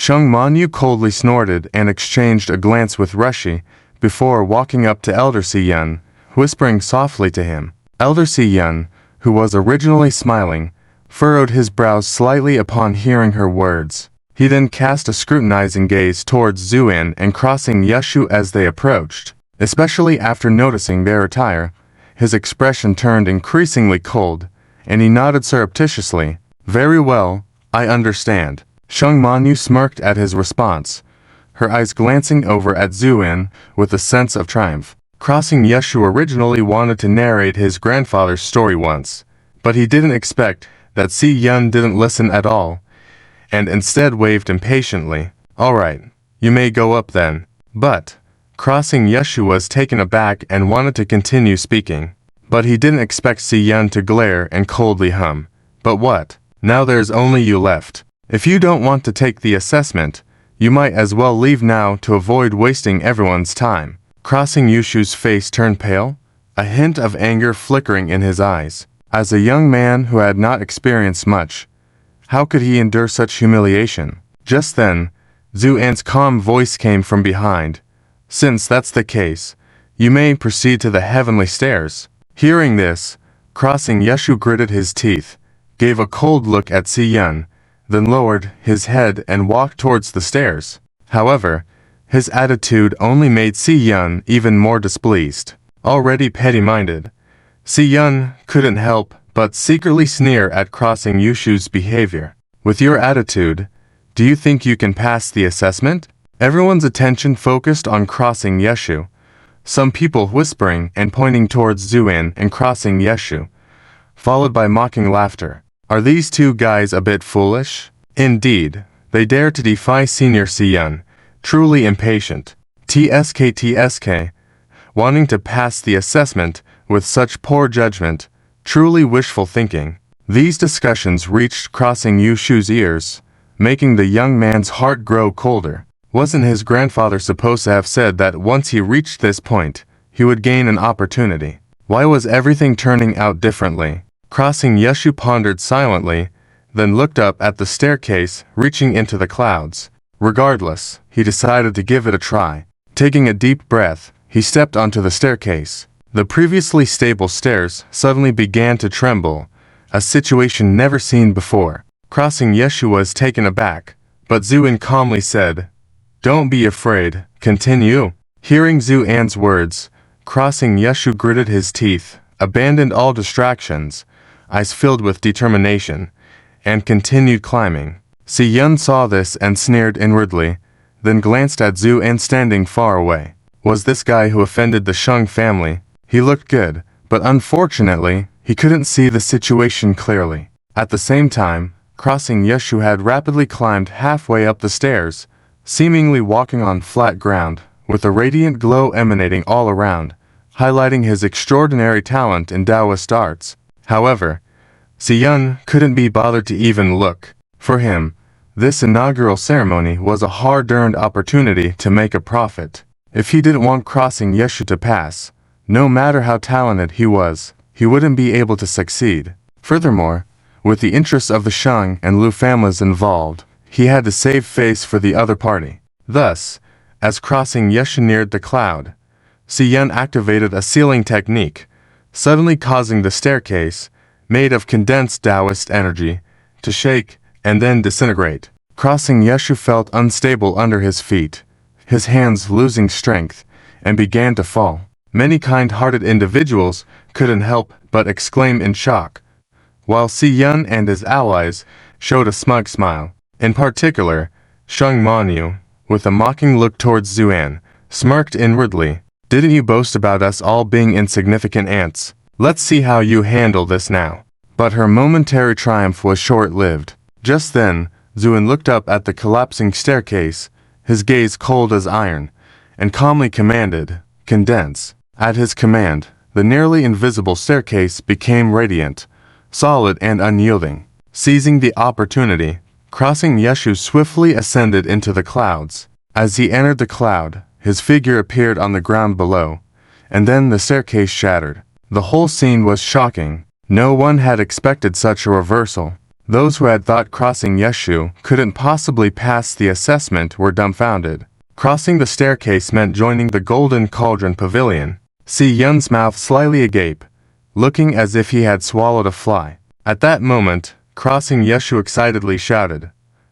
Shung Manyu coldly snorted and exchanged a glance with Rushi before walking up to Elder Si-yun, whispering softly to him. Elder Si-yun, who was originally smiling, furrowed his brows slightly upon hearing her words. He then cast a scrutinizing gaze towards Zu-in and Crossing Yushu as they approached. Especially after noticing their attire, his expression turned increasingly cold, and he nodded surreptitiously. Very well, I understand. Shung Manyu smirked at his response, her eyes glancing over at Zu-in with a sense of triumph. Crossing Yushu originally wanted to narrate his grandfather's story once, but he didn't expect that Si-yun didn't listen at all, and instead waved impatiently. Alright, you may go up then. But Crossing Yushu was taken aback and wanted to continue speaking. But he didn't expect Si-yun to glare and coldly hum. But what? Now there's only you left. If you don't want to take the assessment, you might as well leave now to avoid wasting everyone's time. Crossing Yushu's face turned pale, a hint of anger flickering in his eyes. As a young man who had not experienced much, how could he endure such humiliation? Just then, Zu-in's calm voice came from behind. Since that's the case, you may proceed to the heavenly stairs. Hearing this, Crossing Yushu gritted his teeth, gave a cold look at Si-yun, then lowered his head and walked towards the stairs. However, his attitude only made Si-yun even more displeased. Already petty-minded, Si-yun couldn't help but secretly sneer at Crossing Yushu's behavior. With your attitude, do you think you can pass the assessment? Everyone's attention focused on Crossing Yushu, some people whispering and pointing towards Zu-in and Crossing Yushu, followed by mocking laughter. Are these two guys a bit foolish? Indeed, they dare to defy Senior Si-yun, truly impatient. TSK, wanting to pass the assessment with such poor judgment, truly wishful thinking. These discussions reached Crossing Yushu's ears, making the young man's heart grow colder. Wasn't his grandfather supposed to have said that once he reached this point, he would gain an opportunity? Why was everything turning out differently? Crossing Yushu pondered silently, then looked up at the staircase reaching into the clouds. Regardless, he decided to give it a try. Taking a deep breath, he stepped onto the staircase. The previously stable stairs suddenly began to tremble, a situation never seen before. Crossing Yushu was taken aback, but Zu-in calmly said, Don't be afraid, continue. Hearing Zu-in's words, Crossing Yushu gritted his teeth, abandoned all distractions, eyes filled with determination, and continued climbing. Si-yun saw this and sneered inwardly, then glanced at Zu-in standing far away. Was this guy who offended the Shung family? He looked good, but unfortunately, he couldn't see the situation clearly. At the same time, Crossing Yushu had rapidly climbed halfway up the stairs, seemingly walking on flat ground, with a radiant glow emanating all around, highlighting his extraordinary talent in Taoist arts. However, Si-yun couldn't be bothered to even look. For him, this inaugural ceremony was a hard-earned opportunity to make a profit. If he didn't want Crossing Yushu to pass, no matter how talented he was, he wouldn't be able to succeed. Furthermore, with the interests of the Shang and Lu families involved, he had to save face for the other party. Thus, as Crossing Yushu neared the cloud, Si-yun activated a sealing technique, suddenly causing the staircase, made of condensed Taoist energy, to shake and then disintegrate. Crossing Yushu felt unstable under his feet, his hands losing strength, and began to fall. Many kind-hearted individuals couldn't help but exclaim in shock, while Si-yun and his allies showed a smug smile. In particular, Shung Manyu, with a mocking look towards Zu-in, smirked inwardly. Didn't you boast about us all being insignificant ants? Let's see how you handle this now. But her momentary triumph was short-lived. Just then, Zu-in looked up at the collapsing staircase, his gaze cold as iron, and calmly commanded, Condense. At his command, the nearly invisible staircase became radiant, solid and unyielding. Seizing the opportunity, Crossing Yushu swiftly ascended into the clouds. As he entered the cloud, his figure appeared on the ground below, and then the staircase shattered. The whole scene was shocking. No one had expected such a reversal. Those who had thought crossing Yeshu couldn't possibly pass the assessment were dumbfounded. Crossing the staircase meant joining the Golden Cauldron Pavilion. Si Yun's mouth slightly agape, looking as if he had swallowed a fly. At that moment, crossing Yeshu excitedly shouted,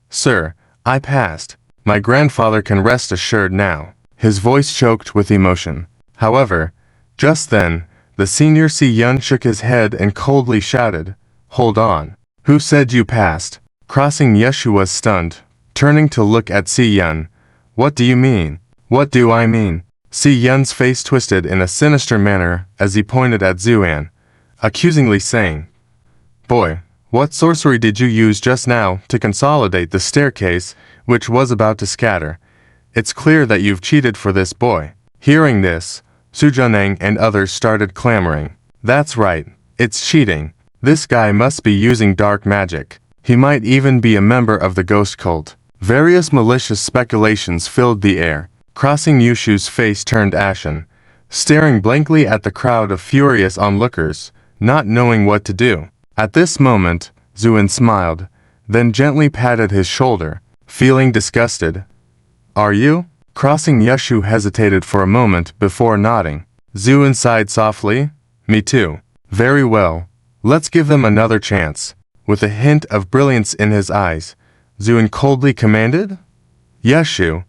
"Sir, I passed. My grandfather can rest assured now." His voice choked with emotion. However, just then, the senior Si Yun shook his head and coldly shouted, "Hold on. Who said you passed?" Crossing Yeshu was stunned, turning to look at Si Yun. "What do you mean?" "What do I mean?" Si Yun's face twisted in a sinister manner as he pointed at Zuan, accusingly saying, "Boy, what sorcery did you use just now to consolidate the staircase which was about to scatter? It's clear that you've cheated for this boy." Hearing this, Su Juneng and others started clamoring. "That's right, it's cheating. This guy must be using dark magic. He might even be a member of the ghost cult." Various malicious speculations filled the air. Crossing Yushu's face turned ashen, staring blankly at the crowd of furious onlookers, not knowing what to do. At this moment, Zuan smiled, then gently patted his shoulder, feeling disgusted. "Are you?" Crossing Yeshu hesitated for a moment before nodding. Zuan sighed softly. "Me too." "Very well. Let's give them another chance." With a hint of brilliance in his eyes, Zuan coldly commanded, "Yeshu,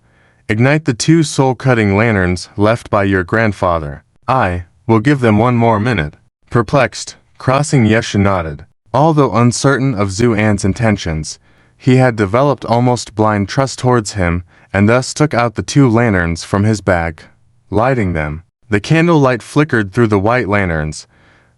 ignite the 2 soul-cutting lanterns left by your grandfather. I will give them 1 more minute." Perplexed, Crossing Yeshu nodded. Although uncertain of Zuan's intentions, he had developed almost blind trust towards him and thus took out the 2 lanterns from his bag, lighting them. The candlelight flickered through the white lanterns,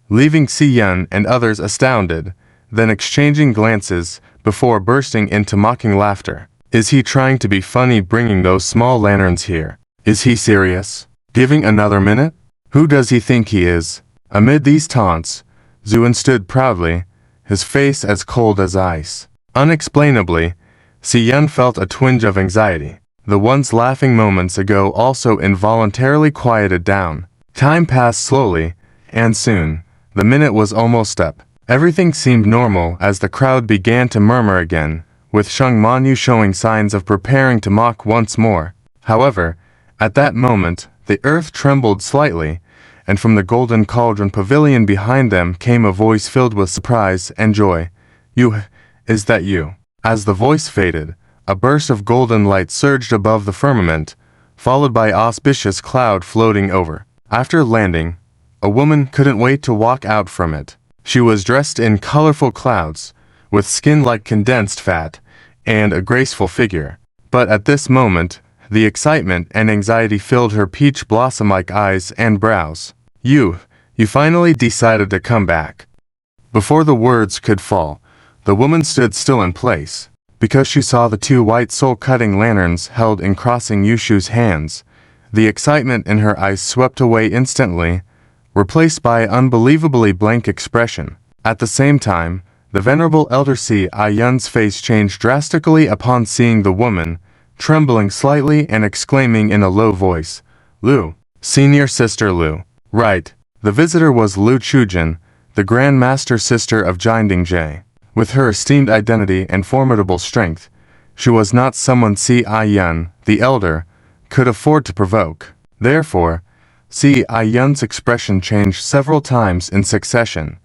leaving Si Yun and others astounded, then exchanging glances before bursting into mocking laughter. Is he trying to be funny bringing those small lanterns here? Is he serious? Giving another minute? Who does he think he is? Amid these taunts, Zuan stood proudly, his face as cold as ice. Unexplainably, Si Yun felt a twinge of anxiety. The once laughing moments ago also involuntarily quieted down. Time passed slowly, and soon, the minute was almost up. Everything seemed normal as the crowd began to murmur again, with Sheng Manyu showing signs of preparing to mock once more. However, at that moment, the earth trembled slightly, and from the Golden Cauldron Pavilion behind them came a voice filled with surprise and joy. Is that you?" As the voice faded, a burst of golden light surged above the firmament, followed by an auspicious cloud floating over. After landing, a woman couldn't wait to walk out from it. She was dressed in colorful clouds, with skin like condensed fat, and a graceful figure. But at this moment, the excitement and anxiety filled her peach blossom-like eyes and brows. You finally decided to come back." Before the words could fall, the woman stood still in place, because she saw the 2 white soul-cutting lanterns held in Crossing Yushu's hands. The excitement in her eyes swept away instantly, replaced by an unbelievably blank expression. At the same time, the venerable elder Si Yun's face changed drastically upon seeing the woman, trembling slightly and exclaiming in a low voice, "Lu, senior sister Lu." Right. The visitor was Lu Chujin, the Grand Master sister of Jinding. With her esteemed identity and formidable strength, she was not someone Si Yun, the elder, could afford to provoke. Therefore, Si Yun's expression changed several times in succession,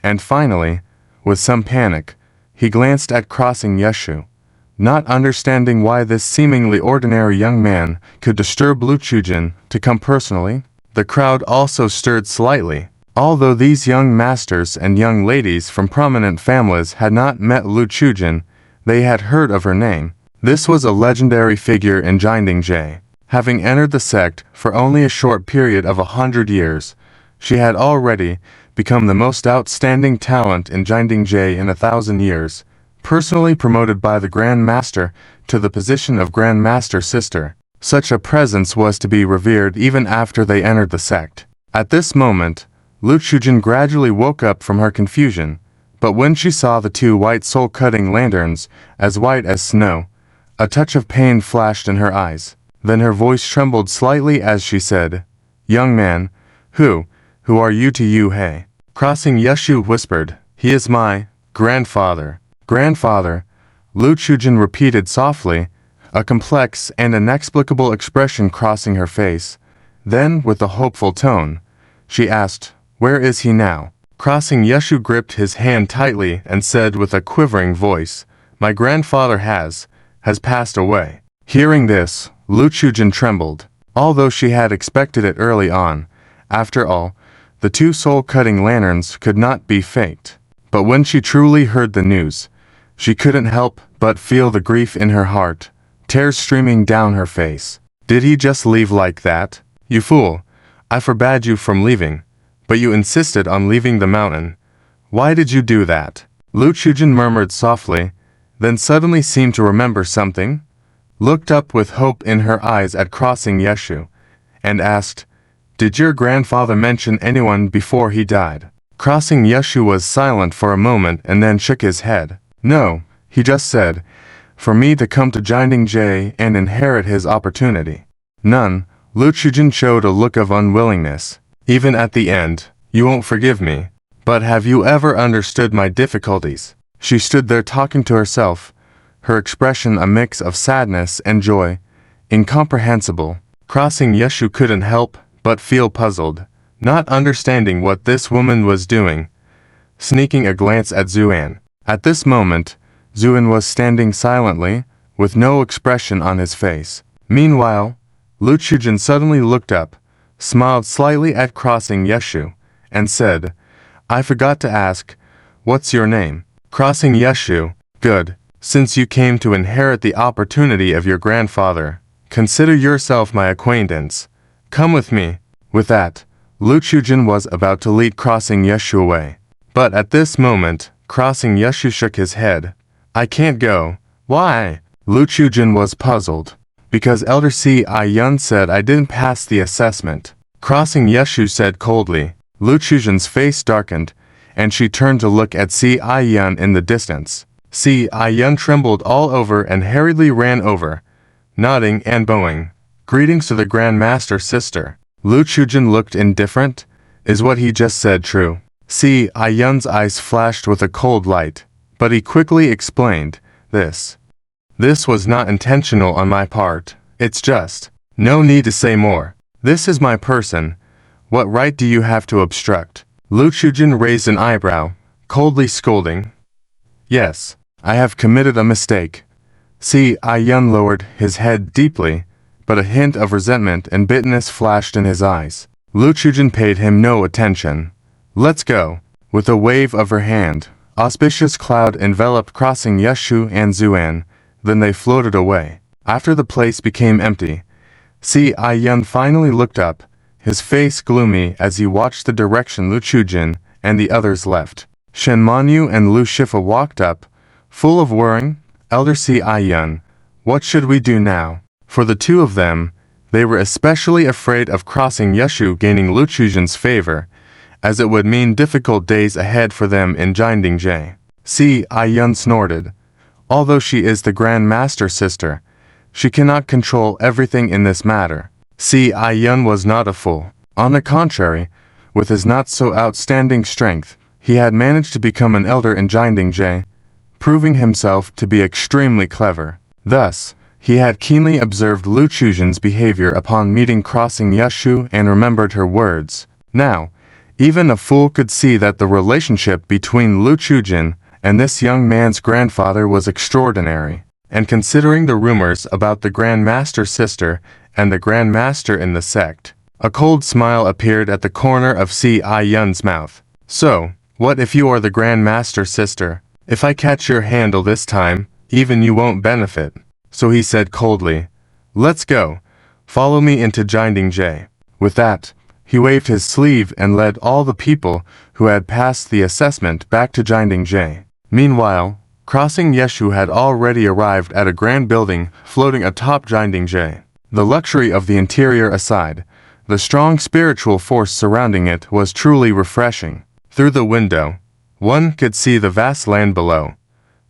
and finally, with some panic, he glanced at Crossing Yeshu, not understanding why this seemingly ordinary young man could disturb Lu Chujin to come personally. The crowd also stirred slightly. Although these young masters and young ladies from prominent families had not met Lu Chujin, they had heard of her name. This was a legendary figure in Jinding. Having entered the sect for only a short period of 100 years, she had already become the most outstanding talent in Jinding in 1,000 years, personally promoted by the Grand Master to the position of Grand Master Sister. Such a presence was to be revered even after they entered the sect. At this moment, Lu Chujin gradually woke up from her confusion, but when she saw the 2 white soul-cutting lanterns, as white as snow, a touch of pain flashed in her eyes. Then her voice trembled slightly as she said, "Young man, who are you to you, hey?" Crossing Yeshu whispered, "He is my grandfather." Grandfather, Lu Chujin repeated softly, a complex and inexplicable expression crossing her face. Then, with a hopeful tone, she asked, "Where is he now?" Crossing Yeshu gripped his hand tightly and said with a quivering voice, "My grandfather has passed away." Hearing this, Lu Chujin trembled. Although she had expected it early on, after all, the two soul-cutting lanterns could not be faked. But when she truly heard the news, she couldn't help but feel the grief in her heart, tears streaming down her face. "Did he just leave like that? You fool! I forbade you from leaving, but you insisted on leaving the mountain. Why did you do that?" Lu Chujin murmured softly, then suddenly seemed to remember something, looked up with hope in her eyes at Crossing Yeshu, and asked, "Did your grandfather mention anyone before he died?" Crossing Yeshu was silent for a moment and then shook his head. "No, he just said, for me to come to Jinding and inherit his opportunity." "None." Lu Chujin showed a look of unwillingness. "Even at the end, you won't forgive me. But have you ever understood my difficulties?" She stood there talking to herself, her expression a mix of sadness and joy, incomprehensible. Crossing Yeshu couldn't help but feel puzzled, not understanding what this woman was doing. Sneaking a glance at Zuan. At this moment, Zuan was standing silently, with no expression on his face. Meanwhile, Lu Chujin suddenly looked up, smiled slightly at Crossing Yeshu, and said, "I forgot to ask, what's your name?" Crossing Yeshu, "Good. Since you came to inherit the opportunity of your grandfather, consider yourself my acquaintance. Come with me." With that, Lu Chujin was about to lead Crossing Yeshu away. But at this moment, Crossing Yeshu shook his head. "I can't go." "Why?" Lu Chujin was puzzled. "Because Elder Si Yun said I didn't pass the assessment." Crossing Yeshu said coldly. Lu Chujin's face darkened, and she turned to look at Si Yun in the distance. Si Yun trembled all over and hurriedly ran over, nodding and bowing. "Greetings to the Grand Master, sister." Lu Chujin looked indifferent. Is what he just said true? Si Yun's eyes flashed with a cold light, but he quickly explained, This was not intentional on my part. It's just, no need to say more. This is my person. What right do you have to obstruct?" Lu Chujin raised an eyebrow, coldly scolding. "Yes, I have committed a mistake." Si Yun lowered his head deeply, but a hint of resentment and bitterness flashed in his eyes. Lu Chujin paid him no attention. "Let's go." With a wave of her hand, auspicious cloud enveloped Crossing Yeshu and Zuan, then they floated away. After the place became empty, Si Yun finally looked up, his face gloomy as he watched the direction Lu Chujin and the others left. Shen Manyu and Lu Shifa walked up, full of worrying. "Elder Si Yun, what should we do now?" For the two of them, they were especially afraid of Crossing Yeshu gaining Lu Chujin's favor, as it would mean difficult days ahead for them in Jinding. Si Yun snorted. Although she is the Grand Master sister, she cannot control everything in this matter. Si Yun was not a fool. On the contrary, with his not-so-outstanding strength, he had managed to become an elder in Jinding, proving himself to be extremely clever. Thus, he had keenly observed Lu Chujin's behavior upon meeting Crossing Yeshu and remembered her words. Now, even a fool could see that the relationship between Lu Chujin and this young man's grandfather was extraordinary. And considering the rumors about the Grand Master sister and the Grand Master in the sect, a cold smile appeared at the corner of Si Yun's mouth. "So, what if you are the Grand Master sister? If I catch your handle this time, even you won't benefit." So he said coldly, "Let's go. Follow me into Jinding." With that, he waved his sleeve and led all the people who had passed the assessment back to Jinding. Meanwhile, Crossing Yeshu had already arrived at a grand building floating atop Jinding. The luxury of the interior aside, the strong spiritual force surrounding it was truly refreshing. Through the window, one could see the vast land below,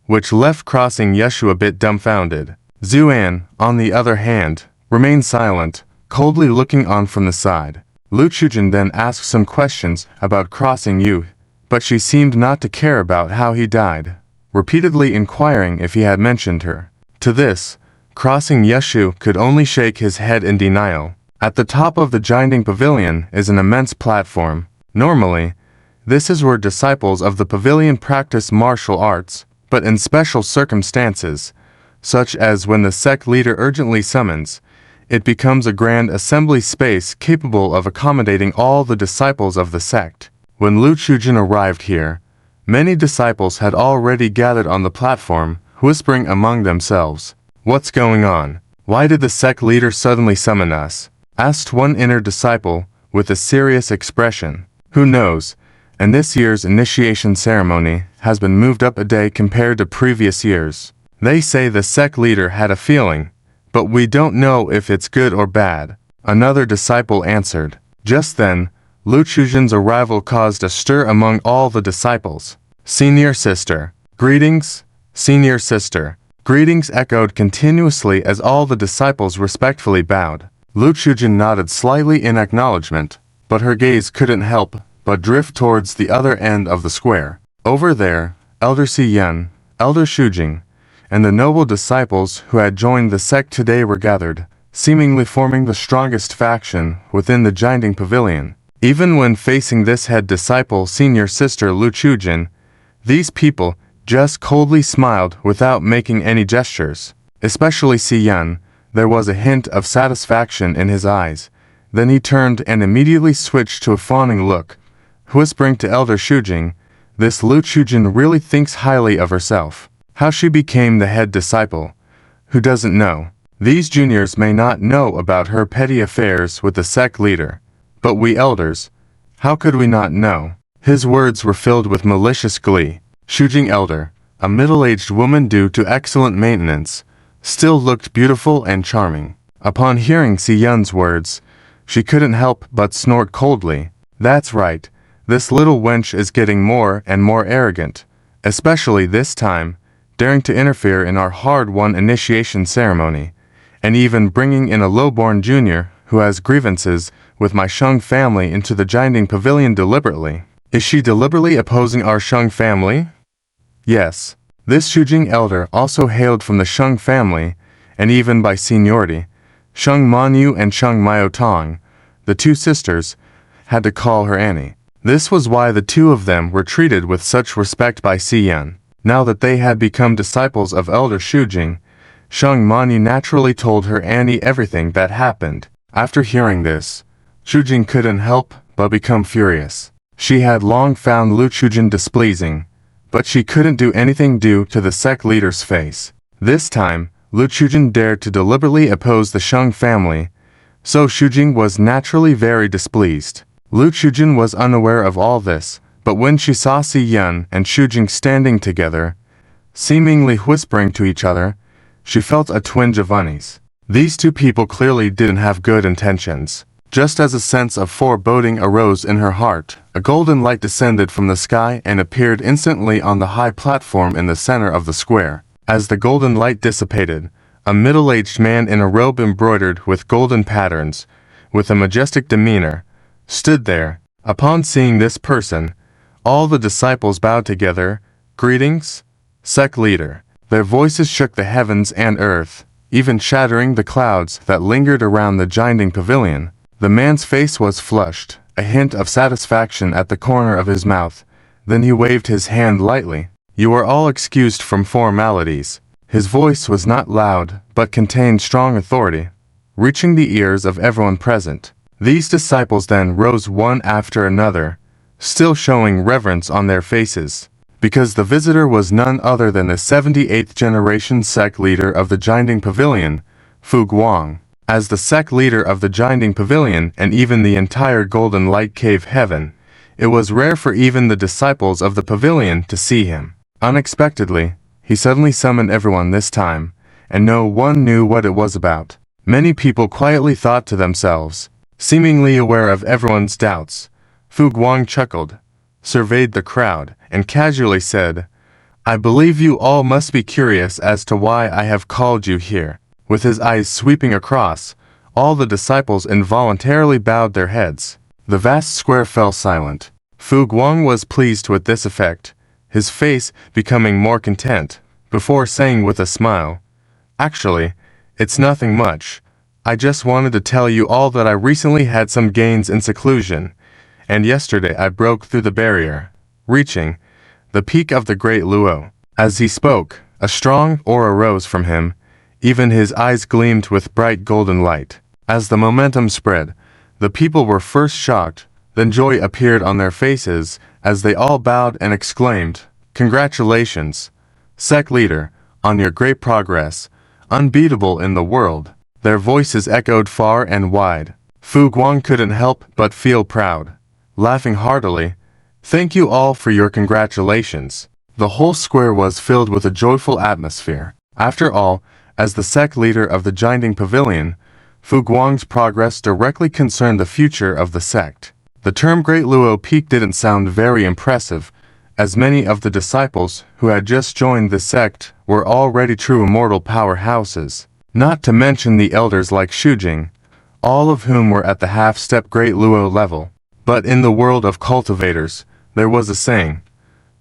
which left Crossing Yeshu a bit dumbfounded. Zuan, on the other hand, remained silent, coldly looking on from the side. Lu Chujin then asked some questions about Crossing Yu, but she seemed not to care about how he died. repeatedly inquiring if he had mentioned her. To this, Crossing Yeshu could only shake his head in denial. At the top of the Jinding Pavilion is an immense platform. Normally, this is where disciples of the pavilion practice martial arts, but in special circumstances, such as when the sect leader urgently summons, it becomes a grand assembly space capable of accommodating all the disciples of the sect. When Lu Chujin arrived here, many disciples had already gathered on the platform, whispering among themselves, "What's going on? Why did the sect leader suddenly summon us?" asked one inner disciple, with a serious expression. "Who knows? And this year's initiation ceremony has been moved up a day compared to previous years. They say the sect leader had a feeling, but we don't know if it's good or bad," another disciple answered. Just then, Lu Chujin's arrival caused a stir among all the disciples. "Senior sister, greetings, senior sister." Greetings echoed continuously as all the disciples respectfully bowed. Lu Chujin nodded slightly in acknowledgement, but her gaze couldn't help but drift towards the other end of the square. Over there, Elder Si Yun, Elder Shujing, and the noble disciples who had joined the sect today were gathered, seemingly forming the strongest faction within the Jinding Pavilion. Even when facing this head disciple senior sister Lu Chujin, these people just coldly smiled without making any gestures. Especially Si Yun, there was a hint of satisfaction in his eyes. Then he turned and immediately switched to a fawning look, whispering to Elder Shujing, "This Lu Chujin really thinks highly of herself. How she became the head disciple? Who doesn't know? These juniors may not know about her petty affairs with the sect leader. But we elders, how could we not know?" His words were filled with malicious glee. Shujing Elder, a middle-aged woman due to excellent maintenance, still looked beautiful and charming. Upon hearing Si Yun's words, she couldn't help but snort coldly. "That's right, this little wench is getting more and more arrogant, especially this time, daring to interfere in our hard-won initiation ceremony, and even bringing in a low-born junior who has grievances with my Shung family into the Jinding Pavilion deliberately. Is she deliberately opposing our Shung family?" Yes, this Shujing elder also hailed from the Shung family, and even by seniority, Shung Manyu and Shung Miotong, the two sisters, had to call her Annie. This was why the two of them were treated with such respect by Si Yun. Now that they had become disciples of Elder Shujing, Shung Manyu naturally told her Annie everything that happened. After hearing this, Shujing couldn't help but become furious. She had long found Lu Chujin displeasing, but she couldn't do anything due to the sect leader's face. This time, Lu Chujin dared to deliberately oppose the Shung family, so Shujing was naturally very displeased. Lu Chujin was unaware of all this, but when she saw Si Yun and Shujing standing together, seemingly whispering to each other, she felt a twinge of unease. These two people clearly didn't have good intentions. Just as a sense of foreboding arose in her heart, a golden light descended from the sky and appeared instantly on the high platform in the center of the square. As the golden light dissipated, a middle-aged man in a robe embroidered with golden patterns, with a majestic demeanor, stood there. Upon seeing this person, all the disciples bowed together. "Greetings, sect leader." Their voices shook the heavens and earth, even shattering the clouds that lingered around the Jinding Pavilion. The man's face was flushed, a hint of satisfaction at the corner of his mouth. Then he waved his hand lightly. "You are all excused from formalities." His voice was not loud, but contained strong authority, reaching the ears of everyone present. These disciples then rose one after another, still showing reverence on their faces, because the visitor was none other than the 78th generation sect leader of the Jinding Pavilion, Fu Guang. As the sect leader of the Jinding Pavilion and even the entire Golden Light Cave Heaven, it was rare for even the disciples of the pavilion to see him. Unexpectedly, he suddenly summoned everyone this time, and no one knew what it was about. Many people quietly thought to themselves, seemingly aware of everyone's doubts. Fu Guang chuckled, surveyed the crowd, and casually said, "I believe you all must be curious as to why I have called you here." With his eyes sweeping across, all the disciples involuntarily bowed their heads. The vast square fell silent. Fu Guang was pleased with this effect. his face becoming more content, before saying with a smile, "Actually, it's nothing much. I just wanted to tell you all that I recently had some gains in seclusion, and yesterday I broke through the barrier, reaching the peak of the Great Luo." As he spoke, a strong aura rose from him, even his eyes gleamed with bright golden light. As the momentum spread, the people were first shocked, then joy appeared on their faces as they all bowed and exclaimed, "Congratulations, sect leader, on your great progress, unbeatable in the world." Their voices echoed far and wide. Fu Guang couldn't help but feel proud, laughing heartily. "Thank you all for your congratulations." The whole square was filled with a joyful atmosphere. After all, as the sect leader of the Jinding Pavilion, Fu Guang's progress directly concerned the future of the sect. The term Great Luo Peak didn't sound very impressive, as many of the disciples who had just joined the sect were already true immortal powerhouses, not to mention the elders like Shujing, all of whom were at the half-step Great Luo level. But in the world of cultivators, there was a saying,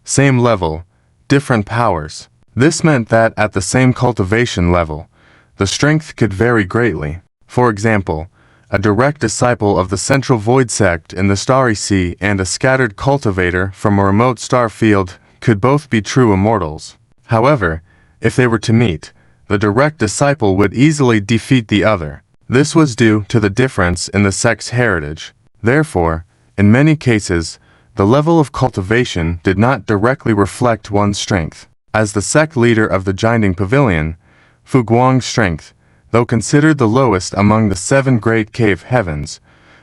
same level, different powers. This meant that at the same cultivation level, the strength could vary greatly. For example, a direct disciple of the Central Void sect in the Starry Sea and a scattered cultivator from a remote star field could both be true immortals. However, if they were to meet, the direct disciple would easily defeat the other. This was due to the difference in the sect's heritage. Therefore, in many cases, the level of cultivation did not directly reflect one's strength. As the sect leader of the Jinding Pavilion, Fu Guang's strength, though considered the lowest among the 7 great cave heavens,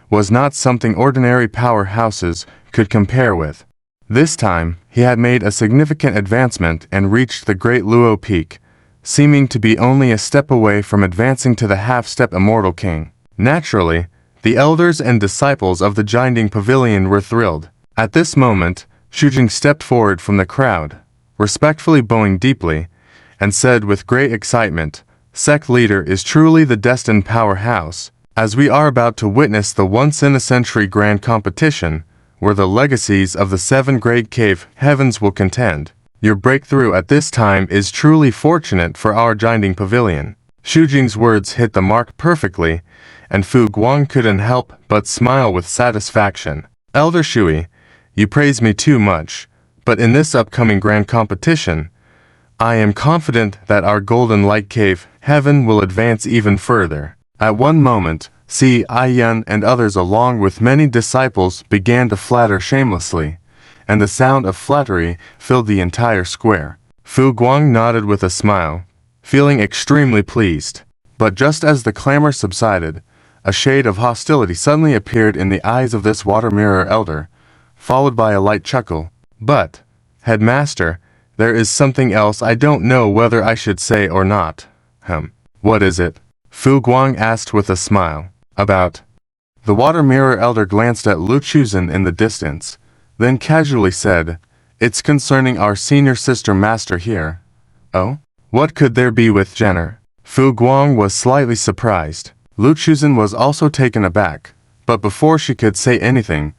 was not something ordinary powerhouses could compare with. This time, he had made a significant advancement and reached the Great Luo Peak, seeming to be only a step away from advancing to the half-step Immortal King. Naturally, the elders and disciples of the Jinding Pavilion were thrilled. At this moment, Shujing stepped forward from the crowd, respectfully bowing deeply, and said with great excitement, "Sect leader is truly the destined powerhouse, as we are about to witness the once-in-a-century grand competition, where the legacies of the 7 great cave heavens will contend. Your breakthrough at this time is truly fortunate for our Jinding Pavilion." Shujing's words hit the mark perfectly, and Fu Guang couldn't help but smile with satisfaction. "Elder Shui, you praise me too much, but in this upcoming grand competition, I am confident that our Golden Light Cave heaven will advance even further." At one moment, Si Ayan and others along with many disciples began to flatter shamelessly, and the sound of flattery filled the entire square. Fu Guang nodded with a smile, feeling extremely pleased. But just as the clamor subsided, a shade of hostility suddenly appeared in the eyes of this water mirror elder, followed by a light chuckle. "But, Headmaster, there is something else I don't know whether I should say or not." What is it?" Fu Guang asked with a smile. "About." The water mirror elder glanced at Lu Chuzhen in the distance, then casually said, "It's concerning our senior sister master here." "Oh? What could there be with Jenner?" Fu Guang was slightly surprised. Lu Chuzhen was also taken aback, but before she could say anything,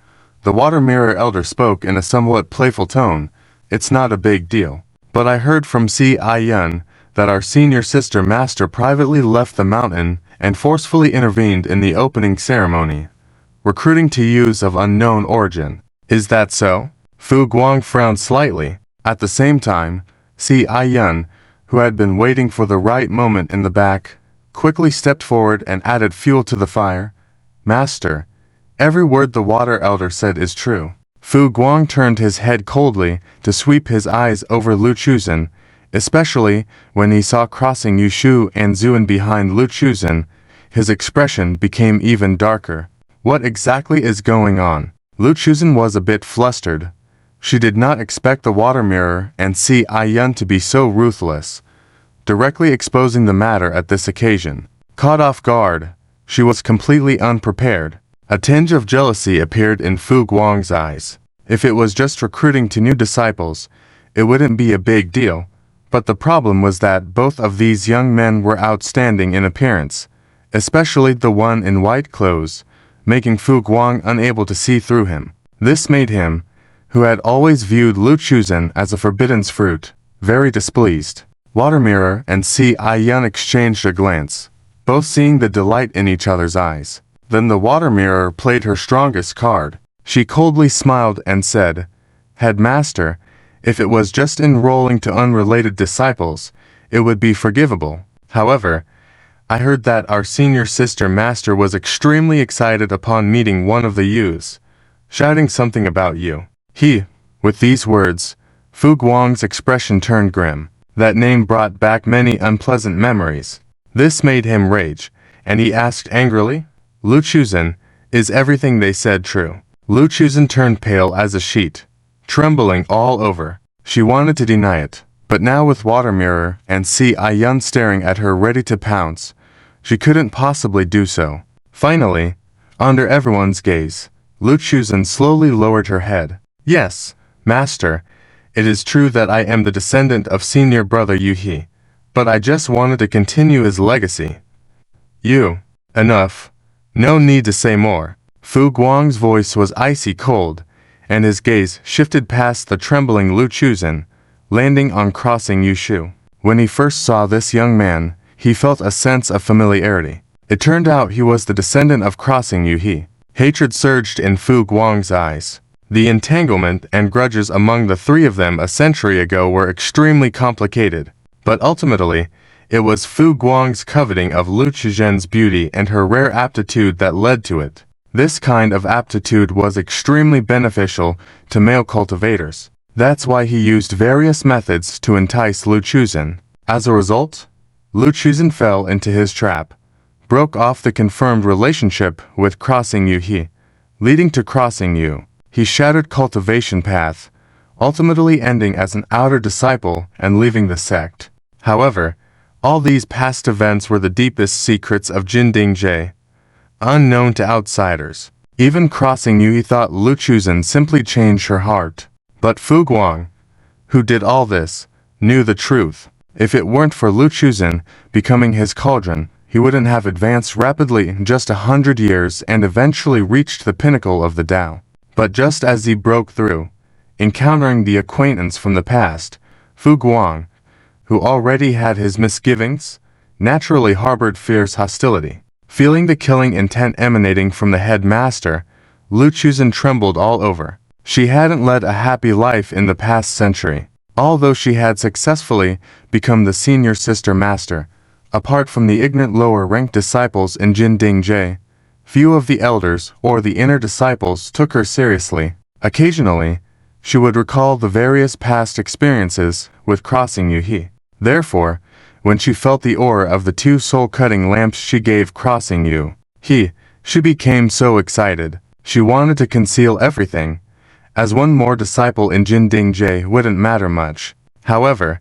the water mirror elder spoke in a somewhat playful tone. "It's not a big deal. But I heard from Si Ayan that our senior sister master privately left the mountain and forcefully intervened in the opening ceremony, recruiting to youths of unknown origin. Is that so?" Fu Guang frowned slightly. At the same time, Si Ayan, who had been waiting for the right moment in the back, quickly stepped forward and added fuel to the fire. "Master, every word the water elder said is true." Fu Guang turned his head coldly to sweep his eyes over Lu Chuzhen, especially when he saw crossing Yushu and Zuan behind Lu Chuzhen. His expression became even darker. What exactly is going on? Lu Chuzhen was a bit flustered. She did not expect the water mirror and Si Ayan to be so ruthless, directly exposing the matter at this occasion. Caught off guard, she was completely unprepared. A tinge of jealousy appeared in Fu Guang's eyes. If it was just recruiting to new disciples, it wouldn't be a big deal. But the problem was that both of these young men were outstanding in appearance, especially the one in white clothes, making Fu Guang unable to see through him. This made him, who had always viewed Lu Chuzhen as a forbidden fruit, very displeased. Water Mirror and Si Aiyun exchanged a glance, both seeing the delight in each other's eyes. Then the Water Mirror played her strongest card. She coldly smiled and said, "Headmaster, if it was just enrolling to unrelated disciples, it would be forgivable. However, I heard that our senior sister master was extremely excited upon meeting one of the youths, shouting something about you." With these words, Fu Guang's expression turned grim. That name brought back many unpleasant memories. This made him rage, and he asked angrily, "Lu Chuzhen, is everything they said true?" Lu Chuzhen turned pale as a sheet, trembling all over. She wanted to deny it, but now with Water Mirror and Si Aiyun staring at her ready to pounce, she couldn't possibly do so. Finally, under everyone's gaze, Lu Chuzhen slowly lowered her head. "Yes, Master, it is true that I am the descendant of senior brother Yu He, but I just wanted to continue his legacy." Enough. No need to say more." Fu Guang's voice was icy cold, and his gaze shifted past the trembling Lu Chuzhen, landing on Crossing Yushu. When he first saw this young man, he felt a sense of familiarity. It turned out he was the descendant of Crossing Yu. Hatred surged in Fu Guang's eyes. The entanglement and grudges among the three of them a century ago were extremely complicated, but ultimately, it was Fu Guang's coveting of Lu Chuzhen's beauty and her rare aptitude that led to it. This kind of aptitude was extremely beneficial to male cultivators. That's why he used various methods to entice Lu Chuzhen. As a result, Lu Chuzhen fell into his trap, broke off the confirmed relationship with Crossing Yu, leading to Crossing Yu. He shattered cultivation path, ultimately ending as an outer disciple and leaving the sect. However, all these past events were the deepest secrets of Jinding, unknown to outsiders. Even Crossing Yu thought Lu Chuzhen simply changed her heart. But Fu Guang, who did all this, knew the truth. If it weren't for Lu Chuzhen becoming his cauldron, he wouldn't have advanced rapidly in just 100 years and eventually reached the pinnacle of the Tao. But just as he broke through, encountering the acquaintance from the past, Fu Guang, who already had his misgivings, naturally harbored fierce hostility. Feeling the killing intent emanating from the headmaster, Lu Chuzhen trembled all over. She hadn't led a happy life in the past century. Although she had successfully become the senior sister master, apart from the ignorant lower-ranked disciples in Jinding, few of the elders or the inner disciples took her seriously. Occasionally, she would recall the various past experiences with Crossing Yu. Therefore, when she felt the aura of the two soul-cutting lamps she gave Crossing Yu, she became so excited. She wanted to conceal everything, as one more disciple in Jinding wouldn't matter much. However,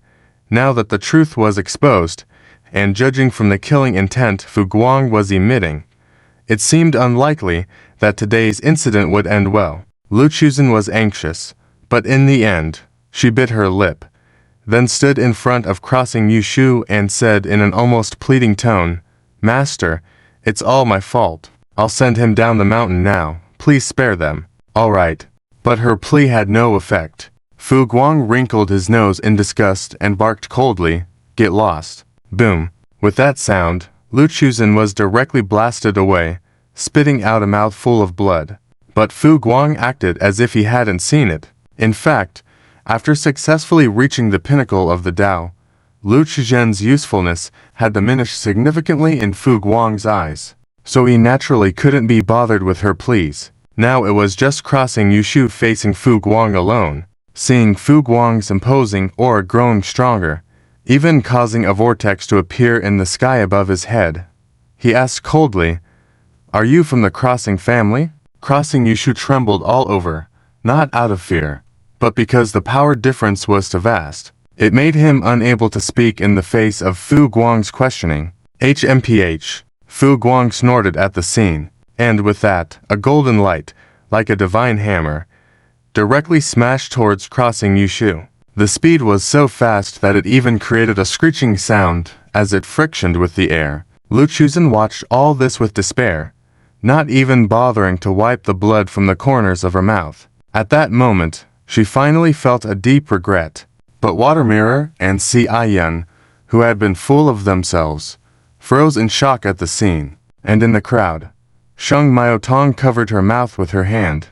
now that the truth was exposed, and judging from the killing intent Fu Guang was emitting, it seemed unlikely that today's incident would end well. Lu Chuzhen was anxious, but in the end, she bit her lip, then stood in front of Crossing Yushu and said in an almost pleading tone, "Master, it's all my fault. I'll send him down the mountain now. Please spare them." "All right." But her plea had no effect. Fu Guang wrinkled his nose in disgust and barked coldly, "Get lost." Boom. With that sound, Lu Chuzhen was directly blasted away, spitting out a mouthful of blood. But Fu Guang acted as if he hadn't seen it. In fact, after successfully reaching the pinnacle of the Tao, Lu Chuzhen's usefulness had diminished significantly in Fu Guang's eyes, so he naturally couldn't be bothered with her pleas. Now it was just Crossing Yushu facing Fu Guang alone. Seeing Fu Guang's imposing aura growing stronger, even causing a vortex to appear in the sky above his head, he asked coldly, "Are you from the Crossing family?" Crossing Yushu trembled all over, not out of fear, but because the power difference was too vast. It made him unable to speak in the face of Fu Guang's questioning. HMPH. Fu Guang snorted at the scene, and with that, a golden light, like a divine hammer, directly smashed towards Crossing Yushu. The speed was so fast that it even created a screeching sound as it frictioned with the air. Lu Chuzhen watched all this with despair, not even bothering to wipe the blood from the corners of her mouth. At that moment, She finally felt a deep regret. But Water Mirror and Si Yun, who had been full of themselves, froze in shock at the scene. And in the crowd, Sheng Miaotong covered her mouth with her hand,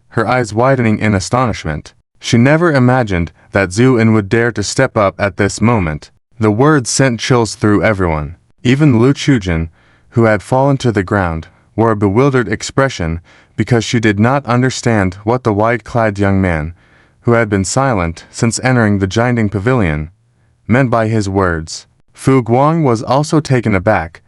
her eyes widening in astonishment. She never imagined that Zhu En would dare to step up at this moment. The words sent chills through everyone. Even Lu Chujin, who had fallen to the ground, wore a bewildered expression because she did not understand what the white-clad young man, who had been silent since entering the Jinding Pavilion, meant by his words. Fu Guang was also taken aback,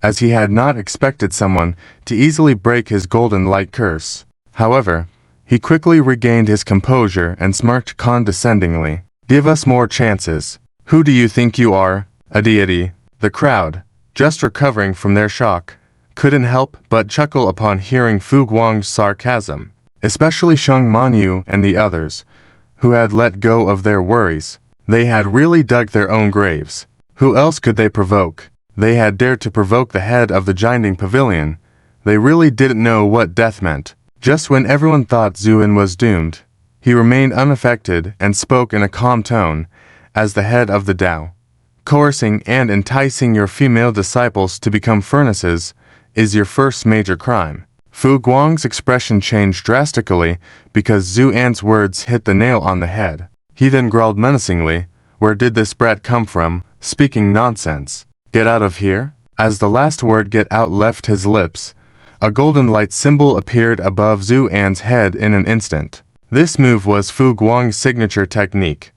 as he had not expected someone to easily break his golden light curse. However, he quickly regained his composure and smirked condescendingly. "Give us more chances. Who do you think you are, a deity?" The crowd, just recovering from their shock, couldn't help but chuckle upon hearing Fu Guang's sarcasm, especially Sheng Manyu and the others, who had let go of their worries. They had really dug their own graves. Who else could they provoke? They had dared to provoke the head of the Jinding Pavilion. They really didn't know what death meant. Just when everyone thought Zhu En was doomed, he remained unaffected and spoke in a calm tone, as the head of the Tao. "Coercing and enticing your female disciples to become furnaces is your first major crime." Fu Guang's expression changed drastically because Zhu An's words hit the nail on the head. He then growled menacingly, "Where did this brat come from, speaking nonsense? Get out of here?" As the last word "get out" left his lips, a golden light symbol appeared above Zhu An's head in an instant. This move was Fu Guang's signature technique,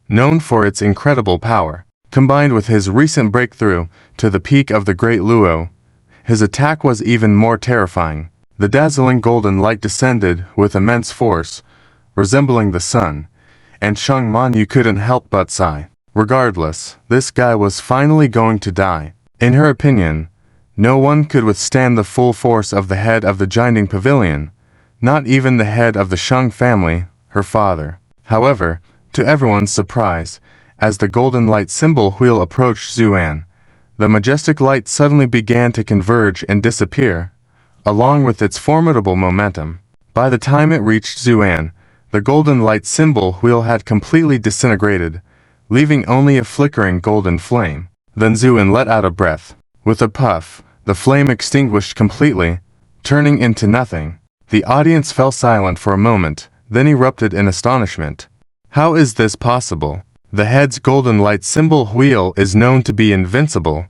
known for its incredible power. Combined with his recent breakthrough to the peak of the Great Luo, his attack was even more terrifying. The dazzling golden light descended with immense force, resembling the sun, and Sheng Manyu couldn't help but sigh. Regardless, this guy was finally going to die. In her opinion, no one could withstand the full force of the head of the Jinding Pavilion, not even the head of the Sheng family, her father. However, to everyone's surprise, as the golden light symbol wheel approached Zhu An, the majestic light suddenly began to converge and disappear, along with its formidable momentum. By the time it reached Zhu An, the golden light symbol wheel had completely disintegrated, leaving only a flickering golden flame. Then Zhu An let out a breath. With a puff, the flame extinguished completely, turning into nothing. The audience fell silent for a moment, then erupted in astonishment. How is this possible? The head's golden light symbol wheel is known to be invincible,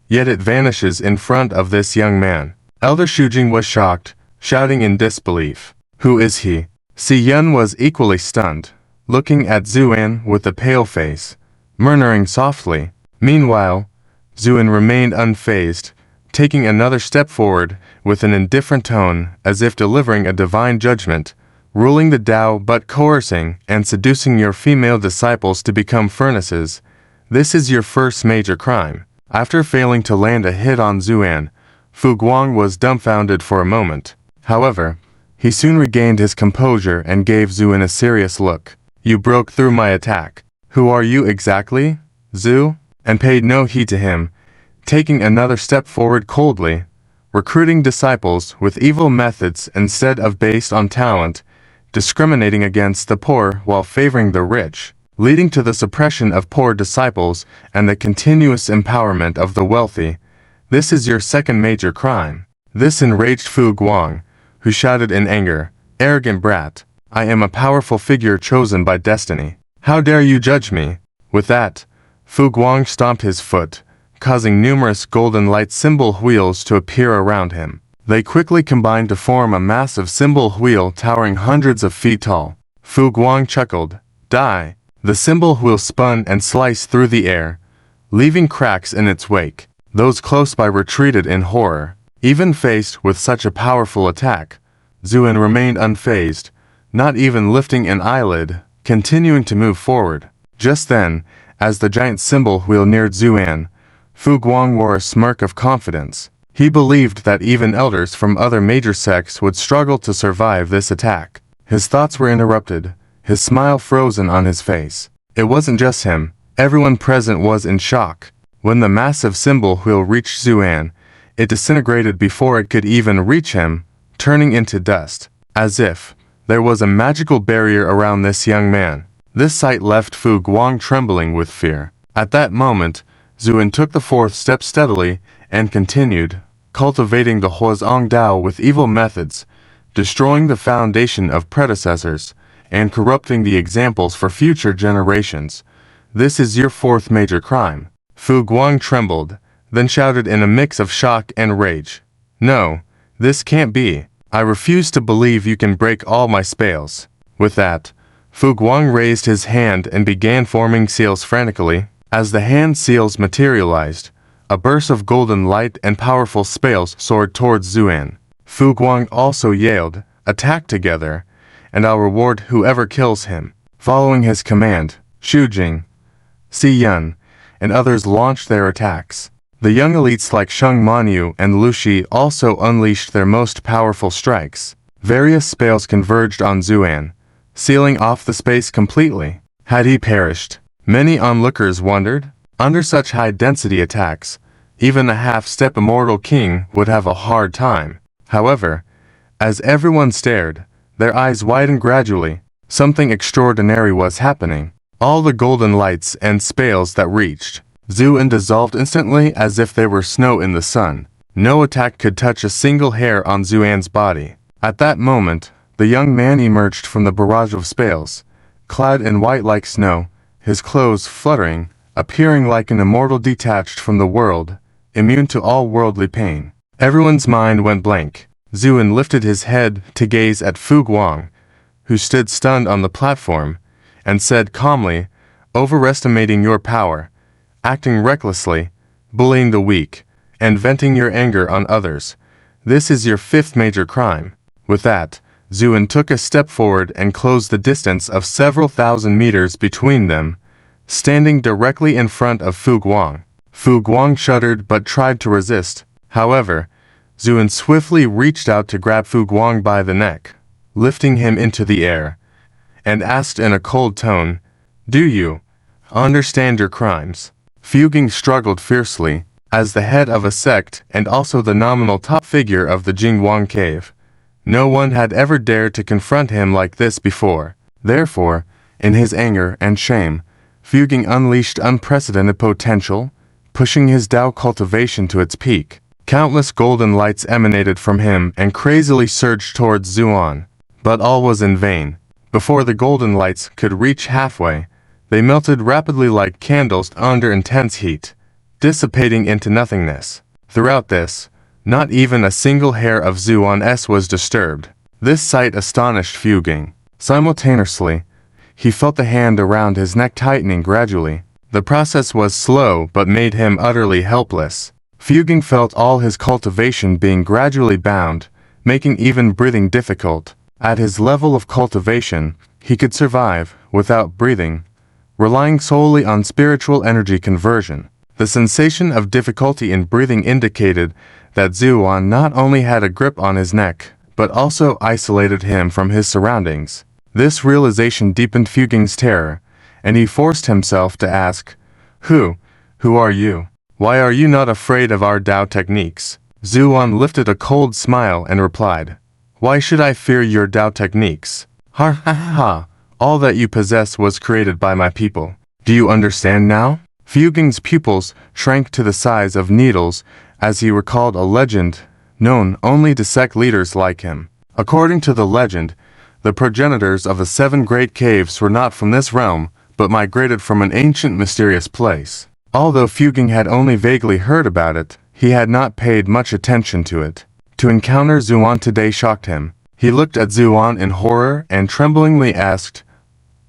yet it vanishes in front of this young man. Elder Shujing was shocked, shouting in disbelief. "Who is he?" Si Yun was equally stunned, looking at Zhu An with a pale face, murmuring softly. Meanwhile, Zhu An remained unfazed, taking another step forward with an indifferent tone as if delivering a divine judgment. "Ruling the Tao but coercing and seducing your female disciples to become furnaces, this is your first major crime." After failing to land a hit on Zhu An, Fu Guang was dumbfounded for a moment. However, he soon regained his composure and gave Zhu An a serious look. "You broke through my attack. Who are you exactly, Zhu?" And paid no heed to him, taking another step forward coldly, recruiting disciples with evil methods instead of based on talent, discriminating against the poor while favoring the rich, leading to the suppression of poor disciples and the continuous empowerment of the wealthy. This is your second major crime. This enraged Fu Guang, who shouted in anger, "Arrogant brat, I am a powerful figure chosen by destiny. How dare you judge me?" With that, Fu Guang stomped his foot, causing numerous golden light symbol wheels to appear around him. They quickly combined to form a massive symbol wheel towering hundreds of feet tall. Fu Guang chuckled. "Die!" The symbol wheel spun and sliced through the air, leaving cracks in its wake. Those close by retreated in horror. Even faced with such a powerful attack, Zhu An remained unfazed, not even lifting an eyelid, continuing to move forward. Just then, as the giant symbol wheel neared Zhu An, Fu Guang wore a smirk of confidence. He believed that even elders from other major sects would struggle to survive this attack. His thoughts were interrupted, his smile frozen on his face. It wasn't just him, everyone present was in shock. When the massive symbol wheel reached Zhu An, it disintegrated before it could even reach him, turning into dust. As if There was a magical barrier around this young man. This sight left Fu Guang trembling with fear. At that moment, Zuan took the fourth step steadily and continued, cultivating the Huazong Dao with evil methods, destroying the foundation of predecessors, and corrupting the examples for future generations. This is your fourth major crime. Fu Guang trembled, then shouted in a mix of shock and rage. No, this can't be. I refuse to believe you can break all my spells. With that, Fu Guang raised his hand and began forming seals frantically. As the hand seals materialized, a burst of golden light and powerful spells soared towards Zuan. Fu Guang also yelled, "Attack together, and I'll reward whoever kills him." Following his command, Xu Jing, Si Yun, and others launched their attacks. The young elites like Sheng Manyu and Lu Shi also unleashed their most powerful strikes. Various spells converged on Zuan, sealing off the space completely. Had he perished? Many onlookers wondered. Under such high-density attacks, even a half-step immortal king would have a hard time. However, as everyone stared, their eyes widened gradually. Something extraordinary was happening. All the golden lights and spells that reached Zuan dissolved instantly as if they were snow in the sun. No attack could touch a single hair on Zuan's body. At that moment, the young man emerged from the barrage of spells, clad in white like snow, his clothes fluttering, appearing like an immortal detached from the world, immune to all worldly pain. Everyone's mind went blank. Zuan lifted his head to gaze at Fu Guang, who stood stunned on the platform, and said calmly, "Overestimating your power, acting recklessly, bullying the weak, and venting your anger on others. This is your fifth major crime." With that, Zuan took a step forward and closed the distance of several thousand meters between them, standing directly in front of Fu Guang. Fu Guang shuddered but tried to resist. However, Zuan swiftly reached out to grab Fu Guang by the neck, lifting him into the air, and asked in a cold tone, "Do you understand your crimes?" Fu Guang struggled fiercely. As the head of a sect and also the nominal top figure of the Jingwang cave, no one had ever dared to confront him like this before. Therefore, in his anger and shame, Fu Guang unleashed unprecedented potential, pushing his Dao cultivation to its peak. Countless golden lights emanated from him and crazily surged towards Zuan. But all was in vain. Before the golden lights could reach halfway, they melted rapidly like candles under intense heat, dissipating into nothingness. Throughout this, not even a single hair of Zuan's was disturbed. This sight astonished Fu Guang. Simultaneously, he felt the hand around his neck tightening gradually. The process was slow but made him utterly helpless. Fu Guang felt all his cultivation being gradually bound, making even breathing difficult. At his level of cultivation, he could survive without breathing, relying solely on spiritual energy conversion. The sensation of difficulty in breathing indicated that Zuan not only had a grip on his neck, but also isolated him from his surroundings. This realization deepened Fu Guang's terror, and he forced himself to ask, Who are you? Why are you not afraid of our Dao techniques?" Zuan lifted a cold smile and replied, "Why should I fear your Dao techniques? Ha ha ha, all that you possess was created by my people. Do you understand now?" Fu Guang's pupils shrank to the size of needles as he recalled a legend known only to sect leaders like him. According to the legend, the progenitors of the 7 great caves were not from this realm, but migrated from an ancient mysterious place. Although Fu Guang had only vaguely heard about it, he had not paid much attention to it. To encounter Zuan today shocked him. He looked at Zuan in horror and tremblingly asked,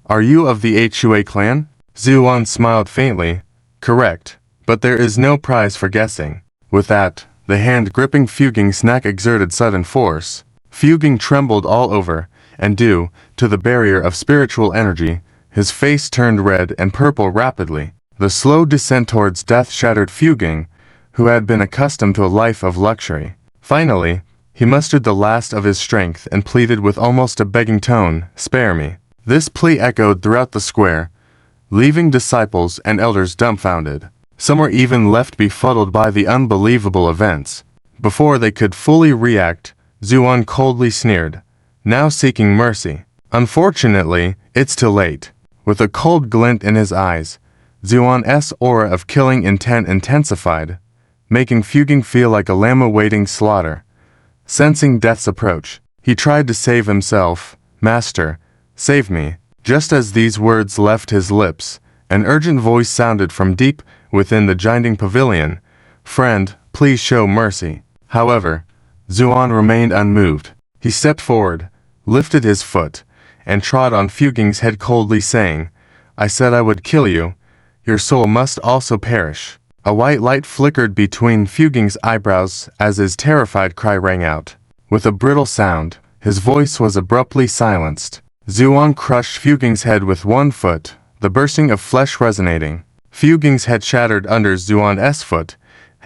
"Are you of the Hua clan?" Zuan smiled faintly. "Correct, but there is no prize for guessing." With that, the hand gripping Fu Guang's neck exerted sudden force. Fu Guang trembled all over, and due to the barrier of spiritual energy, his face turned red and purple rapidly. The slow descent towards death shattered Fu Guang, who had been accustomed to a life of luxury. Finally, he mustered the last of his strength and pleaded with almost a begging tone, "Spare me." This plea echoed throughout the square, leaving disciples and elders dumbfounded. Some were even left befuddled by the unbelievable events. Before they could fully react, Zuan coldly sneered, now seeking mercy. Unfortunately, it's too late. With a cold glint in his eyes, Zuan's aura of killing intent intensified, making Fuging feel like a lamb awaiting slaughter. Sensing death's approach, he tried to save himself. "Master, save me." Just as these words left his lips, an urgent voice sounded from deep within the giant pavilion. "Friend, please show mercy." However, Zuan remained unmoved. He stepped forward, lifted his foot, and trod on Fuging's head coldly, saying, "I said I would kill you. Your soul must also perish." A white light flickered between Fuging's eyebrows as his terrified cry rang out. With a brittle sound, his voice was abruptly silenced. Zuan crushed Fuging's head with one foot, the bursting of flesh resonating. Fuging's head shattered under Zuan's foot,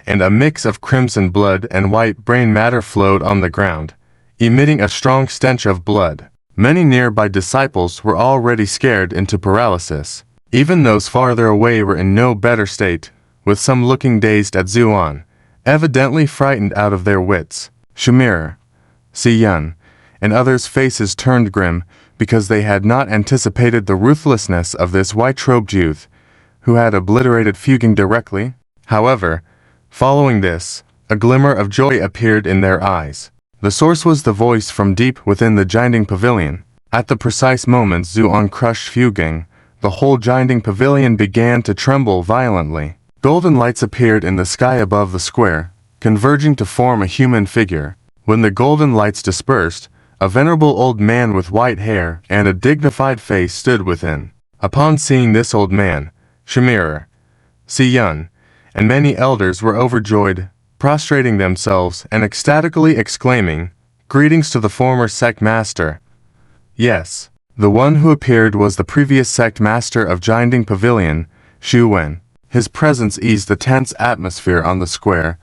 and a mix of crimson blood and white brain matter flowed on the ground, emitting a strong stench of blood. Many nearby disciples were already scared into paralysis. Even those farther away were in no better state, with some looking dazed at Zuan, evidently frightened out of their wits. Shamir, Si-Yun, and others' faces turned grim because they had not anticipated the ruthlessness of this white-robed youth, who had obliterated Fuging directly. However, following this, a glimmer of joy appeared in their eyes. The source was the voice from deep within the giant pavilion. At the precise moment Zuan crushed Fuging, the whole giant pavilion began to tremble violently. Golden lights appeared in the sky above the square, converging to form a human figure. When the golden lights dispersed, a venerable old man with white hair and a dignified face stood within. Upon seeing this old man, Shamir, Si-Yun, and many elders were overjoyed, prostrating themselves and ecstatically exclaiming, "Greetings to the former sect master." Yes, the one who appeared was the previous sect master of Jianding Pavilion, Xu Wen. His presence eased the tense atmosphere on the square,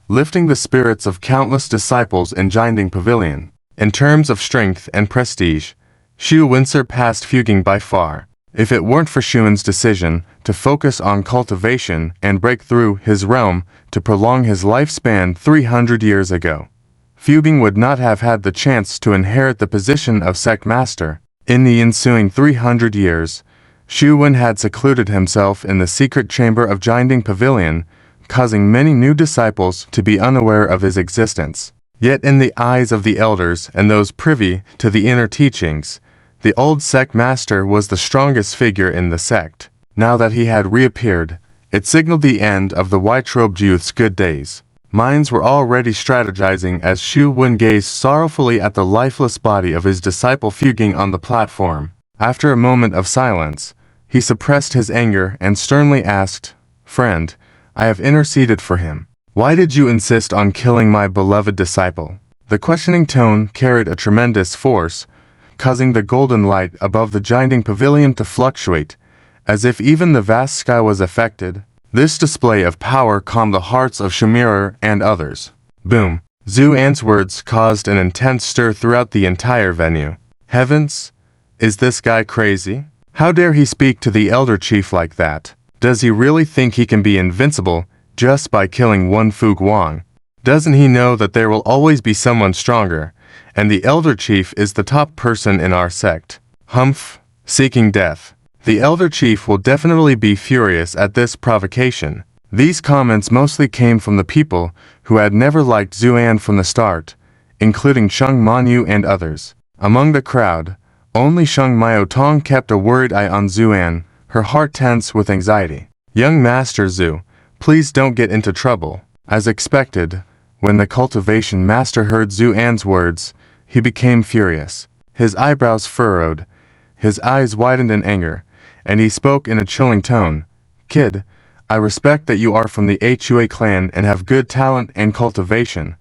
lifting the spirits of countless disciples in Jianding Pavilion. In terms of strength and prestige, Xu Wen surpassed Fuging by far. If it weren't for Xu Wen's decision to focus on cultivation and break through his realm to prolong his lifespan 300 years ago, Fuging would not have had the chance to inherit the position of sect master. In the ensuing 300 years, Xu Wen had secluded himself in the secret chamber of Jianding Pavilion, causing many new disciples to be unaware of his existence. Yet in the eyes of the elders and those privy to the inner teachings, the old sect master was the strongest figure in the sect. Now that he had reappeared, it signaled the end of the white-robed youth's good days. Minds were already strategizing as Xu Wen gazed sorrowfully at the lifeless body of his disciple Fuging on the platform. After a moment of silence, he suppressed his anger and sternly asked, "Friend, I have interceded for him. Why did you insist on killing my beloved disciple?" The questioning tone carried a tremendous force, causing the golden light above the Jianding Pavilion to fluctuate, as if even the vast sky was affected. This display of power calmed the hearts of Shamir and others. Boom! Zuan's words caused an intense stir throughout the entire venue. Heavens! Is this guy crazy? How dare he speak to the elder chief like that? Does he really think he can be invincible just by killing one Fu Guang? Doesn't he know that there will always be someone stronger, and the elder chief is the top person in our sect? Humph! Seeking death. The elder chief will definitely be furious at this provocation. These comments mostly came from the people who had never liked Zuan from the start, including Sheng Manyu and others. Among the crowd, only Sheng Miaotong kept a worried eye on Zuan, her heart tense with anxiety. "Young Master Zhu, please don't get into trouble." As expected, when the cultivation master heard Zuan's words, he became furious. His eyebrows furrowed, his eyes widened in anger, and he spoke in a chilling tone. "Kid, I respect that you are from the Hua clan and have good talent and cultivation,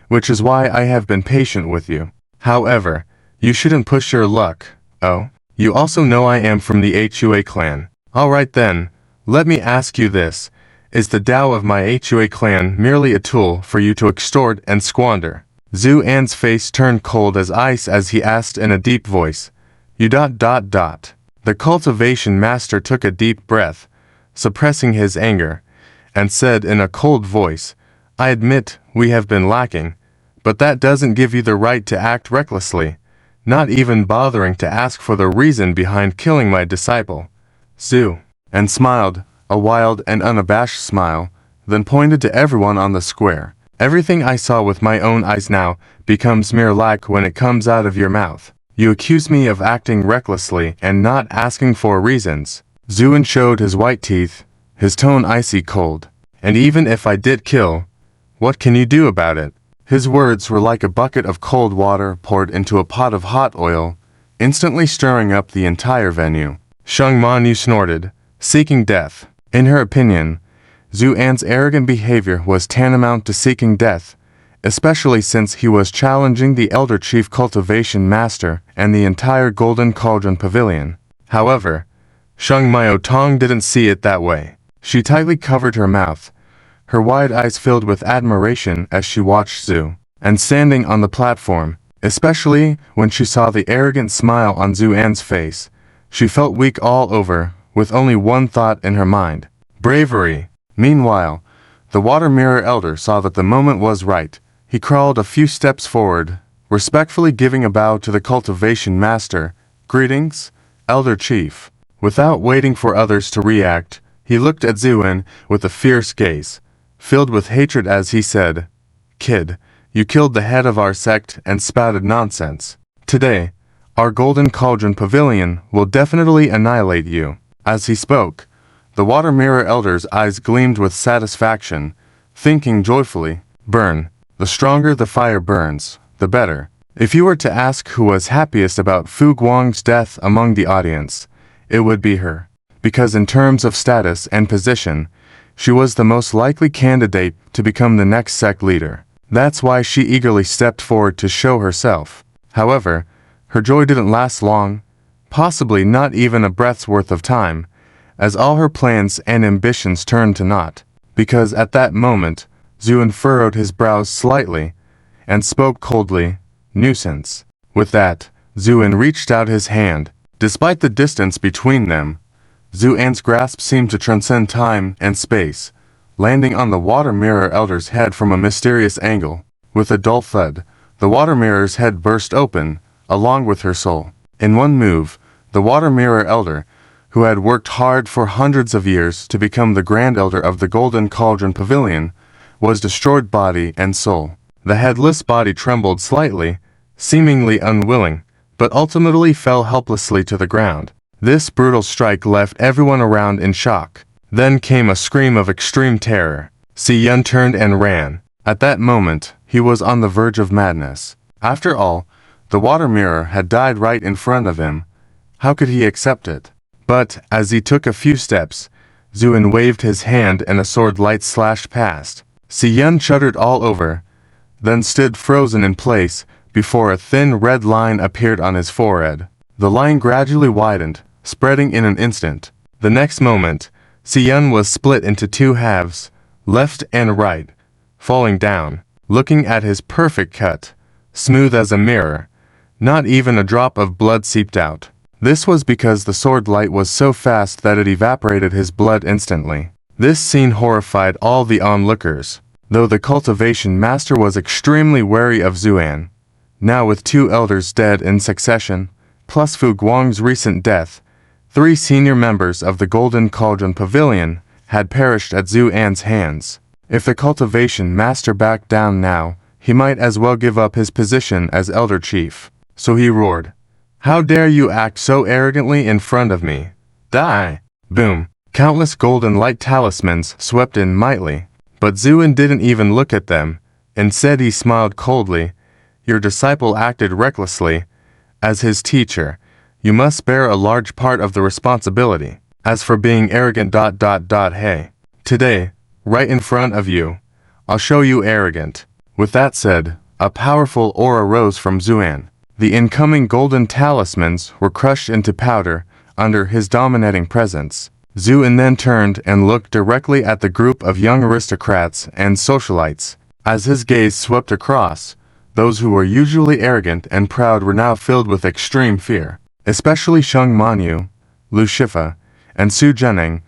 which is why I have been patient with you. However, you shouldn't push your luck. Oh, you also know I am from the Hua clan. Alright then, let me ask you this. Is the Tao of my Hua clan merely a tool for you to extort and squander?" Zuan's face turned cold as ice as he asked in a deep voice. "You ... The cultivation master took a deep breath, suppressing his anger, and said in a cold voice, "I admit we have been lacking, but that doesn't give you the right to act recklessly. not even bothering to ask for the reason behind killing my disciple. Zhu, and smiled, a wild and unabashed smile, then pointed to everyone on the square. Everything I saw with my own eyes now becomes mere like when it comes out of your mouth. You accuse me of acting recklessly and not asking for reasons. Zuin showed his white teeth, his tone icy cold. And even if I did kill, what can you do about it? His words were like a bucket of cold water poured into a pot of hot oil, instantly stirring up the entire venue. Sheng Manyu snorted, seeking death. In her opinion, Zhu An's arrogant behavior was tantamount to seeking death, especially since he was challenging the Elder Chief Cultivation Master and the entire Golden Cauldron Pavilion. However, Sheng Miao-tong didn't see it that way. She tightly covered her mouth, her wide eyes filled with admiration as she watched Zhu. And standing on the platform, especially when she saw the arrogant smile on Zhu An's face, she felt weak all over, with only one thought in her mind: bravery. Meanwhile, the Water Mirror Elder saw that the moment was right. He crawled a few steps forward, respectfully giving a bow to the Cultivation Master. "Greetings, Elder Chief." Without waiting for others to react, he looked at Zuin with a fierce gaze, filled with hatred as he said, "Kid, you killed the head of our sect and spouted nonsense. Today, our Golden Cauldron Pavilion will definitely annihilate you." As he spoke, the Water Mirror Elder's eyes gleamed with satisfaction, thinking joyfully, "Burn. The stronger the fire burns, the better." If you were to ask who was happiest about Fu Guang's death among the audience, it would be her. Because in terms of status and position, she was the most likely candidate to become the next sect leader. That's why she eagerly stepped forward to show herself. However, her joy didn't last long, possibly not even a breath's worth of time, as all her plans and ambitions turned to naught. Because at that moment, Zuin furrowed his brows slightly, and spoke coldly, "Nuisance." With that, Zuin reached out his hand. Despite the distance between them, Zhu An's grasp seemed to transcend time and space, landing on the Water Mirror Elder's head from a mysterious angle. With a dull thud, the Water Mirror's head burst open, along with her soul. In one move, the Water Mirror Elder, who had worked hard for hundreds of years to become the Grand Elder of the Golden Cauldron Pavilion, was destroyed body and soul. The headless body trembled slightly, seemingly unwilling, but ultimately fell helplessly to the ground. This brutal strike left everyone around in shock. Then came a scream of extreme terror. Si Yun turned and ran. At that moment, he was on the verge of madness. After all, the Water Mirror had died right in front of him. How could he accept it? But, as he took a few steps, Zuin waved his hand and a sword light slashed past. Si Yun shuddered all over, then stood frozen in place before a thin red line appeared on his forehead. The line gradually widened, spreading in an instant. The next moment, Si Yun was split into two halves, left and right, falling down. Looking at his perfect cut, smooth as a mirror, not even a drop of blood seeped out. This was because the sword light was so fast that it evaporated his blood instantly. This scene horrified all the onlookers, though the Cultivation Master was extremely wary of Zuan. Now with two elders dead in succession, plus Fu Guang's recent death, 3 senior members of the Golden Cauldron Pavilion had perished at Zhu An's hands. If the Cultivation Master backed down now, he might as well give up his position as Elder Chief. So he roared, "How dare you act so arrogantly in front of me? Die!" Boom! Countless golden light talismans swept in mightily, but Zuin didn't even look at them. Instead he smiled coldly. "Your disciple acted recklessly. As his teacher, you must bear a large part of the responsibility. As for being arrogant ... hey. Today, right in front of you, I'll show you arrogant." With that said, a powerful aura rose from Zuan. The incoming golden talismans were crushed into powder under his dominating presence. Zuin then turned and looked directly at the group of young aristocrats and socialites. As his gaze swept across, those who were usually arrogant and proud were now filled with extreme fear. Especially Sheng Manyu, Lu Shifa, and Su Zheneng,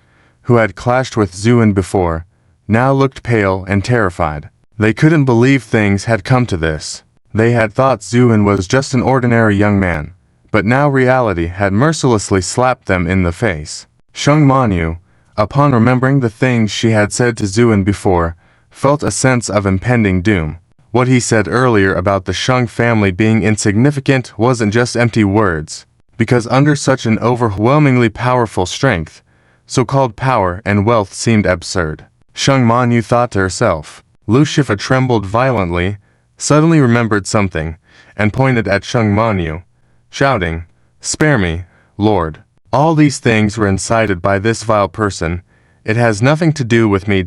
who had clashed with Zuin before, now looked pale and terrified. They couldn't believe things had come to this. They had thought Zuin was just an ordinary young man, but now reality had mercilessly slapped them in the face. Sheng Manyu, upon remembering the things she had said to Zuin before, felt a sense of impending doom. What he said earlier about the Sheng family being insignificant wasn't just empty words, because under such an overwhelmingly powerful strength, so-called power and wealth seemed absurd. Sheng Manyu thought to herself. Lu Shifa trembled violently, suddenly remembered something, and pointed at Sheng Manyu, shouting, "Spare me, Lord. All these things were incited by this vile person. It has nothing to do with me. ...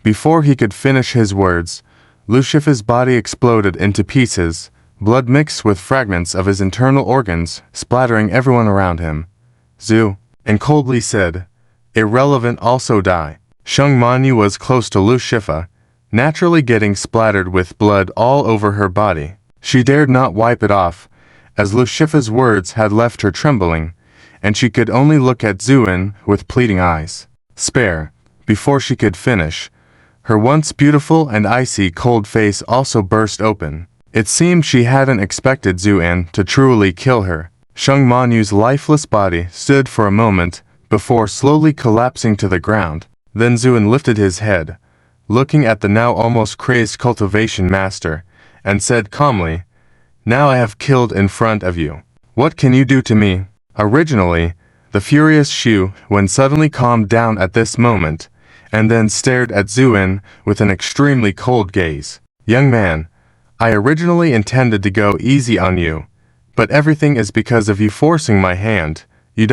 Before he could finish his words, Lu Shifa's body exploded into pieces, blood mixed with fragments of his internal organs, splattering everyone around him. Zhu, and coldly said, "Irrelevant, also die." Sheng Manyu was close to Lu Shifa, naturally getting splattered with blood all over her body. She dared not wipe it off, as Lu Shifa's words had left her trembling, and she could only look at Zuin with pleading eyes. Spare. Before she could finish, her once beautiful and icy cold face also burst open. It seemed she hadn't expected Zuin to truly kill her. Sheng Manyu's lifeless body stood for a moment, before slowly collapsing to the ground. Then Zuin lifted his head, looking at the now almost crazed cultivation master, and said calmly, "Now I have killed in front of you. What can you do to me?" Originally, the furious Shu Wen suddenly calmed down at this moment, and then stared at Zuin with an extremely cold gaze. "Young man, I originally intended to go easy on you, but everything is because of you forcing my hand, you ...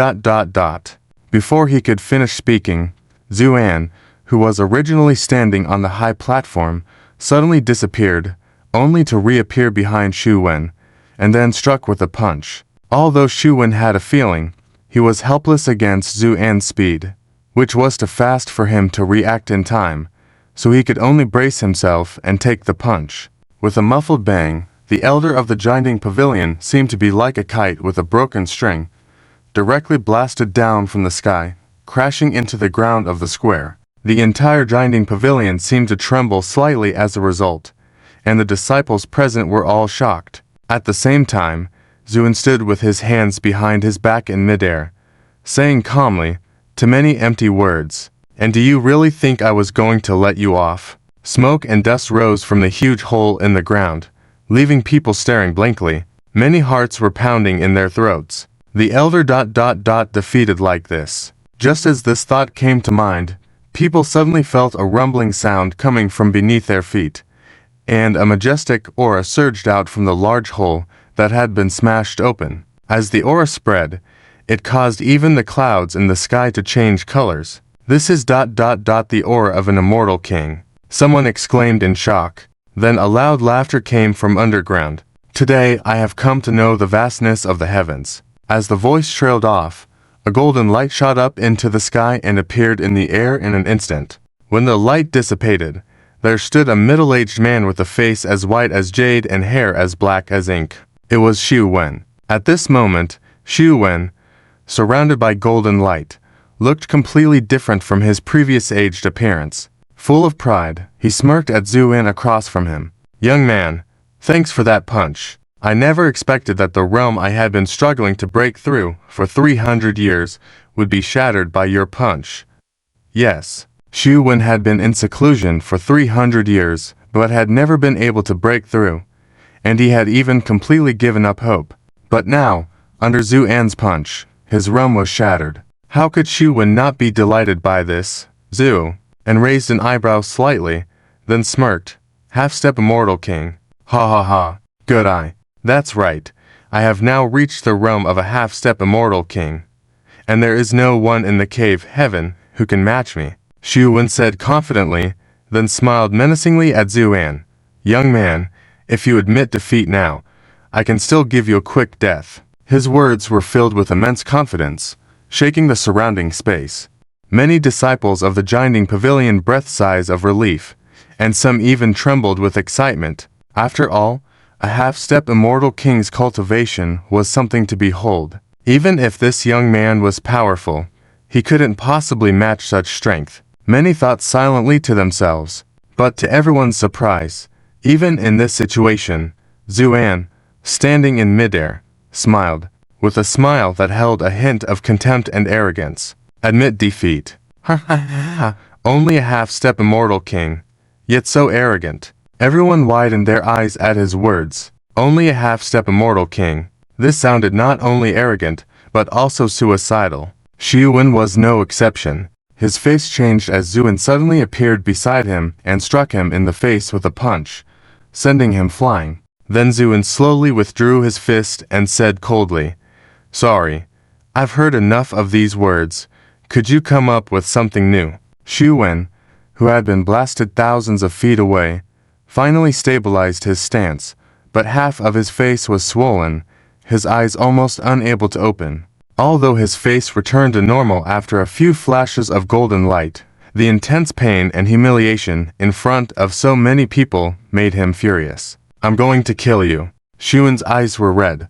Before he could finish speaking, Zuan, who was originally standing on the high platform, suddenly disappeared, only to reappear behind Shu Wen, and then struck with a punch. Although Shu Wen had a feeling, he was helpless against Zuan's speed, which was too fast for him to react in time, so he could only brace himself and take the punch. With a muffled bang, the elder of the Jinding Pavilion seemed to be like a kite with a broken string, directly blasted down from the sky, crashing into the ground of the square. The entire Jinding Pavilion seemed to tremble slightly as a result, and the disciples present were all shocked. At the same time, Zuin stood with his hands behind his back in midair, saying calmly, to many empty words, "And do you really think I was going to let you off?" Smoke and dust rose from the huge hole in the ground, leaving people staring blankly. Many hearts were pounding in their throats. The elder ... defeated like this. Just as this thought came to mind, people suddenly felt a rumbling sound coming from beneath their feet, and a majestic aura surged out from the large hole that had been smashed open. As the aura spread, it caused even the clouds in the sky to change colors. "This is ... the aura of an immortal king," someone exclaimed in shock. Then a loud laughter came from underground. "Today I have come to know the vastness of the heavens." As the voice trailed off, a golden light shot up into the sky and appeared in the air in an instant. When the light dissipated, there stood a middle-aged man with a face as white as jade and hair as black as ink. It was Shu Wen. At this moment, Shu Wen, surrounded by golden light, looked completely different from his previous aged appearance. Full of pride, he smirked at Zuin across from him. "Young man, thanks for that punch. I never expected that the realm I had been struggling to break through for 300 years would be shattered by your punch." Yes, Shu Wen had been in seclusion for 300 years, but had never been able to break through, and he had even completely given up hope. But now, under Zuan's punch, his realm was shattered. How could Shu Wen not be delighted by this? Zhu, and raised an eyebrow slightly, then smirked. "Half-step immortal king. Ha ha ha. Good eye. That's right. I have now reached the realm of a half-step immortal king, and there is no one in the cave heaven who can match me," Shu Wen said confidently, then smiled menacingly at Zuan. "Young man, if you admit defeat now, I can still give you a quick death." His words were filled with immense confidence, shaking the surrounding space. Many disciples of the Jinding Pavilion breathed sighs of relief, and some even trembled with excitement. After all, a half-step immortal king's cultivation was something to behold. Even if this young man was powerful, he couldn't possibly match such strength. Many thought silently to themselves, but to everyone's surprise, Even in this situation, Zuan, standing in midair, smiled, with a smile that held a hint of contempt and arrogance. Admit defeat. Ha ha ha. Only a half-step immortal king, yet so arrogant. Everyone widened their eyes at his words. Only a half-step immortal king. This sounded not only arrogant, but also suicidal. Xiuwen was no exception. His face changed as Zuan suddenly appeared beside him and struck him in the face with a punch, sending him flying. Then Zuan slowly withdrew his fist and said coldly, "Sorry, I've heard enough of these words. Could you come up with something new?" Xiuwen, who had been blasted thousands of feet away, finally stabilized his stance, but half of his face was swollen, his eyes almost unable to open. Although his face returned to normal after a few flashes of golden light, the intense pain and humiliation in front of so many people made him furious. "I'm going to kill you." Xiuwen's eyes were red,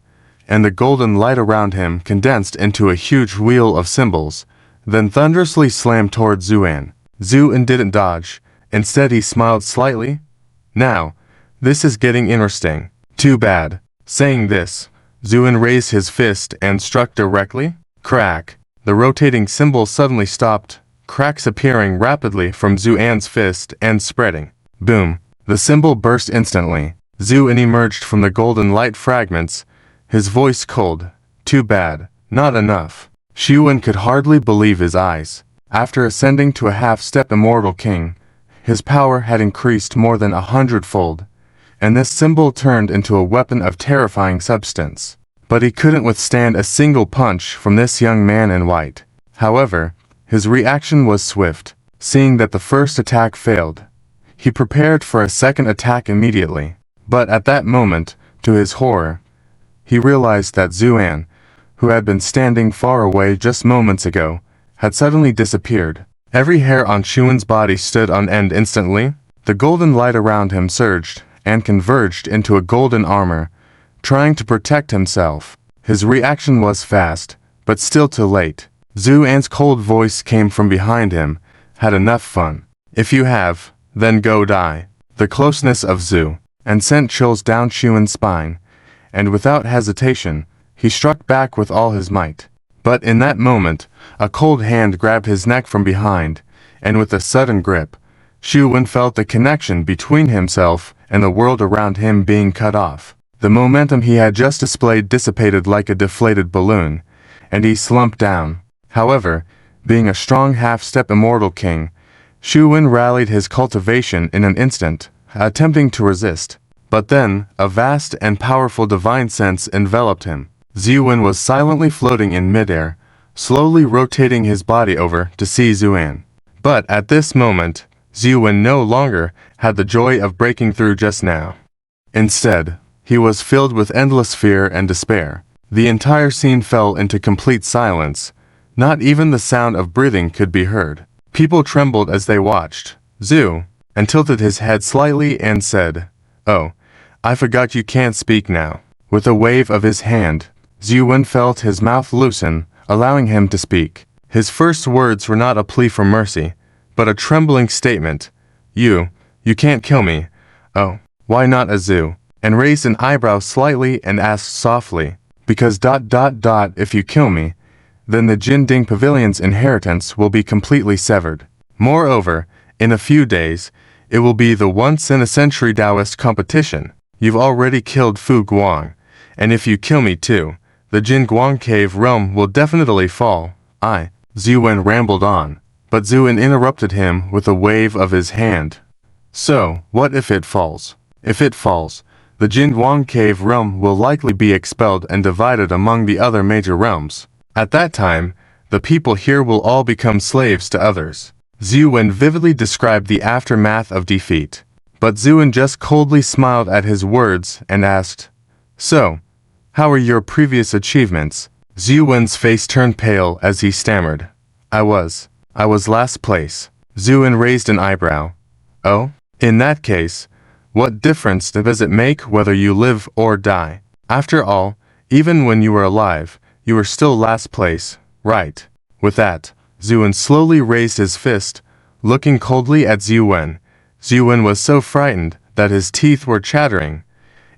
and the golden light around him condensed into a huge wheel of symbols, then thunderously slammed toward Zuan. Zuan didn't dodge. Instead, he smiled slightly. "Now, this is getting interesting. Too bad." Saying this, Zuan raised his fist and struck directly. Crack. The rotating symbol suddenly stopped, cracks appearing rapidly from Zuan's fist and spreading. Boom. The symbol burst instantly. Zuan emerged from the golden light fragments, his voice cold. "Too bad. Not enough." Xiuwen could hardly believe his eyes. After ascending to a half-step immortal king, his power had increased more than 100-fold, and this symbol turned into a weapon of terrifying substance. But he couldn't withstand a single punch from this young man in white. However, his reaction was swift. Seeing that the first attack failed, he prepared for a second attack immediately. But at that moment, to his horror, he realized that Zuan, who had been standing far away just moments ago, had suddenly disappeared. Every hair on Xiuwen's body stood on end instantly. The golden light around him surged and converged into a golden armor, trying to protect himself. His reaction was fast, but still too late. Zuan's cold voice came from behind him. "Had enough fun? If you have, then go die." The closeness of Zu and sent chills down Xiuwen's spine, and without hesitation, he struck back with all his might. But in that moment, a cold hand grabbed his neck from behind, and with a sudden grip, Xiuwen felt the connection between himself and the world around him being cut off. The momentum he had just displayed dissipated like a deflated balloon, and he slumped down. However, being a strong half-step immortal king, Xiuwen rallied his cultivation in an instant, attempting to resist. But then, a vast and powerful divine sense enveloped him. Zuan was silently floating in midair, slowly rotating his body over to see Zuan. But at this moment, Zuan no longer had the joy of breaking through just now. Instead, he was filled with endless fear and despair. The entire scene fell into complete silence. Not even the sound of breathing could be heard. People trembled as they watched. Zu and tilted his head slightly and said, "Oh, I forgot you can't speak now." With a wave of his hand, Zuan felt his mouth loosen, allowing him to speak. His first words were not a plea for mercy, but a trembling statement. You can't kill me." "Oh, why not, Azu?" and raised an eyebrow slightly and asked softly, "Because ... if you kill me, then the Jinding Pavilion's inheritance will be completely severed. Moreover, in a few days, it will be the once-in-a-century Taoist competition. You've already killed Fu Guang, and if you kill me too, the Jin Guang cave realm will definitely fall." Zuan rambled on, but Zuan interrupted him with a wave of his hand. "So, what if it falls? If it falls, the Jin Guang cave realm will likely be expelled and divided among the other major realms. At that time, the people here will all become slaves to others." Zuan vividly described the aftermath of defeat. But Zuan just coldly smiled at his words and asked, "So, how are your previous achievements?" Zuan's face turned pale as he stammered, I was last place." Zuan raised an eyebrow. "Oh? In that case, what difference does it make whether you live or die? After all, even when you were alive, you were still last place, right?" With that, Zuan slowly raised his fist, looking coldly at Zuan. Zuan was so frightened that his teeth were chattering,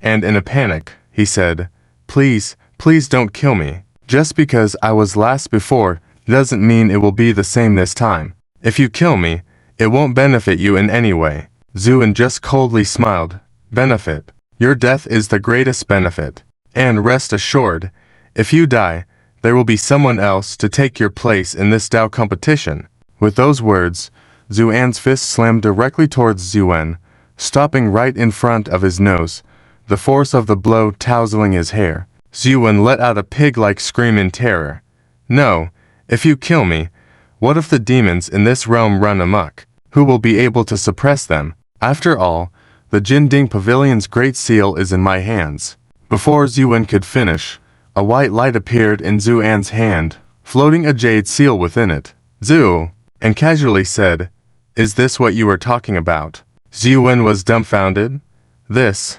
and in a panic, he said, "Please, please don't kill me. Just because I was last before doesn't mean it will be the same this time. If you kill me, it won't benefit you in any way." Zuin just coldly smiled. "Benefit? Your death is the greatest benefit. And rest assured, if you die, there will be someone else to take your place in this Dao competition." With those words, Zuan's fist slammed directly towards Zuwen, stopping right in front of his nose, the force of the blow tousling his hair. Zuwen let out a pig-like scream in terror. "No, if you kill me, what if the demons in this realm run amok? Who will be able to suppress them? After all, the Jinding Pavilion's Great Seal is in my hands." Before Zuwen could finish, a white light appeared in Zuan's hand, floating a jade seal within it. "Zu," and casually said, "Is this what you were talking about?" Zuwen was dumbfounded. This,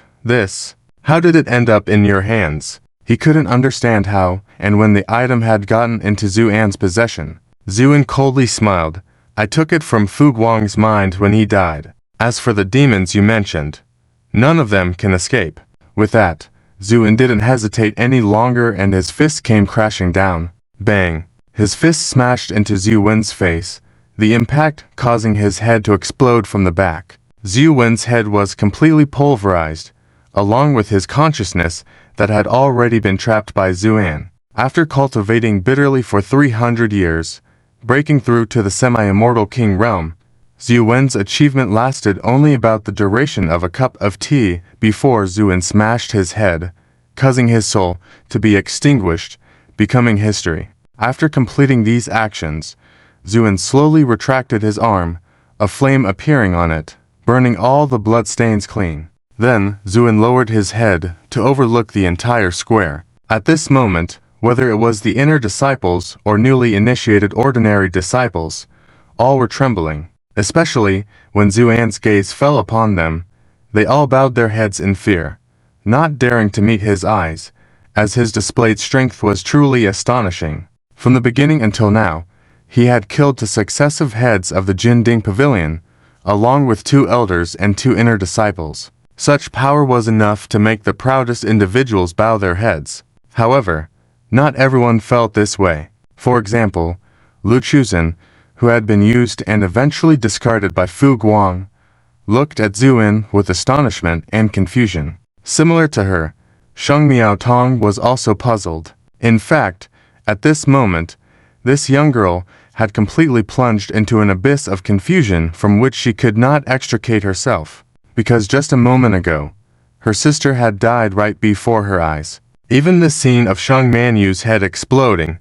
how did it end up in your hands?" He couldn't understand how, and when the item had gotten into Zuan's possession. Zuwen coldly smiled. "I took it from Fu Guang's mind when he died. As for the demons you mentioned, none of them can escape." With that, Zuin didn't hesitate any longer and his fist came crashing down. Bang! His fist smashed into Zuwen's face, the impact causing his head to explode from the back. Zuwen's head was completely pulverized, along with his consciousness that had already been trapped by Zuan. After cultivating bitterly for 300 years, breaking through to the semi-immortal king realm, Zuwen's achievement lasted only about the duration of a cup of tea before Zuwen smashed his head, causing his soul to be extinguished, becoming history. After completing these actions, Zuwen slowly retracted his arm, a flame appearing on it, burning all the bloodstains clean. Then, Zuwen lowered his head to overlook the entire square. At this moment, whether it was the inner disciples or newly initiated ordinary disciples, all were trembling. Especially when Zuan's gaze fell upon them, they all bowed their heads in fear, not daring to meet his eyes, as his displayed strength was truly astonishing. From the beginning until now, he had killed the successive heads of the Jinding Pavilion, along with 2 elders and 2 inner disciples. Such power was enough to make the proudest individuals bow their heads. However, not everyone felt this way. For example, Lu Chuzhen, who had been used and eventually discarded by Fu Guang, looked at Zuin with astonishment and confusion. Similar to her, Sheng Miaotong was also puzzled. In fact, at this moment, this young girl had completely plunged into an abyss of confusion from which she could not extricate herself, because just a moment ago, her sister had died right before her eyes. Even the scene of Sheng Manyu's head exploding,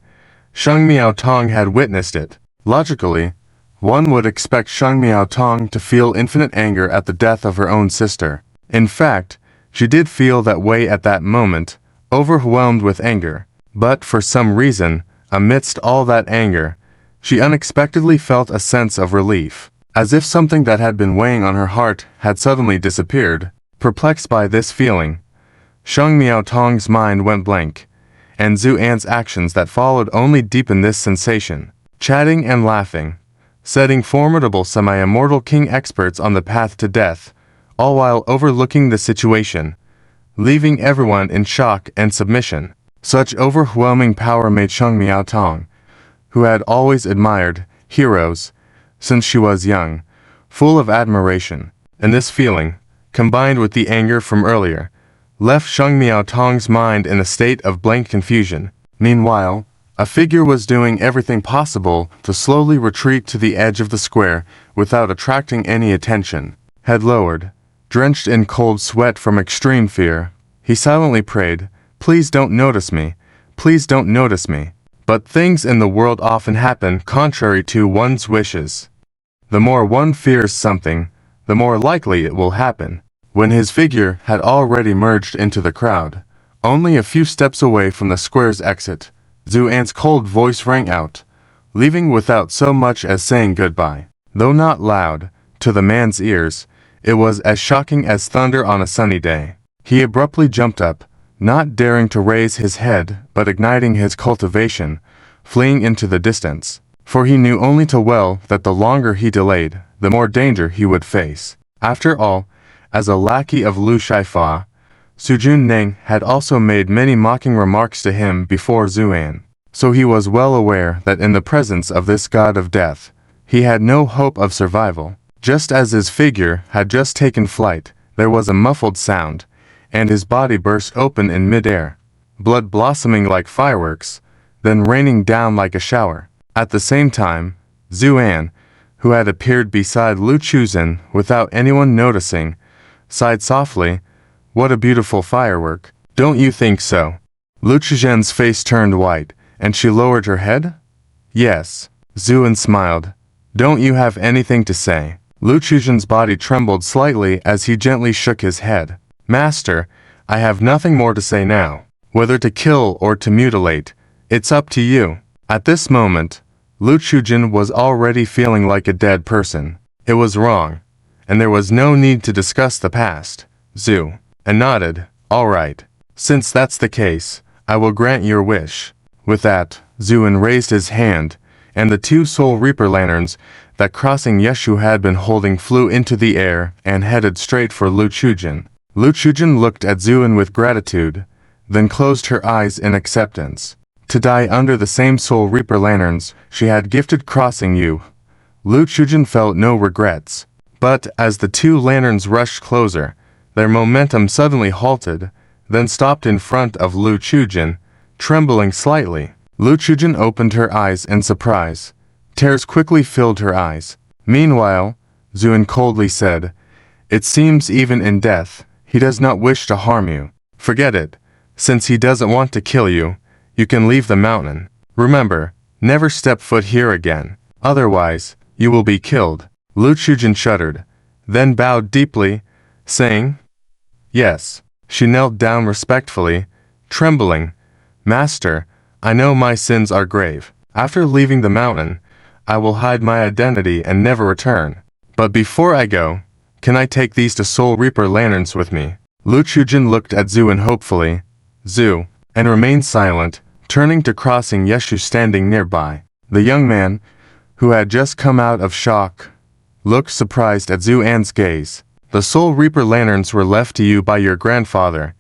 Sheng Miaotong had witnessed it. Logically, one would expect Sheng Miaotong to feel infinite anger at the death of her own sister. In fact, she did feel that way at that moment, overwhelmed with anger. But for some reason, amidst all that anger, she unexpectedly felt a sense of relief, as if something that had been weighing on her heart had suddenly disappeared. Perplexed by this feeling, Sheng Miaotong's mind went blank, and Zuan's actions that followed only deepened this sensation. Chatting and laughing, setting formidable semi-immortal king experts on the path to death, all while overlooking the situation, leaving everyone in shock and submission. Such overwhelming power made Sheng Miaotong, who had always admired heroes since she was young, full of admiration. And this feeling, combined with the anger from earlier, left Sheng Miaotong's mind in a state of blank confusion. Meanwhile, a figure was doing everything possible to slowly retreat to the edge of the square without attracting any attention. Head lowered, drenched in cold sweat from extreme fear, he silently prayed, "Please don't notice me. Please don't notice me." But things in the world often happen contrary to one's wishes. The more one fears something, the more likely it will happen. When his figure had already merged into the crowd, only a few steps away from the square's exit, Zuan's cold voice rang out, leaving without so much as saying goodbye. Though not loud, to the man's ears, it was as shocking as thunder on a sunny day. He abruptly jumped up, not daring to raise his head but igniting his cultivation, fleeing into the distance. For he knew only too well that the longer he delayed, the more danger he would face. After all, As a lackey of Lu Shifa, Sujun Ning had also made many mocking remarks to him before Zuan, so he was well aware that in the presence of this god of death, he had no hope of survival. Just as his figure had just taken flight, there was a muffled sound, and his body burst open in mid-air, blood blossoming like fireworks, then raining down like a shower. At the same time, Zuan, who had appeared beside Lu Chuzhen without anyone noticing, sighed softly. What a beautiful firework. Don't you think so? Lu Chuzhen's face turned white, and she lowered her head. Yes. Zuan smiled. Don't you have anything to say? Lu Chuzhen's body trembled slightly as he gently shook his head. Master, I have nothing more to say now. Whether to kill or to mutilate, it's up to you. At this moment, Lu Chuzhen was already feeling like a dead person. It was wrong, and there was no need to discuss the past. Zhu and nodded. All right. Since that's the case, I will grant your wish. With that, Zuan raised his hand, and the two Soul Reaper lanterns that Crossing Yeshu had been holding flew into the air and headed straight for Lu Chuzhen. Lu Chuzhen looked at Zuan with gratitude, then closed her eyes in acceptance. To die under the same Soul Reaper lanterns she had gifted Crossing Yu, Lu Chuzhen felt no regrets. But as the two lanterns rushed closer, their momentum suddenly halted, then stopped in front of Lu Chuzhen, trembling slightly. Lu Chuzhen opened her eyes in surprise. Tears quickly filled her eyes. Meanwhile, Zuan coldly said, It seems even in death, he does not wish to harm you. Forget it. Since he doesn't want to kill you, you can leave the mountain. Remember, never step foot here again. Otherwise, you will be killed. Lu Chuzhen shuddered, then bowed deeply, saying, Yes. She knelt down respectfully, trembling. Master, I know my sins are grave. After leaving the mountain, I will hide my identity and never return. But before I go, can I take these to Soul Reaper lanterns with me? Lu Chuzhen looked at Zuan hopefully. Zhu, and remained silent, turning to Crossing Yeshu standing nearby. The young man, who had just come out of shock, looked surprised at Zuan's gaze. The Soul Reaper lanterns were left to you by your grandfather.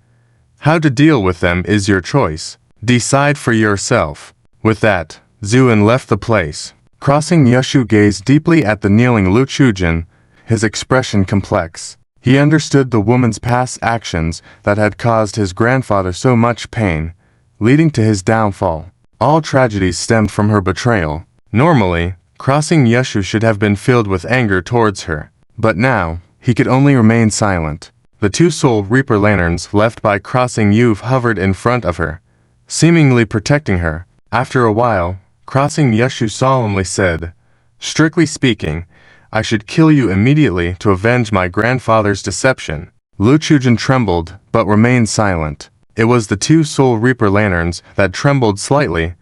How to deal with them is your choice. Decide for yourself. With that, Zuan left the place. Crossing Yeshu gazed deeply at the kneeling Lu Chuzhen, his expression complex. He understood the woman's past actions that had caused his grandfather so much pain, leading to his downfall. All tragedies stemmed from her betrayal. Normally, Crossing Yeshu should have been filled with anger towards her. But now, he could only remain silent. The two Soul Reaper lanterns left by Crossing Yu hovered in front of her, seemingly protecting her. After a while, Crossing Yeshu solemnly said, Strictly speaking, I should kill you immediately to avenge my grandfather's deception. Lu Chuzhen trembled, but remained silent. It was the two Soul Reaper lanterns that trembled slightly,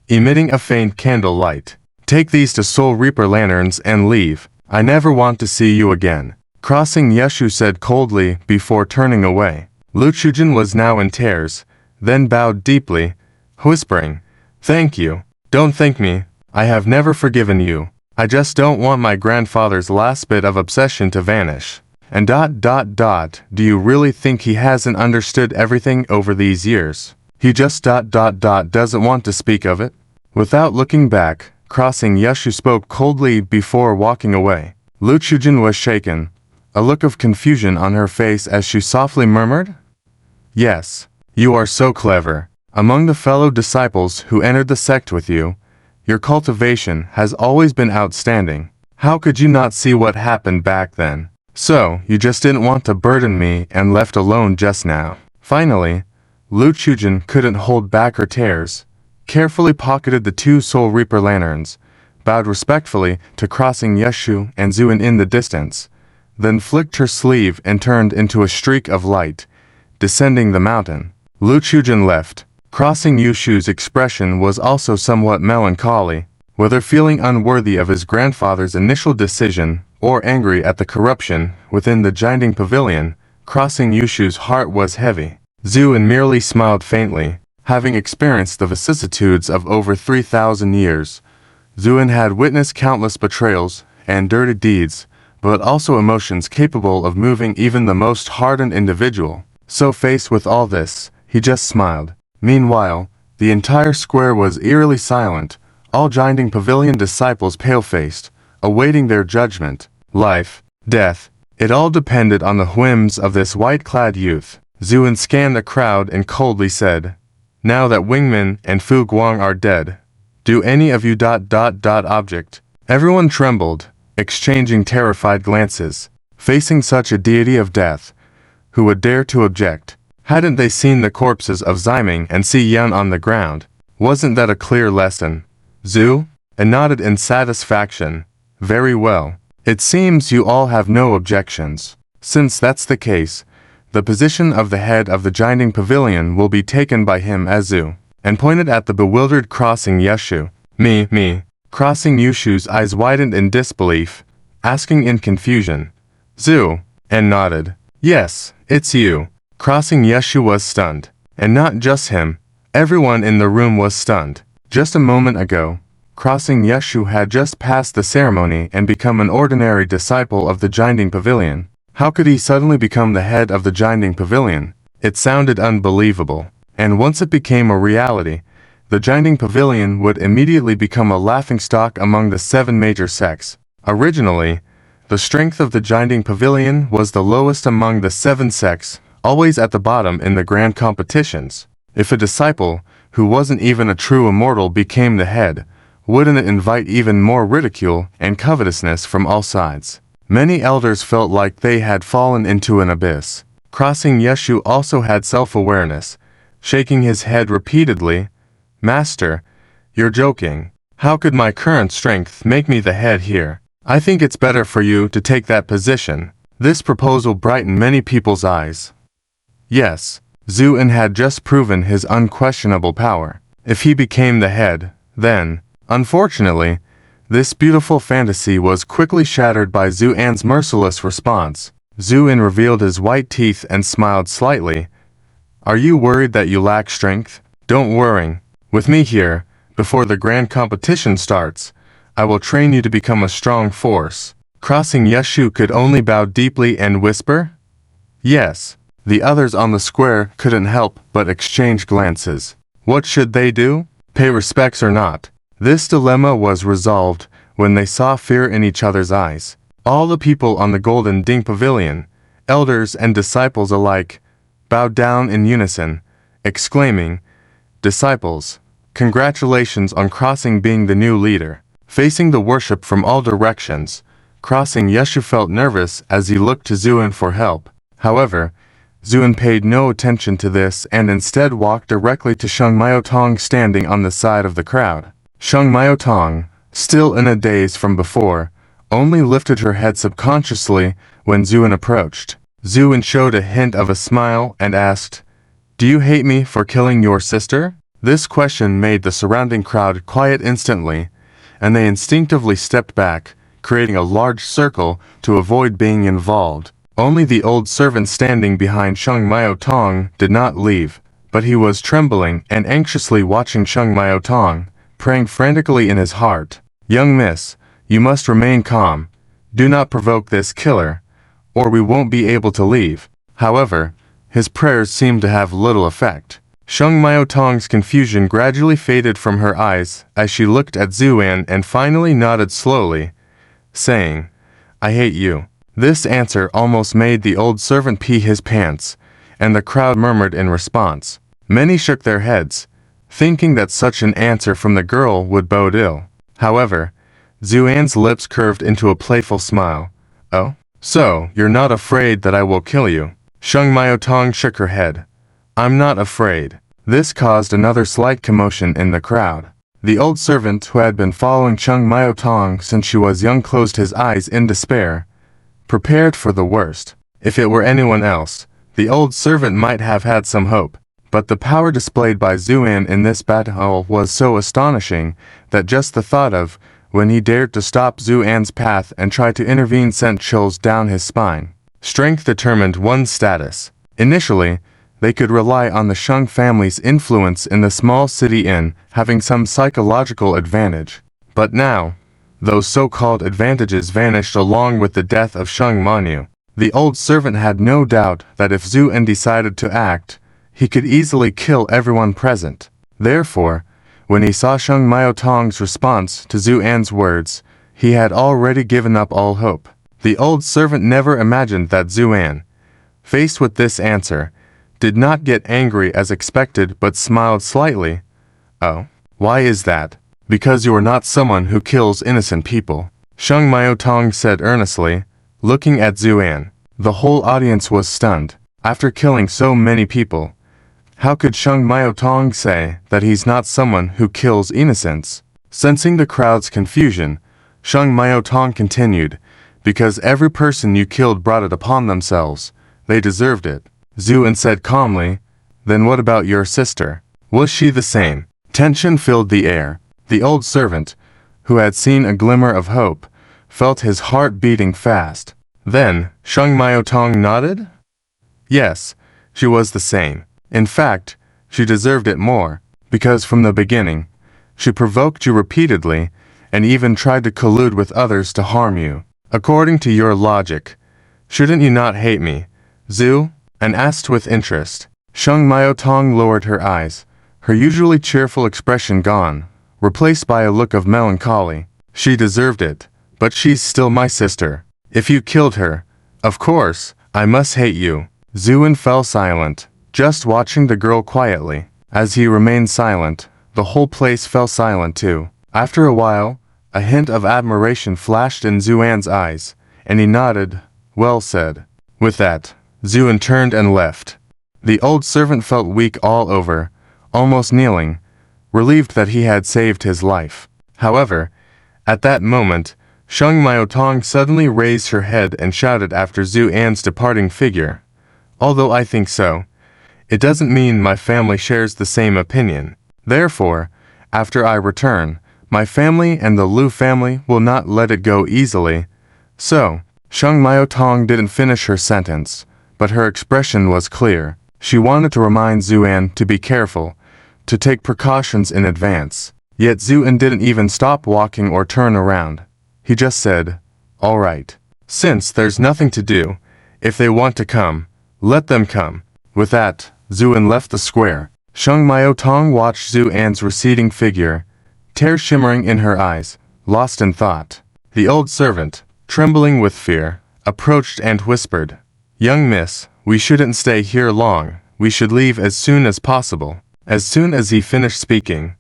emitting a faint candle light. Take these to Soul Reaper lanterns and leave. I never want to see you again. Crossing Yeshu said coldly before turning away. Lu Chuzhen was now in tears, then bowed deeply, whispering, Thank you. Don't thank me. I have never forgiven you. I just don't want my grandfather's last bit of obsession to vanish. And ... do you really think he hasn't understood everything over these years? He just ... doesn't want to speak of it? Without looking back, Crossing Yeshu spoke coldly before walking away. Lu Chuzhen was shaken, a look of confusion on her face as she softly murmured, Yes, you are so clever. Among the fellow disciples who entered the sect with you, your cultivation has always been outstanding. How could you not see what happened back then? So, you just didn't want to burden me and left alone just now. Finally, Lu Chuzhen couldn't hold back her tears, carefully pocketed the two Soul Reaper lanterns, bowed respectfully to Crossing Yeshu and Zuan in the distance, then flicked her sleeve and turned into a streak of light, descending the mountain. Lu Chuzhen left. Crossing Yeshu's expression was also somewhat melancholy, whether feeling unworthy of his grandfather's initial decision or angry at the corruption within the Jinding Pavilion. Crossing Yeshu's heart was heavy. Zuan merely smiled faintly, having experienced the vicissitudes of over 3,000 years. Zuan had witnessed countless betrayals and dirty deeds, but also emotions capable of moving even the most hardened individual. So faced with all this, he just smiled. Meanwhile, the entire square was eerily silent, all Jinding Pavilion disciples pale-faced, awaiting their judgment. Life, death, it all depended on the whims of this white-clad youth. Zuin scanned the crowd and coldly said, "Now that Wingman and Fu Guang are dead, do any of you ... object?" Everyone trembled, exchanging terrified glances. Facing such a deity of death, who would dare to object? Hadn't they seen the corpses of Ximing and Si Yun on the ground? Wasn't that a clear lesson? Zhu? And nodded in satisfaction. Very well. It seems you all have no objections. Since that's the case, the position of the head of the Jinding Pavilion will be taken by him as Zhu, and pointed at the bewildered Crossing Yushu. Me. Crossing Yushu's eyes widened in disbelief, asking in confusion, "Zhu?" and nodded. "Yes, it's you." Crossing Yushu was stunned. And not just him. Everyone in the room was stunned. Just a moment ago, Crossing Yushu had just passed the ceremony and become an ordinary disciple of the Jinding Pavilion. How could he suddenly become the head of the Jinding Pavilion? It sounded unbelievable. And once it became a reality, the Jinding Pavilion would immediately become a laughingstock among the 7 major sects. Originally, the strength of the Jinding Pavilion was the lowest among the 7 sects, always at the bottom in the grand competitions. If a disciple, who wasn't even a true immortal, became the head, wouldn't it invite even more ridicule and covetousness from all sides? Many elders felt like they had fallen into an abyss. Crossing Yushu also had self-awareness, shaking his head repeatedly. "Master, you're joking. How could my current strength make me the head here? I think it's better for you to take that position." This proposal brightened many people's eyes. Yes, Zuin had just proven his unquestionable power. If he became the head, then, unfortunately, this beautiful fantasy was quickly shattered by Zuan's merciless response. Zuin revealed his white teeth and smiled slightly. "Are you worried that you lack strength? Don't worry. With me here, before the grand competition starts, I will train you to become a strong force." Crossing Yushu could only bow deeply and whisper, "Yes." The others on the square couldn't help but exchange glances. What should they do? Pay respects or not? This dilemma was resolved when they saw fear in each other's eyes. All the people on the Golden Ding Pavilion, elders and disciples alike, bowed down in unison, exclaiming, "Disciples, congratulations on Crossing being the new leader." Facing the worship from all directions, Crossing Yushu felt nervous as he looked to Zuin for help. However, Zuin paid no attention to this and instead walked directly to Sheng Miaotong standing on the side of the crowd. Sheng Miaotong, still in a daze from before, only lifted her head subconsciously when Zuin approached. Zuin showed a hint of a smile and asked, "Do you hate me for killing your sister?" This question made the surrounding crowd quiet instantly, and they instinctively stepped back, creating a large circle to avoid being involved. Only the old servant standing behind Sheng Miaotong did not leave, but he was trembling and anxiously watching Sheng Miaotong, praying frantically in his heart. "Young miss, you must remain calm. Do not provoke this killer, or we won't be able to leave." However, his prayers seemed to have little effect. Sheng Miaotong's confusion gradually faded from her eyes as she looked at Zuan and finally nodded slowly, saying, "I hate you." This answer almost made the old servant pee his pants, and the crowd murmured in response. Many shook their heads, thinking that such an answer from the girl would bode ill. However, Zuan's lips curved into a playful smile. "Oh? So, you're not afraid that I will kill you?" Sheng Miaotong shook her head. "I'm not afraid." This caused another slight commotion in the crowd. The old servant who had been following Sheng Miaotong since she was young closed his eyes in despair, prepared for the worst. If it were anyone else, the old servant might have had some hope, but the power displayed by Zuan in this battle was so astonishing that just the thought of when he dared to stop Zuan's path and try to intervene sent chills down his spine. Strength determined one's status. Initially, they could rely on the Sheng family's influence in the small city inn having some psychological advantage. But now, those so-called advantages vanished along with the death of Sheng Manu. The old servant had no doubt that if Zhu En decided to act, he could easily kill everyone present. Therefore, when he saw Sheng Maotong's response to Zhu An's words, he had already given up all hope. The old servant never imagined that Zhu An, faced with this answer, did not get angry as expected but smiled slightly. "Oh, why is that?" "Because you are not someone who kills innocent people," Sheng Maotong said earnestly, looking at Zhu An. The whole audience was stunned. After killing so many people, how could Sheng Maotong say that he's not someone who kills innocents? Sensing the crowd's confusion, Sheng Maotong continued, "Because every person you killed brought it upon themselves. They deserved it." Zhu En said calmly, "Then what about your sister? Was she the same?" Tension filled the air. The old servant, who had seen a glimmer of hope, felt his heart beating fast. Then, Sheng Maotong nodded? Yes, she was the same. In fact, she deserved it more, because from the beginning, she provoked you repeatedly, and even tried to collude with others to harm you. According to your logic, shouldn't you not hate me, Zhu? And asked with interest. Sheng Maotong lowered her eyes, her usually cheerful expression gone, replaced by a look of melancholy. She deserved it, but she's still my sister. If you killed her, of course, I must hate you. Zhu En fell silent, just watching the girl quietly. As he remained silent, the whole place fell silent too. After a while, a hint of admiration flashed in Zhu An's eyes, and he nodded. "Well said." With that, Zhu En turned and left. The old servant felt weak all over, almost kneeling, relieved that he had saved his life. However, at that moment, Sheng Maotong suddenly raised her head and shouted after Zhu An's departing figure. "Although I think so, it doesn't mean my family shares the same opinion. Therefore, after I return, my family and the Lu family will not let it go easily." So, Sheng Maotong didn't finish her sentence, but her expression was clear. She wanted to remind Zhu An to be careful, to take precautions in advance. Yet Zhu An didn't even stop walking or turn around. He just said, "All right. Since there's nothing to do, if they want to come, let them come." With that, Zhu An left the square. Sheng Maotong watched Zhu An's receding figure, tears shimmering in her eyes, lost in thought. The old servant, trembling with fear, approached and whispered, "Young miss, we shouldn't stay here long. We should leave as soon as possible." As soon as he finished speaking,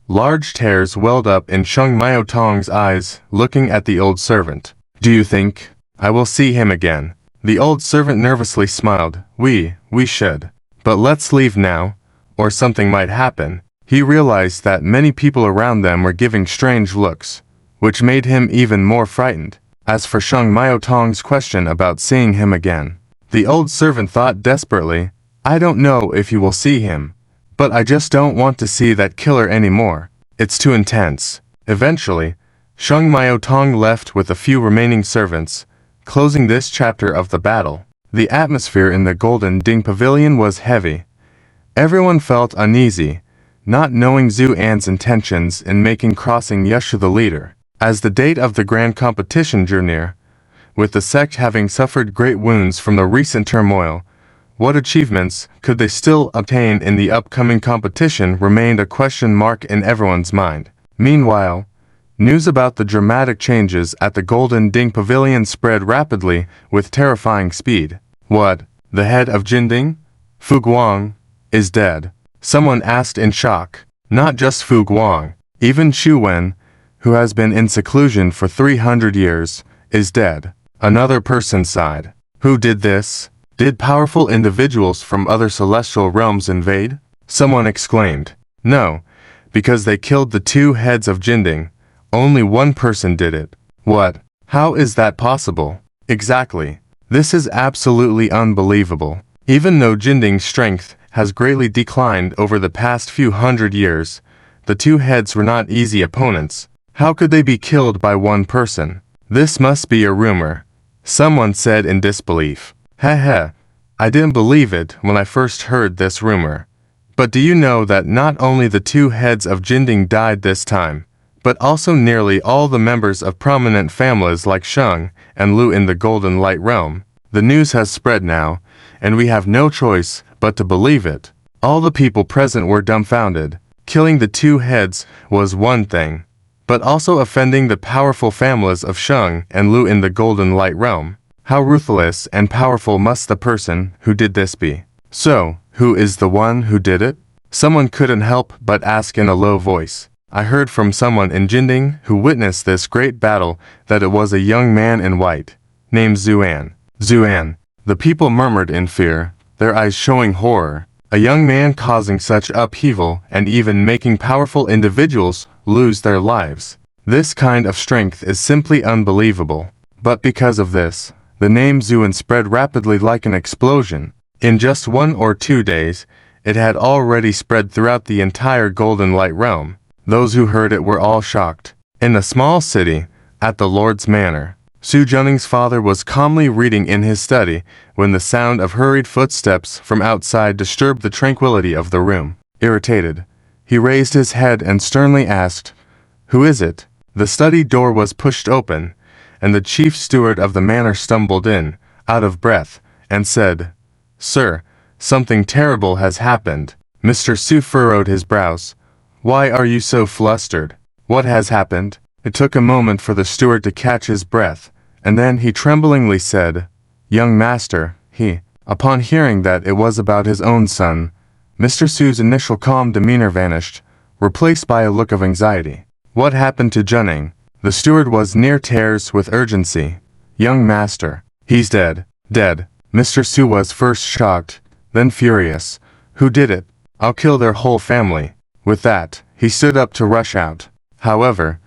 large tears welled up in Sheng Maotong's eyes, looking at the old servant. "Do you think I will see him again?" The old servant nervously smiled. We should. But let's leave now, or something might happen." He realized that many people around them were giving strange looks, which made him even more frightened. As for Sheng Maotong's question about seeing him again, the old servant thought desperately, "I don't know if you will see him, but I just don't want to see that killer anymore. It's too intense." Eventually, Sheng Maotong left with a few remaining servants, closing this chapter of the battle. The atmosphere in the Golden Ding Pavilion was heavy. Everyone felt uneasy, not knowing Zhu An's intentions in making crossing Yushu the leader. As the date of the grand competition drew near, with the sect having suffered great wounds from the recent turmoil, what achievements could they still obtain in the upcoming competition remained a question mark in everyone's mind. Meanwhile, news about the dramatic changes at the Golden Ding Pavilion spread rapidly with terrifying speed. "What? The head of Jinding, Fu Guang, is dead?" Someone asked in shock. Not just Fu Guang, even Xu Wen, who has been in seclusion for 300 years, is dead. Another person sighed. "Who did this? Did powerful individuals from other celestial realms invade?" Someone exclaimed. "No, because they killed the two heads of Jinding. Only one person did it." "What? How is that possible?" "Exactly. This is absolutely unbelievable. Even though Jinding's strength has greatly declined over the past few hundred years, the two heads were not easy opponents. How could they be killed by one person?" "This must be a rumor," someone said in disbelief. Heh, I didn't believe it when I first heard this rumor. But do you know that not only the two heads of Jinding died this time, but also nearly all the members of prominent families like Shang and Lu in the Golden Light Realm. The news has spread now, and we have no choice but to believe it. All the people present were dumbfounded. Killing the two heads was one thing, but also offending the powerful families of Shang and Lu in the Golden Light Realm. How ruthless and powerful must the person who did this be? So, who is the one who did it? Someone couldn't help but ask in a low voice. I heard from someone in Jinding who witnessed this great battle that it was a young man in white, named Zuan. Zuan. The people murmured in fear, their eyes showing horror. A young man causing such upheaval and even making powerful individuals lose their lives. This kind of strength is simply unbelievable. But because of this, the name Zuan spread rapidly like an explosion. In just 1 or 2 days, it had already spread throughout the entire Golden Light Realm. Those who heard it were all shocked. In a small city, at the Lord's Manor, Su Junning's father was calmly reading in his study when the sound of hurried footsteps from outside disturbed the tranquility of the room. Irritated, he raised his head and sternly asked, "Who is it?" The study door was pushed open, and the chief steward of the manor stumbled in, out of breath, and said, "Sir, something terrible has happened." Mr. Su furrowed his brows. "Why are you so flustered? What has happened?" It took a moment for the steward to catch his breath, and then he tremblingly said, "Young master, Upon hearing that it was about his own son, Mr. Su's initial calm demeanor vanished, replaced by a look of anxiety. What happened to Junning? The steward was near tears with urgency. "Young master, he's dead." Dead. Mr. Su was first shocked, then furious. "Who did it? I'll kill their whole family." With that, he stood up to rush out. However,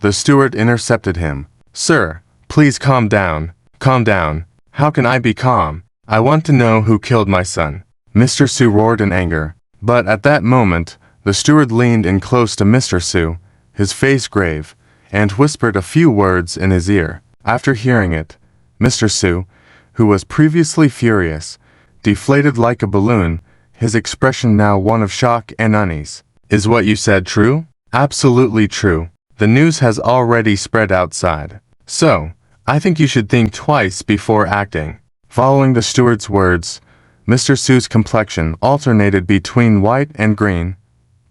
the steward intercepted him. "Sir, please calm down. Calm down. How can I be calm? I want to know who killed my son." Mr. Su roared in anger. But at that moment, the steward leaned in close to Mr. Su, his face grave, and whispered a few words in his ear. After hearing it, Mr. Su, who was previously furious, deflated like a balloon, his expression now one of shock and unease. "Is what you said true?" "Absolutely true. The news has already spread outside. So, I think you should think twice before acting." Following the steward's words, Mr. Su's complexion alternated between white and green,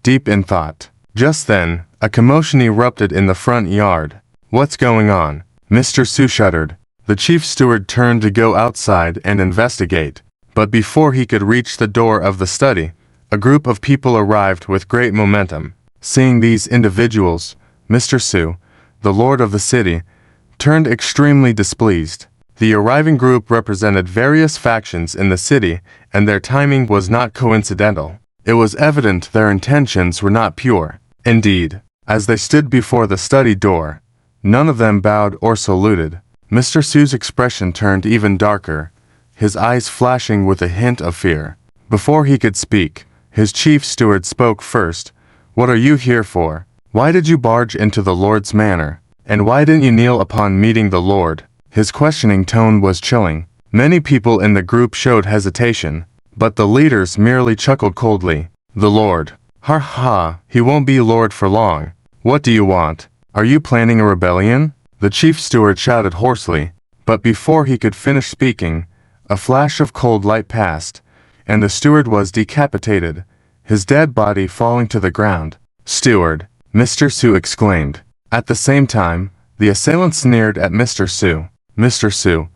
deep in thought. Just then, a commotion erupted in the front yard. "What's going on?" Mr. Su shuddered. The chief steward turned to go outside and investigate. But before he could reach the door of the study, a group of people arrived with great momentum. Seeing these individuals, Mr. Su, the lord of the city, turned extremely displeased. The arriving group represented various factions in the city, and their timing was not coincidental. It was evident their intentions were not pure. Indeed, as they stood before the study door, none of them bowed or saluted. Mr. Su's expression turned even darker, his eyes flashing with a hint of fear. Before he could speak, his chief steward spoke first. "What are you here for? Why did you barge into the Lord's manor? And why didn't you kneel upon meeting the Lord?" His questioning tone was chilling. Many people in the group showed hesitation, but the leaders merely chuckled coldly. "The Lord? Ha ha, he won't be Lord for long. What do you want? Are you planning a rebellion?" The chief steward shouted hoarsely, but before he could finish speaking, a flash of cold light passed, and the steward was decapitated, his dead body falling to the ground. "Steward!" Mr. Su exclaimed. At the same time, the assailant sneered at Mr. Su. "Mr. Su,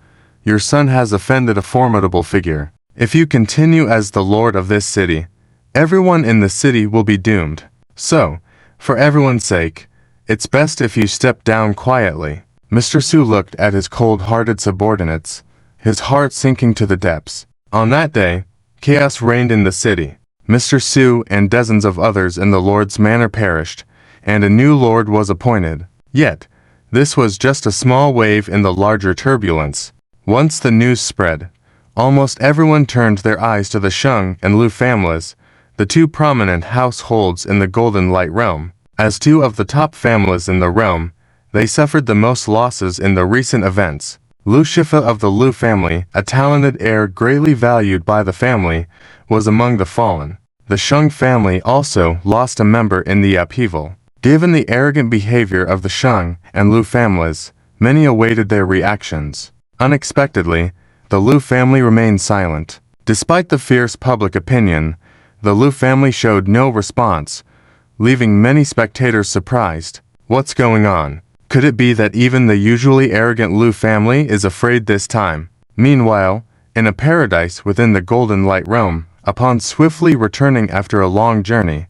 your son has offended a formidable figure. If you continue as the lord of this city, everyone in the city will be doomed. So, for everyone's sake, it's best if you step down quietly." Mr. Su looked at his cold-hearted subordinates, his heart sinking to the depths. On that day, chaos reigned in the city. Mr. Su and dozens of others in the Lord's manor perished, and a new lord was appointed. Yet, this was just a small wave in the larger turbulence. Once the news spread, almost everyone turned their eyes to the Shang and Lu families, the two prominent households in the Golden Light Realm. As two of the top families in the realm, they suffered the most losses in the recent events. Lu Shifa of the Lu family, a talented heir greatly valued by the family, was among the fallen. The Shang family also lost a member in the upheaval. Given the arrogant behavior of the Sheng and Lu families, many awaited their reactions. Unexpectedly, the Lu family remained silent. Despite the fierce public opinion, the Lu family showed no response, leaving many spectators surprised. What's going on? Could it be that even the usually arrogant Lu family is afraid this time? Meanwhile, in a paradise within the Golden Light Realm, upon swiftly returning after a long journey,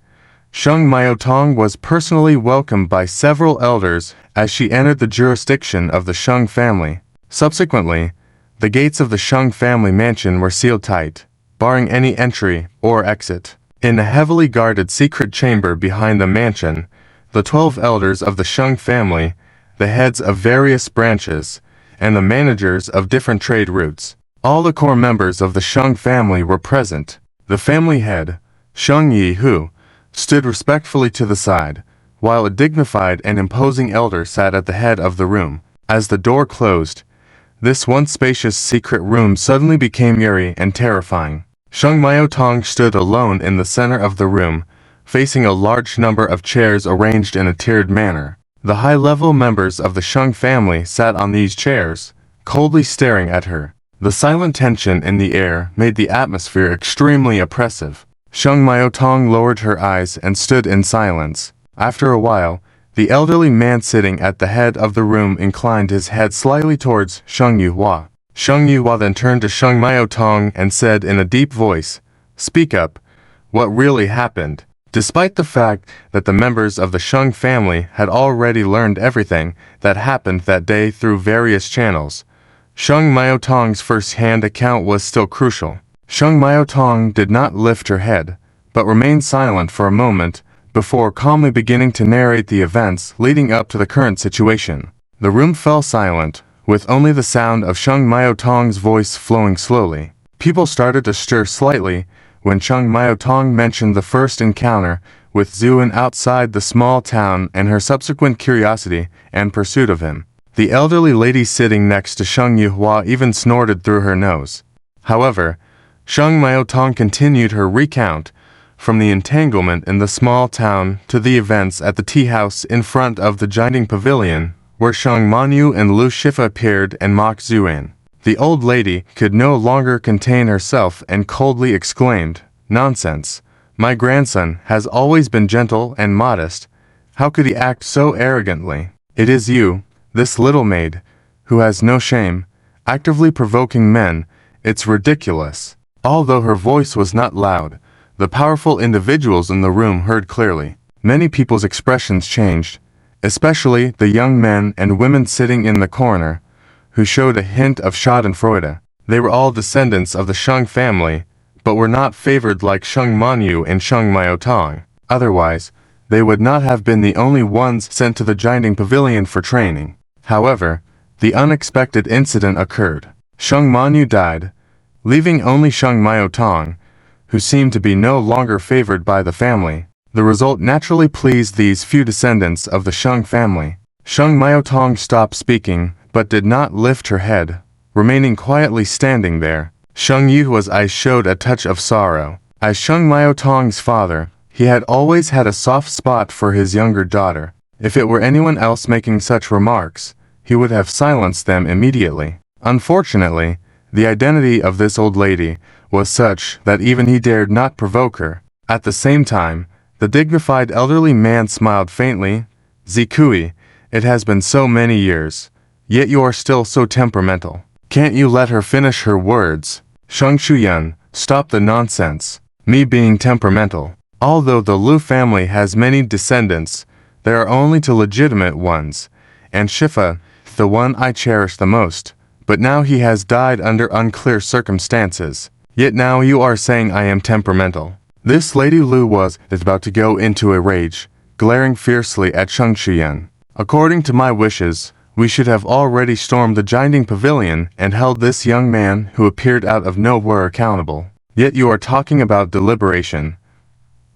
Sheng Miaotong was personally welcomed by several elders as she entered the jurisdiction of the Sheng family. Subsequently, the gates of the Sheng family mansion were sealed tight, barring any entry or exit. In a heavily guarded secret chamber behind the mansion, the 12 elders of the Sheng family, the heads of various branches, and the managers of different trade routes, all the core members of the Sheng family were present. The family head, Sheng Yihu, stood respectfully to the side, while a dignified and imposing elder sat at the head of the room. As the door closed, this once spacious secret room suddenly became eerie and terrifying. Sheng Miaotong stood alone in the center of the room, facing a large number of chairs arranged in a tiered manner. The high-level members of the Sheng family sat on these chairs, coldly staring at her. The silent tension in the air made the atmosphere extremely oppressive. Sheng Miaotong lowered her eyes and stood in silence. After a while, the elderly man sitting at the head of the room inclined his head slightly towards Sheng Yuhua. Sheng Yuhua then turned to Sheng Miaotong and said in a deep voice, "Speak up. What really happened?" Despite the fact that the members of the Sheng family had already learned everything that happened that day through various channels, Sheng Miaotong's first-hand account was still crucial. Sheng Miaotong did not lift her head, but remained silent for a moment before calmly beginning to narrate the events leading up to the current situation. The room fell silent, with only the sound of Sheng Miaotong's voice flowing slowly. People started to stir slightly when Sheng Miaotong mentioned the first encounter with Zuan outside the small town and her subsequent curiosity and pursuit of him. The elderly lady sitting next to Sheng Yuhua even snorted through her nose. However, Sheng Miaotong continued her recount, from the entanglement in the small town to the events at the tea house in front of the Jining Pavilion, where Sheng Manyu and Lu Shifa appeared and mocked Zuan. The old lady could no longer contain herself and coldly exclaimed, "Nonsense! My grandson has always been gentle and modest. How could he act so arrogantly? It is you, this little maid, who has no shame, actively provoking men. It's ridiculous." Although her voice was not loud, the powerful individuals in the room heard clearly. Many people's expressions changed, especially the young men and women sitting in the corner, who showed a hint of schadenfreude. They were all descendants of the Sheng family, but were not favored like Sheng Manyu and Sheng Miaotong. Otherwise, they would not have been the only ones sent to the Jining Pavilion for training. However, the unexpected incident occurred. Sheng Manyu died, leaving only Sheng Miaotong, who seemed to be no longer favored by the family. The result naturally pleased these few descendants of the Sheng family. Sheng Miaotong stopped speaking, but did not lift her head, remaining quietly standing there. Sheng Yuhua's eyes showed a touch of sorrow. As Sheng Miaotong's father, he had always had a soft spot for his younger daughter. If it were anyone else making such remarks, he would have silenced them immediately. Unfortunately, the identity of this old lady was such that even he dared not provoke her. At the same time, the dignified elderly man smiled faintly. "Zikui, it has been so many years, yet you are still so temperamental. Can't you let her finish her words?" Sheng Shuyan, stop the nonsense. Me being temperamental. Although the Lu family has many descendants, there are only two legitimate ones, and Shifa, the one I cherish the most. But now he has died under unclear circumstances. Yet now you are saying I am temperamental. This Lady Lu was about to go into a rage, glaring fiercely at Sheng Shuyan. According to my wishes, we should have already stormed the Jining Pavilion and held this young man who appeared out of nowhere accountable. Yet you are talking about deliberation.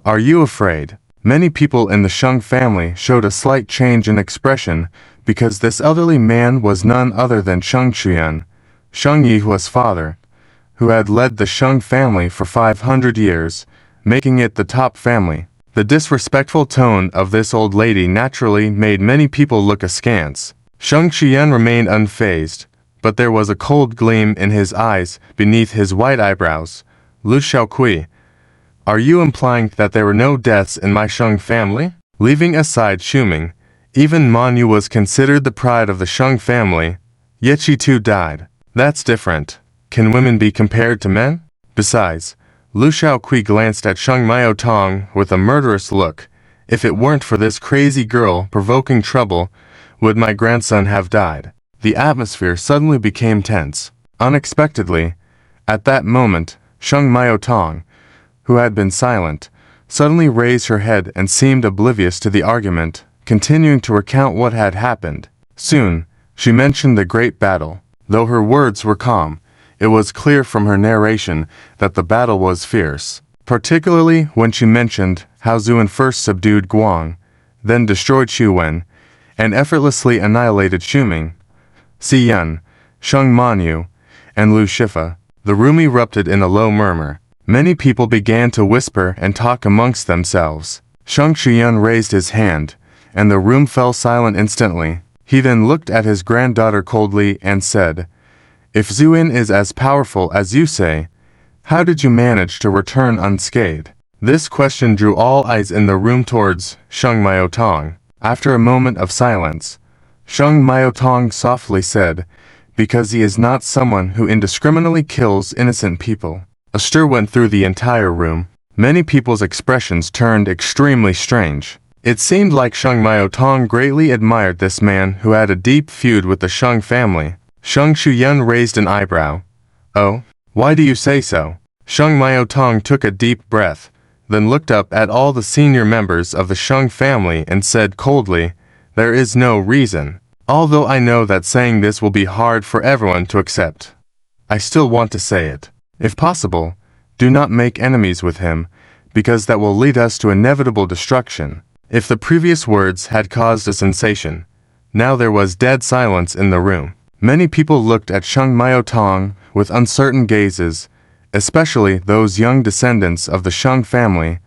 Are you afraid? Many people in the Sheng family showed a slight change in expression because this elderly man was none other than Sheng Shuyan, Sheng Yihua's father, who had led the Sheng family for 500 years, making it the top family. The disrespectful tone of this old lady naturally made many people look askance. Shang Xian remained unfazed, but there was a cold gleam in his eyes beneath his white eyebrows. Lu Xiaokui, are you implying that there were no deaths in my Shang family? Leaving aside Shuming, even Manyu was considered the pride of the Shang family, yet she too died. That's different. Can women be compared to men? Besides, Lu Xiaokui glanced at Shang Miaotong with a murderous look. If it weren't for this crazy girl provoking trouble, would my grandson have died? The atmosphere suddenly became tense. Unexpectedly, at that moment, Shang Miaotong, who had been silent, suddenly raised her head and seemed oblivious to the argument, continuing to recount what had happened. Soon, she mentioned the great battle. Though her words were calm, it was clear from her narration that the battle was fierce, particularly when she mentioned how Zuan first subdued Guang, then destroyed Xu Wen, and effortlessly annihilated Shuming, Xiyun, Sheng Manyu, and Lu Shifa. The room erupted in a low murmur. Many people began to whisper and talk amongst themselves. Shang Xian raised his hand, and the room fell silent instantly. He then looked at his granddaughter coldly and said, "If Zuin is as powerful as you say, how did you manage to return unscathed?" This question drew all eyes in the room towards Sheng Miaotong. After a moment of silence, Sheng Miaotong softly said, "Because he is not someone who indiscriminately kills innocent people." A stir went through the entire room. Many people's expressions turned extremely strange. It seemed like Sheng Miaotong greatly admired this man who had a deep feud with the Sheng family. Sheng Shuyun raised an eyebrow. "Oh, why do you say so?" Sheng Miaotong took a deep breath, then looked up at all the senior members of the Sheng family and said coldly, "There is no reason. Although I know that saying this will be hard for everyone to accept, I still want to say it. If possible, do not make enemies with him, because that will lead us to inevitable destruction." If the previous words had caused a sensation, now there was dead silence in the room. Many people looked at Sheng Miaotong with uncertain gazes, especially those young descendants of the Sheng family,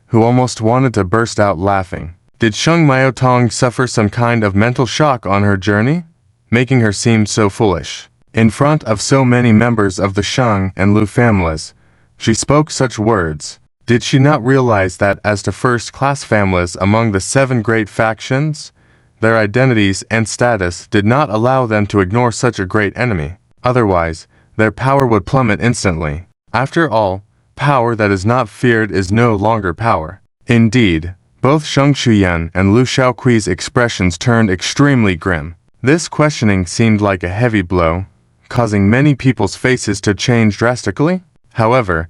who almost wanted to burst out laughing. Did Sheng Miaotong suffer some kind of mental shock on her journey, making her seem so foolish? In front of so many members of the Sheng and Lu families, she spoke such words. Did she not realize that as to first-class families among the 7 great factions, their identities and status did not allow them to ignore such a great enemy? Otherwise, their power would plummet instantly. After all, power that is not feared is no longer power. Indeed, both Sheng Shuyan and Lu Xiaokui's expressions turned extremely grim. This questioning seemed like a heavy blow, causing many people's faces to change drastically. However,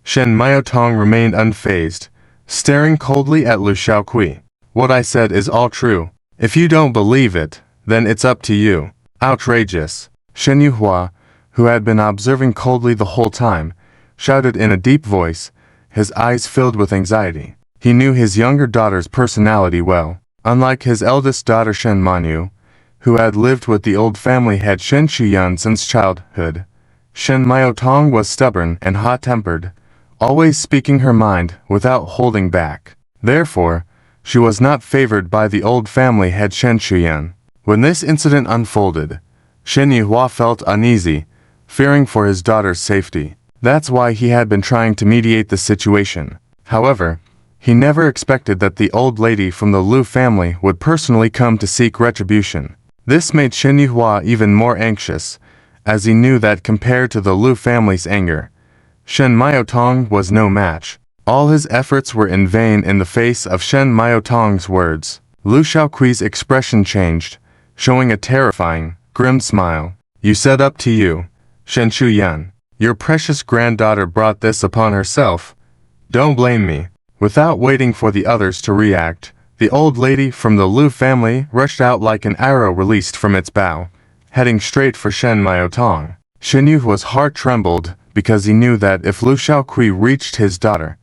Shen Miaotong remained unfazed, staring coldly at Lu Xiaokui. "What I said is all true. If you don't believe it, then it's up to you." Outrageous. Shen Yuhua, who had been observing coldly the whole time, shouted in a deep voice, his eyes filled with anxiety. He knew his younger daughter's personality well. Unlike his eldest daughter Shen Manyu, who had lived with the old family head Shen Shuyan since childhood, Shen Miaotong was stubborn and hot-tempered, always speaking her mind without holding back. Therefore, she was not favored by the old family head Shen Shuyan. When this incident unfolded, Shen Yuhua felt uneasy, fearing for his daughter's safety. That's why he had been trying to mediate the situation. However, he never expected that the old lady from the Lu family would personally come to seek retribution. This made Shen Yuhua even more anxious, as he knew that compared to the Lu family's anger, Shen Miaotong was no match. All his efforts were in vain in the face of Shen Miaotong's words. Lu Xiaokui's expression changed, showing a terrifying, grim smile. "You said up to you, Shen Shuyan. Your precious granddaughter brought this upon herself. Don't blame me." Without waiting for the others to react, the old lady from the Lu family rushed out like an arrow released from its bow, heading straight for Shen Miaotong. Shen Yuhua's heart trembled, because he knew that if Lu Xiaokui reached his daughter,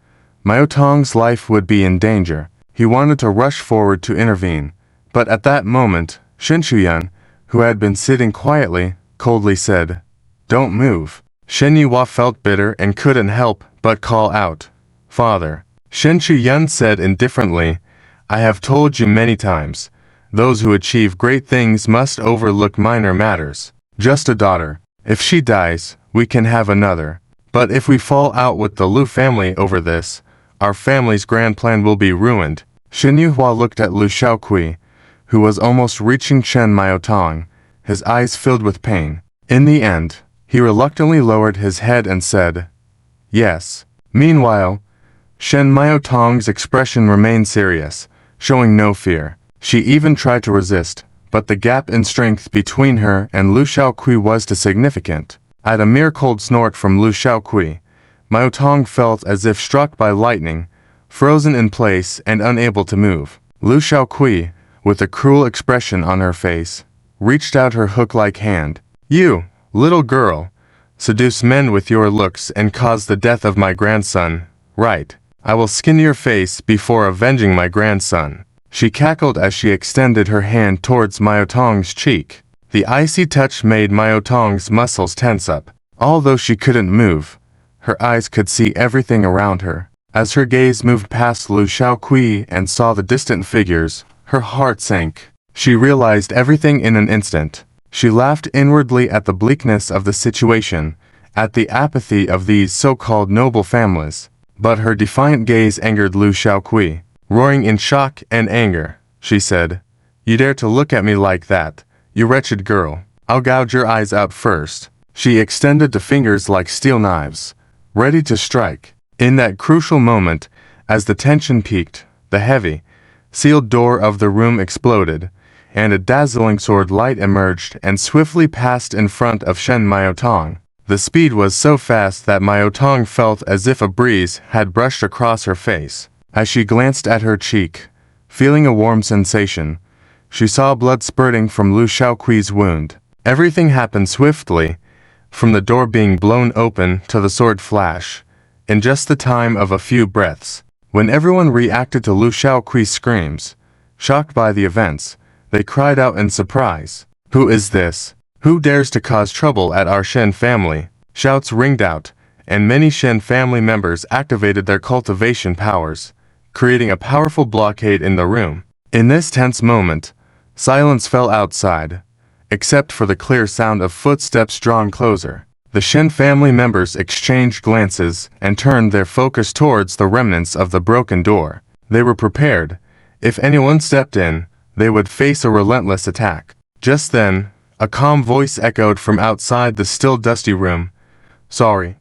Miaotong's life would be in danger. He wanted to rush forward to intervene, but at that moment, Shen Shuyan, who had been sitting quietly, coldly said, "Don't move." Shen Yuhua felt bitter and couldn't help but call out, "Father, Shen Chuyan said indifferently, I have told you many times. Those who achieve great things must overlook minor matters. Just a daughter. If she dies, we can have another. But if we fall out with the Lu family over this, our family's grand plan will be ruined. Shen Yuhua looked at Lu Shaokui, who was almost reaching Shen Maotong, his eyes filled with pain. In the end, he reluctantly lowered his head and said, yes. Meanwhile, Shen Maotong's expression remained serious, showing no fear. She even tried to resist, but the gap in strength between her and Lu Shaokui was too significant. At a mere cold snort from Lu Shaokui, Maotong felt as if struck by lightning, frozen in place and unable to move. Lu Shaokui, with a cruel expression on her face, reached out her hook-like hand. You, little girl, seduce men with your looks and cause the death of my grandson. Right. I will skin your face before avenging my grandson. She cackled as she extended her hand towards Maotong's cheek. The icy touch made Maotong's muscles tense up. Although she couldn't move, her eyes could see everything around her. As her gaze moved past Lu Shaokui and saw the distant figures, her heart sank. She realized everything in an instant. She laughed inwardly at the bleakness of the situation, at the apathy of these so-called noble families. But her defiant gaze angered Lu Shaokui. Roaring in shock and anger, she said, you dare to look at me like that, you wretched girl. I'll gouge your eyes out first. She extended the fingers like steel knives, ready to strike. In that crucial moment, as the tension peaked, the heavy, sealed door of the room exploded, and a dazzling sword light emerged and swiftly passed in front of Shen Maotong. The speed was so fast that Maotong felt as if a breeze had brushed across her face. As she glanced at her cheek, feeling a warm sensation, she saw blood spurting from Lu Shaokui's wound. Everything happened swiftly, from the door being blown open to the sword flash, in just the time of a few breaths. When everyone reacted to Lu Shaokui's screams, shocked by the events, they cried out in surprise. Who is this? Who dares to cause trouble at our Shen family? Shouts ringed out, and many Shen family members activated their cultivation powers, creating a powerful blockade in the room. In this tense moment, silence fell outside, except for the clear sound of footsteps drawn closer. The Shen family members exchanged glances and turned their focus towards the remnants of the broken door. They were prepared. If anyone stepped in, they would face a relentless attack. Just then, a calm voice echoed from outside the still dusty room. Sorry.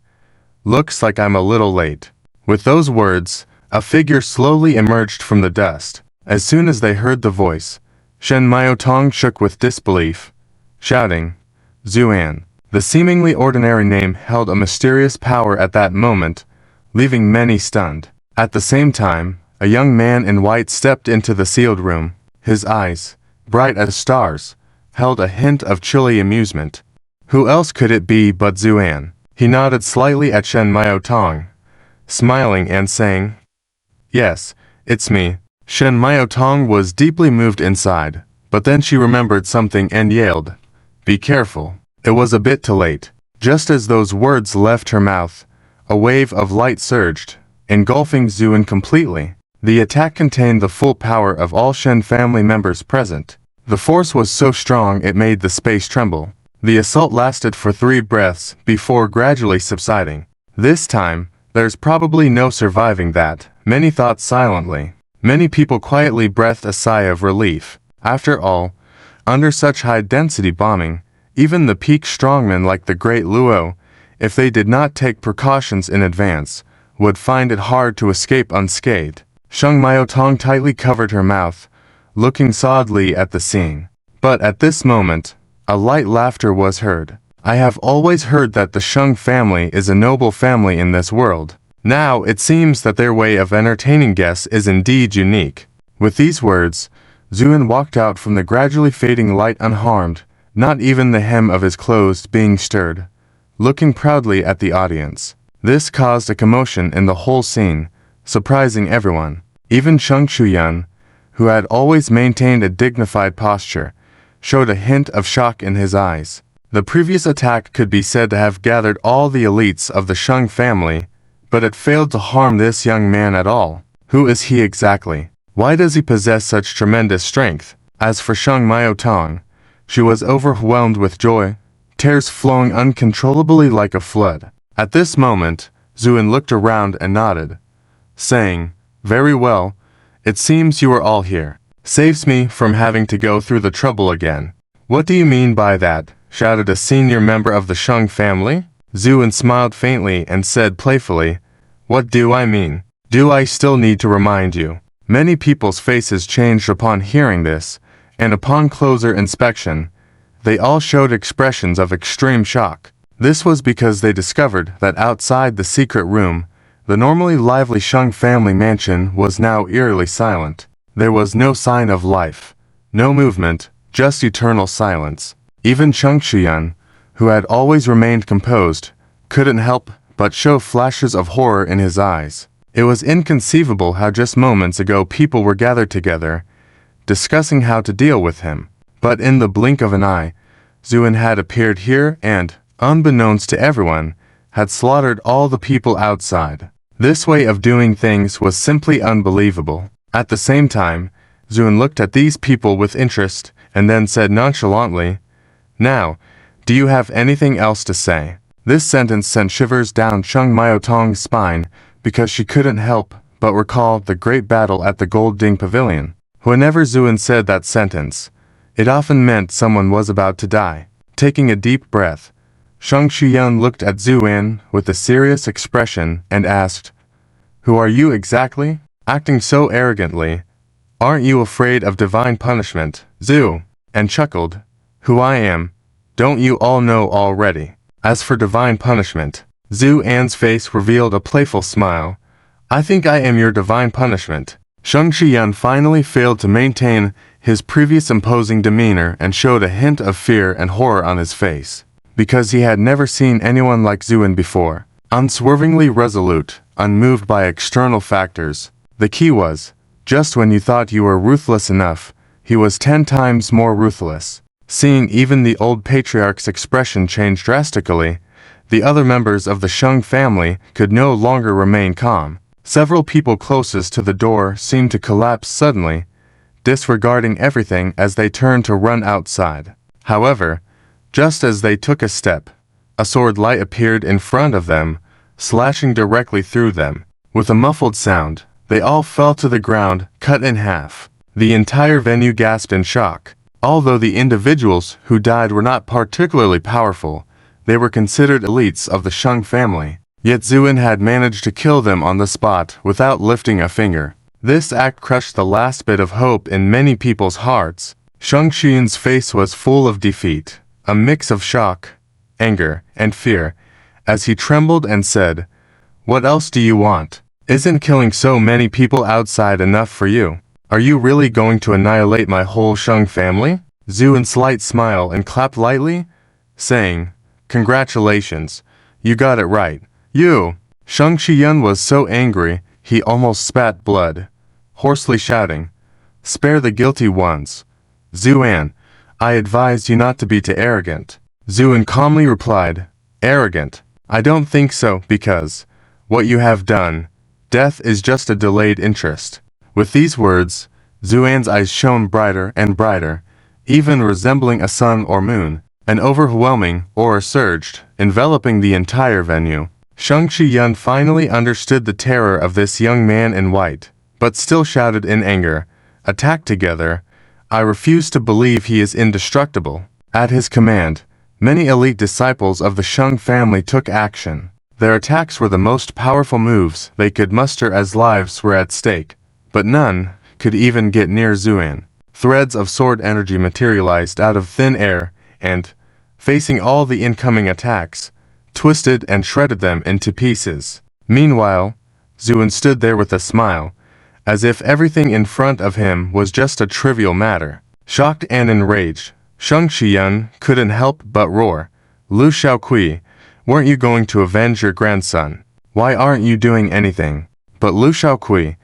Looks like I'm a little late. With those words, a figure slowly emerged from the dust. As soon as they heard the voice, Shen Maotong shook with disbelief, shouting, Zuan. The seemingly ordinary name held a mysterious power at that moment, leaving many stunned. At the same time, a young man in white stepped into the sealed room. His eyes, bright as stars, held a hint of chilly amusement. Who else could it be but Zuan? He nodded slightly at Shen Maotong, smiling and saying, Yes, it's me. Shen Maotong was deeply moved inside, but then she remembered something and yelled, Be careful. It was a bit too late. Just as those words left her mouth, a wave of light surged, engulfing Zuan completely. The attack contained the full power of all Shen family members present. The force was so strong it made the space tremble. The assault lasted for 3 breaths before gradually subsiding. This time, there's probably no surviving that, many thought silently. Many people quietly breathed a sigh of relief. After all, under such high-density bombing, even the peak strongmen like the great Luo, if they did not take precautions in advance, would find it hard to escape unscathed. Sheng Maotong tightly covered her mouth, looking sadly at the scene. But at this moment, a light laughter was heard. I have always heard that the Sheng family is a noble family in this world. Now it seems that their way of entertaining guests is indeed unique. With these words, Zuan walked out from the gradually fading light unharmed, not even the hem of his clothes being stirred, looking proudly at the audience. This caused a commotion in the whole scene, surprising everyone. Even Cheng Chuyan, who had always maintained a dignified posture, showed a hint of shock in his eyes. The previous attack could be said to have gathered all the elites of the Sheng family, but it failed to harm this young man at all. Who is he exactly? Why does he possess such tremendous strength? As for Shang Miaotong, she was overwhelmed with joy, tears flowing uncontrollably like a flood. At this moment, Zuin looked around and nodded, saying, "Very well, it seems you are all here. Saves me from having to go through the trouble again." "What do you mean by that?" shouted a senior member of the Shang family. Zuin smiled faintly and said playfully, "What do I mean? Do I still need to remind you?" Many people's faces changed upon hearing this, and upon closer inspection, they all showed expressions of extreme shock. This was because they discovered that outside the secret room, the normally lively Shang family mansion was now eerily silent. There was no sign of life, no movement, just eternal silence. Even Cheng Shiyun, who had always remained composed, couldn't help but show flashes of horror in his eyes. It was inconceivable how just moments ago people were gathered together, discussing how to deal with him. But in the blink of an eye, Zuin had appeared here and, unbeknownst to everyone, had slaughtered all the people outside. This way of doing things was simply unbelievable. At the same time, Zuin looked at these people with interest and then said nonchalantly, "Now, do you have anything else to say?" This sentence sent shivers down Shang Miaotong's spine because she couldn't help but recall the great battle at the Gold Ding Pavilion. Whenever Zuin said that sentence, it often meant someone was about to die. Taking a deep breath, Shang Shiyun looked at Zuin with a serious expression and asked, "Who are you exactly? Acting so arrogantly, aren't you afraid of divine punishment?" Zu, and chuckled, "Who I am, don't you all know already? As for divine punishment," Zu An's face revealed a playful smile, "I think I am your divine punishment." Shang Shiyun finally failed to maintain his previous imposing demeanor and showed a hint of fear and horror on his face, because he had never seen anyone like Zuin before. Unswervingly resolute, unmoved by external factors. The key was, just when you thought you were ruthless enough, he was 10 times more ruthless. Seeing even the old patriarch's expression change drastically, the other members of the Shang family could no longer remain calm. Several people closest to the door seemed to collapse suddenly, disregarding everything as they turned to run outside. However, just as they took a step, a sword light appeared in front of them, slashing directly through them. With a muffled sound, they all fell to the ground, cut in half. The entire venue gasped in shock. Although the individuals who died were not particularly powerful, they were considered elites of the Shang family. Yet Zuin had managed to kill them on the spot without lifting a finger. This act crushed the last bit of hope in many people's hearts. Shang Xiyun's face was full of defeat, a mix of shock, anger, and fear, as he trembled and said, "What else do you want? Isn't killing so many people outside enough for you? Are you really going to annihilate my whole Shang family?" Zuin slight smile and clapped lightly, saying, "Congratulations, you got it right. You!" Shang Shiyun was so angry, he almost spat blood, hoarsely shouting, "Spare the guilty ones. Zuan, I advised you not to be too arrogant." Zuin calmly replied, "Arrogant? I don't think so, because what you have done, death is just a delayed interest." With these words, Zuan's eyes shone brighter and brighter, even resembling a sun or moon. An overwhelming aura surged, enveloping the entire venue. Shang Shiyun finally understood the terror of this young man in white, but still shouted in anger, "Attack together! I refuse to believe he is indestructible." At his command, many elite disciples of the Shang family took action. Their attacks were the most powerful moves they could muster as lives were at stake, but none could even get near Zuan. Threads of sword energy materialized out of thin air and, facing all the incoming attacks, twisted and shredded them into pieces. Meanwhile, Zuin stood there with a smile, as if everything in front of him was just a trivial matter. Shocked and enraged, Shang Shiyun couldn't help but roar, "Lu Shaokui, weren't you going to avenge your grandson? Why aren't you doing anything?" But Lu Shaokui,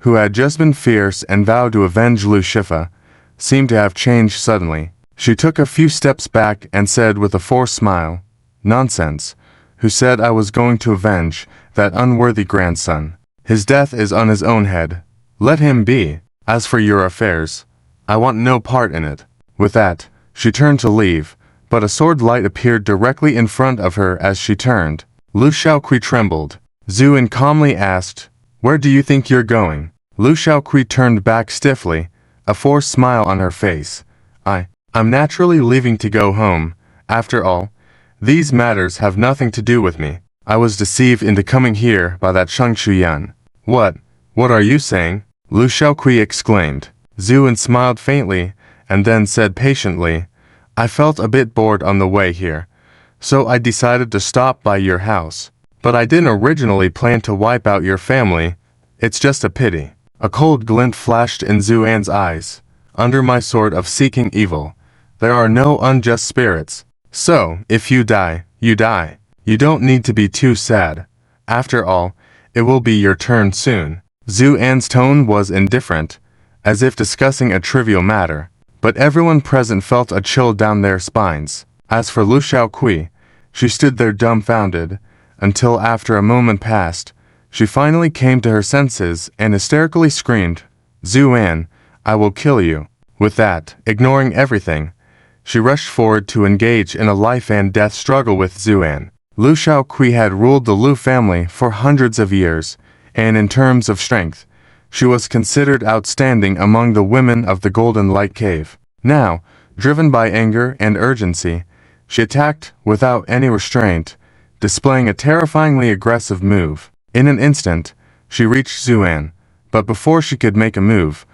who had just been fierce and vowed to avenge Lu Shifa, seemed to have changed suddenly. She took a few steps back and said with a forced smile, "Nonsense. Who said I was going to avenge that unworthy grandson. His death is on his own head. Let him be. As for your affairs, I want no part in it." With that, she turned to leave, but a sword light appeared directly in front of her as she turned. Lu Shaoqi trembled. Zuin calmly asked, "Where do you think you're going?" Lu Shaoqi turned back stiffly, a forced smile on her face. I'm naturally leaving to go home. After all, these matters have nothing to do with me. I was deceived into coming here by that Shang Shuyan." What are you saying?" Lu Shaoqi exclaimed. Zuin smiled faintly, and then said patiently, "I felt a bit bored on the way here, so I decided to stop by your house. But I didn't originally plan to wipe out your family. It's just a pity." A cold glint flashed in Zuan's eyes. "Under my sword of seeking evil, there are no unjust spirits. So, if you die, you die. You don't need to be too sad. After all, it will be your turn soon." Zuan's tone was indifferent, as if discussing a trivial matter, but everyone present felt a chill down their spines. As for Lu Shaoqi, she stood there dumbfounded, until after a moment passed, she finally came to her senses and hysterically screamed, "Zuan, I will kill you." With that, ignoring everything, she rushed forward to engage in a life and death struggle with Zuan. Lu Shaoqi had ruled the Lu family for hundreds of years, and in terms of strength, she was considered outstanding among the women of the Golden Light Cave. Now, driven by anger and urgency, she attacked without any restraint, displaying a terrifyingly aggressive move. In an instant, she reached Zuan, but before she could make a move,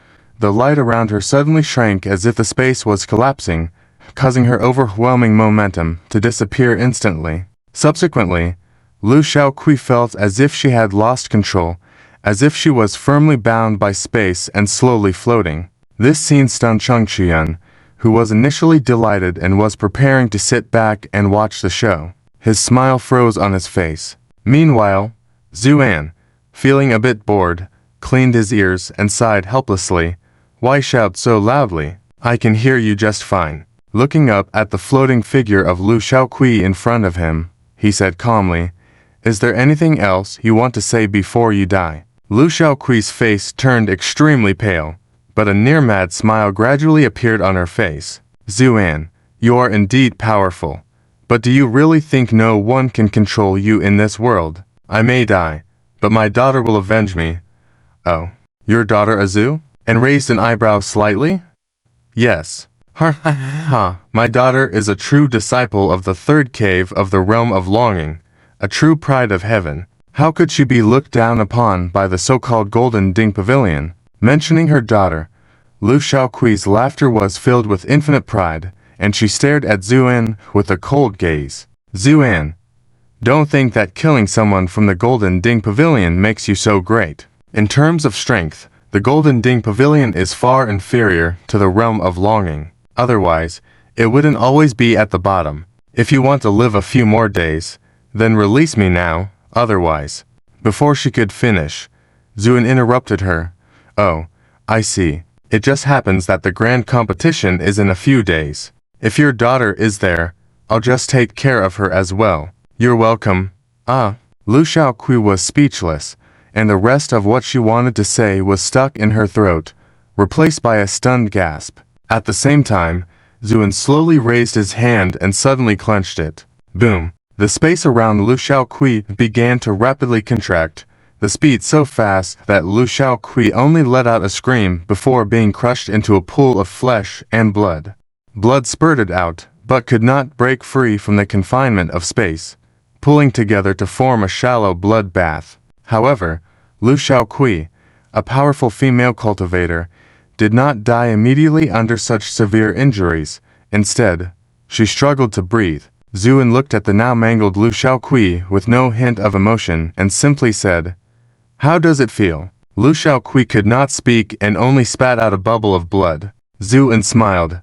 the light around her suddenly shrank as if the space was collapsing, causing her overwhelming momentum to disappear instantly. Subsequently, Lu Shaoqi felt as if she had lost control, as if she was firmly bound by space and slowly floating. This scene stunned Shang Qian, who was initially delighted and was preparing to sit back and watch the show. His smile froze on his face. Meanwhile, Zuan, feeling a bit bored, cleaned his ears and sighed helplessly. "Why shout so loudly? I can hear you just fine." Looking up at the floating figure of Lu Shaoqi in front of him, he said calmly, "Is there anything else you want to say before you die?" Lu Shaoqi's face turned extremely pale, but a near-mad smile gradually appeared on her face. "Zuan, you are indeed powerful. But do you really think no one can control you in this world? I may die, but my daughter will avenge me." "Oh, your daughter Azu?" and raised an eyebrow slightly. "Yes. Ha, my daughter is a true disciple of the third cave of the realm of longing, a true pride of heaven. How could she be looked down upon by the so-called Golden Ding Pavilion?" Mentioning her daughter, Lu Shaoqi's laughter was filled with infinite pride, and she stared at Zuan with a cold gaze. "Zuan, don't think that killing someone from the Golden Ding Pavilion makes you so great. In terms of strength, the Golden Ding Pavilion is far inferior to the realm of longing. Otherwise, it wouldn't always be at the bottom. If you want to live a few more days, then release me now, otherwise." Before she could finish, Zuan interrupted her. "Oh, I see. It just happens that the grand competition is in a few days. If your daughter is there, I'll just take care of her as well." "You're welcome." Lu Shaoqi was speechless, and the rest of what she wanted to say was stuck in her throat, replaced by a stunned gasp. At the same time, Zuan slowly raised his hand and suddenly clenched it. Boom! The space around Lu Shaoqi began to rapidly contract, the speed so fast that Lu Shaoqi only let out a scream before being crushed into a pool of flesh and blood. Blood spurted out, but could not break free from the confinement of space, pulling together to form a shallow blood bath. However, Lu Shaoqi, a powerful female cultivator, did not die immediately under such severe injuries. Instead, she struggled to breathe. Zuan looked at the now mangled Lu Shaoqi with no hint of emotion and simply said, "How does it feel?" Lu Shaoqi could not speak and only spat out a bubble of blood. Zuan smiled.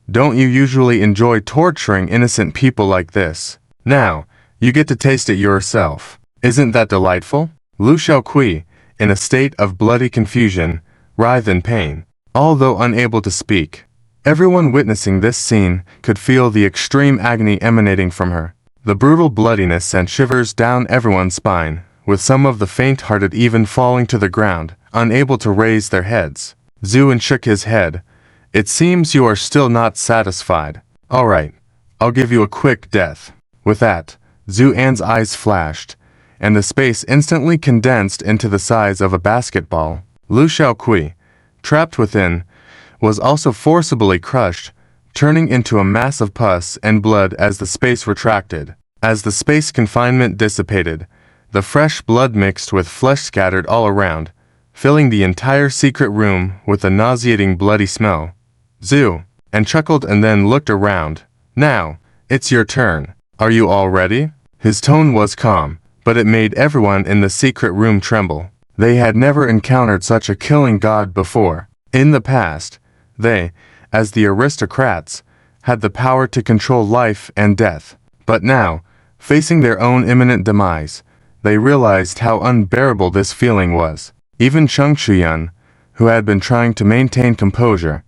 "Don't you usually enjoy torturing innocent people like this? Now, you get to taste it yourself. Isn't that delightful?" Lu Shaoqi, in a state of bloody confusion, writhed in pain. Although unable to speak, everyone witnessing this scene could feel the extreme agony emanating from her. The brutal bloodiness sent shivers down everyone's spine, with some of the faint-hearted even falling to the ground, unable to raise their heads. Zuan shook his head. It seems you are still not satisfied. All right, I'll give you a quick death. With that, Zuan's eyes flashed, and the space instantly condensed into the size of a basketball. Lu Shaokui, trapped within, was also forcibly crushed, turning into a mass of pus and blood as the space retracted. As the space confinement dissipated, the fresh blood mixed with flesh scattered all around, filling the entire secret room with a nauseating bloody smell. Zhu, and chuckled and then looked around. Now, it's your turn. Are you all ready? His tone was calm, but it made everyone in the secret room tremble. They had never encountered such a killing god before. In the past, they, as the aristocrats, had the power to control life and death. But now, facing their own imminent demise, they realized how unbearable this feeling was. Even Shang Shuyan, who had been trying to maintain composure,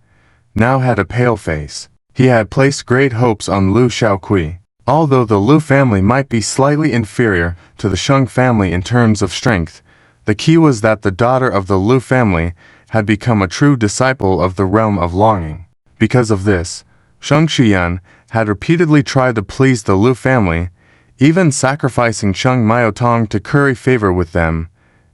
now had a pale face. He had placed great hopes on Lu Shaokui. Although the Lu family might be slightly inferior to the Shang family in terms of strength, the key was that the daughter of the Lu family had become a true disciple of the realm of longing. Because of this, Shang Shuyan had repeatedly tried to please the Lu family, even sacrificing Shang Miaotong to curry favor with them,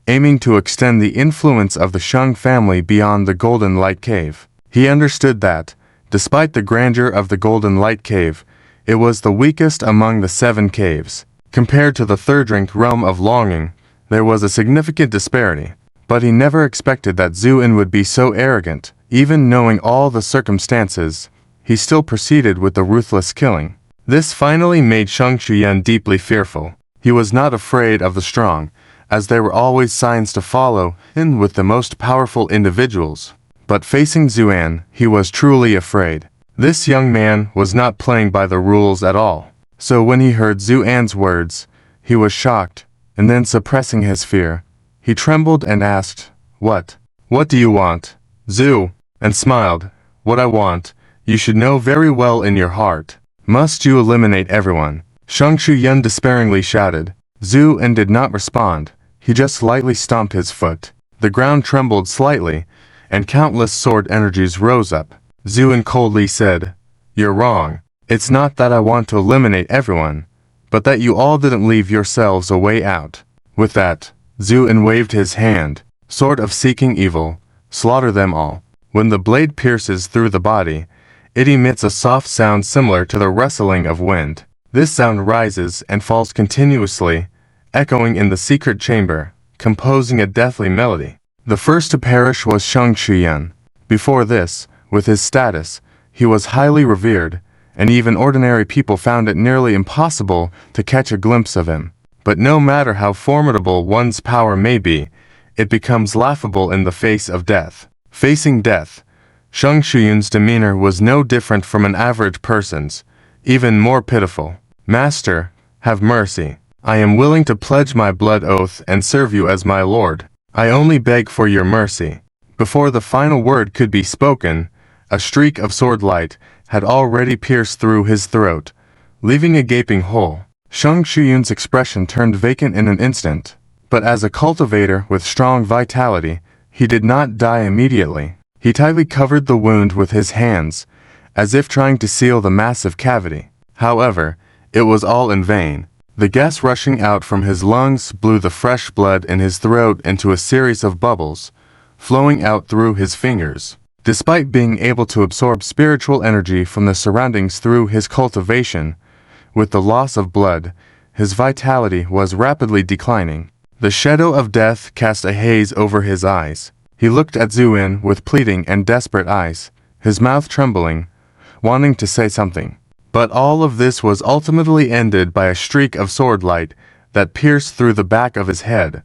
aiming to extend the influence of the Shang family beyond the Golden Light Cave. He understood that, despite the grandeur of the Golden Light Cave, it was the weakest among the 7 caves. Compared to the third-ranked realm of longing, there was a significant disparity. But he never expected that Zuin would be so arrogant. Even knowing all the circumstances, he still proceeded with the ruthless killing. This finally made Shang Shuyan deeply fearful. He was not afraid of the strong, as there were always signs to follow in with the most powerful individuals. But facing Zuan, he was truly afraid. This young man was not playing by the rules at all. So when he heard Zuan's words, he was shocked, and then suppressing his fear, he trembled and asked, What? What do you want? Zhu, and smiled. What I want, you should know very well in your heart. Must you eliminate everyone? Shang Shuyan despairingly shouted. Zuan did not respond. He just lightly stomped his foot. The ground trembled slightly, and countless sword energies rose up. Zuan coldly said, You're wrong. It's not that I want to eliminate everyone, but that you all didn't leave yourselves a way out. With that, Zuan waved his hand, sword of seeking evil, slaughter them all. When the blade pierces through the body, it emits a soft sound similar to the rustling of wind. This sound rises and falls continuously, echoing in the secret chamber, composing a deathly melody. The first to perish was Shang Shuyan. Before this, with his status, he was highly revered, and even ordinary people found it nearly impossible to catch a glimpse of him. But no matter how formidable one's power may be, it becomes laughable in the face of death. Facing death, Shang Shuyan's demeanor was no different from an average person's, even more pitiful. Master, have mercy. I am willing to pledge my blood oath and serve you as my lord. I only beg for your mercy. Before the final word could be spoken, a streak of sword light had already pierced through his throat, leaving a gaping hole. Shang Shuyan's expression turned vacant in an instant, but as a cultivator with strong vitality, he did not die immediately. He tightly covered the wound with his hands, as if trying to seal the massive cavity. However, it was all in vain. The gas rushing out from his lungs blew the fresh blood in his throat into a series of bubbles, flowing out through his fingers. Despite being able to absorb spiritual energy from the surroundings through his cultivation, with the loss of blood, his vitality was rapidly declining. The shadow of death cast a haze over his eyes. He looked at Zuin with pleading and desperate eyes, his mouth trembling, wanting to say something. But all of this was ultimately ended by a streak of sword light that pierced through the back of his head,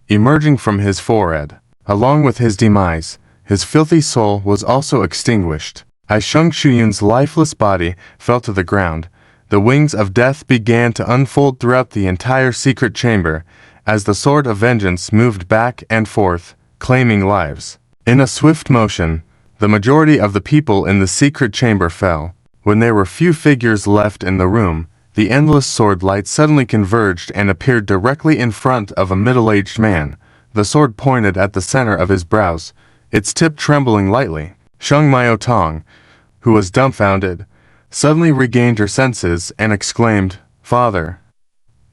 emerging from his forehead. Along with his demise, his filthy soul was also extinguished. As Shang Shuyan's lifeless body fell to the ground, the wings of death began to unfold throughout the entire secret chamber as the sword of vengeance moved back and forth, claiming lives. In a swift motion, the majority of the people in the secret chamber fell. When there were few figures left in the room, the endless sword light suddenly converged and appeared directly in front of a middle-aged man. The sword pointed at the center of his brows, its tip trembling lightly. Shang Miaotong, who was dumbfounded, suddenly regained her senses and exclaimed, "Father!"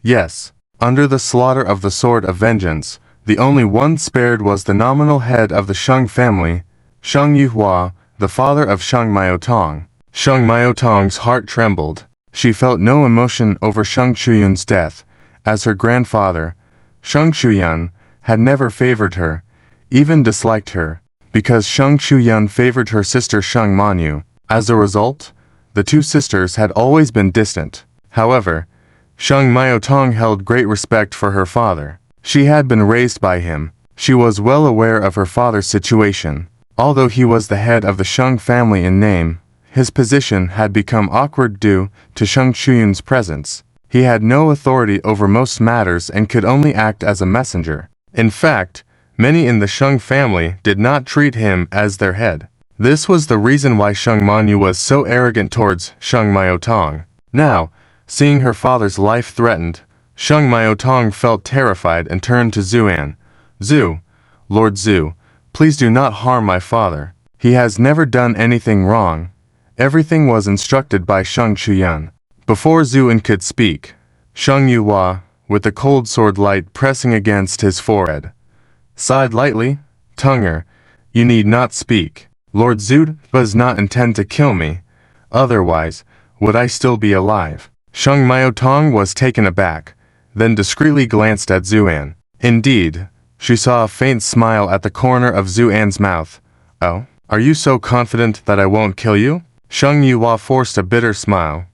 Yes, under the slaughter of the Sword of Vengeance, the only one spared was the nominal head of the Shang family, Shang Yuhua, the father of Shang Miaotong. Shang Miaotong's heart trembled. She felt no emotion over Shang Chuyun's death, as her grandfather, Shang Chuyun, had never favored her, even disliked her, because Shang Chuyun favored her sister Shang Manyu. As a result, the two sisters had always been distant. However, Shang Miaotong held great respect for her father. She had been raised by him. She was well aware of her father's situation. Although he was the head of the Shang family in name, his position had become awkward due to Shang Chuyun's presence. He had no authority over most matters and could only act as a messenger. In fact, many in the Shang family did not treat him as their head. This was the reason why Shang Manyu was so arrogant towards Shang Miaotong. Now, seeing her father's life threatened, Shang Miaotong felt terrified and turned to Zuan. "Zhu, Lord Zhu, please do not harm my father. He has never done anything wrong." Everything was instructed by Shang Chuyun. Before Zuan could speak, Shang Yuhua, with the cold sword light pressing against his forehead, sighed lightly. "Tunger, you need not speak. Lord Zhu does not intend to kill me. Otherwise, would I still be alive?" Shang Miaotong was taken aback, then discreetly glanced at Zuan. Indeed, she saw a faint smile at the corner of Zuan's mouth. "Oh, are you so confident that I won't kill you?" Shang Yuhua forced a bitter smile.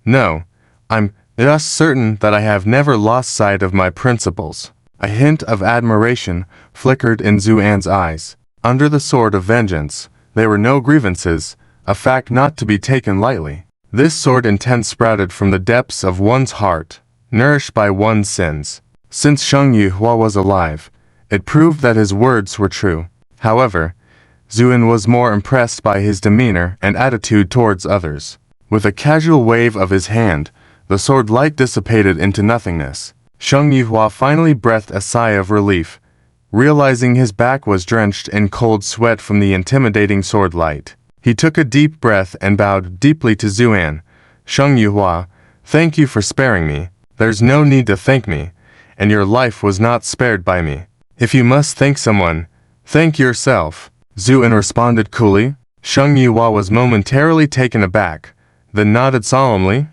"No, I'm just certain that I have never lost sight of my principles." A hint of admiration flickered in Zuan's eyes. Under the Sword of Vengeance, there were no grievances, a fact not to be taken lightly. This sword intent sprouted from the depths of one's heart, nourished by one's sins. Since Shang Yuhua was alive, it proved that his words were true. However, Zuan was more impressed by his demeanor and attitude towards others. With a casual wave of his hand, the sword light dissipated into nothingness. Shang Yuhua finally breathed a sigh of relief, realizing his back was drenched in cold sweat from the intimidating sword light. He took a deep breath and bowed deeply to Zuan. "Shang Yuhua, thank you for sparing me. There's no need to thank me, and your life was not spared by me. If you must thank someone, thank yourself." Zuan responded coolly. Shang Yuhua was momentarily taken aback, then nodded solemnly.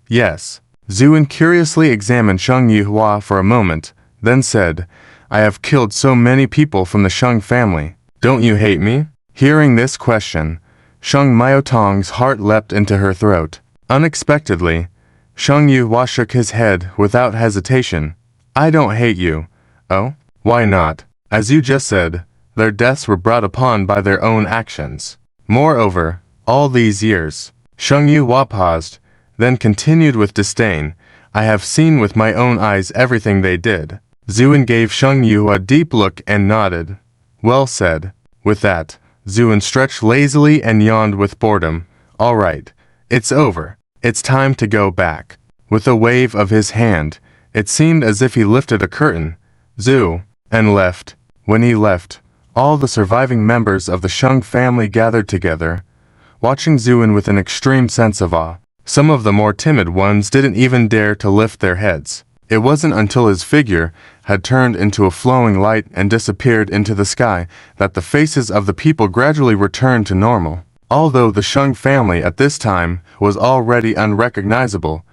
"Yes." Zuan curiously examined Shang Yuhua for a moment, then said, "I have killed so many people from the Shang family. Don't you hate me?" Hearing this question, Shang Miaotong's heart leapt into her throat. Unexpectedly, Shang Yuhua shook his head without hesitation. "I don't hate you." "Oh? Why not? As you just said, their deaths were brought upon by their own actions. Moreover, all these years." Shang Yuhua paused, then continued with disdain, "I have seen with my own eyes everything they did." Zuan gave Shang Yuhua a deep look and nodded. "Well said." With that, Zuan stretched lazily and yawned with boredom. "All right, it's over. It's time to go back." With a wave of his hand, it seemed as if he lifted a curtain, and left. When he left, all the surviving members of the Shang family gathered together, watching Zuan with an extreme sense of awe. Some of the more timid ones didn't even dare to lift their heads. It wasn't until his figure had turned into a flowing light and disappeared into the sky that the faces of the people gradually returned to normal. Although the Shang family at this time was already unrecognizable,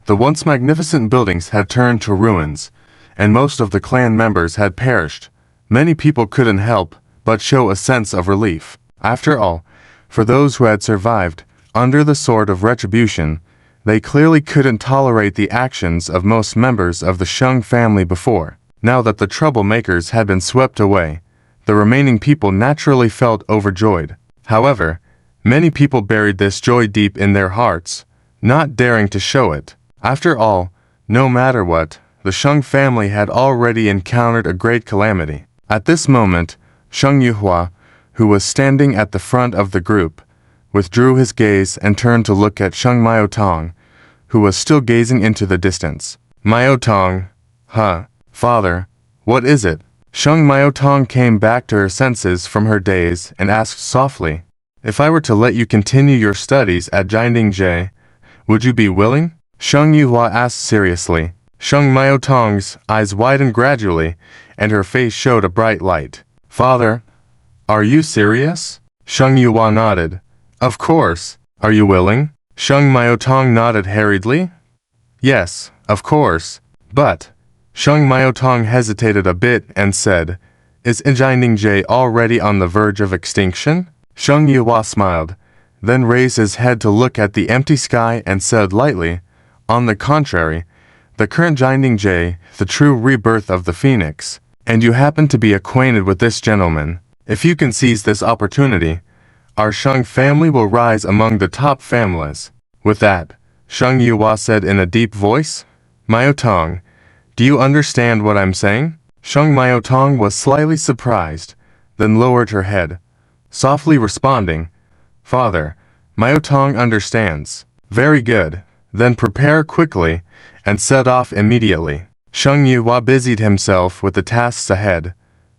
the once magnificent buildings had turned to ruins, and most of the clan members had perished. Many people couldn't help but show a sense of relief. After all, for those who had survived under the Sword of Retribution, they clearly couldn't tolerate the actions of most members of the Shang family before. Now that the troublemakers had been swept away, the remaining people naturally felt overjoyed. However, many people buried this joy deep in their hearts, not daring to show it. After all, no matter what, the Shang family had already encountered a great calamity. At this moment, Shang Yuhua, who was standing at the front of the group, withdrew his gaze and turned to look at Shang Miaotong, who was still gazing into the distance. Maotong. Huh, father, what is it? Sheng Maotong came back to her senses from her daze and asked softly, if I were to let you continue your studies at Jindingjie, would you be willing? Sheng Yuhua asked seriously. Sheng Maotong's eyes widened gradually, and her face showed a bright light. Father, are you serious? Sheng Yuhua nodded. Of course. Are you willing? Sheng Maotong nodded hurriedly. Yes, of course. But Sheng Maotong hesitated a bit and said, is Jindingjie already on the verge of extinction? Sheng Yuhua smiled, then raised his head to look at the empty sky and said lightly, on the contrary, the current Jindingjie, the true rebirth of the phoenix, and you happen to be acquainted with this gentleman. If you can seize this opportunity, our Sheng family will rise among the top families. With that, Sheng Yuhua said in a deep voice, Maotong, do you understand what I'm saying? Sheng Maotong was slightly surprised, then lowered her head, softly responding, Father, Maotong understands. Very good, then prepare quickly, and set off immediately. Sheng Yuhua busied himself with the tasks ahead,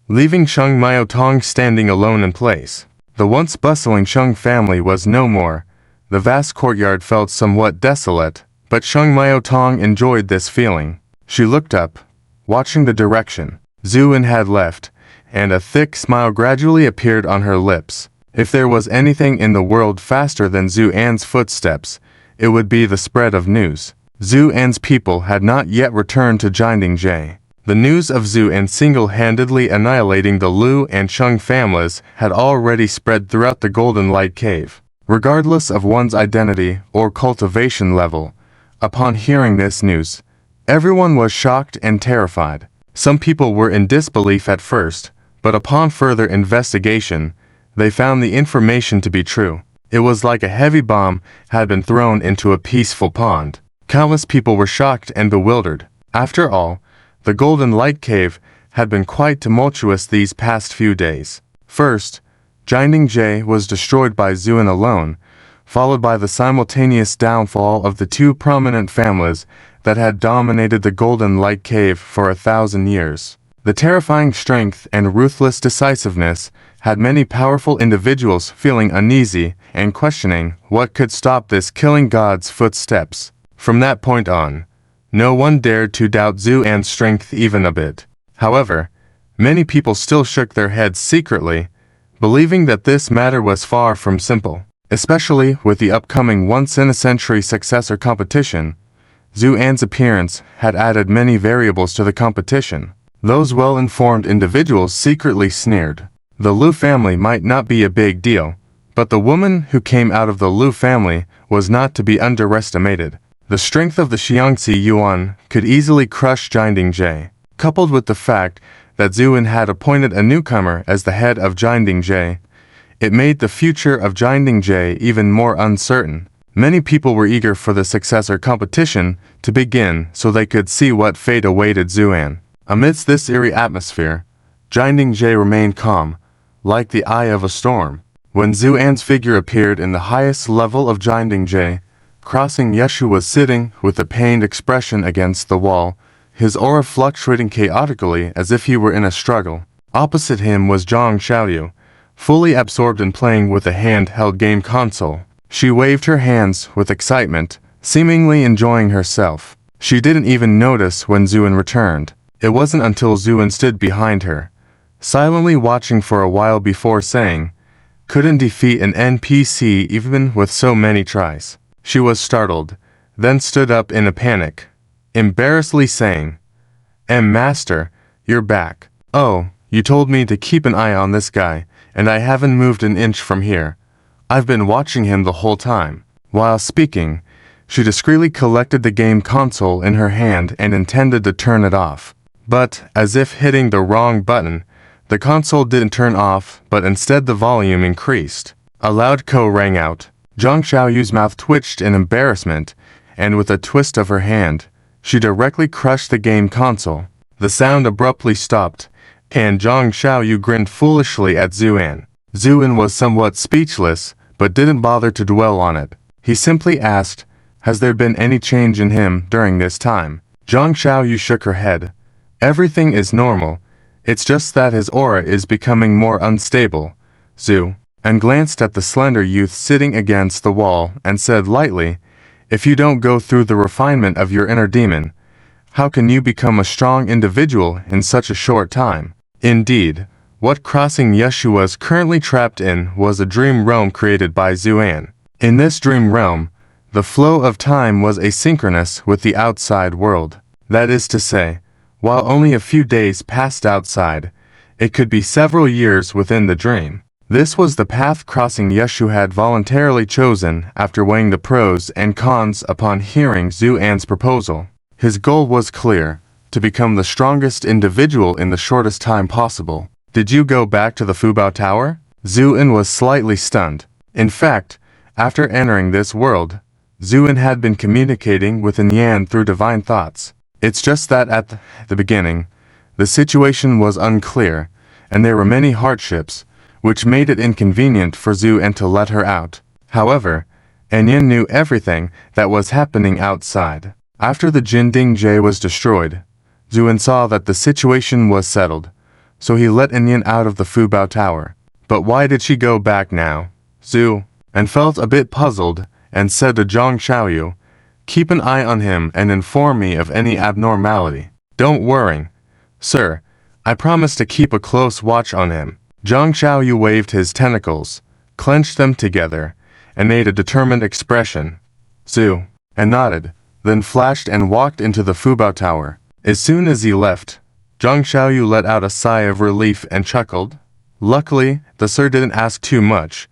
leaving Sheng Maotong standing alone in place. The once bustling Sheng family was no more. The vast courtyard felt somewhat desolate, but Sheng Maotong enjoyed this feeling. She looked up, watching the direction Zhu En had left, and a thick smile gradually appeared on her lips. If there was anything in the world faster than Zhu An's footsteps, it would be the spread of news. Zhu An's people had not yet returned to Jindingjie. The news of Zhu En single-handedly annihilating the Lu and Sheng families had already spread throughout the Golden Light Cave. Regardless of one's identity or cultivation level, upon hearing this news, everyone was shocked and terrified. Some people were in disbelief at first, but upon further investigation, they found the information to be true. It was like a heavy bomb had been thrown into a peaceful pond. Countless people were shocked and bewildered. After all, the Golden Light Cave had been quite tumultuous these past few days. First, Jindingjie was destroyed by Zhu En alone, followed by the simultaneous downfall of the two prominent families that had dominated the Golden Light Cave for 1,000 years. The terrifying strength and ruthless decisiveness had many powerful individuals feeling uneasy and questioning what could stop this killing god's footsteps. From that point on, no one dared to doubt Zhu An's strength even a bit. However, many people still shook their heads secretly, believing that this matter was far from simple. Especially with the upcoming once-in-a-century successor competition, Zhu An's appearance had added many variables to the competition. Those well-informed individuals secretly sneered. The Lu family might not be a big deal, but the woman who came out of the Lu family was not to be underestimated. The strength of the Xiangxi Yuan could easily crush Jindingjie. Coupled with the fact that Zhu En had appointed a newcomer as the head of Jindingjie, it made the future of Jindingjie even more uncertain. Many people were eager for the successor competition to begin so they could see what fate awaited Zhu En. Amidst this eerie atmosphere, Jindingjie remained calm, like the eye of a storm. When Zhu An's figure appeared in the highest level of Jindingjie, crossing Yeshu was sitting with a pained expression against the wall, his aura fluctuating chaotically as if he were in a struggle. Opposite him was Zhang Xiaoyu, fully absorbed in playing with a handheld game console. She waved her hands with excitement, seemingly enjoying herself. She didn't even notice when Zhu En returned. It wasn't until Zhu En stood behind her, silently watching for a while before saying, couldn't defeat an NPC even with so many tries. She was startled, then stood up in a panic, embarrassedly saying, Master, you're back. Oh, you told me to keep an eye on this guy, and I haven't moved an inch from here. I've been watching him the whole time. While speaking, she discreetly collected the game console in her hand and intended to turn it off. But, as if hitting the wrong button, the console didn't turn off, but instead the volume increased. A loud coo rang out. Zhang Xiaoyu's mouth twitched in embarrassment, and with a twist of her hand, she directly crushed the game console. The sound abruptly stopped, and Zhang Xiaoyu grinned foolishly at Zhu En. Zhu En was somewhat speechless, but didn't bother to dwell on it. He simply asked, Has there been any change in him during this time? Zhang Xiaoyu shook her head. Everything is normal. It's just that his aura is becoming more unstable. Zhu, and glanced at the slender youth sitting against the wall and said lightly, if you don't go through the refinement of your inner demon, how can you become a strong individual in such a short time? Indeed, what crossing Yeshu was currently trapped in was a dream realm created by Zuan. In this dream realm, the flow of time was asynchronous with the outside world. That is to say, while only a few days passed outside, it could be several years within the dream. This was the path crossing Yeshu had voluntarily chosen after weighing the pros and cons upon hearing Zuan's proposal. His goal was clear, to become the strongest individual in the shortest time possible. Did you go back to the Fubao Tower? Zuan was slightly stunned. In fact, after entering this world, Zuan had been communicating with Yan through divine thoughts. It's just that at the beginning, the situation was unclear, and there were many hardships, which made it inconvenient for Zuan to let her out. However, Yan knew everything that was happening outside. After the Jinding was destroyed, Zuan saw that the situation was settled, so he let Yan out of the Fubao Tower. But why did she go back now? Zhu, and felt a bit puzzled, and said to Zhang Xiaoyu, keep an eye on him and inform me of any abnormality. Don't worry, sir, I promise to keep a close watch on him. Zhang Xiaoyu waved his tentacles, clenched them together, and made a determined expression. Zhu, and nodded, then flashed and walked into the Fubao Tower. As soon as he left, Zhang Xiaoyu let out a sigh of relief and chuckled. Luckily, the sir didn't ask too much,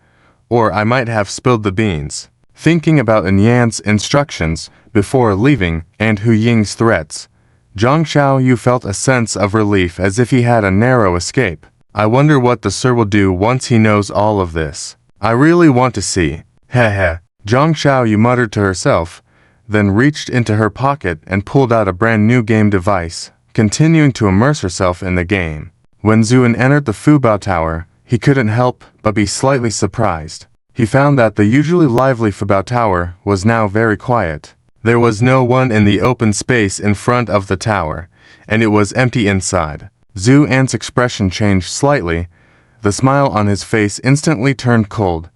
or I might have spilled the beans. Thinking about Yan's instructions before leaving and Hu Ying's threats, Zhang Xiaoyu felt a sense of relief as if he had a narrow escape. I wonder what the sir will do once he knows all of this. I really want to see. Heh. Zhang Xiaoyu muttered to herself, then reached into her pocket and pulled out a brand new game device, continuing to immerse herself in the game. When Zuan entered the Fubao Tower, he couldn't help but be slightly surprised. He found that the usually lively Fubao Tower was now very quiet. There was no one in the open space in front of the tower, and it was empty inside. Zuan's expression changed slightly. The smile on his face instantly turned cold,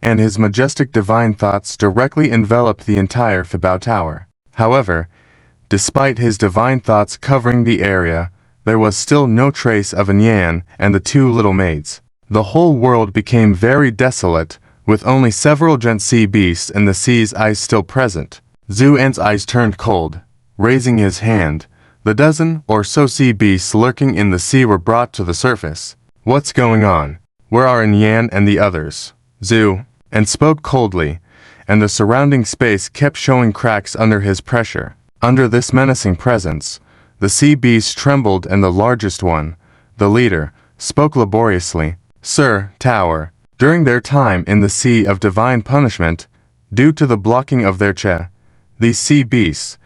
and his majestic divine thoughts directly enveloped the entire Fubao Tower. However, despite his divine thoughts covering the area, there was still no trace of Yan and the two little maids. The whole world became very desolate, with only several giant sea beasts in the sea's eyes still present. Zuan's eyes turned cold. Raising his hand, the dozen or so sea beasts lurking in the sea were brought to the surface. What's going on? Where are Yan and the others? Zhu, and spoke coldly, and the surrounding space kept showing cracks under his pressure. Under this menacing presence, the sea beasts trembled, and the largest one, the leader, spoke laboriously. Sir, Tower, during their time in the Sea of Divine Punishment, due to the blocking of their these sea beasts,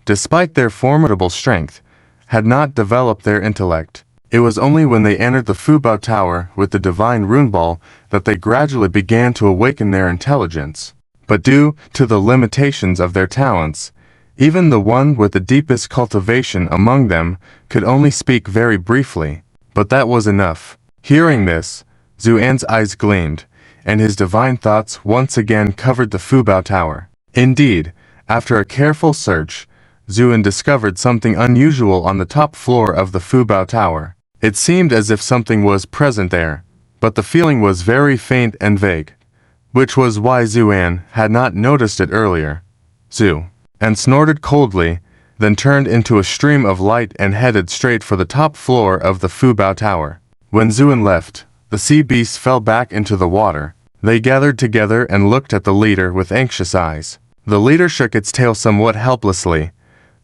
despite their formidable strength, had not developed their intellect. It was only when they entered the Fubao Tower with the Divine Rune Ball that they gradually began to awaken their intelligence. But due to the limitations of their talents, even the one with the deepest cultivation among them could only speak very briefly. But that was enough. Hearing this, Zuan's eyes gleamed, and his divine thoughts once again covered the Fubao Tower. Indeed, after a careful search, Zuan discovered something unusual on the top floor of the Fubao Tower. It seemed as if something was present there, but the feeling was very faint and vague, which was why Zuan had not noticed it earlier. Zhu, and snorted coldly, then turned into a stream of light and headed straight for the top floor of the Fubao Tower. When Zuan left, the sea beasts fell back into the water. They gathered together and looked at the leader with anxious eyes. The leader shook its tail somewhat helplessly.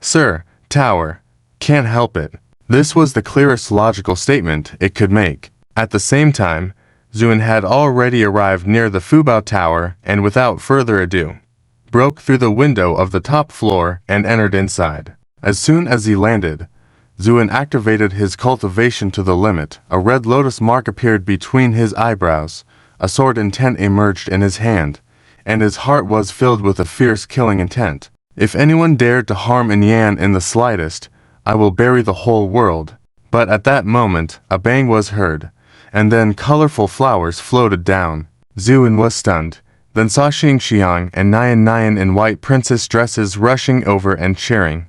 Sir, Tower, can't help it. This was the clearest logical statement it could make. At the same time, Zuan had already arrived near the Fubao Tower and without further ado, broke through the window of the top floor and entered inside. As soon as he landed, Zuan activated his cultivation to the limit. A red lotus mark appeared between his eyebrows. A sword intent emerged in his hand, and his heart was filled with a fierce killing intent. If anyone dared to harm Yan in the slightest, I will bury the whole world. But at that moment, a bang was heard, and then colorful flowers floated down. Zuin was stunned, then saw Xingxiang and Nian in white princess dresses rushing over and cheering.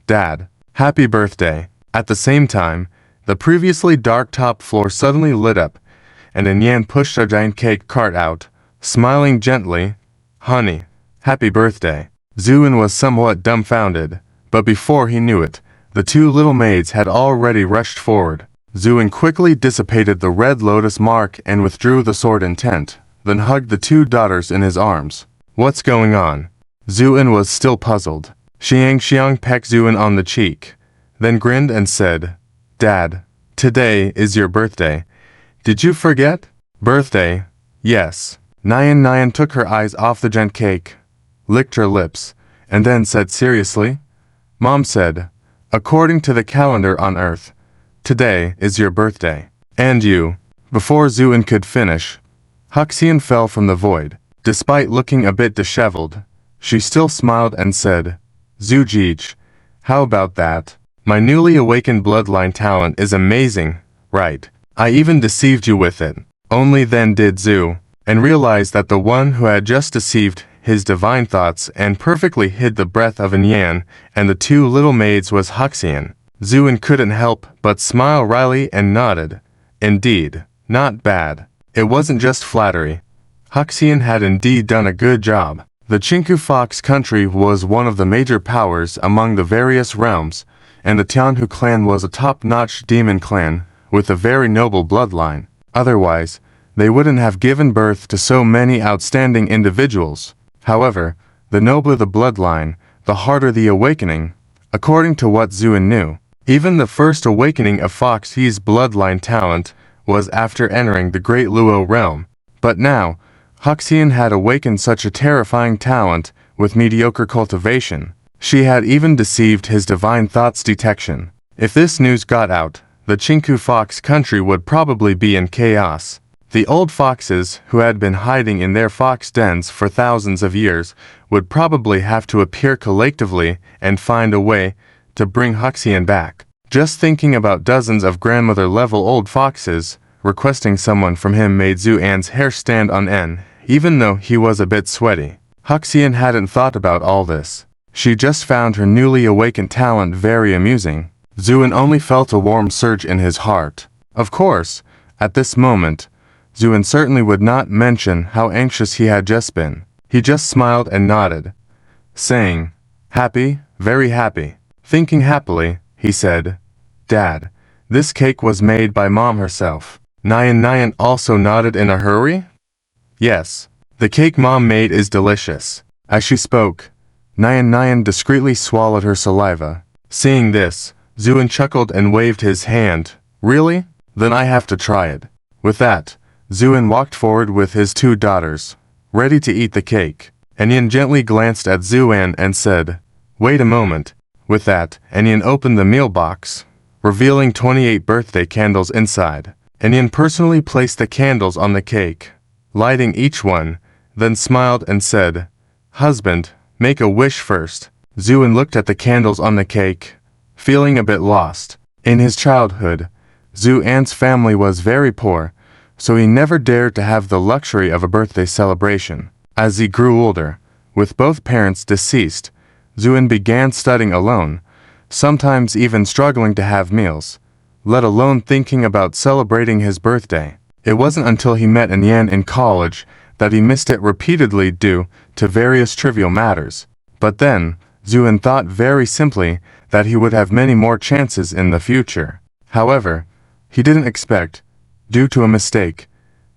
"Dad, happy birthday." At the same time, the previously dark top floor suddenly lit up, and Yan pushed a giant cake cart out, smiling gently. "Honey, happy birthday." Zuin was somewhat dumbfounded, but before he knew it, the two little maids had already rushed forward. Zuin quickly dissipated the red lotus mark and withdrew the sword intent, then hugged the two daughters in his arms. "What's going on?" Zuin was still puzzled. Xingxiang pecked Zuin on the cheek, then grinned and said, "Dad, today is your birthday. Did you forget?" "Birthday? Yes." Nian took her eyes off the giant cake, licked her lips, and then said seriously, "Mom said, according to the calendar on Earth, today is your birthday. And you." Before Zuin could finish, Huxian fell from the void. Despite looking a bit disheveled, she still smiled and said, "Zujij, how about that? My newly awakened bloodline talent is amazing, right? I even deceived you with it." Only then did Zu, and realized that the one who had just deceived his divine thoughts and perfectly hid the breath of Yan and the two little maids was Huxian. Zuin couldn't help but smile wryly and nodded. Indeed, not bad. It wasn't just flattery. Huxian had indeed done a good job. The Chinku Fox country was one of the major powers among the various realms, and the Tianhu clan was a top-notch demon clan with a very noble bloodline. Otherwise, they wouldn't have given birth to so many outstanding individuals. However, the nobler the bloodline, the harder the awakening, according to what Zuin knew. Even the first awakening of Fox He's bloodline talent was after entering the Great Luo realm. But now, Huxian had awakened such a terrifying talent with mediocre cultivation. She had even deceived his divine thoughts detection. If this news got out, the Chinku Fox country would probably be in chaos. The old foxes, who had been hiding in their fox dens for thousands of years, would probably have to appear collectively and find a way to bring Huxian back. Just thinking about dozens of grandmother-level old foxes requesting someone from him made Zuan's hair stand on end, even though he was a bit sweaty. Huxian hadn't thought about all this. She just found her newly awakened talent very amusing. Zuin only felt a warm surge in his heart. Of course, at this moment, Zuin certainly would not mention how anxious he had just been. He just smiled and nodded, saying, "Happy, very happy." Thinking happily, he said, "Dad, this cake was made by Mom herself." Nian also nodded in a hurry. "Yes, the cake Mom made is delicious." As she spoke, Nian discreetly swallowed her saliva. Seeing this, Zuin chuckled and waved his hand. "Really? Then I have to try it." With that, Zuin walked forward with his two daughters, ready to eat the cake. Enian gently glanced at Zuan and said, "Wait a moment." With that, Enian opened the meal box, revealing 28 birthday candles inside. Enian personally placed the candles on the cake, lighting each one, then smiled and said, "Husband, make a wish first." Zuin looked at the candles on the cake, feeling a bit lost. In his childhood, Zuan's family was very poor, so he never dared to have the luxury of a birthday celebration. As he grew older, with both parents deceased, Zuin began studying alone, sometimes even struggling to have meals, let alone thinking about celebrating his birthday. It wasn't until he met Yan in college that he missed it repeatedly due to various trivial matters. But then, Zuin thought very simply that he would have many more chances in the future. However, he didn't expect, due to a mistake,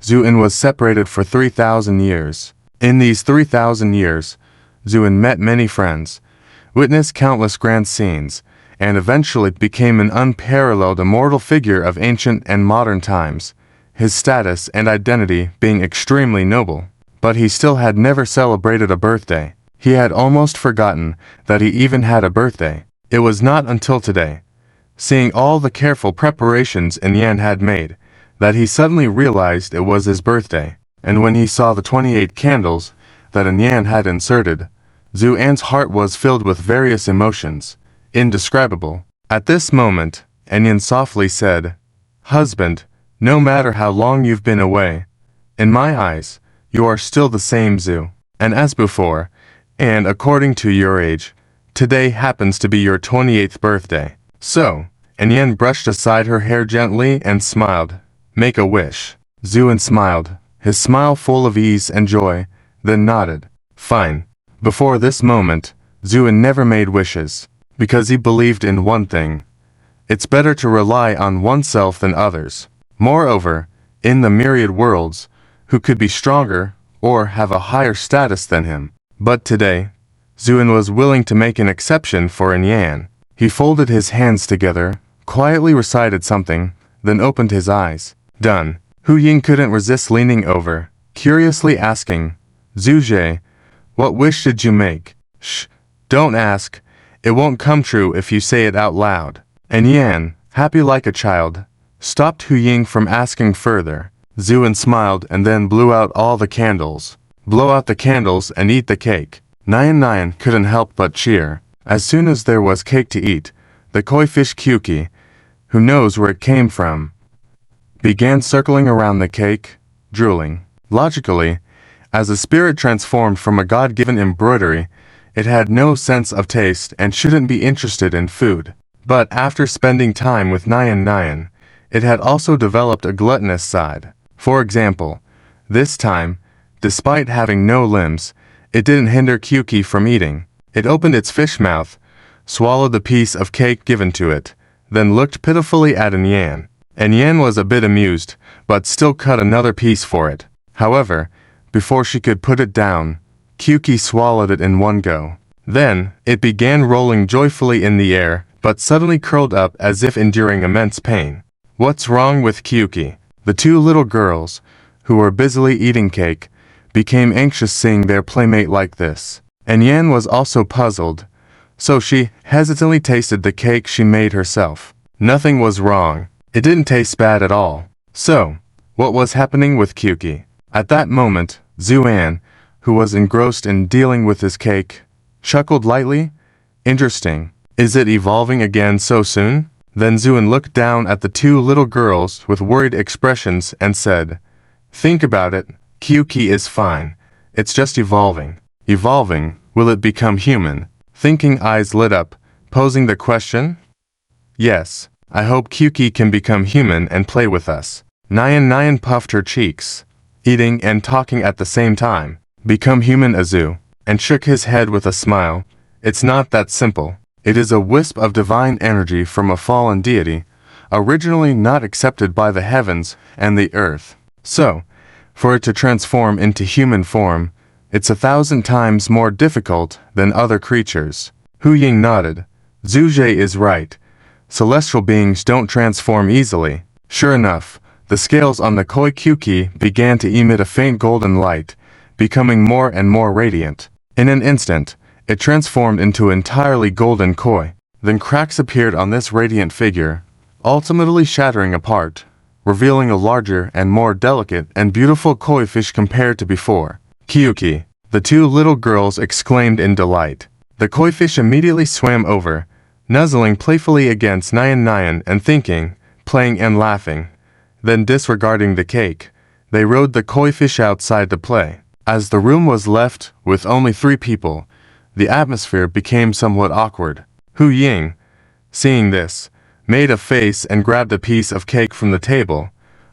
Zuin was separated for 3,000 years. In these 3,000 years, Zuin met many friends, witnessed countless grand scenes, and eventually became an unparalleled immortal figure of ancient and modern times, his status and identity being extremely noble. But he still had never celebrated a birthday. He had almost forgotten that he even had a birthday. It was not until today, seeing all the careful preparations Yan had made, that he suddenly realized it was his birthday. And when he saw the 28 candles, that Yan had inserted, Zhu An's heart was filled with various emotions, indescribable. At this moment, Yan softly said, "Husband, no matter how long you've been away, in my eyes, you are still the same Zhu. And as before, and according to your age, today happens to be your 28th birthday. So," and Yan brushed aside her hair gently and smiled, "Make a wish." Zhuan smiled, his smile full of ease and joy, then nodded. Fine. Before this moment, Zhuan never made wishes, because he believed in one thing. It's better to rely on oneself than others. Moreover, in the myriad worlds, who could be stronger or have a higher status than him? But today, Zhuan was willing to make an exception for Yan. He folded his hands together, quietly recited something, then opened his eyes. Done. Hu Ying couldn't resist leaning over, curiously asking, "Zhu, what wish did you make?" "Shh, don't ask. It won't come true if you say it out loud." And Yan, happy like a child, stopped Hu Ying from asking further. Zhuan smiled and then blew out all the candles. Blow out the candles and eat the cake. Nyan couldn't help but cheer. As soon as there was cake to eat, the koi fish Kyuki, who knows where it came from, began circling around the cake, drooling. Logically, as a spirit transformed from a god-given embroidery, it had no sense of taste and shouldn't be interested in food. But after spending time with Nyan, it had also developed a gluttonous side. For example, this time, despite having no limbs, it didn't hinder Kyuki from eating. It opened its fish mouth, swallowed the piece of cake given to it, then looked pitifully at Yan. And Yan was a bit amused, but still cut another piece for it. However, before she could put it down, Kyuki swallowed it in one go. Then, it began rolling joyfully in the air, but suddenly curled up as if enduring immense pain. What's wrong with Kyuki? The two little girls, who were busily eating cake, became anxious seeing their playmate like this. And Yan was also puzzled, so she hesitantly tasted the cake she made herself. Nothing was wrong. It didn't taste bad at all. So, what was happening with Kyuki? At that moment, Zhuan, who was engrossed in dealing with his cake, chuckled lightly. Interesting. Is it evolving again so soon? Then Zhuan looked down at the two little girls with worried expressions and said, "Think about it. Kyuki is fine. It's just evolving." Evolving? Will it become human? Thinking eyes lit up, posing the question. Yes. I hope Kyuki can become human and play with us. Nyan puffed her cheeks, eating and talking at the same time. Become human, Azu, and shook his head with a smile. It's not that simple. It is a wisp of divine energy from a fallen deity, originally not accepted by the heavens and the earth. So, for it to transform into human form, it's 1,000 times more difficult than other creatures. Hu Ying nodded. Zhu is right. Celestial beings don't transform easily. Sure enough, the scales on the koi Kyuki began to emit a faint golden light, becoming more and more radiant. In an instant, it transformed into entirely golden koi. Then cracks appeared on this radiant figure, ultimately shattering apart, revealing a larger and more delicate and beautiful koi fish compared to before. Kyuki, the two little girls exclaimed in delight. The koi fish immediately swam over, nuzzling playfully against Nyan and thinking, playing and laughing. Then disregarding the cake, they rode the koi fish outside to play. As the room was left with only 3 people, the atmosphere became somewhat awkward. Hu Ying, seeing this, made a face and grabbed a piece of cake from the table.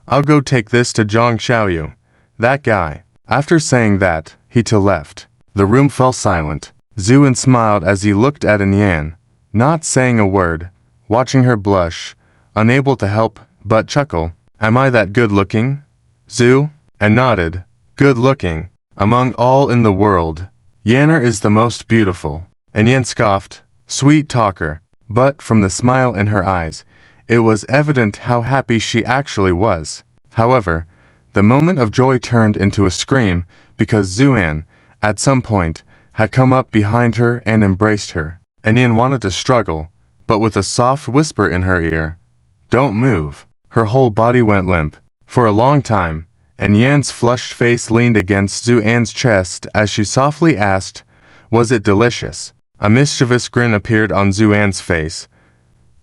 "I'll go take this to Zhang Xiaoyu. That guy." After saying that, he too left. The room fell silent. Zhuan smiled as he looked at Yan, not saying a word, watching her blush, unable to help but chuckle. "Am I that good-looking, Zhu?" And nodded. "Good-looking. Among all in the world, Yanner is the most beautiful." And Yan scoffed, "Sweet talker." But from the smile in her eyes, it was evident how happy she actually was. However, the moment of joy turned into a scream because Zhuan, at some point, had come up behind her and embraced her. And Yan wanted to struggle, but with a soft whisper in her ear, "Don't move." Her whole body went limp. For a long time, and Yan's flushed face leaned against Zhu An's chest as she softly asked, "Was it delicious?" A mischievous grin appeared on Zhu An's face.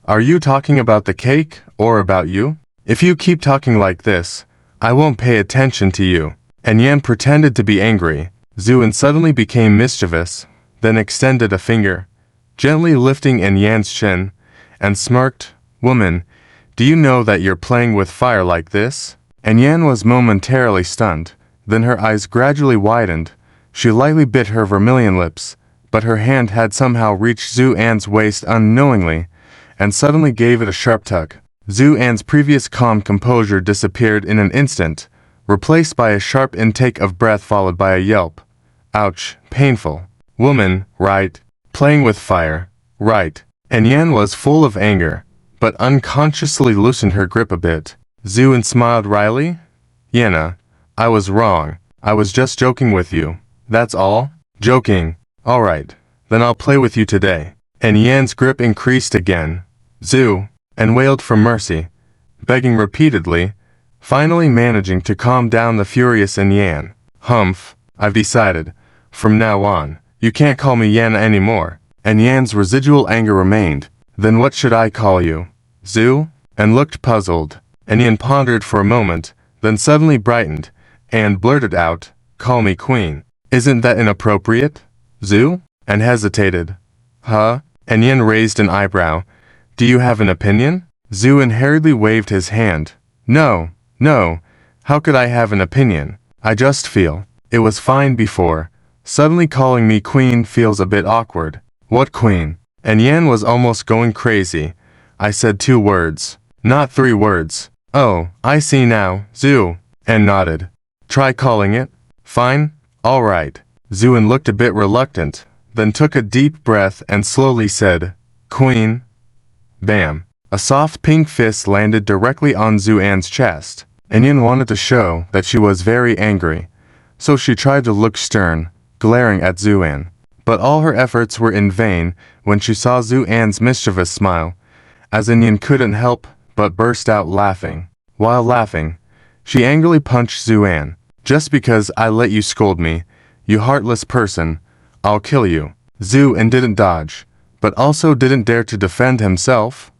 "Are you talking about the cake, or about you? If you keep talking like this, I won't pay attention to you." And Yan pretended to be angry. Zhu An suddenly became mischievous, then extended a finger, gently lifting in Yan's chin, and smirked, "Woman, do you know that you're playing with fire like this?" And Yan was momentarily stunned, then her eyes gradually widened. She lightly bit her vermilion lips, but her hand had somehow reached Zhu An's waist unknowingly, and suddenly gave it a sharp tug. Zhu An's previous calm composure disappeared in an instant, replaced by a sharp intake of breath followed by a yelp. "Ouch, painful. Woman, right? Playing with fire, right?" And Yan was full of anger, but unconsciously loosened her grip a bit. Zhu An smiled wryly. "Yana, I was wrong. I was just joking with you. That's all?" "Joking. All right. Then I'll play with you today." And Yan's grip increased again. Zhu An wailed for mercy, begging repeatedly, finally managing to calm down the furious Yan. "Humph, I've decided. From now on, you can't call me Yana anymore." And Yan's residual anger remained. "Then what should I call you?" Zhu An looked puzzled, and Yan pondered for a moment, then suddenly brightened, and blurted out, "Call me Queen." "Isn't that inappropriate?" Zhu An hesitated. "Huh?" And Yan raised an eyebrow. "Do you have an opinion?" Zhu An hurriedly waved his hand. No, how could I have an opinion? I just feel. It was fine before. Suddenly calling me Queen feels a bit awkward." "What Queen?" And Yan was almost going crazy. "I said 2 words, not 3 words. "Oh, I see now." Zhu An nodded. "Try calling it." "Fine, all right." Zhu An looked a bit reluctant, then took a deep breath and slowly said, "Queen." Bam. A soft pink fist landed directly on Zhu An's chest, and Yan wanted to show that she was very angry, so she tried to look stern, glaring at Zhu An. But all her efforts were in vain when she saw Zhu An's mischievous smile, as Yan couldn't help but burst out laughing. While laughing, she angrily punched Zhu An. "Just because I let you scold me, you heartless person, I'll kill you." Zhu An didn't dodge, but also didn't dare to defend himself,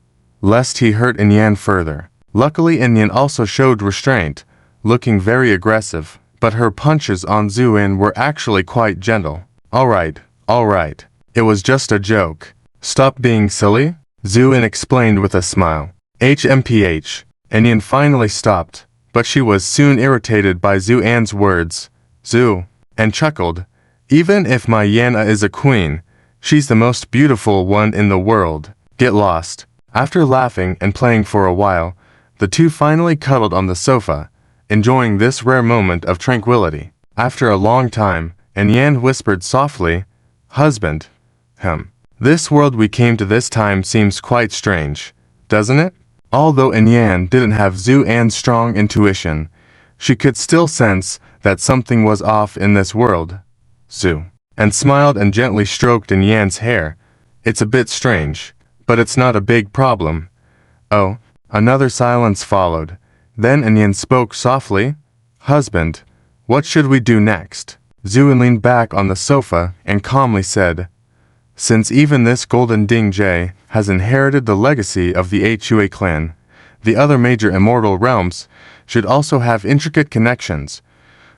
lest he hurt Yan further. Luckily Yan also showed restraint, looking very aggressive, but her punches on Zhu An were actually quite gentle. All right. It was just a joke. Stop being silly," Zhu An explained with a smile. HMPH. And Yan finally stopped, but she was soon irritated by Zhu An's words. Zhu An chuckled. "Even if my Yana is a queen, she's the most beautiful one in the world. Get lost." After laughing and playing for a while, the two finally cuddled on the sofa, enjoying this rare moment of tranquility. After a long time, Yan whispered softly, "Husband, this world we came to this time seems quite strange, doesn't it?" Although Yan didn't have Zhu An's strong intuition, she could still sense that something was off in this world. Zhu An smiled and gently stroked Yan's hair. "It's a bit strange, but it's not a big problem." Oh, another silence followed. Then Yan spoke softly, "Husband, what should we do next?" Zhu An leaned back on the sofa and calmly said, "Since even this Golden Ding Jie has inherited the legacy of the Hui clan, the other major immortal realms should also have intricate connections.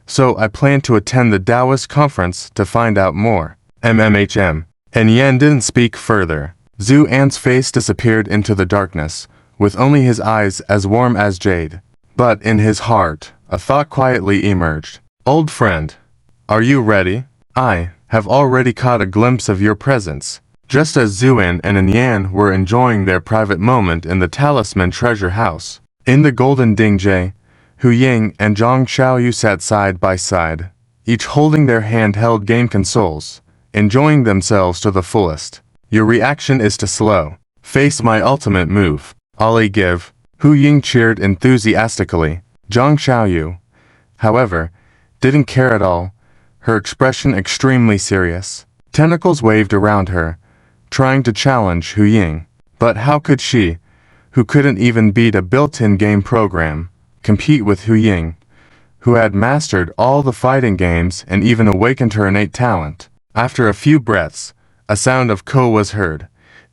So I plan to attend the Taoist conference to find out more." MMHM. And Yan didn't speak further. Zhu An's face disappeared into the darkness, with only his eyes as warm as jade. But in his heart, a thought quietly emerged. "Old friend, are you ready? I have already caught a glimpse of your presence." Just as Zhu An and Yan were enjoying their private moment in the Talisman Treasure House, in the Golden Ding Jie, Hu Ying and Zhang Xiaoyu sat side by side, each holding their handheld game consoles, enjoying themselves to the fullest. "Your reaction is to slow. Face my ultimate move. Ollie give." Hu Ying cheered enthusiastically. Zhang Xiaoyu, however, didn't care at all, her expression extremely serious. Tentacles waved around her, trying to challenge Hu Ying. But how could she, who couldn't even beat a built-in game program, compete with Hu Ying, who had mastered all the fighting games and even awakened her innate talent. After a few breaths, a sound of ko was heard,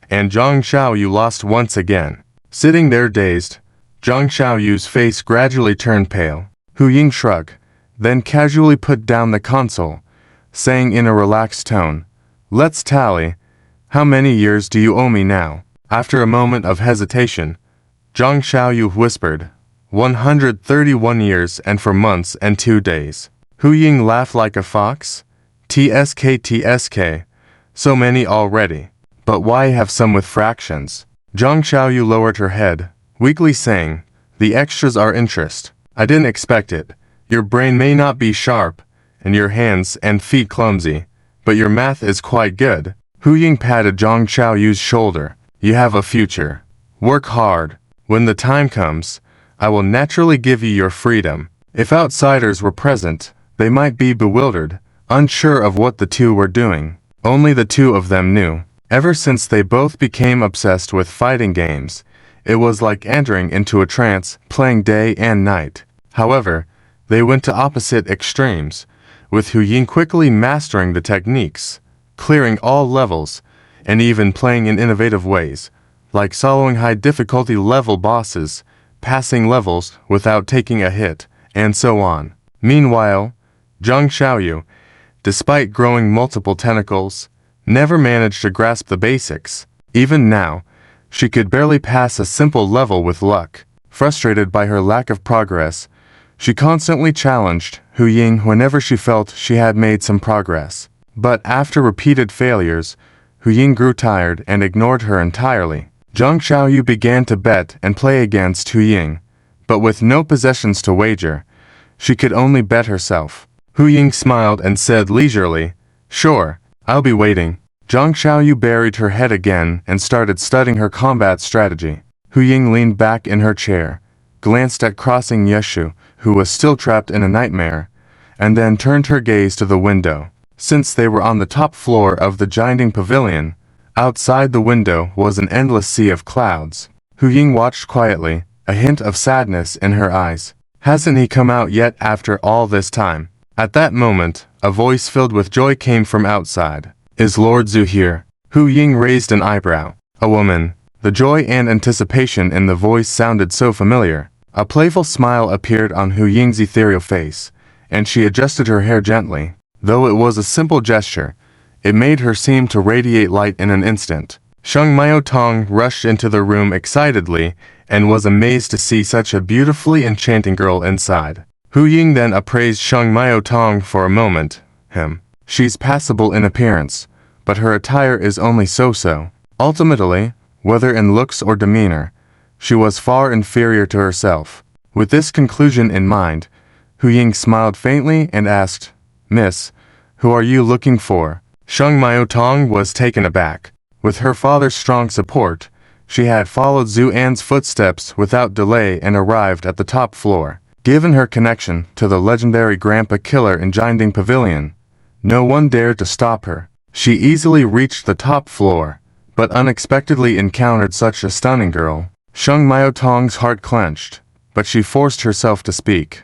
and Zhang Xiaoyu lost once again. Sitting there dazed, Zhang Xiaoyu's face gradually turned pale. Hu Ying shrugged, then casually put down the console, saying in a relaxed tone, "Let's tally. How many years do you owe me now?" After a moment of hesitation, Zhang Xiaoyu whispered, 131 years and 4 months and 2 days. Hu Ying laughed like a fox. TSK, so many already. But why have some with fractions? Zhang Xiaoyu lowered her head, weakly saying, "The extras are interest. I didn't expect it. Your brain may not be sharp, and your hands and feet clumsy, but your math is quite good." Hu Ying patted Zhang Xiaoyu's shoulder. "You have a future. Work hard. When the time comes, I will naturally give you your freedom." If outsiders were present, they might be bewildered, unsure of what the two were doing. Only the two of them knew. Ever since they both became obsessed with fighting games, it was like entering into a trance, playing day and night. However, they went to opposite extremes, with Hu Ying quickly mastering the techniques, clearing all levels, and even playing in innovative ways, like soloing high-difficulty level bosses, passing levels without taking a hit, and so on. Meanwhile, Zhang Xiaoyu, despite growing multiple tentacles, never managed to grasp the basics. Even now, she could barely pass a simple level with luck. Frustrated by her lack of progress, she constantly challenged Hu Ying whenever she felt she had made some progress. But after repeated failures, Hu Ying grew tired and ignored her entirely. Zhang Xiaoyu began to bet and play against Hu Ying, but with no possessions to wager, she could only bet herself. Hu Ying smiled and said leisurely, "Sure, I'll be waiting." Zhang Xiaoyu buried her head again and started studying her combat strategy. Hu Ying leaned back in her chair, glanced at Crossing Yeshu, who was still trapped in a nightmare, and then turned her gaze to the window. Since they were on the top floor of the Jinding Pavilion, outside the window was an endless sea of clouds. Hu Ying watched quietly, a hint of sadness in her eyes. Hasn't he come out yet after all this time? At that moment, a voice filled with joy came from outside. "Is Lord Zhu here?" Hu Ying raised an eyebrow. A woman. The joy and anticipation in the voice sounded so familiar. A playful smile appeared on Hu Ying's ethereal face, and she adjusted her hair gently. Though it was a simple gesture, it made her seem to radiate light in an instant. Sheng Miaotong rushed into the room excitedly and was amazed to see such a beautifully enchanting girl inside. Hu Ying then appraised Sheng Miaotong for a moment. She's passable in appearance, but her attire is only so-so. Ultimately, whether in looks or demeanor, she was far inferior to herself. With this conclusion in mind, Hu Ying smiled faintly and asked, "Miss, who are you looking for?" Sheng Miaotong was taken aback. With her father's strong support, she had followed Zhu An's footsteps without delay and arrived at the top floor. Given her connection to the legendary Grandpa Killer in Jinding Pavilion, no one dared to stop her. She easily reached the top floor, but unexpectedly encountered such a stunning girl. Sheng Miaotong's heart clenched, but she forced herself to speak.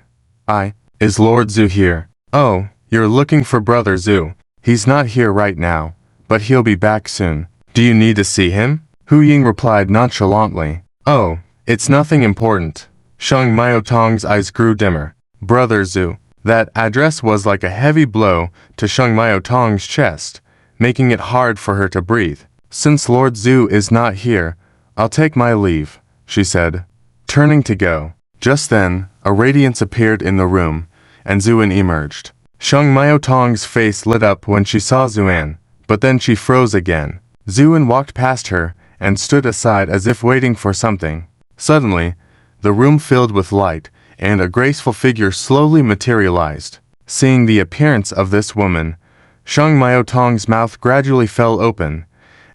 Is Lord Zhu here?" "Oh, you're looking for Brother Zhu. He's not here right now, but he'll be back soon. Do you need to see him?" Hu Ying replied nonchalantly. "Oh, it's nothing important." Sheng Miaotong's eyes grew dimmer. Brother Zhu. That address was like a heavy blow to Sheng Miaotong's chest, making it hard for her to breathe. "Since Lord Zhu is not here, I'll take my leave," she said, turning to go. Just then, a radiance appeared in the room, and Zuan emerged. Sheng Miaotong's face lit up when she saw Zuan, but then she froze again. Zuan walked past her and stood aside as if waiting for something. Suddenly, the room filled with light, and a graceful figure slowly materialized. Seeing the appearance of this woman, Sheng Miaotong's mouth gradually fell open,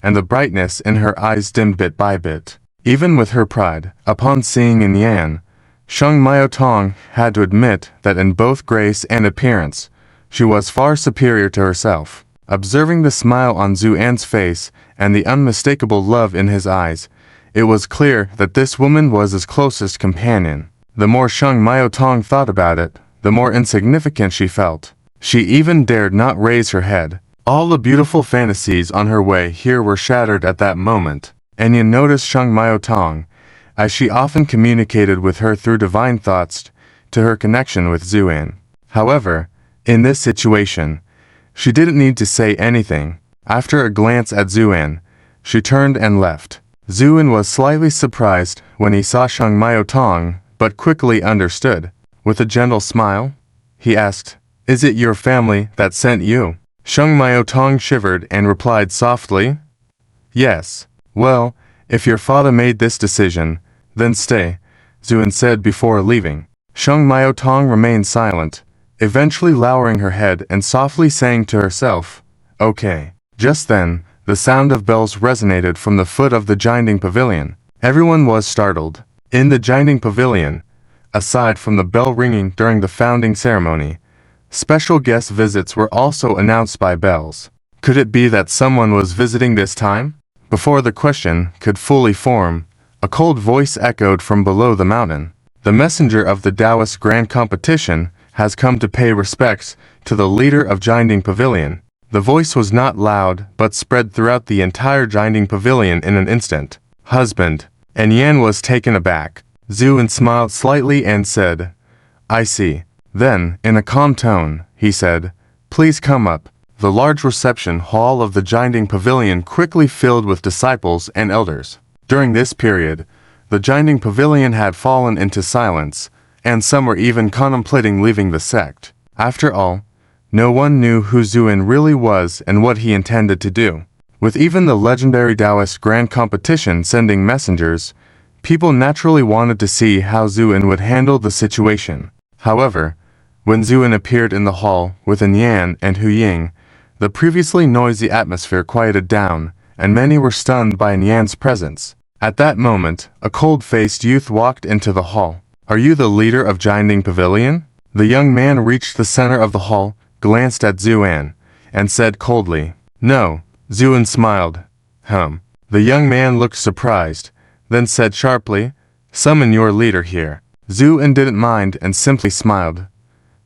and the brightness in her eyes dimmed bit by bit. Even with her pride, upon seeing Yin Yan, Sheng Miaotong had to admit that in both grace and appearance, she was far superior to herself. Observing the smile on Zhu An's face and the unmistakable love in his eyes, it was clear that this woman was his closest companion. The more Sheng Miaotong thought about it, the more insignificant she felt. She even dared not raise her head. All the beautiful fantasies on her way here were shattered at that moment. Anya noticed Shang Miaotong, as she often communicated with her through divine thoughts, to her connection with Zuan. However, in this situation, she didn't need to say anything. After a glance at Zuan, she turned and left. Zuan was slightly surprised when he saw Shang Miaotong, but quickly understood. With a gentle smile, he asked, "Is it your family that sent you?" Shang Miaotong shivered and replied softly, "Yes." "Well, if your father made this decision, then stay," Zuan said before leaving. Shang Miaotong remained silent, eventually lowering her head and softly saying to herself, "Okay." Just then, the sound of bells resonated from the foot of the Jinding Pavilion. Everyone was startled. In the Jinding Pavilion, aside from the bell ringing during the founding ceremony, special guest visits were also announced by bells. Could it be that someone was visiting this time? Before the question could fully form, a cold voice echoed from below the mountain. "The messenger of the Taoist Grand Competition has come to pay respects to the leader of Jinding Pavilion." The voice was not loud, but spread throughout the entire Jinding Pavilion in an instant. "Husband." And Yan was taken aback. Zuan smiled slightly and said, "I see." Then, in a calm tone, he said, "Please come up." The large reception hall of the Jinding Pavilion quickly filled with disciples and elders. During this period, the Jinding Pavilion had fallen into silence, and some were even contemplating leaving the sect. After all, no one knew who Zuan really was and what he intended to do. With even the legendary Taoist Grand Competition sending messengers, people naturally wanted to see how Zuan would handle the situation. However, when Zuan appeared in the hall with Yan and Hu Ying, the previously noisy atmosphere quieted down, and many were stunned by Yan's presence. At that moment, a cold-faced youth walked into the hall. "Are you the leader of Jinding Pavilion?" The young man reached the center of the hall, glanced at Zuan, and said coldly, "No." Zuan smiled. The young man looked surprised, then said sharply, "Summon your leader here." Zuan didn't mind and simply smiled.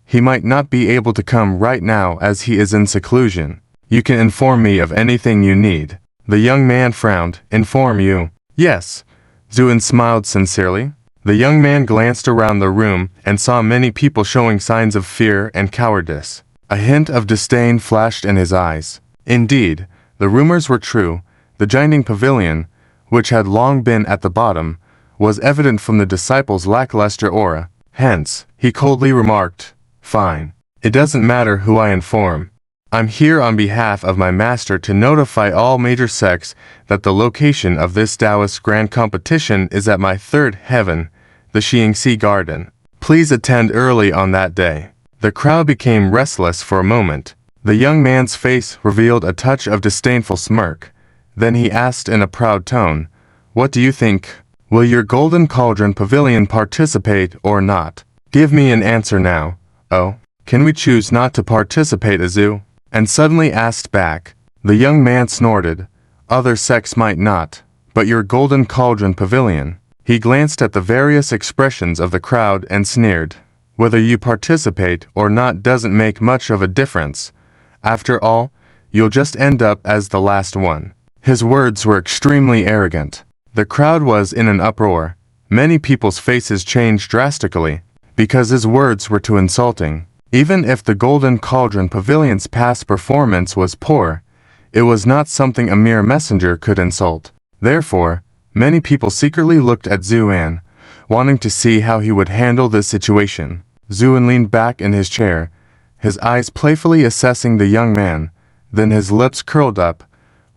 "He might not be able to come right now as he is in seclusion. You can inform me of anything you need." The young man frowned. "Inform you?" "Yes." Zuan smiled sincerely. The young man glanced around the room and saw many people showing signs of fear and cowardice. A hint of disdain flashed in his eyes. Indeed, the rumors were true. The Jinding Pavilion, which had long been at the bottom, was evident from the disciples' lackluster aura. Hence, he coldly remarked, "Fine. It doesn't matter who I inform. I'm here on behalf of my master to notify all major sects that the location of this Taoist Grand Competition is at my third heaven, the Xiangxi Garden. Please attend early on that day." The crowd became restless for a moment. The young man's face revealed a touch of disdainful smirk. Then he asked in a proud tone, "What do you think? Will your Golden Cauldron Pavilion participate or not? Give me an answer now." "Oh, can we choose not to participate, Azu?" And suddenly asked back. The young man snorted. "Other sects might not, but your Golden Cauldron Pavilion." He glanced at the various expressions of the crowd and sneered. "Whether you participate or not doesn't make much of a difference. After all, you'll just end up as the last one." His words were extremely arrogant. The crowd was in an uproar. Many people's faces changed drastically, because his words were too insulting. Even if the Golden Cauldron Pavilion's past performance was poor, it was not something a mere messenger could insult. Therefore, many people secretly looked at Zuan, wanting to see how he would handle this situation. Zuan leaned back in his chair, his eyes playfully assessing the young man, then his lips curled up,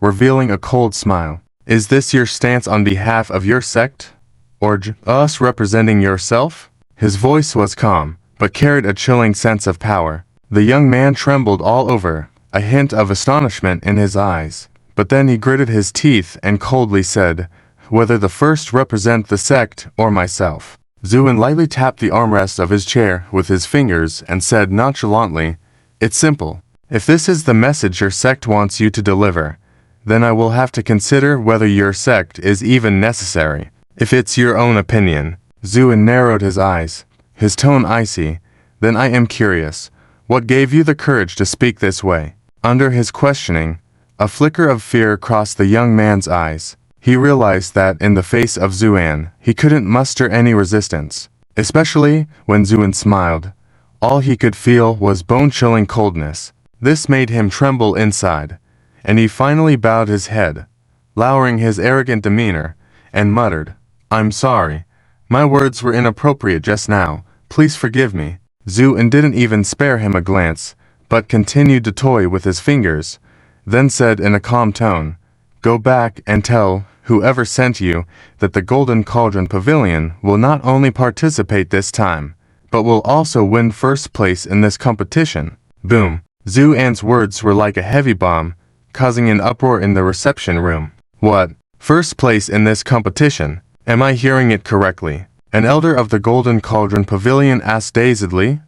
revealing a cold smile. "Is this your stance on behalf of your sect? Or us representing yourself?" His voice was calm, but carried a chilling sense of power. The young man trembled all over, a hint of astonishment in his eyes. But then he gritted his teeth and coldly said, "Whether the first represent the sect or myself." Zuan lightly tapped the armrest of his chair with his fingers and said nonchalantly, "It's simple. If this is the message your sect wants you to deliver, then I will have to consider whether your sect is even necessary. If it's your own opinion." Zuan narrowed his eyes, his tone icy, Then I am curious. What gave you the courage to speak this way? Under his questioning, a flicker of fear crossed the young man's eyes. He realized that in the face of Zuan, he couldn't muster any resistance. Especially when Zuan smiled. All he could feel was bone-chilling coldness. This made him tremble inside, and he finally bowed his head, lowering his arrogant demeanor, and muttered, "I'm sorry. My words were inappropriate just now. Please forgive me." Zuan didn't even spare him a glance, but continued to toy with his fingers, then said in a calm tone, "Go back and tell whoever sent you that the Golden Cauldron Pavilion will not only participate this time, but will also win first place in this competition." Boom. Zuan's words were like a heavy bomb, causing an uproar in the reception room. What? First place in this competition? Am I hearing it correctly? An elder of the Golden Cauldron Pavilion asked dazedly.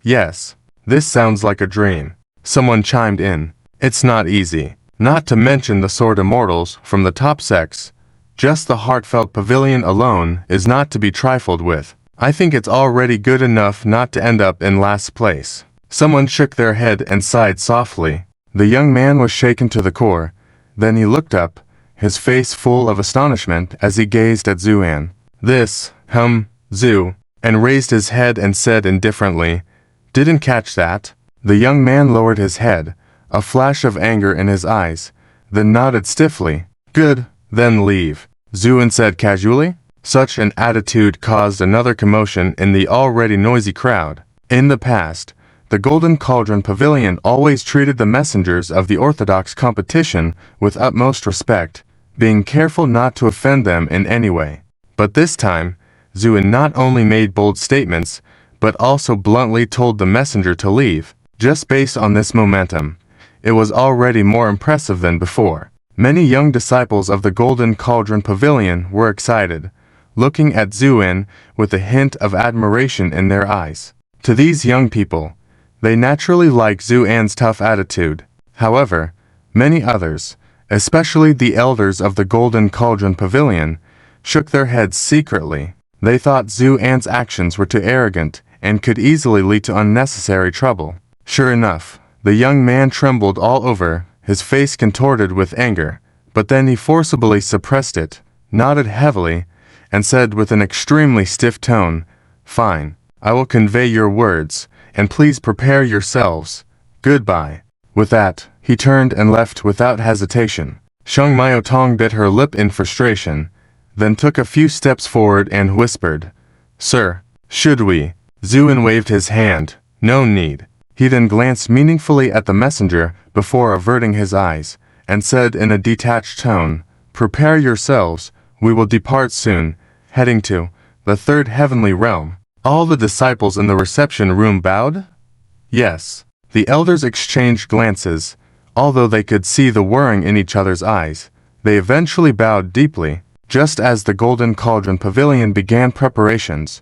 Yes. This sounds like a dream. Someone chimed in. It's not easy. Not to mention the sword immortals from the top sects. Just the heartfelt pavilion alone is not to be trifled with. I think it's already good enough not to end up in last place. Someone shook their head and sighed softly. The young man was shaken to the core. Then he looked up, his face full of astonishment as he gazed at Zuan. This, Zu, and raised his head and said indifferently, "Didn't catch that." The young man lowered his head, a flash of anger in his eyes, then nodded stiffly. "Good, then leave," Zuan said casually. Such an attitude caused another commotion in the already noisy crowd. In the past, the Golden Cauldron Pavilion always treated the messengers of the Orthodox competition with utmost respect, being careful not to offend them in any way. But this time, Zuan not only made bold statements, but also bluntly told the messenger to leave. Just based on this momentum, it was already more impressive than before. Many young disciples of the Golden Cauldron Pavilion were excited, looking at Zuan with a hint of admiration in their eyes. To these young people, they naturally liked Zuan's tough attitude. However, many others, especially the elders of the Golden Cauldron Pavilion, shook their heads secretly. They thought Zuan's actions were too arrogant and could easily lead to unnecessary trouble. Sure enough, the young man trembled all over, his face contorted with anger, but then he forcibly suppressed it, nodded heavily, and said with an extremely stiff tone, "Fine, I will convey your words, and please prepare yourselves. Goodbye." With that, he turned and left without hesitation. Sheng Miaotong bit her lip in frustration, then took a few steps forward and whispered, "Sir, should we?" Zuan waved his hand, "No need." He then glanced meaningfully at the messenger before averting his eyes, and said in a detached tone, "Prepare yourselves, we will depart soon, heading to the third heavenly realm." All the disciples in the reception room bowed? Yes. The elders exchanged glances. Although they could see the worrying in each other's eyes, they eventually bowed deeply. Just as the Golden Cauldron Pavilion began preparations,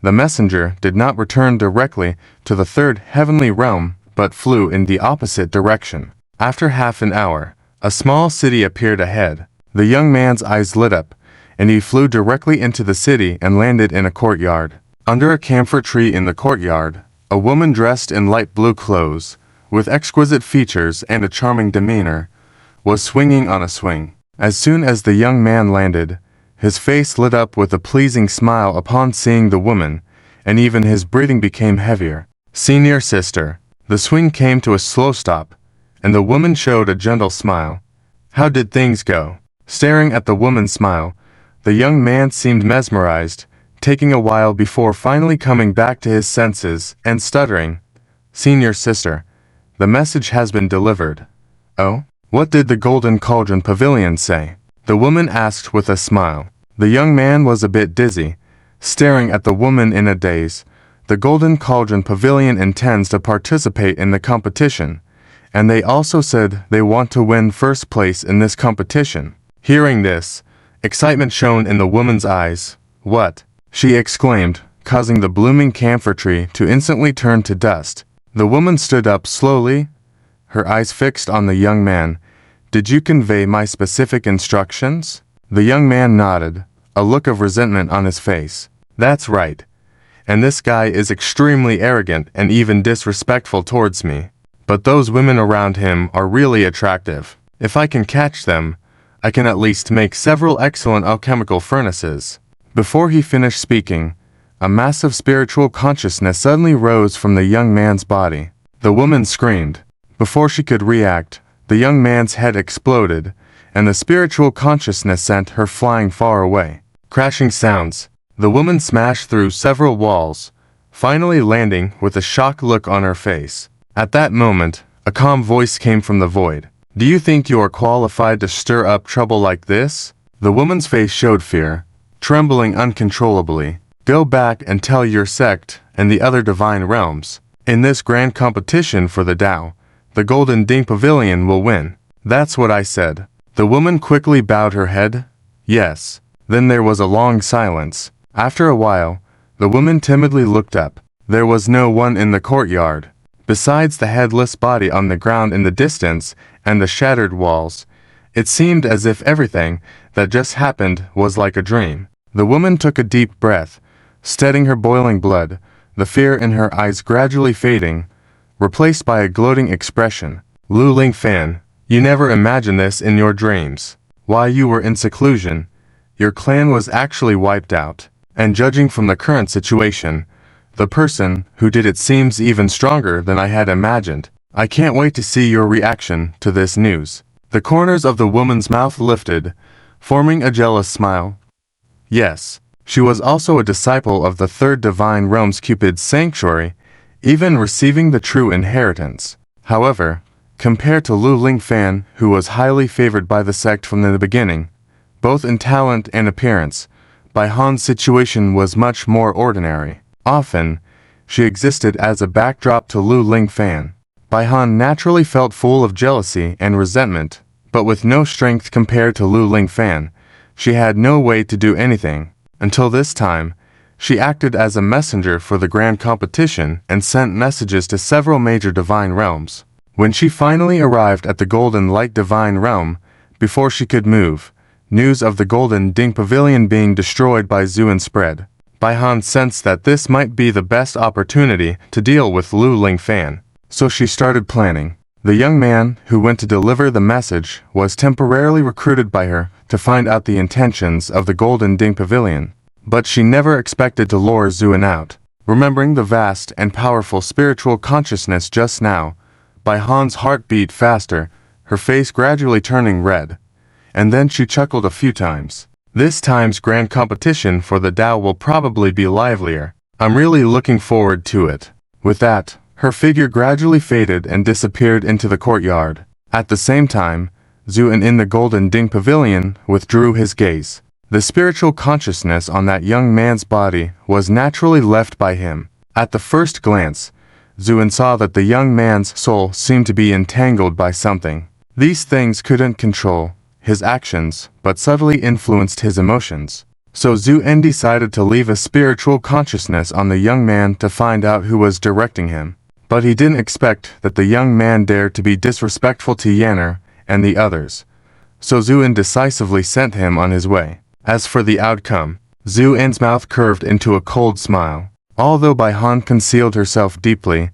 the messenger did not return directly to the third heavenly realm, but flew in the opposite direction. After half an hour, a small city appeared ahead. The young man's eyes lit up, and he flew directly into the city and landed in a courtyard. Under a camphor tree in the courtyard, a woman dressed in light blue clothes, with exquisite features and a charming demeanor, was swinging on a swing. As soon as the young man landed, his face lit up with a pleasing smile upon seeing the woman, and even his breathing became heavier. "Senior sister." The swing came to a slow stop, and the woman showed a gentle smile. "How did things go?" Staring at the woman's smile, the young man seemed mesmerized, taking a while before finally coming back to his senses and stuttering, "Senior sister, the message has been delivered." "Oh? What did the Golden Cauldron Pavilion say?" the woman asked with a smile. The young man was a bit dizzy, staring at the woman in a daze. The Golden Cauldron Pavilion intends to participate in the competition, and they also said they want to win first place in this competition. Hearing this, excitement shone in the woman's eyes. "What?" she exclaimed, causing the blooming camphor tree to instantly turn to dust. The woman stood up slowly, her eyes fixed on the young man. "Did you convey my specific instructions?" The young man nodded, a look of resentment on his face. "That's right. and this guy is extremely arrogant and even disrespectful towards me. But those women around him are really attractive. If I can catch them, I can at least make several excellent alchemical furnaces." Before he finished speaking, a massive spiritual consciousness suddenly rose from the young man's body. The woman screamed. Before she could react, the young man's head exploded, and the spiritual consciousness sent her flying far away. Crashing sounds. The woman smashed through several walls, finally landing with a shocked look on her face. At that moment, a calm voice came from the void. "Do you think you are qualified to stir up trouble like this?" The woman's face showed fear, trembling uncontrollably. "Go back and tell your sect and the other divine realms. In this grand competition for the Tao, the Golden Ding Pavilion will win." "That's what I said." The woman quickly bowed her head. "Yes." Then there was a long silence. After a while, the woman timidly looked up. There was no one in the courtyard. Besides the headless body on the ground in the distance and the shattered walls, it seemed as if everything that just happened was like a dream. The woman took a deep breath, steadying her boiling blood, the fear in her eyes gradually fading, replaced by a gloating expression. "Lu Lingfan, you never imagined this in your dreams. While you were in seclusion, your clan was actually wiped out. And judging from the current situation, the person who did it seems even stronger than I had imagined. I can't wait to see your reaction to this news." The corners of the woman's mouth lifted, forming a jealous smile. Yes, she was also a disciple of the third divine realm's Cupid's sanctuary, even receiving the true inheritance. However, compared to Lu Lingfan, who was highly favored by the sect from the beginning, both in talent and appearance, Bai Han's situation was much more ordinary. Often, she existed as a backdrop to Lu Lingfan. Bai Han naturally felt full of jealousy and resentment, but with no strength compared to Lu Lingfan, she had no way to do anything. Until this time, she acted as a messenger for the grand competition and sent messages to several major divine realms. When she finally arrived at the Golden Light Divine Realm, before she could move, news of the Golden Ding Pavilion being destroyed by Zuin spread. Bai Han sensed that this might be the best opportunity to deal with Lu Lingfan, so she started planning. The young man who went to deliver the message was temporarily recruited by her to find out the intentions of the Golden Ding Pavilion. But she never expected to lure Zuin out. Remembering the vast and powerful spiritual consciousness just now, Bai Han's heart beat faster, her face gradually turning red. And then she chuckled a few times. This time's grand competition for the Tao will probably be livelier. I'm really looking forward to it. With that, her figure gradually faded and disappeared into the courtyard. At the same time, Zuin in the Golden Ding Pavilion withdrew his gaze. The spiritual consciousness on that young man's body was naturally left by him. At the first glance, Zuin saw that the young man's soul seemed to be entangled by something. These things couldn't control his actions, but subtly influenced his emotions. So Zuin decided to leave a spiritual consciousness on the young man to find out who was directing him. But he didn't expect that the young man dared to be disrespectful to Yanner and the others. So Zuin decisively sent him on his way. As for the outcome, Zuin's mouth curved into a cold smile. Although Bai Han concealed herself deeply,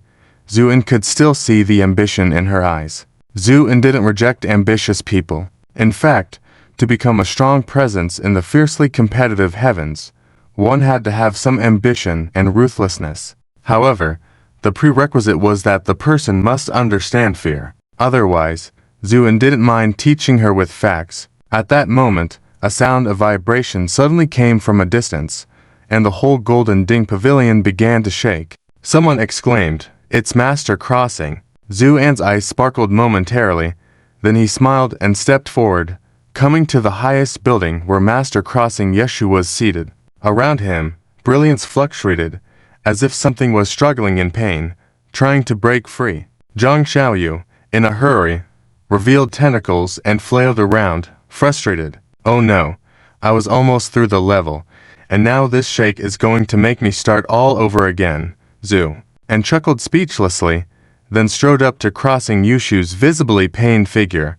Zuin could still see the ambition in her eyes. Zuin didn't reject ambitious people. In fact, to become a strong presence in the fiercely competitive heavens, one had to have some ambition and ruthlessness. However, the prerequisite was that the person must understand fear. Otherwise, Zuin didn't mind teaching her with facts. At that moment, a sound of vibration suddenly came from a distance, and the whole Golden Ding Pavilion began to shake. Someone exclaimed, "It's Master Crossing." Zuin's eyes sparkled momentarily, then he smiled and stepped forward, coming to the highest building where Master Crossing Yeshu was seated. Around him, brilliance fluctuated, as if something was struggling in pain, trying to break free. Zhang Xiaoyu, in a hurry, revealed tentacles and flailed around, frustrated. "Oh no, I was almost through the level, and now this shake is going to make me start all over again." Zhu, and chuckled speechlessly, then strode up to Crossing Yushu's visibly pained figure,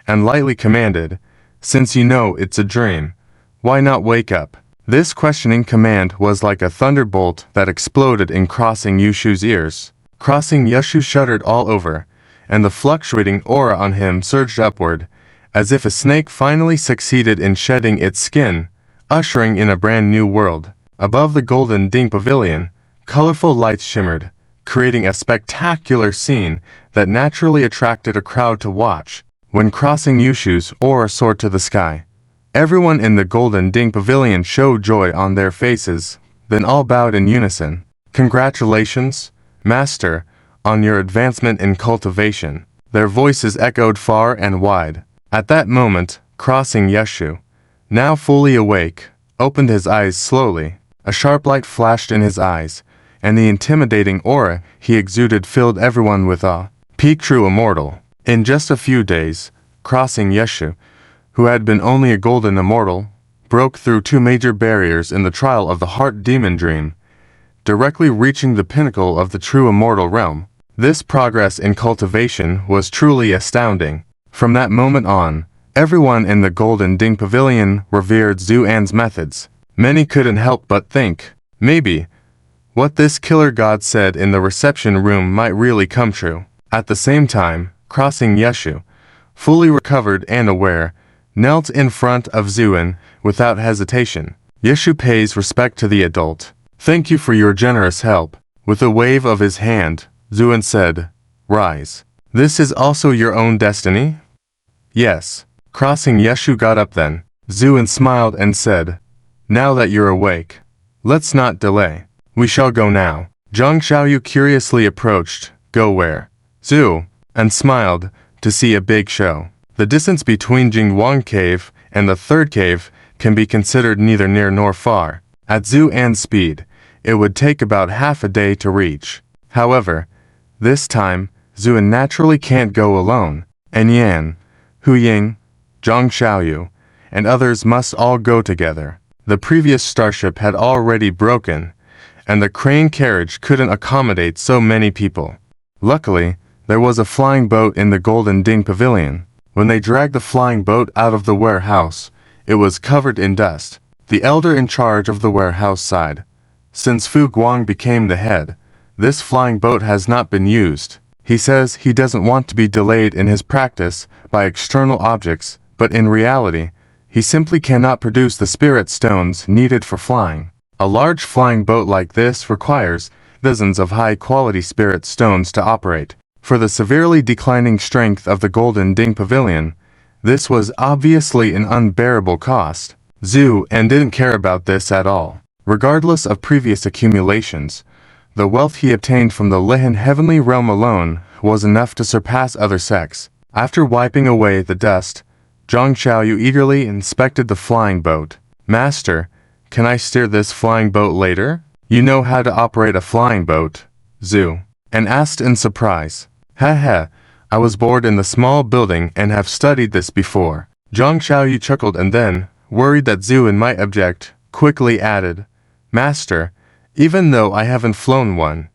and lightly commanded, "Since you know it's a dream, why not wake up?" This questioning command was like a thunderbolt that exploded in Crossing Yushu's ears. Crossing Yushu shuddered all over, and the fluctuating aura on him surged upward, as if a snake finally succeeded in shedding its skin, ushering in a brand new world. Above the golden ding pavilion, colorful lights shimmered, creating a spectacular scene that naturally attracted a crowd to watch. When Crossing Yushu's aura soared to the sky, everyone in the golden ding pavilion showed joy on their faces, then all bowed in unison. Congratulations, Master, on your advancement in cultivation. Their voices echoed far and wide. At that moment, Crossing Yushu, now fully awake, opened his eyes slowly. A sharp light flashed in his eyes, and the intimidating aura he exuded filled everyone with awe. Peak true immortal. In just a few days, Crossing Yushu, who had been only a golden immortal, broke through 2 major barriers in the trial of the heart demon dream, directly reaching the pinnacle of the true immortal realm. This progress in cultivation was truly astounding. From that moment on, everyone in the golden ding pavilion revered Zuan's methods. Many couldn't help but think, maybe, what this killer god said in the reception room might really come true. At the same time, Crossing Yushu, fully recovered and aware, knelt in front of Zuan without hesitation. Yushu pays respect to the adult. Thank you for your generous help. With a wave of his hand, Zuan said, Rise. This is also your own destiny? Yes. Crossing Yushu got up then. Zuan smiled and said, Now that you're awake, let's not delay. We shall go now. Zhang Xiaoyu curiously approached. Go where? Zhu, and smiled, to see a big show. The distance between Jingwang Cave and the third cave can be considered neither near nor far. At Zuan's speed, it would take about half a day to reach. However, this time, Zuan naturally can't go alone, and Yan, Hu Ying, Zhang Xiaoyu, and others must all go together. The previous starship had already broken, and the crane carriage couldn't accommodate so many people. Luckily, there was a flying boat in the Golden Ding Pavilion. When they dragged the flying boat out of the warehouse, it was covered in dust. The elder in charge of the warehouse sighed. Since Fu Guang became the head, this flying boat has not been used. He says he doesn't want to be delayed in his practice by external objects, but in reality, he simply cannot produce the spirit stones needed for flying. A large flying boat like this requires dozens of high-quality spirit stones to operate. For the severely declining strength of the Golden Ding Pavilion, this was obviously an unbearable cost. Zhu and didn't care about this at all. Regardless of previous accumulations, the wealth he obtained from the Lihan Heavenly Realm alone was enough to surpass other sects. After wiping away the dust, Zhang Xiaoyu eagerly inspected the flying boat. Master, can I steer this flying boat later? You know how to operate a flying boat, Zhu, and asked in surprise. Heh, I was bored in the small building and have studied this before. Zhang Xiaoyu chuckled and then, worried that Zuan might object, quickly added, Master, even though I haven't flown one,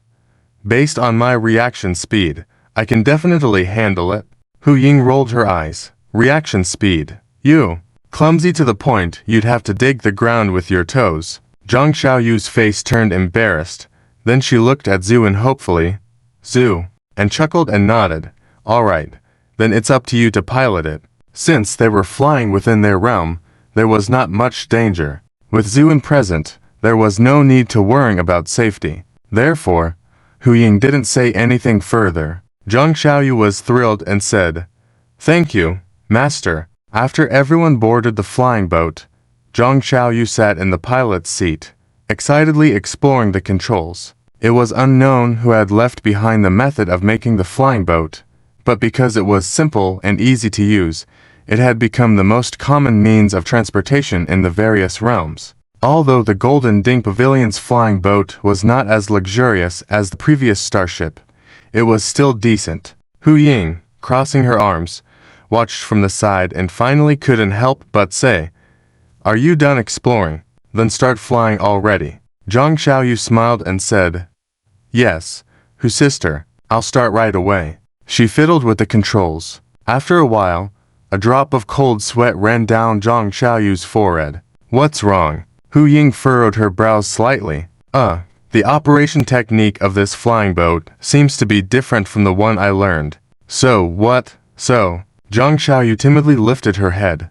based on my reaction speed, I can definitely handle it. Hu Ying rolled her eyes. Reaction speed. You. Clumsy to the point you'd have to dig the ground with your toes. Zhang Xiaoyu's face turned embarrassed. Then she looked at Zuan hopefully. Zhu, and chuckled and nodded. All right, then it's up to you to pilot it. Since they were flying within their realm, there was not much danger. With Zuan present, there was no need to worry about safety. Therefore, Hu Ying didn't say anything further. Zhang Xiaoyu was thrilled and said, Thank you, Master. After everyone boarded the flying boat, Zhang Xiaoyu sat in the pilot's seat, excitedly exploring the controls. It was unknown who had left behind the method of making the flying boat, but because it was simple and easy to use, it had become the most common means of transportation in the various realms. Although the Golden Ding Pavilion's flying boat was not as luxurious as the previous starship, it was still decent. Hu Ying, crossing her arms, watched from the side and finally couldn't help but say, Are you done exploring? Then start flying already. Zhang Xiaoyu smiled and said, Yes, Hu sister, I'll start right away. She fiddled with the controls. After a while, a drop of cold sweat ran down Zhang Xiaoyu's forehead. What's wrong? Hu Ying furrowed her brows slightly. The operation technique of this flying boat seems to be different from the one I learned. So, what? So, Zhang Xiaoyu timidly lifted her head.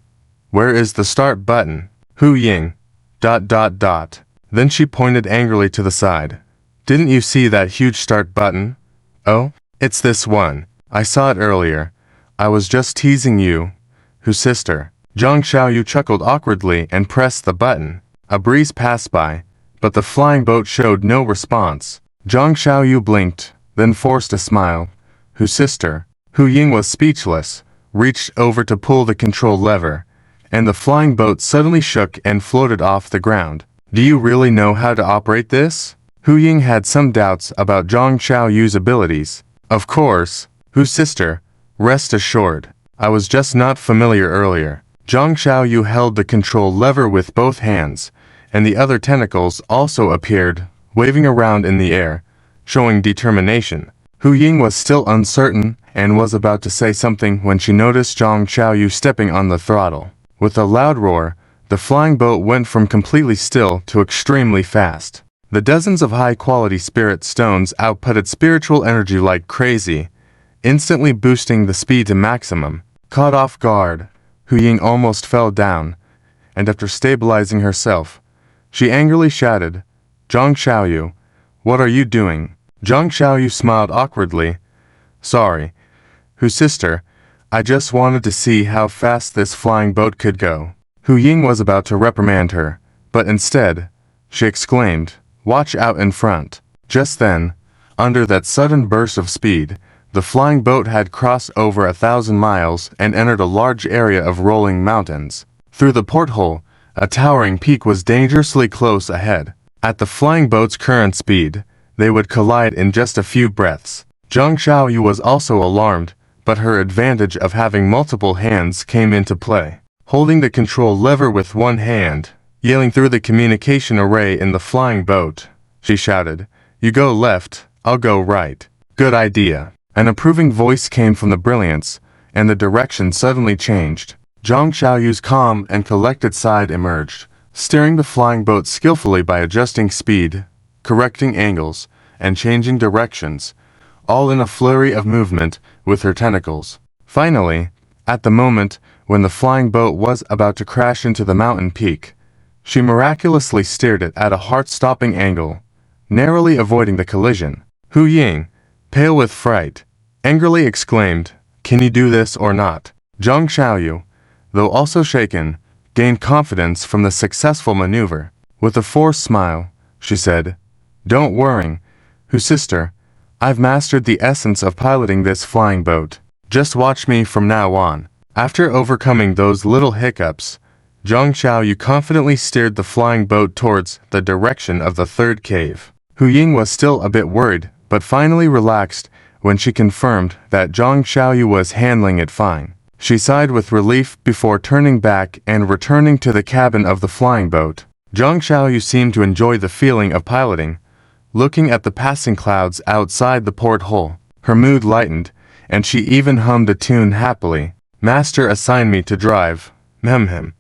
Where is the start button? Hu Ying. ... Then she pointed angrily to the side. Didn't you see that huge start button? Oh, it's this one. I saw it earlier. I was just teasing you. Whose sister? Zhang Xiaoyu chuckled awkwardly and pressed the button. A breeze passed by, but the flying boat showed no response. Zhang Xiaoyu blinked, then forced a smile. Whose sister? Hu Ying was speechless, reached over to pull the control lever, and the flying boat suddenly shook and floated off the ground. Do you really know how to operate this? Hu Ying had some doubts about Zhang Xiaoyu's abilities. Of course. Whose sister? Rest assured. I was just not familiar earlier. Zhang Xiaoyu held the control lever with both hands, and the other tentacles also appeared, waving around in the air, showing determination. Hu Ying was still uncertain and was about to say something when she noticed Zhang Xiaoyu stepping on the throttle. With a loud roar, the flying boat went from completely still to extremely fast. The dozens of high-quality spirit stones outputted spiritual energy like crazy, instantly boosting the speed to maximum. Caught off guard, Hu Ying almost fell down, and after stabilizing herself, she angrily shouted, Zhang Xiaoyu, what are you doing? Zhang Xiaoyu smiled awkwardly. Sorry. Whose sister? I just wanted to see how fast this flying boat could go. Hu Ying was about to reprimand her, but instead, she exclaimed, watch out in front. Just then, under that sudden burst of speed, the flying boat had crossed over 1,000 miles and entered a large area of rolling mountains. Through the porthole, a towering peak was dangerously close ahead. At the flying boat's current speed, they would collide in just a few breaths. Zhang Xiaoyu was also alarmed, but her advantage of having multiple hands came into play. Holding the control lever with one hand, yelling through the communication array in the flying boat, she shouted, you go left, I'll go right. Good idea. An approving voice came from the brilliance, and the direction suddenly changed. Zhang Xiaoyu's calm and collected side emerged, steering the flying boat skillfully by adjusting speed, correcting angles, and changing directions, all in a flurry of movement with her tentacles. Finally, at the moment when the flying boat was about to crash into the mountain peak, she miraculously steered it at a heart-stopping angle, narrowly avoiding the collision. Hu Ying, pale with fright, angrily exclaimed, can you do this or not? Zhang Xiaoyu, though also shaken, gained confidence from the successful maneuver. With a forced smile, she said, don't worry, Whose sister, I've mastered the essence of piloting this flying boat. Just watch me from now on. After overcoming those little hiccups, Zhang Xiaoyu confidently steered the flying boat towards the direction of the third cave. Hu Ying was still a bit worried, but finally relaxed when she confirmed that Zhang Xiaoyu was handling it fine. She sighed with relief before turning back and returning to the cabin of the flying boat. Zhang Xiaoyu seemed to enjoy the feeling of piloting, looking at the passing clouds outside the porthole. Her mood lightened, and she even hummed a tune happily. Master assigned me to drive. Mhem.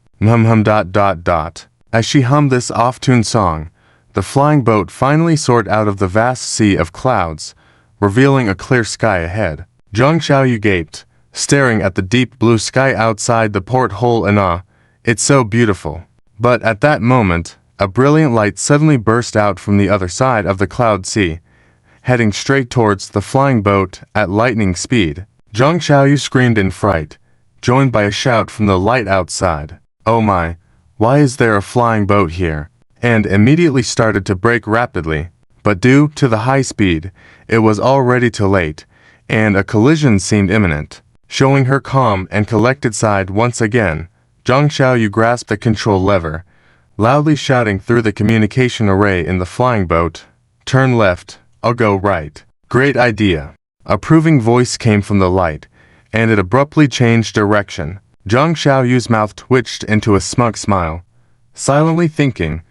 As she hummed this off-tune song, the flying boat finally soared out of the vast sea of clouds, revealing a clear sky ahead. Zhang Xiaoyu gaped, staring at the deep blue sky outside the porthole in awe. It's so beautiful. But at that moment, a brilliant light suddenly burst out from the other side of the cloud sea, heading straight towards the flying boat at lightning speed. Zhang Xiaoyu screamed in fright, joined by a shout from the light outside. Oh my, why is there a flying boat here? And immediately started to brake rapidly, but due to the high speed, it was already too late, and a collision seemed imminent. Showing her calm and collected side once again, Zhang Xiaoyu grasped the control lever, loudly shouting through the communication array in the flying boat, turn left, I'll go right. Great idea. Approving voice came from the light, and it abruptly changed direction. Zhang Xiaoyu's mouth twitched into a smug smile, silently thinking,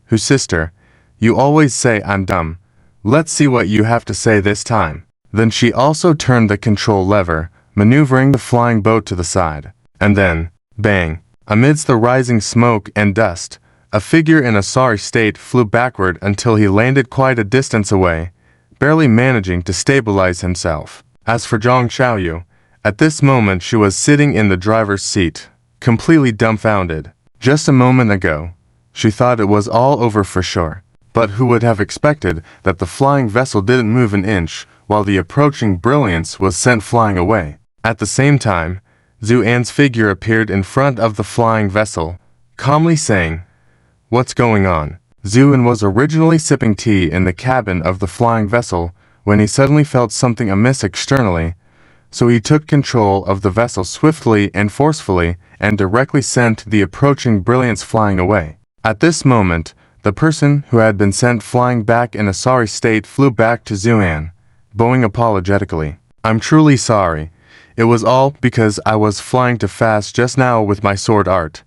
Whose sister, you always say I'm dumb. Let's see what you have to say this time. Then she also turned the control lever, maneuvering the flying boat to the side. And then, bang, amidst the rising smoke and dust, A figure in a sorry state flew backward until he landed quite a distance away, barely managing to stabilize himself. As for Zhang Xiaoyu, at this moment she was sitting in the driver's seat, completely dumbfounded. Just a moment ago, she thought it was all over for sure. But who would have expected that the flying vessel didn't move an inch while the approaching brilliance was sent flying away? At the same time, Zhu An's figure appeared in front of the flying vessel, calmly saying, "What's going on?" Zhu An was originally sipping tea in the cabin of the flying vessel when he suddenly felt something amiss externally, so he took control of the vessel swiftly and forcefully and directly sent the approaching brilliance flying away. At this moment, the person who had been sent flying back in a sorry state flew back to Zhu An, bowing apologetically. "I'm truly sorry. It was all because I was flying too fast just now with my sword art,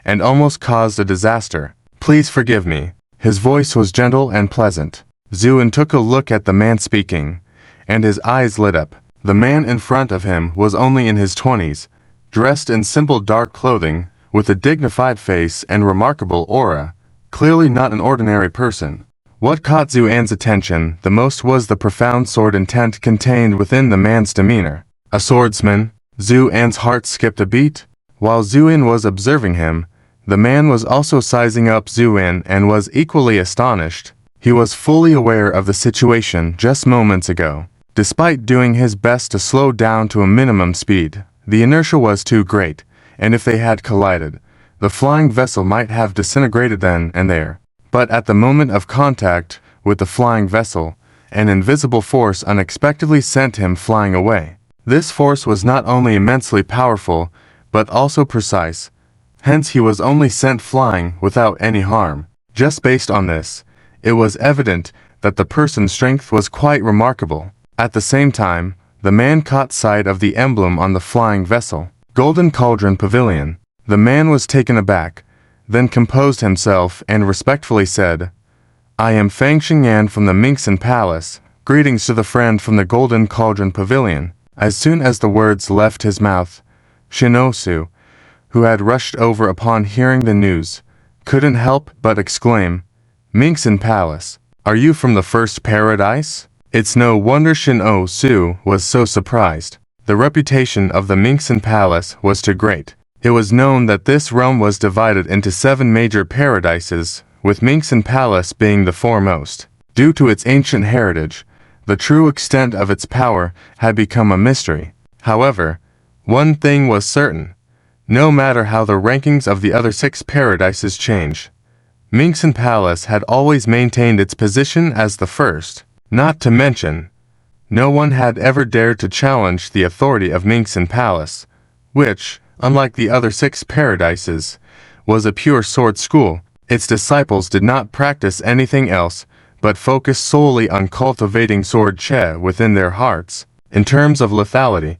and almost caused a disaster. Please forgive me." His voice was gentle and pleasant. Zhu An took a look at the man speaking, and his eyes lit up. The man in front of him was only in his 20s, dressed in simple dark clothing, with a dignified face and remarkable aura, clearly not an ordinary person. What caught Zhu An's attention the most was the profound sword intent contained within the man's demeanor. A swordsman? Zhu An's heart skipped a beat. While Zhu An was observing him, the man was also sizing up Zhu An and was equally astonished. He was fully aware of the situation just moments ago. Despite doing his best to slow down to a minimum speed, the inertia was too great, and if they had collided, the flying vessel might have disintegrated then and there. But at the moment of contact with the flying vessel, an invisible force unexpectedly sent him flying away. This force was not only immensely powerful, but also precise. Hence he was only sent flying without any harm. Just based on this, it was evident that the person's strength was quite remarkable. At the same time, the man caught sight of the emblem on the flying vessel. Golden Cauldron Pavilion. The man was taken aback, then composed himself and respectfully said, "I am Fang Xingyan from the Mingxin Palace. Greetings to the friend from the Golden Cauldron Pavilion." As soon as the words left his mouth, Shinosu, who had rushed over upon hearing the news, couldn't help but exclaim, "Mingxin Palace, are you from the first paradise?" It's no wonder Shinosu was so surprised. The reputation of the Mingxin Palace was too great. It was known that this realm was divided into 7 major paradises, with Mingxin Palace being the foremost. Due to its ancient heritage, the true extent of its power had become a mystery. However, one thing was certain. No matter how the rankings of the other 6 paradises changed, Mingxin Palace had always maintained its position as the first. Not to mention, no one had ever dared to challenge the authority of Mingxin Palace, which, unlike the other 6 paradises, was a pure sword school. Its disciples did not practice anything else, but focused solely on cultivating sword che within their hearts. In terms of lethality,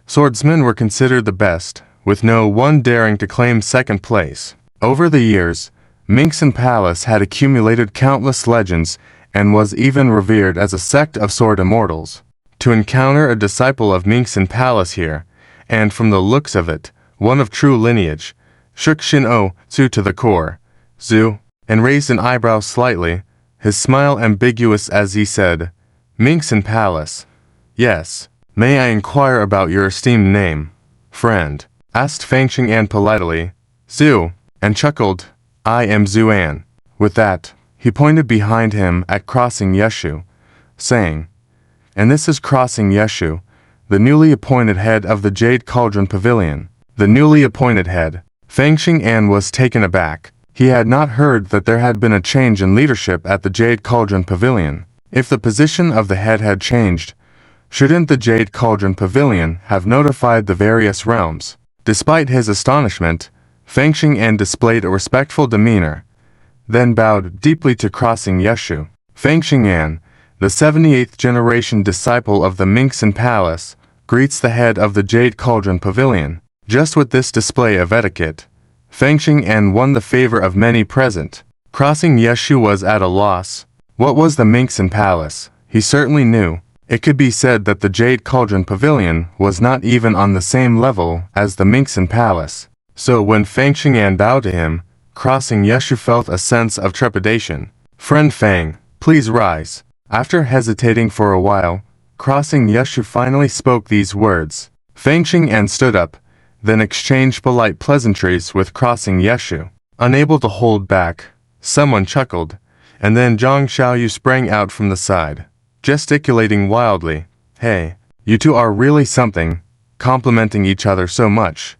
swordsmen were considered the best, with no one daring to claim second place. Over the years, Mingxin Palace had accumulated countless legends and was even revered as a sect of sword immortals. To encounter a disciple of Mingxin Palace here, and from the looks of it, one of true lineage, shook Shinosu to the core. Zhu, and raised an eyebrow slightly, his smile ambiguous as he said, "Mingxin Palace. Yes. May I inquire about your esteemed name, friend?" asked Fang Xingyan politely. Zhu, and chuckled, "I am Zhu An." With that, he pointed behind him at Crossing Yeshu, saying, "And this is Crossing Yeshu, the newly appointed head of the Jade Cauldron Pavilion." The newly appointed head. Fang Xingyan was taken aback. He had not heard that there had been a change in leadership at the Jade Cauldron Pavilion. If the position of the head had changed, shouldn't the Jade Cauldron Pavilion have notified the various realms? Despite his astonishment, Fang Xingyan displayed a respectful demeanor, then bowed deeply to Crossing Yeshu. Fang Xingyan, the 78th generation disciple of the Mingxin Palace, greets the head of the Jade Cauldron Pavilion. Just with this display of etiquette, Fang Xingyan won the favor of many present. Crossing Yeshu was at a loss. What was the Mingxin Palace? He certainly knew. It could be said that the Jade Cauldron Pavilion was not even on the same level as the Mingxin Palace. So when Fang Xingyan bowed to him, Crossing Yeshu felt a sense of trepidation. Friend Fang, please rise. After hesitating for a while, Crossing Yeshu finally spoke these words. Fang Xing'an stood up, then exchanged polite pleasantries with Crossing Yeshu. Unable to hold back, someone chuckled, and then Zhang Xiaoyu sprang out from the side, gesticulating wildly. Hey, you two are really something, complimenting each other so much.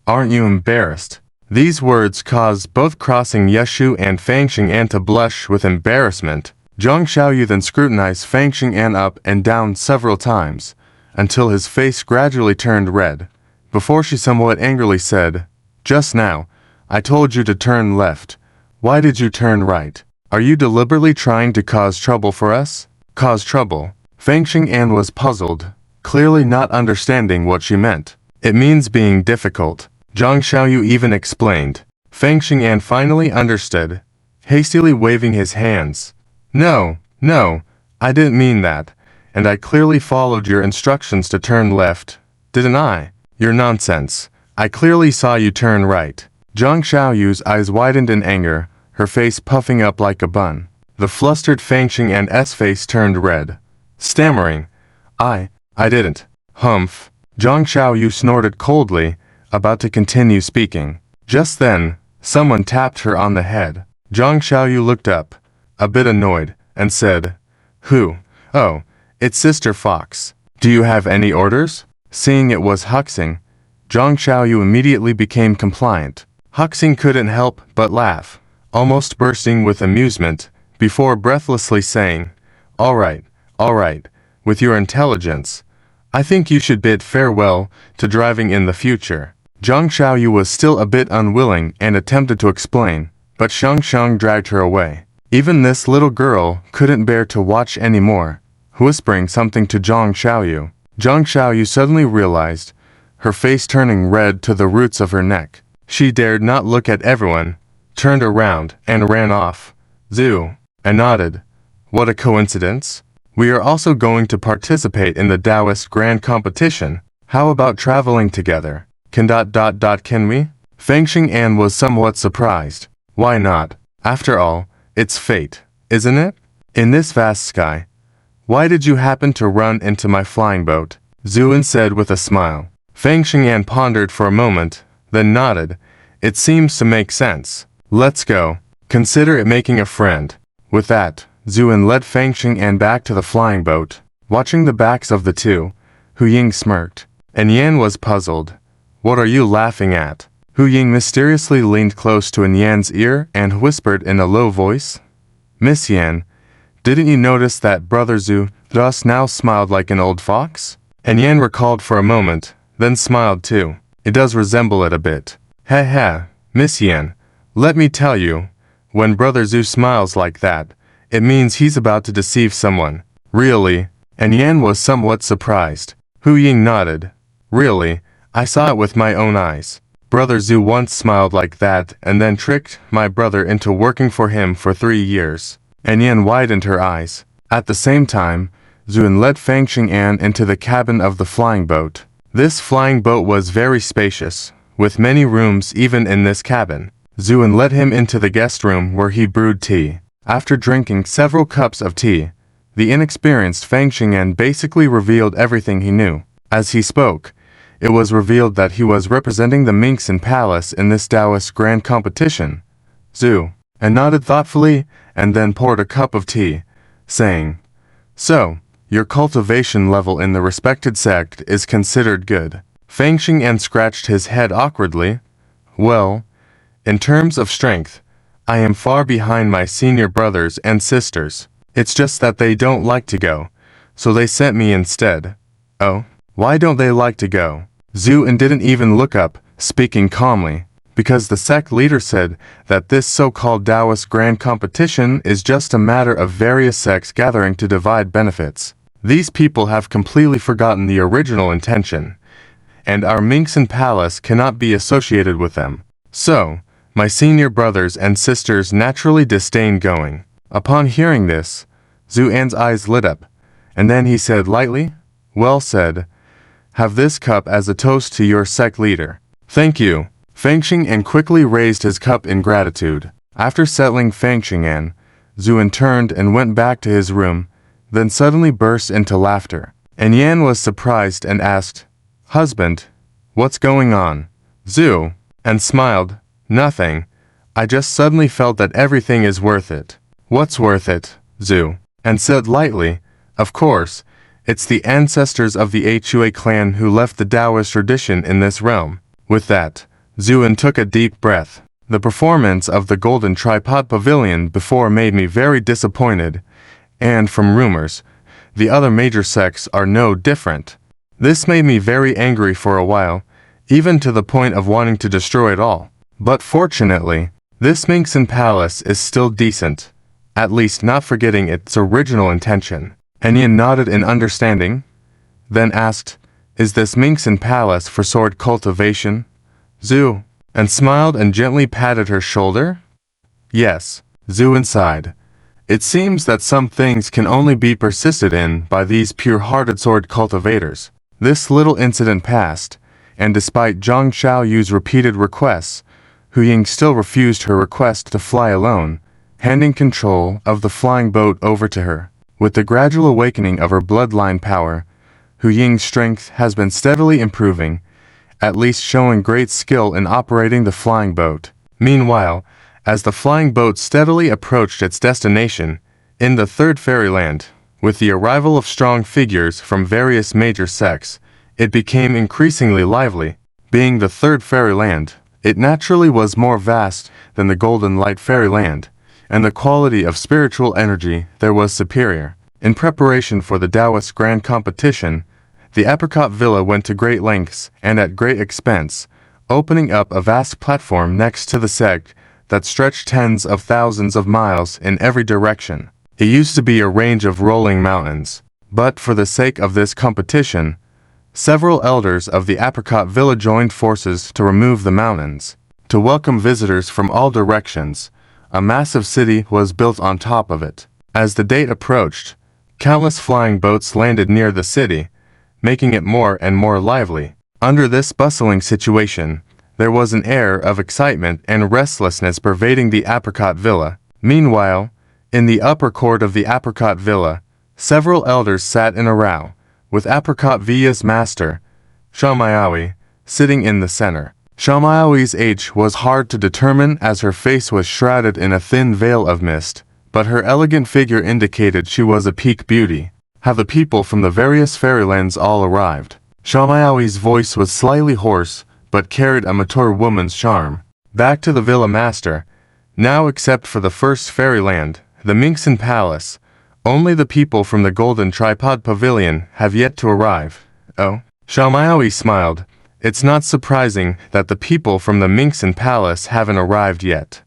Aren't you embarrassed? These words caused both Crossing Yeshu and Fang Xing'an to blush with embarrassment. Zhang Xiaoyu then scrutinized Fang Xing'an up and down several times, until his face gradually turned red, before she somewhat angrily said, Just now, I told you to turn left. Why did you turn right? Are you deliberately trying to cause trouble for us? Cause trouble? Fang Xing'an was puzzled, clearly not understanding what she meant. It means being difficult. Zhang Xiaoyu even explained. Fang Xing'an finally understood, hastily waving his hands. No, I didn't mean that, and I clearly followed your instructions to turn left, didn't I? You're nonsense. I clearly saw you turn right. Zhang Xiaoyu's eyes widened in anger, her face puffing up like a bun. The flustered Fang Xing'an's face turned red. Stammering, I didn't. Humph. Zhang Xiaoyu snorted coldly, about to continue speaking. Just then, someone tapped her on the head. Zhang Xiaoyu looked up, a bit annoyed, and said, Who? Oh, it's Sister Fox. Do you have any orders? Seeing it was Huxing, Zhang Xiaoyu immediately became compliant. Huxing couldn't help but laugh, almost bursting with amusement, before breathlessly saying, All right, with your intelligence, I think you should bid farewell to driving in the future. Zhang Xiaoyu was still a bit unwilling and attempted to explain, but Shang dragged her away. Even this little girl couldn't bear to watch anymore, whispering something to Zhang Xiaoyu. Zhang Xiaoyu suddenly realized, her face turning red to the roots of her neck. She dared not look at everyone, turned around, and ran off. Zhu, I nodded. What a coincidence. We are also going to participate in the Taoist Grand Competition. How about traveling together? Can we? Fang Xing'an was somewhat surprised. Why not? After all, it's fate, isn't it? In this vast sky. Why did you happen to run into my flying boat? Zhuan said with a smile. Fang Xing'an pondered for a moment, then nodded. It seems to make sense. Let's go. Consider it making a friend. With that, Zhuan led Fang Xing'an back to the flying boat. Watching the backs of the two, Hu Ying smirked, and Yan was puzzled. What are you laughing at? Hu Ying mysteriously leaned close to Yan's ear and whispered in a low voice. Miss Yan, didn't you notice that Brother Zhu thus now smiled like an old fox? And Yan recalled for a moment, then smiled too. It does resemble it a bit. Miss Yan, let me tell you, when Brother Zhu smiles like that, it means he's about to deceive someone. Really? And Yan was somewhat surprised. Hu Ying nodded. Really? I saw it with my own eyes. Brother Zhu once smiled like that and then tricked my brother into working for him for 3 years. And Yan widened her eyes. At the same time, Zhuan led Fang Xing'an into the cabin of the flying boat. This flying boat was very spacious, with many rooms even in this cabin. Zhuan led him into the guest room where he brewed tea. After drinking several cups of tea, the inexperienced Fang Xing'an basically revealed everything he knew. As he spoke, it was revealed that he was representing the Minxin Palace in this Taoist Grand Competition. Zhu, and nodded thoughtfully, and then poured a cup of tea, saying, So, your cultivation level in the respected sect is considered good. Fang Xing'an scratched his head awkwardly. Well, in terms of strength, I am far behind my senior brothers and sisters. It's just that they don't like to go, so they sent me instead. Oh? Why don't they like to go? Zhu didn't even look up, speaking calmly, because the sect leader said that this so-called Taoist Grand Competition is just a matter of various sects gathering to divide benefits. These people have completely forgotten the original intention, and our Minxin Palace cannot be associated with them. So, my senior brothers and sisters naturally disdain going. Upon hearing this, Zhuan's eyes lit up, and then he said lightly, Well said. Have this cup as a toast to your sect leader. Thank you. Feng Xing'an quickly raised his cup in gratitude. After settling Feng Xing'an, Zuan turned and went back to his room, then suddenly burst into laughter. And Yan was surprised and asked, "Husband, what's going on?" Zhu, and smiled, "Nothing. I just suddenly felt that everything is worth it." "What's worth it?" Zhu, and said lightly, "Of course, it's the ancestors of the Hui clan who left the Taoist tradition in this realm." With that, Zuan took a deep breath. The performance of the Golden Tripod Pavilion before made me very disappointed, and from rumors, the other major sects are no different. This made me very angry for a while, even to the point of wanting to destroy it all. But fortunately, this Mingxin Palace is still decent, at least not forgetting its original intention. And Yan nodded in understanding, then asked, "Is this Mingxin Palace for sword cultivation?" Zhu, and smiled and gently patted her shoulder. "Yes," Zhu sighed. "It seems that some things can only be persisted in by these pure-hearted sword cultivators." This little incident passed, and despite Zhang Xiaoyu's repeated requests, Hu Ying still refused her request to fly alone, handing control of the flying boat over to her. With the gradual awakening of her bloodline power, Hu Ying's strength has been steadily improving, at least showing great skill in operating the flying boat. Meanwhile, as the flying boat steadily approached its destination, in the third fairyland, with the arrival of strong figures from various major sects, it became increasingly lively. Being the third fairyland, it naturally was more vast than the Golden Light Fairyland, and the quality of spiritual energy there was superior. In preparation for the Taoist Grand Competition, the Apricot Villa went to great lengths and at great expense, opening up a vast platform next to the sect that stretched tens of thousands of miles in every direction. It used to be a range of rolling mountains, but for the sake of this competition, several elders of the Apricot Villa joined forces to remove the mountains. To welcome visitors from all directions, a massive city was built on top of it. As the date approached, countless flying boats landed near the city, making it more and more lively. Under this bustling situation, there was an air of excitement and restlessness pervading the Apricot Villa. Meanwhile, in the upper court of the Apricot Villa, several elders sat in a row, with Apricot Villa's master, Shamayawi, sitting in the center. Shamayawi's age was hard to determine as her face was shrouded in a thin veil of mist, but her elegant figure indicated she was a peak beauty. Have the people from the various fairylands all arrived? Shamayawi's voice was slightly hoarse, but carried a mature woman's charm. Back to the villa master. Now, except for the first fairyland, the Mingxin Palace, only the people from the Golden Tripod Pavilion have yet to arrive. Oh? Shamayawi smiled. It's not surprising that the people from the Mingxin Palace haven't arrived yet.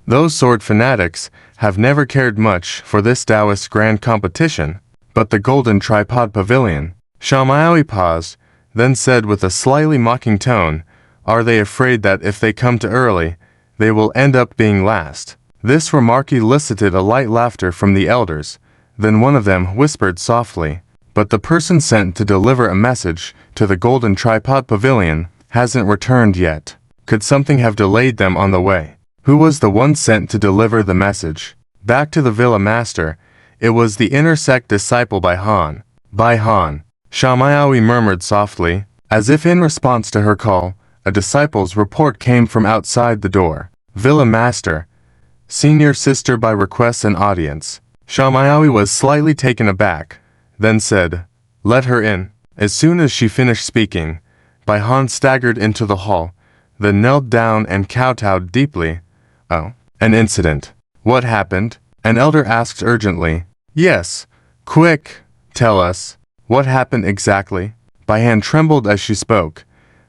Those sword fanatics have never cared much for this Taoist grand competition, but the Golden Tripod Pavilion. Shamayawi paused, then said with a slightly mocking tone, "Are they afraid that if they come too early, they will end up being last?" This remark elicited a light laughter from the elders. Then one of them whispered softly, "But the person sent to deliver a message to the Golden Tripod Pavilion hasn't returned yet. Could something have delayed them on the way?" Who was the one sent to deliver the message? Back to the villa master. It was the inner sect disciple by Han. By Han. Shamayawi murmured softly, as if in response to her call. A disciple's report came from outside the door. Villa master. Senior sister by request and audience. Shamayawi was slightly taken aback, then said, "Let her in." As soon as she finished speaking, Bai Han staggered into the hall, then knelt down and kowtowed deeply. "Oh, an incident. What happened?" An elder asked urgently. "Yes. Quick, tell us. What happened exactly?" Bai Han trembled as she spoke.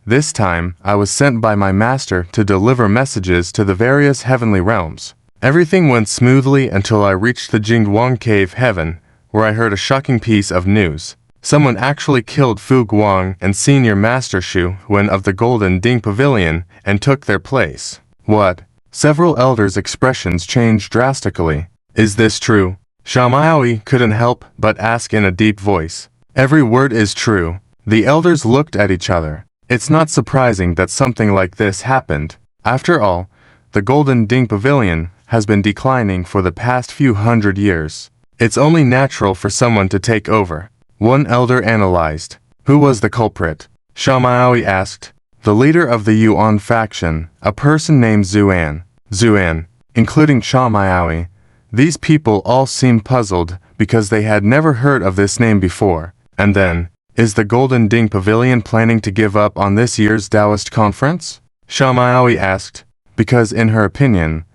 "This time, I was sent by my master to deliver messages to the various heavenly realms. Everything went smoothly until I reached the Jingguang Cave Heaven, where I heard a shocking piece of news. Someone actually killed Fu Guang and Senior Master Shu Wen of the Golden Ding Pavilion and took their place." "What?" Several elders' expressions changed drastically. "Is this true?" Shamayawi couldn't help but ask in a deep voice. "Every word is true." The elders looked at each other. It's not surprising that something like this happened. After all, the Golden Ding Pavilion has been declining for the past few hundred years. It's only natural for someone to take over. One elder analyzed. Who was the culprit? Shamaoi asked. The leader of the Yuan faction, a person named Zuan. Zuan, including Shamaoi. These people all seemed puzzled because they had never heard of this name before. And then, is the Golden Ding Pavilion planning to give up on this year's Taoist conference? Shamaoi asked, because in her opinion,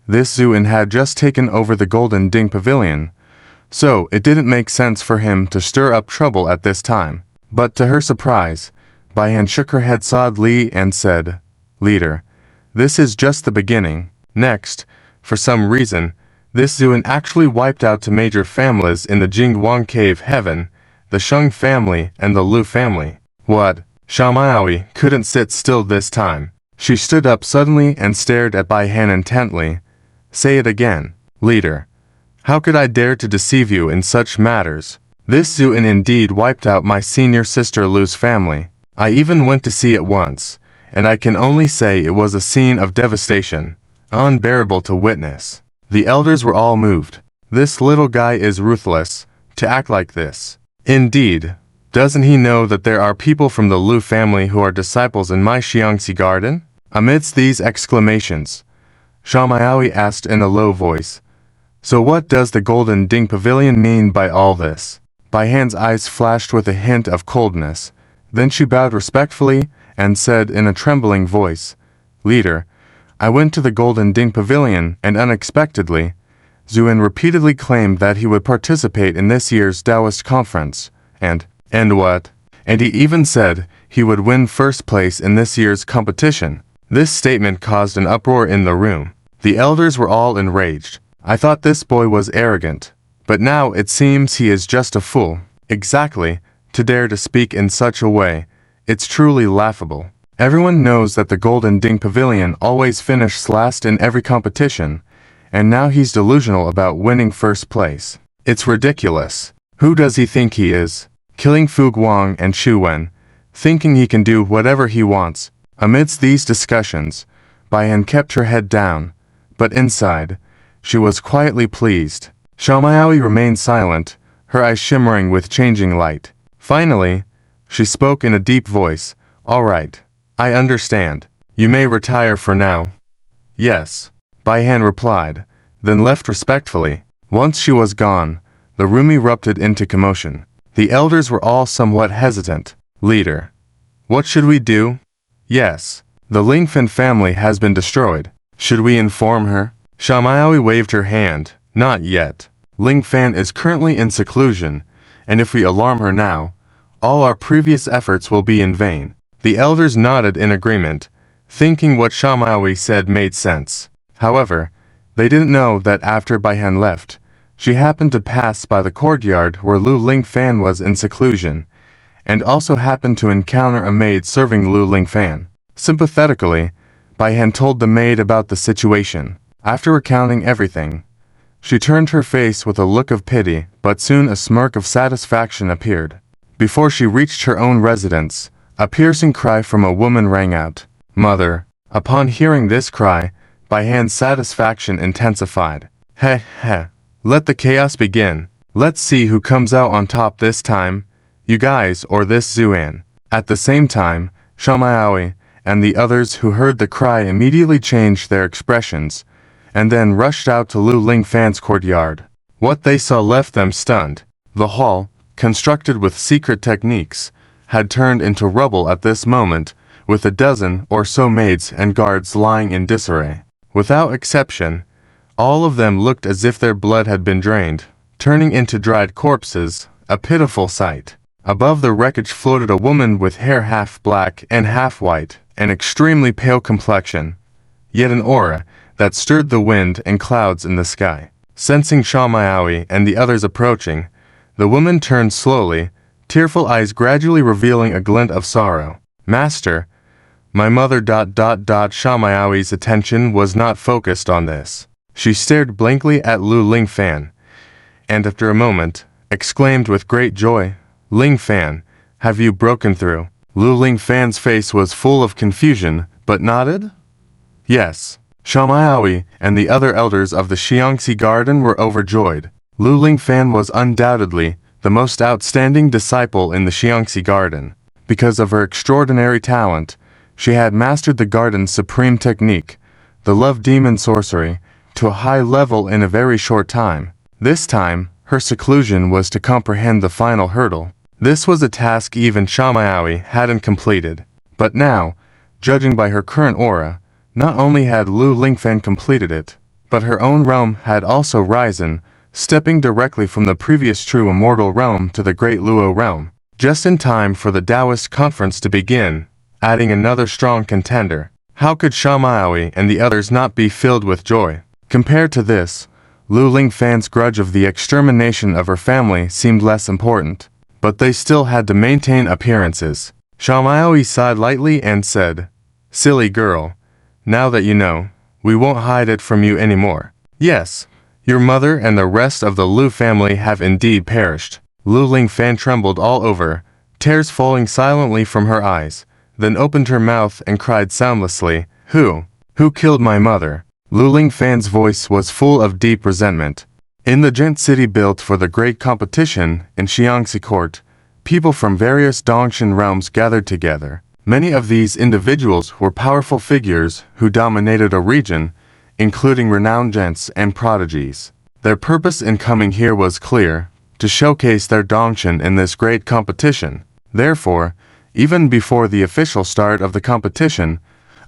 this Zuan had just taken over the Golden Ding Pavilion, so it didn't make sense for him to stir up trouble at this time. But to her surprise, Baihan shook her head sadly and said, Leader, this is just the beginning. Next, for some reason, this Zuan actually wiped out two major families in the Jingguang Cave Heaven, the Sheng family and the Lu family. What? Shamaoi couldn't sit still this time. She stood up suddenly and stared at Baihan intently. Say it again, Leader. How could I dare to deceive you in such matters? This Zuan indeed wiped out my senior sister Lu's family. I even went to see it once, and I can only say it was a scene of devastation, unbearable to witness. The elders were all moved. This little guy is ruthless, to act like this. Indeed, doesn't he know that there are people from the Lu family who are disciples in my Xiangxi garden? Amidst these exclamations, Shamaoi asked in a low voice, So what does the Golden Ding Pavilion mean by all this? Baihan's eyes flashed with a hint of coldness. Then she bowed respectfully and said in a trembling voice, Leader, I went to the Golden Ding Pavilion and unexpectedly, Zuan repeatedly claimed that he would participate in this year's Taoist conference, and what? And he even said he would win first place in this year's competition. This statement caused an uproar in the room. The elders were all enraged. I thought this boy was arrogant, but now it seems he is just a fool. Exactly, to dare to speak in such a way. It's truly laughable. Everyone knows that the Golden Ding Pavilion always finishes last in every competition, and now he's delusional about winning first place. It's ridiculous. Who does he think he is? Killing Fu Guang and Xu Wen, thinking he can do whatever he wants. Amidst these discussions, Baihan kept her head down, but inside, she was quietly pleased. Shamaoi remained silent, her eyes shimmering with changing light. Finally, she spoke in a deep voice. All right, I understand. You may retire for now. Yes, Baihan replied, then left respectfully. Once she was gone, the room erupted into commotion. The elders were all somewhat hesitant. Leader, what should we do? Yes, the Lingfen family has been destroyed. Should we inform her? Shamaoi waved her hand. Not yet. Lingfen is currently in seclusion, and if we alarm her now, all our previous efforts will be in vain. The elders nodded in agreement, thinking what Shamaoi said made sense. However, they didn't know that after Baihan left, she happened to pass by the courtyard where Lu Lingfan was in seclusion, and also happened to encounter a maid serving Lu Lingfan. Sympathetically, Baihan told the maid about the situation. After recounting everything, she turned her face with a look of pity, but soon a smirk of satisfaction appeared. Before she reached her own residence, a piercing cry from a woman rang out. Mother. Upon hearing this cry, Baihan's satisfaction intensified. Heh heh. Let the chaos begin. Let's see who comes out on top this time, you guys or this Zuan. At the same time, Shamaoi and the others who heard the cry immediately changed their expressions, and then rushed out to Lu Lingfan's courtyard. What they saw left them stunned. The hall, constructed with secret techniques, had turned into rubble at this moment, with a dozen or so maids and guards lying in disarray. Without exception, all of them looked as if their blood had been drained, turning into dried corpses, a pitiful sight. Above the wreckage floated a woman with hair half black and half white, an extremely pale complexion, yet an aura that stirred the wind and clouds in the sky. Sensing Shamaoi and the others approaching, the woman turned slowly, tearful eyes gradually revealing a glint of sorrow. Master, my mother. Shamaoi's attention was not focused on this. She stared blankly at Lu Lingfan, and after a moment, exclaimed with great joy, Lingfan, have you broken through? Lu Lingfan's face was full of confusion, but nodded. Yes. Xiaomaoui and the other elders of the Xiangxi Garden were overjoyed. Lu Lingfan was undoubtedly the most outstanding disciple in the Xiangxi Garden. Because of her extraordinary talent, she had mastered the garden's supreme technique, the love demon sorcery, to a high level in a very short time. This time, her seclusion was to comprehend the final hurdle. This was a task even Xiaomaoui hadn't completed. But now, judging by her current aura, not only had Lu Lingfan completed it, but her own realm had also risen, stepping directly from the previous true immortal realm to the great Luo realm, just in time for the Taoist conference to begin, adding another strong contender. How could Xiaomaoui and the others not be filled with joy? Compared to this, Lu Lingfan's grudge of the extermination of her family seemed less important, but they still had to maintain appearances. Xiaomaoui sighed lightly and said, "Silly girl. Now that you know, we won't hide it from you anymore. Yes, your mother and the rest of the Lu family have indeed perished." Lu Lingfan trembled all over, tears falling silently from her eyes, then opened her mouth and cried soundlessly, Who killed my mother?" Lu Lingfan's voice was full of deep resentment. In the giant city built for the great competition in Xiangxi Court, people from various Dongshan realms gathered together. Many of these individuals were powerful figures who dominated a region, including renowned gents and prodigies. Their purpose in coming here was clear, to showcase their Dongshan in this great competition. Therefore, even before the official start of the competition,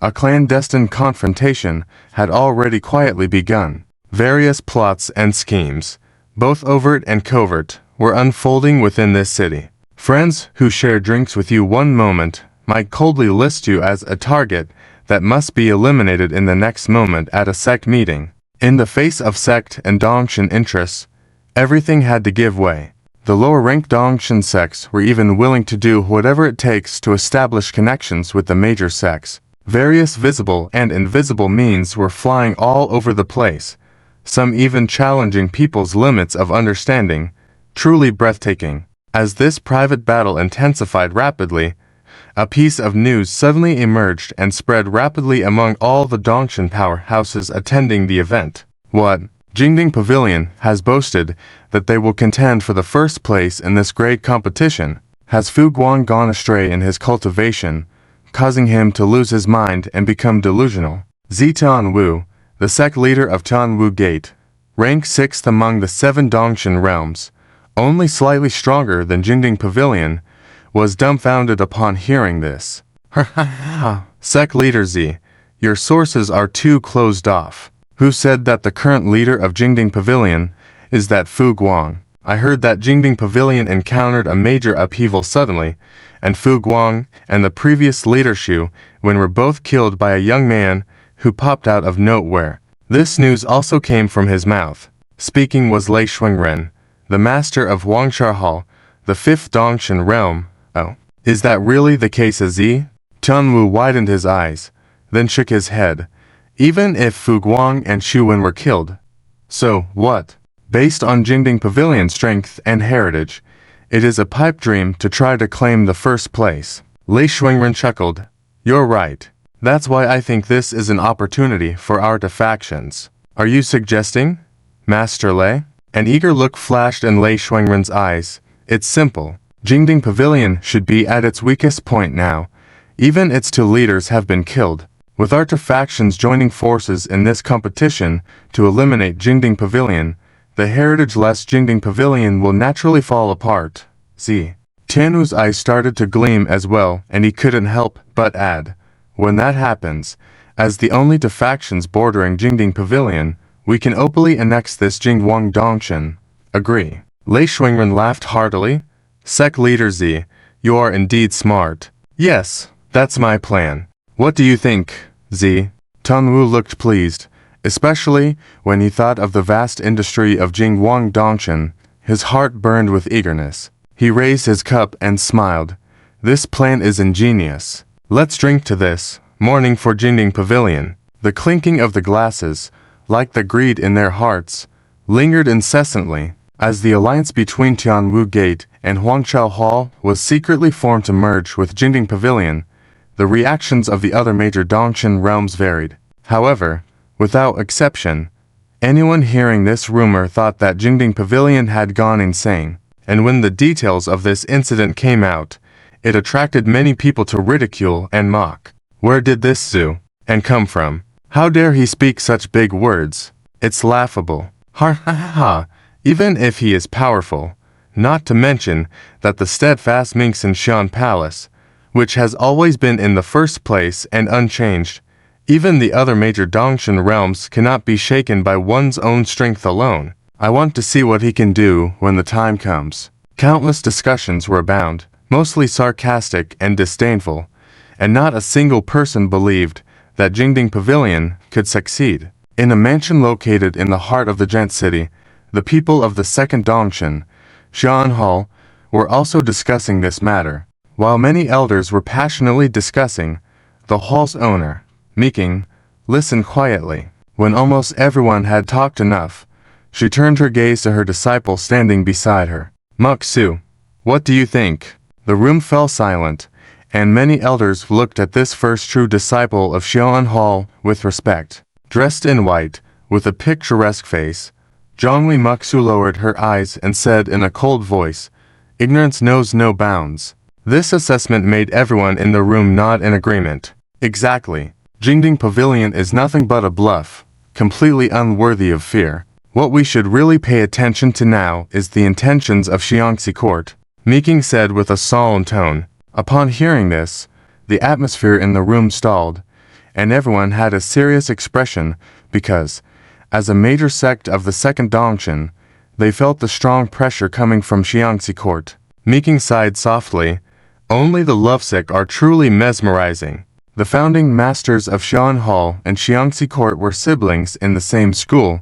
a clandestine confrontation had already quietly begun. Various plots and schemes, both overt and covert, were unfolding within this city. Friends who share drinks with you one moment might coldly list you as a target that must be eliminated in the next moment at a sect meeting. In the face of sect and Dongshan interests, everything had to give way. The lower-ranked Dongshan sects were even willing to do whatever it takes to establish connections with the major sects. Various visible and invisible means were flying all over the place, some even challenging people's limits of understanding, truly breathtaking. As this private battle intensified rapidly, a piece of news suddenly emerged and spread rapidly among all the Dongshan powerhouses attending the event. What? Jingding Pavilion has boasted that they will contend for the first place in this great competition. Has Fu Guang gone astray in his cultivation, causing him to lose his mind and become delusional? Zi Tianwu, the sect leader of Tianwu Gate, ranked 6th among the 7 Dongshan realms, only slightly stronger than Jingding Pavilion, was dumbfounded upon hearing this. Sect leader Z, your sources are too closed off. Who said that the current leader of Jingding Pavilion is that Fu Guang? I heard that Jingding Pavilion encountered a major upheaval suddenly, and Fu Guang and the previous leader Shu Wen were both killed by a young man who popped out of nowhere. This news also came from his mouth. Speaking was Lei Shuangren, the master of Wangsha Hall, the 5th Dongshan realm. Oh, is that really the case, Z? Tianwu widened his eyes, then shook his head. Even if Fu Guang and Shu Wen were killed. So, what? Based on Jingding Pavilion's strength and heritage, it is a pipe dream to try to claim the first place. Lei Shuangren chuckled. You're right. That's why I think this is an opportunity for our defections. Are you suggesting, Master Lei? An eager look flashed in Lei Shuangren's eyes. It's simple. Jingding Pavilion should be at its weakest point now. Even its 2 leaders have been killed. With our factions joining forces in this competition to eliminate Jingding Pavilion, the heritage-less Jingding Pavilion will naturally fall apart. Z. Tianwu's eyes started to gleam as well, and he couldn't help but add, when that happens, as the only factions bordering Jingding Pavilion, we can openly annex this Jingwang Dongshan. Agree. Lei Shuangren laughed heartily. Sect leader Z, you are indeed smart. Yes, that's my plan. What do you think, Z? Tianwu looked pleased, especially when he thought of the vast industry of Jingwang Dongshan. His heart burned with eagerness. He raised his cup and smiled. This plan is ingenious. Let's drink to this. Mourning for Jingding Pavilion. The clinking of the glasses, like the greed in their hearts, lingered incessantly. As the alliance between Tianwu Gate and Huangchao Hall was secretly formed to merge with Jingding Pavilion, the reactions of the other major Dongshan realms varied. However, without exception, anyone hearing this rumor thought that Jingding Pavilion had gone insane, and when the details of this incident came out, it attracted many people to ridicule and mock. Where did this Zhu and come from? How dare he speak such big words? It's laughable. Ha ha ha ha. Even if he is powerful, not to mention that the steadfast Mingxin Xian Palace, which has always been in the first place and unchanged, even the other major Dongshan realms cannot be shaken by one's own strength alone. I want to see what he can do when the time comes. Countless discussions were abound, mostly sarcastic and disdainful, and not a single person believed that Jingding Pavilion could succeed. In a mansion located in the heart of the Gent City, the people of the second Dongshan, Xian Hall, were also discussing this matter. While many elders were passionately discussing, the hall's owner, Meeking, listened quietly. When almost everyone had talked enough, she turned her gaze to her disciple standing beside her. Muk-Su, what do you think? The room fell silent, and many elders looked at this first true disciple of Xian Hall with respect. Dressed in white, with a picturesque face, Zhongli Muk-Su lowered her eyes and said in a cold voice, "Ignorance knows no bounds." This assessment made everyone in the room nod in agreement. Exactly. Jingding Pavilion is nothing but a bluff, completely unworthy of fear. What we should really pay attention to now is the intentions of Xiangxi Court, Meeking said with a solemn tone. Upon hearing this, the atmosphere in the room stalled, and everyone had a serious expression because, as a major sect of the second Dongshan, they felt the strong pressure coming from Xiangxi Court. Meeking sighed softly. Only the lovesick are truly mesmerizing. The founding masters of Xian Hall and Xiangxi Court were siblings in the same school,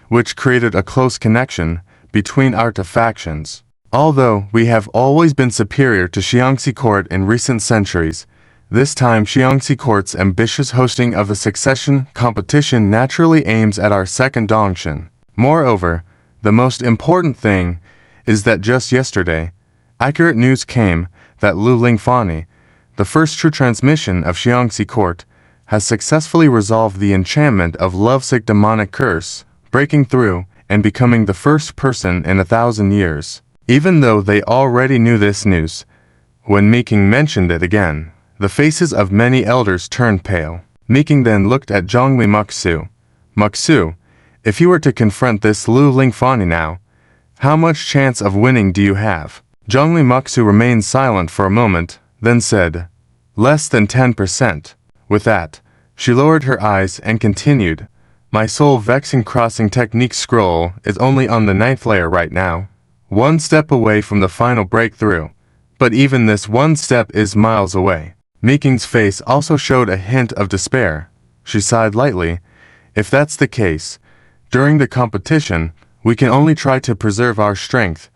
which created a close connection between our two factions. Although we have always been superior to Xiangxi Court in recent centuries, this time Xiangxi Court's ambitious hosting of the succession competition naturally aims at our second Dongshan. Moreover, the most important thing is that just yesterday, accurate news came that Lu Lingfani, the first true transmission of Xiangxi Court, has successfully resolved the enchantment of lovesick demonic curse, breaking through and becoming the first person in 1,000 years. Even though they already knew this news, when Meeking mentioned it again, the faces of many elders turned pale. Meeking then looked at Zhongli Muk-Su. Muk-Su, if you were to confront this Lu Lingfani now, how much chance of winning do you have? Zhongli Muk-Su remained silent for a moment, then said, "Less than 10%. With that, she lowered her eyes and continued, "My soul-vexing crossing technique scroll is only on the 9th layer right now. One step away from the final breakthrough. But even this one step is miles away." Meeking's face also showed a hint of despair. She sighed lightly. "If that's the case, during the competition, we can only try to preserve our strength.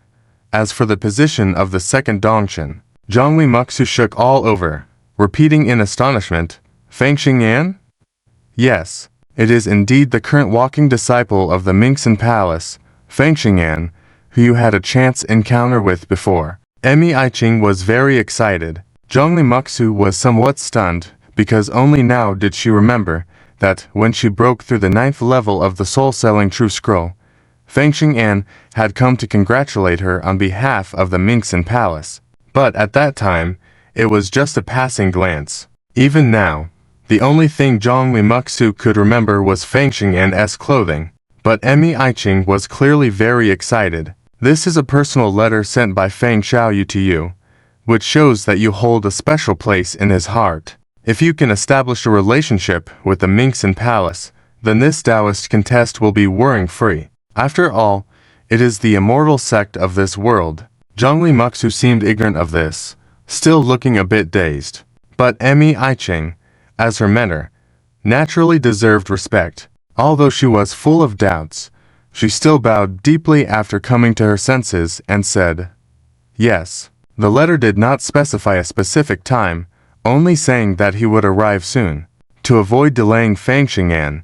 As for the position of the second Dongshan," Zhongli Muk-Su shook all over, repeating in astonishment, "Feng Xingyan?" "Yes, it is indeed the current walking disciple of the Mingxin Palace, Feng Xingyan, who you had a chance encounter with before." Emi Aiqing was very excited. Zhongli Muk-Su was somewhat stunned, because only now did she remember that when she broke through the 9th level of the soul-selling true scroll, Feng Xingyan had come to congratulate her on behalf of the Mingxin Palace. But at that time, it was just a passing glance. Even now, the only thing Zhongli Muk-Su could remember was Feng Xingyan's clothing. But Emi Aiqing was clearly very excited. "This is a personal letter sent by Feng Xiaoyu to you, which shows that you hold a special place in his heart. If you can establish a relationship with the Mingxin Palace, then this Taoist contest will be worrying-free. After all, it is the immortal sect of this world." Zhongli Muk-Su seemed ignorant of this, still looking a bit dazed. But Emi Aiqing, as her mentor, naturally deserved respect. Although she was full of doubts, she still bowed deeply after coming to her senses and said, "Yes." The letter did not specify a specific time, only saying that he would arrive soon. To avoid delaying Feng Xingyan,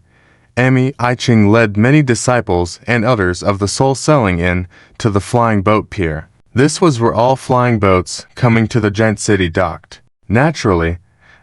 Emi Iching led many disciples and others of the soul-selling inn to the flying boat pier. This was where all flying boats coming to the giant city docked. Naturally,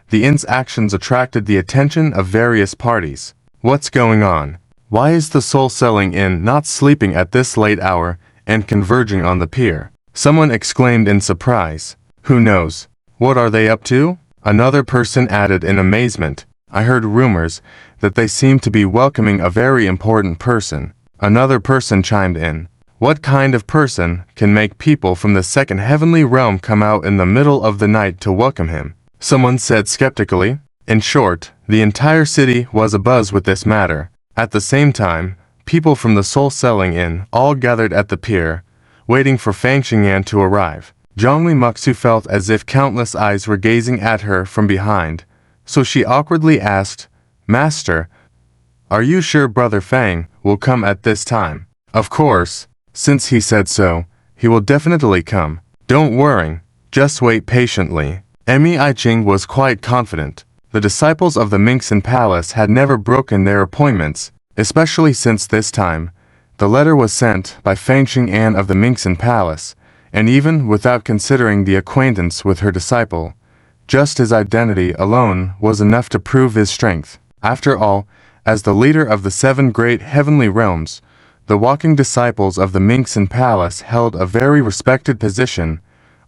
the inn's actions attracted the attention of various parties. What's going on? Why is the soul-selling inn not sleeping at this late hour and converging on the pier? Someone exclaimed in surprise. Who knows? What are they up to? Another person added in amazement. I heard rumors that they seem to be welcoming a very important person. Another person chimed in. What kind of person can make people from the second heavenly realm come out in the middle of the night to welcome him? Someone said skeptically. In short, the entire city was abuzz with this matter. At the same time, people from the soul-selling inn all gathered at the pier, waiting for Fang Xingyan to arrive. Zhongli Muxu felt as if countless eyes were gazing at her from behind, so she awkwardly asked, Master, are you sure Brother Fang will come at this time? Of course, since he said so, he will definitely come. Don't worry, just wait patiently. Emi Iching was quite confident. The disciples of the Mingxin Palace had never broken their appointments, especially since this time. The letter was sent by Fang Xingyan of the Mingxin Palace, and even without considering the acquaintance with her disciple, just his identity alone was enough to prove his strength. After all, as the leader of the 7 great heavenly realms, the walking disciples of the Mingxin Palace held a very respected position,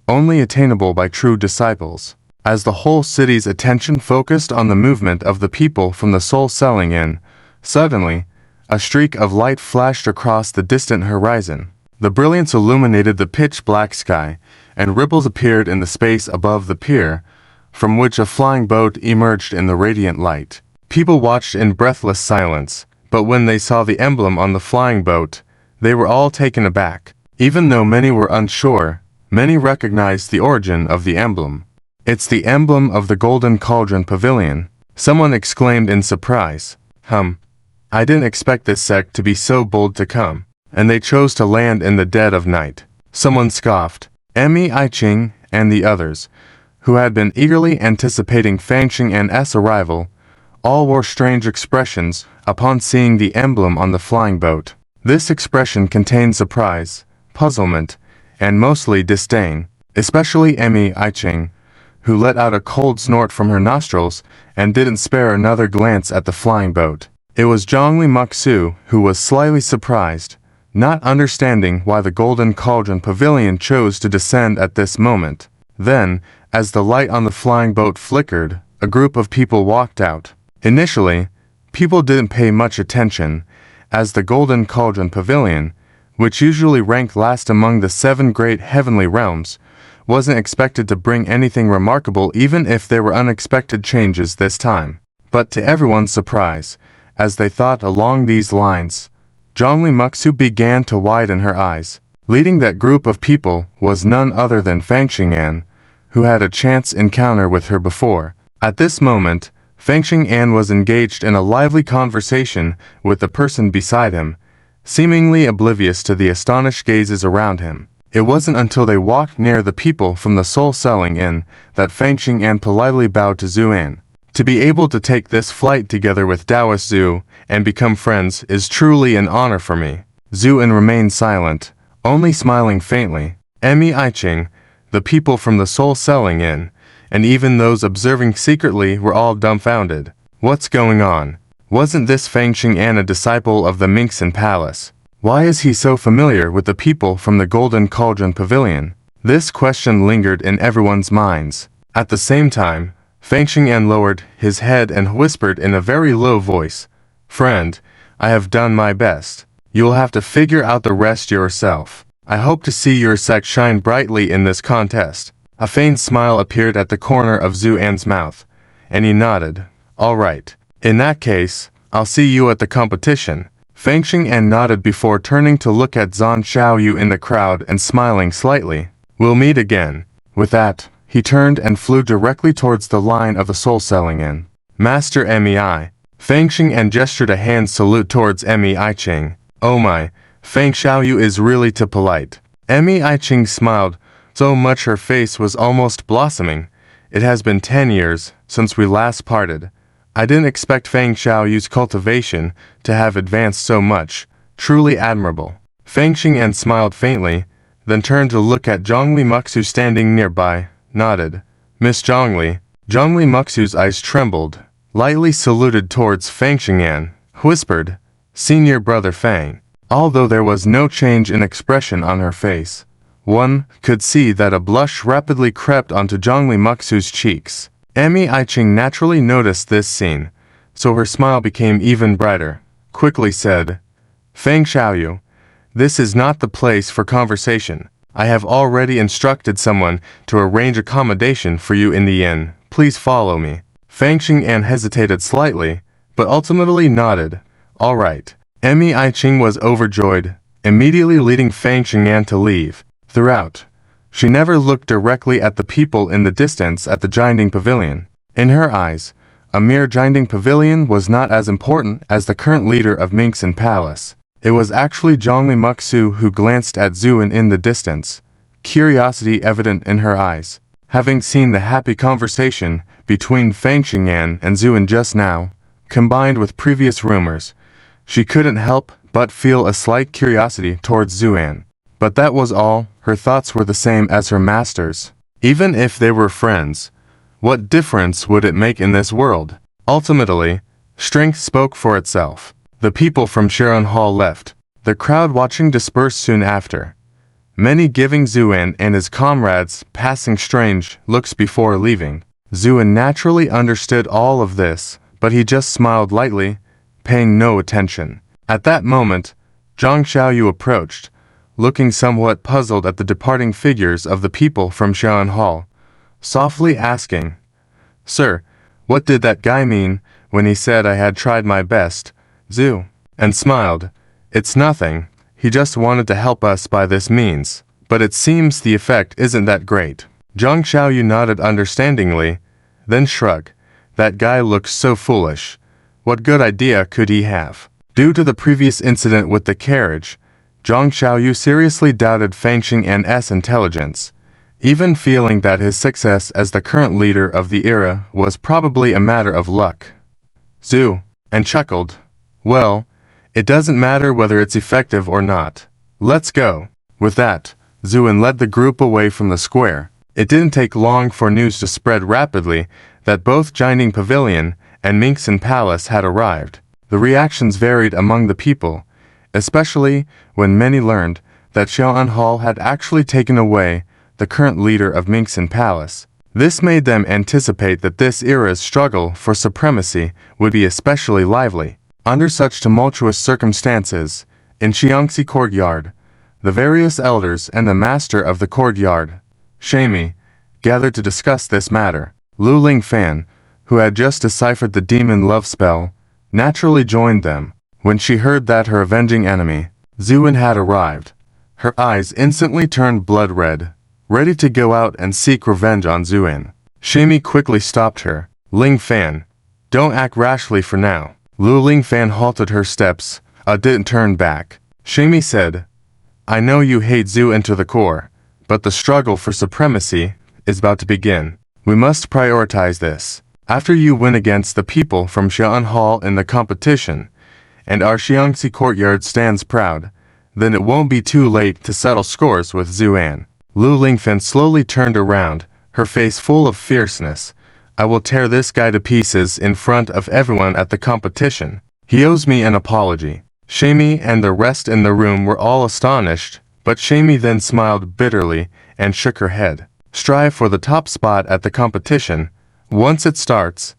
only attainable by true disciples. As the whole city's attention focused on the movement of the people from the soul-selling inn, suddenly, a streak of light flashed across the distant horizon. The brilliance illuminated the pitch-black sky, and ripples appeared in the space above the pier, from which a flying boat emerged in the radiant light. People watched in breathless silence, but when they saw the emblem on the flying boat, they were all taken aback. Even though many were unsure, many recognized the origin of the emblem. It's the emblem of the Golden Cauldron Pavilion, someone exclaimed in surprise. I didn't expect this sect to be so bold to come. And they chose to land in the dead of night. Someone scoffed. Emi Iching and the others, who had been eagerly anticipating Fang Xingyan's arrival, all wore strange expressions upon seeing the emblem on the flying boat. This expression contained surprise, puzzlement, and mostly disdain, especially Emi Iching, who let out a cold snort from her nostrils and didn't spare another glance at the flying boat. It was Zhongli Muxu who was slightly surprised, not understanding why the Golden Cauldron Pavilion chose to descend at this moment. Then, as the light on the flying boat flickered, a group of people walked out. Initially, people didn't pay much attention, as the Golden Cauldron Pavilion, which usually ranked last among the 7 great heavenly realms, wasn't expected to bring anything remarkable even if there were unexpected changes this time. But to everyone's surprise, as they thought along these lines, Zhongli Muxu began to widen her eyes. Leading that group of people was none other than Fang Xingyan, who had a chance encounter with her before. At this moment, Fang Xingyan was engaged in a lively conversation with the person beside him, seemingly oblivious to the astonished gazes around him. It wasn't until they walked near the people from the soul-selling inn that Fang Xingyan politely bowed to Zhu An. To be able to take this flight together with Taoist Zhu and become friends is truly an honor for me. Zhu An remained silent, only smiling faintly. Emi Iching, the people from the soul-selling inn, and even those observing secretly were all dumbfounded. What's going on? Wasn't this Fang Xingyan a disciple of the Mingxin Palace? Why is he so familiar with the people from the Golden Cauldron Pavilion? This question lingered in everyone's minds. At the same time, Fang Xingyan lowered his head and whispered in a very low voice, Friend, I have done my best. You'll have to figure out the rest yourself. I hope to see your sect shine brightly in this contest. A faint smile appeared at the corner of Zhu An's mouth, and he nodded. All right. In that case, I'll see you at the competition. Fang Xingyan nodded before turning to look at Zhan Xiaoyu in the crowd and smiling slightly. We'll meet again. With that, he turned and flew directly towards the line of the soul-selling inn. Master Mei. Fang Xingyan gestured a hand salute towards Emi Iching. Oh my, Fang Xiaoyu is really too polite. Emi Iching smiled so much her face was almost blossoming. It has been 10 years since we last parted. I didn't expect Feng Xiaoyu's cultivation to have advanced so much. Truly admirable. Feng Xingyan smiled faintly, then turned to look at Zhongli Muxu standing nearby, nodded. Miss Zhongli. Zhongli Muxu's eyes trembled, lightly saluted towards Feng Xingyan, whispered, Senior Brother Feng. Although there was no change in expression on her face, one could see that a blush rapidly crept onto Zhongli Muxu's cheeks. Emi Aiqing naturally noticed this scene, so her smile became even brighter, quickly said, Feng Xiaoyu, this is not the place for conversation. I have already instructed someone to arrange accommodation for you in the inn. Please follow me. Feng Xingyan hesitated slightly, but ultimately nodded. All right. Emi Aiqing was overjoyed, immediately leading Feng Xingyan to leave. Throughout, she never looked directly at the people in the distance at the Jinding Pavilion. In her eyes, a mere Jinding Pavilion was not as important as the current leader of Mingxin Palace. It was actually Zhongli Muxu who glanced at Zuin in the distance, curiosity evident in her eyes. Having seen the happy conversation between Feng Xingyan and Zuin just now, combined with previous rumors, she couldn't help but feel a slight curiosity towards Zuan. But that was all. Her thoughts were the same as her master's. Even if they were friends, what difference would it make in this world? Ultimately, strength spoke for itself. The people from Sharon Hall left. The crowd watching dispersed soon after, many giving Zuan and his comrades passing strange looks before leaving. Zuan naturally understood all of this, but he just smiled lightly, paying no attention. At that moment, Zhang Xiaoyu approached, looking somewhat puzzled at the departing figures of the people from Sharon Hall, softly asking, Sir, what did that guy mean when he said I had tried my best? Zhu, and smiled. It's nothing, he just wanted to help us by this means, but it seems the effect isn't that great. Zhang Xiaoyu nodded understandingly, then shrugged. That guy looks so foolish. What good idea could he have? Due to the previous incident with the carriage, Zhang Xiaoyu seriously doubted Feng Xingyan's intelligence, even feeling that his success as the current leader of the era was probably a matter of luck. Zhu, and chuckled. Well, it doesn't matter whether it's effective or not. Let's go. With that, Zuin led the group away from the square. It didn't take long for news to spread rapidly that both Jinding Pavilion and Mingxin Palace had arrived. The reactions varied among the people, especially when many learned that Xiaoan Hall had actually taken away the current leader of Mingxin Palace. This made them anticipate that this era's struggle for supremacy would be especially lively. Under such tumultuous circumstances, in Xiangxi courtyard, the various elders and the master of the courtyard, Shami, gathered to discuss this matter. Lu Lingfan, who had just deciphered the demon love spell, naturally joined them. When she heard that her avenging enemy, Zuin, had arrived, her eyes instantly turned blood red, ready to go out and seek revenge on Zuin. Shami quickly stopped her. Lingfan, don't act rashly for now. Lu Lingfan halted her steps, didn't turn back. Shami said, I know you hate Zuin to the core, but the struggle for supremacy is about to begin. We must prioritize this. After you win against the people from Xi'an Hall in the competition, and our Xiangxi courtyard stands proud, then it won't be too late to settle scores with Zuan. Lu Lingfen slowly turned around, her face full of fierceness. I will tear this guy to pieces in front of everyone at the competition. He owes me an apology. Shami and the rest in the room were all astonished, but Shami then smiled bitterly and shook her head. Strive for the top spot at the competition. Once it starts,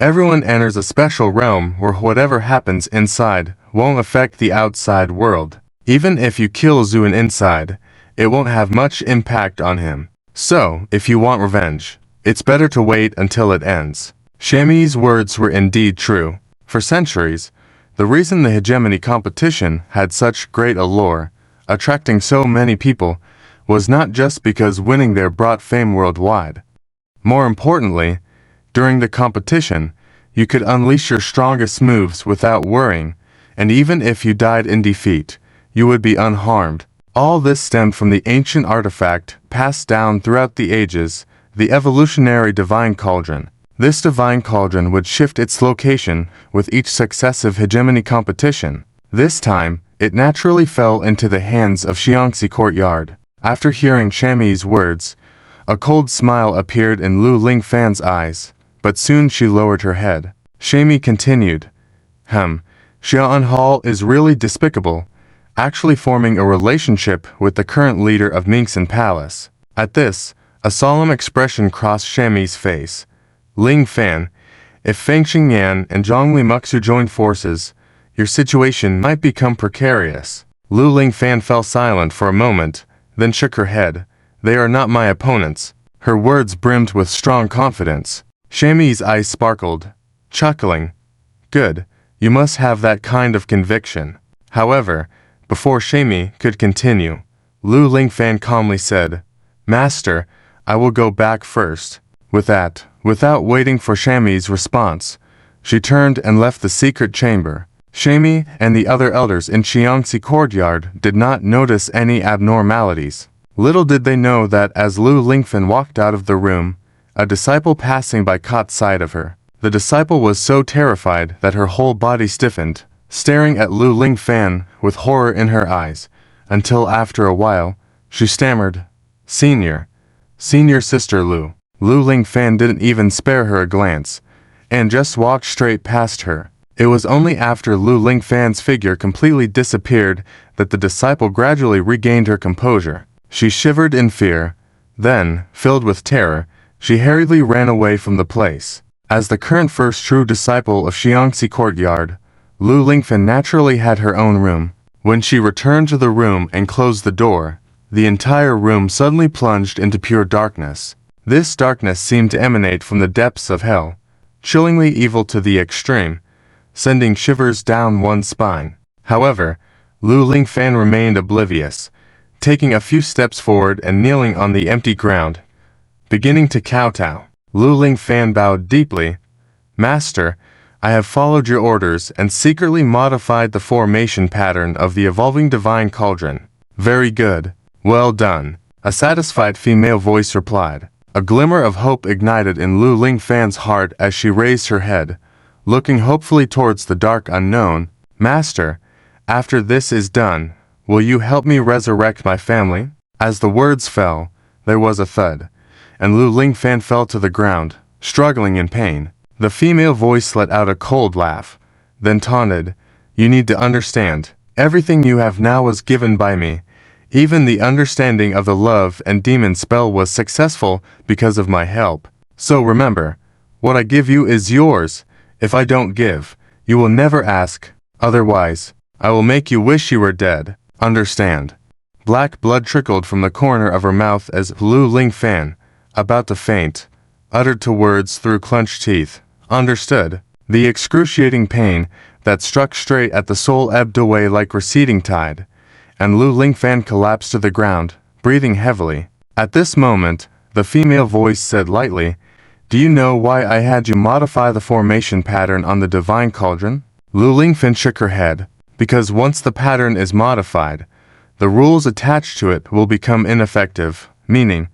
everyone enters a special realm where whatever happens inside won't affect the outside world. Even if you kill Zuin inside, it won't have much impact on him. So, if you want revenge, it's better to wait until it ends. Shami's words were indeed true. For centuries, the reason the hegemony competition had such great allure, attracting so many people, was not just because winning there brought fame worldwide. More importantly, during the competition, you could unleash your strongest moves without worrying, and even if you died in defeat, you would be unharmed. All this stemmed from the ancient artifact passed down throughout the ages, the evolutionary divine cauldron. This divine cauldron would shift its location with each successive hegemony competition. This time, it naturally fell into the hands of Xiangxi Courtyard. After hearing Shami's words, a cold smile appeared in Lu Lingfan's eyes, but soon she lowered her head. Shami continued, Xian Hall is really despicable, actually forming a relationship with the current leader of Mingxin Palace. At this, a solemn expression crossed Shami's face. Ling Fan, if Feng Xingyan and Zhongli Muxu join forces, your situation might become precarious. Lu Lingfan fell silent for a moment, then shook her head. They are not my opponents. Her words brimmed with strong confidence. Shami's eyes sparkled, chuckling. Good, you must have that kind of conviction. However, before Shami could continue, Lu Lingfan calmly said, Master, I will go back first. With that, without waiting for Shami's response, she turned and left the secret chamber. Shami and the other elders in Xiangxi Courtyard did not notice any abnormalities. Little did they know that as Lu Lingfan walked out of the room, a disciple passing by caught sight of her. The disciple was so terrified that her whole body stiffened, staring at Lu Lingfan with horror in her eyes, until after a while, she stammered, Senior Sister Lu. Lu Lingfan didn't even spare her a glance, and just walked straight past her. It was only after Lu Lingfan's figure completely disappeared that the disciple gradually regained her composure. She shivered in fear. Then, filled with terror, she hurriedly ran away from the place. As the current first true disciple of Xiangxi Courtyard, Lu Lingfan naturally had her own room. When she returned to the room and closed the door, the entire room suddenly plunged into pure darkness. This darkness seemed to emanate from the depths of hell, chillingly evil to the extreme, sending shivers down one's spine. However, Lu Lingfan remained oblivious, taking a few steps forward and kneeling on the empty ground, beginning to kowtow. Lu Lingfan bowed deeply. Master, I have followed your orders and secretly modified the formation pattern of the evolving divine cauldron. Very good. Well done. A satisfied female voice replied. A glimmer of hope ignited in Lu Lingfan's heart as she raised her head, looking hopefully towards the dark unknown. Master, after this is done, will you help me resurrect my family? As the words fell, there was a thud, and Lu Lingfan fell to the ground, struggling in pain. The female voice let out a cold laugh, then taunted, You need to understand, everything you have now was given by me. Even the understanding of the love and demon spell was successful because of my help. So remember, what I give you is yours. If I don't give, you will never ask. Otherwise, I will make you wish you were dead. Understand? Black blood trickled from the corner of her mouth as Lu Lingfan, about to faint, uttered two words through clenched teeth. Understood. The excruciating pain that struck straight at the soul ebbed away like receding tide, and Lu Lingfan collapsed to the ground, breathing heavily. At this moment, the female voice said lightly, Do you know why I had you modify the formation pattern on the divine cauldron? Lu Lingfan shook her head. Because once the pattern is modified, the rules attached to it will become ineffective, meaning,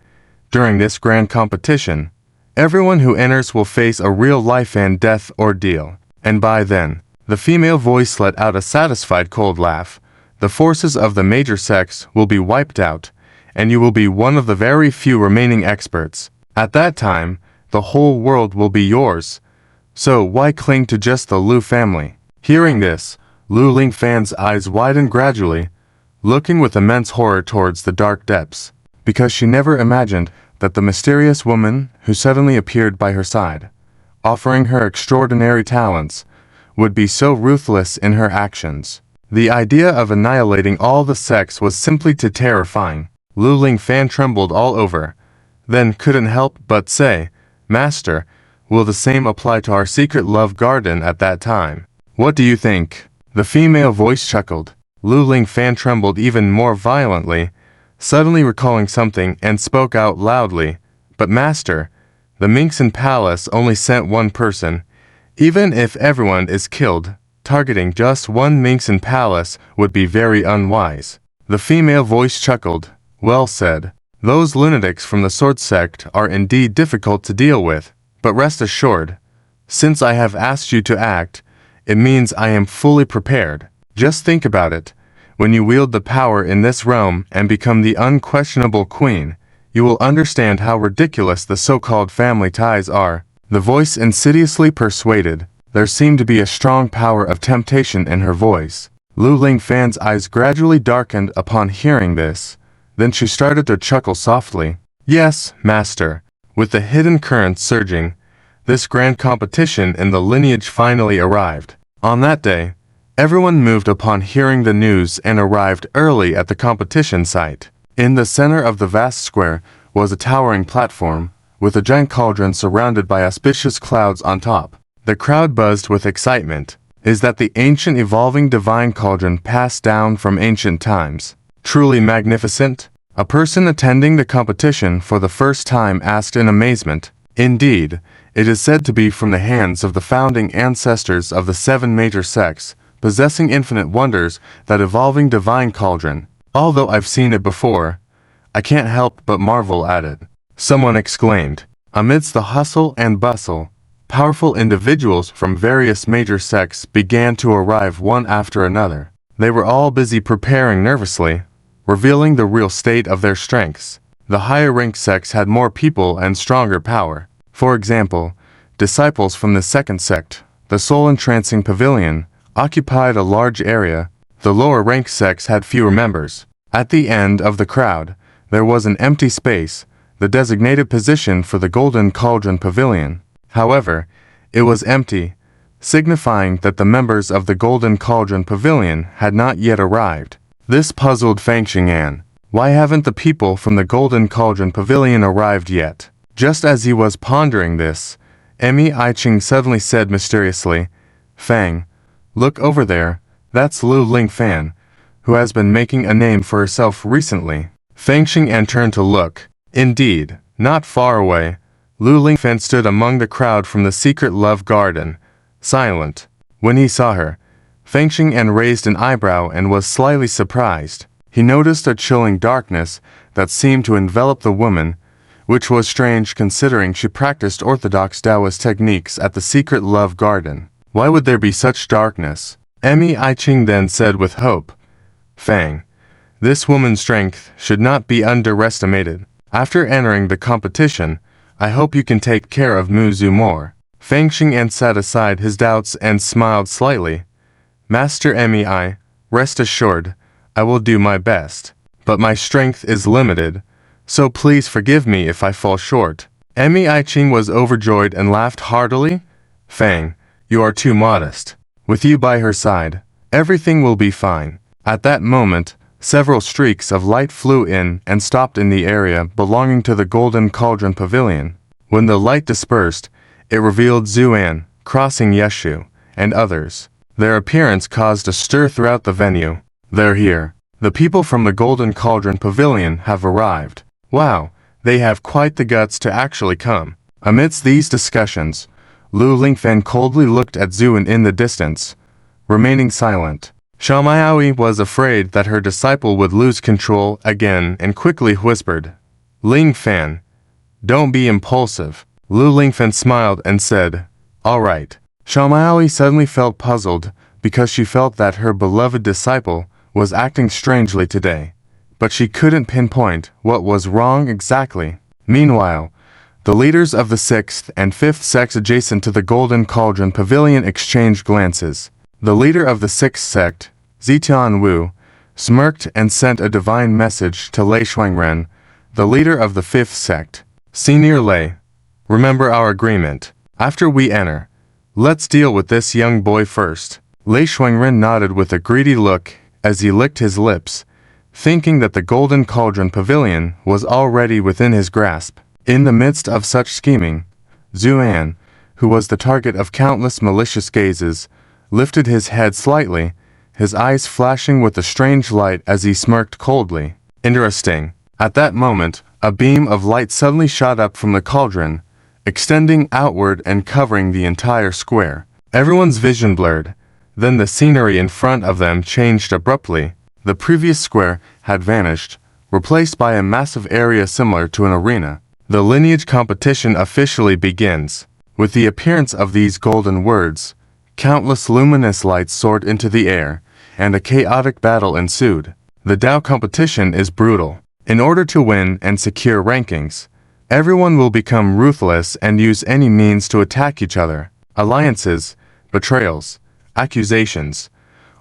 during this grand competition, everyone who enters will face a real life and death ordeal. And by then, the female voice let out a satisfied cold laugh. The forces of the major sects will be wiped out, and you will be one of the very few remaining experts. At that time, the whole world will be yours. So why cling to just the Lu family? Hearing this, Lu Lingfan's eyes widened gradually, looking with immense horror towards the dark depths, because she never imagined that the mysterious woman who suddenly appeared by her side, offering her extraordinary talents, would be so ruthless in her actions. The idea of annihilating all the sects was simply too terrifying. Lu Lingfan trembled all over, then couldn't help but say, Master, will the same apply to our secret love garden at that time? What do you think? The female voice chuckled. Lu Lingfan trembled even more violently, suddenly recalling something, and spoke out loudly, But Master, the Mingxin Palace only sent one person. Even if everyone is killed, targeting just one Mingxin Palace would be very unwise. The female voice chuckled. Well said. Those lunatics from the Sword Sect are indeed difficult to deal with. But rest assured, since I have asked you to act, it means I am fully prepared. Just think about it. When you wield the power in this realm and become the unquestionable queen, you will understand how ridiculous the so-called family ties are." The voice insidiously persuaded. There seemed to be a strong power of temptation in her voice. Lu Lingfan's eyes gradually darkened upon hearing this. Then she started to chuckle softly. "Yes, master." With the hidden current surging, this grand competition in the lineage finally arrived. On that day, everyone moved upon hearing the news and arrived early at the competition site. In the center of the vast square was a towering platform, with a giant cauldron surrounded by auspicious clouds on top. The crowd buzzed with excitement. Is that the ancient evolving divine cauldron passed down from ancient times? Truly magnificent? A person attending the competition for the first time asked in amazement. Indeed, it is said to be from the hands of the founding ancestors of the 7 major sects, possessing infinite wonders, that evolving divine cauldron. Although I've seen it before, I can't help but marvel at it. Someone exclaimed. Amidst the hustle and bustle, powerful individuals from various major sects began to arrive one after another. They were all busy preparing nervously, revealing the real state of their strengths. The higher-ranked sects had more people and stronger power. For example, disciples from the second sect, the soul-entrancing pavilion, occupied a large area. The lower-ranked sects had fewer members. At the end of the crowd, there was an empty space, the designated position for the Golden Cauldron Pavilion. However, it was empty, signifying that the members of the Golden Cauldron Pavilion had not yet arrived. This puzzled Fang Xing'an. Why haven't the people from the Golden Cauldron Pavilion arrived yet? Just as he was pondering this, Emi Aiqing suddenly said mysteriously, "Fang, look over there, that's Lu Lingfan, who has been making a name for herself recently." Fang Xing'an turned to look. Indeed, not far away, Lu Lingfan stood among the crowd from the secret love garden, silent. When he saw her, Fang Xing'an raised an eyebrow and was slightly surprised. He noticed a chilling darkness that seemed to envelop the woman, which was strange considering she practiced orthodox Taoist techniques at the secret love garden. Why would there be such darkness? Emi Aiqing then said with hope, "Fang, this woman's strength should not be underestimated. After entering the competition, I hope you can take care of Muzu more." Fang Xing'an set aside his doubts and smiled slightly. "Master Emi, rest assured, I will do my best. But my strength is limited, so please forgive me if I fall short." Emi Aiqing was overjoyed and laughed heartily. "Fang, you are too modest. With you by her side, everything will be fine." At that moment, several streaks of light flew in and stopped in the area belonging to the Golden Cauldron Pavilion. When the light dispersed, it revealed Zuan, Crossing Yeshu, and others. Their appearance caused a stir throughout the venue. "They're here. The people from the Golden Cauldron Pavilion have arrived. Wow, they have quite the guts to actually come." Amidst these discussions, Lu Lingfan coldly looked at Zuan in the distance, remaining silent. Xiaomaoui was afraid that her disciple would lose control again and quickly whispered, "Lingfan, don't be impulsive." Lu Lingfan smiled and said, "All right." Xiaomaoui suddenly felt puzzled because she felt that her beloved disciple was acting strangely today, but she couldn't pinpoint what was wrong exactly. Meanwhile, the leaders of the 6th and 5th sects adjacent to the Golden Cauldron Pavilion exchanged glances. The leader of the 6th sect, Zitian Wu, smirked and sent a divine message to Lei Shuangren, the leader of the 5th sect. "Senior Lei, remember our agreement. After we enter, let's deal with this young boy first." Lei Shuangren nodded with a greedy look as he licked his lips, thinking that the Golden Cauldron Pavilion was already within his grasp. In the midst of such scheming, Zuan, who was the target of countless malicious gazes, lifted his head slightly, his eyes flashing with a strange light as he smirked coldly. "Interesting." At that moment, a beam of light suddenly shot up from the cauldron, extending outward and covering the entire square. Everyone's vision blurred. Then the scenery in front of them changed abruptly. The previous square had vanished, replaced by a massive area similar to an arena. The lineage competition officially begins. With the appearance of these golden words, countless luminous lights soared into the air, and a chaotic battle ensued. The Dao competition is brutal. In order to win and secure rankings, everyone will become ruthless and use any means to attack each other. Alliances, betrayals, accusations,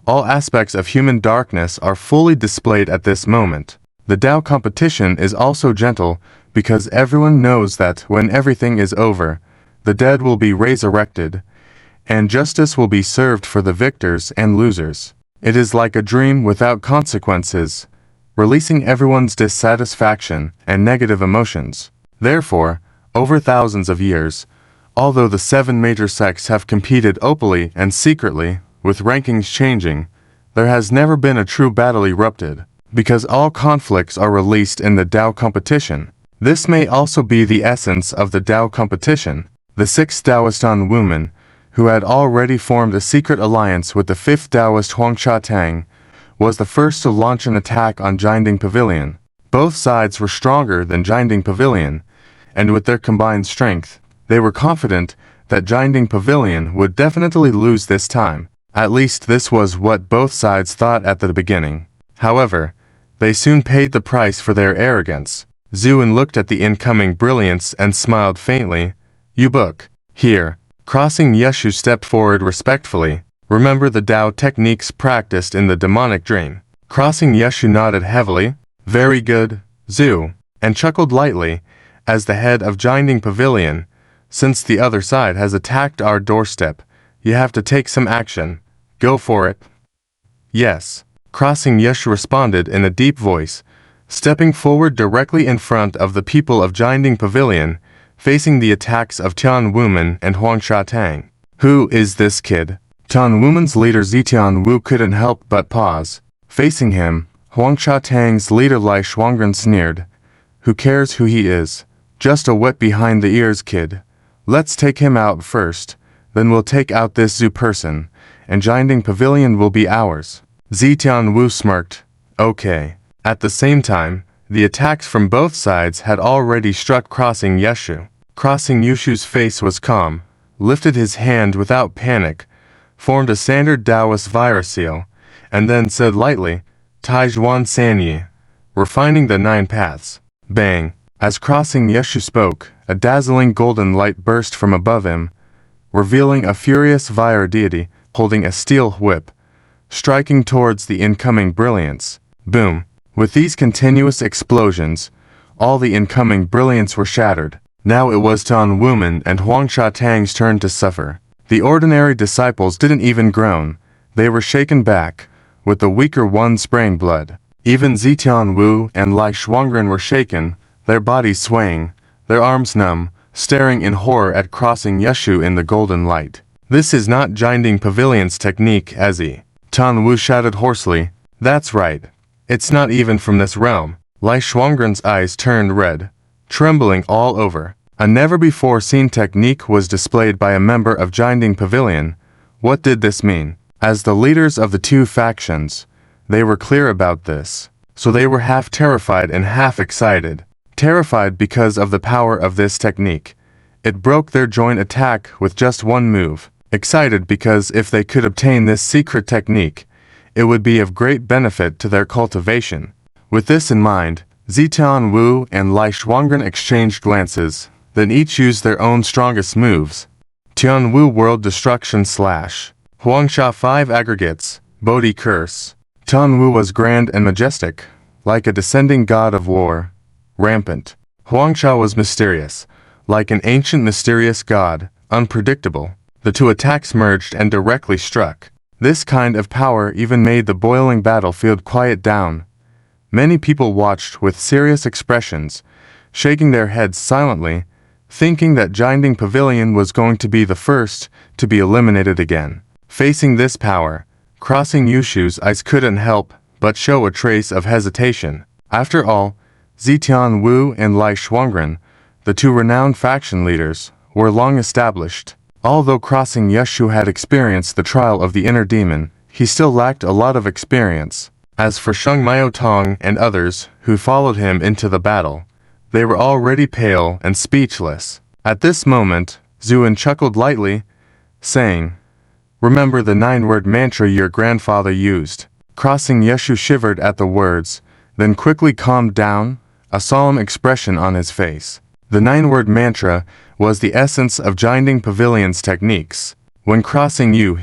all aspects of human darkness are fully displayed at this moment. The Dao competition is also gentle because everyone knows that when everything is over, the dead will be resurrected, and justice will be served for the victors and losers. It is like a dream without consequences, releasing everyone's dissatisfaction and negative emotions. Therefore, over thousands of years, although the 7 major sects have competed openly and secretly, with rankings changing, there has never been a true battle erupted, because all conflicts are released in the Dao competition. This may also be the essence of the Dao competition. The 6th Taoist woman, who had already formed a secret alliance with the 5th Taoist Huangsha Tang, was the first to launch an attack on Jinding Pavilion. Both sides were stronger than Jinding Pavilion, and with their combined strength, they were confident that Jinding Pavilion would definitely lose this time. At least this was what both sides thought at the beginning. However, they soon paid the price for their arrogance. Zuin looked at the incoming brilliance and smiled faintly. "You book. Here." Crossing Yeshu stepped forward respectfully. "Remember the Dao techniques practiced in the demonic dream?" Crossing Yeshu nodded heavily. "Very good, Zhu," and chuckled lightly, as the head of Jinding Pavilion, "Since the other side has attacked our doorstep, you have to take some action. Go for it." "Yes." Crossing Yeshu responded in a deep voice, stepping forward directly in front of the people of Jinding Pavilion, facing the attacks of Tian Wuman and Huangsha Tang. "Who is this kid?" Tian Wuman's leader Zitian Wu couldn't help but pause. Facing him, Huangsha Tang's leader Lai Shuangren sneered. "Who cares who he is? Just a wet behind the ears kid. Let's take him out first, then we'll take out this Zhu person, and Jinding Pavilion will be ours." Zitian Wu smirked. "Okay." At the same time, the attacks from both sides had already struck Crossing Yeshu. Crossing Yeshu's face was calm, lifted his hand without panic, formed a standard Taoist virus seal, and then said lightly, "Taizhuan Sanyi, refining the 9 paths." Bang! As Crossing Yeshu spoke, a dazzling golden light burst from above him, revealing a furious Vire deity holding a steel whip, striking towards the incoming brilliance. Boom! With these continuous explosions, all the incoming brilliance were shattered. Now it was Tian Wuman and Huangsha Tang's turn to suffer. The ordinary disciples didn't even groan. They were shaken back, with the weaker one spraying blood. Even Zitian Wu and Lai Shuangren were shaken, their bodies swaying, their arms numb, staring in horror at Crossing Yeshu in the golden light. "This is not Jinding Pavilion's technique, Ezi." Tian Wu shouted hoarsely. "That's right. It's not even from this realm." Lai Shuangren's eyes turned red, trembling all over. A never-before-seen technique was displayed by a member of Jinding Pavilion. What did this mean? As the leaders of the two factions, they were clear about this, so they were half terrified and half excited. Terrified because of the power of this technique. It broke their joint attack with just one move. Excited because if they could obtain this secret technique, it would be of great benefit to their cultivation. With this in mind, Zitian Wu and Lai Shuangren exchanged glances, then each used their own strongest moves. Tian Wu World Destruction Slash. Huangsha 5 Aggregates, Bodhi Curse. Tian Wu was grand and majestic, like a descending god of war. Rampant. Huangsha was mysterious, like an ancient mysterious god, unpredictable. The two attacks merged and directly struck. This kind of power even made the boiling battlefield quiet down. Many people watched with serious expressions, shaking their heads silently, thinking that Jinding Pavilion was going to be the first to be eliminated again. Facing this power, Crossing Yeshu's eyes couldn't help but show a trace of hesitation. After all, Zitian Wu and Lai Shuangren, the two renowned faction leaders, were long established. Although Crossing Yeshu had experienced the trial of the inner demon, he still lacked a lot of experience. As for Sheng Miao Tong and others who followed him into the battle, They were already pale and speechless. At this moment, Zuin chuckled lightly, saying, "Remember the 9-word mantra your grandfather used." Crossing Yeshu shivered at the words, then quickly calmed down, a solemn expression on his face. The 9-word mantra was the essence of Jinding Pavilion's techniques. When Crossing Yu,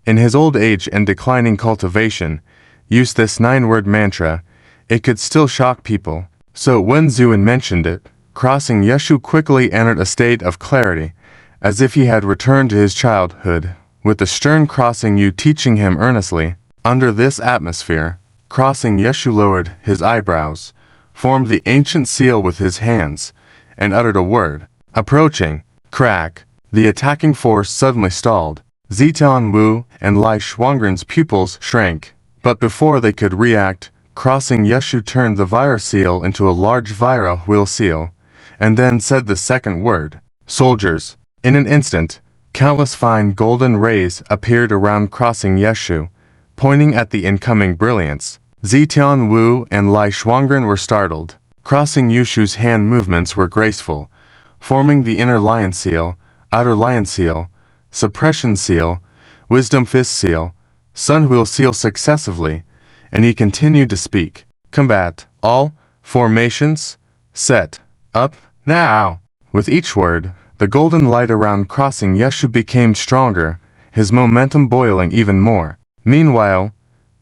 in his old age and declining cultivation, used this 9-word mantra, it could still shock people. So when Zuin mentioned it, Crossing Yeshu quickly entered a state of clarity, as if he had returned to his childhood, with the stern Crossing Yu teaching him earnestly. Under this atmosphere, Crossing Yeshu lowered his eyebrows, formed the ancient seal with his hands, and uttered a word. Approaching. Crack. The attacking force suddenly stalled. Zitian Wu and Lai Shuangren's pupils shrank, but before they could react, Crossing Yeshu turned the Vira seal into a large Vira wheel seal, and then said the second word. Soldiers. In an instant, countless fine golden rays appeared around Crossing Yeshu, pointing at the incoming brilliance. Zitian Wu and Lai Shuangren were startled. Crossing Yeshu's hand movements were graceful, forming the inner lion seal, outer lion seal, suppression seal, wisdom fist seal, sun wheel seal successively, and he continued to speak. Combat. All formations. Set. Up. Now. With each word, the golden light around Crossing Yeshu became stronger, his momentum boiling even more. Meanwhile,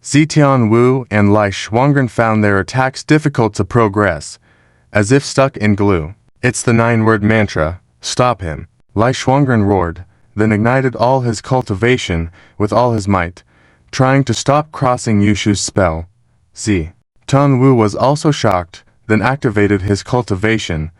Zitian Wu and Lai Shuangren found their attacks difficult to progress, as if stuck in glue. It's the 9-word mantra. Stop him. Lai Shuangren roared, then ignited all his cultivation with all his might, trying to stop Crossing Yeshu's spell. Zitian Wu was also shocked, then activated his cultivation,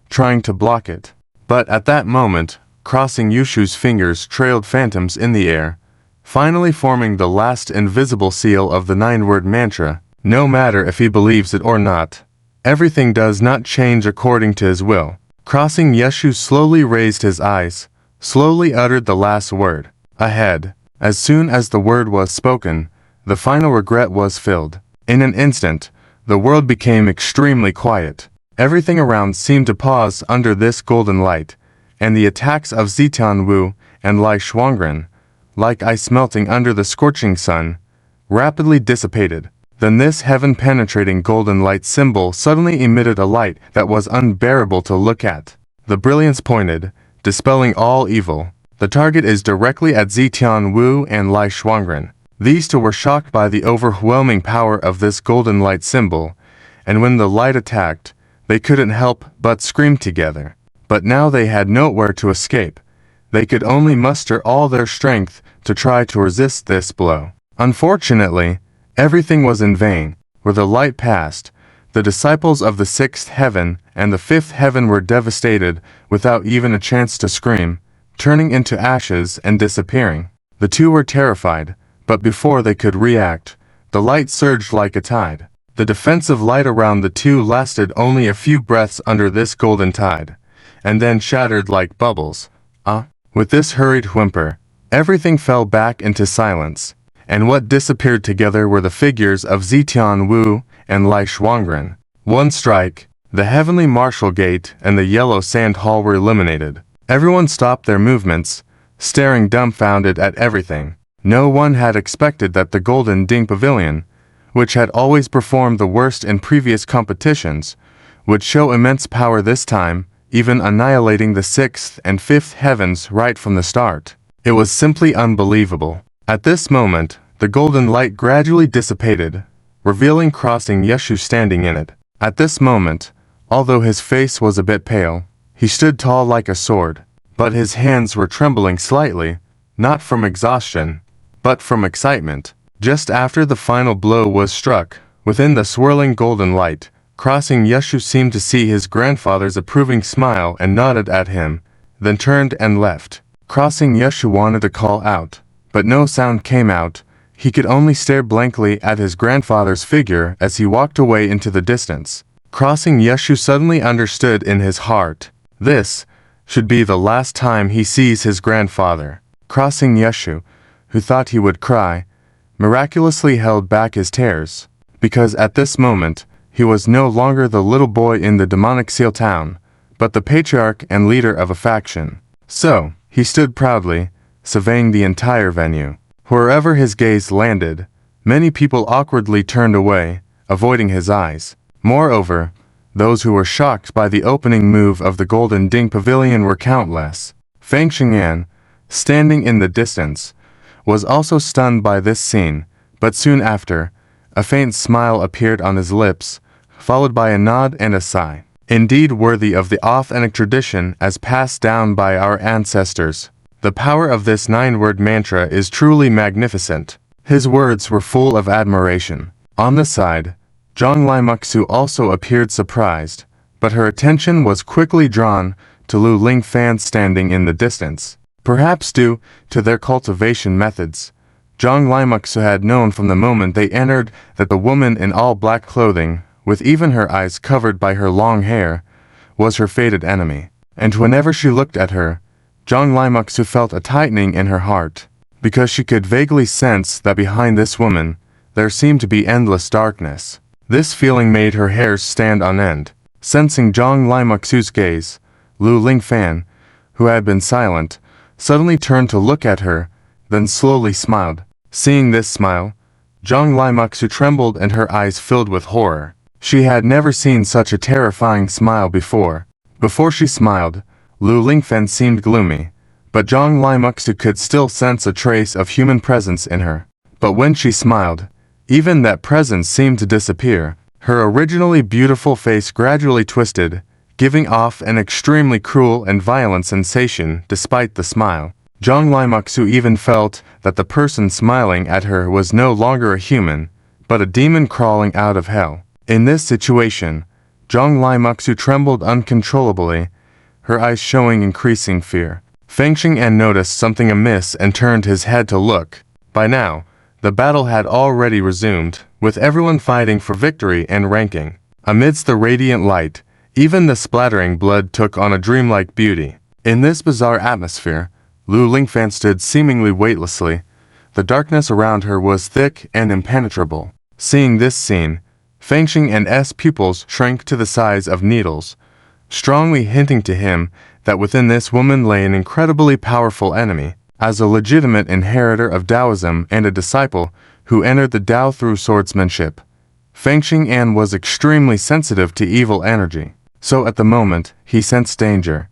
trying to block it. But at that moment, Crossing Yeshu's fingers trailed phantoms in the air, finally forming the last invisible seal of the 9-word mantra. No matter if he believes it or not, everything does not change according to his will. Crossing Yeshu slowly raised his eyes, slowly uttered the last word. Ahead. As soon as the word was spoken, the final regret was filled. In an instant, the world became extremely quiet. Everything around seemed to pause under this golden light, and the attacks of Zitian Wu and Lai Shuangren, like ice melting under the scorching sun, rapidly dissipated. Then this heaven-penetrating golden light symbol suddenly emitted a light that was unbearable to look at. The brilliance pointed, dispelling all evil. The target is directly at Zitian Wu and Lai Shuangren. These two were shocked by the overwhelming power of this golden light symbol, and when the light attacked, they couldn't help but scream together. But now they had nowhere to escape. They could only muster all their strength to try to resist this blow. Unfortunately, everything was in vain. Where the light passed, the disciples of the 6th heaven and the 5th heaven were devastated without even a chance to scream, turning into ashes and disappearing. The two were terrified, but before they could react, the light surged like a tide. The defensive light around the two lasted only a few breaths under this golden tide, and then shattered like bubbles. With this hurried whimper, everything fell back into silence, and what disappeared together were the figures of Zitian Wu and Lai Shuangren. One strike, the heavenly martial gate and the yellow sand hall were eliminated. Everyone stopped their movements, staring dumbfounded at everything. No one had expected that the Golden Ding Pavilion, which had always performed the worst in previous competitions, would show immense power this time, even annihilating the 6th and 5th heavens right from the start. It was simply unbelievable. At this moment, the golden light gradually dissipated, revealing Crossing Yeshu standing in it. At this moment, although his face was a bit pale, he stood tall like a sword, but his hands were trembling slightly, not from exhaustion, but from excitement. Just after the final blow was struck, within the swirling golden light, Crossing Yeshu seemed to see his grandfather's approving smile and nodded at him, then turned and left. Crossing Yeshu wanted to call out, but no sound came out. He could only stare blankly at his grandfather's figure as he walked away into the distance. Crossing Yeshu suddenly understood in his heart, this should be the last time he sees his grandfather. Crossing Yeshu, who thought he would cry, miraculously held back his tears, because at this moment, he was no longer the little boy in the demonic seal town, but the patriarch and leader of a faction. So, he stood proudly, surveying the entire venue. Wherever his gaze landed, many people awkwardly turned away, avoiding his eyes. Moreover, those who were shocked by the opening move of the Golden Ding Pavilion were countless. Feng Xing'an, standing in the distance, was also stunned by this scene, but soon after, a faint smile appeared on his lips, followed by a nod and a sigh. Indeed worthy of the authentic tradition as passed down by our ancestors. The power of this 9-word mantra is truly magnificent. His words were full of admiration. On the side, Zhang Limuxu also appeared surprised, but her attention was quickly drawn to Lu Lingfan standing in the distance. Perhaps due to their cultivation methods, Zhang Limuxu had known from the moment they entered that the woman in all black clothing, with even her eyes covered by her long hair, was her fated enemy. And whenever she looked at her, Zhang Limuxu felt a tightening in her heart, because she could vaguely sense that behind this woman, there seemed to be endless darkness. This feeling made her hairs stand on end. Sensing Zhang Limuxu's gaze, Lu Lingfan, who had been silent, suddenly turned to look at her, then slowly smiled. Seeing this smile, Zhang Limuxu trembled and her eyes filled with horror. She had never seen such a terrifying smile before. Before she smiled, Lu Lingfan seemed gloomy, but Zhang Limuxu could still sense a trace of human presence in her. But when she smiled, even that presence seemed to disappear. Her originally beautiful face gradually twisted, giving off an extremely cruel and violent sensation despite the smile. Zhang Limuxu even felt that the person smiling at her was no longer a human, but a demon crawling out of hell. In this situation, Zhang Limuxu trembled uncontrollably, her eyes showing increasing fear. Feng Xing'an noticed something amiss and turned his head to look. By now, the battle had already resumed, with everyone fighting for victory and ranking. Amidst the radiant light, even the splattering blood took on a dreamlike beauty. In this bizarre atmosphere, Lu Lingfan stood seemingly weightlessly. The darkness around her was thick and impenetrable. Seeing this scene, Feng Xing'an's pupils shrank to the size of needles, strongly hinting to him that within this woman lay an incredibly powerful enemy. As a legitimate inheritor of Taoism and a disciple who entered the Tao through swordsmanship, Feng Xing'an was extremely sensitive to evil energy. So at the moment he sensed danger,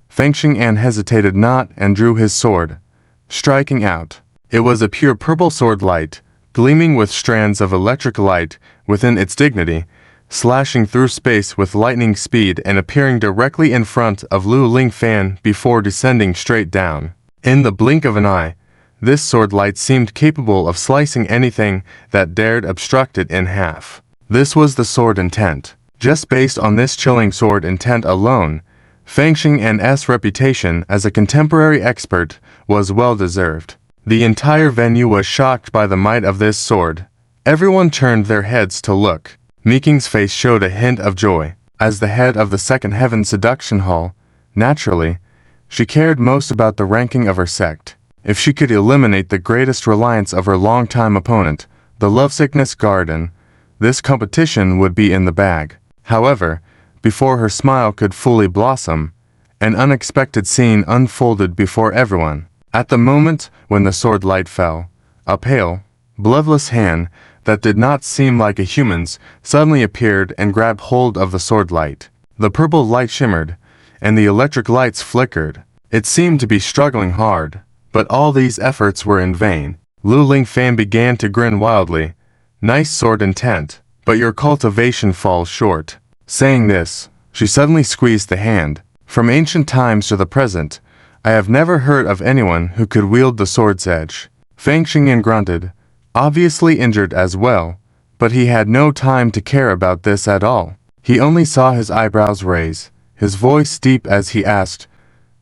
Feng Xing'an hesitated not and drew his sword, striking out. It was a pure purple sword light, gleaming with strands of electric light within its dignity, slashing through space with lightning speed and appearing directly in front of Lu Lingfan before descending straight down. In the blink of an eye, this sword light seemed capable of slicing anything that dared obstruct it in half. This was the sword intent. Just based on this chilling sword intent alone, Feng Xing'an's reputation as a contemporary expert was well deserved. The entire venue was shocked by the might of this sword. Everyone turned their heads to look. Meeking's face showed a hint of joy. As the head of the Second Heaven Seduction Hall, naturally, she cared most about the ranking of her sect. If she could eliminate the greatest reliance of her longtime opponent, the Lovesickness Garden, this competition would be in the bag. However, before her smile could fully blossom, an unexpected scene unfolded before everyone. At the moment when the sword light fell, a pale, bloodless hand that did not seem like a human's suddenly appeared and grabbed hold of the sword light. The purple light shimmered, and the electric lights flickered. It seemed to be struggling hard, but all these efforts were in vain. Lu Lingfan began to grin wildly. Nice sword intent, but your cultivation falls short. Saying this, she suddenly squeezed the hand. From ancient times to the present, I have never heard of anyone who could wield the sword's edge. Feng Xing'an grunted, obviously injured as well, but he had no time to care about this at all. He only saw his eyebrows raise, his voice deep as he asked,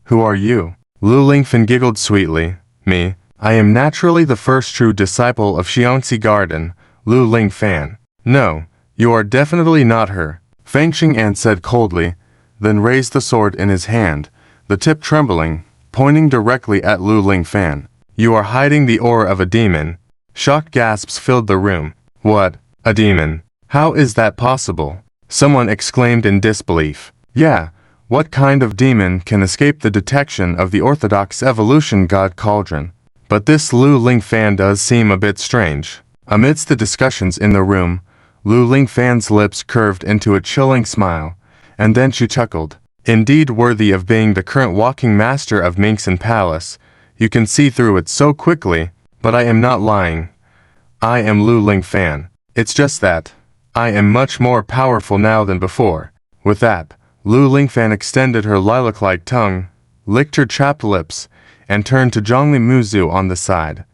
"Who are you?" Lu Lingfan giggled sweetly. "Me. I am naturally the first true disciple of Xiangxi Garden, Lu Lingfan." "No, you are definitely not her," Feng Xing'an said coldly, then raised the sword in his hand, the tip trembling, pointing directly at Lu Lingfan. "You are hiding the aura of a demon." Shocked gasps filled the room. "What? A demon?" How is that possible? Someone exclaimed in disbelief. Yeah, what kind of demon can escape the detection of the orthodox evolution god Cauldron? But this Lu Lingfan does seem a bit strange. Amidst the discussions in the room, Lu Lingfan's lips curved into a chilling smile, and then she chuckled. Indeed worthy of being the current walking master of Minxin Palace, you can see through it so quickly, but I am not lying. I am Lu Lingfan. It's just that I am much more powerful now than before. With that, Lu Lingfan extended her lilac-like tongue, licked her chapped lips, and turned to Zhongli Muzu on the side,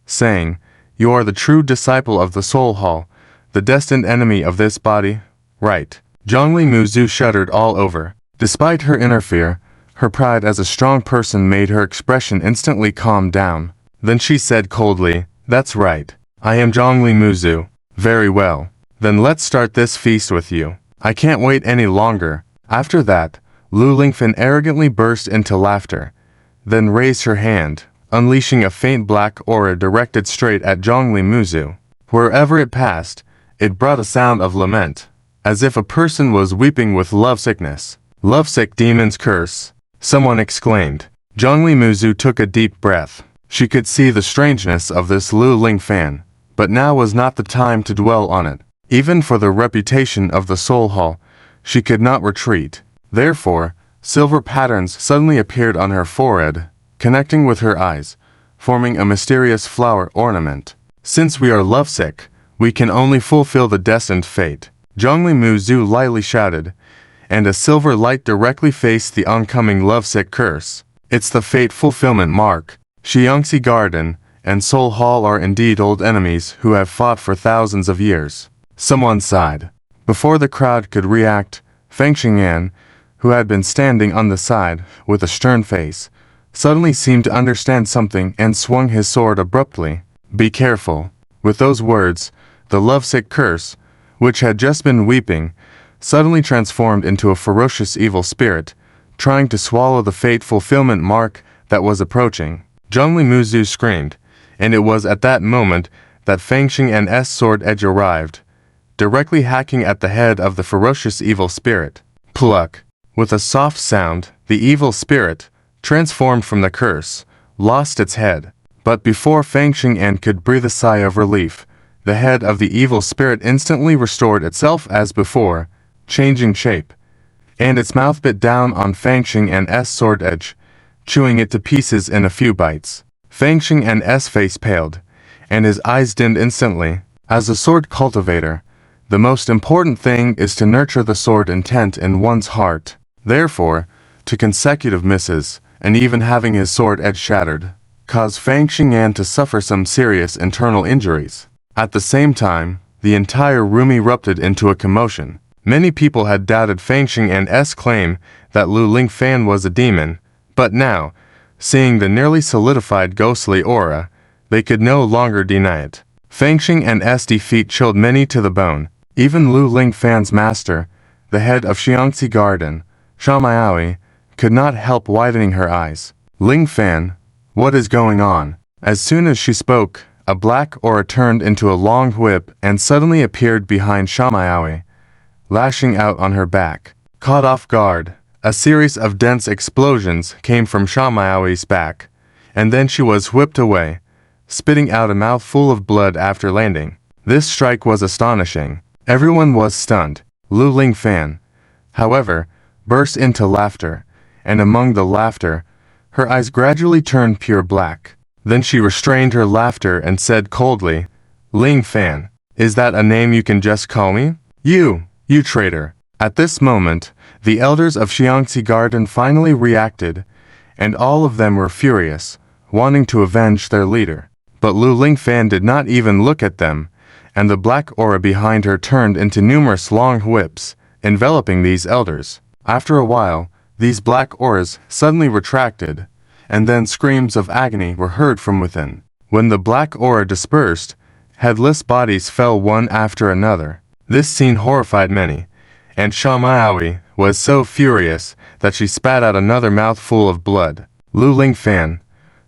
saying, "You are the true disciple of the Soul Hall, the destined enemy of this body, right?" Zhongli Muzu shuddered all over. Despite her inner fear, her pride as a strong person made her expression instantly calm down. Then she said coldly, "That's right. I am Zhongli Muzu. Very well. Then let's start this feast with you. I can't wait any longer." After that, Lu Lingfan arrogantly burst into laughter, then raised her hand, unleashing a faint black aura directed straight at Zhongli Muzu. Wherever it passed, it brought a sound of lament, as if a person was weeping with lovesickness. "Lovesick demon's curse," someone exclaimed. Zhongli Muzu took a deep breath. She could see the strangeness of this Lu Lingfan, but now was not the time to dwell on it. Even for the reputation of the Soul Hall, she could not retreat. Therefore, silver patterns suddenly appeared on her forehead, connecting with her eyes, forming a mysterious flower ornament. "Since we are lovesick, we can only fulfill the destined fate," Zhongli Muzu lightly shouted, and a silver light directly faced the oncoming lovesick curse. "It's the fate fulfillment mark. Xiangxi Garden and Soul Hall are indeed old enemies who have fought for thousands of years," someone sighed. Before the crowd could react, Feng Xingyan, who had been standing on the side with a stern face, suddenly seemed to understand something and swung his sword abruptly. "Be careful." With those words, the lovesick curse, which had just been weeping, suddenly transformed into a ferocious evil spirit, trying to swallow the fate fulfillment mark that was approaching. Zhongli Muzu screamed, and it was at that moment that Feng Xingyan's sword edge arrived, directly hacking at the head of the ferocious evil spirit. Pluck! With a soft sound, the evil spirit, transformed from the curse, lost its head. But before Feng Xingyan could breathe a sigh of relief, the head of the evil spirit instantly restored itself as before, changing shape, and its mouth bit down on Feng Xingyan's sword edge, chewing it to pieces in a few bites. Feng Xingyan's face paled, and his eyes dimmed instantly. As a sword cultivator, the most important thing is to nurture the sword intent in one's heart. Therefore, two consecutive misses, and even having his sword edge shattered, caused Feng Xingyan to suffer some serious internal injuries. At the same time, the entire room erupted into a commotion. Many people had doubted Feng Xingyan's claim that Lu Lingfan was a demon, but now, seeing the nearly solidified ghostly aura, they could no longer deny it. Feng Xingyan's defeat chilled many to the bone. Even Lu Lingfan's master, the head of Xiangxi Garden, Shamaoui, could not help widening her eyes. "Lingfan, what is going on?" As soon as she spoke, a black aura turned into a long whip and suddenly appeared behind Shamaoui, lashing out on her back. Caught off guard, a series of dense explosions came from Shamaoui's back, and then she was whipped away, spitting out a mouthful of blood after landing. This strike was astonishing. Everyone was stunned. Lu Lingfan, however, burst into laughter, and among the laughter, her eyes gradually turned pure black. Then she restrained her laughter and said coldly, "Lingfan, is that a name you can just call me? You traitor." At this moment, the elders of Xiangxi Garden finally reacted, and all of them were furious, wanting to avenge their leader. But Lu Lingfan did not even look at them, and the black aura behind her turned into numerous long whips, enveloping these elders. After a while, these black auras suddenly retracted, and then screams of agony were heard from within. When the black aura dispersed, headless bodies fell one after another. This scene horrified many, and Shamaoui was so furious that she spat out another mouthful of blood. Lu Lingfan,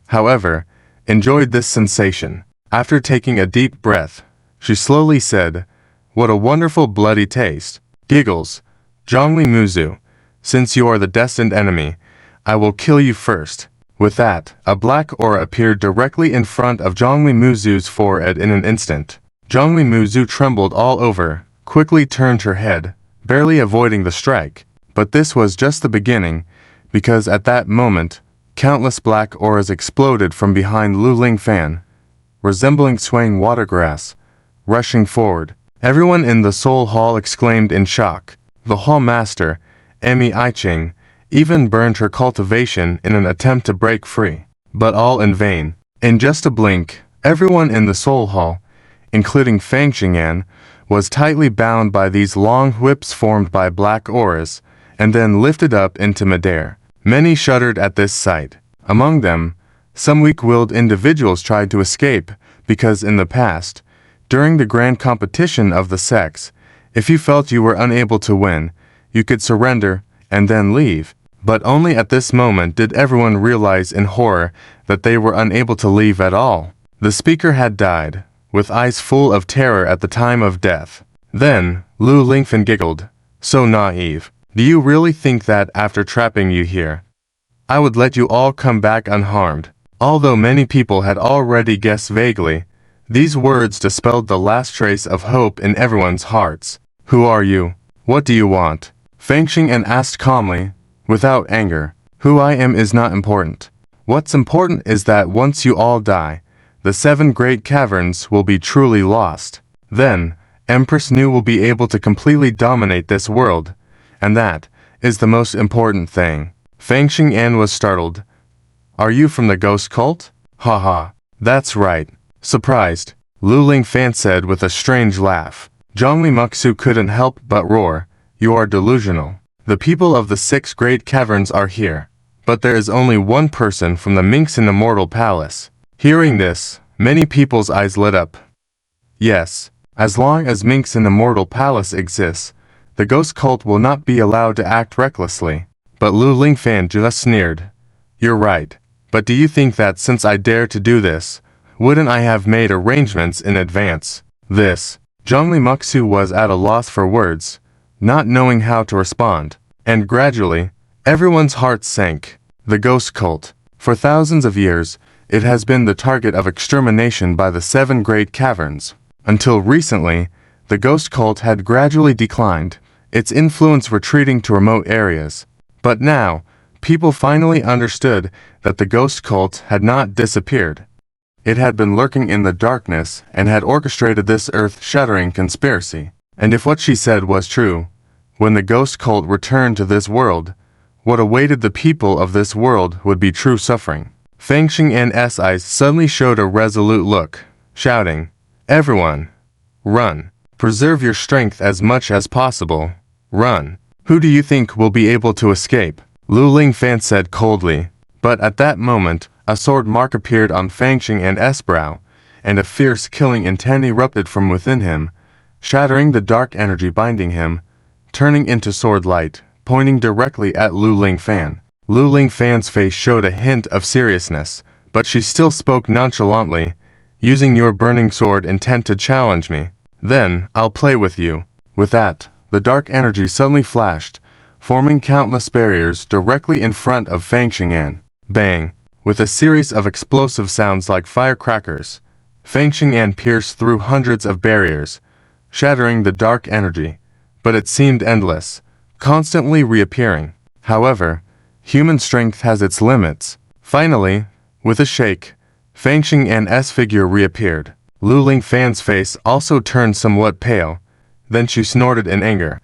however, enjoyed this sensation. After taking a deep breath, she slowly said, What a wonderful bloody taste. Giggles. Zhongli Muzu. Since you are the destined enemy, I will kill you first. With that, a black aura appeared directly in front of Zhongli Muzu's forehead in an instant. Zhongli Muzu trembled all over, quickly turned her head, barely avoiding the strike. But this was just the beginning, because at that moment, countless black auras exploded from behind Lu Lingfan, resembling swaying watergrass, rushing forward. Everyone in the Soul Hall exclaimed in shock. The Hall Master, Emi Aiching, even burned her cultivation in an attempt to break free. But all in vain. In just a blink, everyone in the Soul Hall, including Fang Xing'an, was tightly bound by these long whips formed by black auras, and then lifted up into midair. Many shuddered at this sight. Among them, some weak-willed individuals tried to escape, because in the past, during the grand competition of the sex, if you felt you were unable to win, you could surrender and then leave. But only at this moment did everyone realize in horror that they were unable to leave at all. The speaker had died, with eyes full of terror at the time of death. Then, Lu Lingfan giggled. So naive. Do you really think that after trapping you here, I would let you all come back unharmed? Although many people had already guessed vaguely, these words dispelled the last trace of hope in everyone's hearts. Who are you? What do you want? Fang Xing'an asked calmly, without anger. Who I am is not important. What's important is that once you all die, the 7 great caverns will be truly lost. Then, Empress Nu will be able to completely dominate this world, and that is the most important thing. Fang Xing'an was startled. Are you from the ghost cult? Haha, that's right. Surprised, Lu Lingfan said with a strange laugh. Zhongli Muxu couldn't help but roar. You are delusional. The people of the 6 great caverns are here, but there is only one person from the Minx in the Mortal Palace. Hearing this, many people's eyes lit up. Yes, as long as Minx in the Mortal Palace exists, the ghost cult will not be allowed to act recklessly. But Lu Lingfan just sneered. You're right, but do you think that since I dare to do this, wouldn't I have made arrangements in advance? Zhongli Muxu was at a loss for words, not knowing how to respond, and gradually, everyone's hearts sank. The ghost cult. For thousands of years, it has been the target of extermination by the 7 great caverns. Until recently, the ghost cult had gradually declined, its influence retreating to remote areas. But now, people finally understood that the ghost cult had not disappeared. It had been lurking in the darkness and had orchestrated this earth-shattering conspiracy. And if what she said was true, when the ghost cult returned to this world, what awaited the people of this world would be true suffering. Fang Xing'an's eyes suddenly showed a resolute look, shouting, Everyone, run. Preserve your strength as much as possible. Run. Who do you think will be able to escape? Lu Lingfan said coldly. But at that moment, a sword mark appeared on Fang Xing'an's brow, and a fierce killing intent erupted from within him, shattering the dark energy binding him, turning into sword light, pointing directly at Lu Lingfan. Lu Lingfan's face showed a hint of seriousness, but she still spoke nonchalantly, using your burning sword intent to challenge me. Then, I'll play with you. With that, the dark energy suddenly flashed, forming countless barriers directly in front of Fang Xing'an. Bang! With a series of explosive sounds like firecrackers, Fang Xing'an pierced through hundreds of barriers, shattering the dark energy. But it seemed endless, constantly reappearing. However, human strength has its limits. Finally, with a shake, Fang Xing'an's figure reappeared. Lu Lingfan's face also turned somewhat pale. Then she snorted in anger.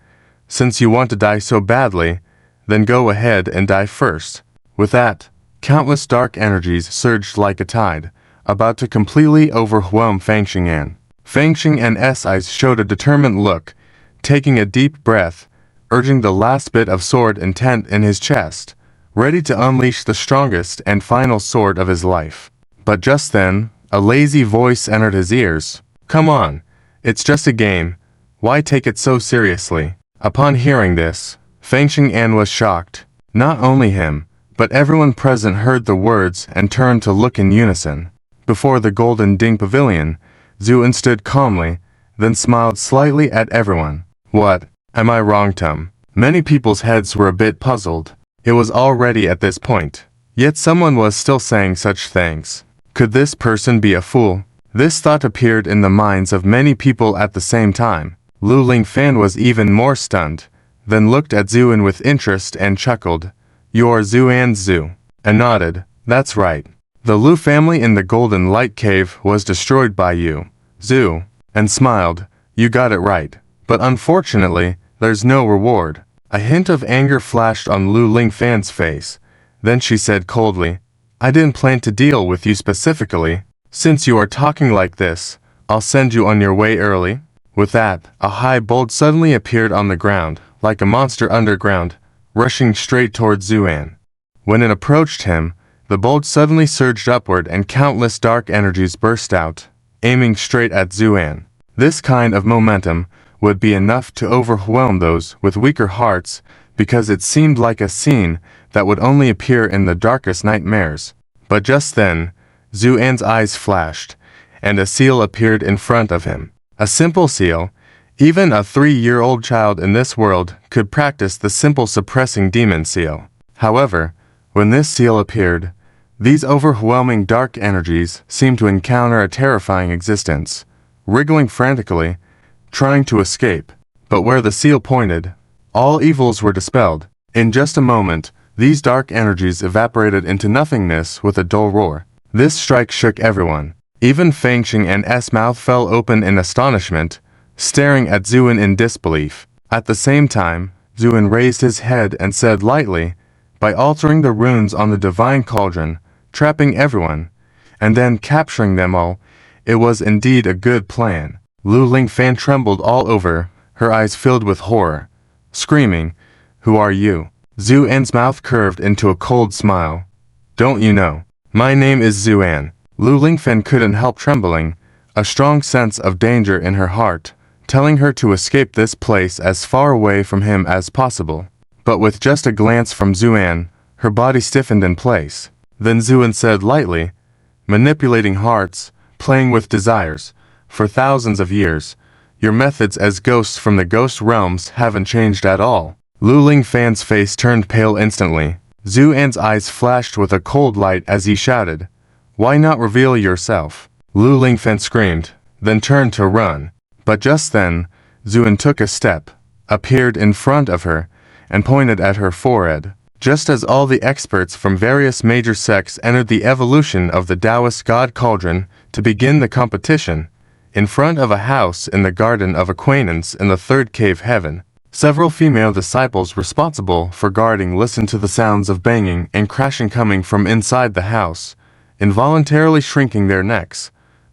Since you want to die so badly, then go ahead and die first. With that, countless dark energies surged like a tide, about to completely overwhelm Fang Xing'an. Fang Xing'an's eyes showed a determined look, taking a deep breath, urging the last bit of sword intent in his chest, ready to unleash the strongest and final sword of his life. But just then, a lazy voice entered his ears. Come on, it's just a game. Why take it so seriously? Upon hearing this, Fang Xing'an was shocked. Not only him, but everyone present heard the words and turned to look in unison. Before the Golden Ding Pavilion, Zuan stood calmly, then smiled slightly at everyone. What? Am I wrong, Tom? Many people's heads were a bit puzzled. It was already at this point. Yet someone was still saying such things. Could this person be a fool? This thought appeared in the minds of many people at the same time. Lu Lingfan was even more stunned, then looked at Zuan with interest and chuckled. You're Zuan's Zhu. And nodded. That's right. The Lu family in the Golden Light Cave was destroyed by you, Zhu, and smiled. You got it right. But unfortunately, there's no reward. A hint of anger flashed on Lu Lingfan's face. Then she said coldly, I didn't plan to deal with you specifically. Since you are talking like this, I'll send you on your way early. With that, a high bolt suddenly appeared on the ground, like a monster underground, rushing straight towards Zuan. When it approached him, the bolt suddenly surged upward and countless dark energies burst out, aiming straight at Zuan. This kind of momentum would be enough to overwhelm those with weaker hearts, because it seemed like a scene that would only appear in the darkest nightmares. But just then, Zuan's eyes flashed, and a seal appeared in front of him. A simple seal. Even a 3-year-old child in this world could practice the simple suppressing demon seal. However, when this seal appeared, these overwhelming dark energies seemed to encounter a terrifying existence, wriggling frantically, trying to escape. But where the seal pointed, all evils were dispelled. In just a moment, these dark energies evaporated into nothingness with a dull roar. This strike shook everyone. Even Fangxing and S' mouth fell open in astonishment, staring at Zuan in disbelief. At the same time, Zuan raised his head and said lightly, by altering the runes on the divine cauldron, trapping everyone, and then capturing them all, it was indeed a good plan. Lu Lingfan trembled all over, her eyes filled with horror, screaming, Who are you? Zuan's mouth curved into a cold smile. Don't you know? My name is Zuan. Lu Lingfan couldn't help trembling, a strong sense of danger in her heart, telling her to escape this place as far away from him as possible. But with just a glance from Zuan, her body stiffened in place. Then Zuan said lightly, manipulating hearts, playing with desires, for thousands of years, your methods as ghosts from the ghost realms haven't changed at all. Lu Lingfan's face turned pale instantly. Zuan's eyes flashed with a cold light as he shouted, Why not reveal yourself? Lu Lingfan screamed, then turned to run. But just then, Zuan took a step, appeared in front of her, and pointed at her forehead. Just as all the experts from various major sects entered the evolution of the Taoist God Cauldron to begin the competition, in front of a house in the Garden of Acquaintance in the third cave heaven, several female disciples responsible for guarding listened to the sounds of banging and crashing coming from inside the house, involuntarily shrinking their necks,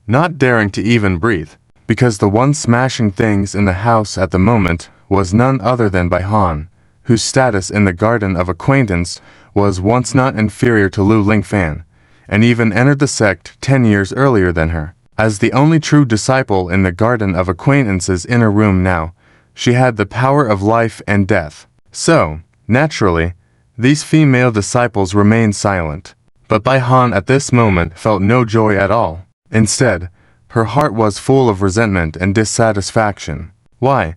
not daring to even breathe, because the one smashing things in the house at the moment was none other than Baihan, whose status in the Garden of Acquaintance was once not inferior to Lu Lingfan, and even entered the sect 10 years earlier than her. As the only true disciple in the Garden of Acquaintance's inner room now, she had the power of life and death. So, naturally, these female disciples remained silent. But Baihan at this moment felt no joy at all. Instead, her heart was full of resentment and dissatisfaction. Why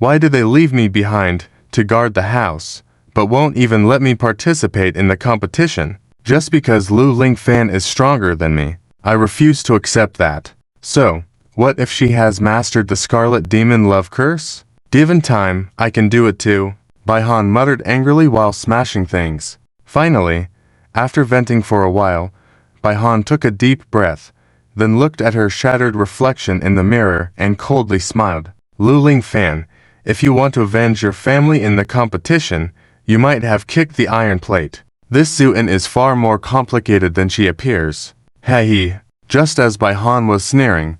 did they leave me behind to guard the house, but won't even let me participate in the competition? Just because Lu Lingfan is stronger than me, I refuse to accept that. So, what if she has mastered the Scarlet Demon Love Curse? Given time, I can do it too, Baihan muttered angrily while smashing things. Finally, after venting for a while, Baihan took a deep breath, then looked at her shattered reflection in the mirror and coldly smiled. Lu Lingfan, if you want to avenge your family in the competition, you might have kicked the iron plate. This Zuan is far more complicated than she appears. He. Just as Baihan was sneering,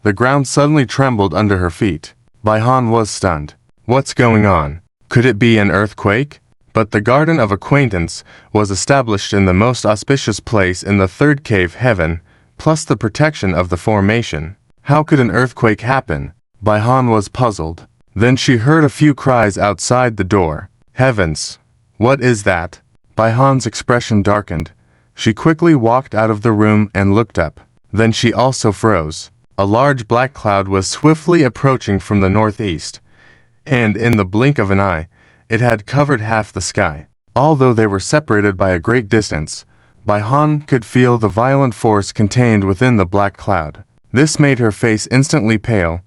the ground suddenly trembled under her feet. Baihan was stunned. What's going on? Could it be an earthquake? But the Garden of Acquaintance was established in the most auspicious place in the third cave heaven, plus the protection of the formation. How could an earthquake happen? Baihan was puzzled. Then she heard a few cries outside the door. Heavens! What is that? Baihan's expression darkened. She quickly walked out of the room and looked up. Then she also froze. A large black cloud was swiftly approaching from the northeast, and in the blink of an eye, it had covered half the sky. Although they were separated by a great distance, Baihan could feel the violent force contained within the black cloud. This made her face instantly pale,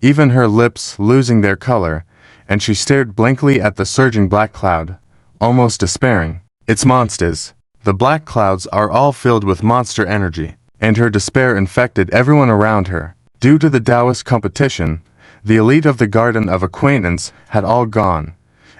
even her lips losing their color, and she stared blankly at the surging black cloud, almost despairing. It's monsters. The black clouds are all filled with monster energy, and her despair infected everyone around her. Due to the Taoist competition, the elite of the Garden of Acquaintance had all gone,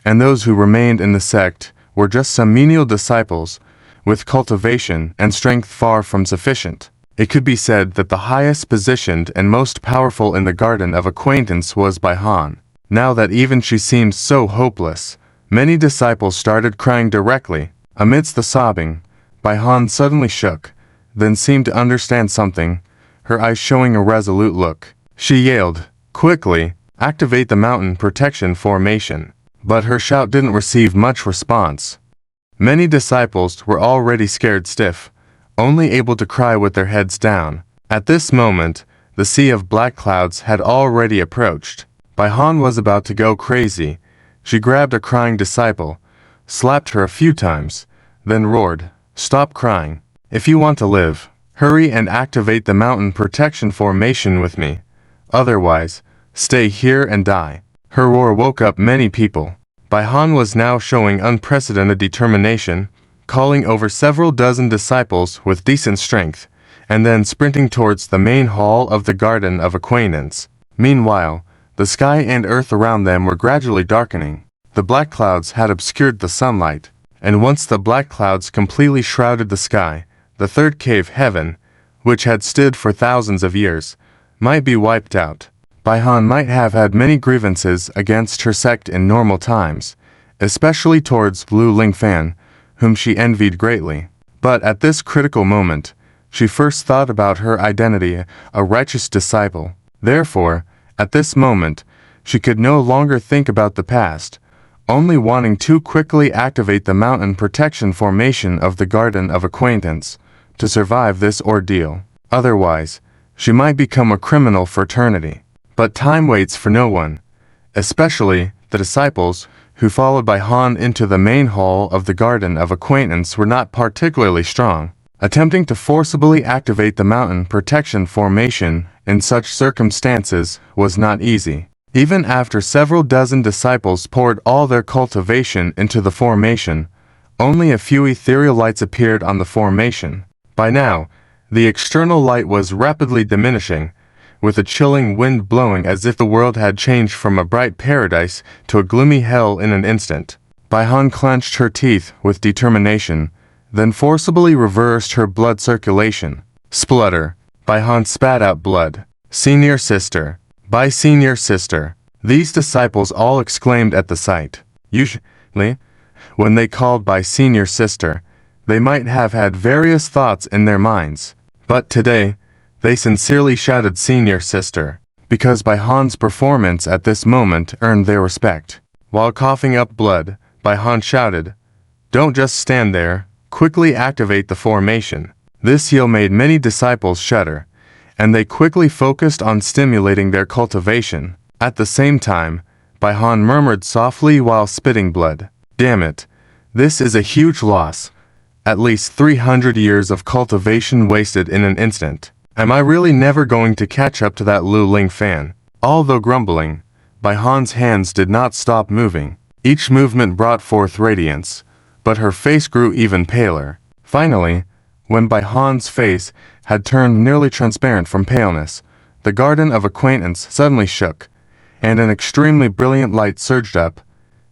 and those who remained in the sect were just some menial disciples, with cultivation and strength far from sufficient. It could be said that the highest positioned and most powerful in the Garden of Acquaintance was Baihan. Now that even she seemed so hopeless, many disciples started crying directly. Amidst the sobbing, Baihan suddenly shook, then seemed to understand something, her eyes showing a resolute look. She yelled, "Quickly, activate the mountain protection formation." But her shout didn't receive much response. Many disciples were already scared stiff, only able to cry with their heads down. At this moment, the sea of black clouds had already approached. Baihan was about to go crazy. She grabbed a crying disciple, slapped her a few times, then roared, "Stop crying. If you want to live, hurry and activate the mountain protection formation with me. Otherwise, stay here and die." Her roar woke up many people. Baihan was now showing unprecedented determination, calling over several dozen disciples with decent strength, and then sprinting towards the main hall of the Garden of Acquaintance. Meanwhile, the sky and earth around them were gradually darkening. The black clouds had obscured the sunlight, and once the black clouds completely shrouded the sky, the third cave heaven, which had stood for thousands of years, might be wiped out. Baihan might have had many grievances against her sect in normal times, especially towards Lu Lingfan, whom she envied greatly. But at this critical moment, she first thought about her identity, a righteous disciple. Therefore, at this moment, she could no longer think about the past, only wanting to quickly activate the mountain protection formation of the Garden of Acquaintance to survive this ordeal. Otherwise, she might become a criminal for eternity. But time waits for no one, especially the disciples who followed Baihan into the main hall of the Garden of Acquaintance were not particularly strong. Attempting to forcibly activate the mountain protection formation in such circumstances was not easy. Even after several dozen disciples poured all their cultivation into the formation, only a few ethereal lights appeared on the formation. By now, the external light was rapidly diminishing, with a chilling wind blowing as if the world had changed from a bright paradise to a gloomy hell in an instant. Baihan clenched her teeth with determination, then forcibly reversed her blood circulation. Splutter. Baihan spat out blood. "Senior sister. By senior sister." These disciples all exclaimed at the sight. Usually, when they called by senior sister, they might have had various thoughts in their minds. But today, they sincerely shouted senior sister, because Baihan's performance at this moment earned their respect. While coughing up blood, Baihan shouted, "Don't just stand there, quickly activate the formation." This yell made many disciples shudder, and they quickly focused on stimulating their cultivation. At the same time, Baihan murmured softly while spitting blood, "Damn it, this is a huge loss. At least 300 years of cultivation wasted in an instant. Am I really never going to catch up to that Lu Lingfan?" Although grumbling, Baihan's hands did not stop moving. Each movement brought forth radiance, but her face grew even paler. Finally, when Baihan's face had turned nearly transparent from paleness, the Garden of Acquaintance suddenly shook, and an extremely brilliant light surged up,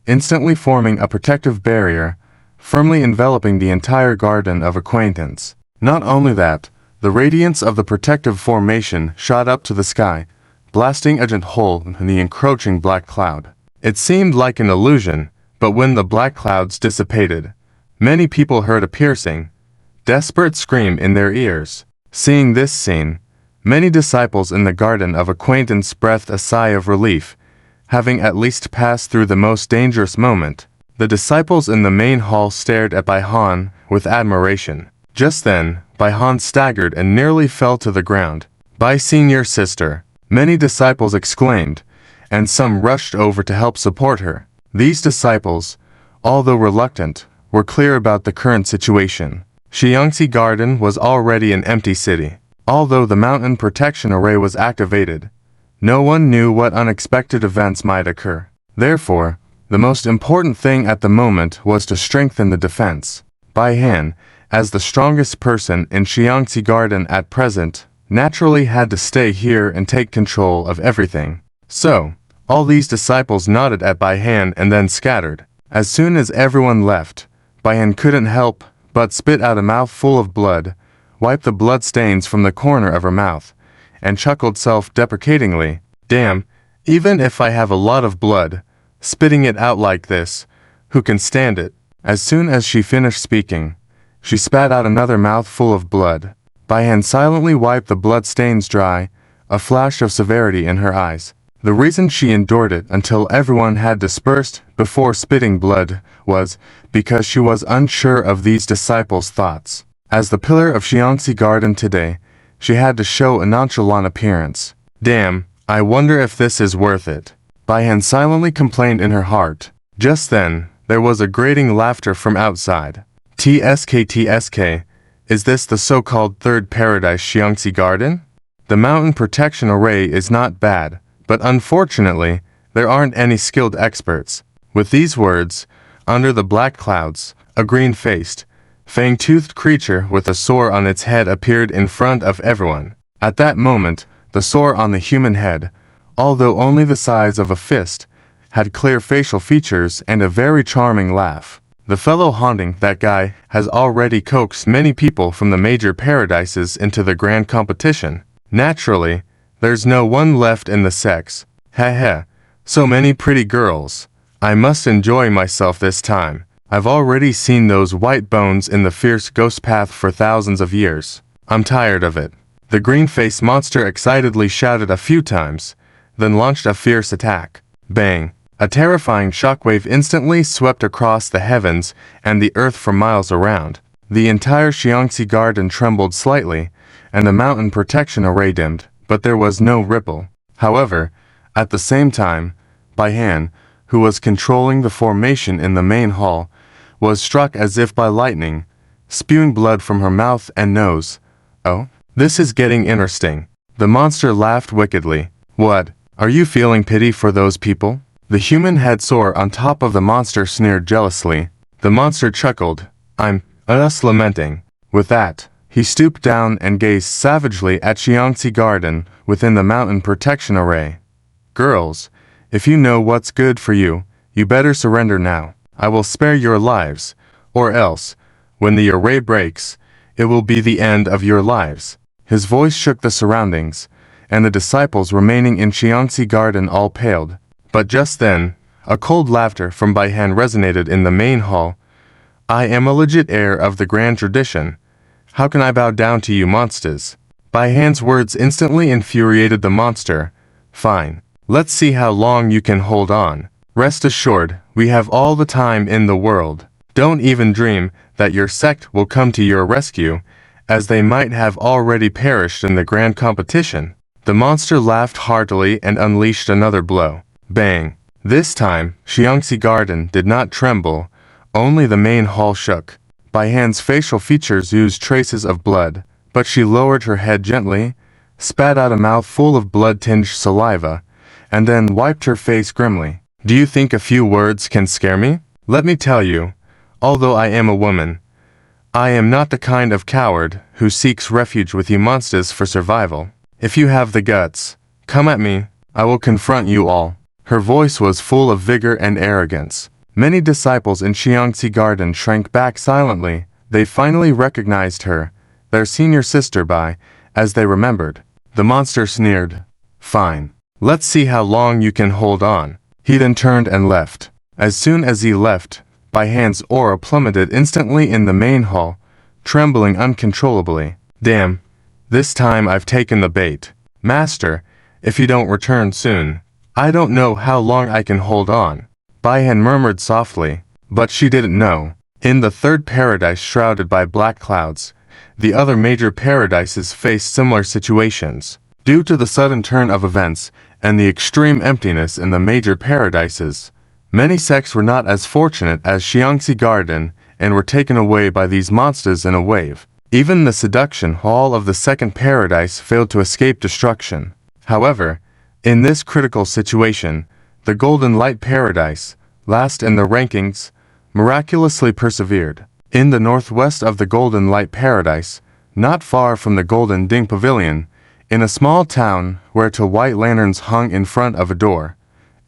instantly forming a protective barrier, firmly enveloping the entire Garden of Acquaintance. Not only that, the radiance of the protective formation shot up to the sky, blasting a giant hole in the encroaching black cloud. It seemed like an illusion, but when the black clouds dissipated, many people heard a piercing, desperate scream in their ears. Seeing this scene, many disciples in the Garden of Acquaintance breathed a sigh of relief, having at least passed through the most dangerous moment. The disciples in the main hall stared at Baihan with admiration. Just then, Baihan staggered and nearly fell to the ground. By senior sister, many disciples exclaimed, and some rushed over to help support her. These disciples, although reluctant, were clear about the current situation. Xiangxi Garden was already an empty city. Although the mountain protection array was activated, no one knew what unexpected events might occur. Therefore, the most important thing at the moment was to strengthen the defense. Bai Han, as the strongest person in Xiangxi Garden at present, naturally had to stay here and take control of everything. So, all these disciples nodded at Bai Han and then scattered. As soon as everyone left, Bai Han couldn't help but spit out a mouthful of blood, wiped the blood stains from the corner of her mouth, and chuckled self-deprecatingly, "Damn, even if I have a lot of blood, spitting it out like this, who can stand it?" As soon as she finished speaking, she spat out another mouthful of blood. Bai Han silently wiped the blood stains dry, a flash of severity in her eyes. The reason she endured it until everyone had dispersed before spitting blood was because she was unsure of these disciples' thoughts. As the pillar of Xiangxi Garden today, she had to show a nonchalant appearance. "Damn, I wonder if this is worth it," Bai Han silently complained in her heart. Just then, there was a grating laughter from outside. TSK, is this the so-called third paradise Xiangxi Garden? The mountain protection array is not bad, but unfortunately, there aren't any skilled experts. With these words, under the black clouds, a green-faced, fang-toothed creature with a sore on its head appeared in front of everyone. At that moment, the sore on the human head, although only the size of a fist, had clear facial features and a very charming laugh. The fellow haunting that guy has already coaxed many people from the major paradises into the grand competition. Naturally, there's no one left in the sex. Heh, so many pretty girls. I must enjoy myself this time. I've already seen those white bones in the fierce ghost path for thousands of years. I'm tired of it. The green-faced monster excitedly shouted a few times, then launched a fierce attack. Bang! A terrifying shockwave instantly swept across the heavens and the earth for miles around. The entire Xiangxi Garden trembled slightly, and the mountain protection array dimmed, but there was no ripple. However, at the same time, Bai Han, who was controlling the formation in the main hall, was struck as if by lightning, spewing blood from her mouth and nose. "Oh, this is getting interesting." The monster laughed wickedly. "What, are you feeling pity for those people?" The human head sore on top of the monster sneered jealously. The monster chuckled. I'm just lamenting." With that, he stooped down and gazed savagely at Xiangxi Garden within the mountain protection array. "Girls, if you know what's good for you, you better surrender now. I will spare your lives, or else, when the array breaks, it will be the end of your lives." His voice shook the surroundings, and the disciples remaining in Xiangxi Garden all paled. But just then, a cold laughter from Bai Han resonated in the main hall. "I am a legit heir of the grand tradition. How can I bow down to you monsters?" Bai Han's words instantly infuriated the monster. "Fine. Let's see how long you can hold on. Rest assured, we have all the time in the world. Don't even dream that your sect will come to your rescue, as they might have already perished in the grand competition." The monster laughed heartily and unleashed another blow. Bang! This time, Xiangxi Garden did not tremble, only the main hall shook. Bai Han's facial features oozed traces of blood, but she lowered her head gently, spat out a mouthful of blood-tinged saliva, and then wiped her face grimly. "Do you think a few words can scare me? Let me tell you, although I am a woman, I am not the kind of coward who seeks refuge with you monsters for survival. If you have the guts, come at me, I will confront you all." Her voice was full of vigor and arrogance. Many disciples in Xiangxi Garden shrank back silently. They finally recognized her, their senior sister Bai, as they remembered. The monster sneered. "Fine. Let's see how long you can hold on." He then turned and left. As soon as he left, Bai Han's aura plummeted instantly in the main hall, trembling uncontrollably. "Damn. This time I've taken the bait. Master, if you don't return soon, I don't know how long I can hold on." Bai Han murmured softly, but she didn't know. In the third paradise shrouded by black clouds, the other major paradises faced similar situations. Due to the sudden turn of events and the extreme emptiness in the major paradises, many sects were not as fortunate as Xiangxi Garden and were taken away by these monsters in a wave. Even the seduction hall of the second paradise failed to escape destruction. However, in this critical situation, the Golden Light Paradise, last in the rankings, miraculously persevered. In the northwest of the Golden Light Paradise, not far from the Golden Ding Pavilion, in a small town where two white lanterns hung in front of a door,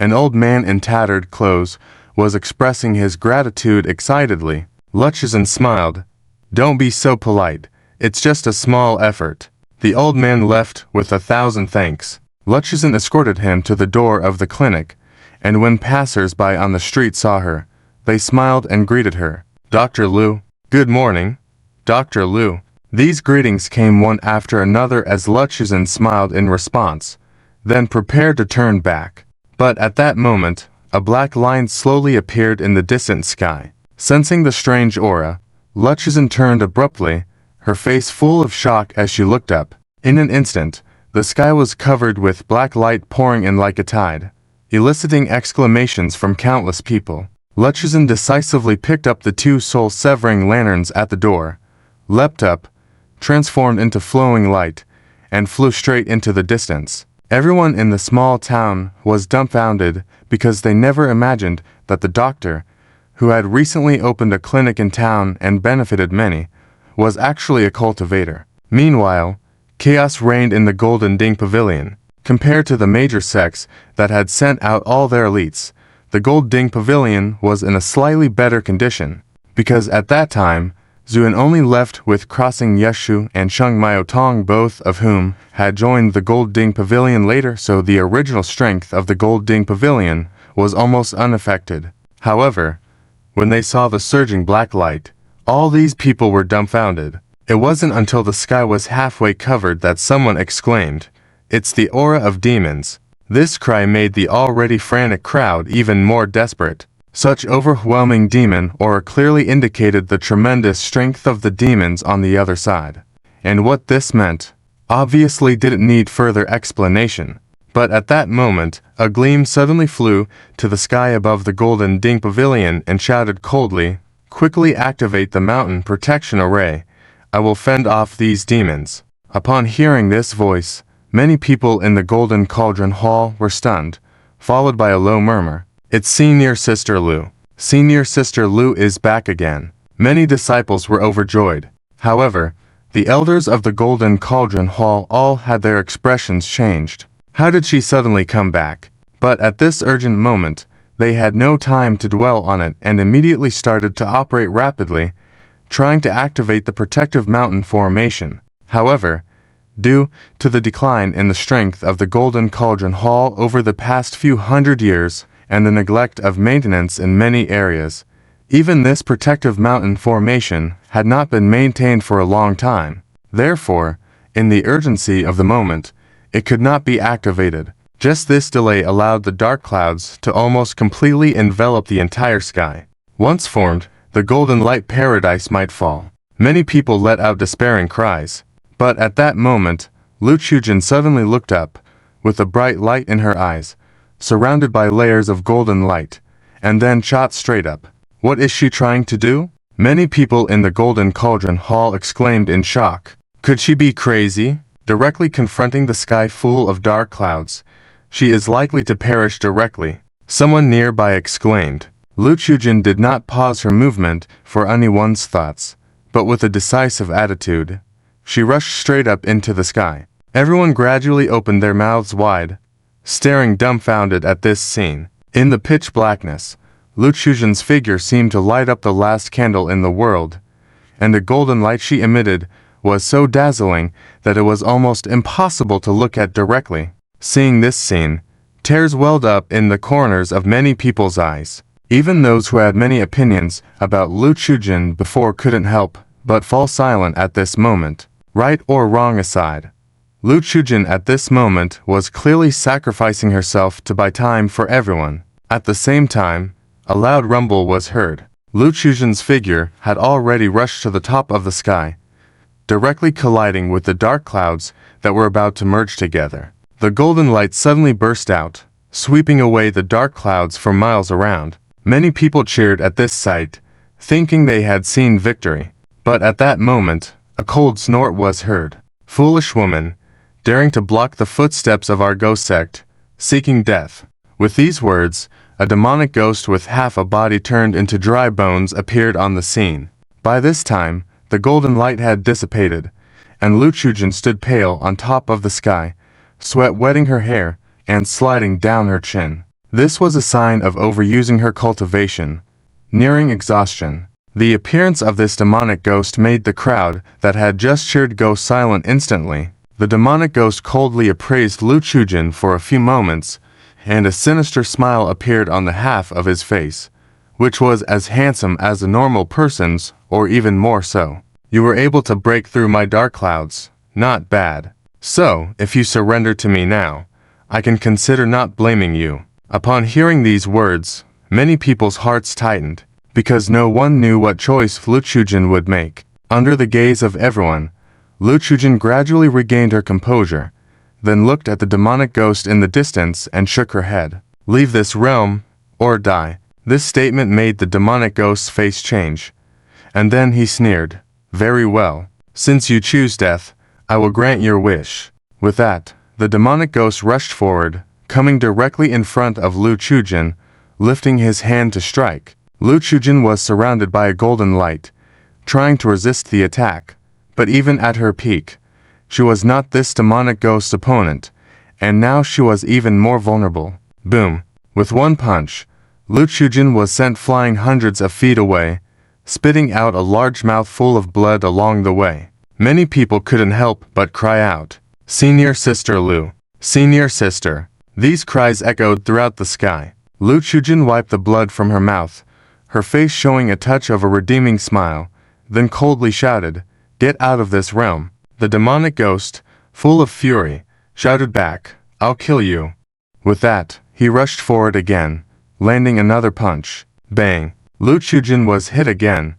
an old man in tattered clothes was expressing his gratitude excitedly. Luchizan smiled. "Don't be so polite. It's just a small effort." The old man left with 1,000 thanks. Luchizan escorted him to the door of the clinic, and when passers-by on the street saw her, they smiled and greeted her. "Dr. Liu." "Good morning, Dr. Liu." These greetings came one after another as Luchizan smiled in response, then prepared to turn back. But at that moment, a black line slowly appeared in the distant sky. Sensing the strange aura, Luchizan turned abruptly, her face full of shock as she looked up. In an instant, the sky was covered with black light pouring in like a tide, eliciting exclamations from countless people. Luchizan decisively picked up the two soul-severing lanterns at the door, leapt up, transformed into flowing light, and flew straight into the distance. Everyone in the small town was dumbfounded because they never imagined that the doctor, who had recently opened a clinic in town and benefited many, was actually a cultivator. Meanwhile, chaos reigned in the Golden Ding Pavilion. Compared to the major sects that had sent out all their elites, the Gold Ding Pavilion was in a slightly better condition, because at that time, Zuan only left with Crossing Yeshu and Sheng Miaotong, both of whom had joined the Gold Ding Pavilion later, so the original strength of the Gold Ding Pavilion was almost unaffected. However, when they saw the surging black light, all these people were dumbfounded. It wasn't until the sky was halfway covered that someone exclaimed, "It's the aura of demons." This cry made the already frantic crowd even more desperate. Such overwhelming demon aura clearly indicated the tremendous strength of the demons on the other side. And what this meant, obviously didn't need further explanation. But at that moment, a gleam suddenly flew to the sky above the Golden Ding Pavilion and shouted coldly, "Quickly activate the mountain protection array. I will fend off these demons." Upon hearing this voice, many people in the Golden Cauldron Hall were stunned, followed by a low murmur. "It's Senior Sister Liu. Senior Sister Liu is back again." Many disciples were overjoyed. However, the elders of the Golden Cauldron Hall all had their expressions changed. How did she suddenly come back? But at this urgent moment, they had no time to dwell on it and immediately started to operate rapidly, trying to activate the protective mountain formation. However, due to the decline in the strength of the Golden Cauldron Hall over the past few hundred years, and the neglect of maintenance in many areas, even this protective mountain formation had not been maintained for a long time. Therefore, in the urgency of the moment, it could not be activated. Just this delay allowed the dark clouds to almost completely envelop the entire sky. Once formed, the Golden Light Paradise might fall. Many people let out despairing cries. But at that moment, Luchizan suddenly looked up, with a bright light in her eyes, surrounded by layers of golden light, and then shot straight up. What is she trying to do? Many people in the Golden Cauldron Hall exclaimed in shock. Could she be crazy? Directly confronting the sky full of dark clouds, she is likely to perish directly. Someone nearby exclaimed. Luchizan did not pause her movement for anyone's thoughts, but with a decisive attitude, she rushed straight up into the sky. Everyone gradually opened their mouths wide, staring dumbfounded at this scene. In the pitch blackness, Luchizan's figure seemed to light up the last candle in the world, and the golden light she emitted was so dazzling that it was almost impossible to look at directly. Seeing this scene, tears welled up in the corners of many people's eyes. Even those who had many opinions about Luchizan before couldn't help but fall silent at this moment. Right or wrong aside, Luchizan at this moment was clearly sacrificing herself to buy time for everyone. At the same time, a loud rumble was heard. Luchizan's figure had already rushed to the top of the sky, directly colliding with the dark clouds that were about to merge together. The golden light suddenly burst out, sweeping away the dark clouds for miles around. Many people cheered at this sight, thinking they had seen victory. But at that moment, a cold snort was heard. "Foolish woman, daring to block the footsteps of our ghost sect, seeking death." With these words, a demonic ghost with half a body turned into dry bones appeared on the scene. By this time, the golden light had dissipated, and Lu Chujin stood pale on top of the sky, sweat wetting her hair and sliding down her chin. This was a sign of overusing her cultivation, nearing exhaustion. The appearance of this demonic ghost made the crowd that had just cheered go silent instantly. The demonic ghost coldly appraised Lu Chujin for a few moments, and a sinister smile appeared on the half of his face, which was as handsome as a normal person's, or even more so. "You were able to break through my dark clouds. Not bad. So, if you surrender to me now, I can consider not blaming you." Upon hearing these words, many people's hearts tightened, because no one knew what choice Lu Chujin would make. Under the gaze of everyone, Lu Chujin gradually regained her composure, then looked at the demonic ghost in the distance and shook her head. "Leave this realm, or die." This statement made the demonic ghost's face change, and then he sneered. "Very well. Since you choose death, I will grant your wish." With that, the demonic ghost rushed forward, coming directly in front of Lu Chujin, lifting his hand to strike. Lu Chujin was surrounded by a golden light, trying to resist the attack, but even at her peak, she was not this demonic ghost's opponent, and now she was even more vulnerable. Boom! With one punch, Lu Chujin was sent flying hundreds of feet away, spitting out a large mouthful of blood along the way. Many people couldn't help but cry out, "Senior Sister Lu! Senior Sister!" These cries echoed throughout the sky. Lu Chujin wiped the blood from her mouth, her face showing a touch of a redeeming smile, then coldly shouted, "Get out of this realm." The demonic ghost, full of fury, shouted back, "I'll kill you." With that, he rushed forward again, landing another punch. Bang! Lu Chujin was hit again,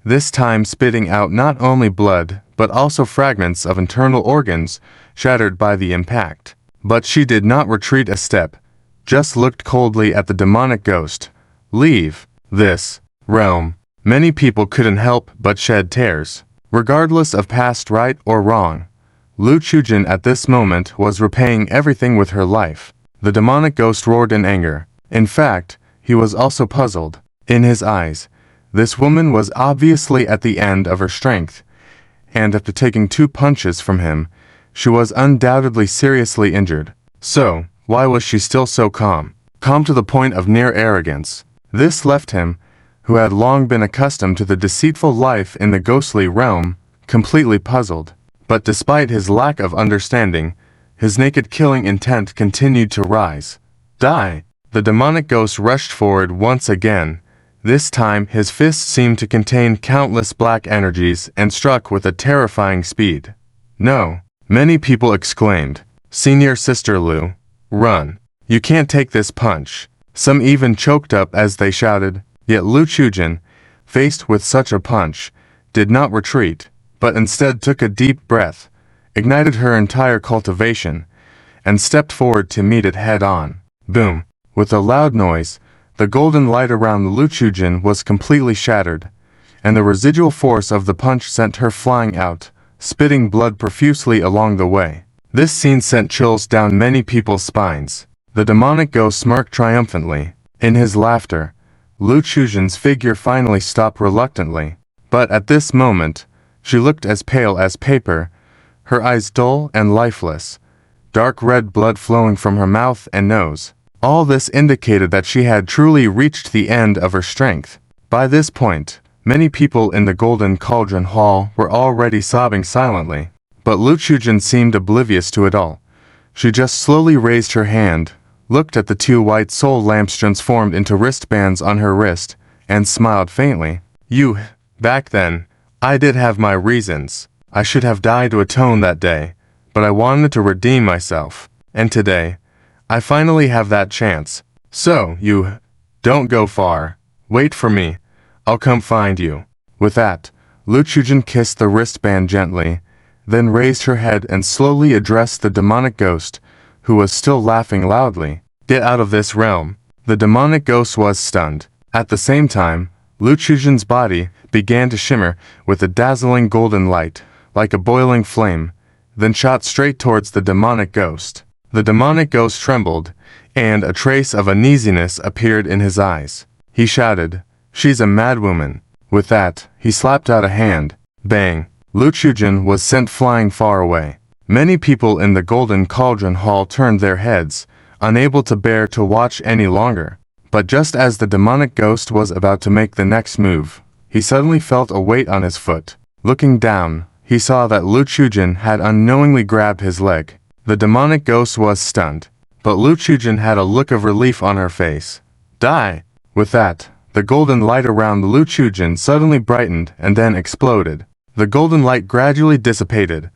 this time spitting out not only blood, but also fragments of internal organs shattered by the impact. But she did not retreat a step, just looked coldly at the demonic ghost. "Leave this realm." Many people couldn't help but shed tears. Regardless of past right or wrong, Lu Chujin at this moment was repaying everything with her life. The demonic ghost roared in anger. In fact, he was also puzzled. In his eyes, this woman was obviously at the end of her strength, and after taking 2 punches from him, she was undoubtedly seriously injured. So, why was she still so calm? Calm to the point of near arrogance. This left him, who had long been accustomed to the deceitful life in the ghostly realm, completely puzzled. But despite his lack of understanding, his naked killing intent continued to rise. "Die!" The demonic ghost rushed forward once again. This time his fists seemed to contain countless black energies and struck with a terrifying speed. "No!" Many people exclaimed. "Senior Sister Lu, run! You can't take this punch." Some even choked up as they shouted. Yet Lu Chujin, faced with such a punch, did not retreat, but instead took a deep breath, ignited her entire cultivation, and stepped forward to meet it head-on. Boom! With a loud noise, the golden light around Lu Chujin was completely shattered, and the residual force of the punch sent her flying out, spitting blood profusely along the way. This scene sent chills down many people's spines. The demonic ghost smirked triumphantly. In his laughter, Lu Chujin's figure finally stopped reluctantly, but at this moment, she looked as pale as paper, her eyes dull and lifeless, dark red blood flowing from her mouth and nose. All this indicated that she had truly reached the end of her strength. By this point, many people in the Golden Cauldron Hall were already sobbing silently, but Lu Chujin seemed oblivious to it all. She just slowly raised her hand, looked at the 2 white soul lamps transformed into wristbands on her wrist, and smiled faintly. Back then, I did have my reasons. I should have died to atone that day, but I wanted to redeem myself. And today, I finally have that chance. So, don't go far. Wait for me. I'll come find you." With that, Lu Chujin kissed the wristband gently, then raised her head and slowly addressed the demonic ghost, who was still laughing loudly. "Get out of this realm." The demonic ghost was stunned. At the same time, Lu Chujin's body began to shimmer with a dazzling golden light, like a boiling flame, then shot straight towards the demonic ghost. The demonic ghost trembled, and a trace of uneasiness appeared in his eyes. He shouted, "She's a madwoman." With that, he slapped out a hand. Bang! Lu Chujin was sent flying far away. Many people in the Golden Cauldron Hall turned their heads, unable to bear to watch any longer. But just as the demonic ghost was about to make the next move, he suddenly felt a weight on his foot. Looking down, he saw that Lu Chujin had unknowingly grabbed his leg. The demonic ghost was stunned, but Lu Chujin had a look of relief on her face. "Die!" With that, the golden light around Lu Chujin suddenly brightened and then exploded. The golden light gradually dissipated,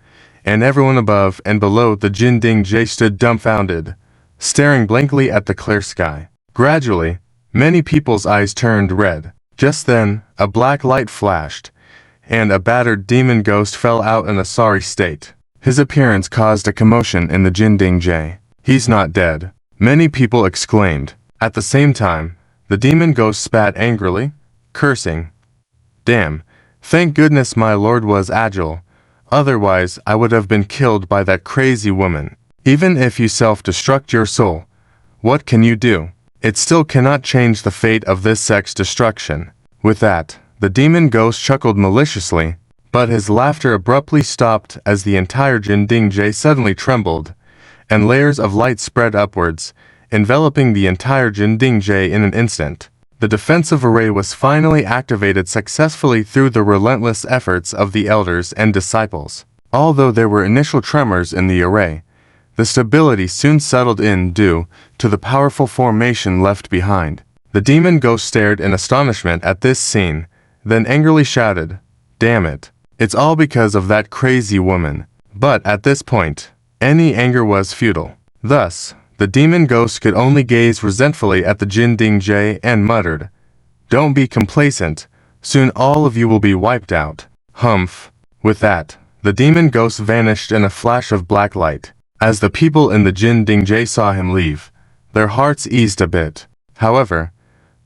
and everyone above and below the Jinding-Jie stood dumbfounded, staring blankly at the clear sky. Gradually, many people's eyes turned red. Just then, a black light flashed, and a battered demon ghost fell out in a sorry state. His appearance caused a commotion in the Jinding-Jie. "He's not dead," many people exclaimed. At the same time, the demon ghost spat angrily, cursing. "Damn, thank goodness my lord was agile, otherwise I would have been killed by that crazy woman. Even if you self-destruct your soul, what can you do? It still cannot change the fate of this sect's destruction." With that, the demon ghost chuckled maliciously, but his laughter abruptly stopped as the entire Jinding-Jie suddenly trembled, and layers of light spread upwards, enveloping the entire Jinding-Jie in an instant. The defensive array was finally activated successfully through the relentless efforts of the elders and disciples. Although there were initial tremors in the array, the stability soon settled in due to the powerful formation left behind. The demon ghost stared in astonishment at this scene, then angrily shouted, "Damn it! It's all because of that crazy woman." But at this point, any anger was futile. Thus, the demon ghost could only gaze resentfully at the Jinding-Jie and muttered, "Don't be complacent, soon all of you will be wiped out." Humph! With that, the demon ghost vanished in a flash of black light. As the people in the Jinding-Jie saw him leave, their hearts eased a bit. However,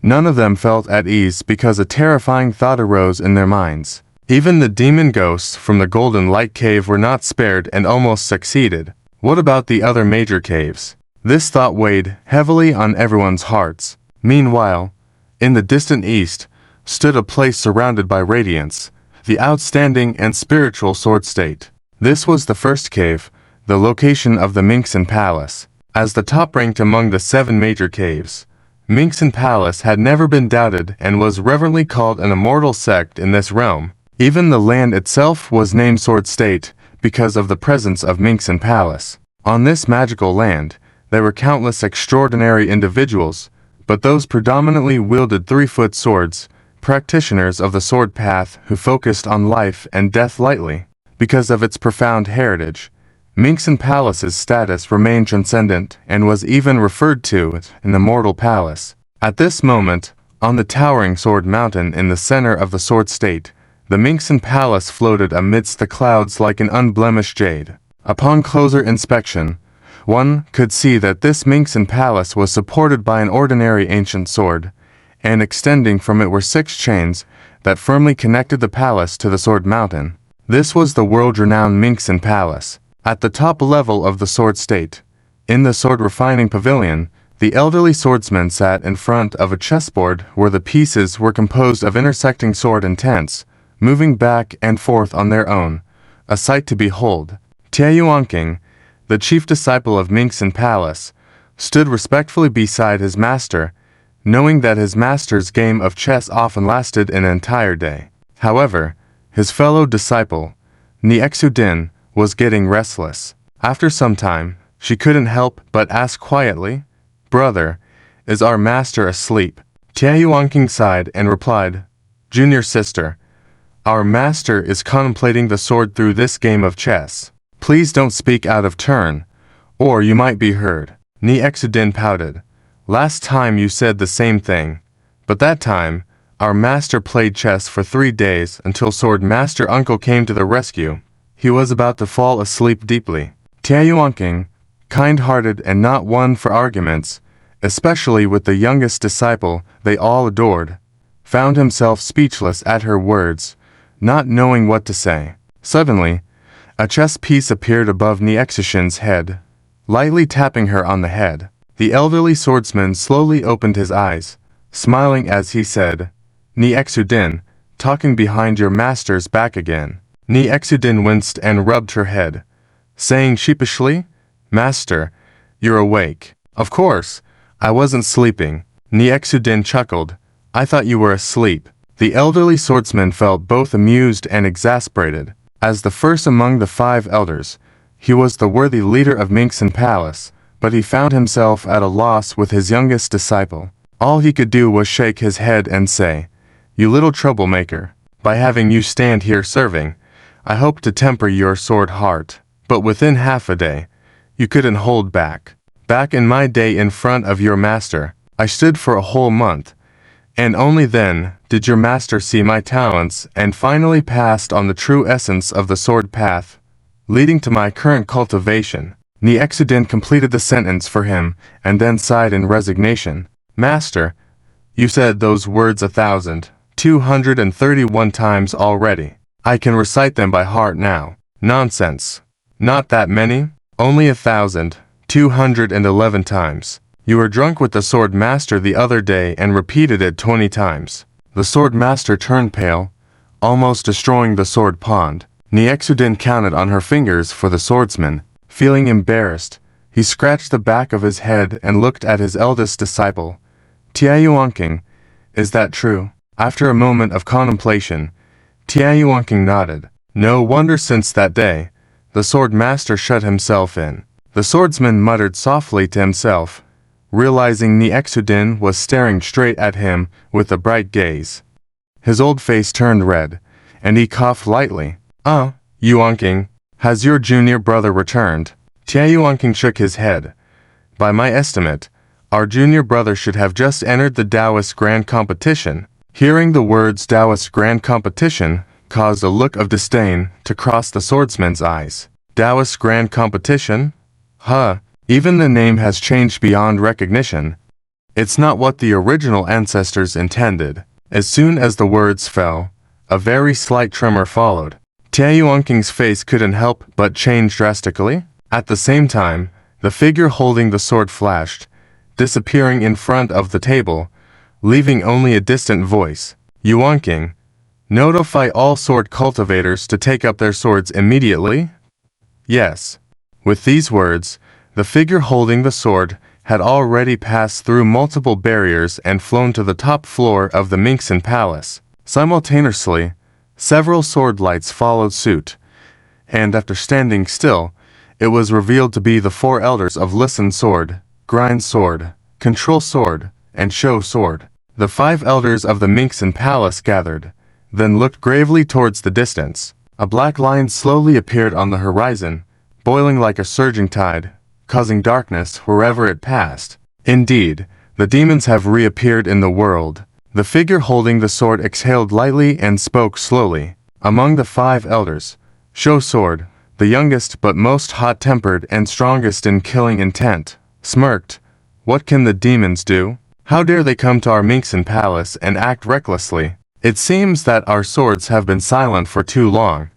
none of them felt at ease because a terrifying thought arose in their minds. Even the demon ghosts from the Golden Light Cave were not spared and almost succeeded. What about the other major caves? This thought weighed heavily on everyone's hearts. Meanwhile, in the distant east, stood a place surrounded by radiance, the outstanding and spiritual Sword State. This was the first cave, the location of the Minxin Palace. As the top ranked among the 7 major caves, Minxin Palace had never been doubted and was reverently called an immortal sect in this realm. Even the land itself was named Sword State because of the presence of Minxin Palace. On this magical land, there were countless extraordinary individuals, but those predominantly wielded 3-foot swords, practitioners of the sword path who focused on life and death lightly. Because of its profound heritage, Minxin Palace's status remained transcendent and was even referred to as an immortal palace. At this moment, on the towering Sword Mountain in the center of the Sword State, the Minxin Palace floated amidst the clouds like an unblemished jade. Upon closer inspection, one could see that this Minxin Palace was supported by an ordinary ancient sword, and extending from it were 6 chains that firmly connected the palace to the Sword Mountain. This was the world-renowned Minxin Palace. At the top level of the Sword State, in the Sword Refining Pavilion, the elderly swordsman sat in front of a chessboard where the pieces were composed of intersecting sword intents, moving back and forth on their own, a sight to behold. Tia Yuanqing, the chief disciple of Minxin Palace, stood respectfully beside his master, knowing that his master's game of chess often lasted an entire day. However, his fellow disciple, Niexudin, was getting restless. After some time, she couldn't help but ask quietly, "Brother, is our master asleep?" Tia Yuanqing sighed and replied, "Junior sister, our master is contemplating the sword through this game of chess. Please don't speak out of turn, or you might be heard." Niexudin pouted. "Last time you said the same thing, but that time, Our master played chess for 3 days until Sword Master Uncle came to the rescue. He was about to fall asleep deeply. Taeyuanking, kind-hearted and not one for arguments, especially with the youngest disciple they all adored, found himself speechless at her words, not knowing what to say. Suddenly, a chess piece appeared above Niexushin's head, lightly tapping her on the head. The elderly swordsman slowly opened his eyes, smiling as he said, "Niexudin, talking behind your master's back again." Niexudin winced and rubbed her head, saying sheepishly, "Master, you're awake." "Of course, I wasn't sleeping." Niexudin chuckled. "I thought you were asleep." The elderly swordsman felt both amused and exasperated. As the first among the 5 elders, he was the worthy leader of Minxin Palace, but he found himself at a loss with his youngest disciple. All he could do was shake his head and say, "You little troublemaker, by having you stand here serving, I hope to temper your sword heart." But within half a day, you couldn't hold back. Back in my day in front of your master, I stood for a whole month, and only then did your master see my talents and finally passed on the true essence of the sword path, leading to my current cultivation. Niexudin completed the sentence for him and then sighed in resignation. "Master, you said those words 1,231 times already. I can recite them by heart now." "Nonsense. Not that many. Only 1,211 times. You were drunk with the sword master the other day and repeated it 20 times. The sword master turned pale, almost destroying the sword pond. Niexudin counted on her fingers for the swordsman. Feeling embarrassed, he scratched the back of his head and looked at his eldest disciple. "Taeyuanking, is that true?" After a moment of contemplation, Taeyuanking nodded. No wonder since that day, the sword master shut himself in. The swordsman muttered softly to himself, realizing Niexudin was staring straight at him with a bright gaze. His old face turned red, and he coughed lightly. Yuanking, has your junior brother returned?" Taeyuanking shook his head. "By my estimate, our junior brother should have just entered the Taoist Grand Competition." Hearing the words Taoist Grand Competition caused a look of disdain to cross the swordsman's eyes. Taoist Grand Competition? Even the name has changed beyond recognition. It's not what the original ancestors intended. As soon as the words fell, a very slight tremor followed. Taeyuanking's face couldn't help but change drastically. At the same time, the figure holding the sword flashed, disappearing in front of the table, leaving only a distant voice. "Yuanking, notify all sword cultivators to take up their swords immediately?" "Yes." With these words, the figure holding the sword had already passed through multiple barriers and flown to the top floor of the Minxin Palace. Simultaneously, several sword lights followed suit, and after standing still, it was revealed to be the 4 elders of Listen Sword, Grind Sword, Control Sword, and Show Sword. The 5 elders of the Minxin Palace gathered, then looked gravely towards the distance. A black line slowly appeared on the horizon, boiling like a surging tide, causing darkness wherever it passed. Indeed, the demons have reappeared in the world. The figure holding the sword exhaled lightly and spoke slowly. Among the 5 elders, Show Sword, the youngest but most hot-tempered and strongest in killing intent, smirked. "What can the demons do? How dare they come to our Minxin Palace and act recklessly? It seems that our swords have been silent for too long,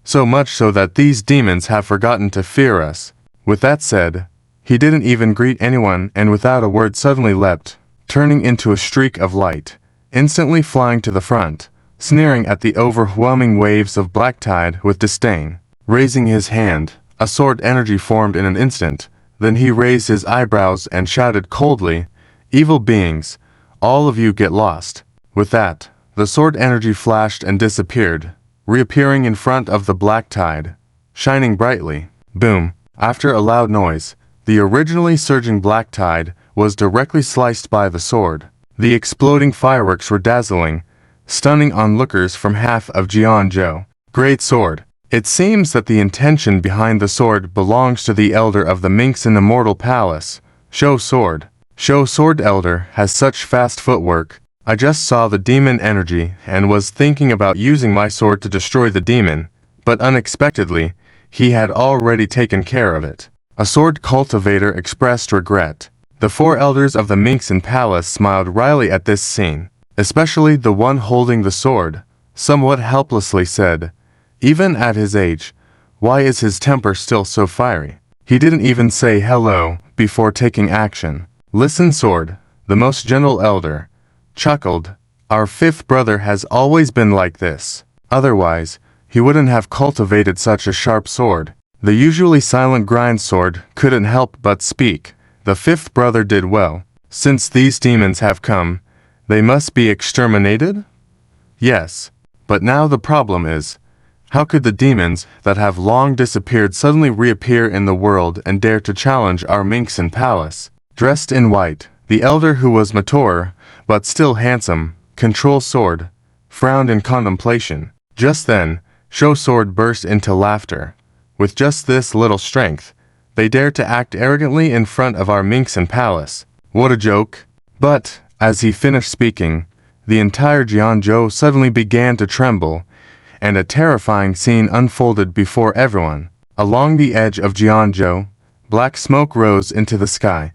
so much so that these demons have forgotten to fear us." With that said, he didn't even greet anyone and without a word suddenly leapt, turning into a streak of light, instantly flying to the front, sneering at the overwhelming waves of black tide with disdain. Raising his hand, a sword energy formed in an instant. Then he raised his eyebrows and shouted coldly, "Evil beings, all of you get lost." With that, the sword energy flashed and disappeared, reappearing in front of the black tide, shining brightly. Boom! After a loud noise, the originally surging black tide was directly sliced by the sword. The exploding fireworks were dazzling, stunning onlookers from half of Jianzhou. Great sword! It seems that the intention behind the sword belongs to the elder of the Minxin Immortal Palace, Show Sword. Show Sword Elder has such fast footwork. I just saw the demon energy and was thinking about using my sword to destroy the demon, but unexpectedly, he had already taken care of it. A sword cultivator expressed regret. The 4 elders of the Minxin Palace smiled wryly at this scene, especially the one holding the sword, somewhat helplessly said, "Even at his age, why is his temper still so fiery?" He didn't even say hello before taking action. "Listen, sword," the most gentle elder chuckled. "Our 5th brother has always been like this. Otherwise, he wouldn't have cultivated such a sharp sword." The usually silent grind sword couldn't help but speak. The 5th brother did well. "Since these demons have come, they must be exterminated?" "Yes. But now the problem is, how could the demons that have long disappeared suddenly reappear in the world and dare to challenge our Minxin Palace?" Dressed in white, the elder, who was mature, but still handsome, control sword, frowned in contemplation. Just then, Show Sword burst into laughter. "With just this little strength, they dare to act arrogantly in front of our Minxin Palace. What a joke." But, as he finished speaking, the entire Jianzhou suddenly began to tremble, and a terrifying scene unfolded before everyone. Along the edge of Jianzhou, black smoke rose into the sky,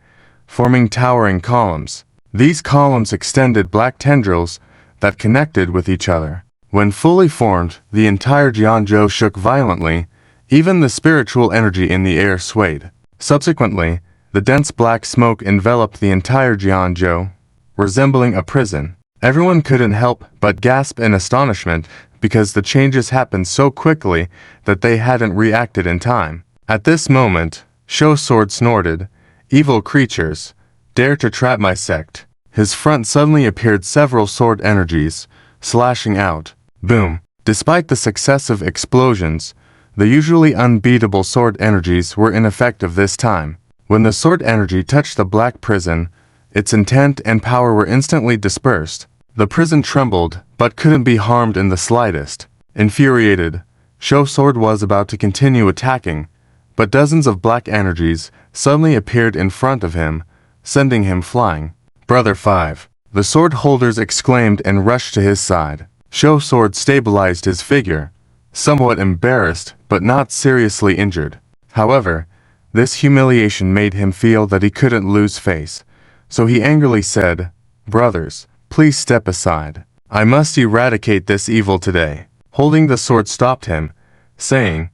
forming towering columns. These columns extended black tendrils that connected with each other. When fully formed, the entire Jianzhou shook violently. Even the spiritual energy in the air swayed. Subsequently, the dense black smoke enveloped the entire Jianzhou, resembling a prison. Everyone couldn't help but gasp in astonishment because the changes happened so quickly that they hadn't reacted in time. At this moment, Show Sword snorted, "Evil creatures, dare to trap my sect." His front suddenly appeared several sword energies, slashing out. Boom! Despite the successive explosions, the usually unbeatable sword energies were ineffective this time. When the sword energy touched the black prison, its intent and power were instantly dispersed. The prison trembled, but couldn't be harmed in the slightest. Infuriated, Show Sword was about to continue attacking, but dozens of black energies suddenly appeared in front of him, sending him flying. "Brother 5. The sword holders exclaimed and rushed to his side. Show Sword stabilized his figure, somewhat embarrassed but not seriously injured. However, this humiliation made him feel that he couldn't lose face, so he angrily said, "Brothers, please step aside. I must eradicate this evil today." Holding the sword stopped him, saying,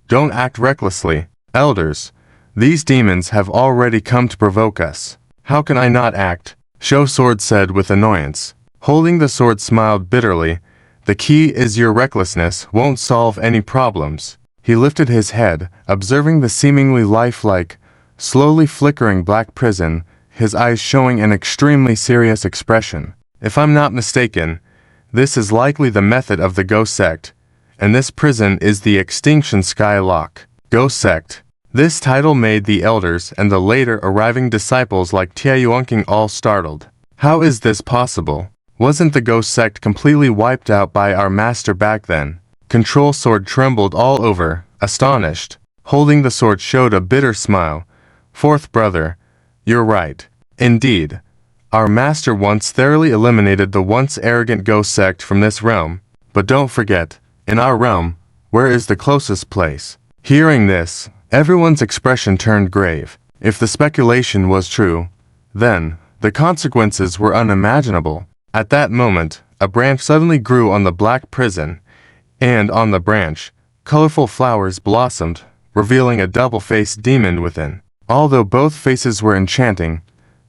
"Don't act recklessly. Elders, these demons have already come to provoke us. How can I not act?" Show Sword said with annoyance. Holding the sword smiled bitterly. "The key is your recklessness won't solve any problems." He lifted his head, observing the seemingly lifelike, slowly flickering black prison, his eyes showing an extremely serious expression. "If I'm not mistaken, this is likely the method of the Ghost Sect, and this prison is the Extinction Sky Lock." Ghost Sect. This title made the elders and the later arriving disciples like Tianyuanqing all startled. How is this possible? Wasn't the Ghost Sect completely wiped out by our master back then? Control Sword trembled all over, astonished. Holding the sword showed a bitter smile. "4th brother, you're right. Indeed, our master once thoroughly eliminated the once arrogant Ghost Sect from this realm. But don't forget, in our realm, where is the closest place?" Hearing this, everyone's expression turned grave. If the speculation was true, then the consequences were unimaginable. At that moment, a branch suddenly grew on the black prison, and on the branch, colorful flowers blossomed, revealing a double-faced demon within. Although both faces were enchanting,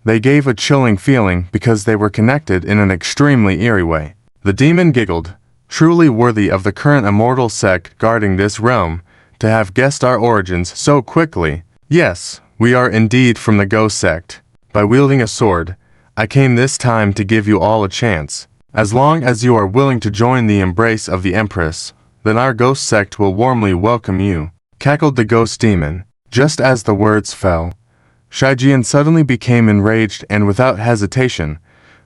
they gave a chilling feeling because they were connected in an extremely eerie way. The demon giggled, "Truly worthy of the current immortal sect guarding this realm, to have guessed our origins so quickly. Yes, we are indeed from the Ghost Sect. By wielding a sword, I came this time to give you all a chance. As long as you are willing to join the embrace of the Empress, then our Ghost Sect will warmly welcome you," cackled the ghost demon. Just as the words fell, Shijian suddenly became enraged and without hesitation,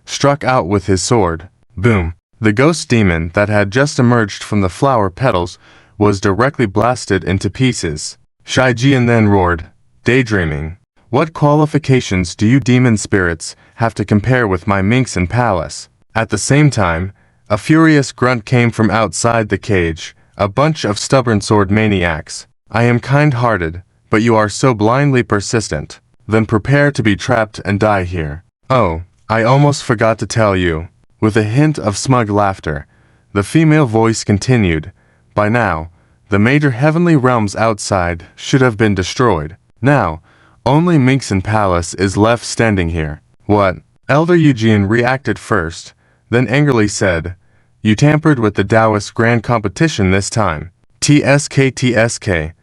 struck out with his sword. Boom! The ghost demon that had just emerged from the flower petals was directly blasted into pieces. Shijian then roared, "Daydreaming! What qualifications do you demon spirits have to compare with my Minxin Palace?" At the same time, a furious grunt came from outside the cage, a bunch of stubborn sword maniacs. I am kind-hearted, but you are so blindly persistent. Then prepare to be trapped and die here. Oh, I almost forgot to tell you. With a hint of smug laughter, the female voice continued. By now, the major heavenly realms outside should have been destroyed. Now, only Minxin Palace is left standing here. What? Elder Eugene reacted first, then angrily said, You tampered with the Taoist Grand Competition this time. TSK.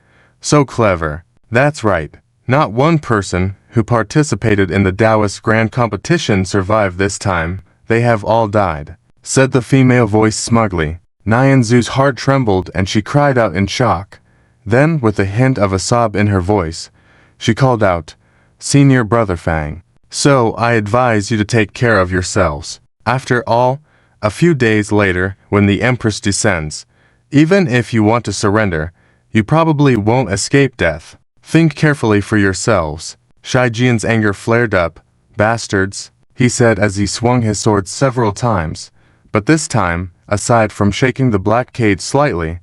So clever. That's right. Not one person who participated in the Taoist Grand Competition survived this time. They have all died, said the female voice smugly. Nyanzu's heart trembled and she cried out in shock. Then, with a hint of a sob in her voice, she called out, Senior Brother Fang. So I advise you to take care of yourselves. After all, a few days later, when the Empress descends, even if you want to surrender, you probably won't escape death. Think carefully for yourselves. Shijian's anger flared up. Bastards, he said as he swung his sword several times. But this time, aside from shaking the black cage slightly,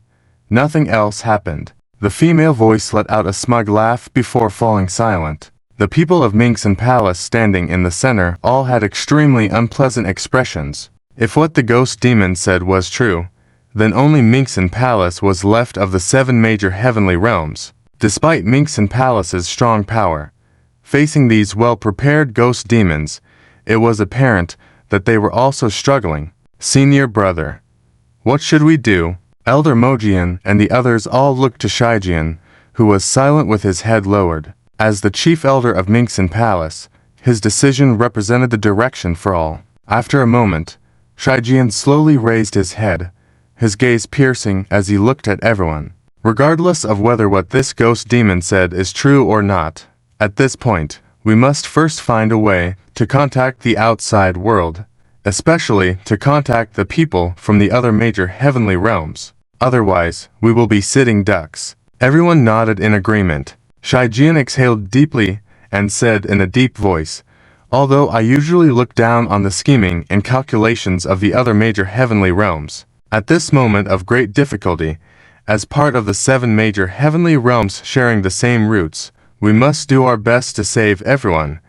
nothing else happened. The female voice let out a smug laugh before falling silent. The people of Minxin Palace standing in the center all had extremely unpleasant expressions. If what the ghost demon said was true, then only Minxin Palace was left of the 7 major heavenly realms. Despite Minxin Palace's strong power, facing these well-prepared ghost demons, it was apparent that they were also struggling. Senior brother, what should we do? Elder Mojian and the others all looked to Shijian, who was silent with his head lowered. As the chief elder of Minxin Palace, his decision represented the direction for all. After a moment, Shijian slowly raised his head, his gaze piercing as he looked at everyone. Regardless of whether what this ghost demon said is true or not, at this point, we must first find a way to contact the outside world, especially to contact the people from the other major heavenly realms. Otherwise, we will be sitting ducks. Everyone nodded in agreement. Shijian exhaled deeply and said in a deep voice, Although I usually look down on the scheming and calculations of the other major heavenly realms, at this moment of great difficulty, as part of the 7 major heavenly realms sharing the same roots, we must do our best to save everyone.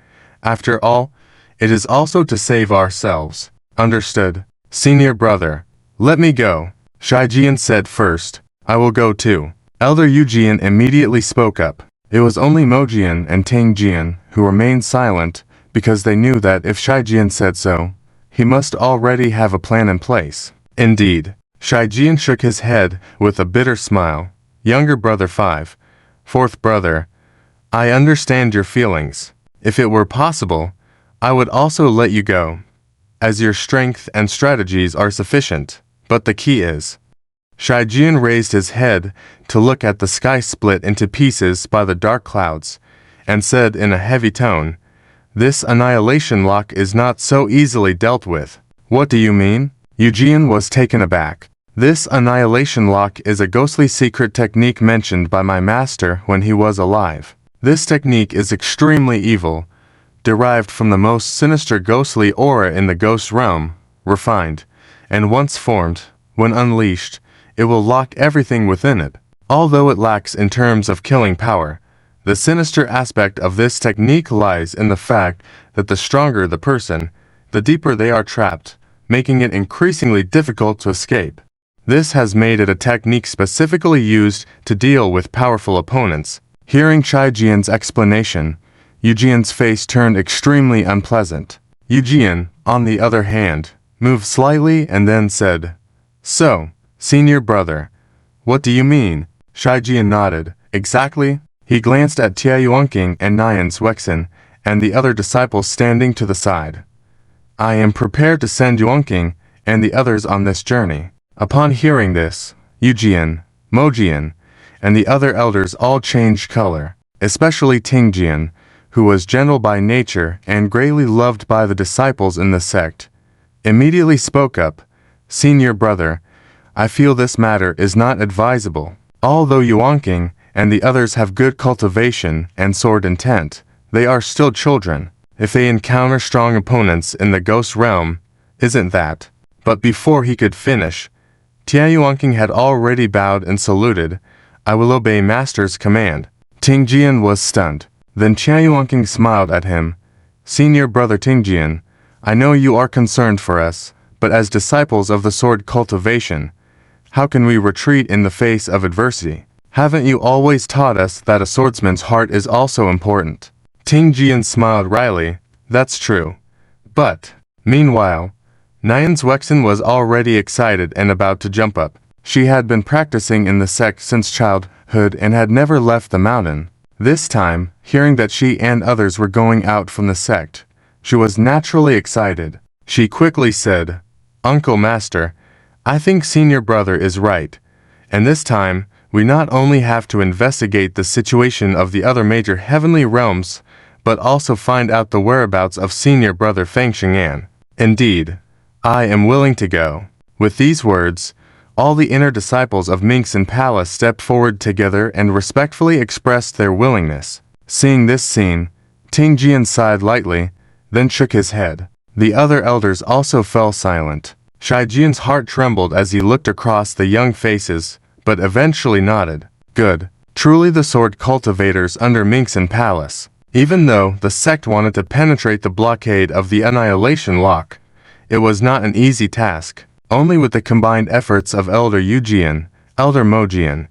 After all, it is also to save ourselves. Understood? Senior brother, let me go. Shijian said first. I will go too. Elder Eugene immediately spoke up. It was only Mojian and Tingjian who remained silent, because they knew that if Shijian said so, he must already have a plan in place. Indeed, Shijian shook his head with a bitter smile. Younger brother 5, fourth brother, I understand your feelings. If it were possible, I would also let you go, as your strength and strategies are sufficient. But the key is... Shijian raised his head to look at the sky split into pieces by the dark clouds, and said in a heavy tone, This annihilation lock is not so easily dealt with. What do you mean? Eugene was taken aback. This annihilation lock is a ghostly secret technique mentioned by my master when he was alive. This technique is extremely evil, derived from the most sinister ghostly aura in the ghost realm, refined, and once formed, when unleashed, it will lock everything within it. Although it lacks in terms of killing power, the sinister aspect of this technique lies in the fact that the stronger the person, the deeper they are trapped, making it increasingly difficult to escape. This has made it a technique specifically used to deal with powerful opponents. Hearing Shijian's explanation, Eugene's face turned extremely unpleasant. Eugene, on the other hand, moved slightly and then said, So, senior brother, what do you mean? Shijian nodded. Exactly. He glanced at Tia Yuanqing and Nyan Wexin and the other disciples standing to the side. I am prepared to send Yuanqing and the others on this journey. Upon hearing this, Eugene, Mojian, and the other elders all changed color, especially Tingjian, who was gentle by nature and greatly loved by the disciples in the sect, immediately spoke up, Senior brother, I feel this matter is not advisable. Although Yuanqing and the others have good cultivation and sword intent, they are still children. If they encounter strong opponents in the ghost realm, isn't that? But before he could finish, Tianyuanqing had already bowed and saluted. I will obey master's command. Tingjian was stunned. Then Tianyuanqing smiled at him. Senior brother Tingjian, I know you are concerned for us, but as disciples of the sword cultivation, how can we retreat in the face of adversity? Haven't you always taught us that a swordsman's heart is also important? Tingjian smiled wryly. That's true. But, meanwhile, Nyan's Wexen was already excited and about to jump up. She had been practicing in the sect since childhood and had never left the mountain. This time, hearing that she and others were going out from the sect, she was naturally excited. She quickly said, Uncle Master, I think senior brother is right. And this time, we not only have to investigate the situation of the other major heavenly realms, but also find out the whereabouts of senior brother Feng Xing'an. Indeed, I am willing to go. With these words, all the inner disciples of Minxin Palace stepped forward together and respectfully expressed their willingness. Seeing this scene, Tingjian sighed lightly, then shook his head. The other elders also fell silent. Shijian's heart trembled as he looked across the young faces, but eventually nodded. Good. Truly the sword cultivators under Minxin Palace. Even though the sect wanted to penetrate the blockade of the Annihilation Lock, it was not an easy task. Only with the combined efforts of Elder Yujian, Elder Mojian,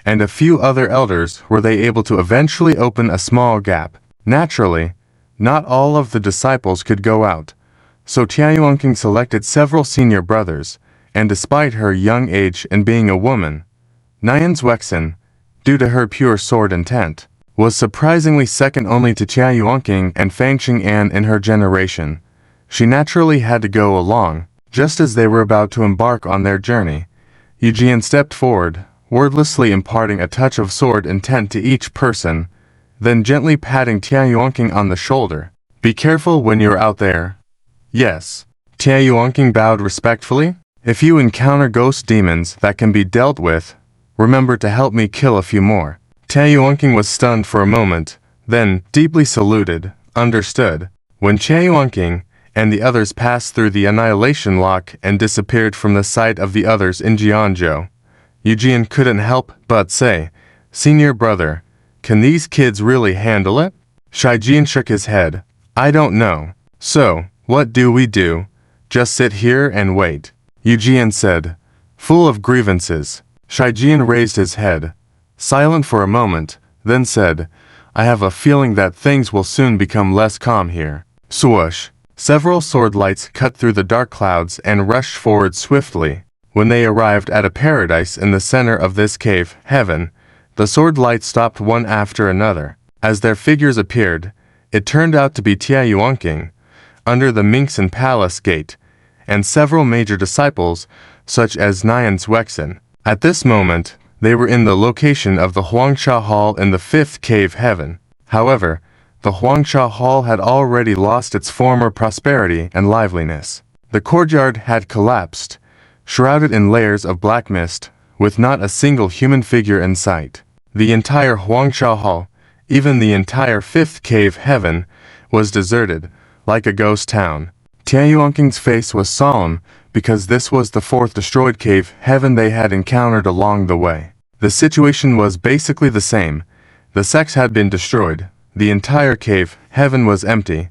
and a few other elders were they able to eventually open a small gap. Naturally, not all of the disciples could go out, so Tianyuanqing selected several senior brothers, and despite her young age and being a woman, Nyan's Wexen, due to her pure sword intent, was surprisingly second only to Tianyuanqing and Feng Xing'an in her generation. She naturally had to go along. Just as they were about to embark on their journey, Yujian stepped forward, wordlessly imparting a touch of sword intent to each person, then gently patting Tianyuanqing on the shoulder. Be careful when you're out there. Yes. Tianyuanqing bowed respectfully. If you encounter ghost demons that can be dealt with, remember to help me kill a few more. Tianyuanqing was stunned for a moment, then deeply saluted. Understood. When Tianyuanqing and the others passed through the Annihilation Lock and disappeared from the sight of the others in Jianzhou, Yujian couldn't help but say, Senior brother, can these kids really handle it? Shijian shook his head. I don't know. So, what do we do? Just sit here and wait. Yujian said, full of grievances. Shijian raised his head, silent for a moment, then said, I have a feeling that things will soon become less calm here. Swoosh. Several sword lights cut through the dark clouds and rushed forward swiftly. When they arrived at a paradise in the center of this cave, heaven, the sword lights stopped one after another. As their figures appeared, it turned out to be Tianyuanqing, under the Minxin Palace gate, and several major disciples, such as Nyan's Wexen. At this moment, they were in the location of the Huangsha Hall in the fifth cave heaven. However, the Huangsha Hall had already lost its former prosperity and liveliness. The courtyard had collapsed, shrouded in layers of black mist, with not a single human figure in sight. The entire Huangsha Hall, even the entire fifth cave heaven, was deserted, like a ghost town. Tianyuanqing's face was solemn, because this was the fourth destroyed cave heaven they had encountered along the way. The situation was basically the same. The sects had been destroyed. The entire cave heaven was empty,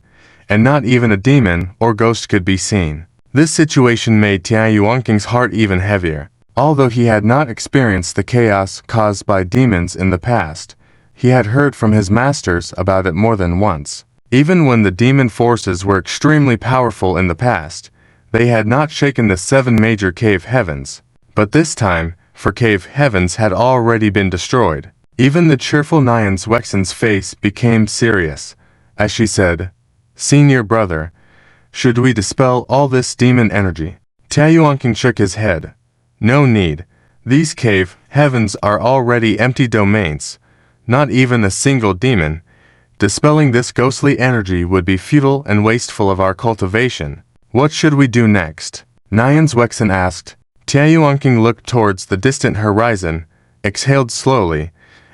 and not even a demon or ghost could be seen. This situation made Tianyuanqing's heart even heavier. Although he had not experienced the chaos caused by demons in the past, he had heard from his masters about it more than once. Even when the demon forces were extremely powerful in the past, they had not shaken the 7 major cave heavens. But this time, for cave heavens had already been destroyed. Even the cheerful Nyan's Wexen's face became serious, as she said, Senior brother, should we dispel all this demon energy? Tianyuanqing shook his head. No need. These cave heavens are already empty domains, not even a single demon. Dispelling this ghostly energy would be futile and wasteful of our cultivation. What should we do next? Nyan's Wexen asked. Tianyuanqing looked towards the distant horizon, exhaled slowly,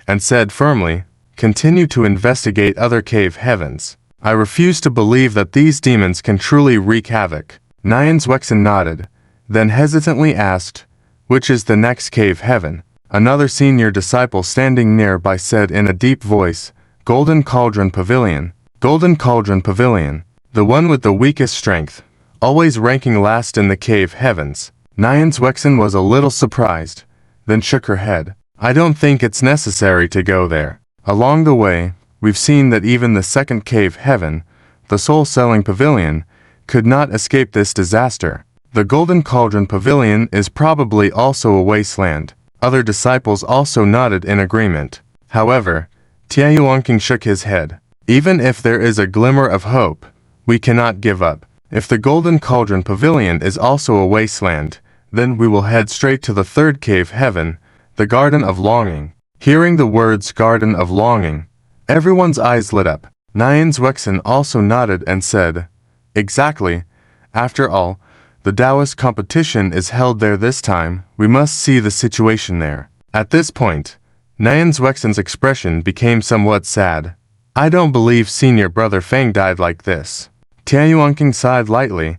and said firmly, continue to investigate other cave heavens. I refuse to believe that these demons can truly wreak havoc. Nyanzwexen nodded, then hesitantly asked, "Which is the next cave heaven?" Another senior disciple standing nearby said in a deep voice, "Golden Cauldron Pavilion." Golden Cauldron Pavilion, the one with the weakest strength, always ranking last in the cave heavens. Nyanzwexen was a little surprised, then shook her head. "I don't think it's necessary to go there. Along the way, we've seen that even the second cave heaven, the soul-selling pavilion, could not escape this disaster. The Golden Cauldron Pavilion is probably also a wasteland." Other disciples also nodded in agreement. However, Tianyuanqing shook his head. "Even if there is a glimmer of hope, we cannot give up. If the Golden Cauldron Pavilion is also a wasteland, then we will head straight to the third cave heaven, the Garden of Longing." Hearing the words Garden of Longing, everyone's eyes lit up. Nyanzwexen also nodded and said, "Exactly. After all, the Taoist competition is held there this time. We must see the situation there." At this point, Nyanzwexen's expression became somewhat sad. "I don't believe senior brother Feng died like this." Tianyuanqing sighed lightly,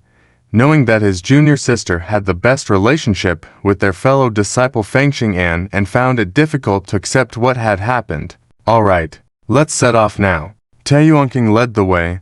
knowing that his junior sister had the best relationship with their fellow disciple Feng Xing'an and found it difficult to accept what had happened. "All right, let's set off now." Tianyuanqing led the way,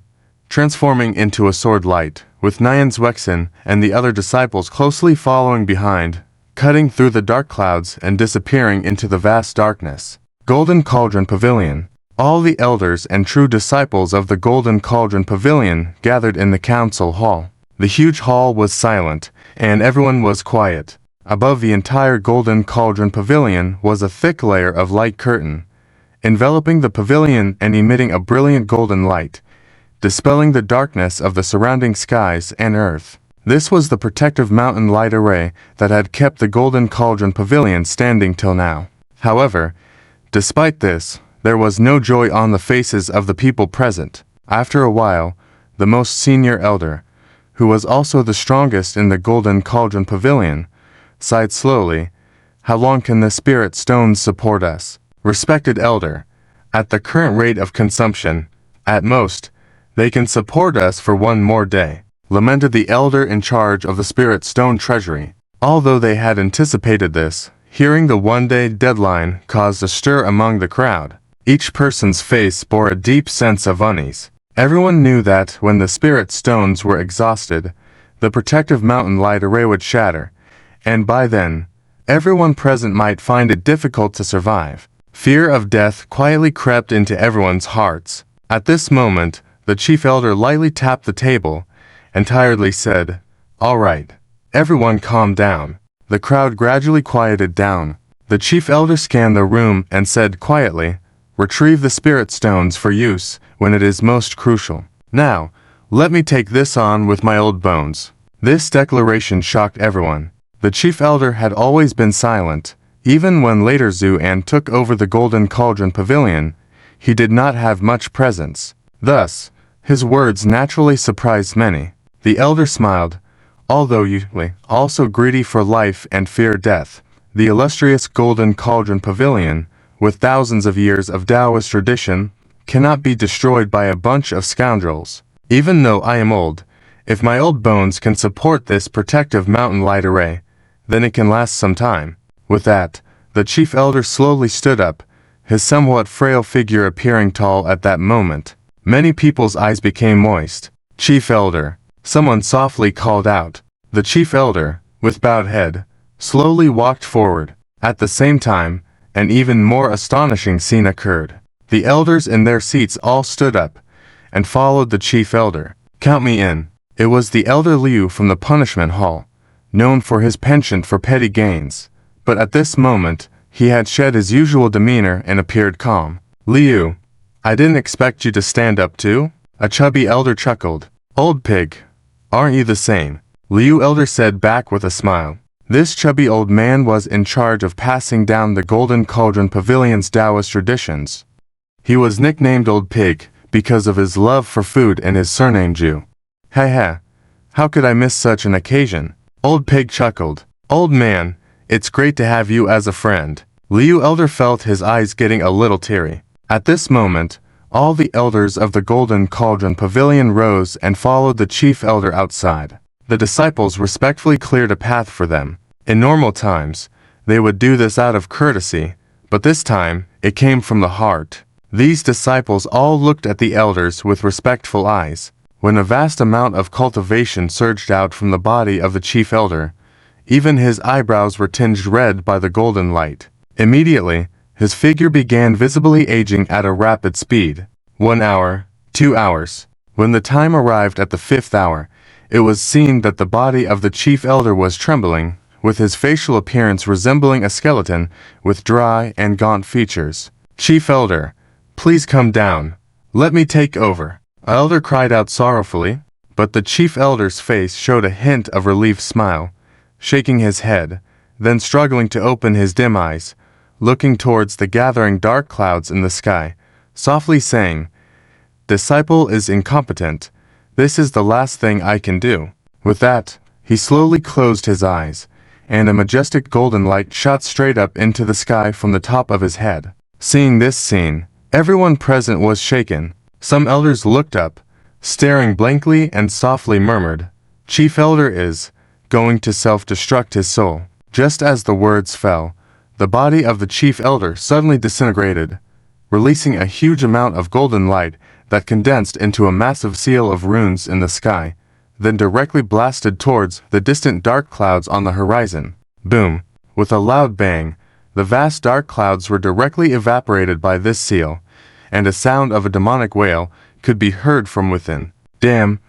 transforming into a sword light, with Nyanzwexen and the other disciples closely following behind, cutting through the dark clouds and disappearing into the vast darkness. Golden Cauldron Pavilion. All the elders and true disciples of the Golden Cauldron Pavilion gathered in the council hall. The huge hall was silent, and everyone was quiet. Above the entire Golden Cauldron Pavilion was a thick layer of light curtain, enveloping the pavilion and emitting a brilliant golden light, dispelling the darkness of the surrounding skies and earth. This was the protective mountain light array that had kept the Golden Cauldron Pavilion standing till now. However, despite this, there was no joy on the faces of the people present. After a while, the most senior elder, who was also the strongest in the Golden Cauldron Pavilion, sighed slowly. "How long can the spirit stones support us?" "Respected elder, at the current rate of consumption, at most, they can support us for one more day," lamented the elder in charge of the spirit stone treasury. Although they had anticipated this, hearing the one-day deadline caused a stir among the crowd. Each person's face bore a deep sense of unease. Everyone knew that when the spirit stones were exhausted, the protective mountain light array would shatter, and by then, everyone present might find it difficult to survive. Fear of death quietly crept into everyone's hearts. At this moment, the chief elder lightly tapped the table and tiredly said, "All right, everyone calm down." The crowd gradually quieted down. The chief elder scanned the room and said quietly, "Retrieve the spirit stones for use when it is most crucial. Now, let me take this on with my old bones." This declaration shocked everyone. The chief elder had always been silent. Even when later Zhu-An took over the Golden Cauldron Pavilion, he did not have much presence. Thus, his words naturally surprised many. The elder smiled. Although usually also greedy for life and fear death, the illustrious Golden Cauldron Pavilion, with thousands of years of Taoist tradition, cannot be destroyed by a bunch of scoundrels. Even though I am old, if my old bones can support this protective mountain light array, then it can last some time. With that, the chief elder slowly stood up, his somewhat frail figure appearing tall at that moment. Many people's eyes became moist. "Chief elder," someone softly called out. The chief elder, with bowed head, slowly walked forward. At the same time, an even more astonishing scene occurred. The elders in their seats all stood up and followed the chief elder. "Count me in." It was the elder Liu from the punishment hall, known for his penchant for petty gains. But at this moment, he had shed his usual demeanor and appeared calm. "Liu, I didn't expect you to stand up too?" A chubby elder chuckled. "Old pig, aren't you the same?" Liu elder said back with a smile. This chubby old man was in charge of passing down the Golden Cauldron Pavilion's Taoist traditions. He was nicknamed Old Pig because of his love for food and his surname Ju. "Haha, how could I miss such an occasion?" Old Pig chuckled. "Old man, it's great to have you as a friend." Liu elder felt his eyes getting a little teary. At this moment, all the elders of the Golden Cauldron Pavilion rose and followed the chief elder outside. The disciples respectfully cleared a path for them. In normal times, they would do this out of courtesy, but this time, it came from the heart. These disciples all looked at the elders with respectful eyes. When a vast amount of cultivation surged out from the body of the chief elder, even his eyebrows were tinged red by the golden light. Immediately, his figure began visibly aging at a rapid speed. 1 hour, 2 hours. When the time arrived at the 5th hour, it was seen that the body of the chief elder was trembling, with his facial appearance resembling a skeleton with dry and gaunt features. "Chief elder, please come down. Let me take over," the elder cried out sorrowfully, but the chief elder's face showed a hint of relief smile, shaking his head, then struggling to open his dim eyes, looking towards the gathering dark clouds in the sky, softly saying, "Disciple is incompetent. This is the last thing I can do." With that, he slowly closed his eyes, and a majestic golden light shot straight up into the sky from the top of his head. Seeing this scene, everyone present was shaken. Some elders looked up, staring blankly, and softly murmured, "Chief elder is going to self-destruct his soul." Just as the words fell, the body of the chief elder suddenly disintegrated, releasing a huge amount of golden light that condensed into a massive seal of runes in the sky, then directly blasted towards the distant dark clouds on the horizon. Boom! With a loud bang, the vast dark clouds were directly evaporated by this seal, and a sound of a demonic wail could be heard from within. "Damn!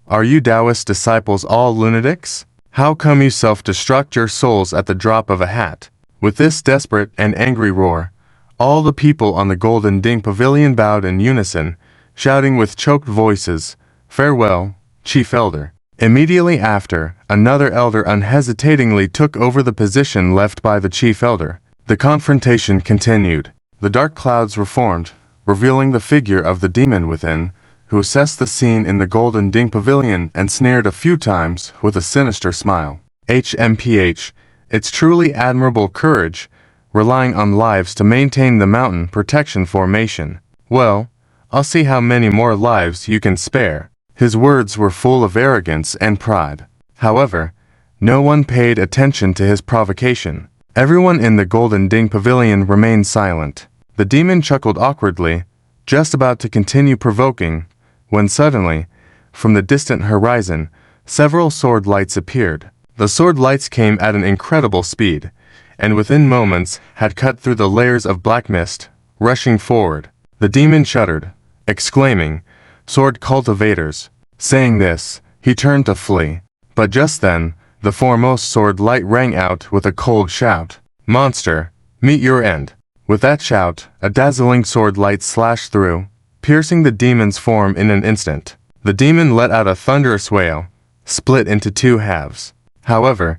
Are you Taoist disciples all lunatics? How come you self-destruct your souls at the drop of a hat?" With this desperate and angry roar, all the people on the Golden Ding Pavilion bowed in unison, shouting with choked voices, "Farewell, Chief Elder." Immediately after, another elder unhesitatingly took over the position left by the Chief Elder. The confrontation continued. The dark clouds were formed, revealing the figure of the demon within, who assessed the scene in the Golden Ding Pavilion and sneered a few times with a sinister smile. HMPH, it's truly admirable courage, relying on lives to maintain the mountain protection formation. Well, I'll see how many more lives you can spare. His words were full of arrogance and pride. However, no one paid attention to his provocation. Everyone in the Golden Ding Pavilion remained silent. The demon chuckled awkwardly, just about to continue provoking, when suddenly, from the distant horizon, several sword lights appeared. The sword lights came at an incredible speed, and within moments had cut through the layers of black mist, rushing forward. The demon shuddered, exclaiming, "Sword cultivators." Saying this, he turned to flee. But just then, the foremost sword light rang out with a cold shout. "Monster, meet your end." With that shout, a dazzling sword light slashed through, piercing the demon's form in an instant. The demon let out a thunderous wail, split into 2 halves. However,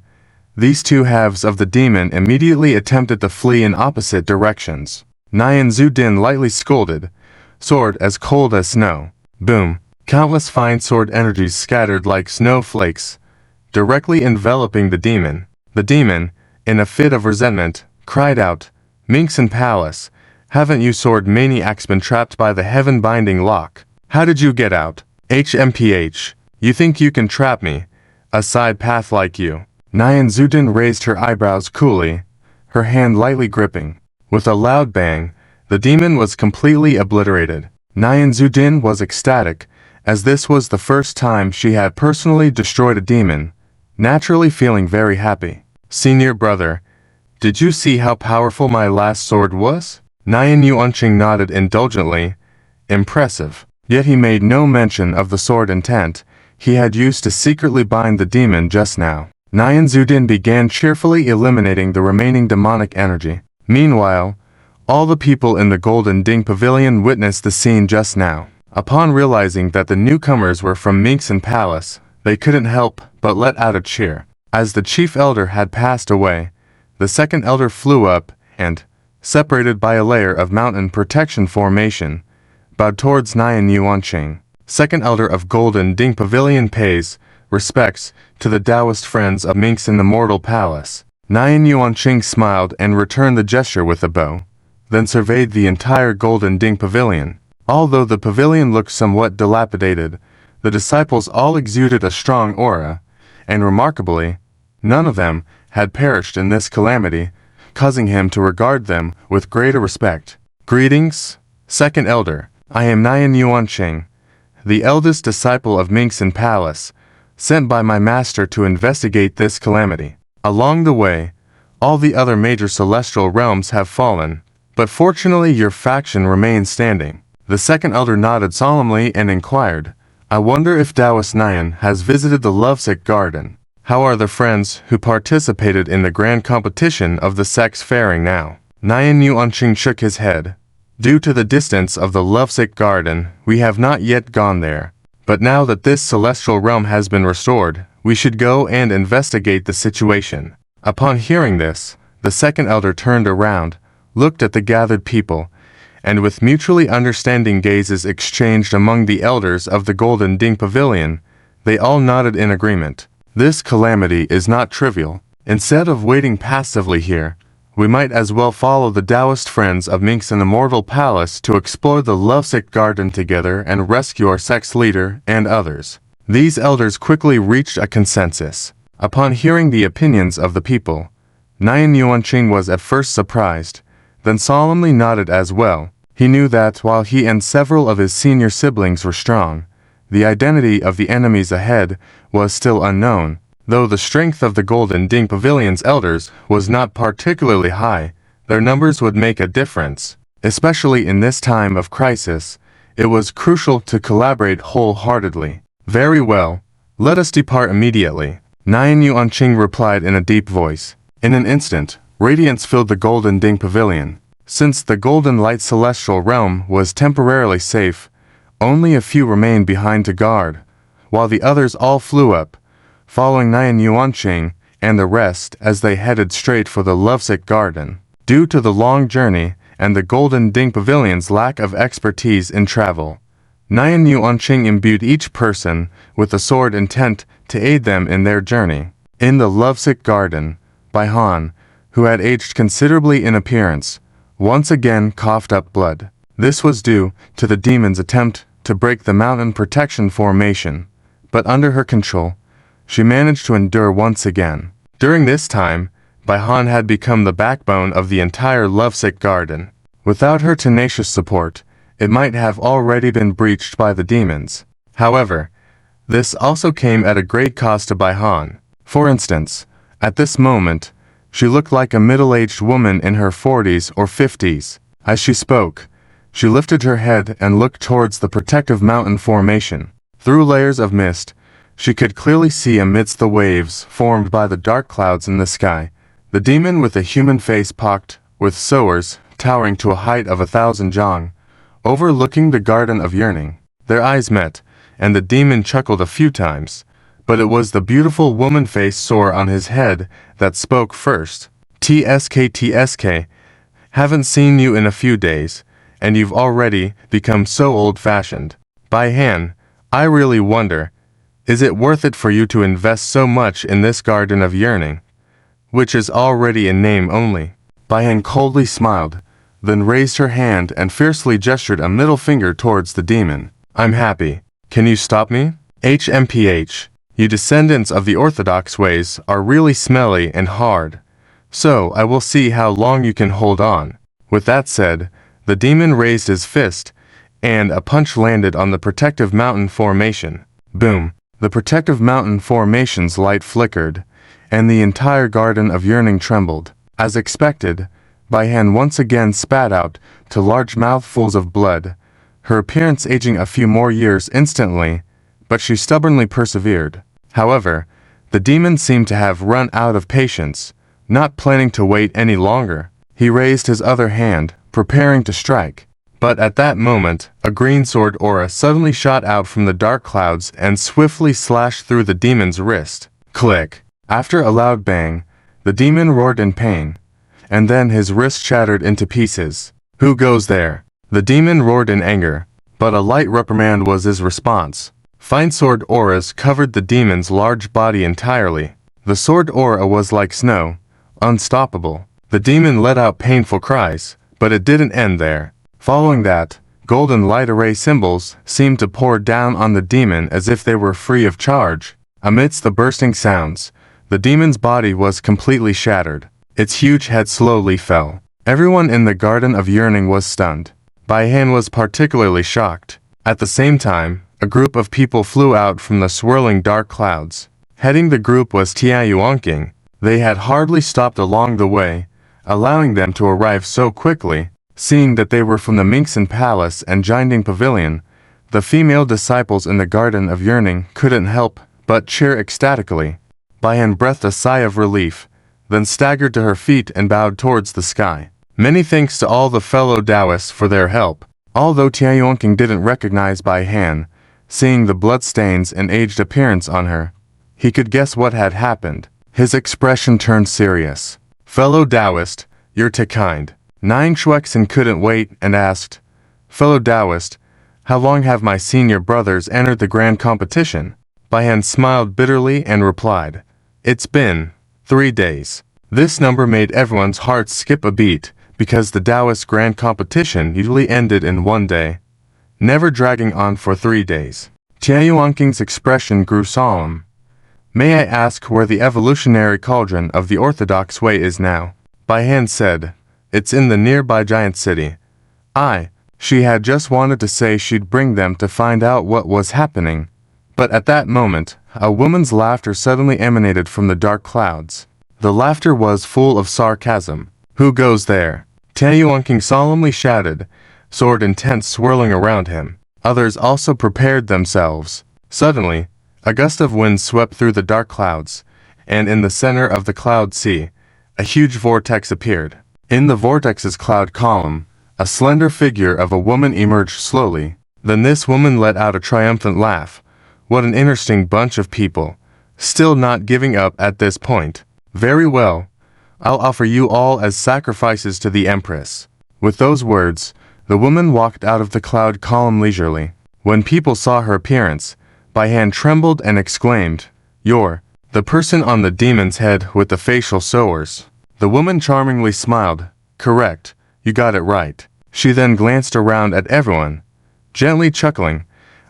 these 2 halves of the demon immediately attempted to flee in opposite directions. Nyan Zudin lightly scolded, "Sword as cold as snow." Boom! Countless fine sword energies scattered like snowflakes, directly enveloping the demon. The demon, in a fit of resentment, cried out, "Minx and Palace, haven't you sword maniacs been trapped by the heaven-binding lock? How did you get out? HMPH, you think you can trap me? A side path like you." Nyan Zudin raised her eyebrows coolly, her hand lightly gripping. With a loud bang, the demon was completely obliterated. Nyan Zudin was ecstatic, as this was the first time she had personally destroyed a demon, naturally feeling very happy. "Senior brother, did you see how powerful my last sword was?" Nyan Yuanqing nodded indulgently. Impressive. Yet he made no mention of the sword intent he had used to secretly bind the demon just now. Nyan Zudin began cheerfully eliminating the remaining demonic energy. Meanwhile, all the people in the Golden Ding Pavilion witnessed the scene just now. Upon realizing that the newcomers were from Minx and Palace, they couldn't help but let out a cheer. As the chief elder had passed away, the second elder flew up and, separated by a layer of mountain protection formation, bowed towards Nyan Yuanqing. Second elder of Golden Ding Pavilion pays respects to the Taoist friends of Minx in the Mortal Palace. Nyan Yuanqing smiled and returned the gesture with a bow, then surveyed the entire Golden Ding Pavilion. Although the pavilion looked somewhat dilapidated, the disciples all exuded a strong aura, and remarkably, none of them had perished in this calamity, causing him to regard them with greater respect. Greetings, Second Elder. I am Nyan Yuanqing, the eldest disciple of Mingxin Palace, sent by my master to investigate this calamity. Along the way, all the other major celestial realms have fallen, but fortunately your faction remains standing. The second elder nodded solemnly and inquired, I wonder if Taoist Nyan has visited the lovesick garden. How are the friends who participated in the grand competition of the sects faring now? Nyan Yuanqing shook his head. Due to the distance of the lovesick garden, we have not yet gone there. But now that this celestial realm has been restored, we should go and investigate the situation. Upon hearing this, the second elder turned around, looked at the gathered people, and with mutually understanding gazes exchanged among the elders of the Golden Ding Pavilion, they all nodded in agreement. This calamity is not trivial. Instead of waiting passively here, we might as well follow the Taoist friends of Mingxin Immortal Palace to explore the lovesick garden together and rescue our sect's leader and others. These elders quickly reached a consensus. Upon hearing the opinions of the people, Nyan Yuanqing was at first surprised, then solemnly nodded as well. He knew that while he and several of his senior siblings were strong, the identity of the enemies ahead was still unknown. Though the strength of the Golden Ding Pavilion's elders was not particularly high, their numbers would make a difference. Especially in this time of crisis, it was crucial to collaborate wholeheartedly. Very well, let us depart immediately, Nyan Yuanqing replied in a deep voice. In an instant, radiance filled the Golden Ding Pavilion. Since the Golden Light Celestial Realm was temporarily safe, only a few remained behind to guard, while the others all flew up, following Nyan Yuanqing and the rest as they headed straight for the lovesick garden. Due to the long journey and the Golden Ding Pavilion's lack of expertise in travel, Nyan Yuanqing imbued each person with a sword intent to aid them in their journey. In the lovesick garden, Baihan, who had aged considerably in appearance, once again coughed up blood. This was due to the demon's attempt to break the mountain protection formation, but under her control, she managed to endure once again. During this time, Baihan had become the backbone of the entire lovesick garden. Without her tenacious support, it might have already been breached by the demons. However, this also came at a great cost to Baihan. For instance, at this moment, she looked like a middle-aged woman in her 40s or 50s. As she spoke, she lifted her head and looked towards the protective mountain formation. Through layers of mist, she could clearly see amidst the waves formed by the dark clouds in the sky, the demon with a human face pocked with sowers towering to a height of 1,000 zhang, overlooking the Garden of Yearning. Their eyes met, and the demon chuckled a few times, but it was the beautiful woman face sore on his head that spoke first. TSK, haven't seen you in a few days, and you've already become so old-fashioned. Baihan, I really wonder, is it worth it for you to invest so much in this Garden of Yearning, which is already in name only? Baihan coldly smiled, then raised her hand and fiercely gestured a middle finger towards the demon. I'm happy. Can you stop me? HMPH. You descendants of the orthodox ways are really smelly and hard. So I will see how long you can hold on. With that said, the demon raised his fist, and a punch landed on the protective mountain formation. Boom! The protective mountain formation's light flickered, and the entire Garden of Yearning trembled. As expected, Baihan once again spat out to large mouthfuls of blood, her appearance aging a few more years instantly, but she stubbornly persevered. However, the demon seemed to have run out of patience, not planning to wait any longer. He raised his other hand, preparing to strike. But at that moment, a green sword aura suddenly shot out from the dark clouds and swiftly slashed through the demon's wrist. Click! After a loud bang, the demon roared in pain, and then his wrist shattered into pieces. Who goes there? The demon roared in anger, but a light reprimand was his response. Fine sword auras covered the demon's large body entirely. The sword aura was like snow, unstoppable. The demon let out painful cries, but it didn't end there. Following that, golden light array symbols seemed to pour down on the demon as if they were free of charge. Amidst the bursting sounds, the demon's body was completely shattered. Its huge head slowly fell. Everyone in the Garden of Yearning was stunned. Baihan was particularly shocked. At the same time, a group of people flew out from the swirling dark clouds. Heading the group was Tianyuanqing. They had hardly stopped along the way, allowing them to arrive so quickly. Seeing that they were from the Minxin Palace and Jinding Pavilion, the female disciples in the Garden of Yearning couldn't help but cheer ecstatically. Baihan breathed a sigh of relief, then staggered to her feet and bowed towards the sky. Many thanks to all the fellow Taoists for their help. Although Tianyuanqing didn't recognize Baihan, seeing the bloodstains and aged appearance on her, he could guess what had happened. His expression turned serious. Fellow Taoist, you're too kind. Nine Shuexin couldn't wait and asked, Fellow Taoist, how long have my senior brothers entered the grand competition? Baihan smiled bitterly and replied, It's been 3 days. This number made everyone's hearts skip a beat, because the Taoist grand competition usually ended in 1 day, never dragging on for 3 days. Tianyuanqing's expression grew solemn. May I ask where the evolutionary cauldron of the orthodox way is now? Baihan said, It's in the nearby giant city. She had just wanted to say she'd bring them to find out what was happening. But at that moment, a woman's laughter suddenly emanated from the dark clouds. The laughter was full of sarcasm. Who goes there? Tianyuanqing solemnly shouted, sword intent swirling around him. Others also prepared themselves. Suddenly, a gust of wind swept through the dark clouds, and in the center of the cloud sea, a huge vortex appeared. In the vortex's cloud column, a slender figure of a woman emerged slowly. Then this woman let out a triumphant laugh. What an interesting bunch of people. Still not giving up at this point. Very well. I'll offer you all as sacrifices to the Empress. With those words, the woman walked out of the cloud column leisurely. When people saw her appearance, Baihan trembled and exclaimed, You're the person on the demon's head with the facial sores. The woman charmingly smiled. Correct, you got it right. She then glanced around at everyone, gently chuckling.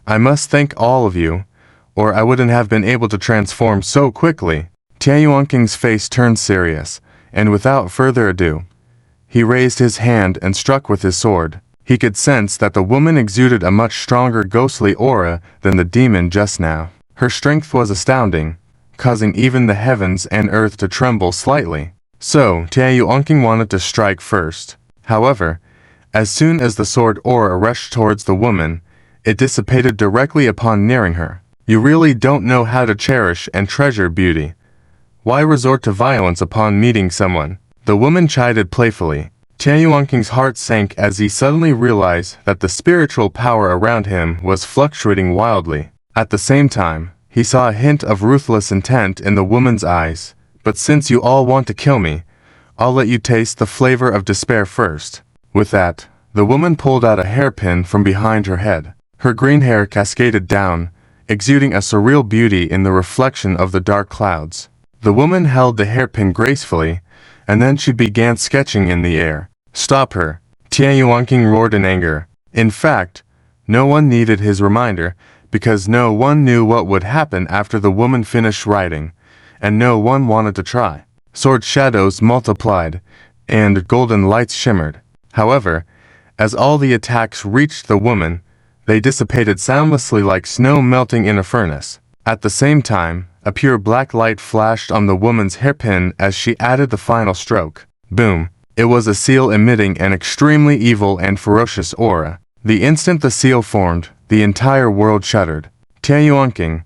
I must thank all of you, or I wouldn't have been able to transform so quickly. Tianyuanqing's face turned serious, and without further ado, he raised his hand and struck with his sword. He could sense that the woman exuded a much stronger ghostly aura than the demon just now. Her strength was astounding, causing even the heavens and earth to tremble slightly. So, Tianyuanqing wanted to strike first. However, as soon as the sword aura rushed towards the woman, it dissipated directly upon nearing her. You really don't know how to cherish and treasure beauty. Why resort to violence upon meeting someone? The woman chided playfully. Tianyuanqing's heart sank as he suddenly realized that the spiritual power around him was fluctuating wildly. At the same time, he saw a hint of ruthless intent in the woman's eyes. But since you all want to kill me, I'll let you taste the flavor of despair first. With that, the woman pulled out a hairpin from behind her head. Her green hair cascaded down, exuding a surreal beauty in the reflection of the dark clouds. The woman held the hairpin gracefully, and then she began sketching in the air. Stop her! Tianyuanqing roared in anger. In fact, no one needed his reminder, because no one knew what would happen after the woman finished writing, and no one wanted to try. Sword shadows multiplied, and golden lights shimmered. However, as all the attacks reached the woman, they dissipated soundlessly like snow melting in a furnace. At the same time, a pure black light flashed on the woman's hairpin as she added the final stroke. Boom! It was a seal emitting an extremely evil and ferocious aura. The instant the seal formed, the entire world shuddered. Tianyuanqing,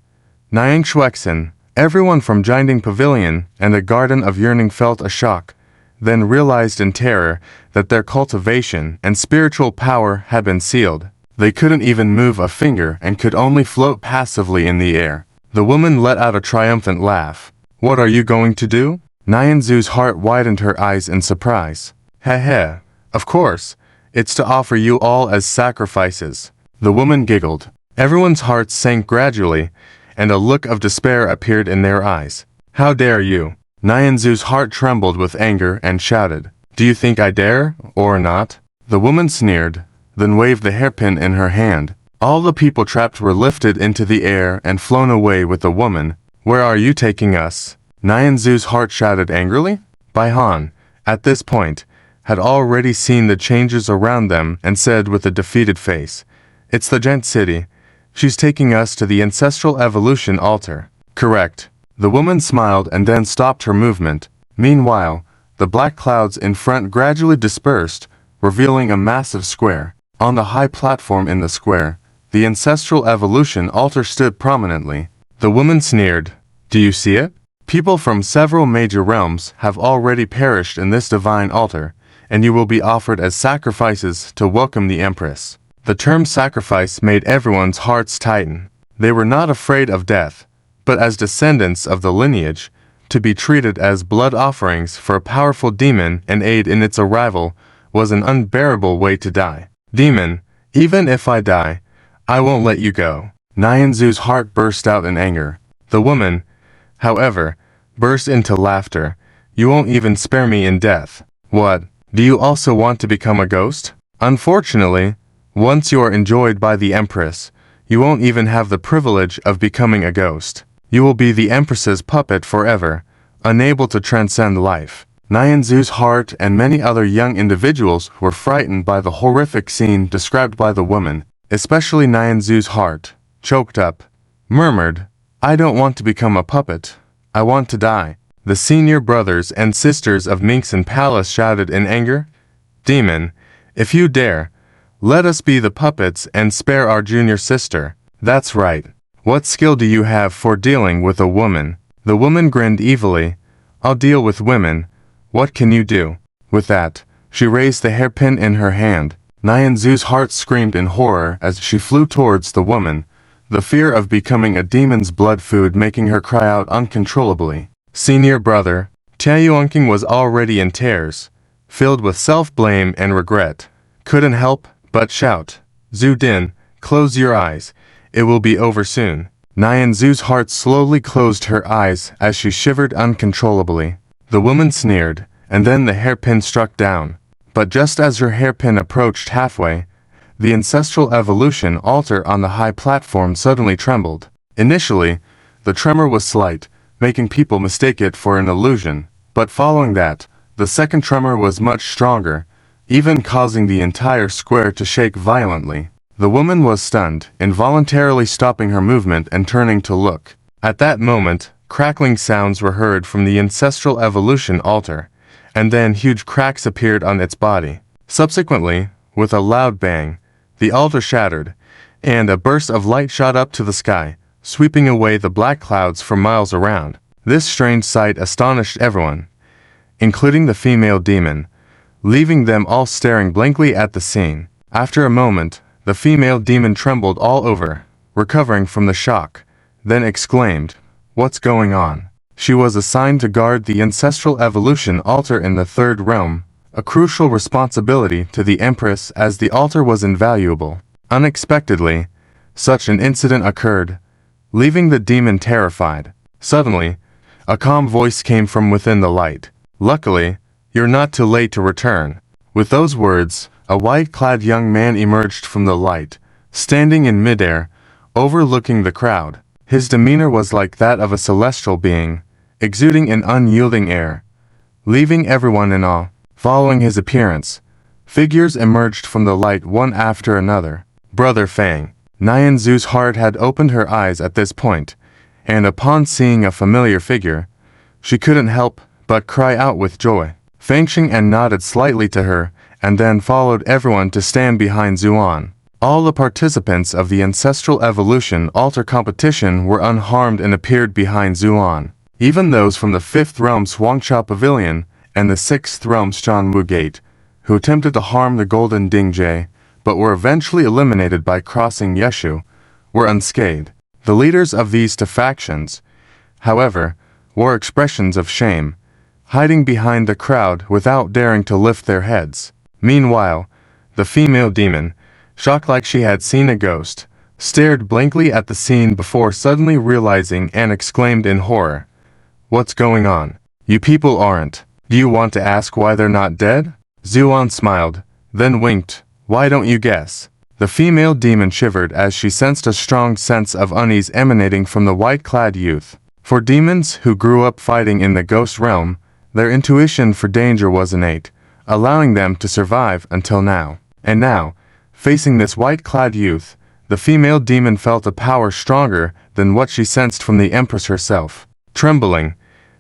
Niang Shuexin, everyone from Jinding Pavilion and the Garden of Yearning felt a shock, then realized in terror that their cultivation and spiritual power had been sealed. They couldn't even move a finger and could only float passively in the air. The woman let out a triumphant laugh. What are you going to do? Nyanzu's heart widened her eyes in surprise. Heh. Of course, it's to offer you all as sacrifices. The woman giggled. Everyone's hearts sank gradually, and a look of despair appeared in their eyes. How dare you? Nyanzu's heart trembled with anger and shouted. Do you think I dare, or not? The woman sneered, then waved the hairpin in her hand. All the people trapped were lifted into the air and flown away with the woman. Where are you taking us? Nyanzu's heart shouted angrily. Baihan, at this point, had already seen the changes around them and said with a defeated face, "It's the Gent City. She's taking us to the ancestral evolution altar." Correct. The woman smiled and then stopped her movement. Meanwhile, the black clouds in front gradually dispersed, revealing a massive square. On the high platform in the square, the ancestral evolution altar stood prominently. The woman sneered. "Do you see it? People from several major realms have already perished in this divine altar, and you will be offered as sacrifices to welcome the Empress." The term sacrifice made everyone's hearts tighten. They were not afraid of death, but as descendants of the lineage, to be treated as blood offerings for a powerful demon and aid in its arrival was an unbearable way to die. "Demon, even if I die, I won't let you go." Nyanzu's heart burst out in anger. The woman, however, burst into laughter. "You won't even spare me in death. What, do you also want to become a ghost? Unfortunately, once you are enjoyed by the Empress, you won't even have the privilege of becoming a ghost. You will be the Empress's puppet forever, unable to transcend life." Nyanzu's heart and many other young individuals were frightened by the horrific scene described by the woman, especially Nyanzu's heart, choked up, murmured, "I don't want to become a puppet. I want to die." The senior brothers and sisters of Minxin Palace shouted in anger, "Demon, if you dare, let us be the puppets and spare our junior sister." "That's right. What skill do you have for dealing with a woman?" The woman grinned evilly. "I'll deal with women. What can you do?" With that, she raised the hairpin in her hand. Nyanzu's heart screamed in horror as she flew towards the woman, the fear of becoming a demon's blood food making her cry out uncontrollably. Senior brother, Taeyuanking was already in tears, filled with self-blame and regret. Couldn't help but shout, "Zhu Din, close your eyes. It will be over soon." Nyanzu's heart slowly closed her eyes as she shivered uncontrollably. The woman sneered, and then the hairpin struck down. But just as her hairpin approached halfway, the ancestral evolution altar on the high platform suddenly trembled. Initially, the tremor was slight, making people mistake it for an illusion, but following that, the second tremor was much stronger, even causing the entire square to shake violently. The woman was stunned, involuntarily stopping her movement and turning to look. At that moment, crackling sounds were heard from the ancestral evolution altar, and then huge cracks appeared on its body. Subsequently, with a loud bang, the altar shattered, and a burst of light shot up to the sky, sweeping away the black clouds for miles around. This strange sight astonished everyone, including the female demon, leaving them all staring blankly at the scene. After a moment, the female demon trembled all over, recovering from the shock, then exclaimed, "What's going on?" She was assigned to guard the ancestral evolution altar in the third realm, a crucial responsibility to the Empress as the altar was invaluable. Unexpectedly, such an incident occurred, leaving the demon terrified. Suddenly, a calm voice came from within the light. "Luckily, you're not too late to return." With those words, a white-clad young man emerged from the light, standing in midair, overlooking the crowd. His demeanor was like that of a celestial being, exuding an unyielding air, leaving everyone in awe. Following his appearance, figures emerged from the light one after another. Brother Fang. Nyanzu's heart had opened her eyes at this point, and upon seeing a familiar figure, she couldn't help but cry out with joy. Fang Xing'an nodded slightly to her, and then followed everyone to stand behind Zuan. All the participants of the ancestral evolution altar competition were unharmed and appeared behind Zuan. Even those from the 5th realm's Huangcha Pavilion and the 6th realm's Zhanwu Gate, who attempted to harm the Golden Dingjie, but were eventually eliminated by crossing Yeshu, were unscathed. The leaders of these two factions, however, wore expressions of shame, hiding behind the crowd without daring to lift their heads. Meanwhile, the female demon, shocked like she had seen a ghost, stared blankly at the scene before suddenly realizing and exclaimed in horror, "What's going on? You people aren't. Do you want to ask why they're not dead?" Zuan smiled, then winked. "Why don't you guess?" The female demon shivered as she sensed a strong sense of unease emanating from the white-clad youth. For demons who grew up fighting in the ghost realm, their intuition for danger was innate, allowing them to survive until now. And now, facing this white-clad youth, the female demon felt a power stronger than what she sensed from the Empress herself. Trembling,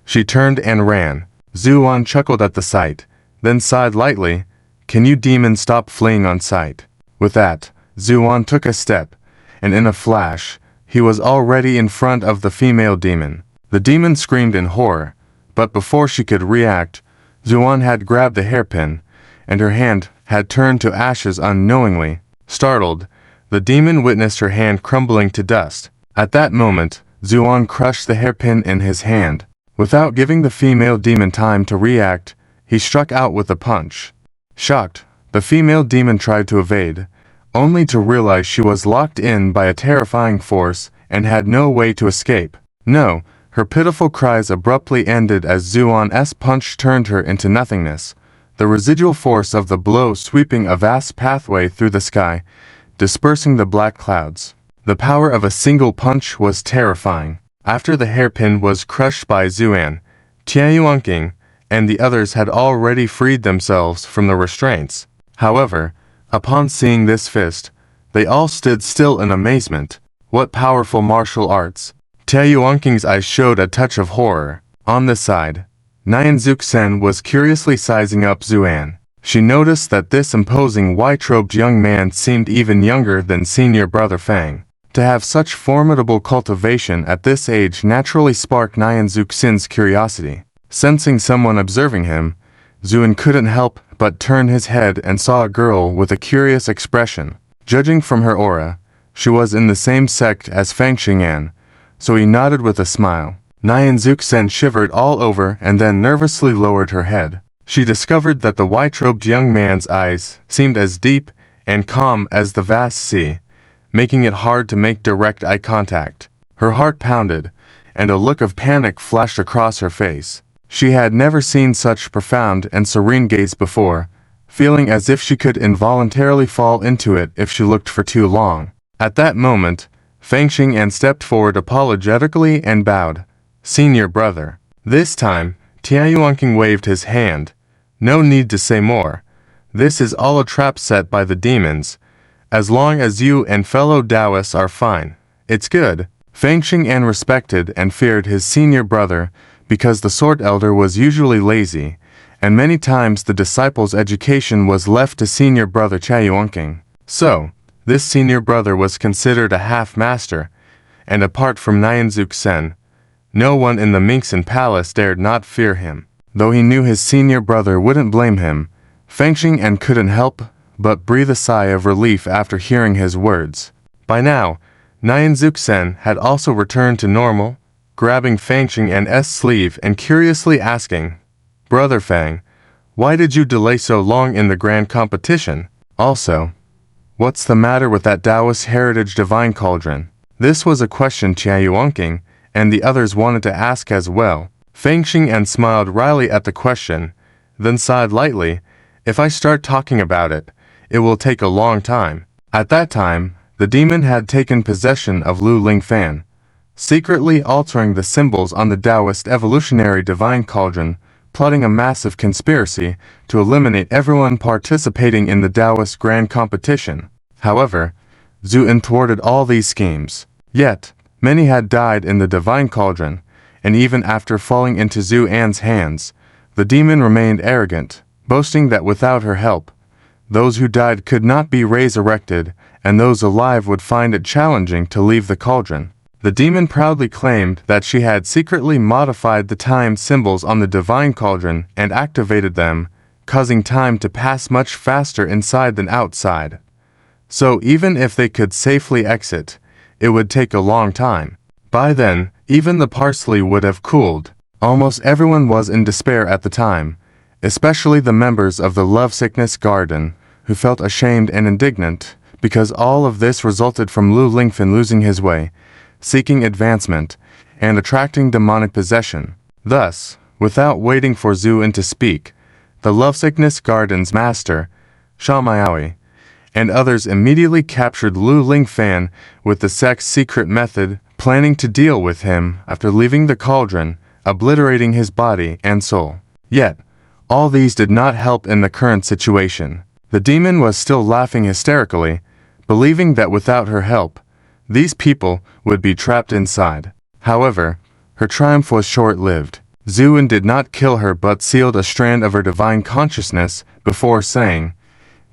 she turned and ran. Zuan chuckled at the sight, then sighed lightly. "Can you demons stop fleeing on sight?" With that, Zuan took a step, and in a flash, he was already in front of the female demon. The demon screamed in horror, but before she could react, Zuan had grabbed the hairpin, and her hand had turned to ashes unknowingly. Startled, the demon witnessed her hand crumbling to dust. At that moment, Zuan crushed the hairpin in his hand. Without giving the female demon time to react, he struck out with a punch. Shocked, the female demon tried to evade, only to realize she was locked in by a terrifying force and had no way to escape. No, her pitiful cries abruptly ended as Zuan's punch turned her into nothingness, the residual force of the blow sweeping a vast pathway through the sky, dispersing the black clouds. The power of a single punch was terrifying. After the hairpin was crushed by Zuan, Tianyuanqing and the others had already freed themselves from the restraints. However, upon seeing this fist, they all stood still in amazement. What powerful martial arts! Tianyuanqing's eyes showed a touch of horror. On the side, Nyanzuk-sen was curiously sizing up Zuan. She noticed that this imposing white-robed young man seemed even younger than senior brother Fang. To have such formidable cultivation at this age naturally sparked Nyanzuk-sen's curiosity. Sensing someone observing him, Zuan couldn't help but turn his head and saw a girl with a curious expression. Judging from her aura, she was in the same sect as Fang Xing'an, so he nodded with a smile. Nyanzuk-sen shivered all over and then nervously lowered her head. She discovered that the white-robed young man's eyes seemed as deep and calm as the vast sea, making it hard to make direct eye contact. Her heart pounded, and a look of panic flashed across her face. She had never seen such profound and serene gaze before, feeling as if she could involuntarily fall into it if she looked for too long. At that moment, Fang Xing'an stepped forward apologetically and bowed. "Senior brother." This time, Tianyuanqing waved his hand. "No need to say more. This is all a trap set by the demons. As long as you and fellow Taoists are fine, it's good." Fang Xing'an respected and feared his senior brother because the Sword Elder was usually lazy, and many times the disciple's education was left to senior brother Tianyuanqing. So, this senior brother was considered a half-master, and apart from Nyanzuk-sen, no one in the Minxin Palace dared not fear him. Though he knew his senior brother wouldn't blame him, Fang Xing'an couldn't help but breathe a sigh of relief after hearing his words. By now, Nyanzuk-sen had also returned to normal, grabbing Fang Xing'an's sleeve and curiously asking, "Brother Fang, why did you delay so long in the grand competition? Also, what's the matter with that Taoist heritage divine cauldron?" This was a question Tianyuanqing and the others wanted to ask as well. Fang Xing'an smiled wryly at the question, then sighed lightly. "If I start talking about it, it will take a long time." At that time, the demon had taken possession of Lu Lingfan, secretly altering the symbols on the Taoist evolutionary divine cauldron, plotting a massive conspiracy to eliminate everyone participating in the Taoist grand competition. However, Zuan thwarted all these schemes. Yet, many had died in the divine cauldron, and even after falling into Zuan's hands, the demon remained arrogant, boasting that without her help, those who died could not be resurrected, and those alive would find it challenging to leave the cauldron. The demon proudly claimed that she had secretly modified the time symbols on the divine cauldron and activated them, causing time to pass much faster inside than outside. So even if they could safely exit, it would take a long time. By then, even the parsley would have cooled. Almost everyone was in despair at the time, especially the members of the Love Sickness Garden, who felt ashamed and indignant, because all of this resulted from Lu Lingfan losing his way, seeking advancement, and attracting demonic possession. Thus, without waiting for Zuan to speak, the Love Sickness Garden's master, Shamaoi, and others immediately captured Lu Lingfan with the sect's secret method, planning to deal with him after leaving the cauldron, obliterating his body and soul. Yet, all these did not help in the current situation. The demon was still laughing hysterically, believing that without her help, these people would be trapped inside. However, her triumph was short-lived. Zuin did not kill her but sealed a strand of her divine consciousness before saying,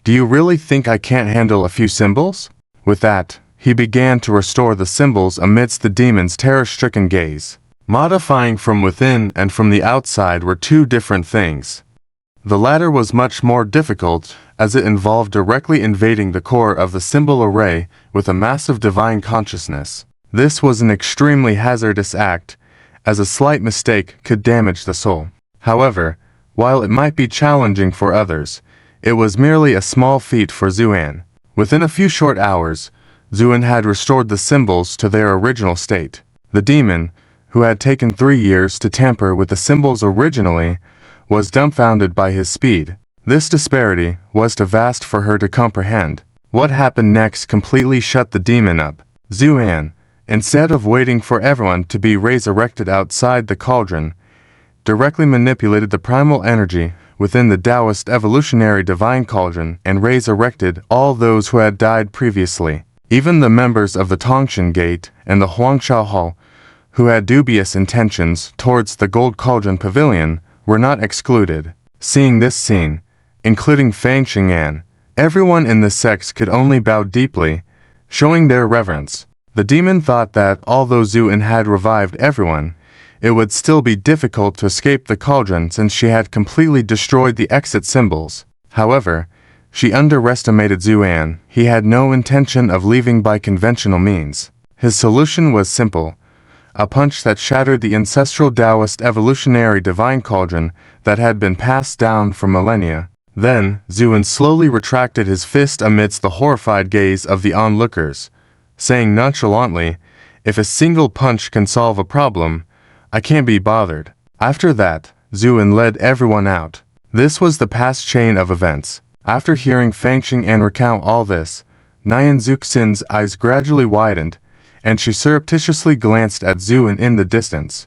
"Do you really think I can't handle a few symbols?" With that, he began to restore the symbols amidst the demon's terror-stricken gaze. Modifying from within and from the outside were two different things. The latter was much more difficult, as it involved directly invading the core of the symbol array with a massive divine consciousness. This was an extremely hazardous act, as a slight mistake could damage the soul. However, while it might be challenging for others, it was merely a small feat for Zuan. Within a few short hours, Zuan had restored the symbols to their original state. The demon, who had taken 3 years to tamper with the symbols originally, was dumbfounded by his speed. This disparity was too vast for her to comprehend. What happened next completely shut the demon up. Zuan, instead of waiting for everyone to be resurrected outside the cauldron, directly manipulated the primal energy within the Taoist evolutionary divine cauldron and resurrected all those who had died previously. Even the members of the Tongshan Gate and the Huangshao Hall, who had dubious intentions towards the Gold Cauldron Pavilion, were not excluded. Seeing this scene, including Fang Xing'an, everyone in the sects could only bow deeply, showing their reverence. The demon thought that, although Zuin had revived everyone, it would still be difficult to escape the cauldron since she had completely destroyed the exit symbols. However, she underestimated Zuan. He had no intention of leaving by conventional means. His solution was simple: a punch that shattered the ancestral Taoist evolutionary divine cauldron that had been passed down for millennia. Then, Zuin slowly retracted his fist amidst the horrified gaze of the onlookers, saying nonchalantly, "If a single punch can solve a problem, I can't be bothered." After that, Zuin led everyone out. This was the past chain of events. After hearing Fang Xing'an recount all this, Nian Zuxin's eyes gradually widened, and she surreptitiously glanced at Zuin in the distance,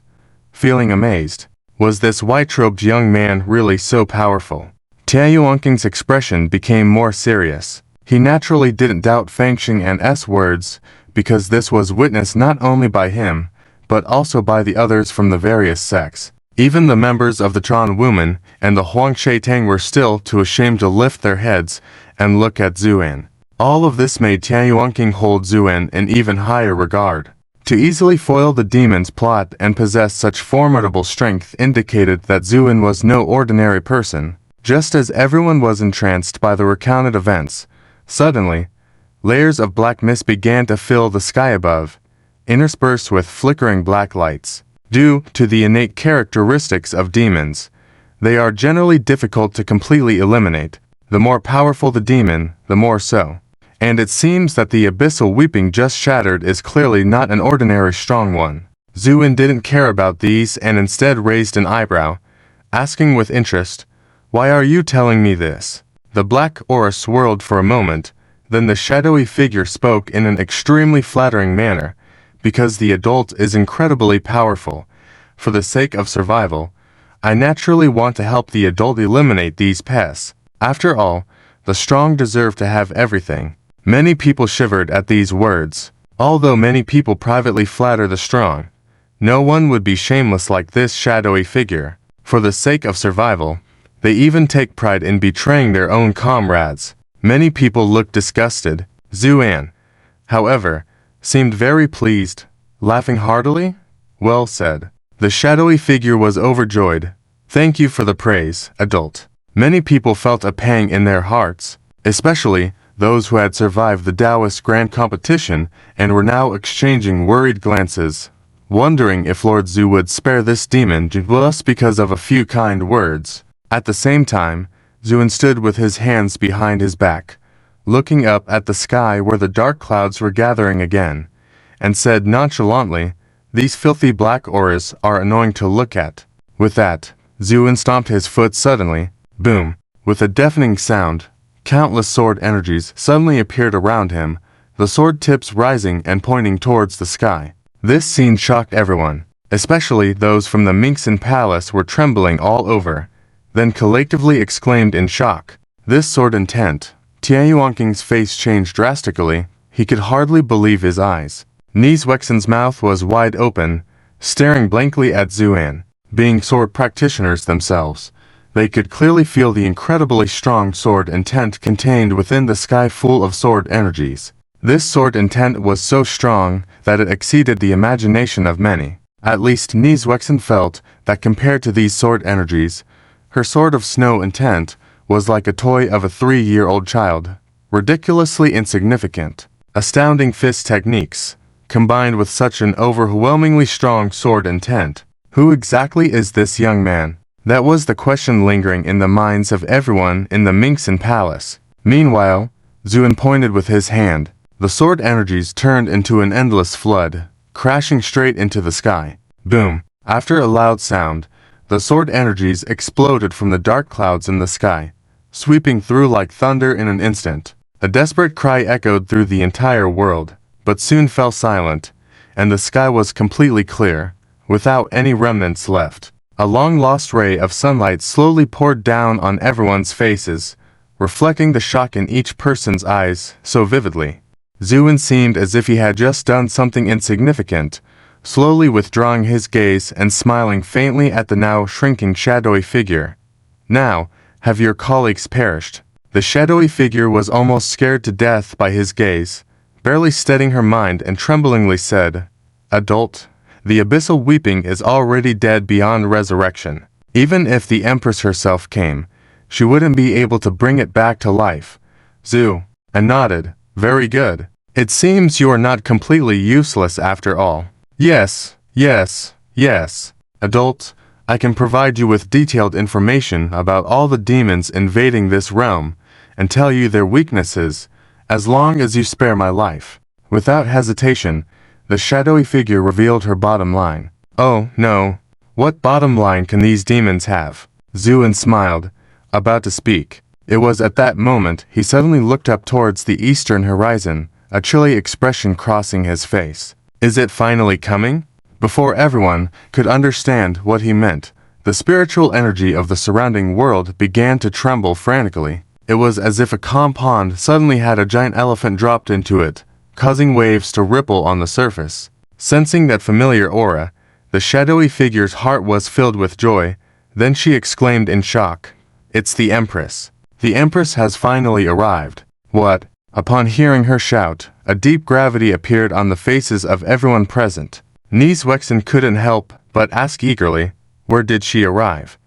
feeling amazed. Was this white-robed young man really so powerful? Tianyuanking's expression became more serious. He naturally didn't doubt Fang Xing'an's words, because this was witnessed not only by him, but also by the others from the various sects. Even the members of the Tron Woman and the Huangshe Tang were still too ashamed to lift their heads and look at Zuan. All of this made Tianyuanking hold Zuan in even higher regard. To easily foil the demon's plot and possess such formidable strength indicated that Zuan was no ordinary person. Just as everyone was entranced by the recounted events, suddenly, layers of black mist began to fill the sky above, interspersed with flickering black lights. Due to the innate characteristics of demons, they are generally difficult to completely eliminate. The more powerful the demon, the more so. And it seems that the abyssal weeping just shattered is clearly not an ordinary strong one. Zuin didn't care about these and instead raised an eyebrow, asking with interest, "Why are you telling me this?" The black aura swirled for a moment, then the shadowy figure spoke in an extremely flattering manner. "Because the adult is incredibly powerful. For the sake of survival, I naturally want to help the adult eliminate these pests. After all, the strong deserve to have everything." Many people shivered at these words. Although many people privately flatter the strong, no one would be shameless like this shadowy figure. For the sake of survival, they even take pride in betraying their own comrades. Many people looked disgusted. Zuan, however, seemed very pleased, laughing heartily. "Well said." The shadowy figure was overjoyed. "Thank you for the praise, adult." Many people felt a pang in their hearts, especially those who had survived the Taoist Grand Competition and were now exchanging worried glances, wondering if Lord Zhu would spare this demon just because of a few kind words. At the same time, Zuin stood with his hands behind his back, looking up at the sky where the dark clouds were gathering again, and said nonchalantly, "These filthy black auras are annoying to look at." With that, Zuin stomped his foot suddenly. Boom! With a deafening sound, countless sword energies suddenly appeared around him, the sword tips rising and pointing towards the sky. This scene shocked everyone, especially those from the Minxin Palace were trembling all over, then collectively exclaimed in shock, "This sword intent." Tianyuanking's face changed drastically, he could hardly believe his eyes. Ni's Wexen's mouth was wide open, staring blankly at Zuan. Being sword practitioners themselves, they could clearly feel the incredibly strong sword intent contained within the sky full of sword energies. This sword intent was so strong that it exceeded the imagination of many. At least Ni's Wexen felt that compared to these sword energies, her sword of snow intent was like a toy of a 3-year-old child, ridiculously insignificant. Astounding fist techniques, combined with such an overwhelmingly strong sword intent. Who exactly is this young man? That was the question lingering in the minds of everyone in the Minxin Palace. Meanwhile, Zuan pointed with his hand. The sword energies turned into an endless flood, crashing straight into the sky. Boom! After a loud sound, the sword energies exploded from the dark clouds in the sky, sweeping through like thunder in an instant. A desperate cry echoed through the entire world, but soon fell silent, and the sky was completely clear, without any remnants left. A long-lost ray of sunlight slowly poured down on everyone's faces, reflecting the shock in each person's eyes so vividly. Zuan seemed as if he had just done something insignificant, slowly withdrawing his gaze and smiling faintly at the now shrinking shadowy figure. "Now, have your colleagues perished?" The shadowy figure was almost scared to death by his gaze, barely steadying her mind and tremblingly said, "Adult, the abyssal weeping is already dead beyond resurrection. Even if the Empress herself came, she wouldn't be able to bring it back to life." Zhu nodded. "Very good. It seems you are not completely useless after all." Yes. Adult, I can provide you with detailed information about all the demons invading this realm, and tell you their weaknesses, as long as you spare my life." Without hesitation, the shadowy figure revealed her bottom line. "Oh, no. What bottom line can these demons have?" Zuan smiled, about to speak. It was at that moment he suddenly looked up towards the eastern horizon, a chilly expression crossing his face. "Is it finally coming?" Before everyone could understand what he meant, the spiritual energy of the surrounding world began to tremble frantically. It was as if a calm pond suddenly had a giant elephant dropped into it, causing waves to ripple on the surface. Sensing that familiar aura, the shadowy figure's heart was filled with joy. Then she exclaimed in shock, "It's the Empress. The Empress has finally arrived." "What?" Upon hearing her shout, a deep gravity appeared on the faces of everyone present. Ni's Wexen couldn't help but ask eagerly, "Where did she arrive?"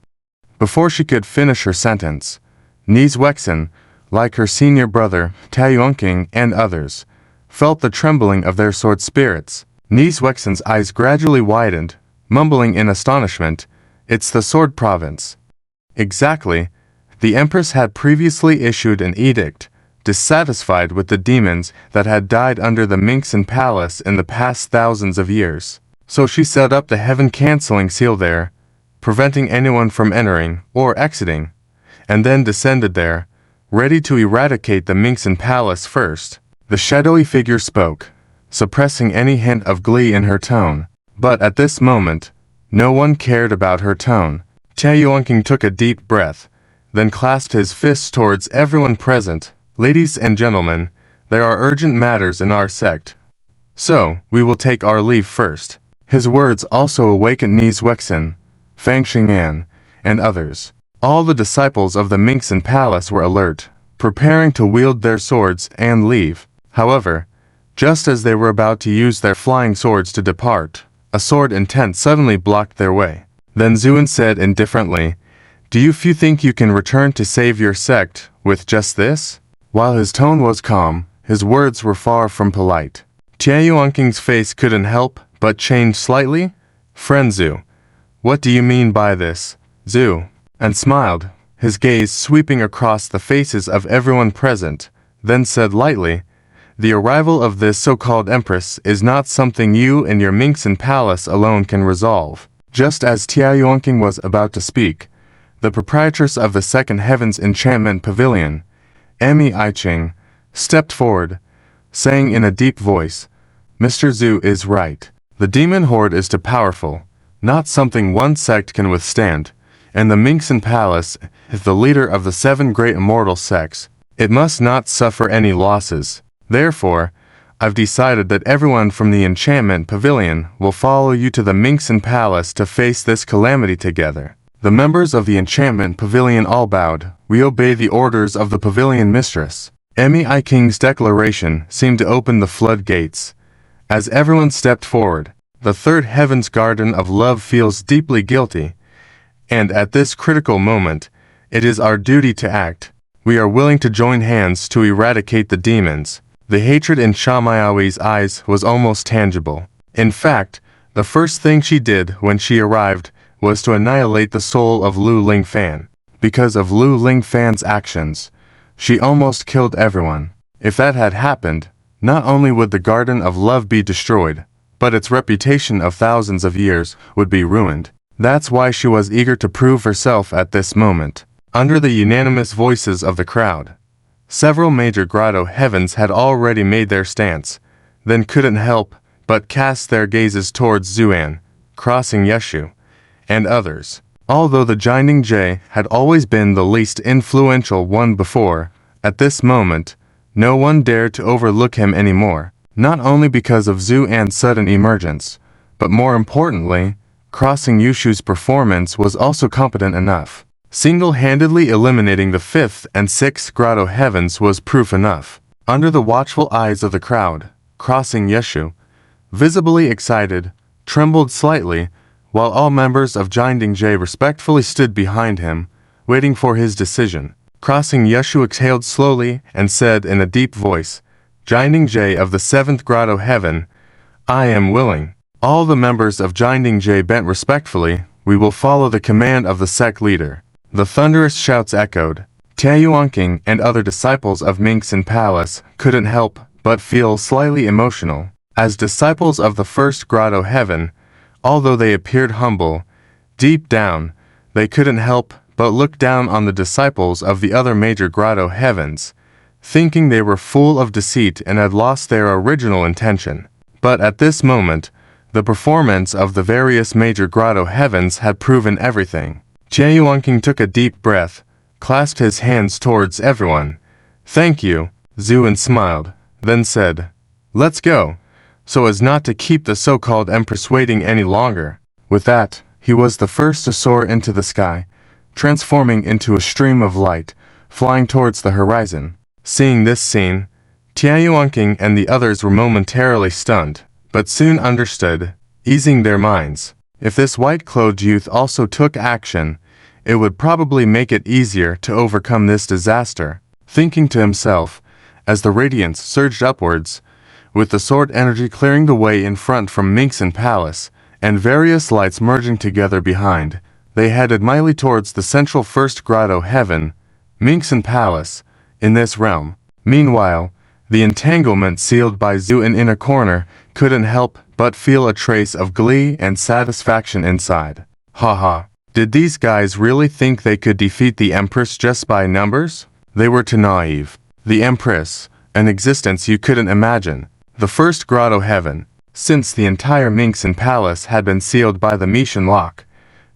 Before she could finish her sentence, Ni's Wexen, like her senior brother, Taiyuanqing and others, felt the trembling of their sword spirits. Ni's Wexen's eyes gradually widened, mumbling in astonishment, "It's the Sword Province." Exactly. The Empress had previously issued an edict, dissatisfied with the demons that had died under the Minxin Palace in the past thousands of years. So she set up the heaven-canceling seal there, preventing anyone from entering or exiting, and then descended there, ready to eradicate the Minxin Palace first. The shadowy figure spoke, suppressing any hint of glee in her tone. But at this moment, no one cared about her tone. Taiyuanqing took a deep breath, then clasped his fists towards everyone present. "Ladies and gentlemen, there are urgent matters in our sect. So, we will take our leave first." His words also awakened Ni's Wexen, Fang Xing'an, and others. All the disciples of the Minxin Palace were alert, preparing to wield their swords and leave. However, just as they were about to use their flying swords to depart, a sword intent suddenly blocked their way. Then Zuan said indifferently, "Do you think you can return to save your sect with just this?" While his tone was calm, his words were far from polite. Tianyuanking's face couldn't help but change slightly. "Friend Zhu, what do you mean by this?" Zhu and smiled, his gaze sweeping across the faces of everyone present, then said lightly, "The arrival of this so-called Empress is not something you and your Minxin Palace alone can resolve." Just as Tianyuanking was about to speak, the proprietress of the Second Heaven's Enchantment Pavilion, Emi Aiching, stepped forward, saying in a deep voice, "Mr. Zhu is right. The demon horde is too powerful, not something one sect can withstand, and the Minxin Palace is the leader of the 7 great immortal sects. It must not suffer any losses. Therefore, I've decided that everyone from the Enchantment Pavilion will follow you to the Minxin Palace to face this calamity together. The members of the Enchantment Pavilion all bowed. We obey the orders of the Pavilion Mistress. Emi King's declaration seemed to open the floodgates. As everyone stepped forward, the third heaven's garden of love feels deeply guilty. And at this critical moment, it is our duty to act. We are willing to join hands to eradicate the demons. The hatred in Shamayawi's eyes was almost tangible. In fact, the first thing she did when she arrived was to annihilate the soul of Lu Lingfan. Because of Lu Lingfan's actions, she almost killed everyone. If that had happened, not only would the Garden of Love be destroyed, but its reputation of thousands of years would be ruined. That's why she was eager to prove herself at this moment. Under the unanimous voices of the crowd, several major grotto heavens had already made their stance, then couldn't help but cast their gazes towards Zuan, Crossing Yeshu, and others. Although the Jinding Jay had always been the least influential one before, at this moment, no one dared to overlook him anymore, not only because of Zuan's sudden emergence, but more importantly, Crossing Yeshu's performance was also competent enough. Single-handedly eliminating the 5th and 6th grotto heavens was proof enough. Under the watchful eyes of the crowd, Crossing Yeshu, visibly excited, trembled slightly, while all members of Jinding Jay respectfully stood behind him, waiting for his decision. Crossing Yeshu exhaled slowly and said in a deep voice, "Jinding Jay of the 7th grotto heaven, I am willing." All the members of Jinding Jay bent respectfully. "We will follow the command of the sect leader." The thunderous shouts echoed. Taeyuanking and other disciples of Minxin Palace couldn't help but feel slightly emotional. As disciples of the 1st grotto heaven, although they appeared humble, deep down, they couldn't help but look down on the disciples of the other major grotto heavens, thinking they were full of deceit and had lost their original intention. But at this moment, the performance of the various major grotto heavens had proven everything. Taeyuanking took a deep breath, clasped his hands towards everyone. "Thank you," Zuan smiled, then said, "Let's go," so as not to keep the so-called Empress waiting any longer. With that, he was the first to soar into the sky, transforming into a stream of light, flying towards the horizon. Seeing this scene, Taeyuanking and the others were momentarily stunned, but soon understood, easing their minds. If this white-clothed youth also took action, it would probably make it easier to overcome this disaster. Thinking to himself, as the radiance surged upwards, with the sword energy clearing the way in front from Minxin Palace, and various lights merging together behind, they headed mildly towards the central 1st grotto heaven, Minxin Palace, in this realm. Meanwhile, the entanglement sealed by Zuan in a corner couldn't help but feel a trace of glee and satisfaction inside. Haha, did these guys really think they could defeat the Empress just by numbers? They were too naive. The Empress, an existence you couldn't imagine. The 1st grotto heaven, since the entire Minxin Palace had been sealed by the Mission lock,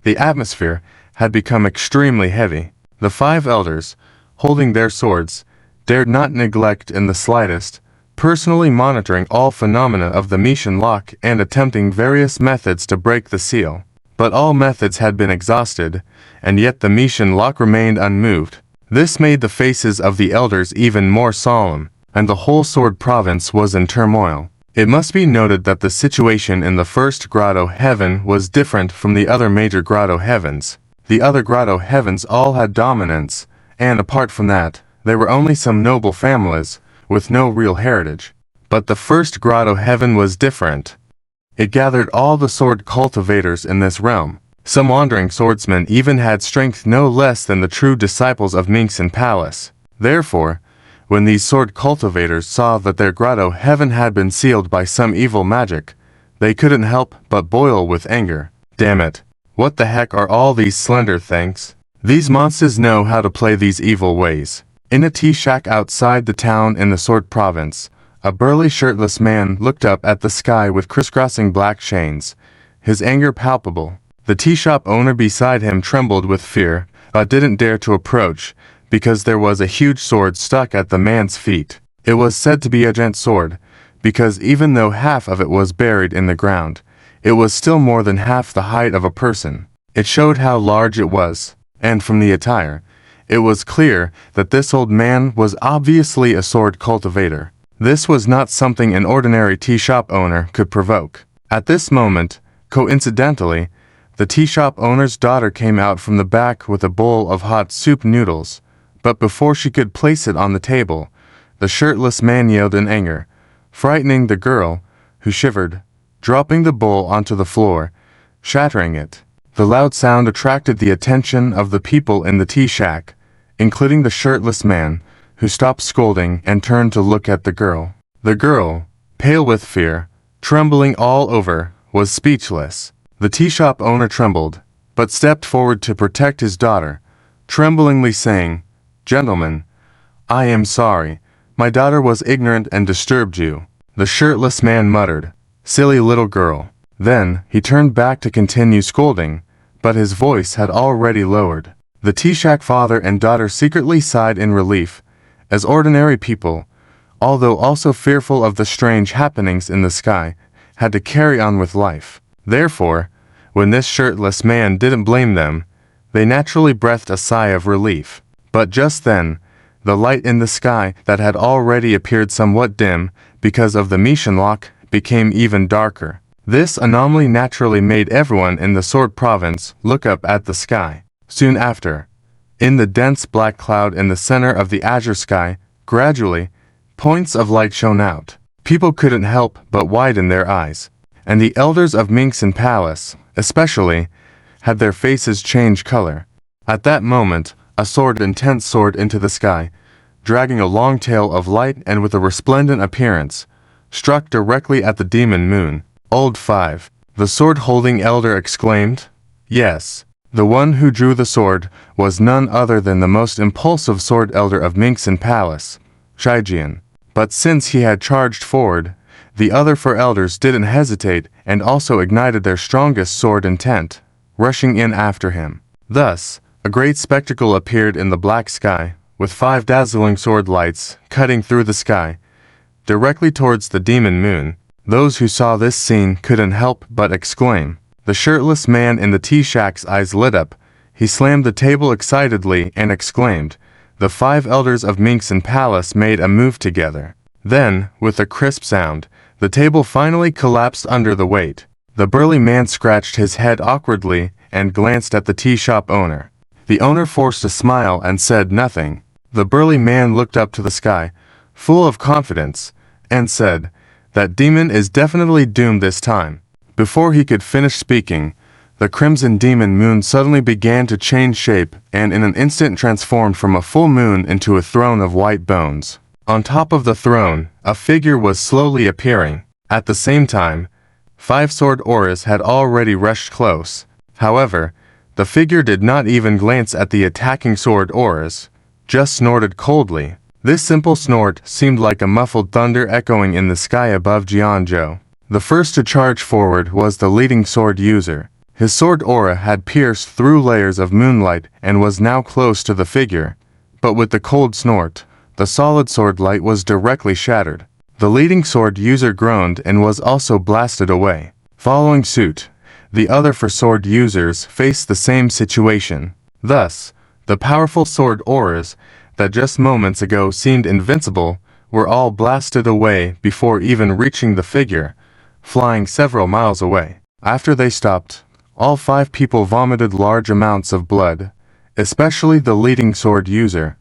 the atmosphere had become extremely heavy. The 5 elders, holding their swords, dared not neglect in the slightest, personally monitoring all phenomena of the Mission lock and attempting various methods to break the seal. But all methods had been exhausted, and yet the Mission lock remained unmoved. This made the faces of the elders even more solemn, and the whole Sword Province was in turmoil. It must be noted that the situation in the 1st grotto heaven was different from the other major grotto heavens. The other grotto heavens all had dominance, and apart from that, there were only some noble families, with no real heritage. But the 1st grotto heaven was different. It gathered all the sword cultivators in this realm. Some wandering swordsmen even had strength no less than the true disciples of Minxin Palace. Therefore, when these sword cultivators saw that their grotto heaven had been sealed by some evil magic, they couldn't help but boil with anger. Damn it, what the heck are all these slender things? These monsters know how to play these evil ways. In a tea shack outside the town in the Sword Province, A burly shirtless man looked up at the sky with crisscrossing black chains, his anger palpable. The tea shop owner beside him trembled with fear, but didn't dare to approach, because there was a huge sword stuck at the man's feet. It was said to be a giant sword, because even though half of it was buried in the ground, it was still more than half the height of a person. It showed how large it was, and from the attire, it was clear that this old man was obviously a sword cultivator. This was not something an ordinary tea shop owner could provoke. At this moment, coincidentally, the tea shop owner's daughter came out from the back with a bowl of hot soup noodles, but before she could place it on the table, the shirtless man yelled in anger, frightening the girl, who shivered, dropping the bowl onto the floor, shattering it. The loud sound attracted the attention of the people in the tea shack, including the shirtless man, who stopped scolding and turned to look at the girl. The girl, pale with fear, trembling all over, was speechless. The tea shop owner trembled, but stepped forward to protect his daughter, tremblingly saying, "Gentlemen, I am sorry. My daughter was ignorant and disturbed you." The shirtless man muttered, "Silly little girl." Then, he turned back to continue scolding, but his voice had already lowered. The tea shack father and daughter secretly sighed in relief, as ordinary people, although also fearful of the strange happenings in the sky, had to carry on with life. Therefore, when this shirtless man didn't blame them, they naturally breathed a sigh of relief. But just then, the light in the sky that had already appeared somewhat dim because of the mission lock became even darker. This anomaly naturally made everyone in the Sword Province look up at the sky. Soon after, in the dense black cloud in the center of the azure sky, gradually, points of light shone out. People couldn't help but widen their eyes, and the elders of Minxin Palace, especially, had their faces change color. At that moment, a intense sword into the sky, dragging a long tail of light and with a resplendent appearance, struck directly at the demon moon. "Old 5, the sword-holding elder exclaimed. Yes, the one who drew the sword was none other than the most impulsive sword elder of Minxin Palace, Shijian. But since he had charged forward, the other 4 elders didn't hesitate and also ignited their strongest sword intent, rushing in after him. Thus, a great spectacle appeared in the black sky, with 5 dazzling sword lights cutting through the sky, directly towards the demon moon. Those who saw this scene couldn't help but exclaim. The shirtless man in the tea shack's eyes lit up. He slammed the table excitedly and exclaimed. The 5 elders of Minxin Palace made a move together. Then, with a crisp sound, the table finally collapsed under the weight. The burly man scratched his head awkwardly and glanced at the tea shop owner. The owner forced a smile and said nothing. The burly man looked up to the sky, full of confidence, and said, "That demon is definitely doomed this time." Before he could finish speaking, the crimson demon moon suddenly began to change shape and in an instant transformed from a full moon into a throne of white bones. On top of the throne, a figure was slowly appearing. At the same time, 5 sword auras had already rushed close. However, the figure did not even glance at the attacking sword auras, just snorted coldly. This simple snort seemed like a muffled thunder echoing in the sky above Jianzhou. The first to charge forward was the leading sword user. His sword aura had pierced through layers of moonlight and was now close to the figure, but with the cold snort, the solid sword light was directly shattered. The leading sword user groaned and was also blasted away. Following suit, the other 4 sword users faced the same situation. Thus, the powerful sword auras that just moments ago seemed invincible were all blasted away before even reaching the figure, flying several miles away. After they stopped, all 5 people vomited large amounts of blood, especially the leading sword user,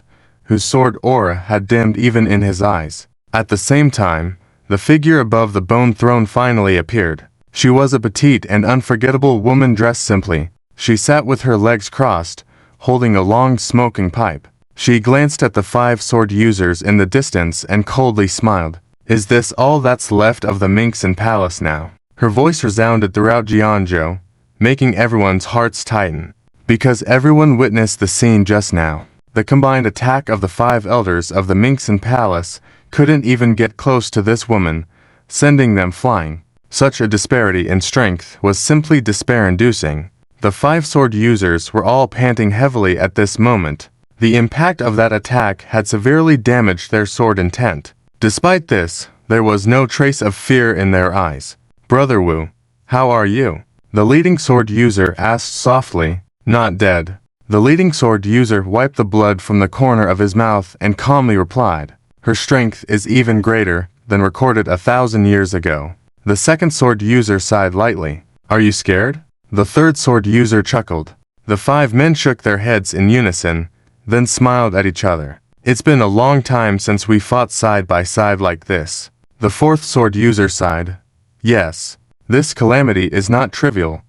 whose sword aura had dimmed even in his eyes. At the same time, the figure above the bone throne finally appeared. She was a petite and unforgettable woman dressed simply. She sat with her legs crossed, holding a long smoking pipe. She glanced at the 5 sword users in the distance and coldly smiled. "Is this all that's left of the Minxin Palace now?" Her voice resounded throughout Jianzhou, making everyone's hearts tighten. Because everyone witnessed the scene just now. The combined attack of the 5 elders of the Minxin Palace couldn't even get close to this woman, sending them flying. Such a disparity in strength was simply despair-inducing. The 5 sword users were all panting heavily at this moment. The impact of that attack had severely damaged their sword intent. Despite this, there was no trace of fear in their eyes. "Brother Wu, how are you?" the leading sword user asked softly. "Not dead." The leading sword user wiped the blood from the corner of his mouth and calmly replied, "Her strength is even greater than recorded 1,000 years ago." The second sword user sighed lightly. "Are you scared?" The third sword user chuckled. The 5 men shook their heads in unison, then smiled at each other. "It's been a long time since we fought side by side like this." The fourth sword user sighed. "Yes, this calamity is not trivial,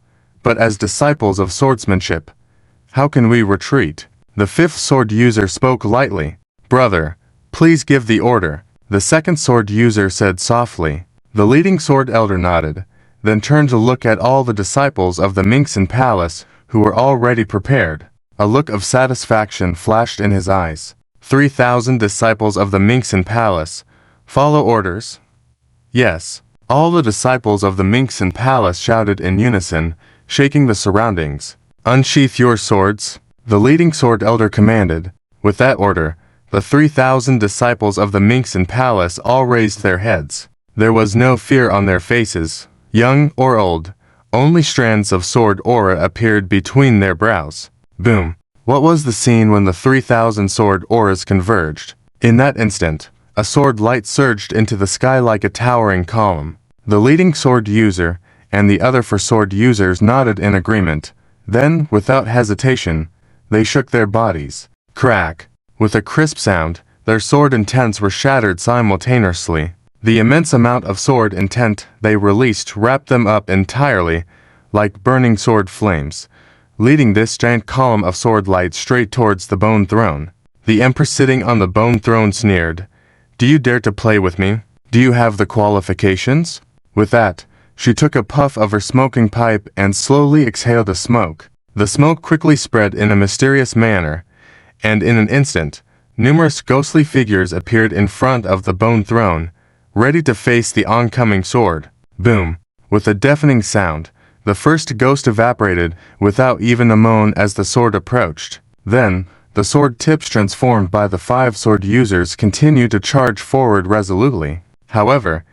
but as disciples of swordsmanship, how can we retreat?" The fifth sword user spoke lightly. "Brother, please give the order," the second sword user said softly. The leading sword elder nodded, then turned to look at all the disciples of the Mingxin Palace who were already prepared. A look of satisfaction flashed in his eyes. 3,000 disciples of the Mingxin Palace. Follow orders? Yes. All the disciples of the Mingxin Palace shouted in unison, shaking the surroundings. "Unsheath your swords," the leading sword elder commanded. With that order, the 3,000 disciples of the Mingxin Palace all raised their heads. There was no fear on their faces, young or old. Only strands of sword aura appeared between their brows. Boom. What was the scene when the 3,000 sword auras converged? In that instant, a sword light surged into the sky like a towering column. The leading sword user and the other 4 sword users nodded in agreement. Then, without hesitation, they shook their bodies. Crack. With a crisp sound, their sword intents were shattered simultaneously. The immense amount of sword intent they released wrapped them up entirely, like burning sword flames, leading this giant column of sword light straight towards the bone throne. The empress sitting on the bone throne sneered. "Do you dare to play with me? Do you have the qualifications?" With that, she took a puff of her smoking pipe and slowly exhaled the smoke. The smoke quickly spread in a mysterious manner, and in an instant, numerous ghostly figures appeared in front of the bone throne, ready to face the oncoming sword. Boom! With a deafening sound, the first ghost evaporated without even a moan as the sword approached. Then, the sword tips transformed by the 5 sword users continued to charge forward resolutely. However,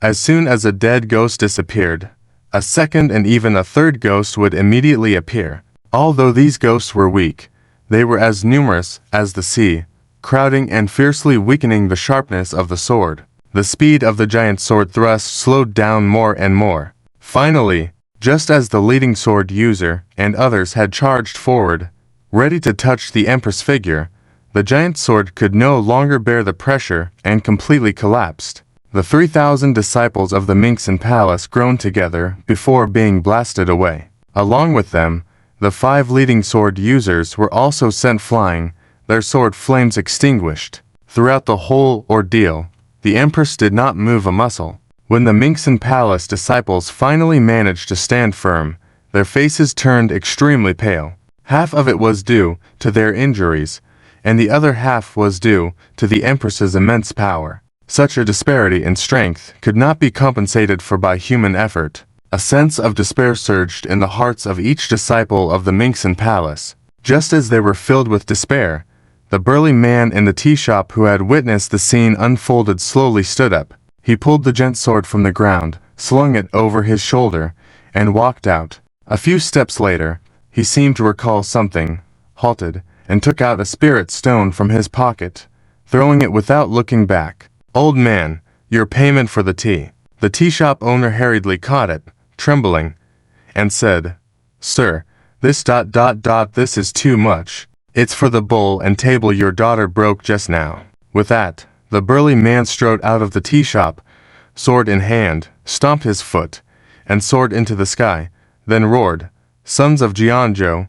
as soon as a dead ghost disappeared, a second and even a third ghost would immediately appear. Although these ghosts were weak, they were as numerous as the sea, crowding and fiercely weakening the sharpness of the sword. The speed of the giant sword thrust slowed down more and more. Finally, just as the leading sword user and others had charged forward, ready to touch the Empress figure, the giant sword could no longer bear the pressure and completely collapsed. The 3,000 disciples of the Mingxin Palace groaned together before being blasted away. Along with them, the 5 leading sword users were also sent flying, their sword flames extinguished. Throughout the whole ordeal, the Empress did not move a muscle. When the Mingxin Palace disciples finally managed to stand firm, their faces turned extremely pale. Half of it was due to their injuries, and the other half was due to the Empress's immense power. Such a disparity in strength could not be compensated for by human effort. A sense of despair surged in the hearts of each disciple of the Mingxin Palace. Just as they were filled with despair, the burly man in the tea shop who had witnessed the scene unfolded slowly stood up. He pulled the giant sword from the ground, slung it over his shoulder, and walked out. A few steps later, he seemed to recall something, halted, and took out a spirit stone from his pocket, throwing it without looking back. "Old man, your payment for the tea." The tea shop owner hurriedly caught it, trembling, and said, "Sir, this this is too much. It's for the bowl and table your daughter broke just now." With that, the burly man strode out of the tea shop, sword in hand, stomped his foot, and soared into the sky, then roared, "Sons of Jianzhou,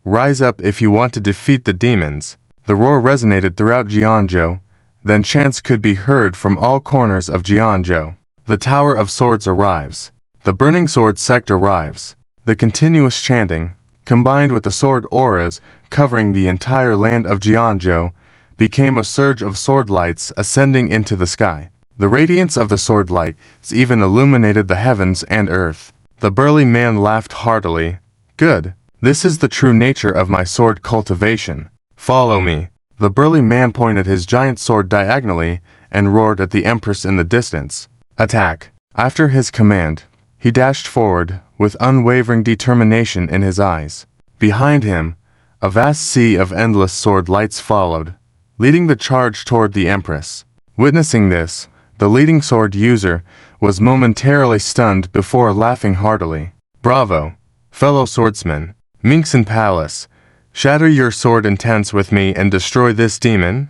rise up if you want to defeat the demons." The roar resonated throughout Jianzhou. Then chants could be heard from all corners of Jianzhou. The Tower of Swords arrives. The Burning Sword sect arrives. The continuous chanting, combined with the sword auras covering the entire land of Jianzhou, became a surge of sword lights ascending into the sky. The radiance of the sword lights even illuminated the heavens and earth. The burly man laughed heartily. "Good. This is the true nature of my sword cultivation. Follow me." The burly man pointed his giant sword diagonally and roared at the Empress in the distance. "Attack!" After his command, he dashed forward, with unwavering determination in his eyes. Behind him, a vast sea of endless sword lights followed, leading the charge toward the Empress. Witnessing this, the leading sword user was momentarily stunned before laughing heartily. "Bravo, fellow swordsman! Minxin Palace, shatter your sword intents with me and destroy this demon?"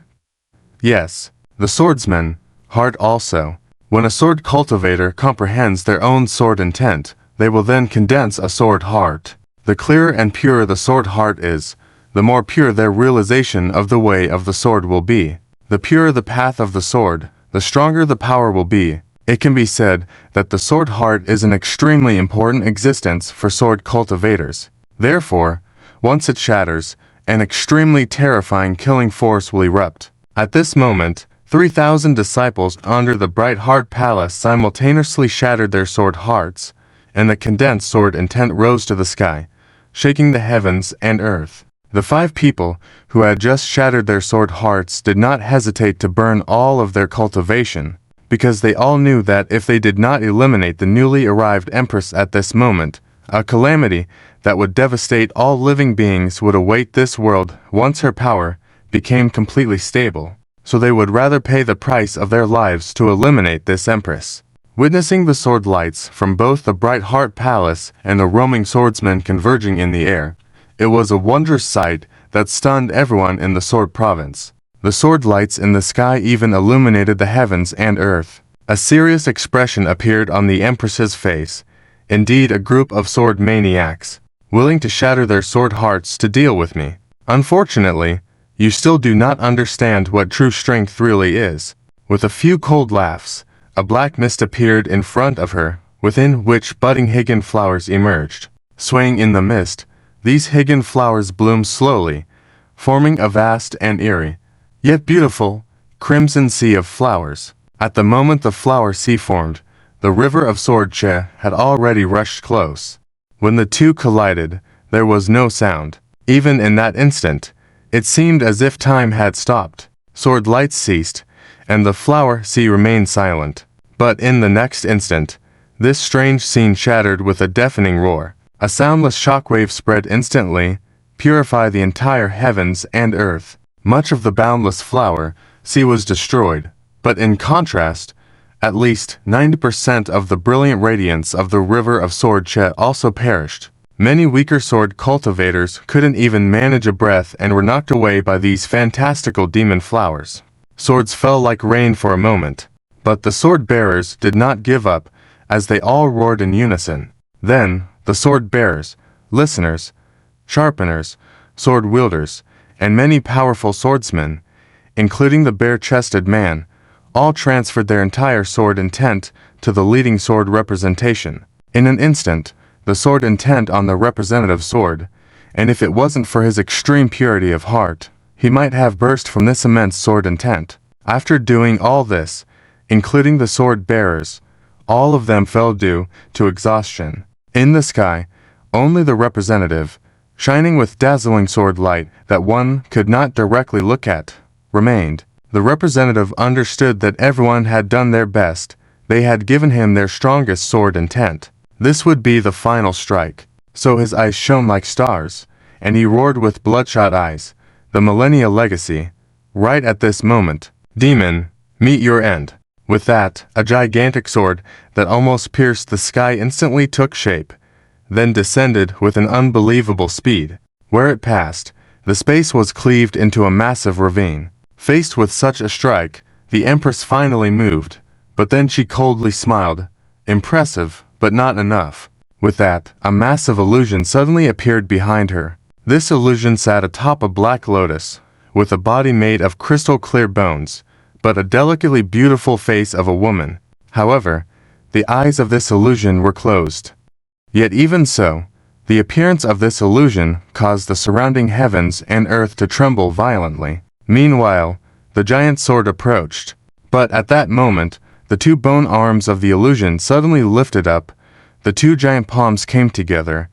Yes, the swordsman, heart also. When a sword cultivator comprehends their own sword intent, they will then condense a sword heart. The clearer and purer the sword heart is, the more pure their realization of the way of the sword will be. The purer the path of the sword, the stronger the power will be. It can be said that the sword heart is an extremely important existence for sword cultivators. Therefore, once it shatters, an extremely terrifying killing force will erupt. At this moment, 3,000 disciples under the Bright Heart Palace simultaneously shattered their sword hearts, and the condensed sword intent rose to the sky, shaking the heavens and earth. The 5 people who had just shattered their sword hearts did not hesitate to burn all of their cultivation, because they all knew that if they did not eliminate the newly arrived Empress at this moment, a calamity that would devastate all living beings would await this world once her power became completely stable. So they would rather pay the price of their lives to eliminate this Empress. Witnessing the sword lights from both the Bright Heart Palace and the roaming swordsmen converging in the air, it was a wondrous sight that stunned everyone in the Sword Province. The sword lights in the sky even illuminated the heavens and earth. A serious expression appeared on the Empress's face. Indeed, a group of sword maniacs, willing to shatter their sword hearts to deal with me. Unfortunately, you still do not understand what true strength really is. With a few cold laughs, a black mist appeared in front of her, within which budding higgan flowers emerged. Swaying in the mist, these higgan flowers bloomed slowly, forming a vast and eerie, yet beautiful, crimson sea of flowers. At the moment the flower sea formed, the river of sword che had already rushed close. When the two collided, there was no sound. Even in that instant, it seemed as if time had stopped. Sword lights ceased, and the flower sea remained silent. But in the next instant, this strange scene shattered with a deafening roar. A soundless shockwave spread instantly, purifying the entire heavens and earth. Much of the boundless flower sea was destroyed, but in contrast, at least 90% of the brilliant radiance of the river of sword che also perished. Many weaker sword cultivators couldn't even manage a breath and were knocked away by these fantastical demon flowers. Swords fell like rain for a moment, but the sword bearers did not give up, as they all roared in unison. Then, the sword bearers, listeners, sharpeners, sword wielders, and many powerful swordsmen, including the bare-chested man, all transferred their entire sword intent to the leading sword representation. In an instant, the sword intent on the representative sword, and if it wasn't for his extreme purity of heart, he might have burst from this immense sword intent. After doing all this, including the sword bearers, all of them fell due to exhaustion. In the sky, only the representative, shining with dazzling sword light that one could not directly look at, remained. The representative understood that everyone had done their best. They had given him their strongest sword intent. This would be the final strike. So his eyes shone like stars, and he roared with bloodshot eyes, the Millennia Legacy. Right at this moment, demon, meet your end. With that, a gigantic sword that almost pierced the sky instantly took shape, then descended with an unbelievable speed. Where it passed, the space was cleaved into a massive ravine. Faced with such a strike, the Empress finally moved, but then she coldly smiled. Impressive, but not enough. With that, a massive illusion suddenly appeared behind her. This illusion sat atop a black lotus, with a body made of crystal-clear bones, but a delicately beautiful face of a woman. However, the eyes of this illusion were closed. Yet even so, the appearance of this illusion caused the surrounding heavens and earth to tremble violently. Meanwhile, the giant sword approached. But at that moment, the two bone arms of the illusion suddenly lifted up. The two giant palms came together,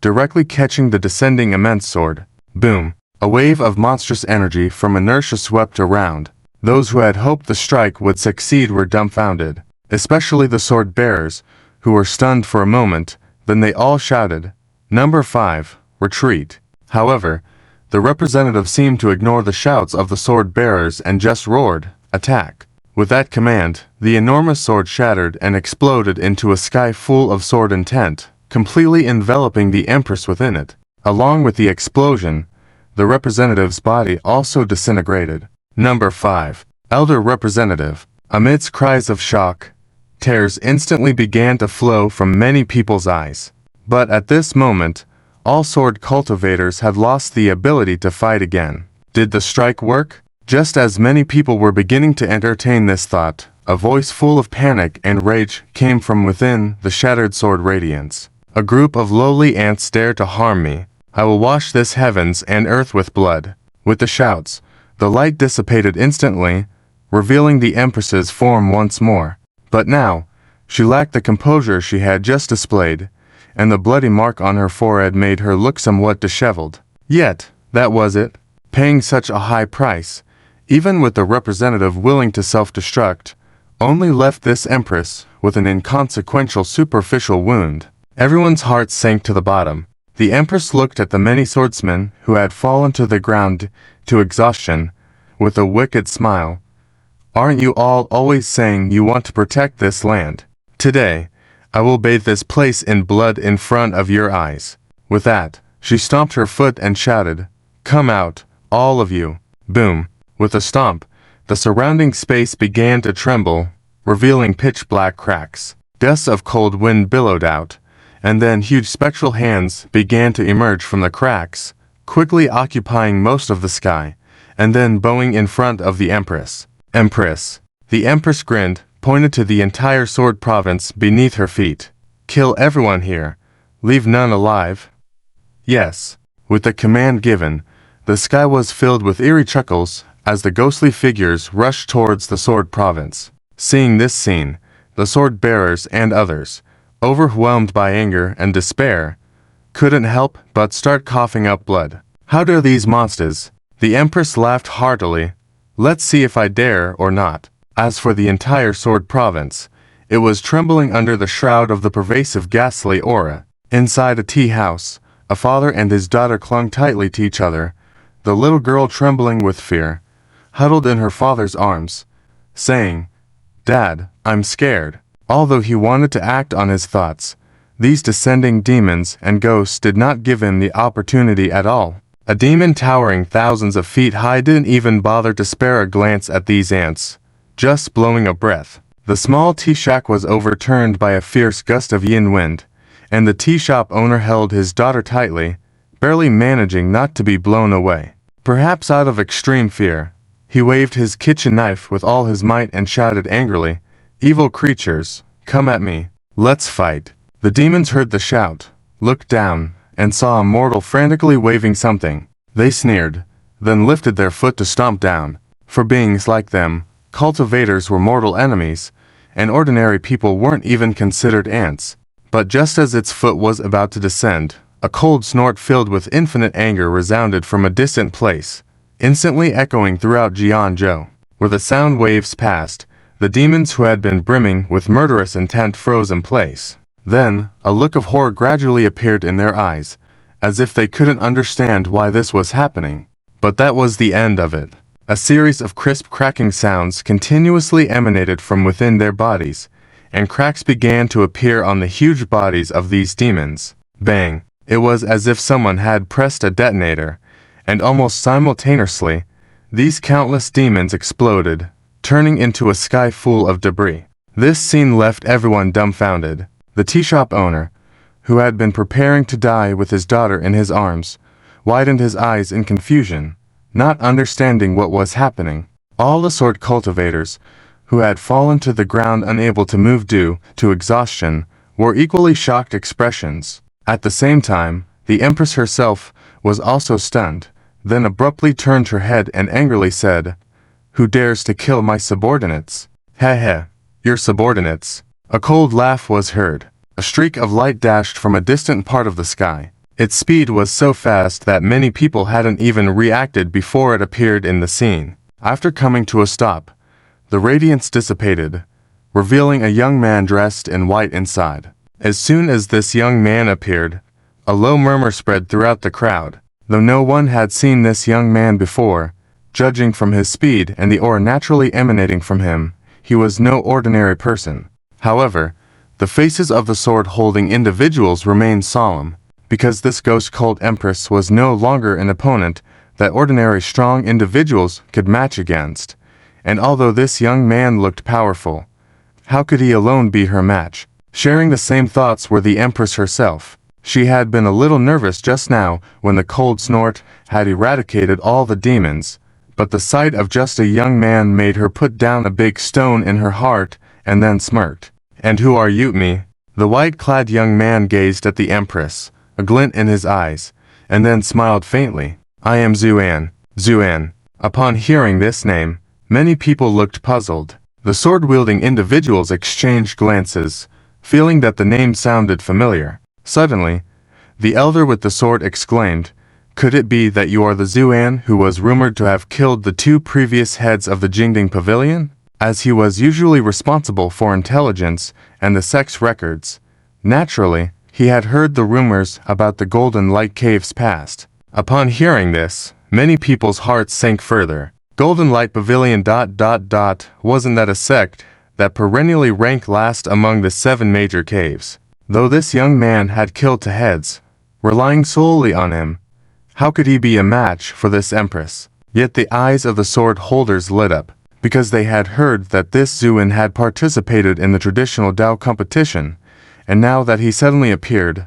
directly catching the descending immense sword. Boom! A wave of monstrous energy from inertia swept around. Those who had hoped the strike would succeed were dumbfounded, especially the sword bearers, who were stunned for a moment. Then they all shouted, "Number 5, retreat." However, the representative seemed to ignore the shouts of the sword bearers and just roared, "Attack." With that command, the enormous sword shattered and exploded into a sky full of sword intent, completely enveloping the Empress within it. Along with the explosion, the representative's body also disintegrated. Number 5. Elder Representative. Amidst cries of shock, tears instantly began to flow from many people's eyes. But at this moment, all sword cultivators had lost the ability to fight again. Did the strike work? Just as many people were beginning to entertain this thought, a voice full of panic and rage came from within the shattered sword radiance. "A group of lowly ants dare to harm me. I will wash this heavens and earth with blood." With the shouts, the light dissipated instantly, revealing the Empress's form once more. But now, she lacked the composure she had just displayed, and the bloody mark on her forehead made her look somewhat disheveled. Yet, that was it. Paying such a high price, even with the representative willing to self-destruct, only left this Empress with an inconsequential superficial wound. Everyone's hearts sank to the bottom. The Empress looked at the many swordsmen who had fallen to the ground to exhaustion, with a wicked smile. "Aren't you all always saying you want to protect this land? Today, I will bathe this place in blood in front of your eyes." With that, she stomped her foot and shouted, "Come out, all of you." Boom! With a stomp, the surrounding space began to tremble, revealing pitch-black cracks. Gusts of cold wind billowed out, and then huge spectral hands began to emerge from the cracks, quickly occupying most of the sky, and then bowing in front of the Empress. "Empress." The Empress grinned, pointed to the entire sword province beneath her feet. "Kill everyone here. Leave none alive." Yes. With the command given, the sky was filled with eerie chuckles as the ghostly figures rushed towards the sword province. Seeing this scene, the sword bearers and others, overwhelmed by anger and despair, couldn't help but start coughing up blood. "How dare these monsters?" The Empress laughed heartily. "Let's see if I dare or not." As for the entire sword province, it was trembling under the shroud of the pervasive ghastly aura. Inside a tea house, a father and his daughter clung tightly to each other, the little girl trembling with fear, huddled in her father's arms, saying, "Dad, I'm scared." Although he wanted to act on his thoughts, these descending demons and ghosts did not give him the opportunity at all. A demon towering thousands of feet high didn't even bother to spare a glance at these ants, just blowing a breath. The small tea shack was overturned by a fierce gust of yin wind, and the tea shop owner held his daughter tightly, barely managing not to be blown away. Perhaps out of extreme fear, he waved his kitchen knife with all his might and shouted angrily, "Evil creatures, come at me. Let's fight." The demons heard the shout, looked down, and saw a mortal frantically waving something. They sneered, then lifted their foot to stomp down. For beings like them, cultivators were mortal enemies, and ordinary people weren't even considered ants. But just as its foot was about to descend, a cold snort filled with infinite anger resounded from a distant place, instantly echoing throughout Jianzhou. Where the sound waves passed, the demons who had been brimming with murderous intent froze in place. Then, a look of horror gradually appeared in their eyes, as if they couldn't understand why this was happening. But that was the end of it. A series of crisp cracking sounds continuously emanated from within their bodies, and cracks began to appear on the huge bodies of these demons. Bang! It was as if someone had pressed a detonator, and almost simultaneously, these countless demons exploded, turning into a sky full of debris. This scene left everyone dumbfounded. The tea shop owner, who had been preparing to die with his daughter in his arms, widened his eyes in confusion, not understanding what was happening. All the sword cultivators, who had fallen to the ground unable to move due to exhaustion, wore equally shocked expressions. At the same time, the Empress herself was also stunned, then abruptly turned her head and angrily said, "Who dares to kill my subordinates?" "Heh heh, your subordinates." A cold laugh was heard. A streak of light dashed from a distant part of the sky. Its speed was so fast that many people hadn't even reacted before it appeared in the scene. After coming to a stop, the radiance dissipated, revealing a young man dressed in white inside. As soon as this young man appeared, a low murmur spread throughout the crowd. Though no one had seen this young man before, judging from his speed and the aura naturally emanating from him, he was no ordinary person. However, the faces of the sword-holding individuals remained solemn, because this ghost cult empress was no longer an opponent that ordinary strong individuals could match against. And although this young man looked powerful, how could he alone be her match? Sharing the same thoughts were the empress herself. She had been a little nervous just now when the cold snort had eradicated all the demons, but the sight of just a young man made her put down a big stone in her heart and then smirked. "And who are you, me?" The white-clad young man gazed at the empress, a glint in his eyes, and then smiled faintly. "I am Zuan." Zuan. Upon hearing this name, many people looked puzzled. The sword-wielding individuals exchanged glances, feeling that the name sounded familiar. Suddenly, the elder with the sword exclaimed, "Could it be that you are the Zuan who was rumored to have killed the two previous heads of the Jingding Pavilion?" As he was usually responsible for intelligence and the sex records, naturally, he had heard the rumors about the Golden Light Cave's past. Upon hearing this, many people's hearts sank further. Golden Light Pavilion ... wasn't that a sect that perennially ranked last among the 7 major caves? Though this young man had killed 2 heads, relying solely on him, how could he be a match for this empress? Yet the eyes of the sword holders lit up, because they had heard that this Zuin had participated in the traditional Dao competition, and now that he suddenly appeared,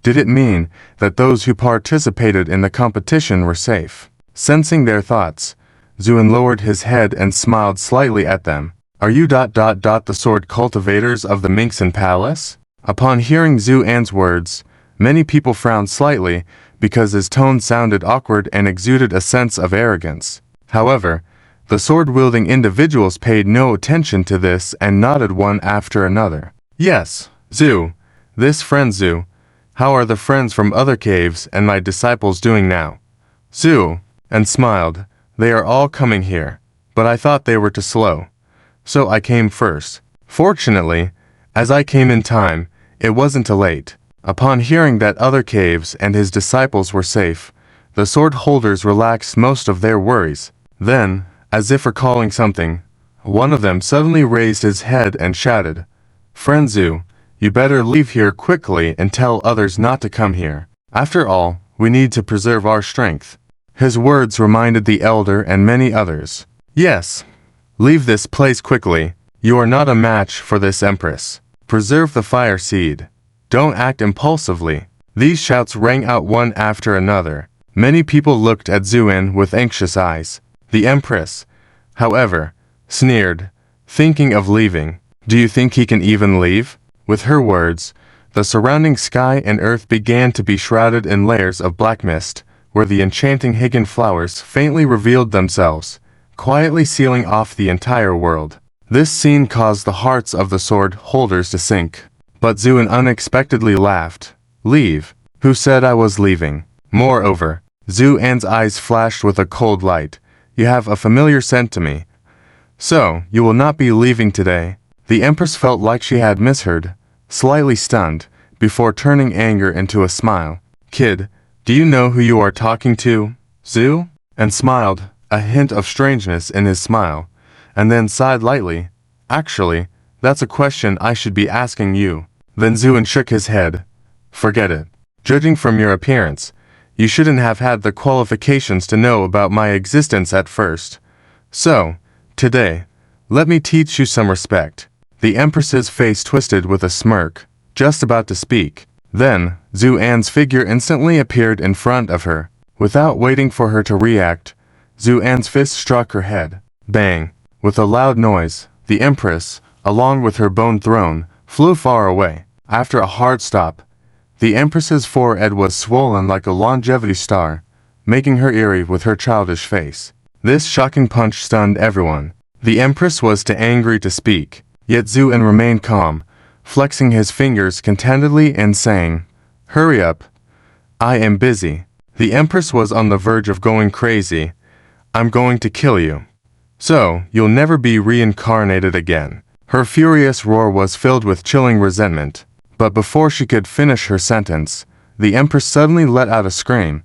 did it mean that those who participated in the competition were safe? Sensing their thoughts, Zuin lowered his head and smiled slightly at them. "Are you ... the sword cultivators of the Minxin Palace?" Upon hearing Zuan's words, many people frowned slightly because his tone sounded awkward and exuded a sense of arrogance. However, the sword-wielding individuals paid no attention to this and nodded one after another. "Yes, Zu. This friend Zu. How are the friends from other caves and my disciples doing now?" Zu, and smiled. "They are all coming here, but I thought they were too slow, so I came first. Fortunately, as I came in time, it wasn't too late." Upon hearing that other caves and his disciples were safe, the sword holders relaxed most of their worries. Then, as if recalling something, one of them suddenly raised his head and shouted, "Friend Zu, you better leave here quickly and tell others not to come here. After all, we need to preserve our strength." His words reminded the elder and many others. "Yes. Leave this place quickly. You are not a match for this empress. Preserve the fire seed. Don't act impulsively." These shouts rang out one after another. Many people looked at Zuan with anxious eyes. The empress, however, sneered, thinking of leaving. "Do you think he can even leave?" With her words, the surrounding sky and earth began to be shrouded in layers of black mist, where the enchanting Higan flowers faintly revealed themselves, quietly sealing off the entire world. This scene caused the hearts of the sword holders to sink. But Zuin unexpectedly laughed. "Leave? Who said I was leaving?" Moreover, Zuan's eyes flashed with a cold light. "You have a familiar scent to me. So, you will not be leaving today?" The empress felt like she had misheard, slightly stunned, before turning anger into a smile. "Kid, do you know who you are talking to, Zu?" And smiled, a hint of strangeness in his smile, and then sighed lightly. "Actually, that's a question I should be asking you." Then Zuin shook his head. "Forget it. Judging from your appearance, you shouldn't have had the qualifications to know about my existence at first. So, today, let me teach you some respect." The empress's face twisted with a smirk, just about to speak. Then, Zuan's figure instantly appeared in front of her. Without waiting for her to react, Zuan's fist struck her head. Bang! With a loud noise, the empress, along with her bone throne, flew far away. After a hard stop, the empress's forehead was swollen like a longevity star, making her eerie with her childish face. This shocking punch stunned everyone. The Empress was too angry to speak, yet Zhuan remained calm, flexing his fingers contentedly and saying, "Hurry up. I am busy." The Empress was on the verge of going crazy. "I'm going to kill you. So, you'll never be reincarnated again." Her furious roar was filled with chilling resentment, but before she could finish her sentence, the Empress suddenly let out a scream.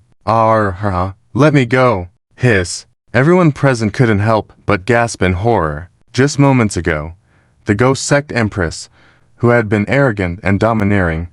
Let me go!" Hiss. Everyone present couldn't help but gasp in horror. Just moments ago, the Ghost Sect Empress, who had been arrogant and domineering,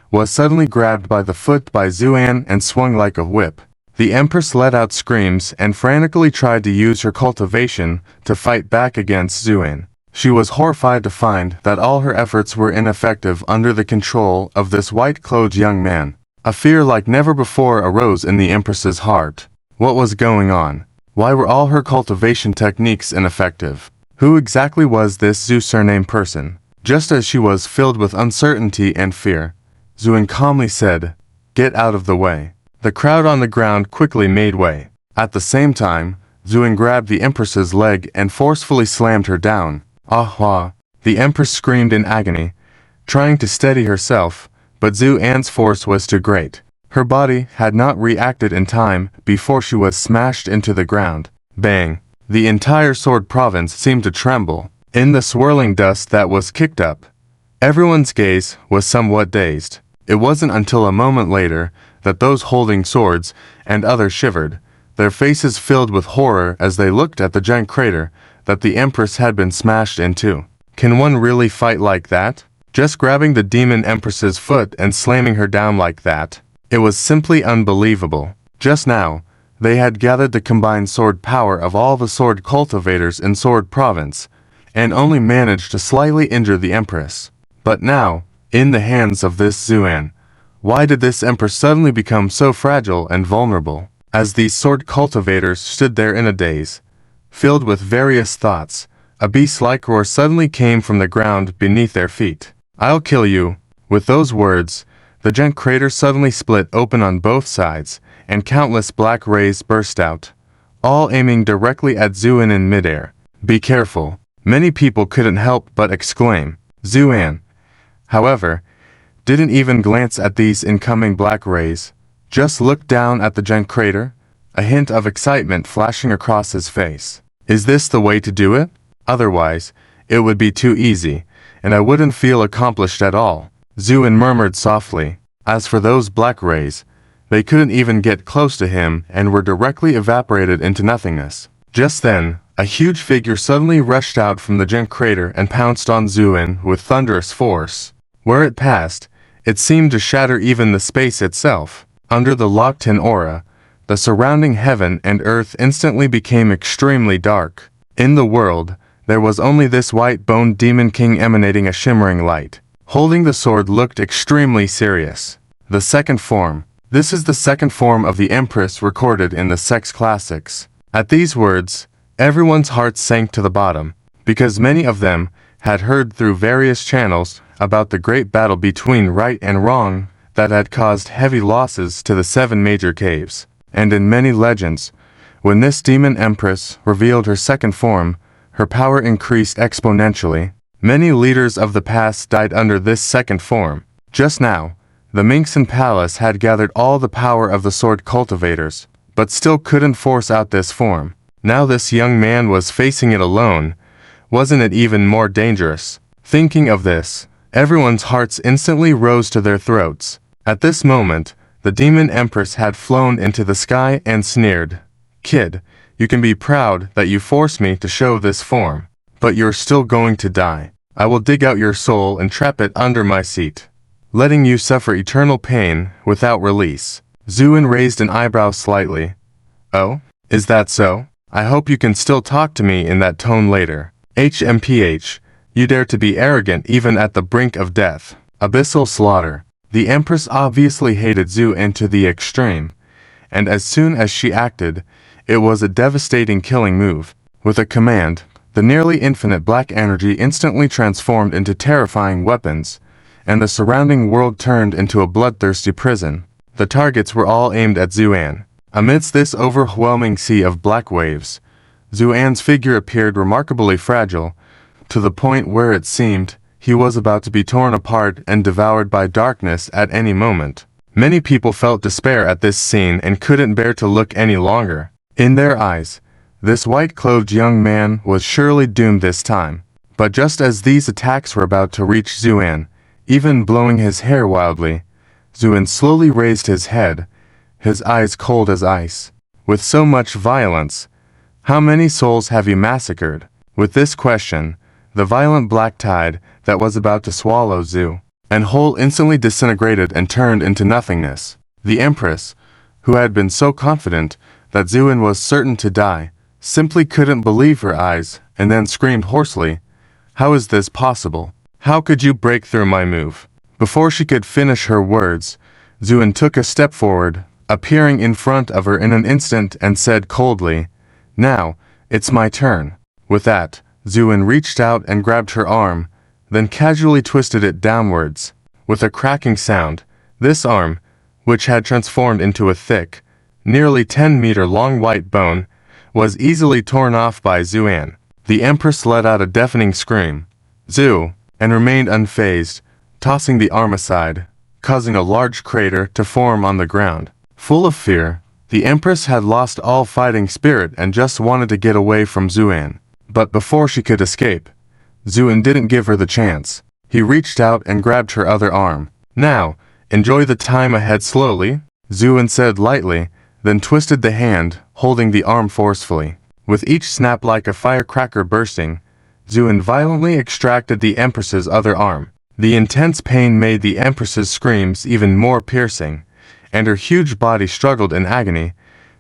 was suddenly grabbed by the foot by Zhuan and swung like a whip. The Empress let out screams and frantically tried to use her cultivation to fight back against Zhuan. She was horrified to find that all her efforts were ineffective under the control of this white-clothed young man. A fear like never before arose in the Empress's heart. What was going on? Why were all her cultivation techniques ineffective? Who exactly was this Zhu surname person? Just as she was filled with uncertainty and fear, Zhuan calmly said, "Get out of the way." The crowd on the ground quickly made way. At the same time, Zhuan grabbed the Empress's leg and forcefully slammed her down. "Ah!" The Empress screamed in agony, trying to steady herself, but Zhuan's force was too great. Her body had not reacted in time before she was smashed into the ground. Bang! The entire Sword Province seemed to tremble. In the swirling dust that was kicked up, everyone's gaze was somewhat dazed. It wasn't until a moment later that those holding swords and others shivered, their faces filled with horror as they looked at the giant crater that the Empress had been smashed into. Can one really fight like that? Just grabbing the Demon Empress's foot and slamming her down like that? It was simply unbelievable. Just now, they had gathered the combined sword power of all the sword cultivators in Sword Province, and only managed to slightly injure the Empress. But now, in the hands of this Zhuan, why did this Empress suddenly become so fragile and vulnerable? As these sword cultivators stood there in a daze, filled with various thoughts, a beast-like roar suddenly came from the ground beneath their feet. "I'll kill you." With those words, the giant crater suddenly split open on both sides, and countless black rays burst out, all aiming directly at Zhuan in midair. "Be careful." Many people couldn't help but exclaim. Zhuan, however, didn't even glance at these incoming black rays, just looked down at the giant crater, a hint of excitement flashing across his face. "Is this the way to do it? Otherwise, it would be too easy, and I wouldn't feel accomplished at all," Zhuan murmured softly. As for those black rays, they couldn't even get close to him and were directly evaporated into nothingness. Just then, a huge figure suddenly rushed out from the giant crater and pounced on Zhuan with thunderous force. Where it passed, it seemed to shatter even the space itself. Under the locked-in aura, the surrounding heaven and earth instantly became extremely dark. In the world, there was only this white-boned demon king emanating a shimmering light. Holding the sword looked extremely serious. The second form. This is the second form of the Empress recorded in the Sex Classics. At these words, everyone's hearts sank to the bottom, because many of them had heard through various channels about the great battle between right and wrong that had caused heavy losses to the 7 major caves. And in many legends, when this demon Empress revealed her second form, her power increased exponentially. Many leaders of the past died under this second form. Just now, the Minxin Palace had gathered all the power of the sword cultivators, but still couldn't force out this form. Now this young man was facing it alone. Wasn't it even more dangerous? Thinking of this, everyone's hearts instantly rose to their throats. At this moment, the Demon Empress had flown into the sky and sneered. "Kid, you can be proud that you forced me to show this form, but you're still going to die. I will dig out your soul and trap it under my seat, letting you suffer eternal pain without release." Zhuan raised an eyebrow slightly. "Oh, is that so? I hope you can still talk to me in that tone later. HMPH, you dare to be arrogant even at the brink of death." Abyssal slaughter. The Empress obviously hated Zhuan to the extreme, and as soon as she acted, it was a devastating killing move. With a command, the nearly infinite black energy instantly transformed into terrifying weapons, and the surrounding world turned into a bloodthirsty prison. The targets were all aimed at Zhuan. Amidst this overwhelming sea of black waves, Zuan's figure appeared remarkably fragile, to the point where it seemed he was about to be torn apart and devoured by darkness at any moment. Many people felt despair at this scene and couldn't bear to look any longer. In their eyes, this white-clothed young man was surely doomed this time. But just as these attacks were about to reach Zuan, even blowing his hair wildly, Zuan slowly raised his head, his eyes cold as ice. With so much violence, how many souls have you massacred? With this question, the violent black tide that was about to swallow Zu and whole instantly disintegrated and turned into nothingness. The Empress, who had been so confident that Zuan was certain to die, simply couldn't believe her eyes and then screamed hoarsely, "How is this possible? How could you break through my move?" Before she could finish her words, Zuan took a step forward, appearing in front of her in an instant and said coldly, "Now, it's my turn." With that, Zuan reached out and grabbed her arm, then casually twisted it downwards. With a cracking sound, this arm, which had transformed into a thick, nearly 10-meter-long white bone, was easily torn off by Zuan. The Empress let out a deafening scream, "Zu," and remained unfazed, tossing the arm aside, causing a large crater to form on the ground. Full of fear, the Empress had lost all fighting spirit and just wanted to get away from Zuan. But before she could escape, Zuan didn't give her the chance. He reached out and grabbed her other arm. "Now, enjoy the time ahead slowly," Zuan said lightly, then twisted the hand, holding the arm forcefully. With each snap like a firecracker bursting, Zuan violently extracted the Empress's other arm. The intense pain made the Empress's screams even more piercing, and her huge body struggled in agony,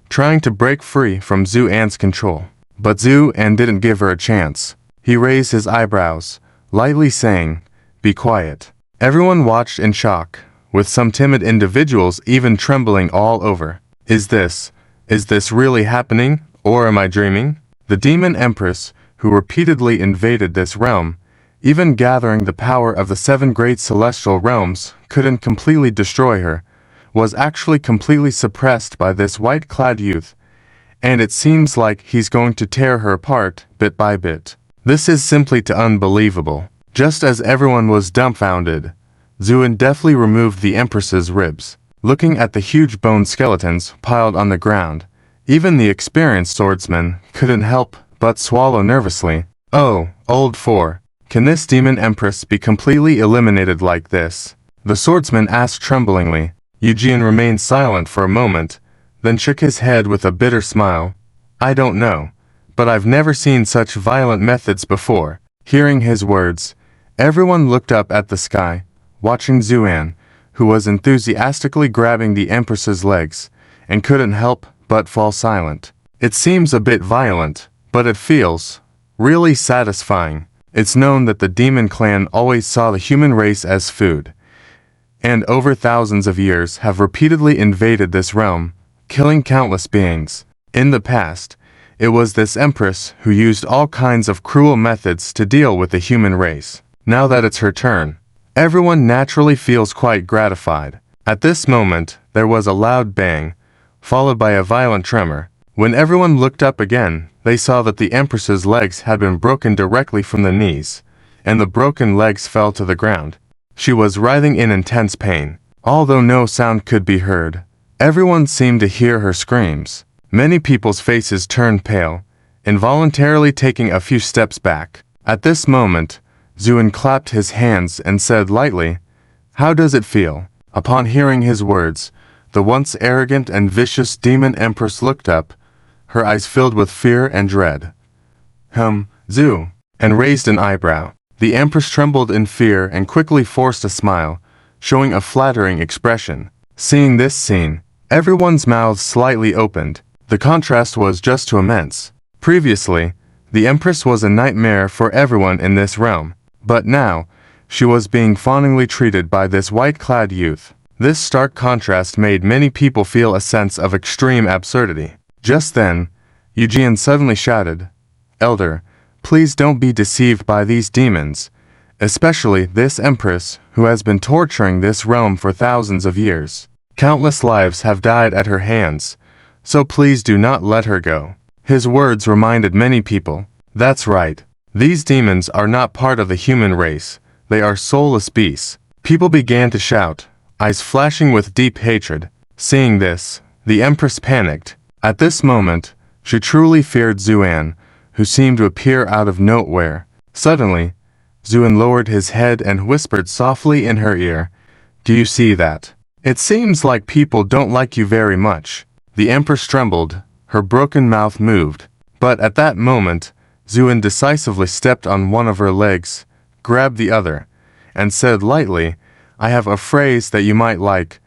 trying to break free from Zuan's control. But Zuan didn't give her a chance. He raised his eyebrows, lightly saying, "Be quiet." Everyone watched in shock, with some timid individuals even trembling all over. Is this really happening, or am I dreaming? The Demon Empress, who repeatedly invaded this realm, even gathering the power of the 7 great celestial realms, couldn't completely destroy her, was actually completely suppressed by this white-clad youth, and it seems like he's going to tear her apart bit by bit. This is simply too unbelievable. Just as everyone was dumbfounded, Zuan deftly removed the Empress's ribs. Looking at the huge bone skeletons piled on the ground, even the experienced swordsman couldn't help but swallow nervously. "Oh, old four, can this Demon Empress be completely eliminated like this?" the swordsman asked tremblingly. Eugene remained silent for a moment, then shook his head with a bitter smile. "I don't know, but I've never seen such violent methods before." Hearing his words, everyone looked up at the sky, watching Zuan, who was enthusiastically grabbing the Empress's legs, and couldn't help but fall silent. "It seems a bit violent, but it feels really satisfying." It's known that the Demon Clan always saw the human race as food, and over thousands of years have repeatedly invaded this realm, killing countless beings. In the past, it was this Empress who used all kinds of cruel methods to deal with the human race. Now that it's her turn, everyone naturally feels quite gratified. At this moment, there was a loud bang, followed by a violent tremor. When everyone looked up again, they saw that the Empress's legs had been broken directly from the knees, and the broken legs fell to the ground. She was writhing in intense pain. Although no sound could be heard, everyone seemed to hear her screams. Many people's faces turned pale, involuntarily taking a few steps back. At this moment, Zuan clapped his hands and said lightly, "How does it feel?" Upon hearing his words, the once arrogant and vicious Demon Empress looked up, her eyes filled with fear and dread. Zu," and raised an eyebrow. The Empress trembled in fear and quickly forced a smile, showing a flattering expression. Seeing this scene, everyone's mouths slightly opened. The contrast was just too immense. Previously, the Empress was a nightmare for everyone in this realm, but now, she was being fawningly treated by this white-clad youth. This stark contrast made many people feel a sense of extreme absurdity. Just then, Eugene suddenly shouted, "Elder, please don't be deceived by these demons, especially this Empress who has been torturing this realm for thousands of years. Countless lives have died at her hands, so please do not let her go." His words reminded many people, "That's right. These demons are not part of the human race. They are soulless beasts." People began to shout, eyes flashing with deep hatred. Seeing this, the Empress panicked. At this moment, she truly feared Xuan, who seemed to appear out of nowhere. Suddenly, Xuan lowered his head and whispered softly in her ear, "Do you see that? It seems like people don't like you very much." The Empress trembled, her broken mouth moved. But at that moment, Xuan decisively stepped on one of her legs, grabbed the other, and said lightly, "I have a phrase that you might like.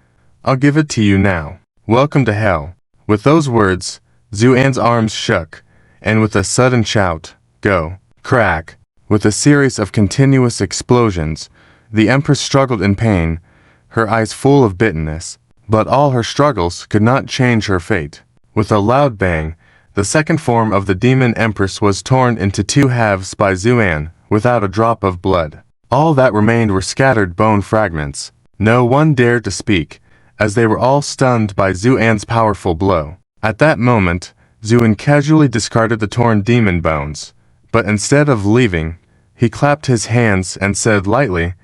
I'll give it to you now. Welcome to hell." With those words, Xuan's arms shook, and with a sudden shout, "Go!" Crack! With a series of continuous explosions, the Empress struggled in pain, her eyes full of bitterness. But all her struggles could not change her fate. With a loud bang, the second form of the demon Empress was torn into two halves by Xuan, without a drop of blood. All that remained were scattered bone fragments. No one dared to speak, as they were all stunned by Xuan's powerful blow. At that moment, Xuan casually discarded the torn demon bones, but instead of leaving, he clapped his hands and said lightly,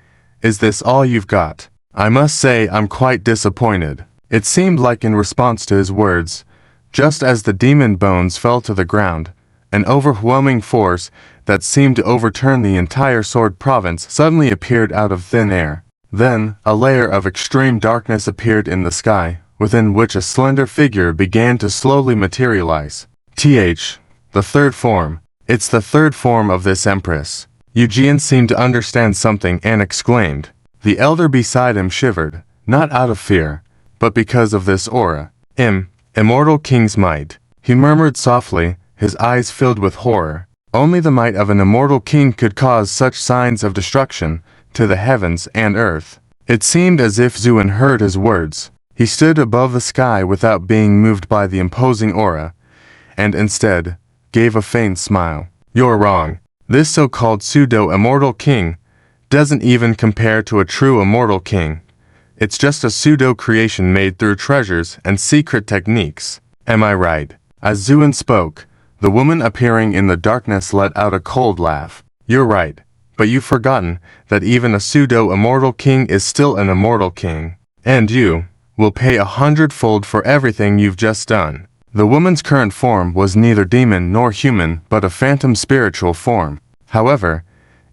"Is this all you've got? I must say I'm quite disappointed." It seemed like in response to his words, just as the demon bones fell to the ground, an overwhelming force that seemed to overturn the entire Sword Province suddenly appeared out of thin air. Then, a layer of extreme darkness appeared in the sky, within which a slender figure began to slowly materialize. The third form. It's the third form of this Empress. Eugene seemed to understand something and exclaimed. The elder beside him shivered, not out of fear, but because of this aura. Immortal King's might. He murmured softly, his eyes filled with horror. Only the might of an immortal king could cause such signs of destruction to the heavens and earth. It seemed as if Xuan heard his words. He stood above the sky without being moved by the imposing aura, and instead, gave a faint smile. "You're wrong. This so-called pseudo-immortal king doesn't even compare to a true immortal king. It's just a pseudo-creation made through treasures and secret techniques. Am I right?" As Xuan spoke, the woman appearing in the darkness let out a cold laugh. "You're right, but you've forgotten that even a pseudo-immortal king is still an immortal king. And you will pay 100-fold for everything you've just done." The woman's current form was neither demon nor human but a phantom spiritual form. However,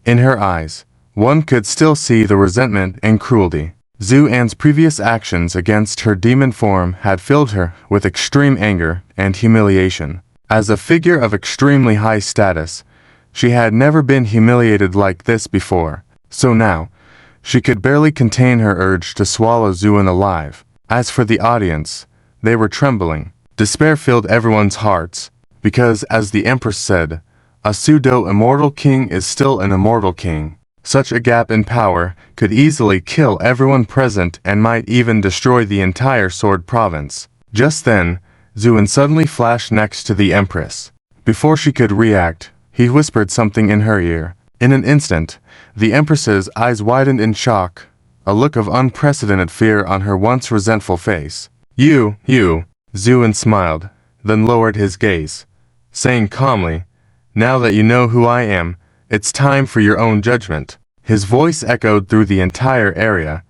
in her eyes, one could still see the resentment and cruelty. Xuan's previous actions against her demon form had filled her with extreme anger and humiliation. As a figure of extremely high status, she had never been humiliated like this before. So now, she could barely contain her urge to swallow Xuan alive. As for the audience, they were trembling. Despair filled everyone's hearts, because as the Empress said, a pseudo-immortal king is still an immortal king. Such a gap in power could easily kill everyone present and might even destroy the entire Sword Province. Just then, Xuan suddenly flashed next to the Empress. Before she could react, he whispered something in her ear. In an instant, the Empress's eyes widened in shock, a look of unprecedented fear on her once resentful face. You, Xuan smiled, then lowered his gaze, saying calmly, "Now that you know who I am, it's time for your own judgment." His voice echoed through the entire area,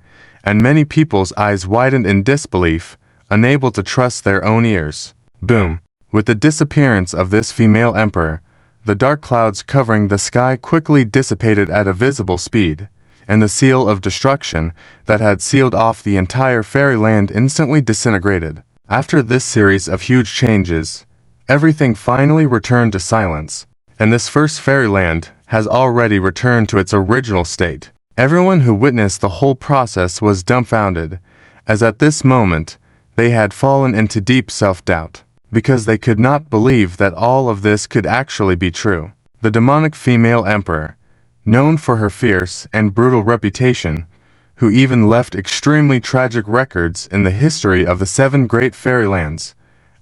and many people's eyes widened in disbelief, unable to trust their own ears. Boom! With the disappearance of this female emperor, the dark clouds covering the sky quickly dissipated at a visible speed, and the seal of destruction that had sealed off the entire fairyland instantly disintegrated. After this series of huge changes, everything finally returned to silence, and this first fairyland has already returned to its original state. Everyone who witnessed the whole process was dumbfounded, as at this moment, they had fallen into deep self-doubt, because they could not believe that all of this could actually be true. The demonic female emperor, known for her fierce and brutal reputation, who even left extremely tragic records in the history of the 7 great fairylands,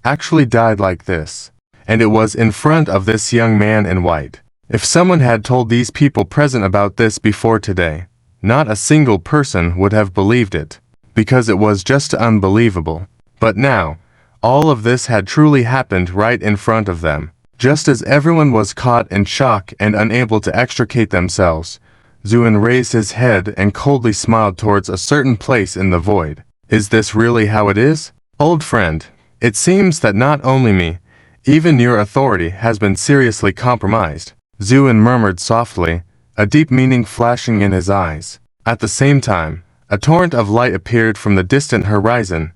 actually died like this. And it was in front of this young man in white. If someone had told these people present about this before today, not a single person would have believed it, because it was just unbelievable. But now, All of this had truly happened right in front of them. Just as everyone was caught in shock and unable to extricate themselves, Zuin raised his head and coldly smiled towards a certain place in the void. Is this really how it is? Old friend, it seems that not only me, even your authority has been seriously compromised. Zuin murmured softly, a deep meaning flashing in his eyes. At the same time, a torrent of light appeared from the distant horizon,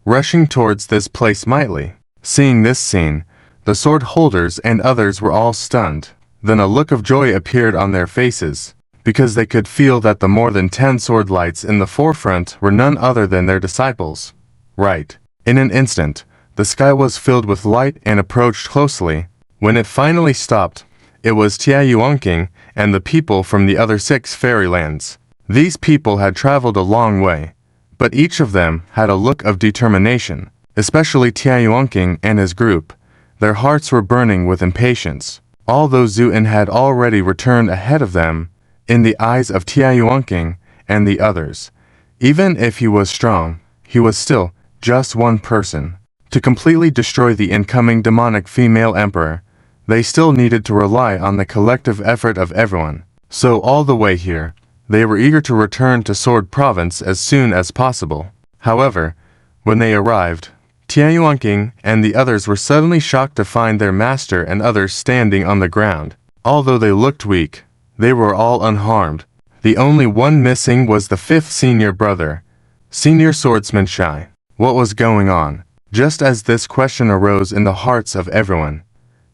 rushing towards this place mightily. Seeing this scene, the sword holders and others were all stunned. Then a look of joy appeared on their faces, because they could feel that the more than 10 sword lights in the forefront were none other than their disciples. Right. In an instant, the sky was filled with light and approached closely. When it finally stopped, it was Tianyuanqing and the people from the other 6 fairylands. These people had traveled a long way, but each of them had a look of determination, especially Tianyuanqing and his group. Their hearts were burning with impatience. Although Zuin had already returned ahead of them, in the eyes of Tianyuanqing and the others, even if he was strong, he was still just one person. To completely destroy the incoming demonic female emperor, they still needed to rely on the collective effort of everyone. So all the way here, they were eager to return to Sword Province as soon as possible. However, when they arrived, Tianyuanqing and the others were suddenly shocked to find their master and others standing on the ground. Although they looked weak, they were all unharmed. The only one missing was the 5th senior brother, Senior Swordsman Shai. What was going on? Just as this question arose in the hearts of everyone,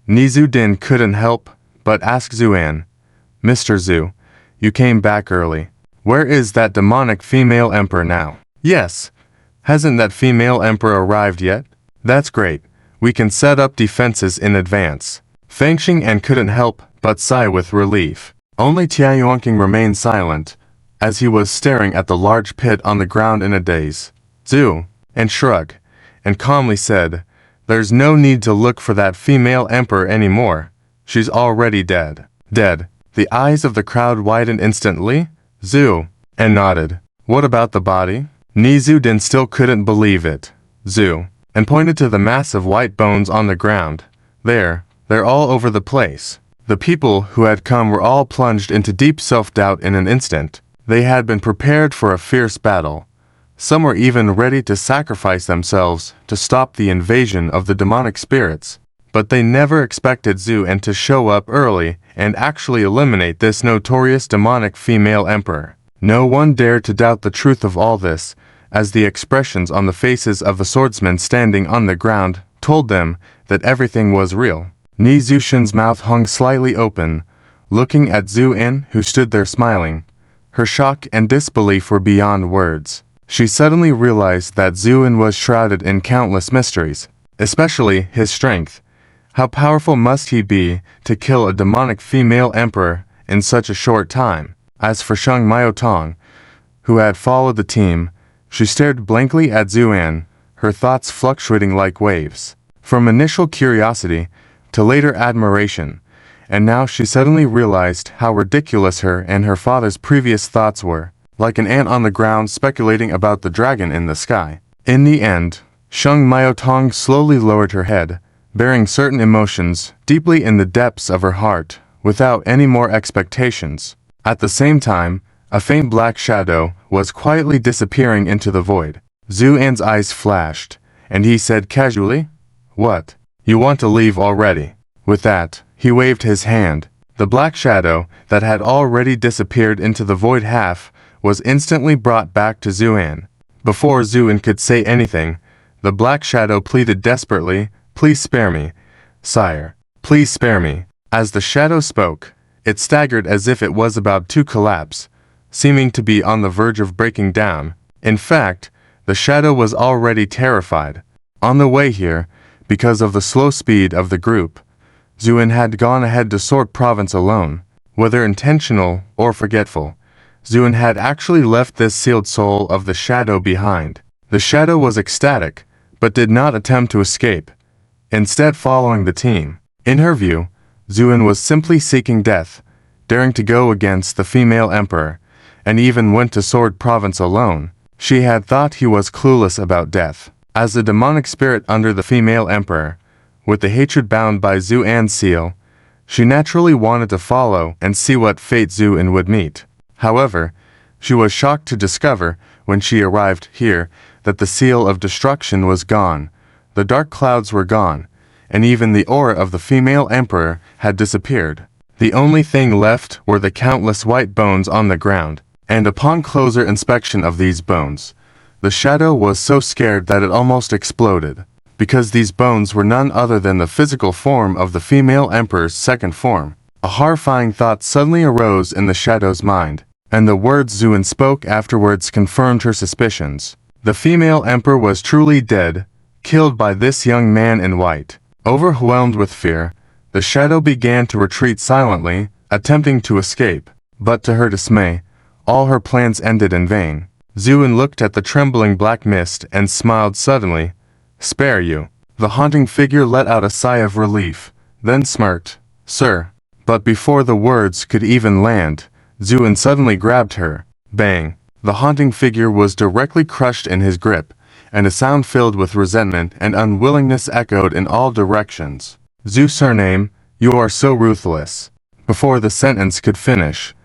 Nizudin couldn't help but ask Zuan, Mr. Zhu, you came back early. Where is that demonic female emperor now? Yes. Hasn't that female emperor arrived yet? That's great. We can set up defenses in advance. Fengxing couldn't help but sigh with relief. Only Tianyuanqing remained silent, as he was staring at the large pit on the ground in a daze. Zhu, and shrugged, and calmly said, There's no need to look for that female emperor anymore. She's already dead. Dead. The eyes of the crowd widened instantly. Zhu, and nodded. What about the body? Nizudin still couldn't believe it. Zhu, and pointed to the massive white bones on the ground. They're all over the place. The people who had come were all plunged into deep self-doubt in an instant. They had been prepared for a fierce battle. Some were even ready to sacrifice themselves to stop the invasion of the demonic spirits. But they never expected Zuan to show up early and actually eliminate this notorious demonic female emperor. No one dared to doubt the truth of all this, as the expressions on the faces of the swordsmen standing on the ground told them that everything was real. Nizushin's mouth hung slightly open, looking at Zuan, who stood there smiling. Her shock and disbelief were beyond words. She suddenly realized that Zuan was shrouded in countless mysteries, especially his strength. How powerful must he be to kill a demonic female emperor in such a short time? As for Sheng Miaotong, who had followed the team, she stared blankly at Zuan, her thoughts fluctuating like waves, from initial curiosity to later admiration, and now she suddenly realized how ridiculous her and her father's previous thoughts were, like an ant on the ground speculating about the dragon in the sky. In the end, Sheng Miaotong slowly lowered her head, bearing certain emotions deeply in the depths of her heart, without any more expectations. At the same time, a faint black shadow was quietly disappearing into the void. Zuan's eyes flashed, and he said casually, What? You want to leave already? With that, he waved his hand. The black shadow that had already disappeared into the void half was instantly brought back to Zuan. Before Zuan could say anything, the black shadow pleaded desperately, Please spare me, sire. Please spare me. As the shadow spoke, it staggered as if it was about to collapse, seeming to be on the verge of breaking down. In fact, the shadow was already terrified. On the way here, because of the slow speed of the group, Zuan had gone ahead to Sword Province alone. Whether intentional or forgetful, Zuan had actually left this sealed soul of the shadow behind. The shadow was ecstatic, but did not attempt to escape, instead following the team. In her view, Zuan was simply seeking death, daring to go against the female emperor, and even went to Sword Province alone. She had thought he was clueless about death. As a demonic spirit under the female emperor, with the hatred bound by Zhu An's seal, she naturally wanted to follow and see what fate Zhu An would meet. However, she was shocked to discover, when she arrived here, that the seal of destruction was gone, the dark clouds were gone, and even the aura of the female emperor had disappeared. The only thing left were the countless white bones on the ground, and upon closer inspection of these bones, the shadow was so scared that it almost exploded, because these bones were none other than the physical form of the female emperor's second form. A horrifying thought suddenly arose in the shadow's mind, and the words Zhu An spoke afterwards confirmed her suspicions. The female emperor was truly dead, killed by this young man in white. Overwhelmed with fear, the shadow began to retreat silently, attempting to escape, but to her dismay, all her plans ended in vain. Zhu An looked at the trembling black mist and smiled suddenly. "Spare you." The haunting figure let out a sigh of relief, then smirked. "Sir." But before the words could even land, Zhu An suddenly grabbed her. Bang! The haunting figure was directly crushed in his grip, and a sound filled with resentment and unwillingness echoed in all directions. "Zhu surname, you are so ruthless." Before the sentence could finish,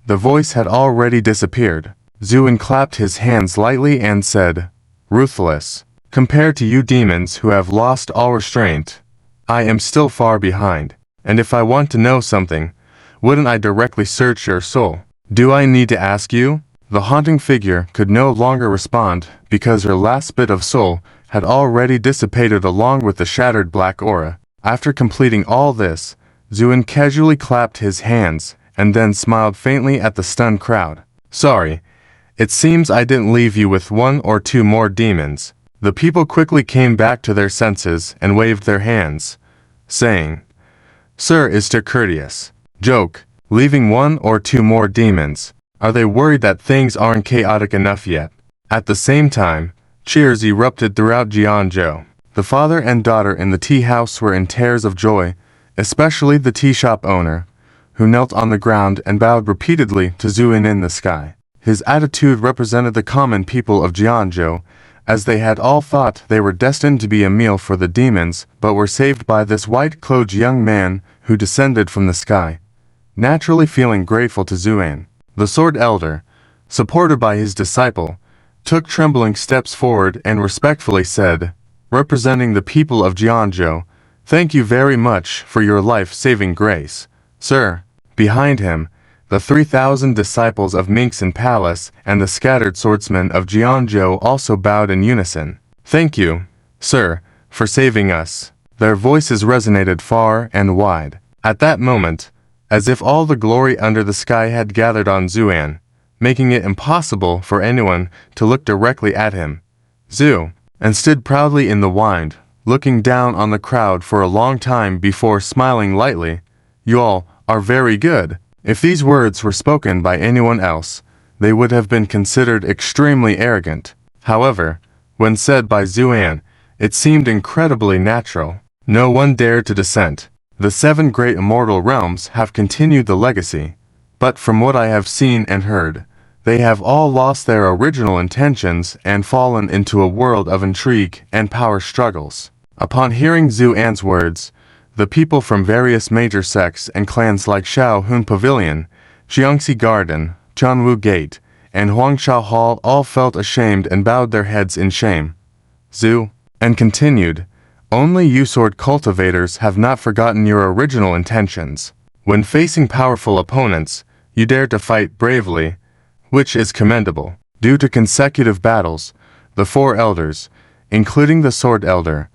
the voice had already disappeared. Zhu An clapped his hands lightly and said, "Ruthless. Compared to you demons who have lost all restraint, I am still far behind. And if I want to know something, wouldn't I directly search your soul? Do I need to ask you?" The haunting figure could no longer respond because her last bit of soul had already dissipated along with the shattered black aura. After completing all this, Zhu An casually clapped his hands and then smiled faintly at the stunned crowd. "Sorry. It seems I didn't leave you with one or two more demons." The people quickly came back to their senses and waved their hands, saying, "Sir is too courteous." Joke. Leaving one or two more demons. Are they worried that things aren't chaotic enough yet? At the same time, cheers erupted throughout Jianzhou. The father and daughter in the tea house were in tears of joy, especially the tea shop owner, who knelt on the ground and bowed repeatedly to Zhu An in the sky. His attitude represented the common people of Jianzhou, as they had all thought they were destined to be a meal for the demons, but were saved by this white-clothed young man who descended from the sky. Naturally feeling grateful to Zhu An, the Sword Elder, supported by his disciple, took trembling steps forward and respectfully said, representing the people of Jianzhou, "Thank you very much for your life-saving grace, sir." Behind him, the 3,000 disciples of Mingxin Palace and the scattered swordsmen of Jianzhou also bowed in unison. "Thank you, sir, for saving us." Their voices resonated far and wide. At that moment, as if all the glory under the sky had gathered on Zhu An, making it impossible for anyone to look directly at him, Zhu An stood proudly in the wind, looking down on the crowd for a long time before smiling lightly. "You all are very good." If these words were spoken by anyone else, they would have been considered extremely arrogant. However, when said by Zhu An, it seemed incredibly natural. No one dared to dissent. The 7 great immortal realms have continued the legacy, but from what I have seen and heard, they have all lost their original intentions and fallen into a world of intrigue and power struggles. Upon hearing Zhu An's words, the people from various major sects and clans like Shaohun Pavilion, Jiangxi Garden, Chanwu Gate, and Huangshao Hall all felt ashamed and bowed their heads in shame. Zhu An continued, "Only you sword cultivators have not forgotten your original intentions. When facing powerful opponents, you dared to fight bravely, which is commendable. Due to consecutive battles, the 4 elders, including the Sword Elder,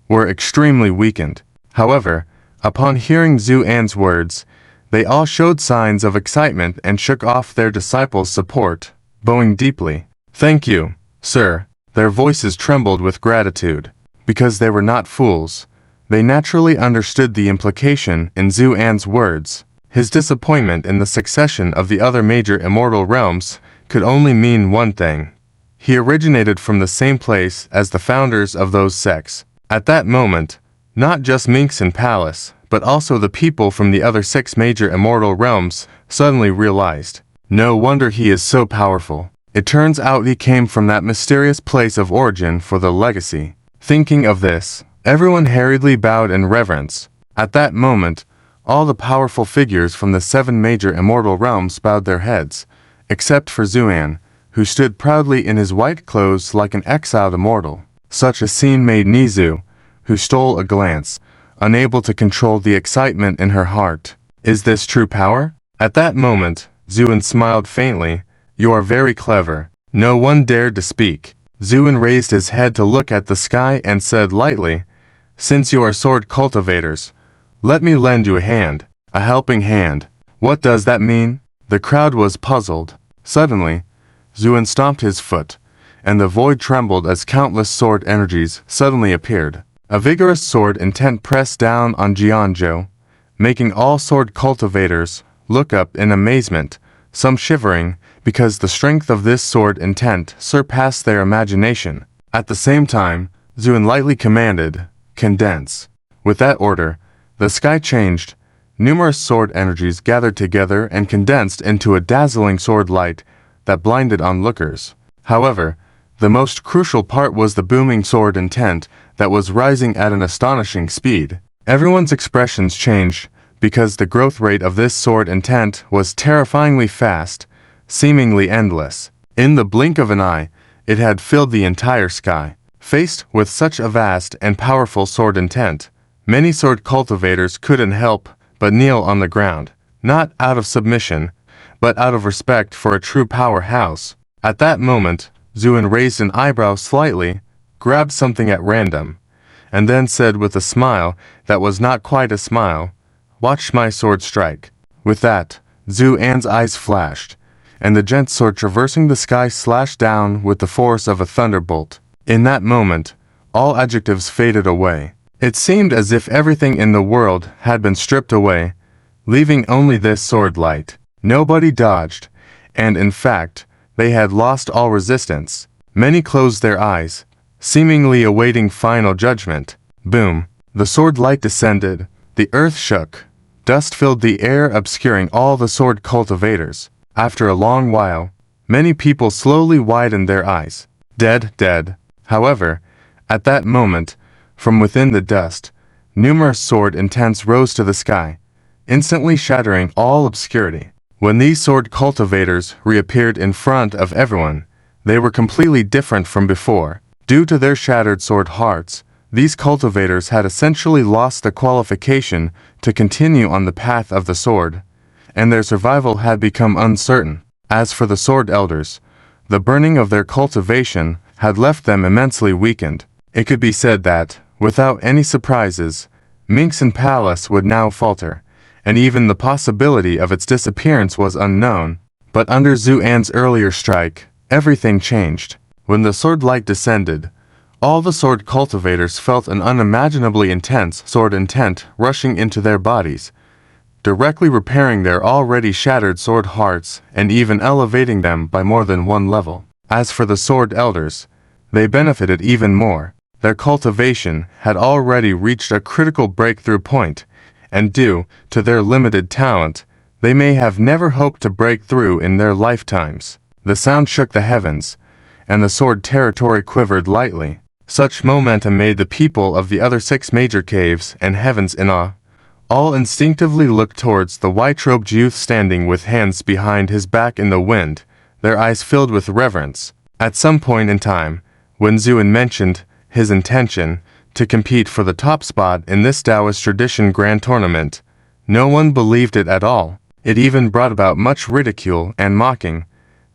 were extremely weakened. However, upon hearing Zhu An's words, they all showed signs of excitement and shook off their disciples' support, bowing deeply. "Thank you, sir." Their voices trembled with gratitude. Because they were not fools, they naturally understood the implication in Zhu An's words. His disappointment in the succession of the other major immortal realms could only mean one thing. He originated from the same place as the founders of those sects. At that moment, not just Mingxin Palace, but also the people from the other 6 major immortal realms suddenly realized. No wonder he is so powerful. It turns out he came from that mysterious place of origin for the legacy. Thinking of this, everyone hurriedly bowed in reverence. At that moment, all the powerful figures from the 7 major immortal realms bowed their heads, except for Xuan, who stood proudly in his white clothes like an exiled immortal. Such a scene made Nizu, who stole a glance, unable to control the excitement in her heart. Is this true power? At that moment, Xuan smiled faintly. You are very clever. No one dared to speak. Xuan raised his head to look at the sky and said lightly, since you are sword cultivators, let me lend you a hand. A helping hand. What does that mean? The crowd was puzzled. Suddenly, Xuan stomped his foot, and the void trembled as countless sword energies suddenly appeared. A vigorous sword intent pressed down on Jianzhou, making all sword cultivators look up in amazement, some shivering, because the strength of this sword intent surpassed their imagination. At the same time, Xuan lightly commanded, condense. With that order, the sky changed. Numerous sword energies gathered together and condensed into a dazzling sword light that blinded onlookers. However, the most crucial part was the booming sword intent that was rising at an astonishing speed. Everyone's expressions changed because the growth rate of this sword intent was terrifyingly fast, seemingly endless. In the blink of an eye, it had filled the entire sky. Faced with such a vast and powerful sword intent, many sword cultivators couldn't help but kneel on the ground, not out of submission, but out of respect for a true powerhouse. At that moment, Xuan raised an eyebrow slightly, grabbed something at random, and then said with a smile that was not quite a smile, watch my sword strike. With that, Xuan's eyes flashed, and the gent sword traversing the sky slashed down with the force of a thunderbolt. In that moment, all adjectives faded away. It seemed as if everything in the world had been stripped away, leaving only this sword light. Nobody dodged, and in fact, they had lost all resistance. Many closed their eyes, seemingly awaiting final judgment. Boom! The sword light descended, the earth shook, dust filled the air obscuring all the sword cultivators. After a long while, many people slowly widened their eyes. Dead. However, at that moment, from within the dust, numerous sword intents rose to the sky, instantly shattering all obscurity. When these sword cultivators reappeared in front of everyone, they were completely different from before. Due to their shattered sword hearts, these cultivators had essentially lost the qualification to continue on the path of the sword, and their survival had become uncertain. As for the sword elders, the burning of their cultivation had left them immensely weakened. It could be said that, without any surprises, Minxin Palace would now falter, and even the possibility of its disappearance was unknown. But under Xuan's earlier strike, everything changed. When the sword light descended, all the sword cultivators felt an unimaginably intense sword intent rushing into their bodies, directly repairing their already shattered sword hearts and even elevating them by more than one level. As for the sword elders, they benefited even more. Their cultivation had already reached a critical breakthrough point, and due to their limited talent, they may have never hoped to break through in their lifetimes. The sound shook the heavens, and the sword territory quivered lightly. Such momentum made the people of the other 6 major caves and heavens in awe. All instinctively looked towards the white-robed youth standing with hands behind his back in the wind, their eyes filled with reverence. At some point in time, when Xuan mentioned his intention to compete for the top spot in this Taoist tradition grand tournament, no one believed it at all. It even brought about much ridicule and mocking,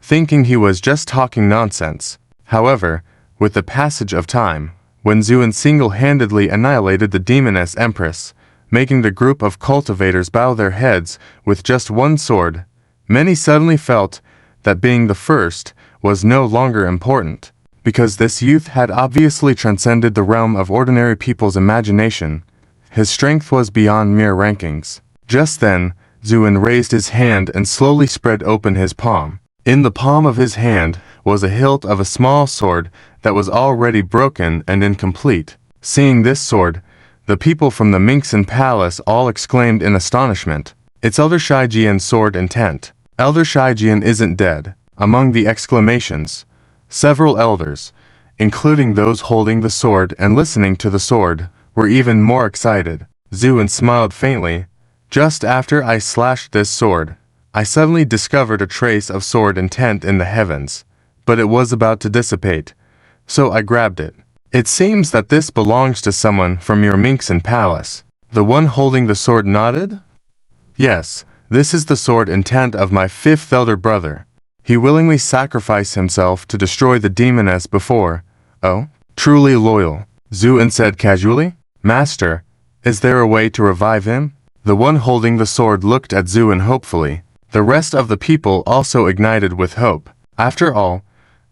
thinking he was just talking nonsense. However, with the passage of time, when Xuan single-handedly annihilated the demoness Empress, making the group of cultivators bow their heads with just one sword, many suddenly felt that being the first was no longer important. Because this youth had obviously transcended the realm of ordinary people's imagination, his strength was beyond mere rankings. Just then, Xuan raised his hand and slowly spread open his palm. In the palm of his hand was a hilt of a small sword that was already broken and incomplete. Seeing this sword, the people from the Minxin Palace all exclaimed in astonishment. It's Elder Shijian's sword intent. Elder Shijian isn't dead. Among the exclamations, several elders, including those holding the sword and listening to the sword, were even more excited. Zuin smiled faintly. Just after I slashed this sword, I suddenly discovered a trace of sword intent in the heavens, but it was about to dissipate, so I grabbed it. It seems that this belongs to someone from your Minxin palace. The one holding the sword nodded. Yes, this is the sword intent of my fifth elder brother. He willingly sacrificed himself to destroy the demon as before. Oh, truly loyal, Zuin said casually. Master, is there a way to revive him? The one holding the sword looked at Zuin hopefully. The rest of the people also ignited with hope. After all,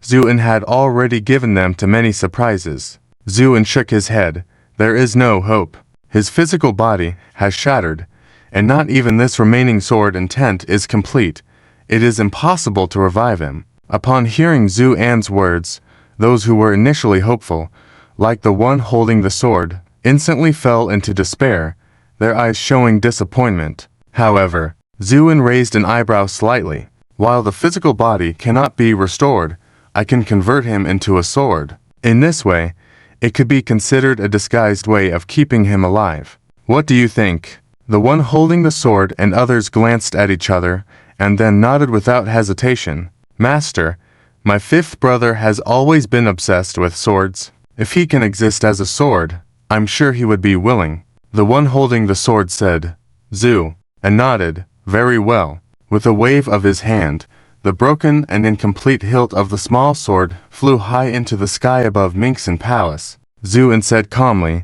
Zuin had already given them too many surprises. Zuin shook his head. There is no hope. His physical body has shattered, and not even this remaining sword intent is complete. It is impossible to revive him. Upon hearing Zhu An's words, those who were initially hopeful, like the one holding the sword, instantly fell into despair, their eyes showing disappointment. However, Zuin raised an eyebrow slightly. While the physical body cannot be restored, I can convert him into a sword. In this way, it could be considered a disguised way of keeping him alive. What do you think? The one holding the sword and others glanced at each other, and then nodded without hesitation. Master, my fifth brother has always been obsessed with swords. If he can exist as a sword, I'm sure he would be willing. The one holding the sword said, Zhu, and nodded. Very well. With a wave of his hand, the broken and incomplete hilt of the small sword flew high into the sky above Minxin Palace. Zuin said calmly,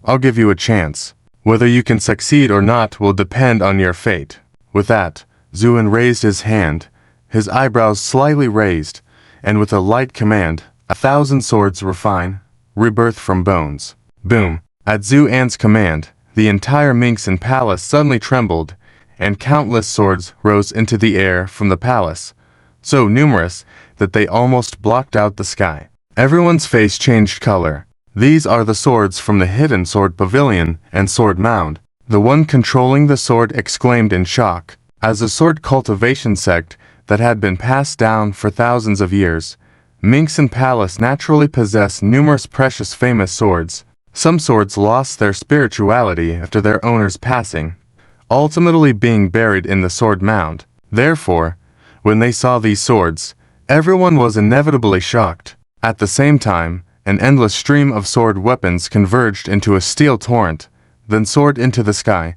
I'll give you a chance. Whether you can succeed or not will depend on your fate. With that, Zuin raised his hand, his eyebrows slightly raised, and with a light command, 1,000 swords refine, rebirth from bones. Boom! At Zhu An's command, the entire Minxin Palace suddenly trembled, and countless swords rose into the air from the palace, so numerous that they almost blocked out the sky. Everyone's face changed color. These are the swords from the hidden sword pavilion and sword mound. The one controlling the sword exclaimed in shock. As a sword cultivation sect that had been passed down for thousands of years, Minxin Palace naturally possessed numerous precious famous swords. Some swords lost their spirituality after their owner's passing, ultimately being buried in the sword mound. Therefore, when they saw these swords, everyone was inevitably shocked. At the same time, an endless stream of sword weapons converged into a steel torrent, then soared into the sky,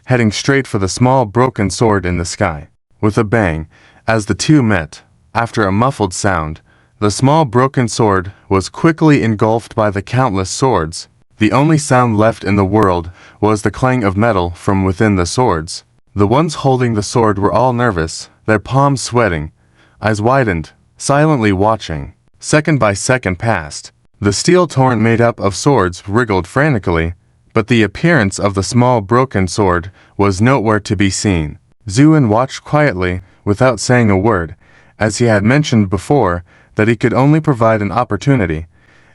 heading straight for the small broken sword in the sky. With a bang, as the two met, after a muffled sound, the small broken sword was quickly engulfed by the countless swords. The only sound left in the world was the clang of metal from within the swords. The ones holding the sword were all nervous, their palms sweating, eyes widened, silently watching. Second by second passed. The steel torrent made up of swords wriggled frantically, but the appearance of the small broken sword was nowhere to be seen. Zuin watched quietly, without saying a word, as he had mentioned before that he could only provide an opportunity,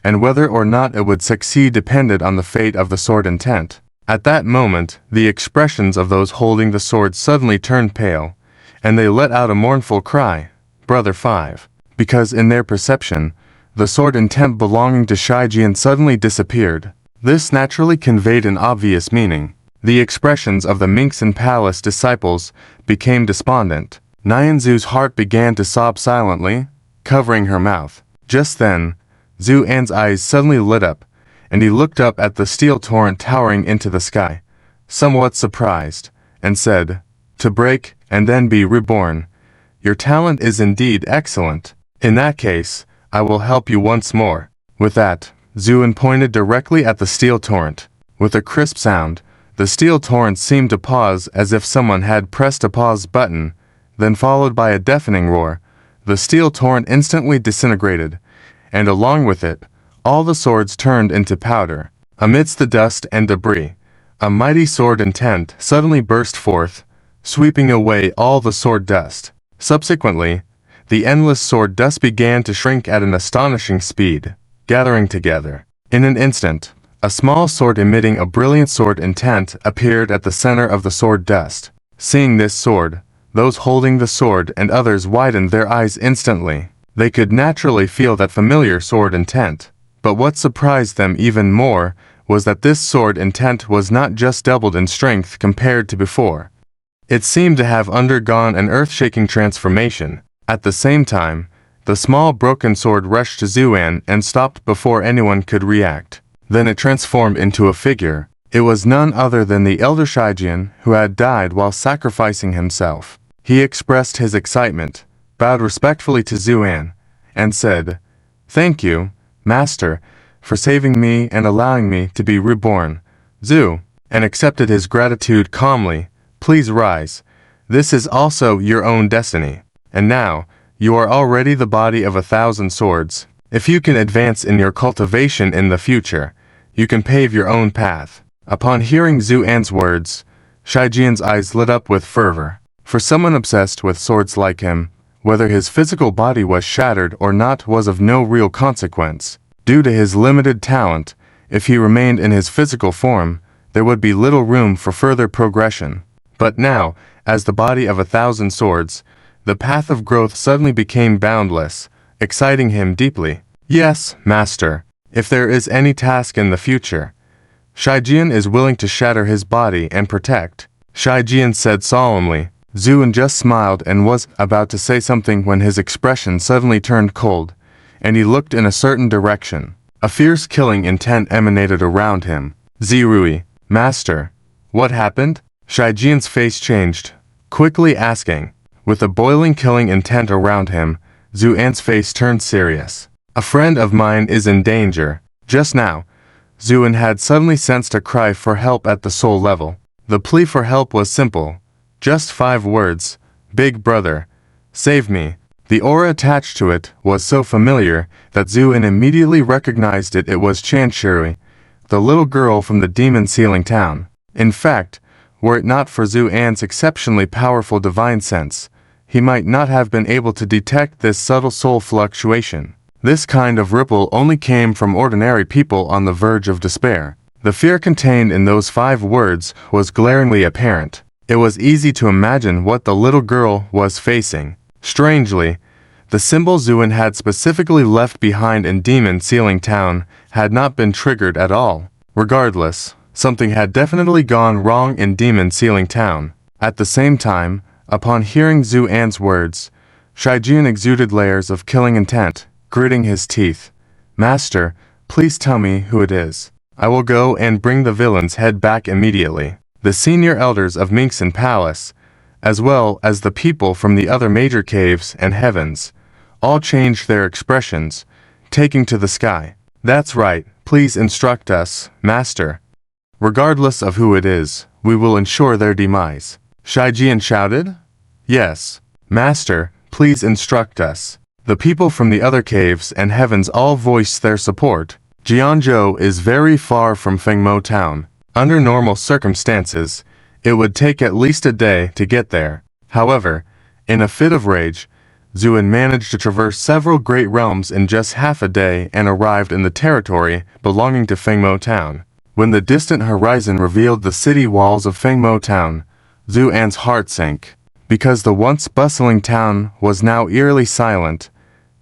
and whether or not it would succeed depended on the fate of the sword intent. At that moment, the expressions of those holding the sword suddenly turned pale, and they let out a mournful cry, Brother 5, because in their perception, the sword intent belonging to Shijian suddenly disappeared. This naturally conveyed an obvious meaning. The expressions of the Minxin Palace disciples became despondent. Nyanzu's heart began to sob silently, covering her mouth. Just then, Zhu An's eyes suddenly lit up, and he looked up at the steel torrent towering into the sky, somewhat surprised, and said, To break and then be reborn. Your talent is indeed excellent. In that case, I will help you once more. With that, Zuin pointed directly at the steel torrent. With a crisp sound, the steel torrent seemed to pause as if someone had pressed a pause button, then followed by a deafening roar. The steel torrent instantly disintegrated, and along with it, all the swords turned into powder. Amidst the dust and debris, a mighty sword intent suddenly burst forth, sweeping away all the sword dust. Subsequently, the endless sword dust began to shrink at an astonishing speed, gathering together. In an instant, a small sword emitting a brilliant sword intent appeared at the center of the sword dust. Seeing this sword, Those holding the sword and others widened their eyes instantly. They could naturally feel that familiar sword intent. But what surprised them even more was that this sword intent was not just doubled in strength compared to before. It seemed to have undergone an earth-shaking transformation. At the same time, the small broken sword rushed to Zuan and stopped before anyone could react. Then it transformed into a figure. It was none other than the elder Shijian, who had died while sacrificing himself. He expressed his excitement, bowed respectfully to Zuan, and said, "Thank you, Master, for saving me and allowing me to be reborn." Zu, and accepted his gratitude calmly. "Please rise. This is also your own destiny. And now, you are already the body of 1,000 swords. If you can advance in your cultivation in the future, you can pave your own path." Upon hearing Zuan's words, Shijian's eyes lit up with fervor. For someone obsessed with swords like him, whether his physical body was shattered or not was of no real consequence. Due to his limited talent, if he remained in his physical form, there would be little room for further progression. But now, as the body of 1,000 swords, the path of growth suddenly became boundless, exciting him deeply. "Yes, Master, if there is any task in the future, Shijian is willing to shatter his body and protect," Shijian said solemnly. Zuan just smiled and was about to say something when his expression suddenly turned cold, and he looked in a certain direction. A fierce killing intent emanated around him. "Zirui, Master, what happened?" Shijian's face changed, quickly asking. With a boiling killing intent around him, Zuan's face turned serious. "A friend of mine is in danger." Just now, Zuan had suddenly sensed a cry for help at the soul level. The plea for help was simple. Just 5 words. "Big brother, save me." The aura attached to it was so familiar that Zuan immediately recognized it. It was Chanshiri, the little girl from the demon ceiling town. In fact, were it not for Zuan's exceptionally powerful divine sense, he might not have been able to detect this subtle soul fluctuation. This kind of ripple only came from ordinary people on the verge of despair. The fear contained in those 5 words was glaringly apparent. It was easy to imagine what the little girl was facing. Strangely, the symbol Zuan had specifically left behind in Demon Ceiling Town had not been triggered at all. Regardless, something had definitely gone wrong in Demon Ceiling Town. At the same time, upon hearing Zuan's words, Shijian exuded layers of killing intent, gritting his teeth. "Master, please tell me who it is. I will go and bring the villain's head back immediately." The senior elders of Minxin Palace, as well as the people from the other major caves and heavens, all changed their expressions, taking to the sky. "That's right, please instruct us, Master. Regardless of who it is, we will ensure their demise." Shijian shouted. "Yes, Master, please instruct us." The people from the other caves and heavens all voiced their support. Jianzhou is very far from Fengmo Town. Under normal circumstances, it would take at least a day to get there. However, in a fit of rage, Zuan managed to traverse several great realms in just half a day and arrived in the territory belonging to Fengmo Town. When the distant horizon revealed the city walls of Fengmo Town, Zuan's heart sank. Because the once bustling town was now eerily silent,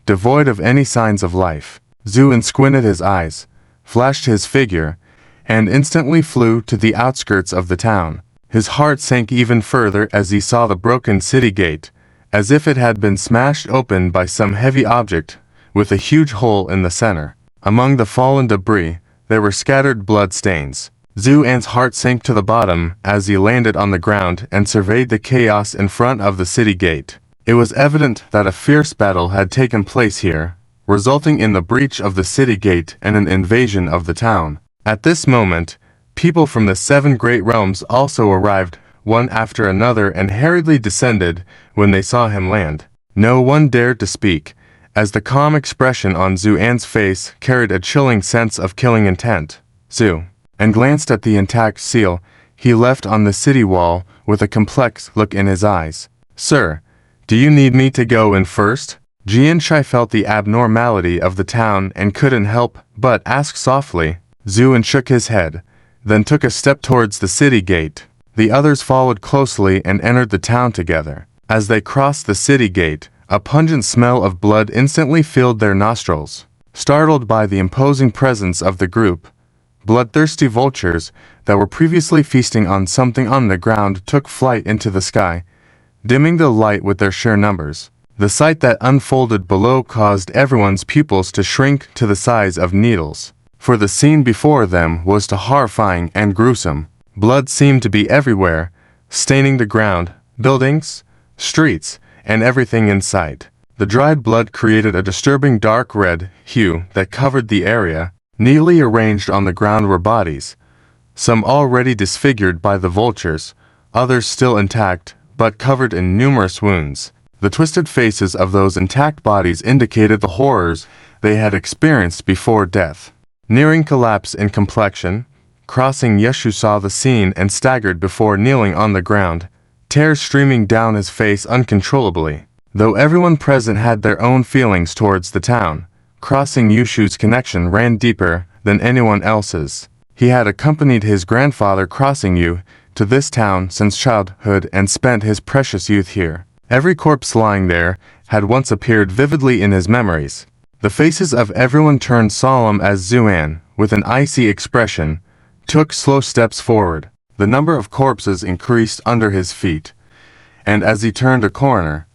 devoid of any signs of life. Zuan squinted his eyes, flashed his figure, and instantly flew to the outskirts of the town. His heart sank even further as he saw the broken city gate, as if it had been smashed open by some heavy object, with a huge hole in the center. Among the fallen debris, there were scattered blood stains. Zuan's heart sank to the bottom as he landed on the ground and surveyed the chaos in front of the city gate. It was evident that a fierce battle had taken place here, resulting in the breach of the city gate and an invasion of the town. At this moment, people from the 7 great realms also arrived, one after another, and hurriedly descended when they saw him land. No one dared to speak, as the calm expression on Zuan's face carried a chilling sense of killing intent. Zu, and glanced at the intact seal he left on the city wall with a complex look in his eyes. "Sir, do you need me to go in first?" Jianshai felt the abnormality of the town and couldn't help but ask softly. Zuan shook his head, then took a step towards the city gate. The others followed closely and entered the town together. As they crossed the city gate, a pungent smell of blood instantly filled their nostrils. Startled by the imposing presence of the group, bloodthirsty vultures that were previously feasting on something on the ground took flight into the sky, dimming the light with their sheer numbers. The sight that unfolded below caused everyone's pupils to shrink to the size of needles, for the scene before them was too horrifying and gruesome. Blood seemed to be everywhere, staining the ground, buildings, streets, and everything in sight. The dried blood created a disturbing dark red hue that covered the area. Neatly arranged on the ground were bodies, some already disfigured by the vultures, others still intact but covered in numerous wounds. The twisted faces of those intact bodies indicated the horrors they had experienced before death. Nearing collapse in complexion, crossing Yeshu saw the scene and staggered before kneeling on the ground, tears streaming down his face uncontrollably. Though everyone present had their own feelings towards the town, crossing Yushu's connection ran deeper than anyone else's. He had accompanied his grandfather crossing Yu to this town since childhood and spent his precious youth here. Every corpse lying there had once appeared vividly in his memories. The faces of everyone turned solemn as Zuan, with an icy expression, took slow steps forward. The number of corpses increased under his feet, and as he turned a corner,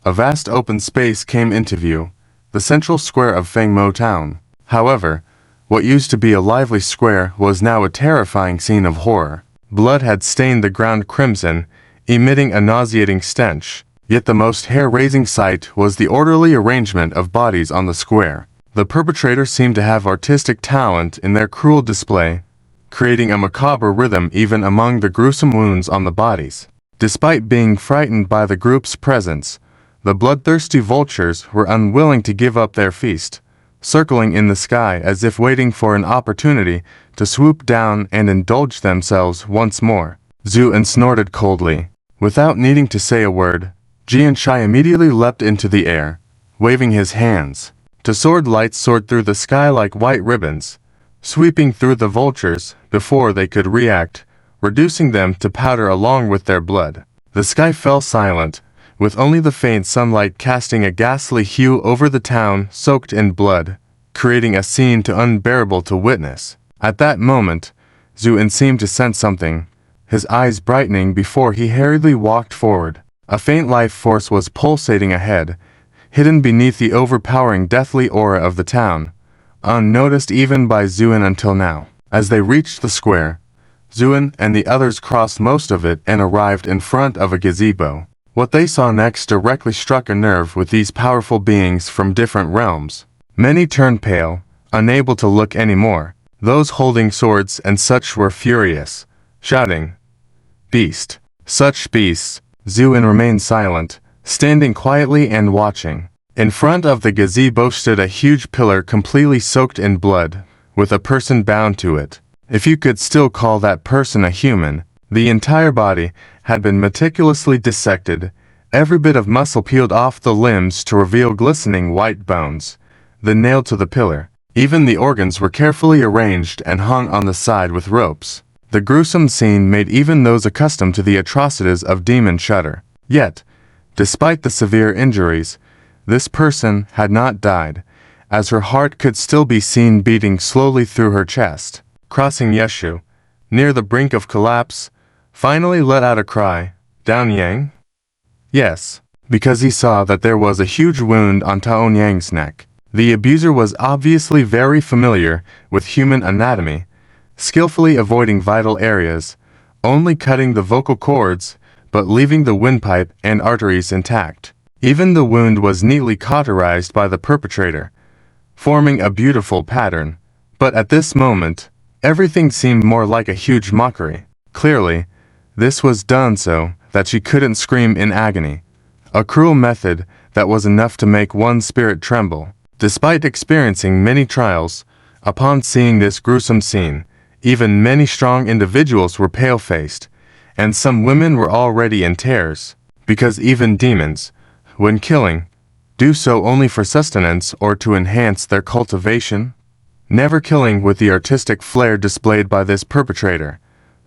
a vast open space came into view, the central square of Fengmo town. However, what used to be a lively square was now a terrifying scene of horror. Blood had stained the ground crimson, emitting a nauseating stench. Yet the most hair-raising sight was the orderly arrangement of bodies on the square. The perpetrators seemed to have artistic talent in their cruel display, creating a macabre rhythm even among the gruesome wounds on the bodies. Despite being frightened by the group's presence, the bloodthirsty vultures were unwilling to give up their feast, circling in the sky as if waiting for an opportunity to swoop down and indulge themselves once more. Zuan snorted coldly. Without needing to say a word, Jianshai immediately leapt into the air, waving his hands. The sword lights soared through the sky like white ribbons, sweeping through the vultures before they could react, reducing them to powder along with their blood. The sky fell silent, with only the faint sunlight casting a ghastly hue over the town soaked in blood, creating a scene too unbearable to witness. At that moment, Zuan seemed to sense something, his eyes brightening before he hurriedly walked forward. A faint life force was pulsating ahead, hidden beneath the overpowering deathly aura of the town, unnoticed even by Zuan until now. As they reached the square, Zuan and the others crossed most of it and arrived in front of a gazebo. What they saw next directly struck a nerve with these powerful beings from different realms. Many turned pale, unable to look anymore. Those holding swords and such were furious, shouting, "Beast! Such beasts!" Zuan remained silent, standing quietly and watching. In front of the gazebo stood a huge pillar completely soaked in blood, with a person bound to it. If you could still call that person a human, the entire body had been meticulously dissected, every bit of muscle peeled off the limbs to reveal glistening white bones, then nailed to the pillar. Even the organs were carefully arranged and hung on the side with ropes. The gruesome scene made even those accustomed to the atrocities of demon shudder. Yet, despite the severe injuries, this person had not died, as her heart could still be seen beating slowly through her chest. Crossing Yeshu, near the brink of collapse, finally let out a cry, "Down Yang?" Yes, because he saw that there was a huge wound on Tao Yang's neck. The abuser was obviously very familiar with human anatomy, skillfully avoiding vital areas, only cutting the vocal cords, but leaving the windpipe and arteries intact. Even the wound was neatly cauterized by the perpetrator, forming a beautiful pattern. But at this moment, everything seemed more like a huge mockery. Clearly, this was done so that she couldn't scream in agony. A cruel method that was enough to make one's spirit tremble. Despite experiencing many trials, upon seeing this gruesome scene, even many strong individuals were pale-faced, and some women were already in tears, because even demons, when killing, do so only for sustenance or to enhance their cultivation, never killing with the artistic flair displayed by this perpetrator.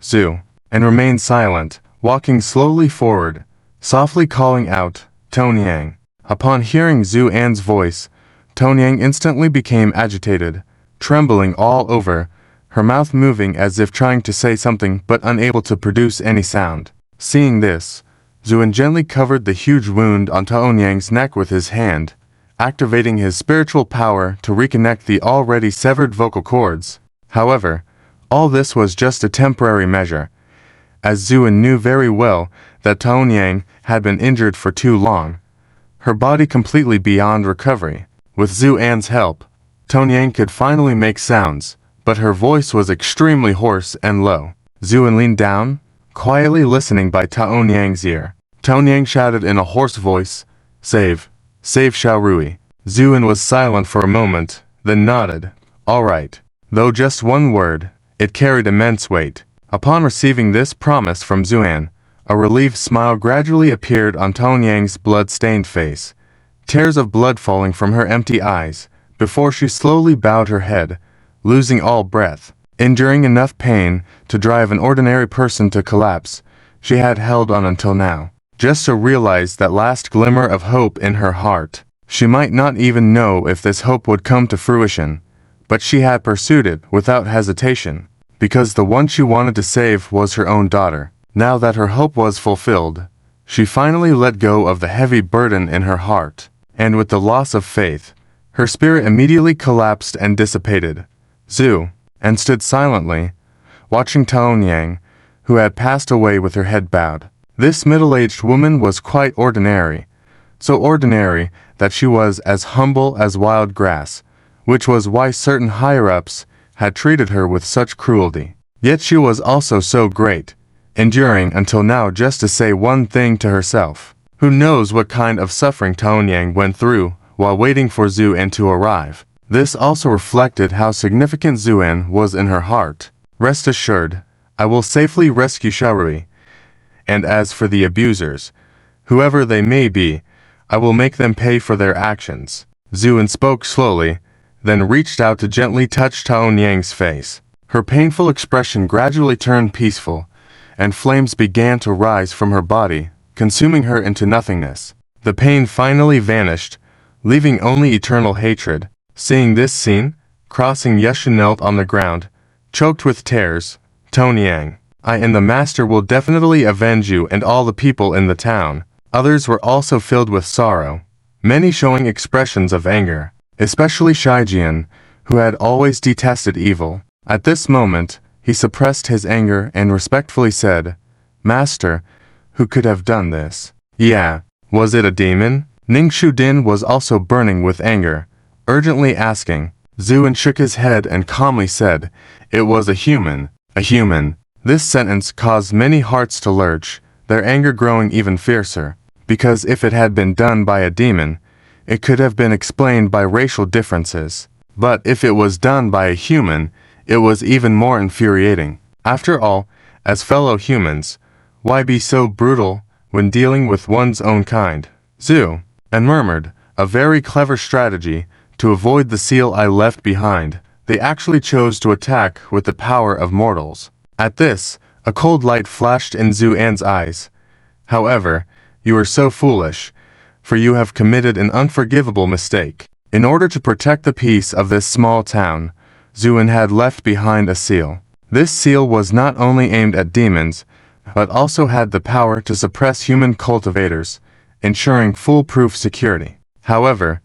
Zu, and remained silent, walking slowly forward, softly calling out, "Tonyang." Upon hearing Zhu An's voice, Tonyang instantly became agitated, trembling all over, her mouth moving as if trying to say something but unable to produce any sound. Seeing this, Zuan gently covered the huge wound on Tonyang's neck with his hand, activating his spiritual power to reconnect the already severed vocal cords. However, all this was just a temporary measure, as Zuan knew very well that Tonyang had been injured for too long, her body completely beyond recovery. With Zhu An's help, Tonyang could finally make sounds, but her voice was extremely hoarse and low. Zuan leaned down, quietly listening by Tonyang's ear. Tonyang shouted in a hoarse voice, "Save! Save Xiaorui." Zuan was silent for a moment, then nodded. "All right." Though just one word, it carried immense weight. Upon receiving this promise from Zuan, a relieved smile gradually appeared on Tonyang's blood-stained face, tears of blood falling from her empty eyes, before she slowly bowed her head, losing all breath. Enduring enough pain to drive an ordinary person to collapse, she had held on until now, just to realize that last glimmer of hope in her heart. She might not even know if this hope would come to fruition, but she had pursued it without hesitation, because the one she wanted to save was her own daughter. Now that her hope was fulfilled, she finally let go of the heavy burden in her heart, and with the loss of faith, her spirit immediately collapsed and dissipated. Zhu and stood silently, watching Tonyang, who had passed away with her head bowed. This middle-aged woman was quite ordinary, so ordinary that she was as humble as wild grass, which was why certain higher-ups had treated her with such cruelty. Yet she was also so great, enduring until now just to say one thing to herself. Who knows what kind of suffering Tonyang went through while waiting for Zhu An to arrive. This also reflected how significant Zhu An was in her heart. "Rest assured, I will safely rescue Xiaorui, and as for the abusers, whoever they may be, I will make them pay for their actions." Zhu An spoke slowly, then reached out to gently touch Tonyang's face. Her painful expression gradually turned peaceful, and flames began to rise from her body, consuming her into nothingness. The pain finally vanished, leaving only eternal hatred. Seeing this scene, crossing Yusha knelt on the ground, choked with tears. "Tonyang, I and the master will definitely avenge you and all the people in the town." Others were also filled with sorrow, many showing expressions of anger, especially Shijian, who had always detested evil. At this moment, he suppressed his anger and respectfully said, "Master, who could have done this?" "Yeah, was it a demon?" Ning Shudin was also burning with anger, urgently asking. Zhu An shook his head and calmly said, "It was a human, a human." This sentence caused many hearts to lurch, their anger growing even fiercer, because if it had been done by a demon, it could have been explained by racial differences. But if it was done by a human, it was even more infuriating. After all, as fellow humans, why be so brutal when dealing with one's own kind? Zhu An murmured, "A very clever strategy to avoid the seal I left behind." They actually chose to attack with the power of mortals. At this, a cold light flashed in Zhu An's eyes. "However, you are so foolish, for you have committed an unforgivable mistake. In order to protect the peace of this small town, Zhu An had left behind a seal. This seal was not only aimed at demons, but also had the power to suppress human cultivators, ensuring foolproof security. However,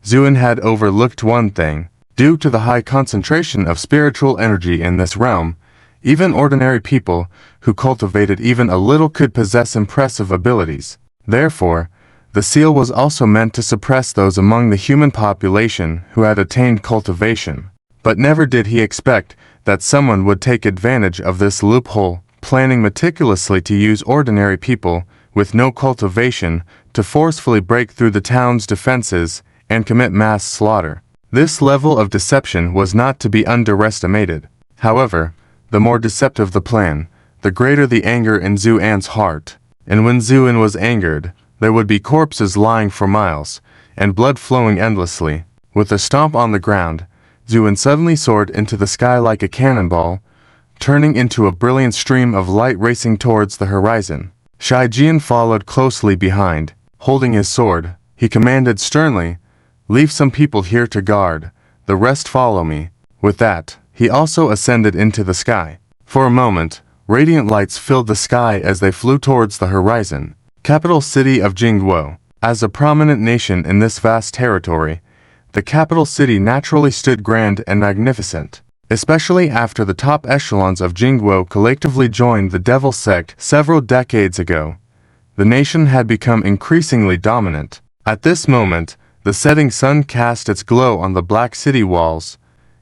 Zhu An had overlooked one thing. Due to the high concentration of spiritual energy in this realm, even ordinary people who cultivated even a little could possess impressive abilities. Therefore, the seal was also meant to suppress those among the human population who had attained cultivation. But never did he expect that someone would take advantage of this loophole, planning meticulously to use ordinary people with no cultivation to forcefully break through the town's defenses and commit mass slaughter. This level of deception was not to be underestimated. However, the more deceptive the plan, the greater the anger in Zhu An's heart. And when Zhu An was angered, there would be corpses lying for miles, and blood flowing endlessly. With a stomp on the ground, Zhu An suddenly soared into the sky like a cannonball, turning into a brilliant stream of light racing towards the horizon. Shijian followed closely behind. Holding his sword, he commanded sternly, "Leave some people here to guard, the rest follow me." With that, he also ascended into the sky. For a moment, radiant lights filled the sky as they flew towards the horizon. Capital city of Jingguo. As a prominent nation in this vast territory, the capital city naturally stood grand and magnificent. Especially after the top echelons of Jingguo collectively joined the Devil sect several decades ago. The nation had become increasingly dominant. At this moment, the setting sun cast its glow on the black city walls,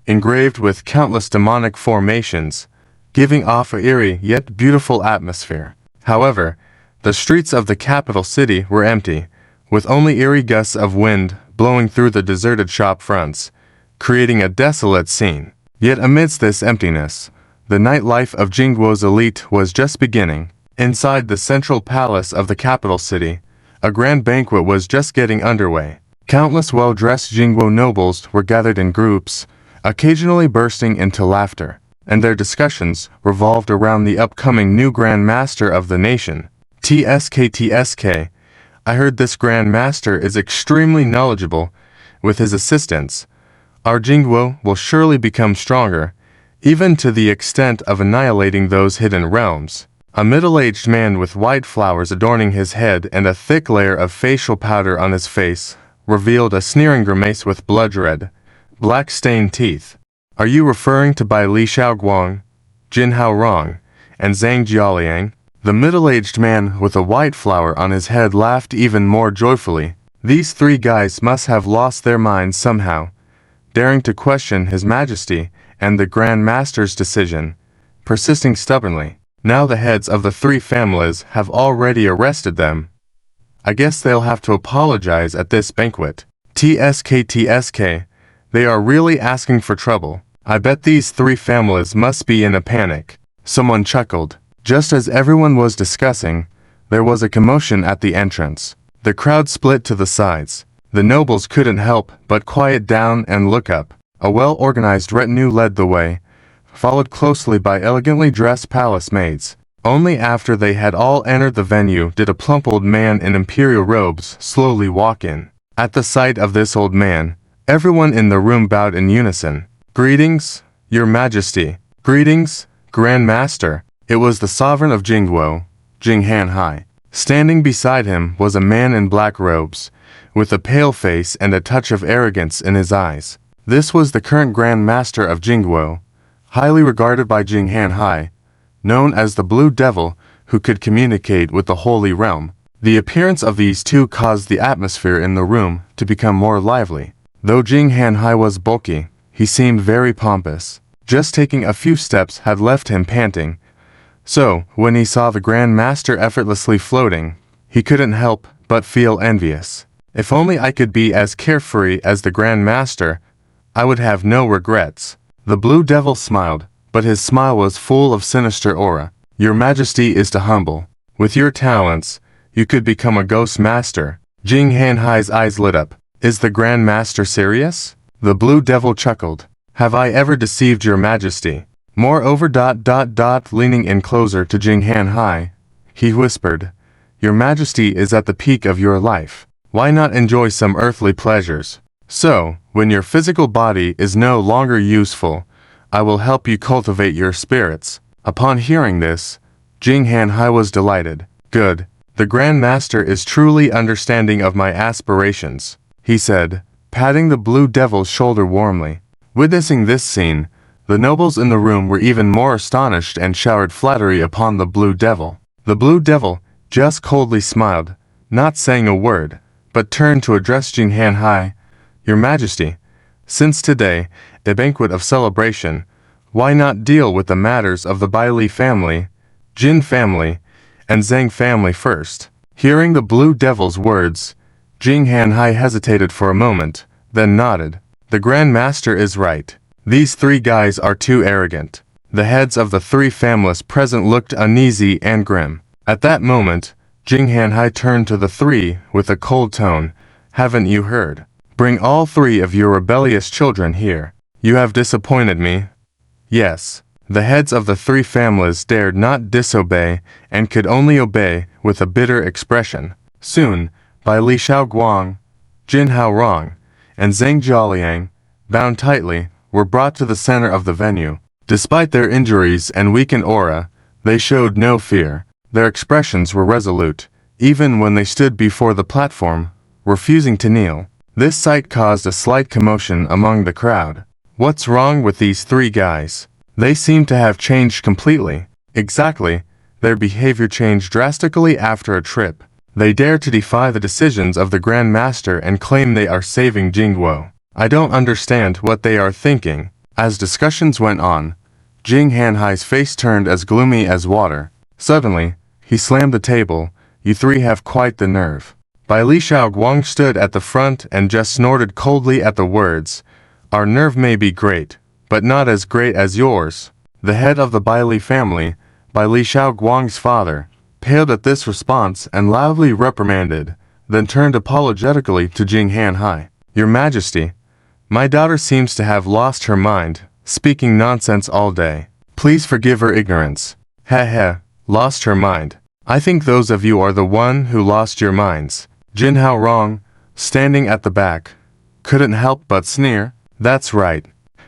engraved with countless demonic formations, giving off an eerie yet beautiful atmosphere. However, the streets of the capital city were empty, with only eerie gusts of wind blowing through the deserted shop fronts, creating a desolate scene. Yet amidst this emptiness, the nightlife of Jingguo's elite was just beginning. Inside the central palace of the capital city, a grand banquet was just getting underway. Countless well-dressed Jingguo nobles were gathered in groups, occasionally bursting into laughter, and their discussions revolved around the upcoming new Grand Master of the nation. TSK, I heard this Grand Master is extremely knowledgeable. With his assistance, our Jingguo will surely become stronger, even to the extent of annihilating those hidden realms. A middle-aged man with white flowers adorning his head and a thick layer of facial powder on his face revealed a sneering grimace with blood-red, black-stained teeth. Are you referring to Bai Li Xiaoguang, Jin Haorong, and Zhang Jialiang? The middle-aged man with a white flower on his head laughed even more joyfully. These three guys must have lost their minds somehow, daring to question His Majesty and the Grand Master's decision, persisting stubbornly. Now the heads of the three families have already arrested them. I guess they'll have to apologize at this banquet. TSK, they are really asking for trouble. I bet these three families must be in a panic. Someone chuckled. Just as everyone was discussing, there was a commotion at the entrance. The crowd split to the sides. The nobles couldn't help but quiet down and look up. A well-organized retinue led the way, followed closely by elegantly dressed palace maids. Only after they had all entered the venue did a plump old man in imperial robes slowly walk in. At the sight of this old man, everyone in the room bowed in unison. "Greetings, Your Majesty. Greetings, Grand Master." It was the sovereign of Jingguo, Jing Hanhai. Standing beside him was a man in black robes, with a pale face and a touch of arrogance in his eyes. This was the current Grand Master of Jingguo, highly regarded by Jing Hanhai, known as the Blue Devil, who could communicate with the Holy Realm. The appearance of these two caused the atmosphere in the room to become more lively. Though Jing Hanhai was bulky, he seemed very pompous. Just taking a few steps had left him panting. So, when he saw the Grand Master effortlessly floating, he couldn't help but feel envious. If only I could be as carefree as the Grand Master, I would have no regrets. The Blue Devil smiled, but his smile was full of sinister aura. Your Majesty is too humble. With your talents, you could become a ghost master. Jing Hanhai's eyes lit up. Is the Grand Master serious? The Blue Devil chuckled. Have I ever deceived your Majesty? Moreover, leaning in closer to Jing Hanhai, he whispered, Your Majesty is at the peak of your life. Why not enjoy some earthly pleasures? So, when your physical body is no longer useful, I will help you cultivate your spirits. Upon hearing this, Jing Hanhai was delighted. Good. The Grand Master is truly understanding of my aspirations, he said, patting the Blue Devil's shoulder warmly. Witnessing this scene, the nobles in the room were even more astonished and showered flattery upon the Blue Devil. The Blue Devil just coldly smiled, not saying a word, but turned to address Jing Hanhai. Your Majesty, since today, a banquet of celebration, why not deal with the matters of the Bai Li family, Jin family, and Zhang family first? Hearing the Blue Devil's words, Jing Hanhai hesitated for a moment, then nodded. The Grand Master is right. These three guys are too arrogant. The heads of the three families present looked uneasy and grim. At that moment, Jing Hanhai turned to the three with a cold tone. Haven't you heard? Bring all three of your rebellious children here. You have disappointed me. Yes. The heads of the three families dared not disobey and could only obey with a bitter expression. Soon, Bai Li Shaoguang, Jin Haorong, and Zhang Jialiang, bound tightly, were brought to the center of the venue. Despite their injuries and weakened aura, they showed no fear. Their expressions were resolute, even when they stood before the platform, refusing to kneel. This sight caused a slight commotion among the crowd. What's wrong with these three guys? They seem to have changed completely. Exactly. Their behavior changed drastically after a trip. They dare to defy the decisions of the Grand Master and claim they are saving Jingguo. I don't understand what they are thinking. As discussions went on, Jing Hanhai's face turned as gloomy as water. Suddenly, he slammed the table. You three have quite the nerve. Bai Li Shaoguang stood at the front and just snorted coldly at the words. Our nerve may be great, but not as great as yours. The head of the Bai Li family, Bai Li Shaoguang's father, paled at this response and loudly reprimanded, then turned apologetically to Jing Hanhai. Your Majesty, my daughter seems to have lost her mind, speaking nonsense all day. Please forgive her ignorance. Heh, lost her mind. I think those of you are the one who lost your minds. Jin Haorong, standing at the back, couldn't help but sneer. That's right.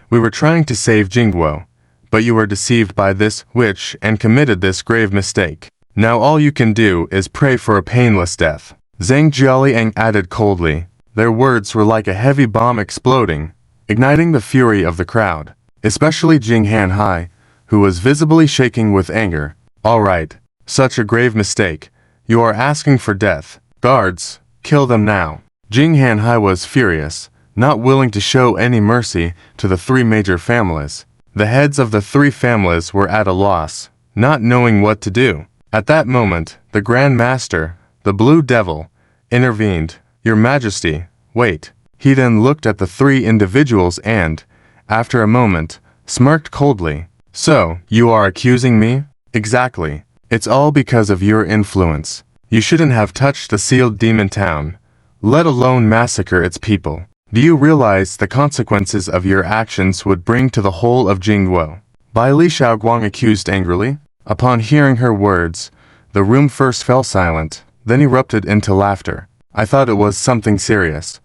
We were trying to save Jingguo, but you were deceived by this witch and committed this grave mistake. Now all you can do is pray for a painless death. Zhang Jialiang added coldly. Their words were like a heavy bomb exploding, igniting the fury of the crowd, especially Jing Hanhai, who was visibly shaking with anger. All right, such a grave mistake. You are asking for death. Guards, kill them now. Jing Hanhai was furious, not willing to show any mercy to the three major families. The heads of the three families were at a loss, not knowing what to do. At that moment, the Grand Master, the Blue Devil, intervened. Your Majesty, wait. He then looked at the three individuals and, after a moment, smirked coldly. So, you are accusing me? Exactly. It's all because of your influence. You shouldn't have touched the sealed demon town, let alone massacre its people. Do you realize the consequences of your actions would bring to the whole of Jingguo? Bai Li Shaoguang accused angrily. Upon hearing her words, the room first fell silent, then erupted into laughter. I thought it was something serious.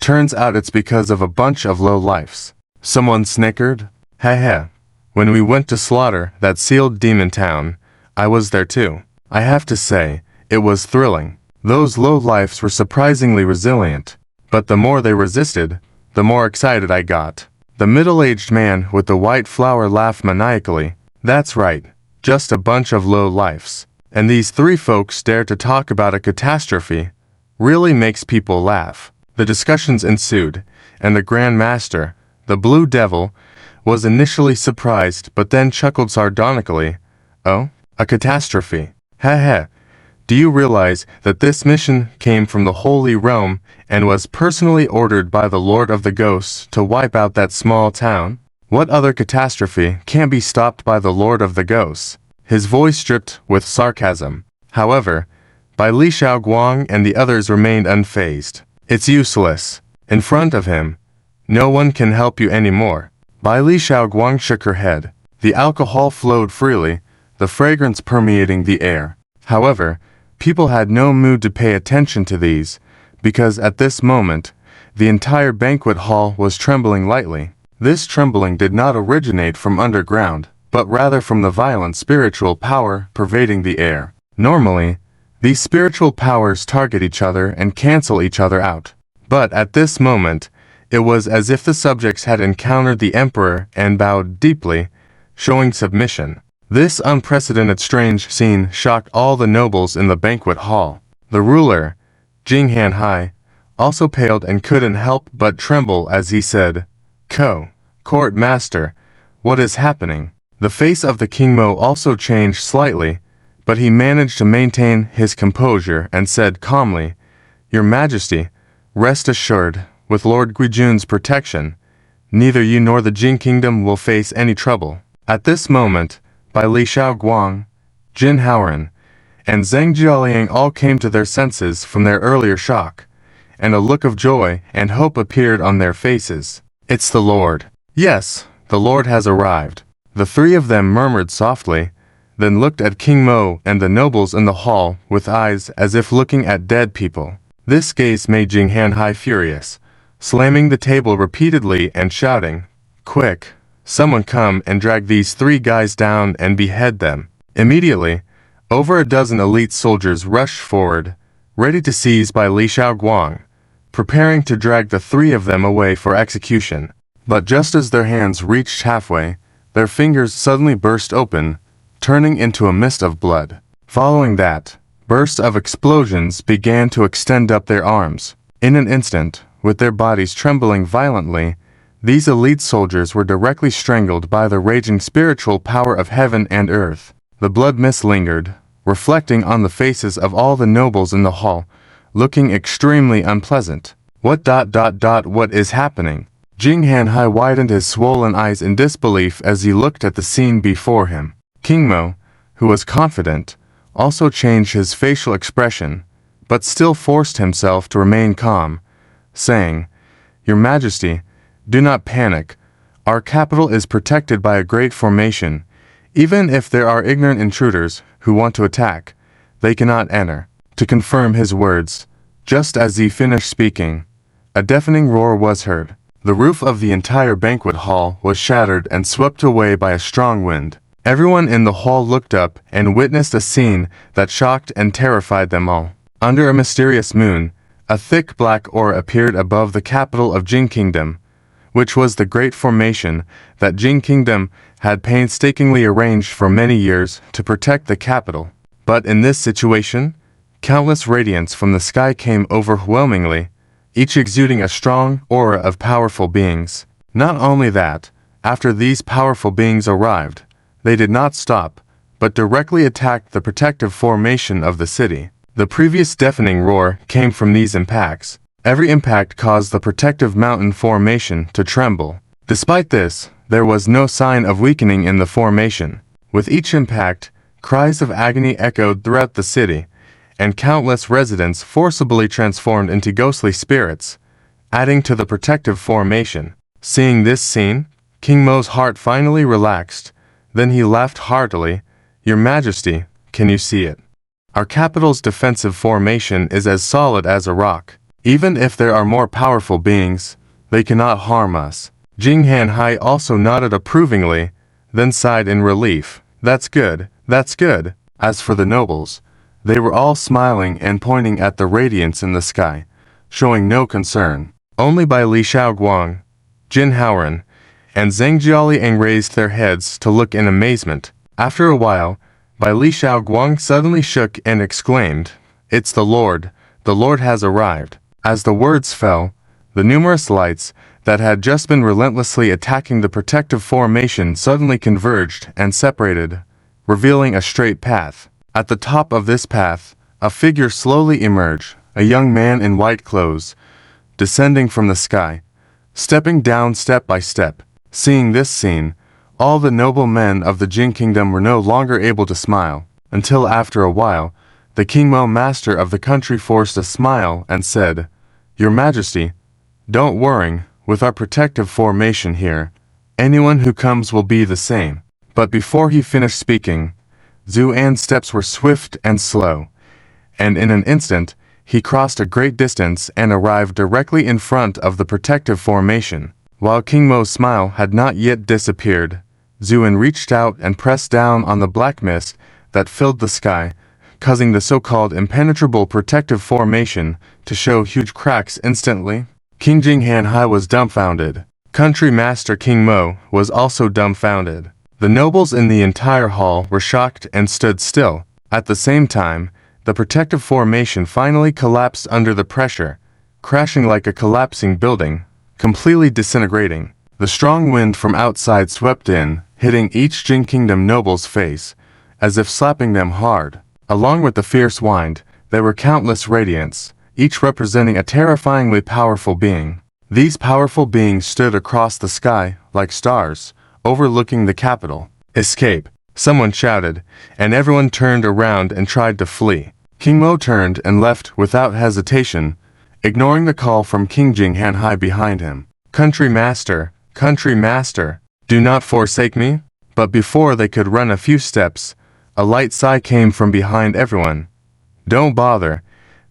Turns out it's because of a bunch of low-lifes. Someone snickered. Heh. When we went to slaughter that sealed demon town, I was there too. I have to say, it was thrilling. Those low-lifes were surprisingly resilient, but the more they resisted, the more excited I got. The middle-aged man with the white flower laughed maniacally. That's right, just a bunch of low-lifes. And these three folks dare to talk about a catastrophe. Really makes people laugh. The discussions ensued, and the Grand Master, the Blue Devil, was initially surprised but then chuckled sardonically. Oh, a catastrophe. Heh. Do you realize that this mission came from the Holy Realm and was personally ordered by the Lord of the Ghosts to wipe out that small town? What other catastrophe can't be stopped by the Lord of the Ghosts? His voice dripped with sarcasm. However, Bai Li Shaoguang and the others remained unfazed. It's useless. In front of him, no one can help you anymore. Bai Li Shaoguang shook her head. The alcohol flowed freely, the fragrance permeating the air. However, people had no mood to pay attention to these, because at this moment, the entire banquet hall was trembling lightly. This trembling did not originate from underground, but rather from the violent spiritual power pervading the air. Normally, these spiritual powers target each other and cancel each other out. But at this moment, it was as if the subjects had encountered the emperor and bowed deeply, showing submission. This unprecedented strange scene shocked all the nobles in the banquet hall. The ruler, Jing Hanhai, also paled and couldn't help but tremble as he said, Court Master, what is happening? The face of the King Mo also changed slightly, but he managed to maintain his composure and said calmly, Your Majesty, rest assured, with Lord Guijun's protection, neither you nor the Jing Kingdom will face any trouble. At this moment, Bai Li Shaoguang, Jin Haoran, and Zhang Jialiang all came to their senses from their earlier shock, and a look of joy and hope appeared on their faces. It's the Lord. Yes, the Lord has arrived. The three of them murmured softly, then looked at King Mo and the nobles in the hall with eyes as if looking at dead people. This gaze made Jing Hanhai furious, slamming the table repeatedly and shouting, "Quick! Someone come and drag these three guys down and behead them." Immediately, over a dozen elite soldiers rushed forward, ready to seize by Li Shaoguang, preparing to drag the three of them away for execution. But just as their hands reached halfway, their fingers suddenly burst open, turning into a mist of blood. Following that, bursts of explosions began to extend up their arms. In an instant, with their bodies trembling violently, these elite soldiers were directly strangled by the raging spiritual power of heaven and earth. The blood mist lingered, reflecting on the faces of all the nobles in the hall, looking extremely unpleasant. What is happening? Jing Hanhai widened his swollen eyes in disbelief as he looked at the scene before him. King Mo, who was confident, also changed his facial expression, but still forced himself to remain calm, saying, "Your Majesty, do not panic. Our capital is protected by a great formation. Even if there are ignorant intruders who want to attack, they cannot enter." To confirm his words, just as he finished speaking, a deafening roar was heard. The roof of the entire banquet hall was shattered and swept away by a strong wind. Everyone in the hall looked up and witnessed a scene that shocked and terrified them all. Under a mysterious moon, a thick black aura appeared above the capital of Jing Kingdom, which was the great formation that Jing Kingdom had painstakingly arranged for many years to protect the capital. But in this situation, countless radiance from the sky came overwhelmingly, each exuding a strong aura of powerful beings. Not only that, after these powerful beings arrived, they did not stop, but directly attacked the protective formation of the city. The previous deafening roar came from these impacts. Every impact caused the protective mountain formation to tremble. Despite this, there was no sign of weakening in the formation. With each impact, cries of agony echoed throughout the city, and countless residents forcibly transformed into ghostly spirits, adding to the protective formation. Seeing this scene, King Mo's heart finally relaxed. Then he laughed heartily. "Your Majesty, can you see it? Our capital's defensive formation is as solid as a rock. Even if there are more powerful beings, they cannot harm us." Jing Hanhai also nodded approvingly, then sighed in relief. That's good. As for the nobles, they were all smiling and pointing at the radiance in the sky, showing no concern. Only by Li Shaoguang, Jin Haoran, and Zhang Jialiang raised their heads to look in amazement. After a while, Bai Li Shaoguang suddenly shook and exclaimed, "It's the Lord has arrived." As the words fell, the numerous lights that had just been relentlessly attacking the protective formation suddenly converged and separated, revealing a straight path. At the top of this path, a figure slowly emerged, a young man in white clothes, descending from the sky, stepping down step by step. Seeing this scene, all the noble men of the Jing Kingdom were no longer able to smile, until after a while, the King Mo master of the country forced a smile and said, "Your Majesty, don't worry, with our protective formation here, anyone who comes will be the same." But before he finished speaking, Zhu An's steps were swift and slow, and in an instant, he crossed a great distance and arrived directly in front of the protective formation. While King Mo's smile had not yet disappeared, Zhuan reached out and pressed down on the black mist that filled the sky, causing the so-called impenetrable protective formation to show huge cracks instantly. King Jing Hanhai was dumbfounded. Country Master King Mo was also dumbfounded. The nobles in the entire hall were shocked and stood still. At the same time, the protective formation finally collapsed under the pressure, crashing like a collapsing building, completely disintegrating. The strong wind from outside swept in, hitting each Jing Kingdom noble's face, as if slapping them hard. Along with the fierce wind, there were countless radiants, each representing a terrifyingly powerful being. These powerful beings stood across the sky, like stars, overlooking the capital. "Escape!" someone shouted, and everyone turned around and tried to flee. King Mo turned and left without hesitation, ignoring the call from King Jing Hanhai behind him. Country Master, do not forsake me." But before they could run a few steps, a light sigh came from behind everyone. Don't bother.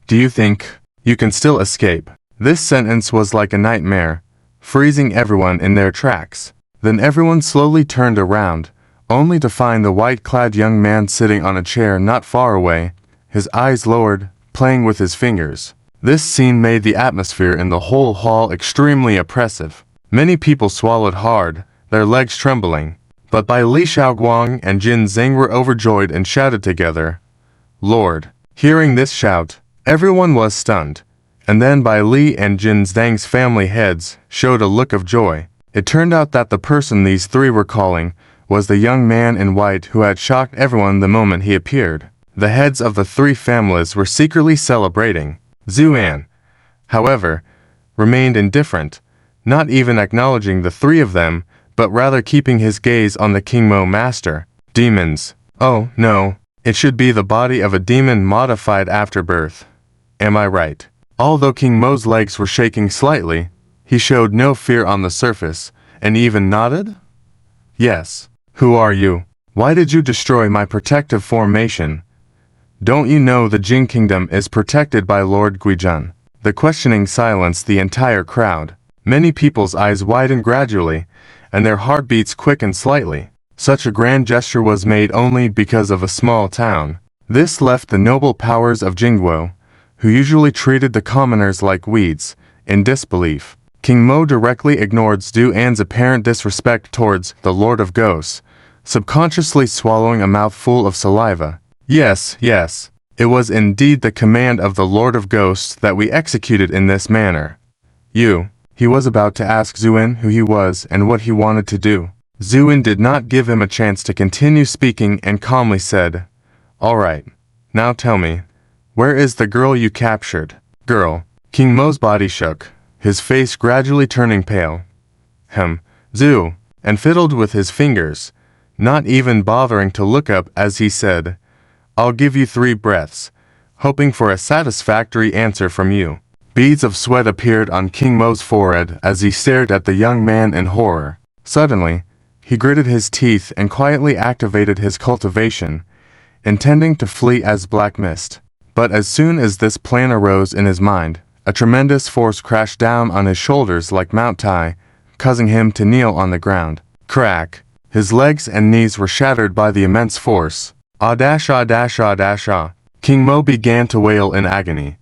Do you think you can still escape? This sentence was like a nightmare, freezing everyone in their tracks. Then everyone slowly turned around, only to find the white-clad young man sitting on a chair not far away, his eyes lowered, playing with his fingers. This scene made the atmosphere in the whole hall extremely oppressive. Many people swallowed hard, their legs trembling. But Bai Li Xiaoguang and Jin Zhang were overjoyed and shouted together, "Lord!" Hearing this shout, everyone was stunned. And then Bai Li and Jin Zhang's family heads showed a look of joy. It turned out that the person these three were calling was the young man in white who had shocked everyone the moment he appeared. The heads of the three families were secretly celebrating. Zuan, however, remained indifferent, not even acknowledging the three of them, but rather keeping his gaze on the King Mo master. Demons. Oh, no, it should be the body of a demon modified after birth. Am I right? Although King Mo's legs were shaking slightly, he showed no fear on the surface, and even nodded? Yes. Who are you? Why did you destroy my protective formation? Don't you know the Jing Kingdom is protected by Lord Guizhen? The questioning silenced the entire crowd. Many people's eyes widened gradually, and their heartbeats quickened slightly. Such a grand gesture was made only because of a small town. This left the noble powers of Jingguo, who usually treated the commoners like weeds, in disbelief. King Mo directly ignored Zhu An's apparent disrespect towards the Lord of Ghosts, subconsciously swallowing a mouthful of saliva. Yes, it was indeed the command of the Lord of Ghosts that we executed in this manner. He was about to ask Zuin who he was and what he wanted to do. Zuin did not give him a chance to continue speaking and calmly said, "All right, now tell me, where is the girl you captured?" Girl. King Mo's body shook, his face gradually turning pale. Zhu, and fiddled with his fingers, not even bothering to look up as he said, "I'll give you 3 breaths, hoping for a satisfactory answer from you." Beads of sweat appeared on King Mo's forehead as he stared at the young man in horror. Suddenly, he gritted his teeth and quietly activated his cultivation, intending to flee as black mist. But as soon as this plan arose in his mind, a tremendous force crashed down on his shoulders like Mount Tai, causing him to kneel on the ground. Crack! His legs and knees were shattered by the immense force. Ah dash ah dash ah dash ah. King Mo began to wail in agony.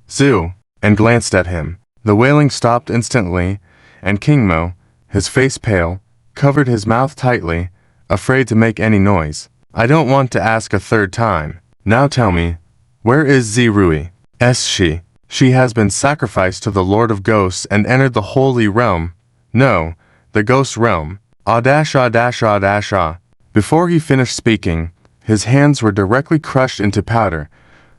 Zhu, and glanced at him. The wailing stopped instantly, and King Mo, his face pale, covered his mouth tightly, afraid to make any noise. "I don't want to ask a third time. Now tell me, where is Zirui? She? She has been sacrificed to the Lord of Ghosts and entered the Holy Realm. No, the Ghost Realm. Ah dash ah dash ah dash ah." Before he finished speaking, his hands were directly crushed into powder,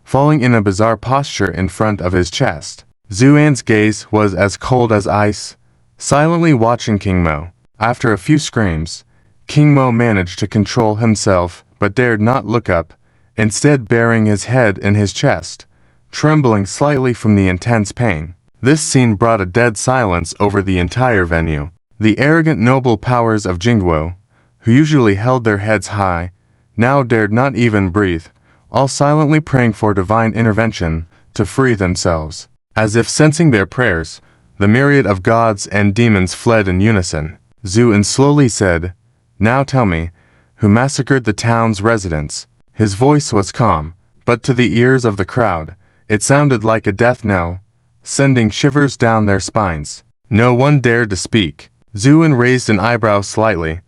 falling in a bizarre posture in front of his chest. Zuan's gaze was as cold as ice, silently watching King Mo. After a few screams, King Mo managed to control himself but dared not look up, instead burying his head in his chest, trembling slightly from the intense pain. This scene brought a dead silence over the entire venue. The arrogant noble powers of Jingguo, who usually held their heads high, now dared not even breathe, all silently praying for divine intervention to free themselves. As if sensing their prayers, the myriad of gods and demons fled in unison. Zuin slowly said, "Now tell me, who massacred the town's residents?" His voice was calm, but to the ears of the crowd, it sounded like a death knell, sending shivers down their spines. No one dared to speak. Zuin raised an eyebrow slightly.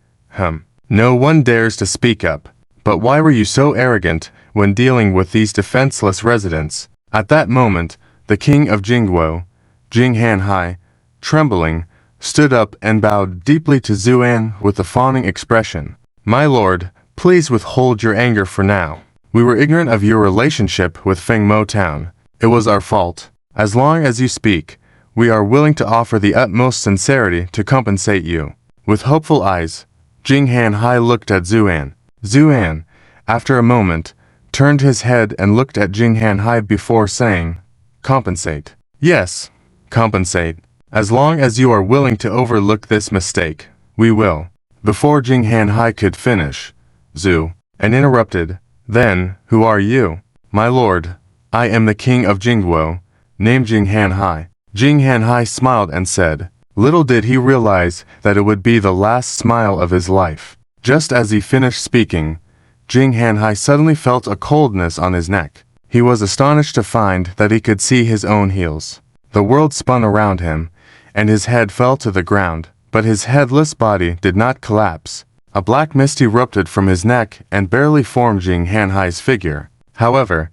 No one dares to speak up. But why were you so arrogant when dealing with these defenseless residents? At that moment, the king of Jingguo, Jing Hanhai, trembling, stood up and bowed deeply to Zuan with a fawning expression. "My lord, please withhold your anger for now. We were ignorant of your relationship with Fengmo Town. It was our fault. As long as you speak, we are willing to offer the utmost sincerity to compensate you." With hopeful eyes, Jing Hanhai looked at Zuan. Zuan, after a moment, turned his head and looked at Jing Hanhai before saying, "Compensate." "Yes, compensate. As long as you are willing to overlook this mistake, we will." Before Jing Hanhai could finish, Zhu and interrupted, "Then, who are you?" "My lord, I am the king of Jingguo, named Jing Hanhai." Jing Hanhai smiled and said, little did he realize that it would be the last smile of his life. Just as he finished speaking, Jing Hanhai suddenly felt a coldness on his neck. He was astonished to find that he could see his own heels. The world spun around him, and his head fell to the ground, but his headless body did not collapse. A black mist erupted from his neck and barely formed Jing Hanhai's figure. However,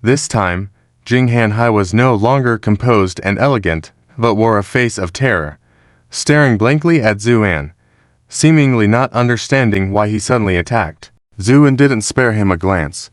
this time, Jing Hanhai was no longer composed and elegant, but wore a face of terror, staring blankly at Zuan, seemingly not understanding why he suddenly attacked. Zuan didn't spare him a glance,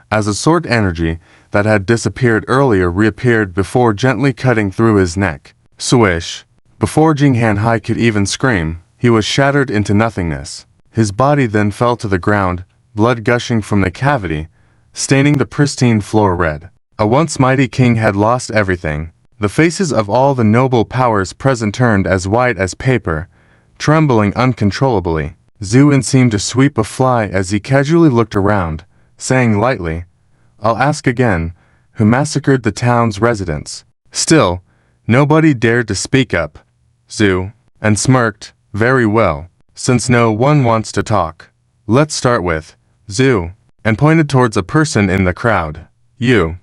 as a sword energy that had disappeared earlier reappeared before gently cutting through his neck. Swish! Before Jing Hanhai could even scream, he was shattered into nothingness. His body then fell to the ground, blood gushing from the cavity, staining the pristine floor red. A once mighty king had lost everything. The faces of all the noble powers present turned as white as paper, trembling uncontrollably. Zuin seemed to sweep a fly as he casually looked around, saying lightly, "I'll ask again, who massacred the town's residents?" Still, nobody dared to speak up. Zhu and smirked, "Very well. Since no one wants to talk, let's start with Zhu," and pointed towards a person in the crowd. "You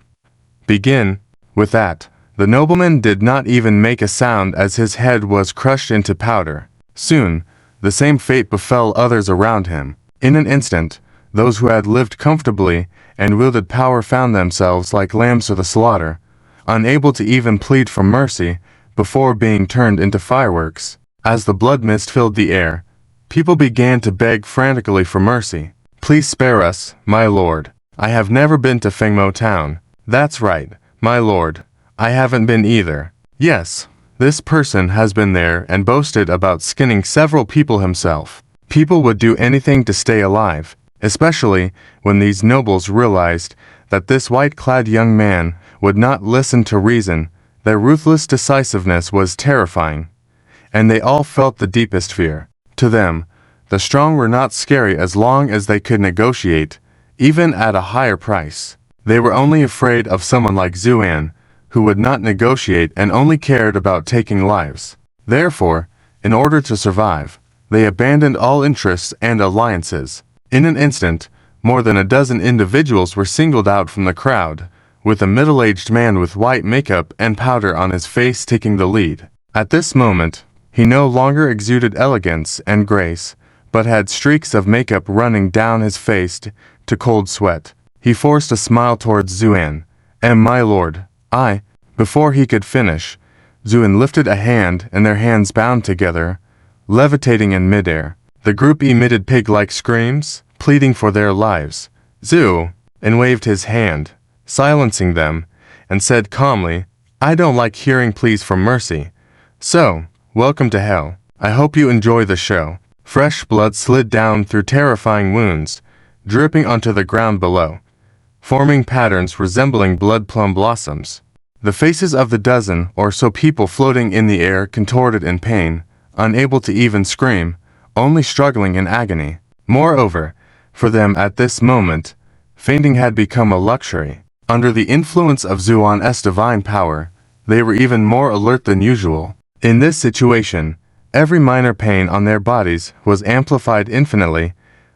begin." With that, the nobleman did not even make a sound as his head was crushed into powder. Soon, the same fate befell others around him. In an instant, those who had lived comfortably and wielded power found themselves like lambs to the slaughter, unable to even plead for mercy before being turned into fireworks. As the blood mist filled the air, people began to beg frantically for mercy. "Please spare us, my lord. I have never been to Fengmo town." "That's right, my lord. I haven't been either." "Yes, this person has been there and boasted about skinning several people himself." People would do anything to stay alive, especially when these nobles realized that this white-clad young man would not listen to reason. Their ruthless decisiveness was terrifying, and they all felt the deepest fear. To them, the strong were not scary as long as they could negotiate, even at a higher price. They were only afraid of someone like Zuan, who would not negotiate and only cared about taking lives. Therefore, in order to survive, they abandoned all interests and alliances. In an instant, more than a dozen individuals were singled out from the crowd, with a middle-aged man with white makeup and powder on his face taking the lead. At this moment, he no longer exuded elegance and grace, but had streaks of makeup running down his face to cold sweat. He forced a smile towards Zuan. "My lord, I..." Before he could finish, Zuan lifted a hand and their hands bound together, levitating in midair. The group emitted pig-like screams, pleading for their lives. Zhu, and waved his hand, silencing them, and said calmly, "I don't like hearing pleas for mercy. So, welcome to hell. I hope you enjoy the show." Fresh blood slid down through terrifying wounds, dripping onto the ground below, forming patterns resembling blood plum blossoms. The faces of the dozen or so people floating in the air contorted in pain, unable to even scream, only struggling in agony. Moreover, for them at this moment, fainting had become a luxury. Under the influence of Zuan's divine power, they were even more alert than usual. In this situation, every minor pain on their bodies was amplified infinitely,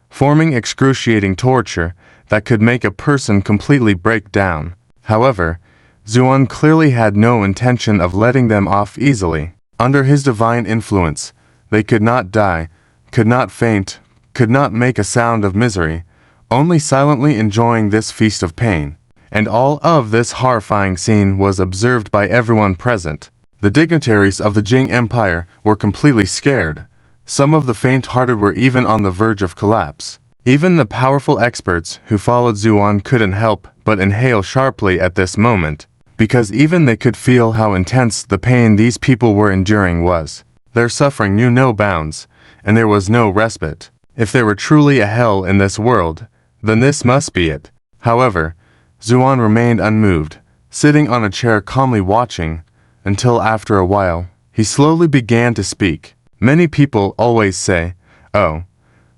forming excruciating torture that could make a person completely break down. However, Zuan clearly had no intention of letting them off easily. Under his divine influence, they could not die, could not faint, could not make a sound of misery, only silently enjoying this feast of pain. And all of this horrifying scene was observed by everyone present. The dignitaries of the Jing Empire were completely scared. Some of the faint-hearted were even on the verge of collapse. Even the powerful experts who followed Zuan couldn't help but inhale sharply at this moment, because even they could feel how intense the pain these people were enduring was. Their suffering knew no bounds, and there was no respite. If there were truly a hell in this world, then this must be it. However, Zuan remained unmoved, sitting on a chair calmly watching, until after a while, he slowly began to speak. "Many people always say, Oh.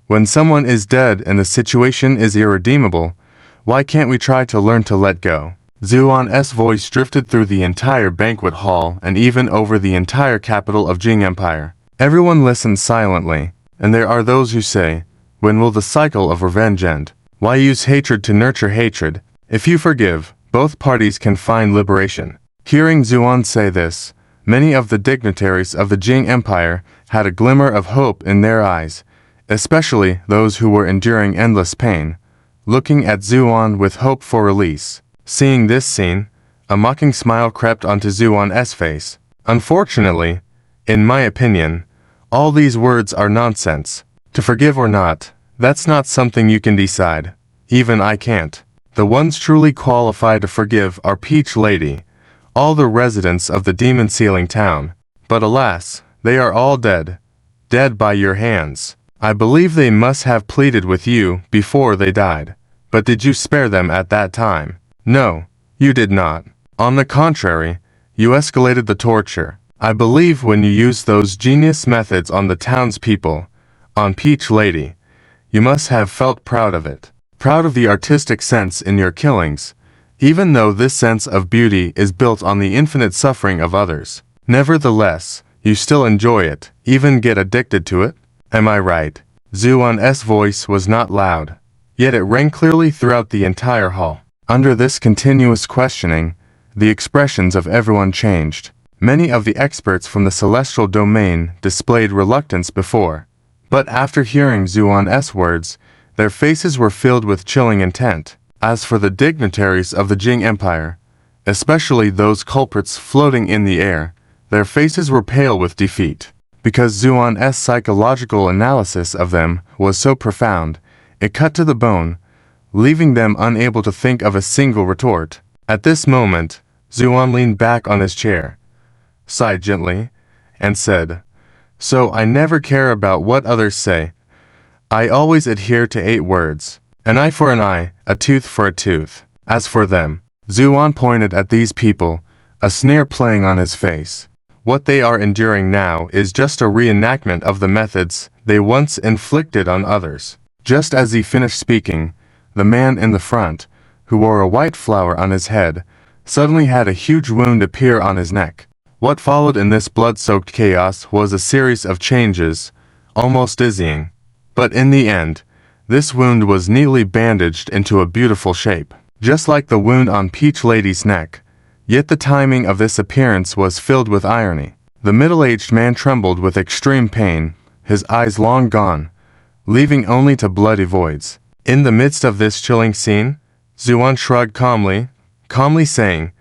When someone is dead and the situation is irredeemable, why can't we try to learn to let go? Zuan's voice drifted through the entire banquet hall and even over the entire capital of Jing Empire. Everyone listened silently, and there are those who say, when will the cycle of revenge end? Why use hatred to nurture hatred? If you forgive, both parties can find liberation. Hearing Zuan say this, many of the dignitaries of the Jing Empire had a glimmer of hope in their eyes, especially those who were enduring endless pain, looking at Zuan with hope for release. Seeing this scene, a mocking smile crept onto Zuan's face. Unfortunately, in my opinion, all these words are nonsense. To forgive or not, that's not something you can decide. Even I can't. The ones truly qualified to forgive are Peach Lady, all the residents of the Demon Ceiling Town. But alas, they are all dead. Dead by your hands. I believe they must have pleaded with you before they died. But did you spare them at that time? No, you did not. On the contrary, you escalated the torture. I believe when you used those genius methods on the townspeople, on Peach Lady, you must have felt proud of it. Proud of the artistic sense in your killings, even though this sense of beauty is built on the infinite suffering of others. Nevertheless, you still enjoy it, even get addicted to it? Am I right? Zuan's voice was not loud, yet it rang clearly throughout the entire hall. Under this continuous questioning, the expressions of everyone changed. Many of the experts from the celestial domain displayed reluctance before, but after hearing Zuan's words, their faces were filled with chilling intent. As for the dignitaries of the Jing Empire, especially those culprits floating in the air, their faces were pale with defeat. Because Zuan's psychological analysis of them was so profound, it cut to the bone, leaving them unable to think of a single retort. At this moment, Zuan leaned back on his chair, sighed gently, and said, "So I never care about what others say. I always adhere to 8 words. An eye for an eye, a tooth for a tooth." As for them, Zuan pointed at these people, a sneer playing on his face. What they are enduring now is just a reenactment of the methods they once inflicted on others. Just as he finished speaking, the man in the front, who wore a white flower on his head, suddenly had a huge wound appear on his neck. What followed in this blood-soaked chaos was a series of changes, almost dizzying. But in the end, this wound was neatly bandaged into a beautiful shape, just like the wound on Peach Lady's neck. Yet the timing of this appearance was filled with irony. The middle-aged man trembled with extreme pain, his eyes long gone, leaving only to bloody voids. In the midst of this chilling scene, Zuan shrugged calmly saying,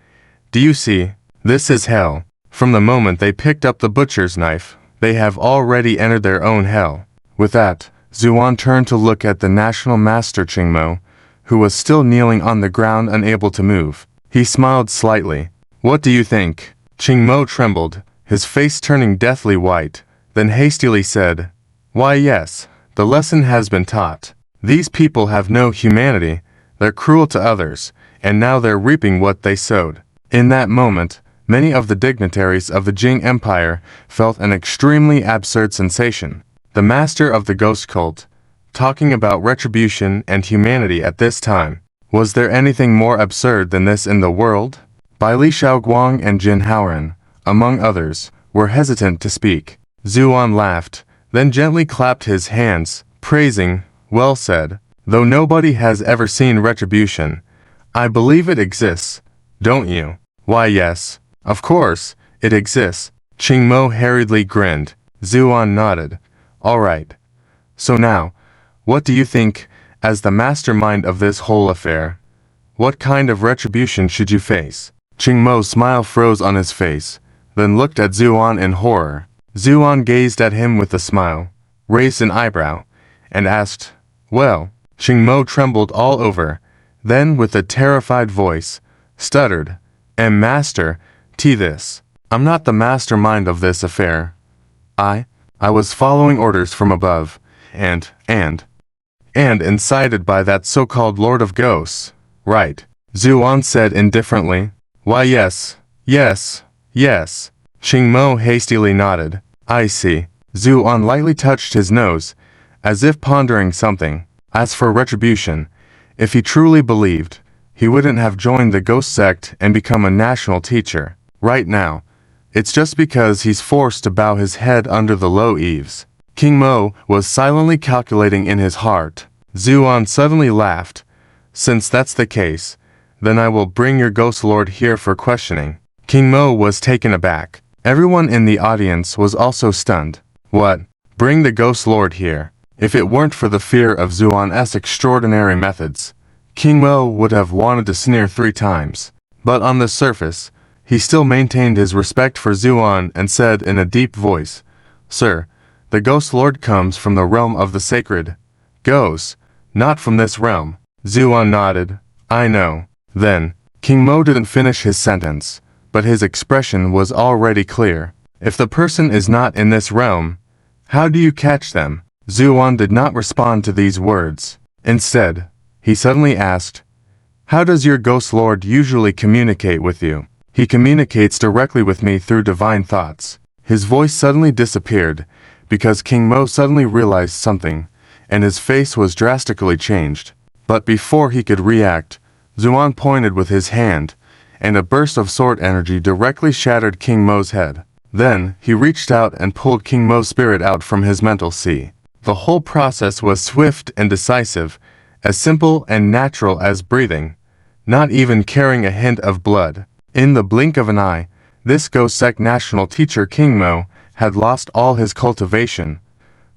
"Do you see? This is hell. From the moment they picked up the butcher's knife, they have already entered their own hell." With that, Zuan turned to look at the National Master Qingmo, who was still kneeling on the ground unable to move. He smiled slightly. "What do you think?" Qingmo trembled, his face turning deathly white, then hastily said, "Why yes, the lesson has been taught. These people have no humanity, they're cruel to others, and now they're reaping what they sowed." In that moment, many of the dignitaries of the Jing Empire felt an extremely absurd sensation. The master of the ghost cult, talking about retribution and humanity at this time. Was there anything more absurd than this in the world? Bai Li Shaoguang and Jin Haoran, among others, were hesitant to speak. Zuan laughed, then gently clapped his hands, praising, "Well said. Though nobody has ever seen retribution, I believe it exists, don't you?" "Why yes, of course, it exists." Qingmo hurriedly grinned. Zuan nodded. "All right. So now, what do you think, as the mastermind of this whole affair? What kind of retribution should you face?" Qingmo's smile froze on his face, then looked at Zuan in horror. Zuan gazed at him with a smile, raised an eyebrow, and asked, "Well?" Qingmo trembled all over, then with a terrified voice, stuttered, Master, this. I'm not the mastermind of this affair. I was following orders from above, and incited by that so-called Lord of Ghosts." "Right," Zuan said indifferently. "Why yes. Qingmo hastily nodded. "I see." Zuan lightly touched his nose, as if pondering something. As for retribution, if he truly believed, he wouldn't have joined the ghost sect and become a national teacher. Right now, it's just because he's forced to bow his head under the low eaves. King Mo was silently calculating in his heart. Zuan suddenly laughed. Since that's the case, then I will bring your ghost lord here for questioning. King Mo was taken aback. Everyone in the audience was also stunned. What? Bring the ghost lord here? If it weren't for the fear of Zuan's extraordinary methods, King Mo would have wanted to sneer 3 times. But on the surface, he still maintained his respect for Zuan and said in a deep voice, Sir, the ghost lord comes from the realm of the sacred. Ghosts, not from this realm. Zuan nodded. I know. Then, King Mo didn't finish his sentence, but his expression was already clear. If the person is not in this realm, how do you catch them? Zuan did not respond to these words. Instead, he suddenly asked, How does your ghost lord usually communicate with you? He communicates directly with me through divine thoughts. His voice suddenly disappeared, because King Mo suddenly realized something, and his face was drastically changed. But before he could react, Zuan pointed with his hand, and a burst of sword energy directly shattered King Mo's head. Then, he reached out and pulled King Mo's spirit out from his mental sea. The whole process was swift and decisive, as simple and natural as breathing, not even carrying a hint of blood. In the blink of an eye, this ghost sect national teacher King Mo had lost all his cultivation,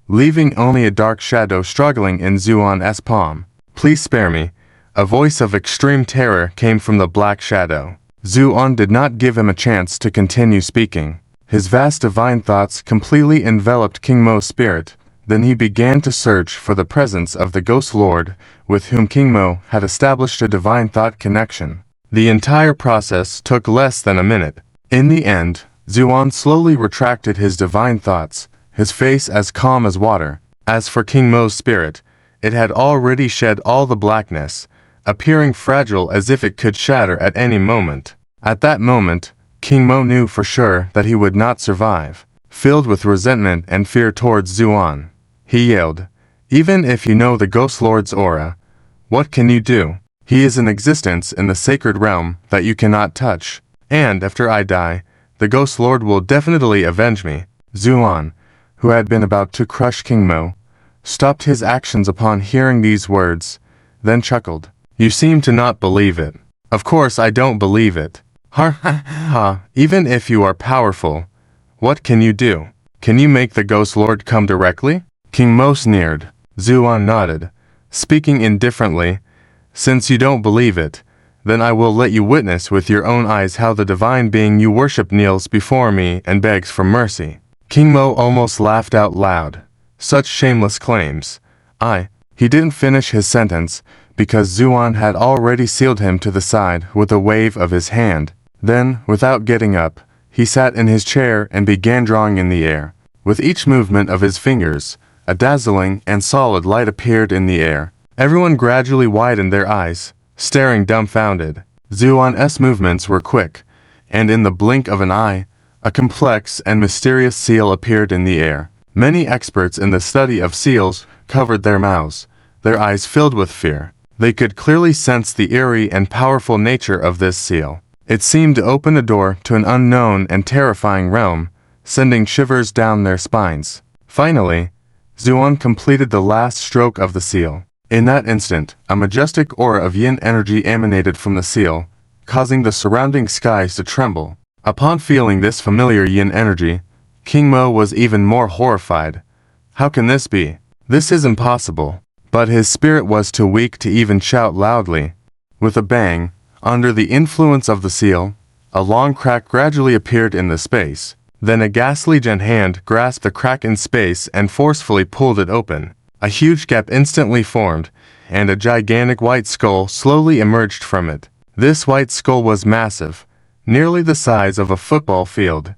leaving only a dark shadow struggling in Zuan's palm. Please spare me. A voice of extreme terror came from the black shadow. Zuan did not give him a chance to continue speaking. His vast divine thoughts completely enveloped King Mo's spirit. Then he began to search for the presence of the ghost lord, with whom King Mo had established a divine thought connection. The entire process took less than a minute. In the end, Zuan slowly retracted his divine thoughts, his face as calm as water. As for King Mo's spirit, it had already shed all the blackness, appearing fragile as if it could shatter at any moment. At that moment, King Mo knew for sure that he would not survive. Filled with resentment and fear towards Zuan, he yelled, Even if you know the ghost lord's aura, what can you do? He is an existence in the sacred realm that you cannot touch. And after I die, the ghost lord will definitely avenge me. Zuan, who had been about to crush King Mo, stopped his actions upon hearing these words, then chuckled. You seem to not believe it. Of course I don't believe it. Ha ha ha. Even if you are powerful, what can you do? Can you make the ghost lord come directly? King Mo sneered. Zuan nodded, speaking indifferently. Since you don't believe it, then I will let you witness with your own eyes how the divine being you worship kneels before me and begs for mercy. King Mo almost laughed out loud. Such shameless claims. He didn't finish his sentence, because Zuan had already sealed him to the side with a wave of his hand. Then, without getting up, he sat in his chair and began drawing in the air. With each movement of his fingers, a dazzling and solid light appeared in the air. Everyone gradually widened their eyes, staring dumbfounded. Zuan's movements were quick, and in the blink of an eye, a complex and mysterious seal appeared in the air. Many experts in the study of seals covered their mouths, their eyes filled with fear. They could clearly sense the eerie and powerful nature of this seal. It seemed to open a door to an unknown and terrifying realm, sending shivers down their spines. Finally, Zuan completed the last stroke of the seal. In that instant, a majestic aura of yin energy emanated from the seal, causing the surrounding skies to tremble. Upon feeling this familiar yin energy, King Mo was even more horrified. How can this be? This is impossible. But his spirit was too weak to even shout loudly. With a bang, under the influence of the seal, a long crack gradually appeared in the space. Then a ghastly giant hand grasped the crack in space and forcefully pulled it open. A huge gap instantly formed, and a gigantic white skull slowly emerged from it. This white skull was massive, nearly the size of a football field,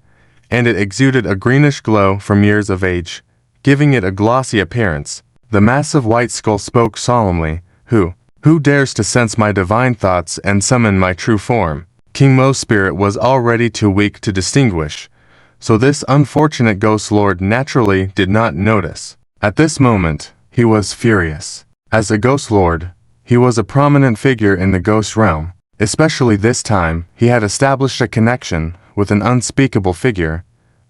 and it exuded a greenish glow from years of age, giving it a glossy appearance. The massive white skull spoke solemnly, Who dares to sense my divine thoughts and summon my true form? King Mo's spirit was already too weak to distinguish, so this unfortunate ghost lord naturally did not notice. At this moment, He was furious. As a ghost lord, he was a prominent figure in the ghost realm. Especially this time, he had established a connection with an unspeakable figure,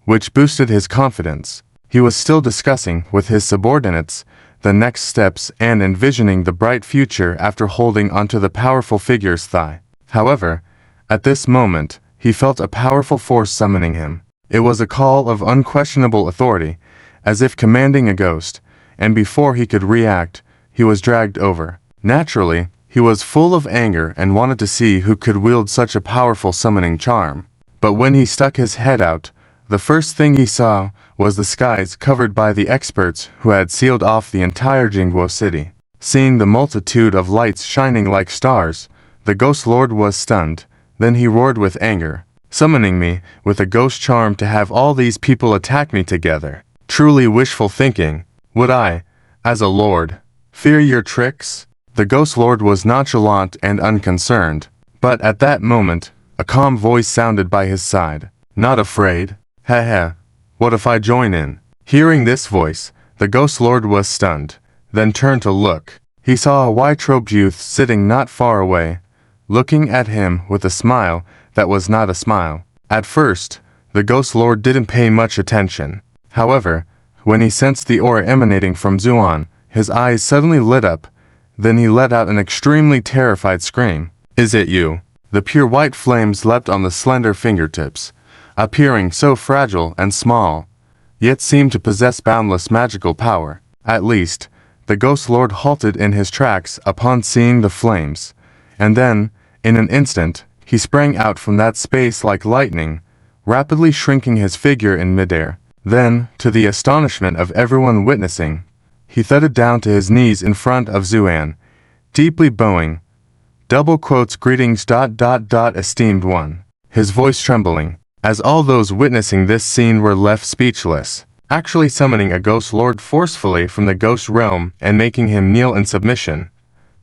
which boosted his confidence. He was still discussing with his subordinates the next steps and envisioning the bright future after holding onto the powerful figure's thigh. However, at this moment, he felt a powerful force summoning him. It was a call of unquestionable authority, as if commanding a ghost, and before he could react, he was dragged over. Naturally, he was full of anger and wanted to see who could wield such a powerful summoning charm. But when he stuck his head out, the first thing he saw was the skies covered by the experts who had sealed off the entire Jingguo city. Seeing the multitude of lights shining like stars, the ghost lord was stunned. Then he roared with anger, "Summoning me with a ghost charm to have all these people attack me together. Truly wishful thinking. Would I, as a lord, fear your tricks?" The ghost lord was nonchalant and unconcerned, but at that moment, a calm voice sounded by his side. "Not afraid? Heh. What if I join in?" Hearing this voice, the ghost lord was stunned, then turned to look. He saw a white-robed youth sitting not far away, looking at him with a smile that was not a smile. At first, the ghost lord didn't pay much attention. However, when he sensed the aura emanating from Zuan, his eyes suddenly lit up. Then he let out an extremely terrified scream. "Is it you?" The pure white flames leapt on the slender fingertips, appearing so fragile and small, yet seemed to possess boundless magical power. At least, the ghost lord halted in his tracks upon seeing the flames, and then, in an instant, he sprang out from that space like lightning, rapidly shrinking his figure in midair. Then, to the astonishment of everyone witnessing, he thudded down to his knees in front of Zuan, deeply bowing. "Greetings, esteemed one," his voice trembling, as all those witnessing this scene were left speechless. Actually summoning a ghost lord forcefully from the ghost realm and making him kneel in submission.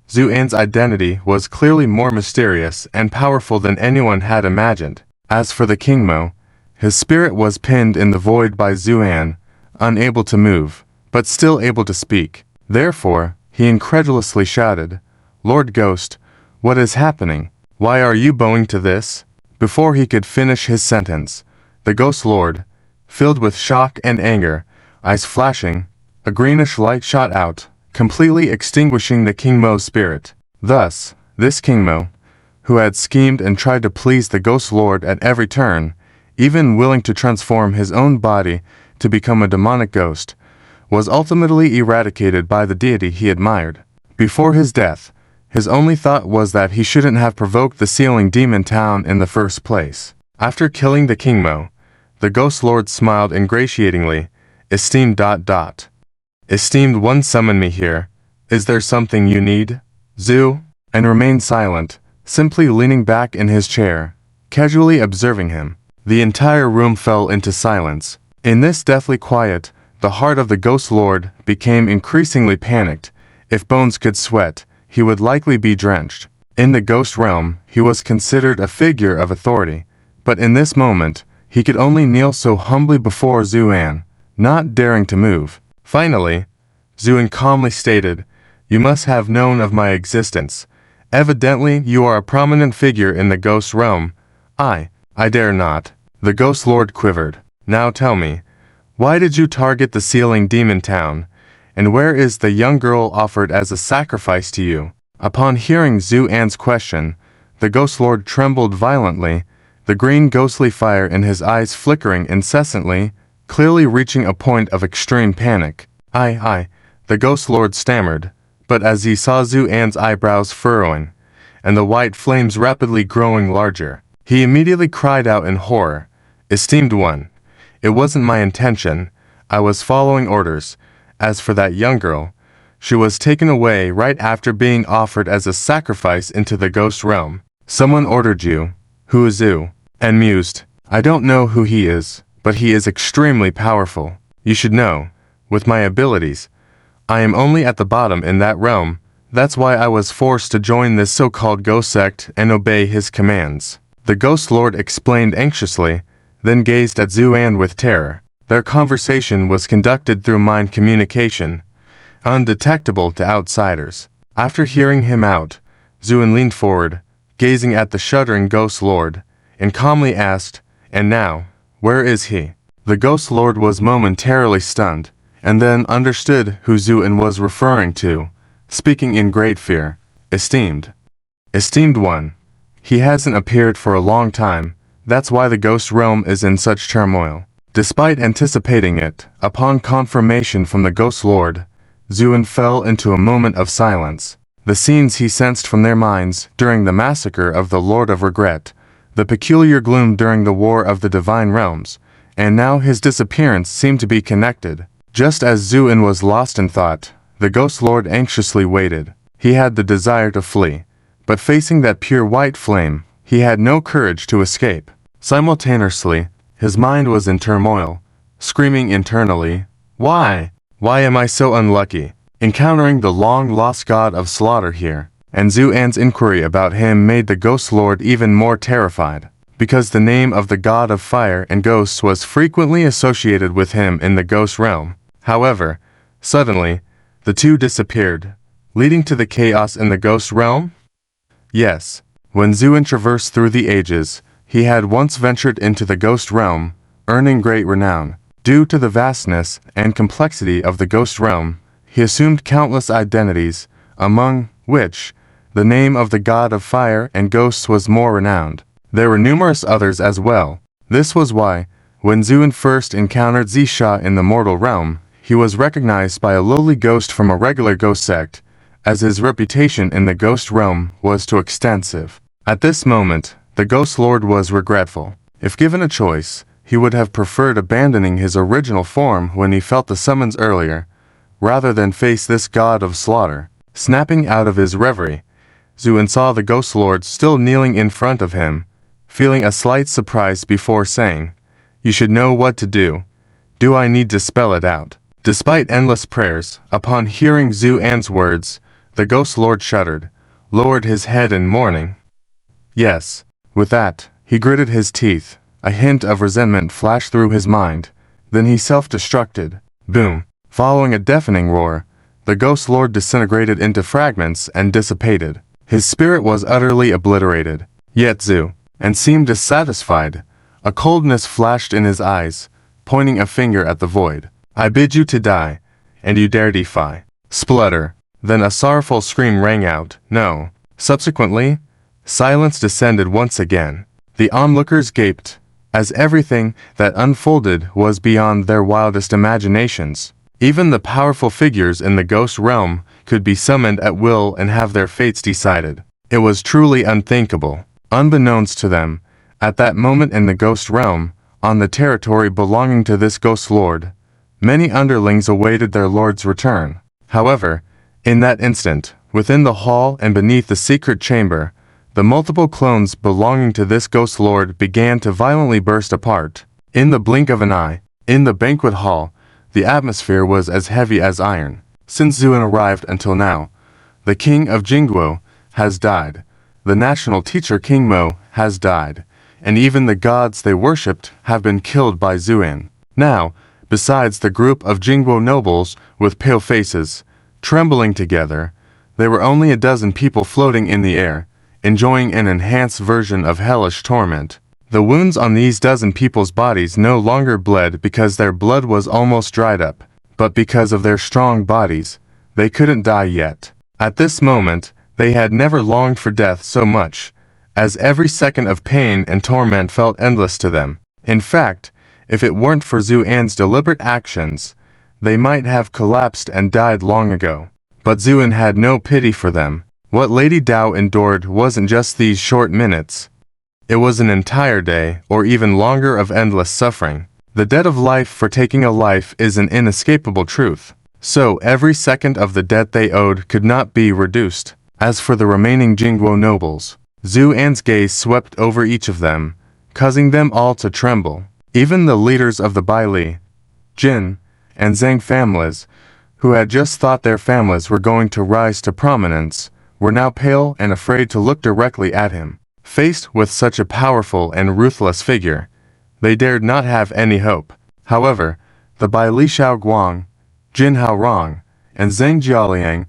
Zuan's identity was clearly more mysterious and powerful than anyone had imagined. As for the King Mo, his spirit was pinned in the void by Zuan, unable to move, but still able to speak. Therefore, he incredulously shouted, "Lord Ghost, what is happening? Why are you bowing to this?" Before he could finish his sentence, the ghost lord, filled with shock and anger, eyes flashing, a greenish light shot out, completely extinguishing the King Mo's spirit. Thus, this King Mo, who had schemed and tried to please the ghost lord at every turn, even willing to transform his own body to become a demonic ghost, was ultimately eradicated by the deity he admired. Before his death, his only thought was that he shouldn't have provoked the sealing demon town in the first place. After killing the King Mo, the ghost lord smiled ingratiatingly, "Esteemed ... Esteemed one, summon me here. Is there something you need, Zu?" And remained silent, simply leaning back in his chair, casually observing him. The entire room fell into silence. In this deathly quiet, the heart of the ghost lord became increasingly panicked. If bones could sweat, he would likely be drenched. In the ghost realm, he was considered a figure of authority, but in this moment, he could only kneel so humbly before Zuan, not daring to move. Finally, Zuan calmly stated, "You must have known of my existence. Evidently, you are a prominent figure in the ghost realm." I dare not." The ghost lord quivered. "Now tell me, why did you target the sealing demon town? And where is the young girl offered as a sacrifice to you?" Upon hearing Zuan's question, the ghost lord trembled violently, the green ghostly fire in his eyes flickering incessantly, clearly reaching a point of extreme panic. The ghost lord stammered, but as he saw Zuan's eyebrows furrowing, and the white flames rapidly growing larger, he immediately cried out in horror, "Esteemed one, it wasn't my intention. I was following orders. As for that young girl, she was taken away right after being offered as a sacrifice into the ghost realm." "Someone ordered you. Who is Zu?" And mused, "I don't know who he is, but he is extremely powerful. You should know, with my abilities, I am only at the bottom in that realm. That's why I was forced to join this so-called ghost sect and obey his commands." The ghost lord explained anxiously, then gazed at Zuan with terror. Their conversation was conducted through mind communication, undetectable to outsiders. After hearing him out, Zuin leaned forward, gazing at the shuddering Ghost Lord, and calmly asked, "And now, where is he?" The Ghost Lord was momentarily stunned, and then understood who Zuin was referring to, speaking in great fear. "Esteemed one, he hasn't appeared for a long time, that's why the Ghost Realm is in such turmoil." Despite anticipating it, upon confirmation from the Ghost Lord, Zuin fell into a moment of silence. The scenes he sensed from their minds during the massacre of the Lord of Regret, the peculiar gloom during the War of the Divine Realms, and now his disappearance seemed to be connected. Just as Zuin was lost in thought, the Ghost Lord anxiously waited. He had the desire to flee, but facing that pure white flame, he had no courage to escape. Simultaneously, his mind was in turmoil, screaming internally, "Why? Why am I so unlucky? Encountering the long-lost god of slaughter here." And Zuan's inquiry about him made the Ghost Lord even more terrified, because the name of the god of fire and ghosts was frequently associated with him in the Ghost Realm. However, suddenly, the two disappeared, leading to the chaos in the Ghost Realm? Yes, when Zuin traversed through the ages, he had once ventured into the Ghost Realm, earning great renown. Due to the vastness and complexity of the Ghost Realm, he assumed countless identities, among which the name of the god of fire and ghosts was more renowned. There were numerous others as well. This was why, when Zuin first encountered Zisha in the mortal realm, he was recognized by a lowly ghost from a regular ghost sect, as his reputation in the Ghost Realm was too extensive. At this moment, the Ghost Lord was regretful. If given a choice, he would have preferred abandoning his original form when he felt the summons earlier, rather than face this god of slaughter. Snapping out of his reverie, Zuin saw the Ghost Lord still kneeling in front of him, feeling a slight surprise before saying, "You should know what to do. Do I need to spell it out?" Despite endless prayers, upon hearing Zuan's words, the Ghost Lord shuddered, lowered his head in mourning. "Yes." With that, he gritted his teeth. A hint of resentment flashed through his mind. Then he self-destructed. Boom! Following a deafening roar, the Ghost Lord disintegrated into fragments and dissipated. His spirit was utterly obliterated. Yet Zuin seemed dissatisfied. A coldness flashed in his eyes, pointing a finger at the void. "I bid you to die, and you dare defy." Splutter. Then a sorrowful scream rang out. "No." Subsequently, silence descended once again. The onlookers gaped, as everything that unfolded was beyond their wildest imaginations. Even the powerful figures in the Ghost Realm could be summoned at will and have their fates decided. It was truly unthinkable. Unbeknownst to them, at that moment in the Ghost Realm, on the territory belonging to this Ghost Lord, many underlings awaited their lord's return. However, in that instant, within the hall and beneath the secret chamber, the multiple clones belonging to this Ghost Lord began to violently burst apart. In the blink of an eye, in the banquet hall, the atmosphere was as heavy as iron. Since Zuin arrived until now, the King of Jingguo has died, the national teacher King Mo has died, and even the gods they worshipped have been killed by Zuin. Now, besides the group of Jingguo nobles with pale faces, trembling together, there were only a dozen people floating in the air, enjoying an enhanced version of hellish torment. The wounds on these dozen people's bodies no longer bled because their blood was almost dried up, but because of their strong bodies, they couldn't die yet. At this moment, they had never longed for death so much, as every second of pain and torment felt endless to them. In fact, if it weren't for Zuan's deliberate actions, they might have collapsed and died long ago. But Zuin had no pity for them. What Lady Dao endured wasn't just these short minutes. It was an entire day, or even longer, of endless suffering. The debt of life for taking a life is an inescapable truth. So every second of the debt they owed could not be reduced. As for the remaining Jingguo nobles, Zuan's gaze swept over each of them, causing them all to tremble. Even the leaders of the Baili, Jin, and Zhang families, who had just thought their families were going to rise to prominence, were now pale and afraid to look directly at him. Faced with such a powerful and ruthless figure, they dared not have any hope. However, the Baili Xiaoguang, Jin Haorong, and Zhang Jialiang,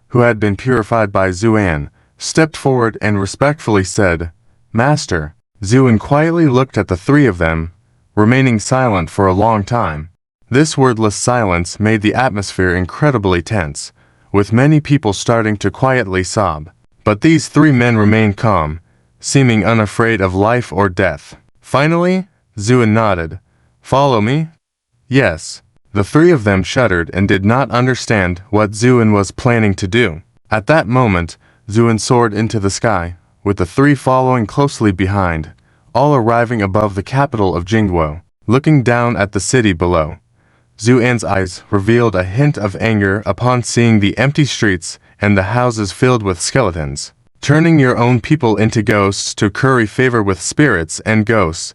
who had been purified by Zuan, stepped forward and respectfully said, "Master." Zuan quietly looked at the three of them, remaining silent for a long time. This wordless silence made the atmosphere incredibly tense, with many people starting to quietly sob. But these three men remained calm, seeming unafraid of life or death. Finally, Zuan nodded. "Follow me?" "Yes." The three of them shuddered and did not understand what Zuan was planning to do. At that moment, Zuan soared into the sky, with the three following closely behind, all arriving above the capital of Jingguo. Looking down at the city below, Zuan's eyes revealed a hint of anger upon seeing the empty streets and the houses filled with skeletons. Turning your own people into ghosts to curry favor with spirits and ghosts.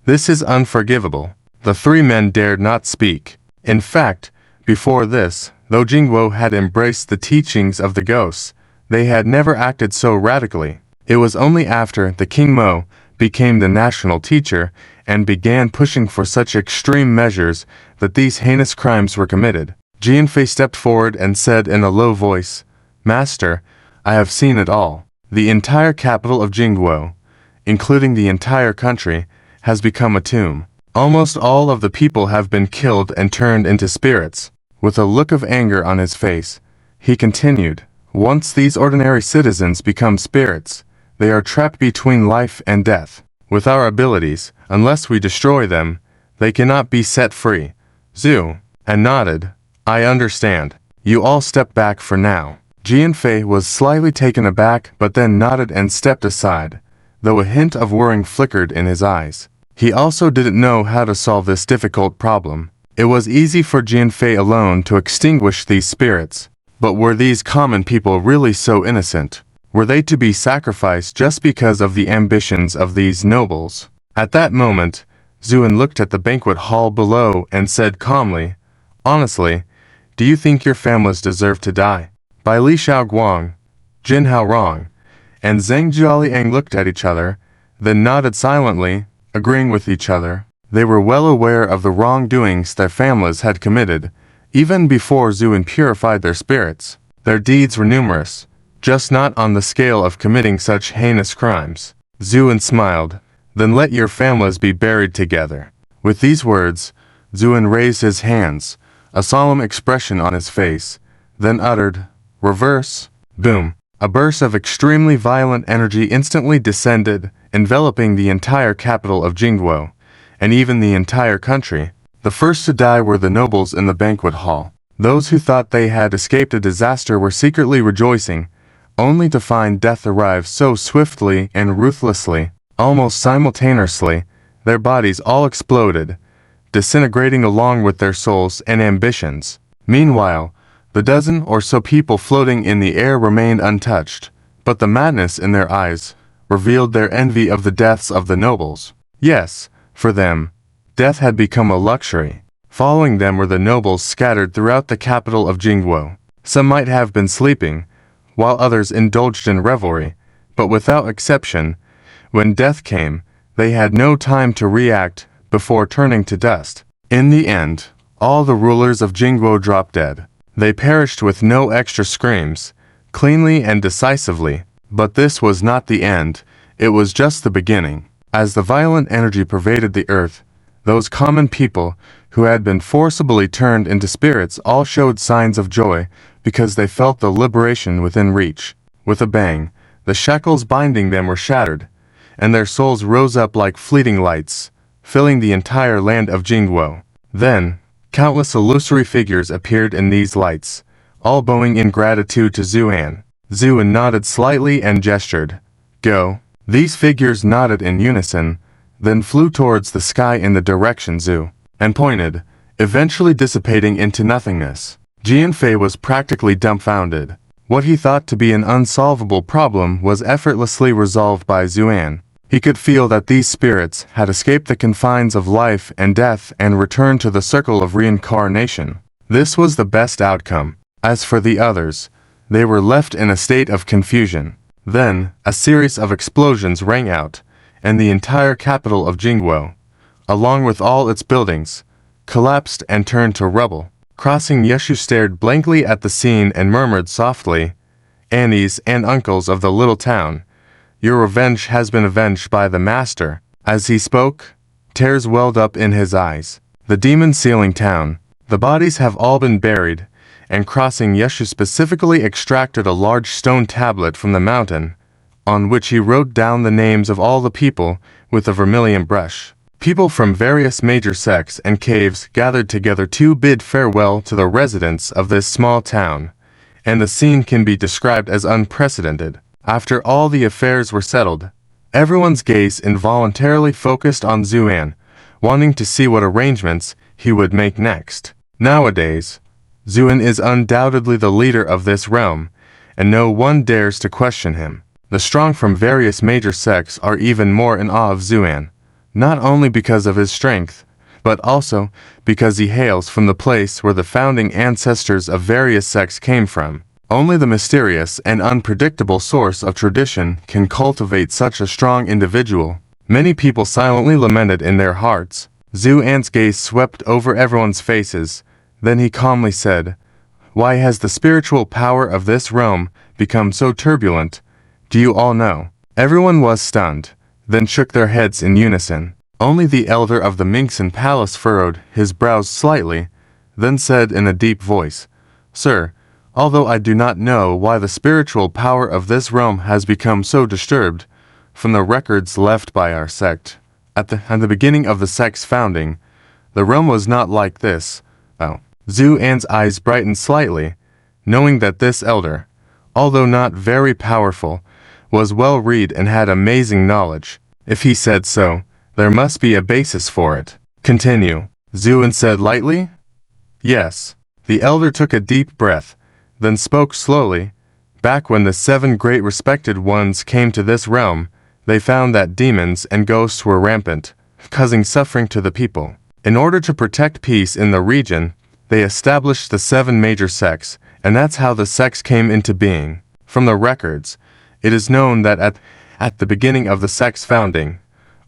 This is unforgivable. The three men dared not speak. In fact, before this, though Jingguo had embraced the teachings of the ghosts, they had never acted so radically. It was only after the King Mo became the national teacher and began pushing for such extreme measures that these heinous crimes were committed. Jianfei stepped forward and said in a low voice, "Master, I have seen it all. The entire capital of Jingguo, including the entire country, has become a tomb. Almost all of the people have been killed and turned into spirits." With a look of anger on his face, he continued, "Once these ordinary citizens become spirits, they are trapped between life and death. With our abilities, unless we destroy them, they cannot be set free." Zhu and nodded. "I understand. You all step back for now." Jianfei was slightly taken aback but then nodded and stepped aside, though a hint of worrying flickered in his eyes. He also didn't know how to solve this difficult problem. It was easy for Jianfei alone to extinguish these spirits, but were these common people really so innocent? Were they to be sacrificed just because of the ambitions of these nobles? At that moment, Zuan looked at the banquet hall below and said calmly, "Honestly, do you think your families deserve to die?" By Li Xiaoguang, Jin Haorong, and Zhang Jialiang looked at each other, then nodded silently, agreeing with each other. They were well aware of the wrongdoings their families had committed, even before Zuan purified their spirits. Their deeds were numerous, just not on the scale of committing such heinous crimes. Zuan smiled, "Then let your families be buried together." With these words, Zuan raised his hands, a solemn expression on his face, then uttered, "Reverse." Boom. A burst of extremely violent energy instantly descended, enveloping the entire capital of Jingguo, and even the entire country. The first to die were the nobles in the banquet hall. Those who thought they had escaped a disaster were secretly rejoicing, only to find death arrive so swiftly and ruthlessly. Almost simultaneously, their bodies all exploded, disintegrating along with their souls and ambitions. Meanwhile, the dozen or so people floating in the air remained untouched, but the madness in their eyes revealed their envy of the deaths of the nobles. Yes, for them, death had become a luxury. Following them were the nobles scattered throughout the capital of Jingguo. Some might have been sleeping, while others indulged in revelry, but without exception, when death came, they had no time to react before turning to dust. In the end, all the rulers of Jingguo dropped dead. They perished with no extra screams, cleanly and decisively. But this was not the end, it was just the beginning. As the violent energy pervaded the earth, those common people who had been forcibly turned into spirits all showed signs of joy because they felt the liberation within reach. With a bang, the shackles binding them were shattered, and their souls rose up like fleeting lights, filling the entire land of Jingguo. Then, countless illusory figures appeared in these lights, all bowing in gratitude to Zuan. Zuan nodded slightly and gestured, "Go." These figures nodded in unison, then flew towards the sky in the direction Zhu and pointed, eventually dissipating into nothingness. Jianfei was practically dumbfounded. What he thought to be an unsolvable problem was effortlessly resolved by Zuan. He could feel that these spirits had escaped the confines of life and death and returned to the circle of reincarnation. This was the best outcome. As for the others, they were left in a state of confusion. Then, a series of explosions rang out, and the entire capital of Jingguo, along with all its buildings, collapsed and turned to rubble. Crossing Yeshu stared blankly at the scene and murmured softly, "Aunties and uncles of the little town, your revenge has been avenged by the master." As he spoke, tears welled up in his eyes. The demon sealing town. The bodies have all been buried, and Crossing Yeshu specifically extracted a large stone tablet from the mountain, on which he wrote down the names of all the people with a vermilion brush. People from various major sects and caves gathered together to bid farewell to the residents of this small town, and the scene can be described as unprecedented. After all the affairs were settled, everyone's gaze involuntarily focused on Zuan, wanting to see what arrangements he would make next. Nowadays, Zuan is undoubtedly the leader of this realm, and no one dares to question him. The strong from various major sects are even more in awe of Zuan, not only because of his strength, but also because he hails from the place where the founding ancestors of various sects came from. Only the mysterious and unpredictable source of tradition can cultivate such a strong individual. Many people silently lamented in their hearts. Zuan's gaze swept over everyone's faces. Then he calmly said, "Why has the spiritual power of this realm become so turbulent? Do you all know?" Everyone was stunned, then shook their heads in unison. Only the elder of the Mingxin Palace furrowed his brows slightly, then said in a deep voice, "Sir, although I do not know why the spiritual power of this realm has become so disturbed, from the records left by our sect, at the beginning of the sect's founding, the realm was not like this." Oh. Zuan's eyes brightened slightly, knowing that this elder, although not very powerful, was well-read and had amazing knowledge. If he said so, there must be a basis for it. "Continue," Zuan said lightly. "Yes." The elder took a deep breath, then spoke slowly. "Back when the 7 great respected ones came to this realm, they found that demons and ghosts were rampant, causing suffering to the people. In order to protect peace in the region, they established the 7 major sects, and that's how the sects came into being. From the records, it is known that at the beginning of the sect's founding,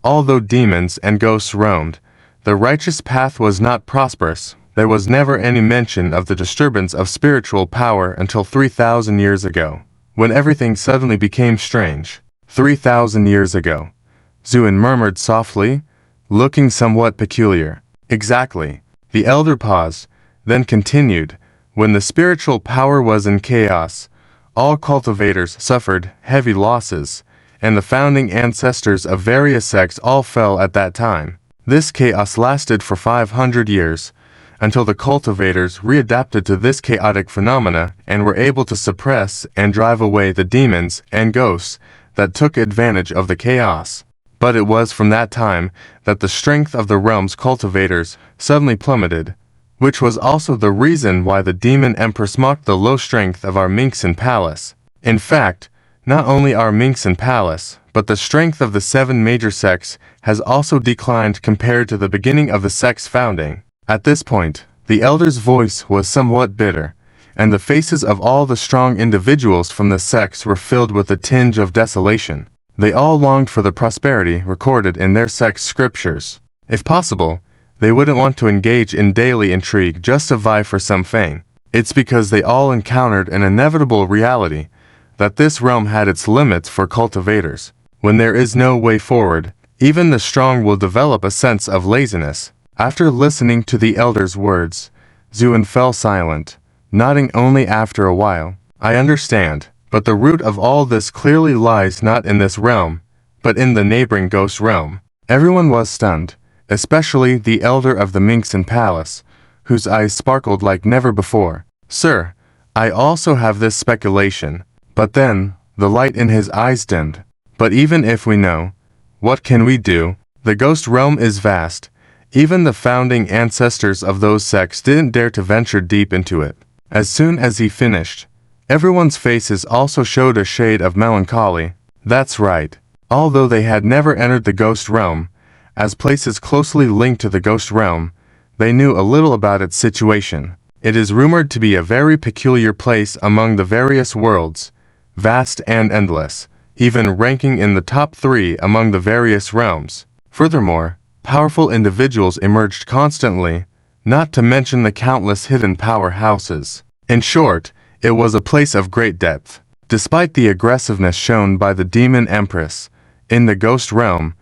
although demons and ghosts roamed, the righteous path was not prosperous. There was never any mention of the disturbance of spiritual power until 3,000 years ago, when everything suddenly became strange." 3,000 years ago, Zuan murmured softly, looking somewhat peculiar. "Exactly." The elder paused, then continued, "When the spiritual power was in chaos, all cultivators suffered heavy losses, and the founding ancestors of various sects all fell at that time. This chaos lasted for 500 years, until the cultivators readapted to this chaotic phenomena and were able to suppress and drive away the demons and ghosts that took advantage of the chaos. But it was from that time that the strength of the realm's cultivators suddenly plummeted, which was also the reason why the demon empress mocked the low strength of our Mingxin Palace. In fact, not only our Mingxin Palace, but the strength of the 7 major sects has also declined compared to the beginning of the sect's founding." At this point, the elder's voice was somewhat bitter, and the faces of all the strong individuals from the sects were filled with a tinge of desolation. They all longed for the prosperity recorded in their sect's scriptures. If possible, they wouldn't want to engage in daily intrigue just to vie for some fame. It's because they all encountered an inevitable reality that this realm had its limits for cultivators. When there is no way forward, even the strong will develop a sense of laziness. After listening to the elder's words, Zuan fell silent, nodding only after a while. "I understand, but the root of all this clearly lies not in this realm, but in the neighboring ghost realm." Everyone was stunned, especially the elder of the Mingxin Palace, whose eyes sparkled like never before. "Sir, I also have this speculation." But then, the light in his eyes dimmed. "But even if we know, what can we do? The ghost realm is vast. Even the founding ancestors of those sects didn't dare to venture deep into it." As soon as he finished, everyone's faces also showed a shade of melancholy. That's right. Although they had never entered the ghost realm, as places closely linked to the ghost realm, they knew a little about its situation. It is rumored to be a very peculiar place among the various worlds, vast and endless, even ranking in the top 3 among the various realms. Furthermore, powerful individuals emerged constantly, not to mention the countless hidden powerhouses. In short, it was a place of great depth. Despite the aggressiveness shown by the Demon Empress in the Ghost Realm,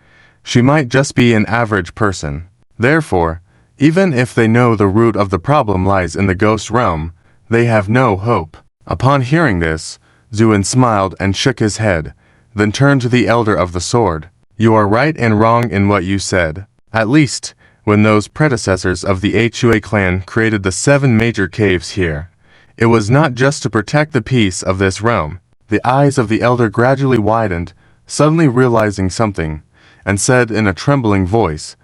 she might just be an average person. Therefore, even if they know the root of the problem lies in the Ghost Realm, they have no hope. Upon hearing this, Zuin smiled and shook his head, then turned to the Elder of the Sword. You are right and wrong in what you said. At least, when those predecessors of the Hua clan created the 7 major caves here, it was not just to protect the peace of this realm. The eyes of the Elder gradually widened, suddenly realizing something, and said in a trembling voice,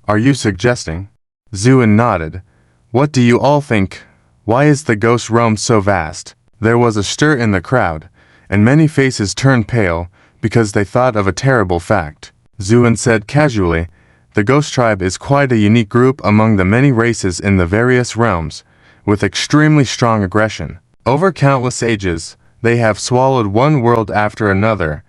"Are you suggesting?" Zuin nodded. "What do you all think? Why is the Ghost Realm so vast?" There was a stir in the crowd, and many faces turned pale, because they thought of a terrible fact. Zuin said casually, "The Ghost Tribe is quite a unique group among the many races in the various realms, with extremely strong aggression. Over countless ages, they have swallowed one world after another,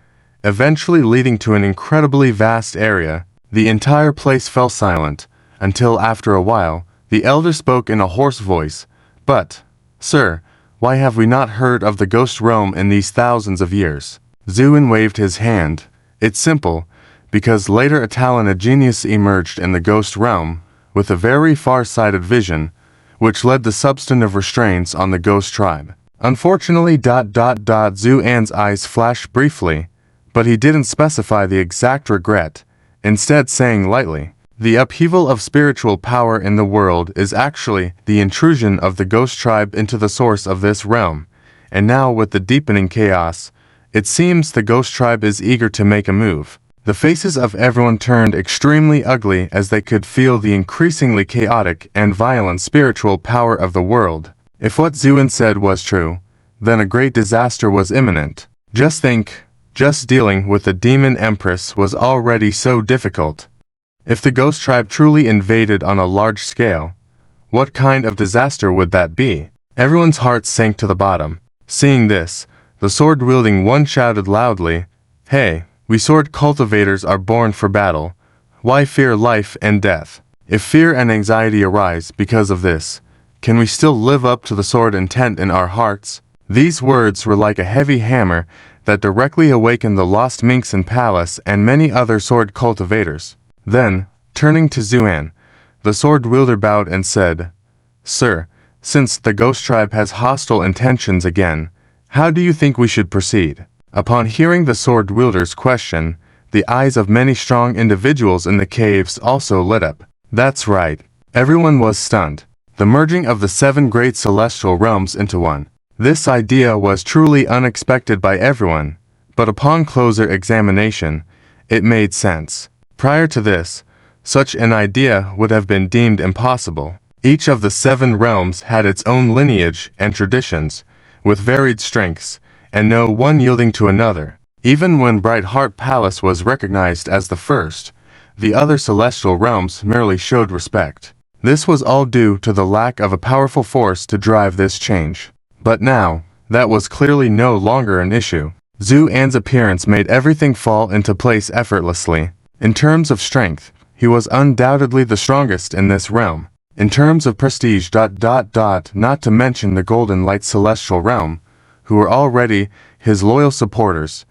eventually leading to an incredibly vast area." The entire place fell silent, until after a while, the Elder spoke in a hoarse voice, "But, sir, why have we not heard of the Ghost Realm in these thousands of years?" Zuin waved his hand. "It's simple, because later a talented genius emerged in the Ghost Realm, with a very far-sighted vision, which led to substantive restraints on the Ghost Tribe. Unfortunately, Zuan's eyes flashed briefly, but he didn't specify the exact regret, instead saying lightly, "The upheaval of spiritual power in the world is actually the intrusion of the Ghost Tribe into the source of this realm, and now with the deepening chaos, it seems the Ghost Tribe is eager to make a move." The faces of everyone turned extremely ugly as they could feel the increasingly chaotic and violent spiritual power of the world. If what Zuin said was true, then a great disaster was imminent. Just think, just dealing with the Demon Empress was already so difficult. If the Ghost Tribe truly invaded on a large scale, what kind of disaster would that be? Everyone's hearts sank to the bottom. Seeing this, the sword-wielding one shouted loudly, "Hey! We sword cultivators are born for battle. Why fear life and death? If fear and anxiety arise because of this, can we still live up to the sword intent in our hearts?" These words were like a heavy hammer that directly awakened the lost Minxin Palace and many other sword cultivators. Then, turning to Zuan, the sword wielder bowed and said, "Sir, since the Ghost Tribe has hostile intentions again, how do you think we should proceed?" Upon hearing the sword wielder's question, the eyes of many strong individuals in the caves also lit up. That's right. Everyone was stunned. The merging of the 7 great celestial realms into one. This idea was truly unexpected by everyone, but upon closer examination, it made sense. Prior to this, such an idea would have been deemed impossible. Each of the 7 realms had its own lineage and traditions, with varied strengths, and no one yielding to another. Even when Bright Heart Palace was recognized as the first, the other celestial realms merely showed respect. This was all due to the lack of a powerful force to drive this change. But now, that was clearly no longer an issue. Zuan's appearance made everything fall into place effortlessly. In terms of strength, he was undoubtedly the strongest in this realm. In terms of prestige, not to mention the Golden Light Celestial Realm, who were already his loyal supporters.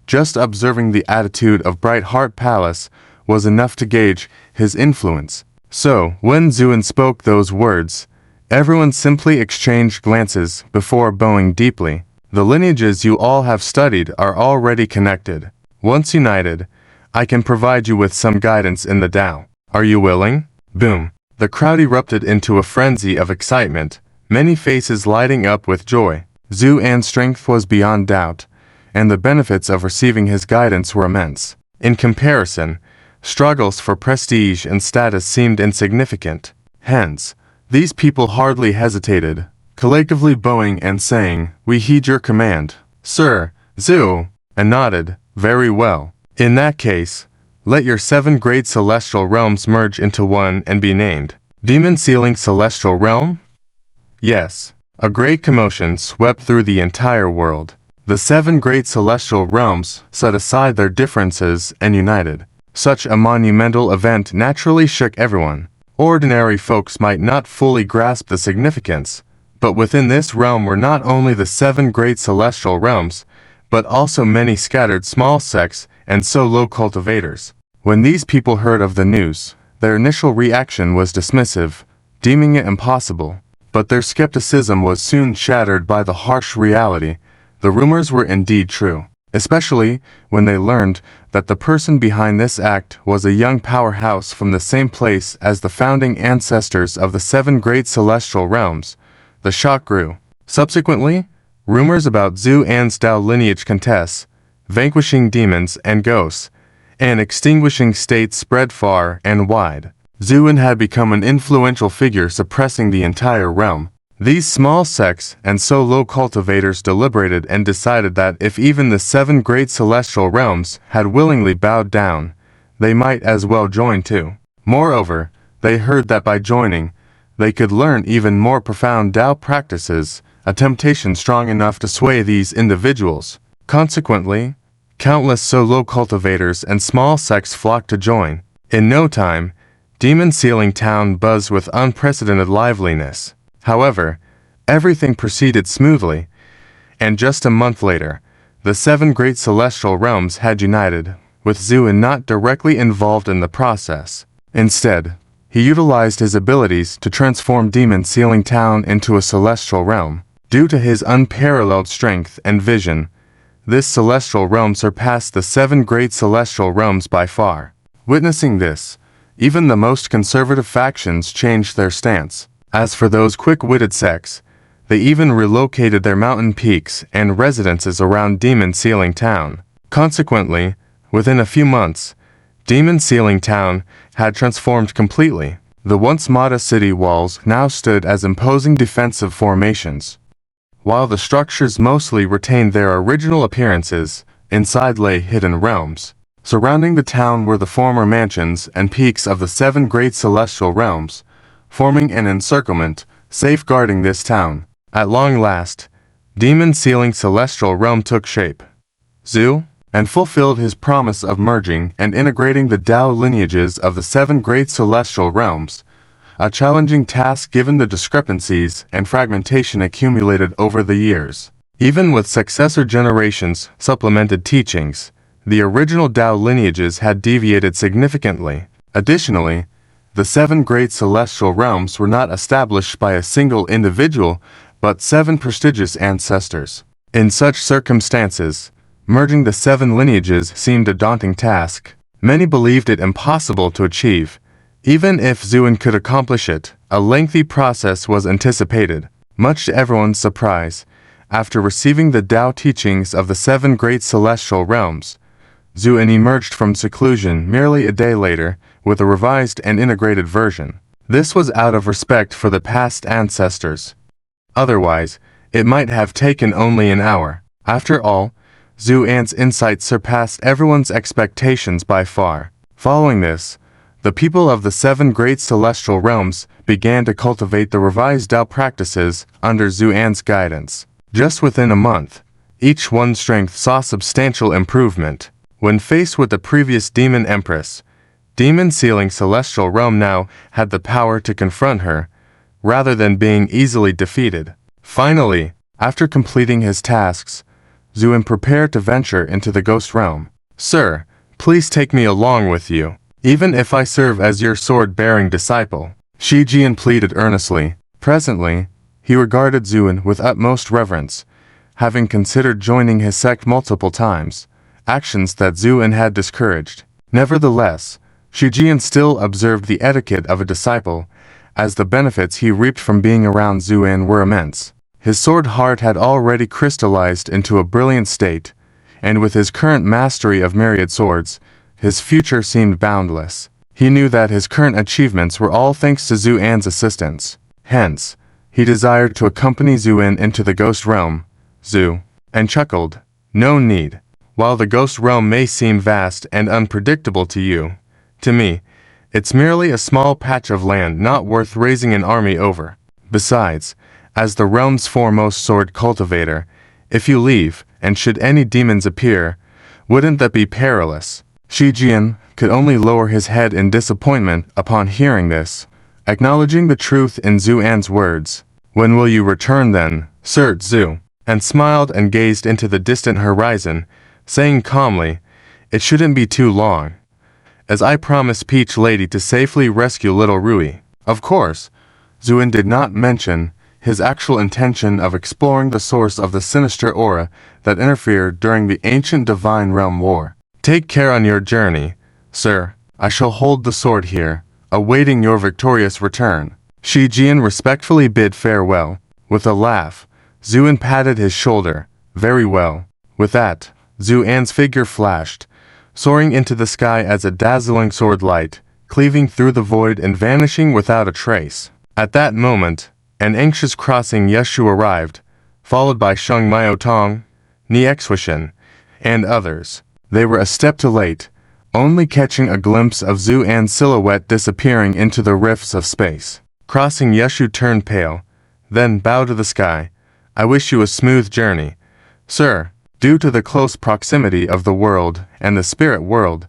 Just observing the attitude of Bright Heart Palace was enough to gauge his influence. So, when Zuin spoke those words, everyone simply exchanged glances before bowing deeply. The lineages you all have studied are already connected. Once united, I can provide you with some guidance in the Tao. Are you willing? Boom. The crowd erupted into a frenzy of excitement, many faces lighting up with joy. Zuan's strength was beyond doubt, and the benefits of receiving his guidance were immense. In comparison, struggles for prestige and status seemed insignificant. Hence, these people hardly hesitated, collectively bowing and saying, "We heed your command, Sir." Zu, and nodded, "Very well. In that case, let your 7 great celestial realms merge into one and be named Demon Sealing Celestial Realm?" Yes. A great commotion swept through the entire world. The 7 great celestial realms set aside their differences and united. Such a monumental event naturally shook everyone. Ordinary folks might not fully grasp the significance, but within this realm were not only the 7 great celestial realms, but also many scattered small sects and solo cultivators. When these people heard of the news, their initial reaction was dismissive, deeming it impossible. But their skepticism was soon shattered by the harsh reality. The rumors were indeed true, especially when they learned that the person behind this act was a young powerhouse from the same place as the founding ancestors of the 7 great celestial realms. The shock grew. Subsequently, rumors about Zhu An's Dao lineage contests, vanquishing demons and ghosts, and extinguishing states spread far and wide. Zhu An had become an influential figure suppressing the entire realm. These small sects and solo cultivators deliberated and decided that if even the 7 great celestial realms had willingly bowed down, they might as well join too. Moreover, they heard that by joining, they could learn even more profound Tao practices, a temptation strong enough to sway these individuals. Consequently, countless solo cultivators and small sects flocked to join. In no time, Demon Ceiling Town buzzed with unprecedented liveliness. However, everything proceeded smoothly, and just a month later, the 7 great celestial realms had united, with Zhu An not directly involved in the process. Instead, he utilized his abilities to transform Demon Ceiling Town into a celestial realm. Due to his unparalleled strength and vision, this celestial realm surpassed the 7 great celestial realms by far. Witnessing this, even the most conservative factions changed their stance. As for those quick-witted sects, they even relocated their mountain peaks and residences around Demon Ceiling Town. Consequently, within a few months, Demon Ceiling Town had transformed completely. The once modest city walls now stood as imposing defensive formations. While the structures mostly retained their original appearances, inside lay hidden realms. Surrounding the town were the former mansions and peaks of the 7 great celestial realms, forming an encirclement, safeguarding this town. At long last, Demon Ceiling Celestial Realm took shape. Zhu An fulfilled his promise of merging and integrating the Tao lineages of the 7 great celestial realms, a challenging task given the discrepancies and fragmentation accumulated over the years. Even with successor generations' supplemented teachings, the original Tao lineages had deviated significantly. Additionally, the 7 great celestial realms were not established by a single individual, but 7 prestigious ancestors. In such circumstances, merging the 7 lineages seemed a daunting task. Many believed it impossible to achieve. Even if Zhu An could accomplish it, a lengthy process was anticipated. Much to everyone's surprise, after receiving the Tao teachings of the 7 great celestial realms, Zhu An emerged from seclusion merely a day later with a revised and integrated version. This was out of respect for the past ancestors. Otherwise, it might have taken only an hour. After all, Zhu An's insight surpassed everyone's expectations by far. Following this, the people of the 7 great celestial realms began to cultivate the revised Tao practices under Zhu An's guidance. Just within a month, each one's strength saw substantial improvement. When faced with the previous Demon Empress, Demon Ceiling Celestial Realm now had the power to confront her, rather than being easily defeated. Finally, after completing his tasks, Zhu An prepared to venture into the Ghost Realm. "Sir, please take me along with you, even if I serve as your sword-bearing disciple," Shi Jian pleaded earnestly. Presently, he regarded Zhu An with utmost reverence, having considered joining his sect multiple times, actions that Zhu An had discouraged. Nevertheless, Shi Jian still observed the etiquette of a disciple, as the benefits he reaped from being around Zhu An were immense. His sword heart had already crystallized into a brilliant state, and with his current mastery of myriad swords, his future seemed boundless. He knew that his current achievements were all thanks to Zhu An's assistance. Hence, he desired to accompany Zhu An into the Ghost Realm. Zhu An chuckled. "No need. While the Ghost Realm may seem vast and unpredictable to you, to me, it's merely a small patch of land not worth raising an army over. Besides, as the realm's foremost sword cultivator, if you leave, and should any demons appear, wouldn't that be perilous?" Shi Jian could only lower his head in disappointment upon hearing this. acknowledging the truth in Zhu-An's words. "When will you return then, Sir Zhu?" And smiled and gazed into the distant horizon, saying calmly, "It shouldn't be too long, as I promised Peach Lady to safely rescue little Rui." Of course, Zhu-An did not mention his actual intention of exploring the source of the sinister aura that interfered during the ancient Divine Realm War. "Take care on your journey, sir. I shall hold the sword here, awaiting your victorious return." Shi Jian respectfully bid farewell. With a laugh, Zhu-An patted his shoulder. "Very well." With that, Zhu-An's figure flashed, soaring into the sky as a dazzling sword light, cleaving through the void and vanishing without a trace. At that moment, an anxious crossing Yeshu arrived, followed by Sheng Miaotong, Ni Exwishan, and others. They were a step too late, only catching a glimpse of Zhu-An's silhouette disappearing into the rifts of space. Crossing Yeshu turned pale, then bowed to the sky. "I wish you a smooth journey, sir." Due to the close proximity of the world and the spirit world,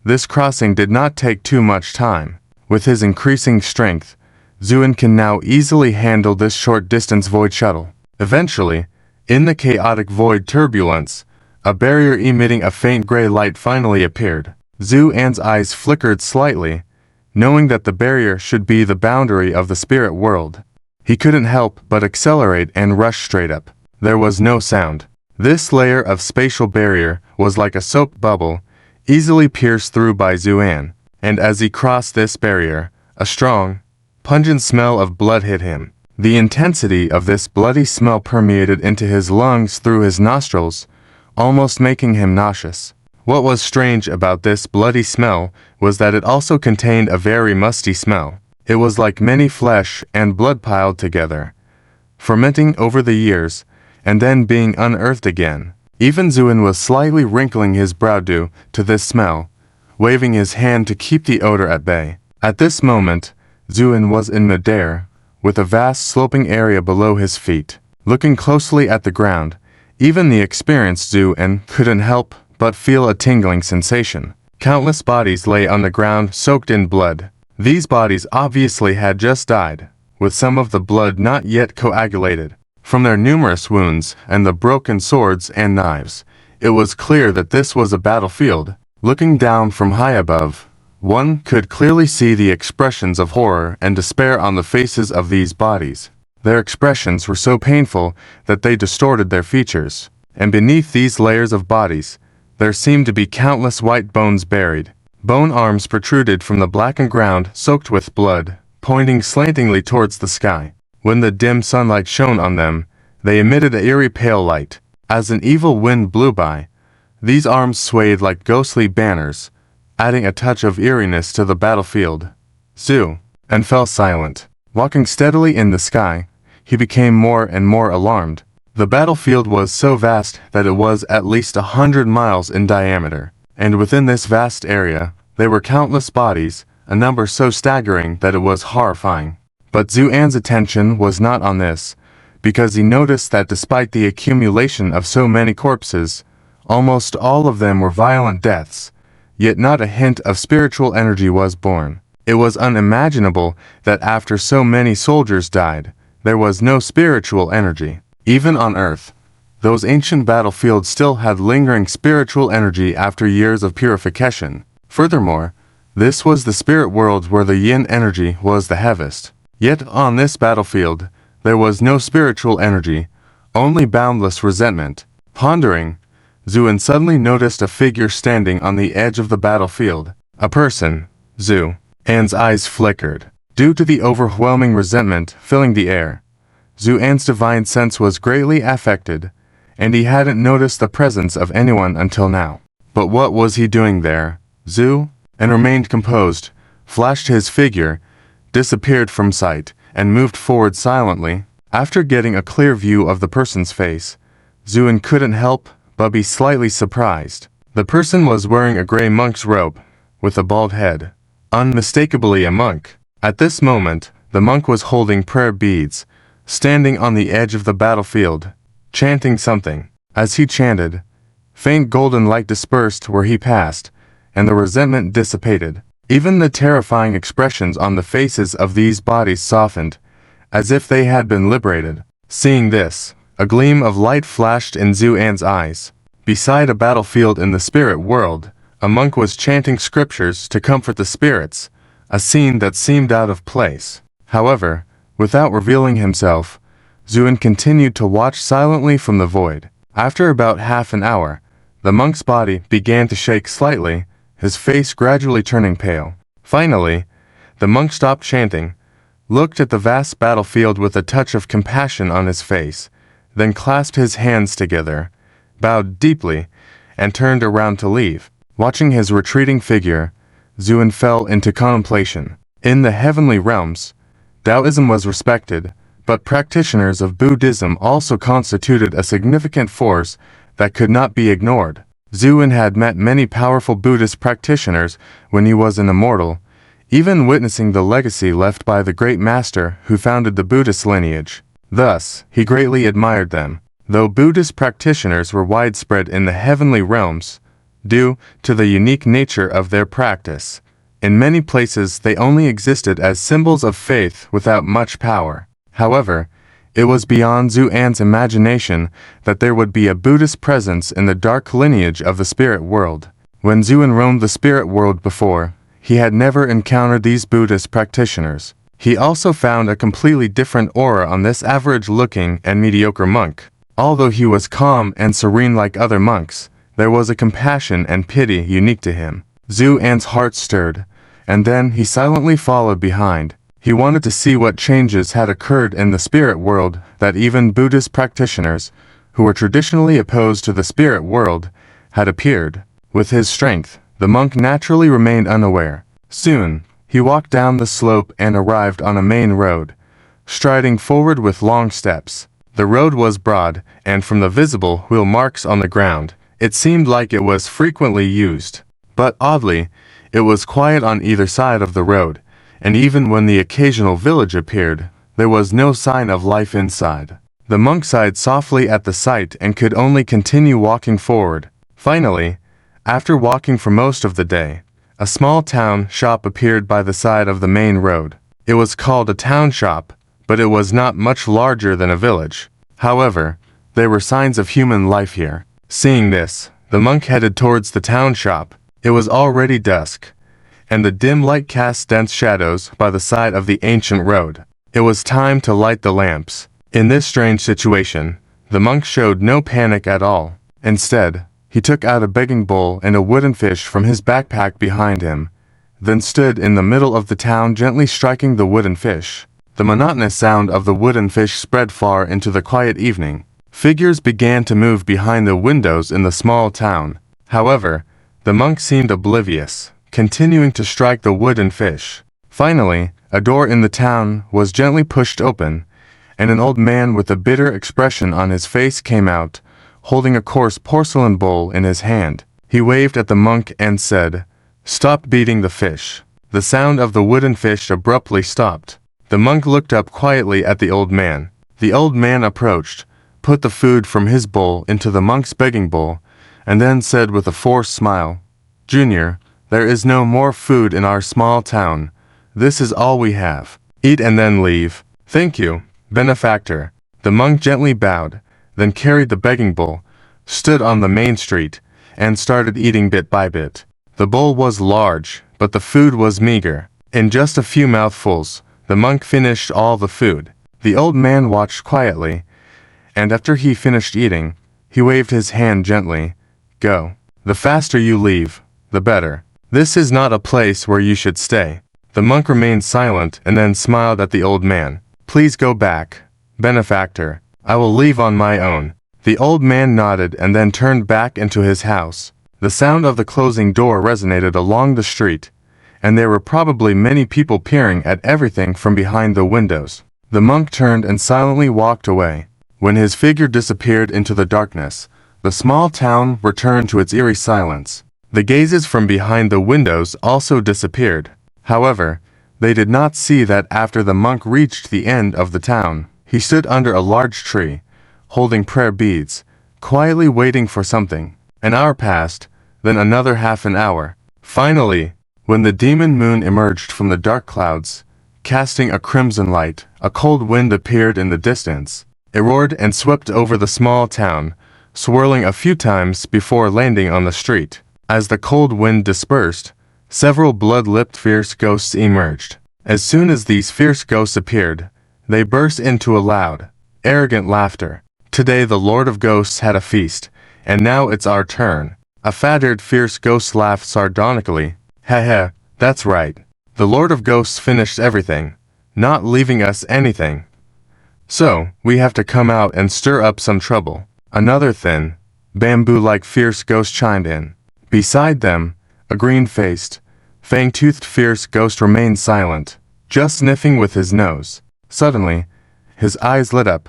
this crossing did not take too much time. With his increasing strength, Zhu-An can now easily handle this short-distance void shuttle. Eventually, in the chaotic void turbulence, a barrier emitting a faint gray light finally appeared. Zhu-An's eyes flickered slightly, knowing that the barrier should be the boundary of the spirit world. He couldn't help but accelerate and rush straight up. There was no sound. This layer of spatial barrier was like a soap bubble, easily pierced through by Zhu-An, and as he crossed this barrier, a strong, pungent smell of blood hit him. The intensity of this bloody smell permeated into his lungs through his nostrils, almost making him nauseous. What was strange about this bloody smell was that it also contained a very musty smell. It was like many flesh and blood piled together, fermenting over the years, and then being unearthed again. Even Zhu-An was slightly wrinkling his brow due to this smell, waving his hand to keep the odor at bay. At this moment, Zhu-An was in midair, with a vast sloping area below his feet. Looking closely at the ground, even the experienced Zhu-An couldn't help but feel a tingling sensation. Countless bodies lay on the ground soaked in blood. These bodies obviously had just died, with some of the blood not yet coagulated. From their numerous wounds and the broken swords and knives, it was clear that this was a battlefield. Looking down from high above, one could clearly see the expressions of horror and despair on the faces of these bodies. Their expressions were so painful that they distorted their features, and beneath these layers of bodies, there seemed to be countless white bones buried. Bone arms protruded from the blackened ground soaked with blood, pointing slantingly towards the sky. When the dim sunlight shone on them, they emitted an eerie pale light. As an evil wind blew by, these arms swayed like ghostly banners, adding a touch of eeriness to the battlefield. Zhu-An fell silent. Walking steadily in the sky, he became more and more alarmed. The battlefield was so vast that it was at least 100 miles in diameter, and within this vast area, there were countless bodies, a number so staggering that it was horrifying. But Zhu-An's attention was not on this, because he noticed that despite the accumulation of so many corpses, almost all of them were violent deaths, yet not a hint of spiritual energy was born. It was unimaginable that after so many soldiers died, there was no spiritual energy. Even on Earth, those ancient battlefields still had lingering spiritual energy after years of purification. Furthermore, this was the spirit world where the yin energy was the heaviest. Yet on this battlefield, there was no spiritual energy, only boundless resentment. Pondering, Zhu-An suddenly noticed a figure standing on the edge of the battlefield. A person. Zhu-An's eyes flickered. Due to the overwhelming resentment filling the air, Zhu-An's divine sense was greatly affected, and he hadn't noticed the presence of anyone until now. But what was he doing there? Zhu-An remained composed, flashed his figure, disappeared from sight, and moved forward silently. After getting a clear view of the person's face, Zhu-An couldn't help but be slightly surprised. The person was wearing a gray monk's robe, with a bald head, unmistakably a monk. At this moment, the monk was holding prayer beads, standing on the edge of the battlefield, chanting something. As he chanted, faint golden light dispersed where he passed, and the resentment dissipated. Even the terrifying expressions on the faces of these bodies softened, as if they had been liberated. Seeing this, a gleam of light flashed in Zu-An's eyes. Beside a battlefield in the spirit world, a monk was chanting scriptures to comfort the spirits, a scene that seemed out of place. However, without revealing himself, Zu-An continued to watch silently from the void. After about half an hour, the monk's body began to shake slightly, his face gradually turning pale. Finally, the monk stopped chanting, looked at the vast battlefield with a touch of compassion on his face, then clasped his hands together, bowed deeply, and turned around to leave. Watching his retreating figure, Zu-An fell into contemplation. In the heavenly realms, Taoism was respected, but practitioners of Buddhism also constituted a significant force that could not be ignored. Zu-An had met many powerful Buddhist practitioners when he was an immortal, even witnessing the legacy left by the great master who founded the Buddhist lineage. Thus, he greatly admired them. Though Buddhist practitioners were widespread in the heavenly realms, due to the unique nature of their practice, in many places they only existed as symbols of faith without much power. However, it was beyond Zu-An's imagination that there would be a Buddhist presence in the dark lineage of the spirit world. When Zu-An roamed the spirit world before, he had never encountered these Buddhist practitioners. He also found a completely different aura on this average-looking and mediocre monk. Although he was calm and serene like other monks, there was a compassion and pity unique to him. Zu-An's heart stirred, and then he silently followed behind. He wanted to see what changes had occurred in the spirit world that even Buddhist practitioners, who were traditionally opposed to the spirit world, had appeared. With his strength, the monk naturally remained unaware. Soon, he walked down the slope and arrived on a main road, striding forward with long steps. The road was broad, and from the visible wheel marks on the ground, it seemed like it was frequently used. But oddly, it was quiet on either side of the road, and even when the occasional village appeared, there was no sign of life inside. The monk sighed softly at the sight and could only continue walking forward. Finally, after walking for most of the day, a small town shop appeared by the side of the main road. It was called a town shop, but it was not much larger than a village. However, there were signs of human life here. Seeing this, the monk headed towards the town shop. It was already dusk, and the dim light cast dense shadows by the side of the ancient road. It was time to light the lamps. In this strange situation, the monk showed no panic at all. Instead, he took out a begging bowl and a wooden fish from his backpack behind him, then stood in the middle of the town gently striking the wooden fish. The monotonous sound of the wooden fish spread far into the quiet evening. Figures began to move behind the windows in the small town. However, the monk seemed oblivious, continuing to strike the wooden fish. Finally, a door in the town was gently pushed open, and an old man with a bitter expression on his face came out, holding a coarse porcelain bowl in his hand. He waved at the monk and said, "Stop beating the fish." The sound of the wooden fish abruptly stopped. The monk looked up quietly at the old man. The old man approached, put the food from his bowl into the monk's begging bowl, and then said with a forced smile, "Junior, there is no more food in our small town. This is all we have. Eat and then leave." "Thank you, benefactor." The monk gently bowed, then carried the begging bowl, stood on the main street, and started eating bit by bit. The bowl was large, but the food was meager. In just a few mouthfuls, the monk finished all the food. The old man watched quietly, and after he finished eating, he waved his hand gently. "Go. The faster you leave, the better. This is not a place where you should stay." The monk remained silent and then smiled at the old man. "Please go back, benefactor. I will leave on my own." The old man nodded and then turned back into his house. The sound of the closing door resonated along the street, and there were probably many people peering at everything from behind the windows. The monk turned and silently walked away. When his figure disappeared into the darkness, the small town returned to its eerie silence. The gazes from behind the windows also disappeared. However, they did not see that after the monk reached the end of the town, he stood under a large tree, holding prayer beads, quietly waiting for something. An hour passed, then another half an hour. Finally, When the demon moon emerged from the dark clouds, casting a crimson light, a cold wind appeared in the distance. It roared and swept over the small town, swirling a few times before landing on the street. As the cold wind dispersed, several blood-lipped fierce ghosts emerged. As soon as these fierce ghosts appeared, they burst into a loud, arrogant laughter. Today the Lord of Ghosts had a feast, and now it's our turn. A fat-haired fierce ghost laughed sardonically. Heh, that's right. The Lord of Ghosts finished everything, not leaving us anything. So, we have to come out and stir up some trouble. Another thin, bamboo-like fierce ghost chimed in. Beside them, a green-faced, fang-toothed fierce ghost remained silent, just sniffing with his nose. Suddenly, his eyes lit up.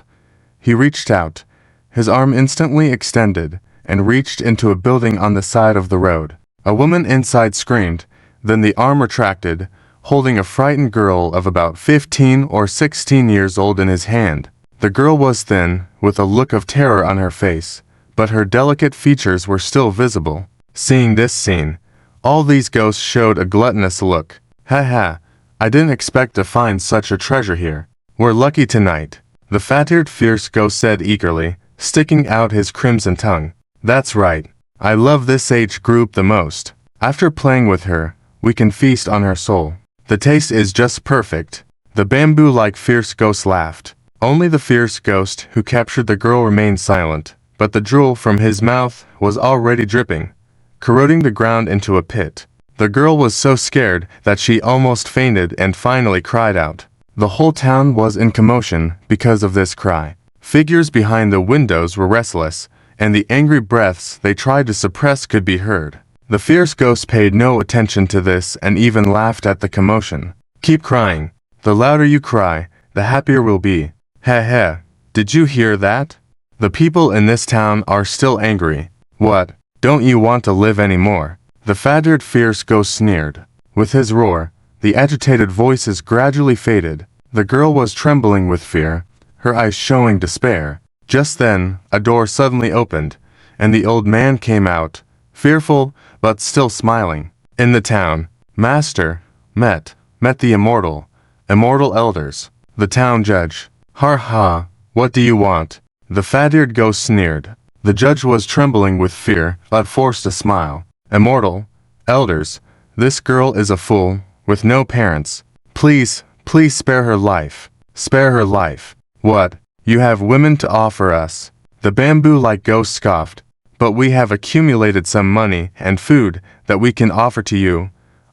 He reached out, his arm instantly extended, and reached into a building on the side of the road. A woman inside screamed, then the arm retracted, holding a frightened girl of about 15 or 16 years old in his hand. The girl was thin, with a look of terror on her face, but her delicate features were still visible. Seeing this scene, all these ghosts showed a gluttonous look. Ha, I didn't expect to find such a treasure here. We're lucky tonight, the fat-eared fierce ghost said eagerly, sticking out his crimson tongue. That's right. I love this age group the most. After playing with her, we can feast on her soul. The taste is just perfect. The bamboo-like fierce ghost laughed. Only the fierce ghost who captured the girl remained silent, but the drool from his mouth was already dripping, corroding the ground into a pit. The girl was so scared that she almost fainted and finally cried out. The whole town was in commotion because of this cry. Figures behind the windows were restless, and the angry breaths they tried to suppress could be heard. The fierce ghost paid no attention to this and even laughed at the commotion. Keep crying. The louder you cry, the happier we'll be. Heh, did you hear that? The people in this town are still angry. What, don't you want to live anymore? The fat-eared fierce ghost sneered. With his roar, the agitated voices gradually faded. The girl was trembling with fear, her eyes showing despair. Just then, a door suddenly opened, and the old man came out, fearful, but still smiling. In the town, Master met the immortal elders. The town judge. Ha, what do you want? The fat-eared ghost sneered. The judge was trembling with fear, but forced a smile. Immortal elders, this girl is a fool, with no parents. Please spare her life. Spare her life. What? You have women to offer us? The bamboo-like ghost scoffed. But we have accumulated some money and food that we can offer to you,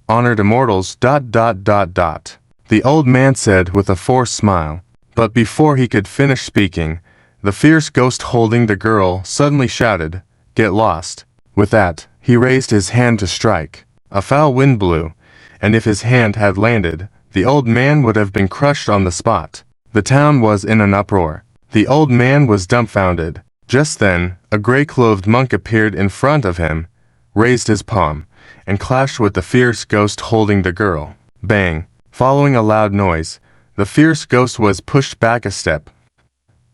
honored immortals. The old man said with a forced smile. But before he could finish speaking, the fierce ghost holding the girl suddenly shouted, Get lost. With that, he raised his hand to strike. A foul wind blew, and if his hand had landed, the old man would have been crushed on the spot. The town was in an uproar. The old man was dumbfounded. Just then, a gray-clothed monk appeared in front of him, raised his palm, and clashed with the fierce ghost holding the girl. Bang! Following a loud noise, the fierce ghost was pushed back a step,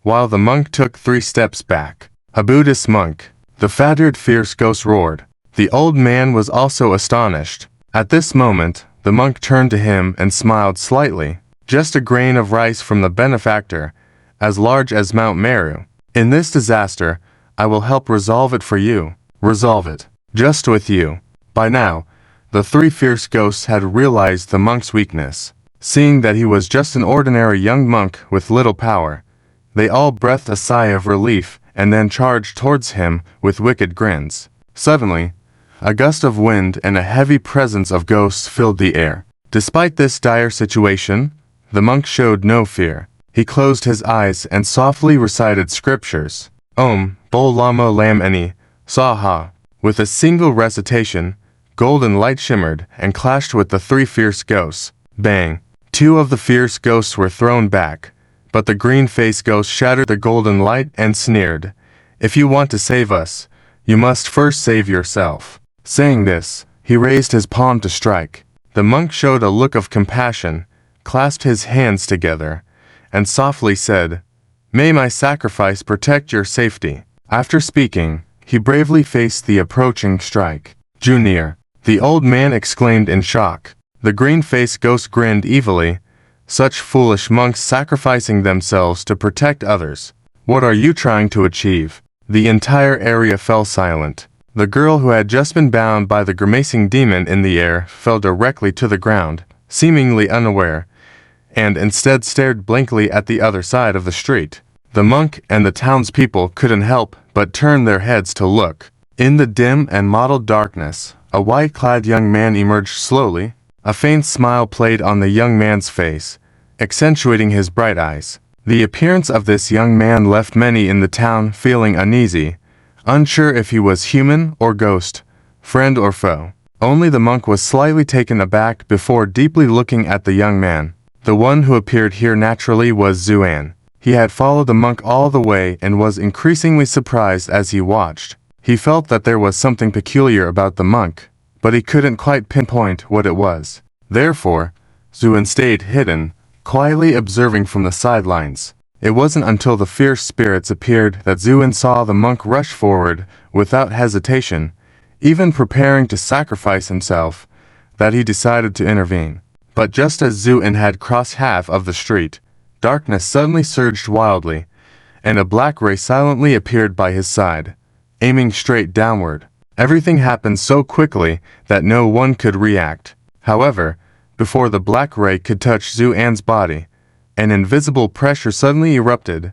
while the monk took 3 steps back. A Buddhist monk. The fat-eared fierce ghost roared. The old man was also astonished. At this moment, the monk turned to him and smiled slightly. Just a grain of rice from the benefactor, as large as Mount Meru. In this disaster, I will help resolve it for you. Resolve it. Just with you. By now, the 3 fierce ghosts had realized the monk's weakness. Seeing that he was just an ordinary young monk with little power, they all breathed a sigh of relief and then charged towards him with wicked grins. Suddenly, a gust of wind and a heavy presence of ghosts filled the air. Despite this dire situation, the monk showed no fear. He closed his eyes and softly recited scriptures. Om, Bo Lamo Lam Eni, Saha. With a single recitation, golden light shimmered and clashed with the 3 fierce ghosts. Bang! 2 of the fierce ghosts were thrown back, but the green-faced ghost shattered the golden light and sneered. If you want to save us, you must first save yourself. Saying this, he raised his palm to strike. The monk showed a look of compassion, clasped his hands together, and softly said, May my sacrifice protect your safety. After speaking, he bravely faced the approaching strike. Drew near. The old man exclaimed in shock. The green-faced ghost grinned evilly. Such foolish monks sacrificing themselves to protect others. What are you trying to achieve? The entire area fell silent. The girl who had just been bound by the grimacing demon in the air fell directly to the ground, seemingly unaware, and instead stared blankly at the other side of the street. The monk and the townspeople couldn't help but turn their heads to look. In the dim and mottled darkness, a white-clad young man emerged slowly. A faint smile played on the young man's face, accentuating his bright eyes. The appearance of this young man left many in the town feeling uneasy, unsure if he was human or ghost, friend or foe. Only the monk was slightly taken aback before deeply looking at the young man. The one who appeared here naturally was Zuan. He had followed the monk all the way and was increasingly surprised as he watched. He felt that there was something peculiar about the monk, but he couldn't quite pinpoint what it was. Therefore, Zuan stayed hidden, quietly observing from the sidelines. It wasn't until the fierce spirits appeared that Zuan saw the monk rush forward without hesitation, even preparing to sacrifice himself, that he decided to intervene. But just as Zuan had crossed half of the street, darkness suddenly surged wildly, and a black ray silently appeared by his side, aiming straight downward. Everything happened so quickly that no one could react. However, before the black ray could touch Zuan's body, an invisible pressure suddenly erupted,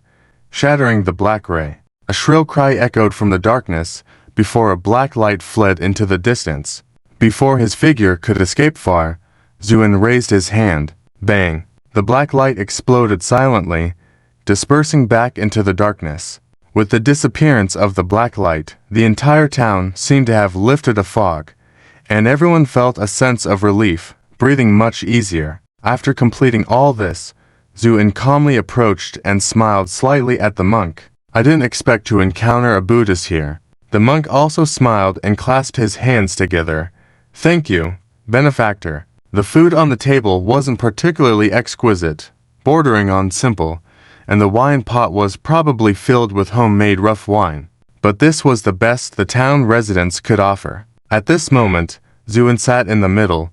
shattering the black ray. A shrill cry echoed from the darkness before a black light fled into the distance. Before his figure could escape far, Zuan raised his hand. Bang! The black light exploded silently, dispersing back into the darkness. With the disappearance of the black light, the entire town seemed to have lifted a fog, and everyone felt a sense of relief, breathing much easier. After completing all this, Zuan calmly approached and smiled slightly at the monk. I didn't expect to encounter a Buddhist here. The monk also smiled and clasped his hands together. Thank you, benefactor. The food on the table wasn't particularly exquisite, bordering on simple, and the wine pot was probably filled with homemade rough wine. But this was the best the town residents could offer. At this moment, Zuan sat in the middle,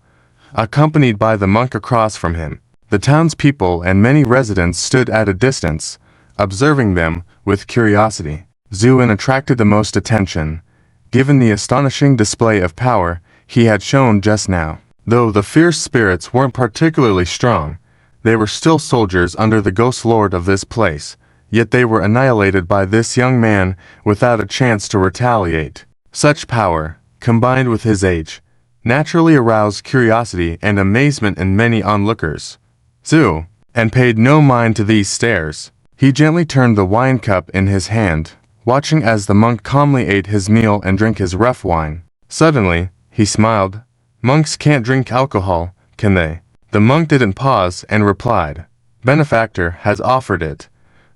accompanied by the monk across from him. The townspeople and many residents stood at a distance, observing them with curiosity. Zuan attracted the most attention, given the astonishing display of power he had shown just now. Though the fierce spirits weren't particularly strong, they were still soldiers under the ghost lord of this place, yet they were annihilated by this young man without a chance to retaliate. Such power, combined with his age, naturally aroused curiosity and amazement in many onlookers. Zuan paid no mind to these stares. He gently turned the wine cup in his hand, watching as the monk calmly ate his meal and drank his rough wine. Suddenly, he smiled. Monks can't drink alcohol, can they? The monk didn't pause and replied, Benefactor has offered it,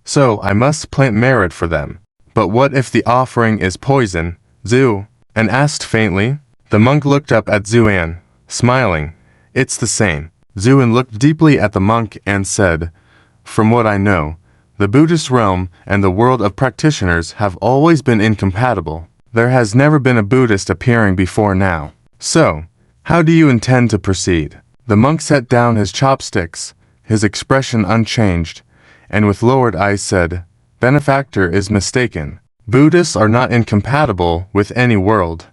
so I must plant merit for them. But what if the offering is poison? Zuan asked faintly. The monk looked up at Zuan, smiling. It's the same. Zuan looked deeply at the monk and said, From what I know, the Buddhist realm and the world of practitioners have always been incompatible. There has never been a Buddhist appearing before now. So, how do you intend to proceed? The monk set down his chopsticks, his expression unchanged, and with lowered eyes said, Benefactor is mistaken. Buddhists are not incompatible with any world.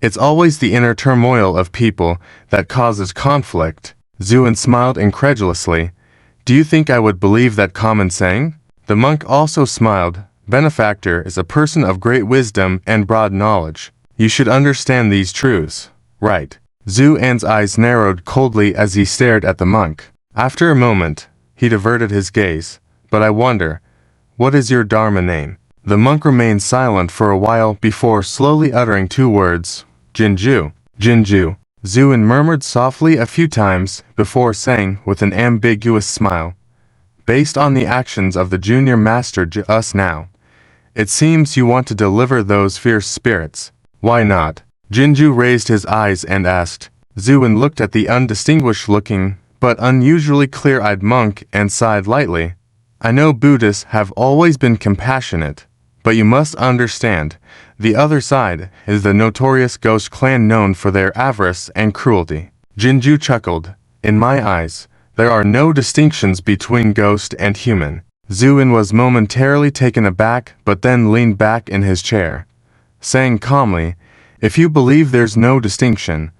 It's always the inner turmoil of people that causes conflict. Zuan smiled incredulously. Do you think I would believe that common saying? The monk also smiled. Benefactor is a person of great wisdom and broad knowledge. You should understand these truths. Right. Zuan's eyes narrowed coldly as he stared at the monk. After a moment, he diverted his gaze. But I wonder, what is your Dharma name? The monk remained silent for a while before slowly uttering two words. Jinju. Jinju. Zuan murmured softly a few times before saying with an ambiguous smile, Based on the actions of the junior master just now, it seems you want to deliver those fierce spirits. Why not? Jinju raised his eyes and asked. Zuan looked at the undistinguished-looking, but unusually clear-eyed monk and sighed lightly. I know Buddhists have always been compassionate, But you must understand, the other side is the notorious ghost clan known for their avarice and cruelty. Jinju chuckled. In my eyes, there are no distinctions between ghost and human. Zuin was momentarily taken aback but then leaned back in his chair, saying calmly, if you believe there's no distinction,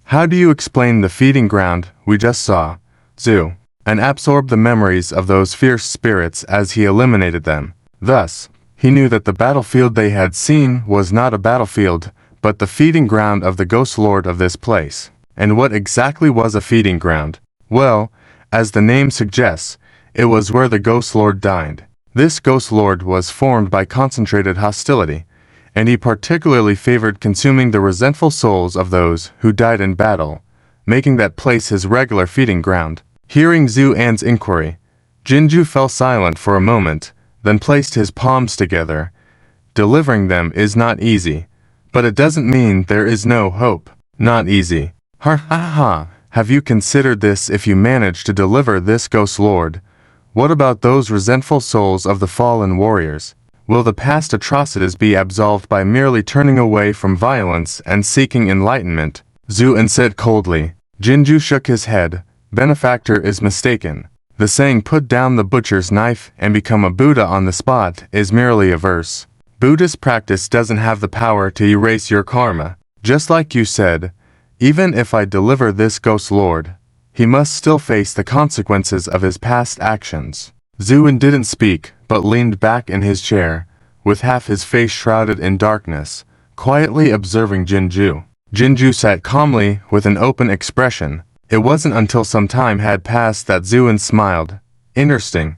how do you explain the feeding ground we just saw, Zu, and absorb the memories of those fierce spirits as he eliminated them? Thus, he knew that the battlefield they had seen was not a battlefield, but the feeding ground of the ghost lord of this place. And what exactly was a feeding ground? Well, as the name suggests, it was where the ghost lord dined. This ghost lord was formed by concentrated hostility, and he particularly favored consuming the resentful souls of those who died in battle, making that place his regular feeding ground. Hearing Zhu An's inquiry, Jinju fell silent for a moment, then placed his palms together. Delivering them is not easy, but it doesn't mean there is no hope. Not easy. Ha ha ha. Have you considered this? If you manage to deliver this ghost lord, what about those resentful souls of the fallen warriors? Will the past atrocities be absolved by merely turning away from violence and seeking enlightenment? Zuin said coldly. Jinju shook his head. Benefactor is mistaken. The saying put down the butcher's knife and become a Buddha on the spot is merely a verse. Buddhist practice doesn't have the power to erase your karma. Just like you said, even if I deliver this ghost lord, he must still face the consequences of his past actions. Zuin didn't speak, but leaned back in his chair, with half his face shrouded in darkness, quietly observing Jinju. Jinju sat calmly, with an open expression. It wasn't until some time had passed that Zuin smiled. Interesting.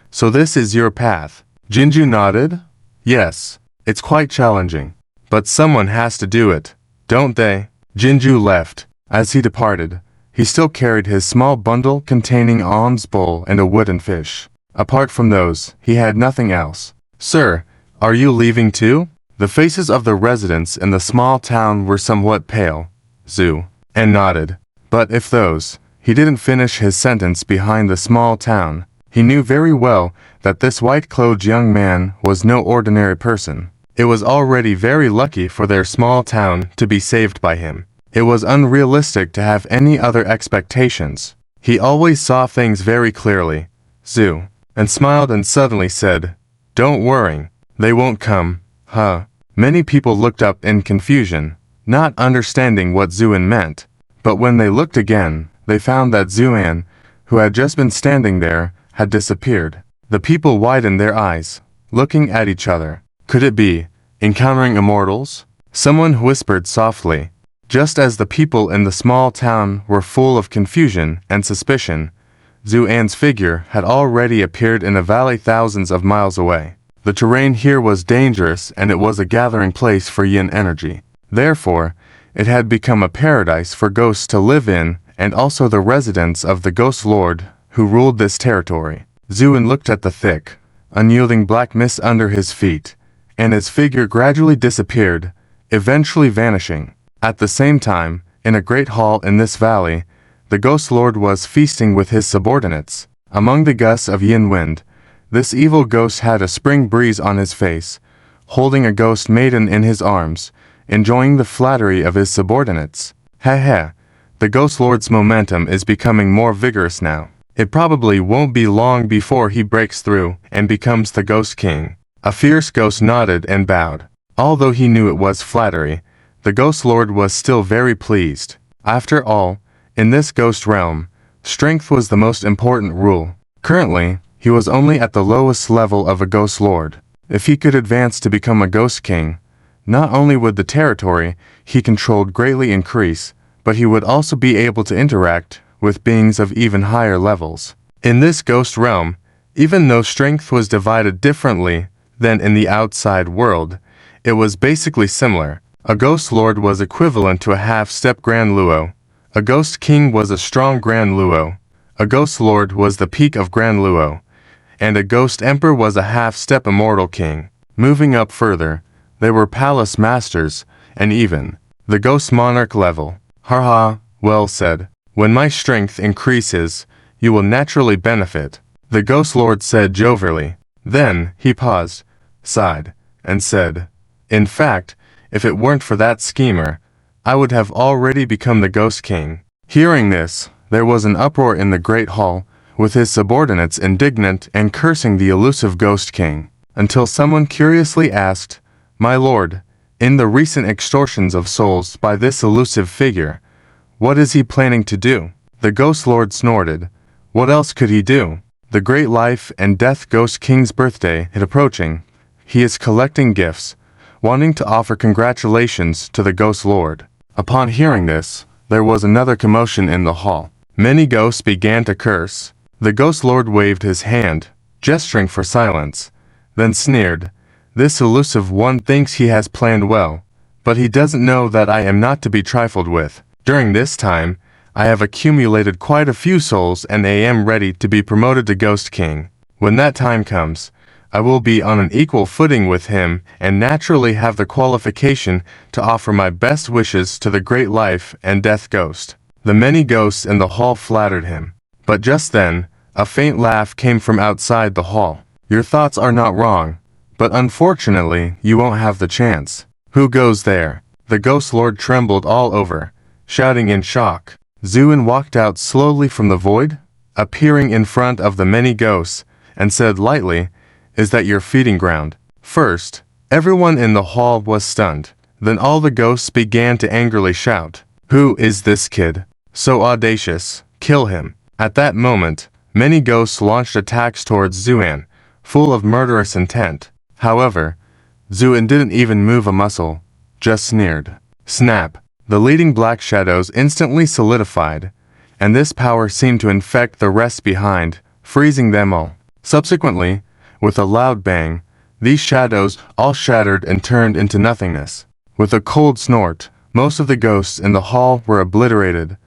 So this is your path? Jinju nodded. Yes, it's quite challenging. But someone has to do it, don't they? Jinju left. As he departed, he still carried his small bundle containing alms bowl and a wooden fish. Apart from those, he had nothing else. Sir, are you leaving too? The faces of the residents in the small town were somewhat pale. Zhu and nodded. But if those, he didn't finish his sentence behind the small town. He knew very well that this white-clothed young man was no ordinary person. It was already very lucky for their small town to be saved by him. It was unrealistic to have any other expectations. He always saw things very clearly. Zhu and smiled and suddenly said, don't worry, they won't come, huh? Many people looked up in confusion, not understanding what Zuin meant. But when they looked again, they found that Zuan, who had just been standing there, had disappeared. The people widened their eyes, looking at each other. Could it be encountering immortals? Someone whispered softly. Just as the people in the small town were full of confusion and suspicion, Zuan's figure had already appeared in a valley thousands of miles away. The terrain here was dangerous and it was a gathering place for yin energy. Therefore, it had become a paradise for ghosts to live in and also the residence of the ghost lord who ruled this territory. Zuin looked at the thick, unyielding black mist under his feet, and his figure gradually disappeared, eventually vanishing. At the same time, in a great hall in this valley, the ghost lord was feasting with his subordinates. Among the gusts of yin wind, this evil ghost had a spring breeze on his face, holding a ghost maiden in his arms, enjoying the flattery of his subordinates. Heh, the ghost lord's momentum is becoming more vigorous now. It probably won't be long before he breaks through and becomes the ghost king. A fierce ghost nodded and bowed. Although he knew it was flattery, the ghost lord was still very pleased. After all, in this ghost realm, strength was the most important rule. Currently, he was only at the lowest level of a ghost lord. If he could advance to become a ghost king, not only would the territory he controlled greatly increase, but he would also be able to interact with beings of even higher levels. In this ghost realm, even though strength was divided differently than in the outside world, it was basically similar. A ghost lord was equivalent to a half-step Grand Luo. A ghost king was a strong Grand Luo. A ghost lord was the peak of Grand Luo. And a ghost emperor was a half-step immortal king. Moving up further, there were palace masters, and even the ghost monarch level. Haha, well said. When my strength increases, you will naturally benefit, the ghost lord said jovially. Then, he paused, sighed, and said, "In fact, if it weren't for that schemer, I would have already become the Ghost King." Hearing this, there was an uproar in the great hall, with his subordinates indignant and cursing the elusive Ghost King, until someone curiously asked, "My lord, in the recent extortions of souls by this elusive figure, what is he planning to do?" The Ghost Lord snorted. What else could he do? The great life and death Ghost King's birthday is approaching. He is collecting gifts, wanting to offer congratulations to the Ghost Lord. Upon hearing this, there was another commotion in the hall. Many ghosts began to curse. The Ghost Lord waved his hand, gesturing for silence, then sneered, "This elusive one thinks he has planned well, but he doesn't know that I am not to be trifled with. During this time, I have accumulated quite a few souls and I am ready to be promoted to Ghost King. When that time comes, I will be on an equal footing with him and naturally have the qualification to offer my best wishes to the great life and death ghost." The many ghosts in the hall flattered him. But just then, a faint laugh came from outside the hall. "Your thoughts are not wrong, but unfortunately you won't have the chance." "Who goes there?" The Ghost Lord trembled all over, shouting in shock. Zuin walked out slowly from the void, appearing in front of the many ghosts, and said lightly, "Is that your feeding ground?" First, everyone in the hall was stunned. Then all the ghosts began to angrily shout, "Who is this kid? So audacious, kill him." At that moment, many ghosts launched attacks towards Zuin, full of murderous intent. However, Zuin didn't even move a muscle, just sneered. Snap! The leading black shadows instantly solidified, and this power seemed to infect the rest behind, freezing them all. Subsequently, with a loud bang, these shadows all shattered and turned into nothingness. With a cold snort, most of the ghosts in the hall were obliterated,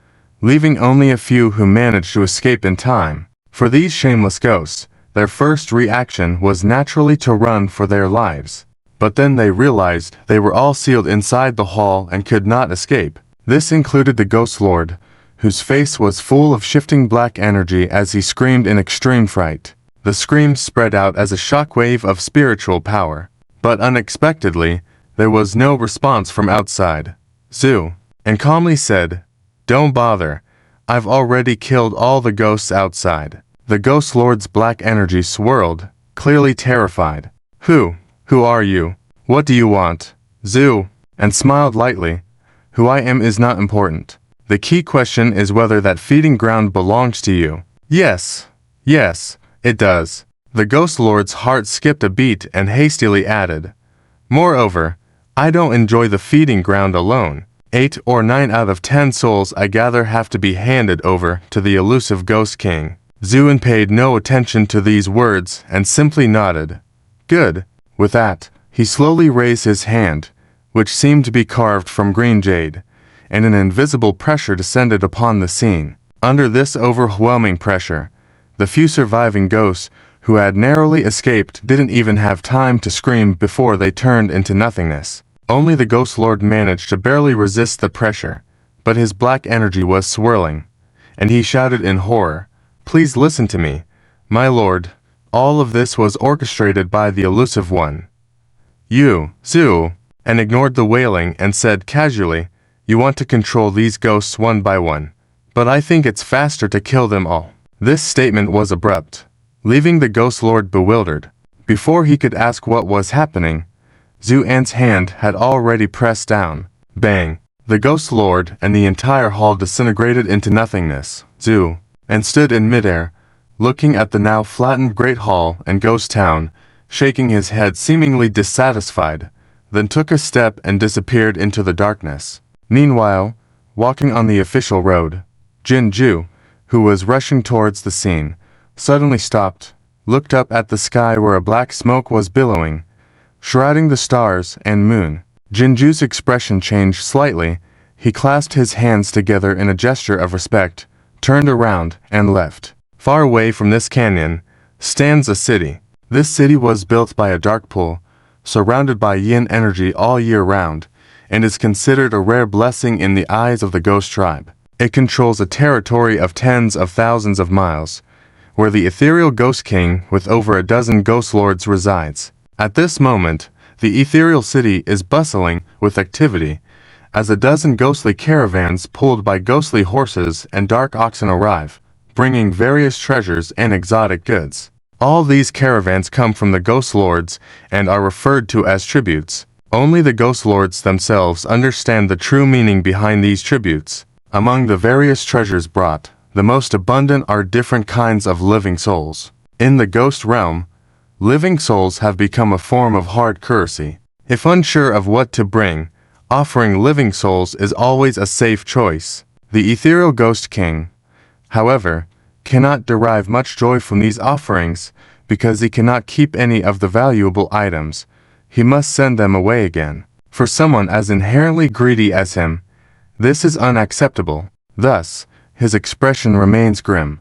leaving only a few who managed to escape in time. For these shameless ghosts, their first reaction was naturally to run for their lives. But then they realized they were all sealed inside the hall and could not escape. This included the Ghost Lord, whose face was full of shifting black energy as he screamed in extreme fright. The scream spread out as a shockwave of spiritual power. But unexpectedly, there was no response from outside. Zu, and calmly said, "Don't bother. I've already killed all the ghosts outside." The Ghost Lord's black energy swirled, clearly terrified. Who are you? What do you want?" Zu, and smiled lightly. "Who I am is not important. The key question is whether that feeding ground belongs to you." Yes, it does." The Ghost Lord's heart skipped a beat and hastily added, "Moreover, I don't enjoy the feeding ground alone. 8 or 9 out of 10 souls I gather have to be handed over to the elusive Ghost King." Zuin paid no attention to these words and simply nodded. "Good." With that, he slowly raised his hand, which seemed to be carved from green jade, and an invisible pressure descended upon the scene. Under this overwhelming pressure, the few surviving ghosts who had narrowly escaped didn't even have time to scream before they turned into nothingness. Only the Ghost Lord managed to barely resist the pressure, but his black energy was swirling, and he shouted in horror, "Please listen to me, my lord. All of this was orchestrated by the elusive one." "You, Zu," and ignored the wailing and said casually, "You want to control these ghosts one by one, but I think it's faster to kill them all." This statement was abrupt, leaving the Ghost Lord bewildered. Before he could ask what was happening, Zuan's hand had already pressed down. Bang! The Ghost Lord and the entire hall disintegrated into nothingness. Zu, and stood in midair, looking at the now flattened great hall and ghost town, shaking his head seemingly dissatisfied, then took a step and disappeared into the darkness. Meanwhile, walking on the official road, Jinju, who was rushing towards the scene, suddenly stopped, looked up at the sky where a black smoke was billowing, shrouding the stars and moon. Jinju's expression changed slightly. He clasped his hands together in a gesture of respect, turned around, and left. Far away from this canyon stands a city. This city was built by a dark pool, surrounded by yin energy all year round, and is considered a rare blessing in the eyes of the ghost tribe. It controls a territory of tens of thousands of miles, where the ethereal Ghost King with over a dozen Ghost Lords resides. At this moment, The ethereal city is bustling with activity, as a dozen ghostly caravans pulled by ghostly horses and dark oxen arrive, bringing various treasures and exotic goods. All these caravans come from the ghost lords and are referred to as tributes. Only the ghost lords themselves understand the true meaning behind these tributes. Among the various treasures brought, the most abundant are different kinds of living souls. In the ghost realm, living souls have become a form of hard currency. If unsure of what to bring, offering living souls is always a safe choice. The ethereal ghost king, however, cannot derive much joy from these offerings because he cannot keep any of the valuable items. He must send them away again. For someone as inherently greedy as him, this is unacceptable. Thus, his expression remains grim,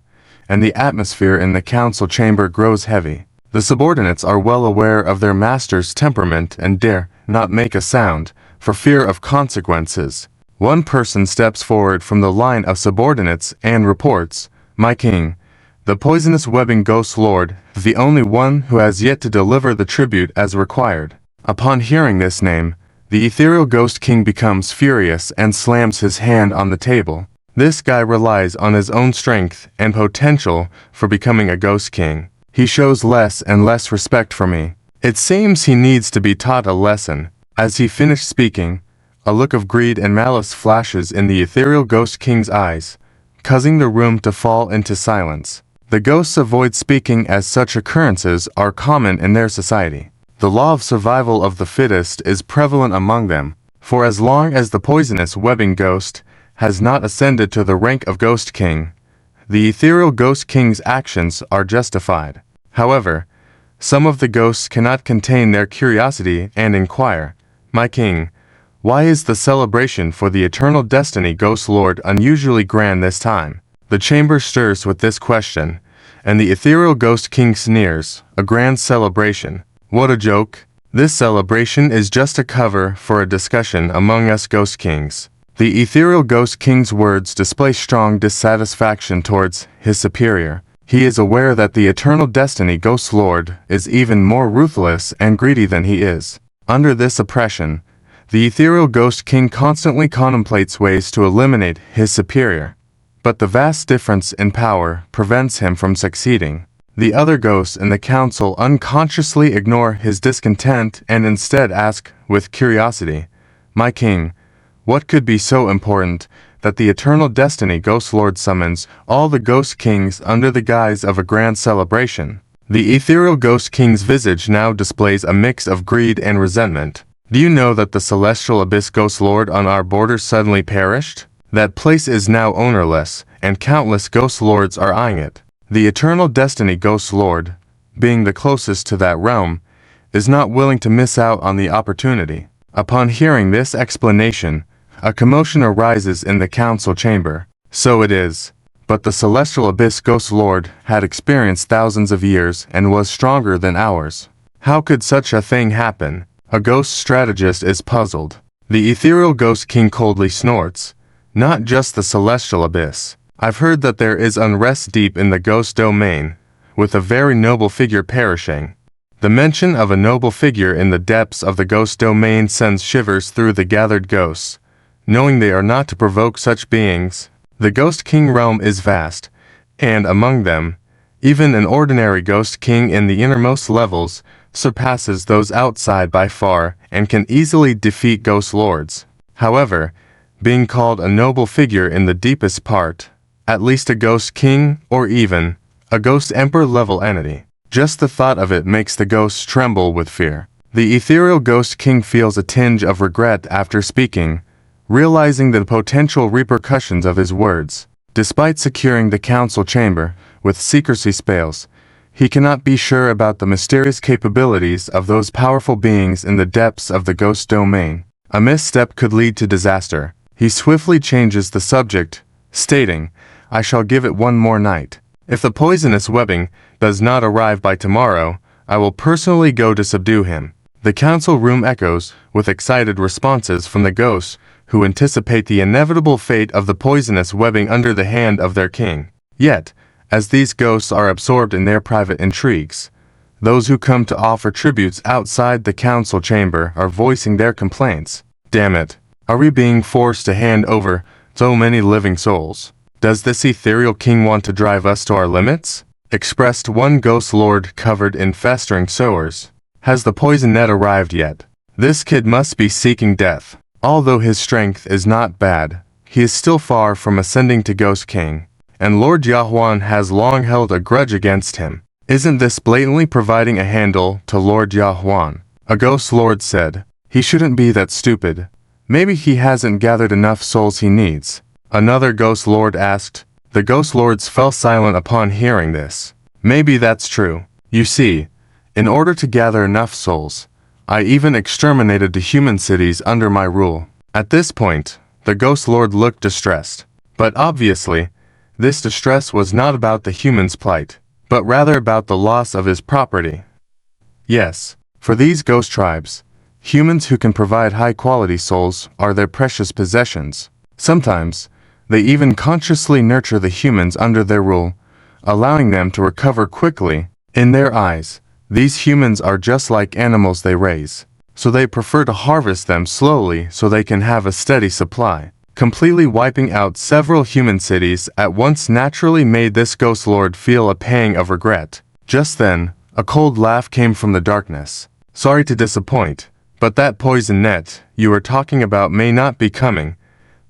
and the atmosphere in the council chamber grows heavy. The subordinates are well aware of their master's temperament and dare not make a sound, for fear of consequences. One person steps forward from the line of subordinates and reports, "My king, the poisonous webbing ghost lord, the only one who has yet to deliver the tribute as required." Upon hearing this name, the ethereal ghost king becomes furious and slams his hand on the table. This guy relies on his own strength and potential for becoming a ghost king. He shows less and less respect for me. It seems he needs to be taught a lesson. As he finished speaking, a look of greed and malice flashes in the ethereal ghost king's eyes, causing the room to fall into silence. The ghosts avoid speaking as such occurrences are common in their society. The law of survival of the fittest is prevalent among them, for as long as the poisonous webbing ghost has not ascended to the rank of ghost king, the ethereal ghost king's actions are justified. However, some of the ghosts cannot contain their curiosity and inquire, "My king, why is the celebration for the eternal destiny ghost lord unusually grand this time?" The chamber stirs with this question, and the ethereal ghost king sneers, "A grand celebration? What a joke! This celebration is just a cover for a discussion among us ghost kings." The ethereal ghost king's words display strong dissatisfaction towards his superior. He is aware that the eternal destiny ghost lord is even more ruthless and greedy than he is. Under this oppression, the ethereal ghost king constantly contemplates ways to eliminate his superior, but the vast difference in power prevents him from succeeding. The other ghosts in the council unconsciously ignore his discontent and instead ask, with curiosity, "My king, what could be so important that the eternal destiny ghost lord summons all the ghost kings under the guise of a grand celebration?" The ethereal ghost king's visage now displays a mix of greed and resentment. "Do you know that the celestial abyss ghost lord on our borders suddenly perished? That place is now ownerless, and countless ghost lords are eyeing it. The eternal destiny ghost lord, being the closest to that realm, is not willing to miss out on the opportunity." Upon hearing this explanation, a commotion arises in the council chamber. So it is. But the celestial abyss ghost lord had experienced thousands of years and was stronger than ours. How could such a thing happen? A ghost strategist is puzzled. The ethereal ghost king coldly snorts, "Not just the celestial abyss. I've heard that there is unrest deep in the ghost domain, with a very noble figure perishing." The mention of a noble figure in the depths of the ghost domain sends shivers through the gathered ghosts, knowing they are not to provoke such beings. The ghost king realm is vast, and among them, even an ordinary ghost king in the innermost levels surpasses those outside by far and can easily defeat ghost lords. However, being called a noble figure in the deepest part, at least a ghost king or even a ghost emperor level entity, just the thought of it makes the ghosts tremble with fear. The ethereal ghost king feels a tinge of regret after speaking, realizing the potential repercussions of his words. Despite securing the council chamber with secrecy spells, he cannot be sure about the mysterious capabilities of those powerful beings in the depths of the ghost domain. A misstep could lead to disaster. He swiftly changes the subject, stating, "I shall give it one more night. If the poisonous webbing does not arrive by tomorrow, I will personally go to subdue him." The council room echoes with excited responses from the ghosts who anticipate the inevitable fate of the poisonous webbing under the hand of their king. Yet, as these ghosts are absorbed in their private intrigues, Those who come to offer tributes outside the council chamber are voicing their complaints. Damn it. Are we being forced to hand over so many living souls? Does this ethereal king want to drive us to our limits? Expressed one ghost lord covered in festering sores. Has the poison net arrived yet? This kid must be seeking death. Although his strength is not bad, he is still far from ascending to Ghost King, and Lord Yahuan has long held a grudge against him. Isn't this blatantly providing a handle to Lord Yahuan? A ghost lord said. He shouldn't be that stupid. Maybe he hasn't gathered enough souls he needs. Another ghost lord asked. The ghost lords fell silent upon hearing this. Maybe that's true. You see, in order to gather enough souls, I even exterminated the human cities under my rule. At this point, the ghost lord looked distressed. But obviously, this distress was not about the human's plight, but rather about the loss of his property. Yes, for these ghost tribes, humans who can provide high-quality souls are their precious possessions. Sometimes, they even consciously nurture the humans under their rule, allowing them to recover quickly. In their eyes, these humans are just like animals they raise, so they prefer to harvest them slowly so they can have a steady supply. Completely wiping out several human cities at once naturally made this ghost lord feel a pang of regret. Just then, a cold laugh came from the darkness. Sorry to disappoint, but that poison net you were talking about may not be coming.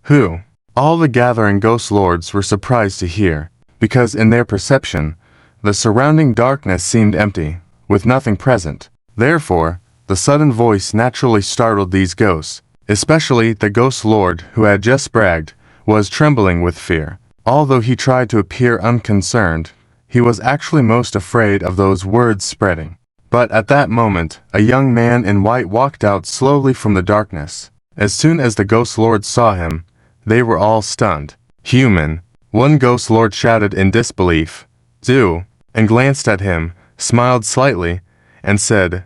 Who? All the gathering ghost lords were surprised to hear, because in their perception, the surrounding darkness seemed empty, with nothing present. Therefore, the sudden voice naturally startled these ghosts, especially the ghost lord who had just bragged, was trembling with fear. Although he tried to appear unconcerned, he was actually most afraid of those words spreading. But at that moment, a young man in white walked out slowly from the darkness. As soon as the ghost lords saw him, they were all stunned. Human, one ghost lord shouted in disbelief, "Zu," and glanced at him, smiled slightly, and said,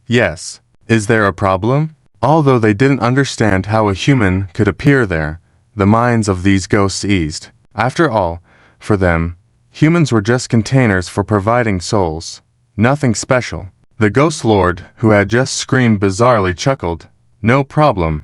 "Yes, is there a problem?" Although they didn't understand how a human could appear there, the minds of these ghosts eased. After all, for them, humans were just containers for providing souls. Nothing special. The ghost lord, who had just screamed bizarrely, chuckled. "No problem.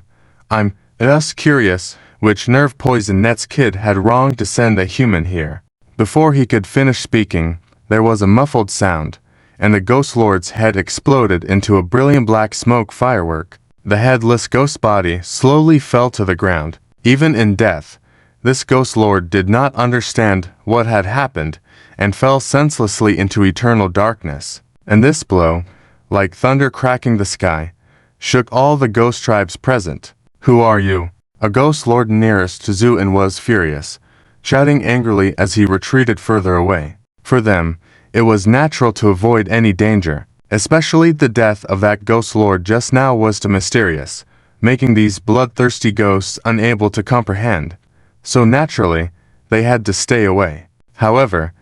I'm just curious which nerve poison net's kid had wronged to send a human here." Before he could finish speaking, there was a muffled sound, and the ghost lord's head exploded into a brilliant black smoke firework. The headless ghost body slowly fell to the ground. Even in death, this ghost lord did not understand what had happened, and fell senselessly into eternal darkness. And this blow, like thunder cracking the sky, shook all the ghost tribes present. "Who are you?" A ghost lord nearest to Zuin was furious, shouting angrily as he retreated further away. For them, it was natural to avoid any danger. Especially the death of that ghost lord just now was too mysterious, making these bloodthirsty ghosts unable to comprehend. So naturally, they had to stay away. However,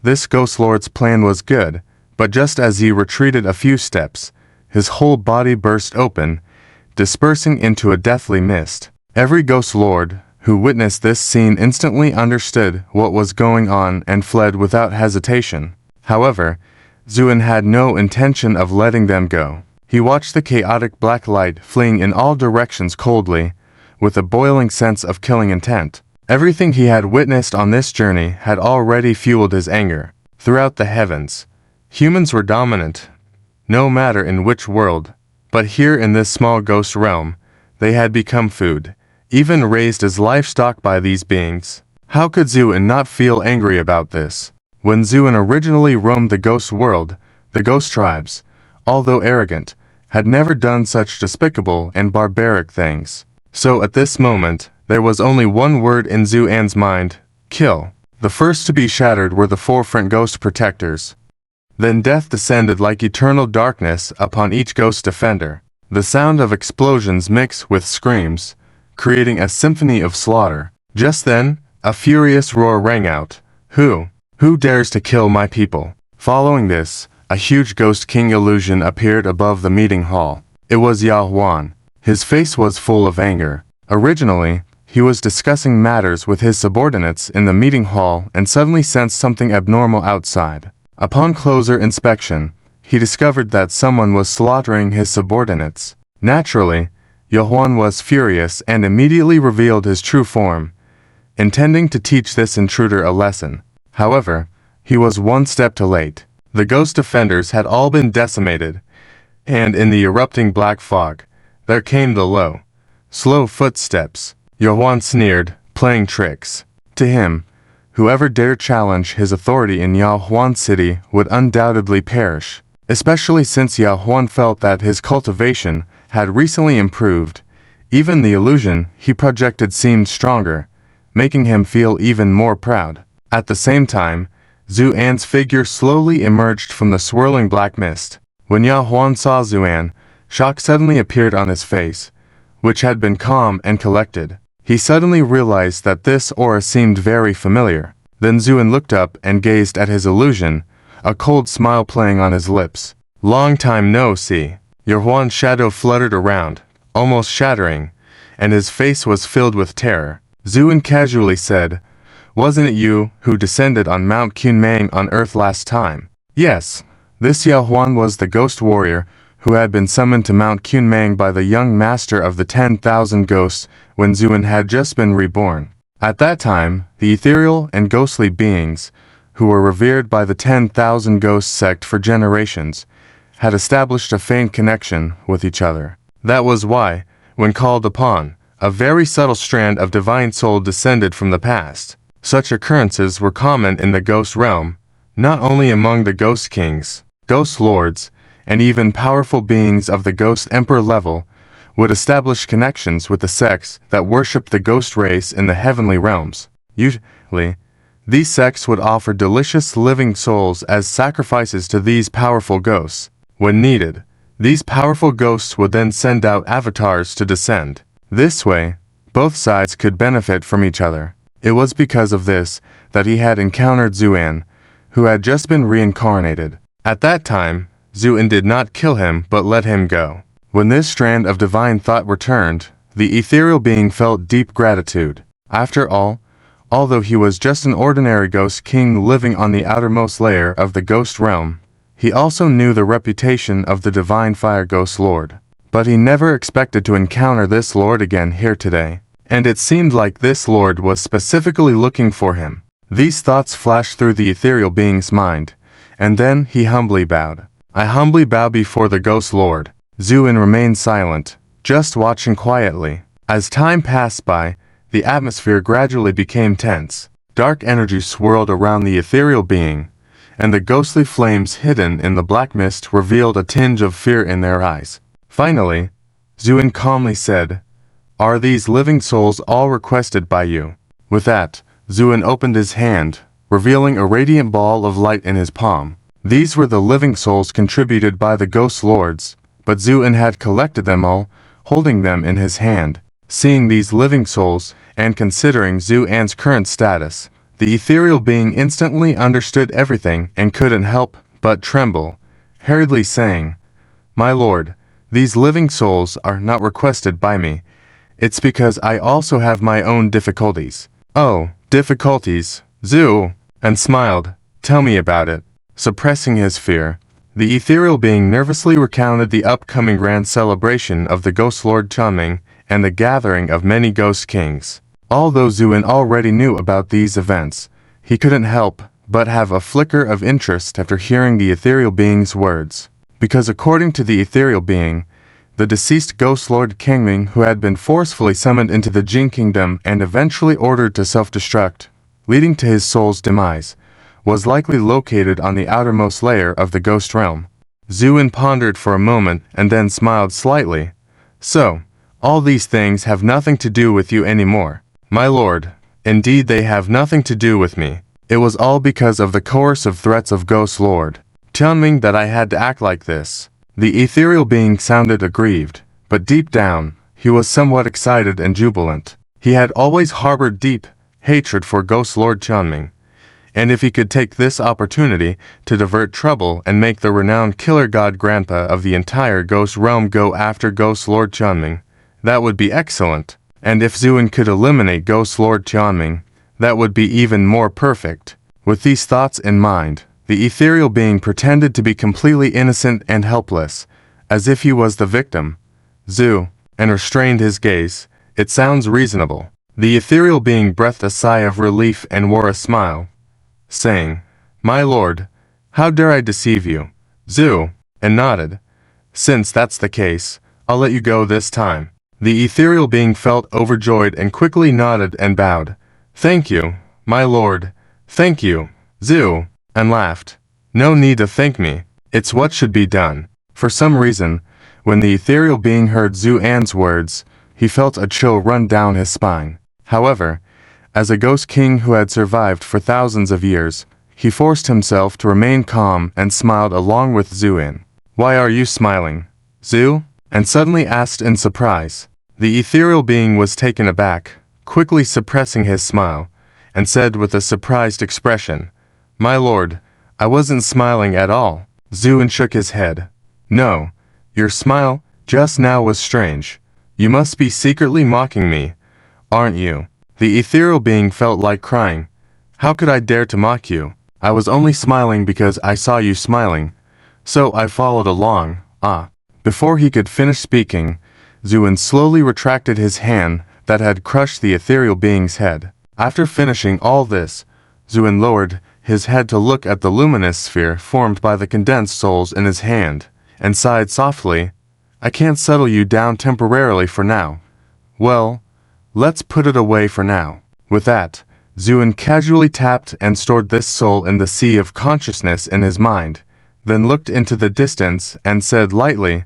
this ghost lord's plan was good, but just as he retreated a few steps, his whole body burst open, dispersing into a deathly mist. Every ghost lord who witnessed this scene instantly understood what was going on and fled without hesitation. However, Zuin had no intention of letting them go. He watched the chaotic black light fleeing in all directions coldly, with a boiling sense of killing intent. Everything he had witnessed on this journey had already fueled his anger. Throughout the heavens, humans were dominant, no matter in which world, but here in this small ghost realm, they had become food, even raised as livestock by these beings. How could Zuin not feel angry about this? When Zuin originally roamed the ghost world, the ghost tribes, although arrogant, had never done such despicable and barbaric things. So at this moment, there was only one word in Zuan's mind: kill. The first to be shattered were the forefront ghost protectors. Then death descended like eternal darkness upon each ghost defender. The sound of explosions mixed with screams, creating a symphony of slaughter. Just then, a furious roar rang out. Who dares to kill my people? Following this, a huge ghost king illusion appeared above the meeting hall. It was Yahuan. His face was full of anger. Originally, he was discussing matters with his subordinates in the meeting hall and suddenly sensed something abnormal outside. Upon closer inspection, he discovered that someone was slaughtering his subordinates. Naturally, Yohuan was furious and immediately revealed his true form, intending to teach this intruder a lesson. However, he was one step too late. The ghost defenders had all been decimated, and in the erupting black fog, there came the low, slow footsteps. Yohuan sneered, playing tricks. To him, whoever dared challenge his authority in Yaohuan City would undoubtedly perish, especially since Yaohuan felt that his cultivation had recently improved. Even the illusion he projected seemed stronger, making him feel even more proud. At the same time, Zuan's figure slowly emerged from the swirling black mist. When Yaohuan saw Zuan, shock suddenly appeared on his face, which had been calm and collected. He suddenly realized that this aura seemed very familiar. Then Zuan looked up and gazed at his illusion, a cold smile playing on his lips. Long time no see. Yaohuan's shadow fluttered around, almost shattering, and his face was filled with terror. Zuan casually said, "Wasn't it you who descended on Mount Kunming on Earth last time?" Yes, this Yaohuan was the ghost warrior who had been summoned to Mount Kunming by the young master of the 10,000 ghosts when Zuan had just been reborn. At that time, the ethereal and ghostly beings, who were revered by the 10,000 ghost sect for generations, had established a faint connection with each other. That was why, when called upon, a very subtle strand of divine soul descended from the past. Such occurrences were common in the ghost realm, not only among the ghost kings, ghost lords, and even powerful beings of the ghost emperor level would establish connections with the sects that worshipped the ghost race in the heavenly realms. Usually, these sects would offer delicious living souls as sacrifices to these powerful ghosts. When needed, these powerful ghosts would then send out avatars to descend. This way, both sides could benefit from each other. It was because of this that he had encountered Zuan, who had just been reincarnated. At that time, Zuan did not kill him but let him go. When this strand of divine thought returned, the ethereal being felt deep gratitude. After all, although he was just an ordinary ghost king living on the outermost layer of the ghost realm, he also knew the reputation of the divine fire ghost lord. But he never expected to encounter this lord again here today, and it seemed like this lord was specifically looking for him. These thoughts flashed through the ethereal being's mind, and then he humbly bowed. "I humbly bow before the ghost lord." Zuan remained silent, just watching quietly. As time passed by, the atmosphere gradually became tense. Dark energy swirled around the ethereal being, and the ghostly flames hidden in the black mist revealed a tinge of fear in their eyes. Finally, Zuan calmly said, "Are these living souls all requested by you?" With that, Zuan opened his hand, revealing a radiant ball of light in his palm. These were the living souls contributed by the ghost lords, but Zuan had collected them all, holding them in his hand. Seeing these living souls, and considering Zuan's current status, the ethereal being instantly understood everything and couldn't help but tremble, hurriedly saying, "My lord, these living souls are not requested by me. It's because I also have my own difficulties." "Oh, difficulties," Zuan smiled. "Tell me about it." Suppressing his fear, the ethereal being nervously recounted the upcoming grand celebration of the Ghost Lord Chunming and the gathering of many ghost kings. Although Zuan already knew about these events, he couldn't help but have a flicker of interest after hearing the ethereal being's words. Because according to the ethereal being, the deceased Ghost Lord Kingming, who had been forcefully summoned into the Jin Kingdom and eventually ordered to self-destruct, leading to his soul's demise, was likely located on the outermost layer of the ghost realm. Zuan pondered for a moment and then smiled slightly. "So, all these things have nothing to do with you anymore." "My lord, indeed they have nothing to do with me. It was all because of the coercive threats of Ghost Lord Chunming that I had to act like this." The ethereal being sounded aggrieved, but deep down, he was somewhat excited and jubilant. He had always harbored deep hatred for Ghost Lord Chunming, and if he could take this opportunity to divert trouble and make the renowned killer god grandpa of the entire ghost realm go after Ghost Lord Chunming, that would be excellent. And if Zuan could eliminate Ghost Lord Chunming, that would be even more perfect. With these thoughts in mind, The ethereal being pretended to be completely innocent and helpless, as if he was the victim. Zu, and restrained his gaze. It sounds reasonable. The ethereal being breathed a sigh of relief and wore a smile, saying, "My lord, how dare I deceive you?" Zu, and nodded. "Since that's the case, I'll let you go this time." The ethereal being felt overjoyed and quickly nodded and bowed. "Thank you, my lord. Thank you, Zu," and laughed. "No need to thank me. It's what should be done." For some reason, when the ethereal being heard Zu-An's words, he felt a chill run down his spine. However, as a ghost king who had survived for thousands of years, he forced himself to remain calm and smiled along with Zu-An. "Why are you smiling, Zu?" and suddenly asked in surprise. The ethereal being was taken aback, quickly suppressing his smile, and said with a surprised expression, "My lord, I wasn't smiling at all." Zu-An shook his head. "No, your smile just now was strange. You must be secretly mocking me, aren't you?" The ethereal being felt like crying. "How could I dare to mock you? I was only smiling because I saw you smiling, so I followed along." Before he could finish speaking, Zu-An slowly retracted his hand that had crushed the ethereal being's head. After finishing all this, Zu-An lowered his head to look at the luminous sphere formed by the condensed souls in his hand, and sighed softly. "I can't settle you down temporarily for now. Well, let's put it away for now." With that, Zu-An casually tapped and stored this soul in the sea of consciousness in his mind, then looked into the distance and said lightly,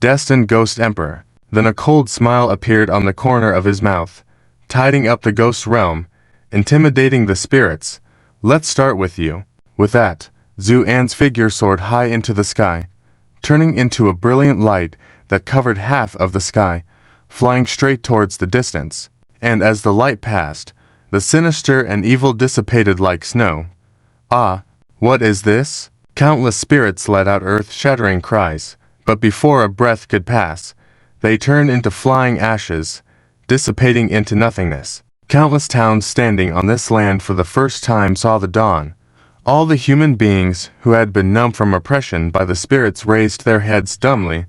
"Destined Ghost Emperor." Then a cold smile appeared on the corner of his mouth, tidying up the ghost realm, intimidating the spirits. "Let's start with you." With that, Zu-An's figure soared high into the sky, turning into a brilliant light that covered half of the sky, flying straight towards the distance. And as the light passed, the sinister and evil dissipated like snow. What is this?" Countless spirits let out earth-shattering cries, but before a breath could pass, they turned into flying ashes, dissipating into nothingness. Countless towns standing on this land for the first time saw the dawn. All the human beings who had been numb from oppression by the spirits raised their heads dumbly,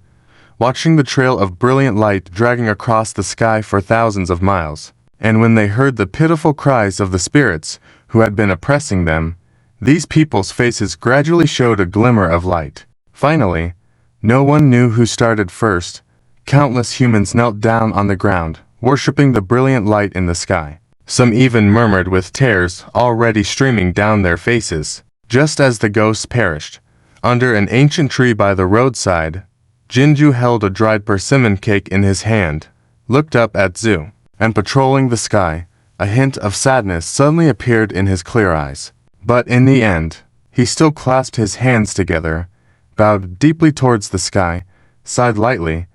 watching the trail of brilliant light dragging across the sky for thousands of miles. And when they heard the pitiful cries of the spirits who had been oppressing them, these people's faces gradually showed a glimmer of light. Finally, no one knew who started first. Countless humans knelt down on the ground, worshipping the brilliant light in the sky. Some even murmured with tears already streaming down their faces. Just as the ghosts perished, under an ancient tree by the roadside, Jinju held a dried persimmon cake in his hand, looked up at Zu, and patrolling the sky, a hint of sadness suddenly appeared in his clear eyes. But in the end, he still clasped his hands together, bowed deeply towards the sky, sighed lightly,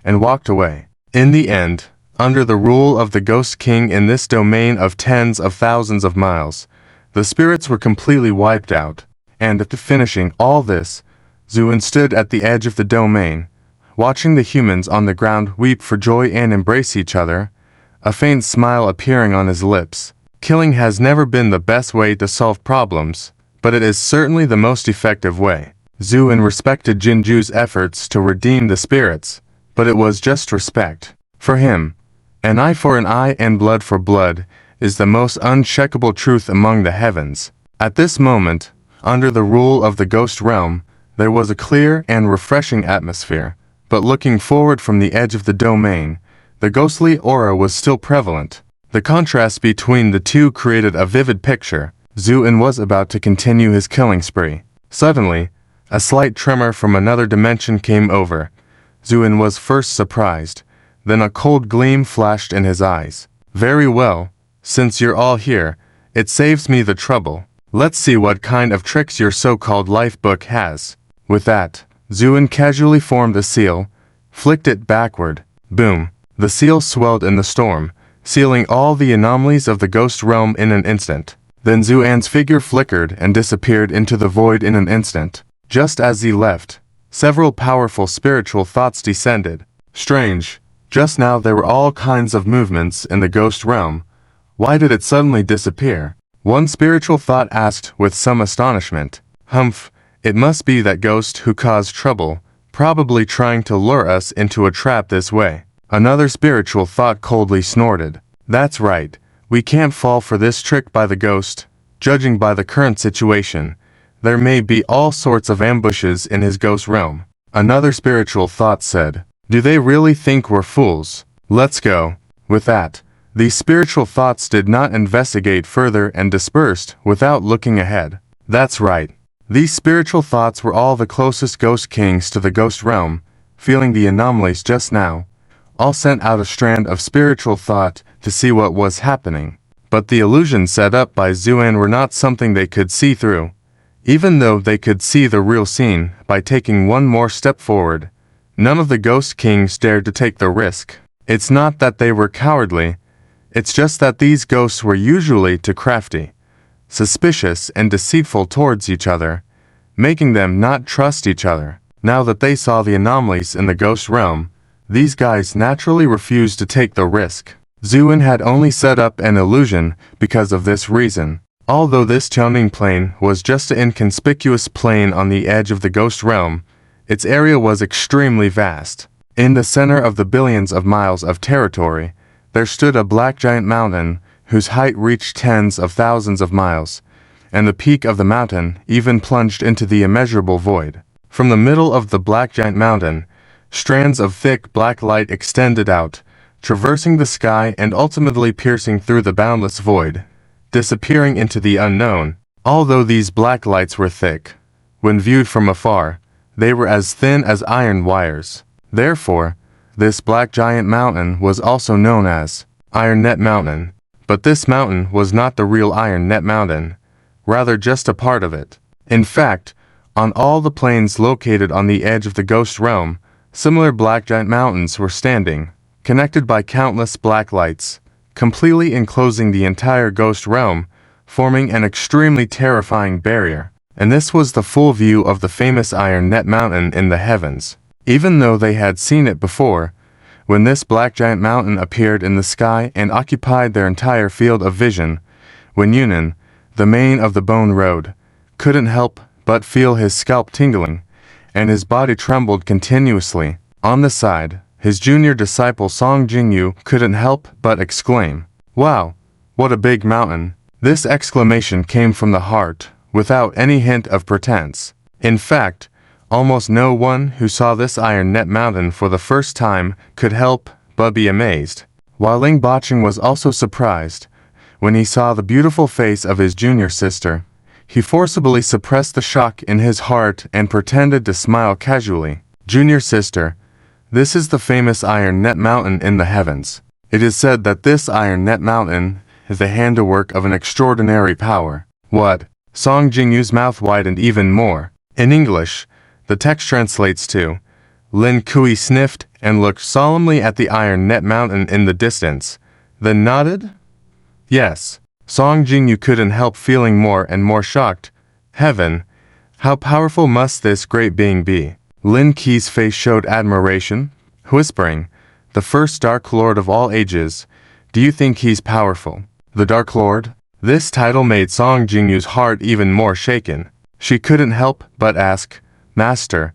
and walked away. In the end, under the rule of the Ghost King in this domain of tens of thousands of miles, the spirits were completely wiped out, and after finishing all this, Zu-An stood at the edge of the domain, watching the humans on the ground weep for joy and embrace each other, a faint smile appearing on his lips. Killing has never been the best way to solve problems, but it is certainly the most effective way. Zu-An respected Jinju's efforts to redeem the spirits, but it was just respect. For him, an eye for an eye and blood for blood is the most uncheckable truth among the heavens. At this moment, under the rule of the ghost realm, there was a clear and refreshing atmosphere, but looking forward from the edge of the domain, the ghostly aura was still prevalent. The contrast between the two created a vivid picture. Zu-An was about to continue his killing spree. Suddenly, a slight tremor from another dimension came over. Zu-An was first surprised, then a cold gleam flashed in his eyes. "Very well, since you're all here, it saves me the trouble. Let's see what kind of tricks your so-called life book has." With that, Zu-An casually formed a seal, flicked it backward. Boom! The seal swelled in the storm, sealing all the anomalies of the ghost realm in an instant. Then Zu-An's figure flickered and disappeared into the void in an instant. Just as he left, several powerful spiritual thoughts descended. Strange. Just now there were all kinds of movements in the ghost realm. Why did it suddenly disappear? One spiritual thought asked with some astonishment. Humph, it must be that ghost who caused trouble, probably trying to lure us into a trap this way. Another spiritual thought coldly snorted. That's right, we can't fall for this trick by the ghost. Judging by the current situation, there may be all sorts of ambushes in his ghost realm. Another spiritual thought said. Do they really think we're fools? Let's go. With that, these spiritual thoughts did not investigate further and dispersed without looking ahead. That's right. These spiritual thoughts were all the closest ghost kings to the ghost realm, feeling the anomalies just now. All sent out a strand of spiritual thought to see what was happening. But the illusions set up by Zuan were not something they could see through. Even though they could see the real scene by taking one more step forward, none of the ghost kings dared to take the risk. It's not that they were cowardly, it's just that these ghosts were usually too crafty, suspicious and deceitful towards each other, making them not trust each other. Now that they saw the anomalies in the ghost realm, these guys naturally refused to take the risk. Zuan had only set up an illusion because of this reason. Although this tuning plane was just an inconspicuous plane on the edge of the ghost realm, its area was extremely vast. In the center of the billions of miles of territory, there stood a black giant mountain whose height reached tens of thousands of miles, and the peak of the mountain even plunged into the immeasurable void. From the middle of the black giant mountain, strands of thick black light extended out, traversing the sky and ultimately piercing through the boundless void, disappearing into the unknown. Although these black lights were thick, when viewed from afar, they were as thin as iron wires. Therefore, this black giant mountain was also known as Iron Net Mountain. But this mountain was not the real Iron Net Mountain, rather just a part of it. In fact, on all the plains located on the edge of the ghost realm, similar black giant mountains were standing, connected by countless black lights, completely enclosing the entire ghost realm, forming an extremely terrifying barrier. And this was the full view of the famous Iron Net Mountain in the heavens. Even though they had seen it before, when this black giant mountain appeared in the sky and occupied their entire field of vision, when Yunan, the mane of the bone road, couldn't help but feel his scalp tingling, and his body trembled continuously. On the side, his junior disciple Song Jingyu couldn't help but exclaim, "Wow, what a big mountain." This exclamation came from the heart, without any hint of pretense. In fact, almost no one who saw this Iron Net Mountain for the first time could help but be amazed. While Ling Bacheng was also surprised, when he saw the beautiful face of his junior sister, he forcibly suppressed the shock in his heart and pretended to smile casually. "Junior sister, this is the famous Iron Net Mountain in the heavens. It is said that this Iron Net Mountain is the handiwork of an extraordinary power." What? Song Jingyu's mouth widened even more. In English, the text translates to, Lin Kui sniffed and looked solemnly at the Iron Net Mountain in the distance, then nodded. Yes. Song Jingyu couldn't help feeling more and more shocked. Heaven, how powerful must this great being be? Lin Qi's face showed admiration, whispering, "The first Dark Lord of all ages, do you think he's powerful?" The Dark Lord? This title made Song Jingyu's heart even more shaken. She couldn't help but ask, "Master,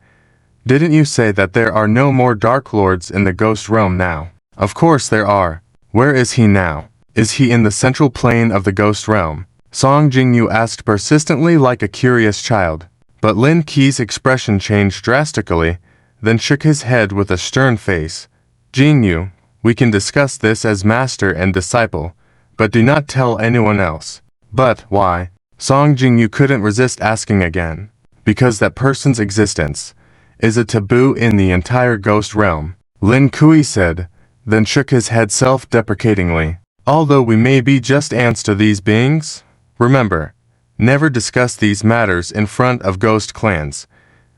didn't you say that there are no more Dark Lords in the Ghost Realm now?" "Of course there are. Where is he now? Is he in the central plane of the Ghost Realm?" Song Jingyu asked persistently like a curious child. But Lin Qi's expression changed drastically, then shook his head with a stern face. "Jingyu, we can discuss this as master and disciple, but do not tell anyone else." "But why?" Song Jingyu couldn't resist asking again. "Because that person's existence is a taboo in the entire Ghost Realm," Lin Kui said, then shook his head self-deprecatingly. "Although we may be just ants to these beings, remember, never discuss these matters in front of ghost clans,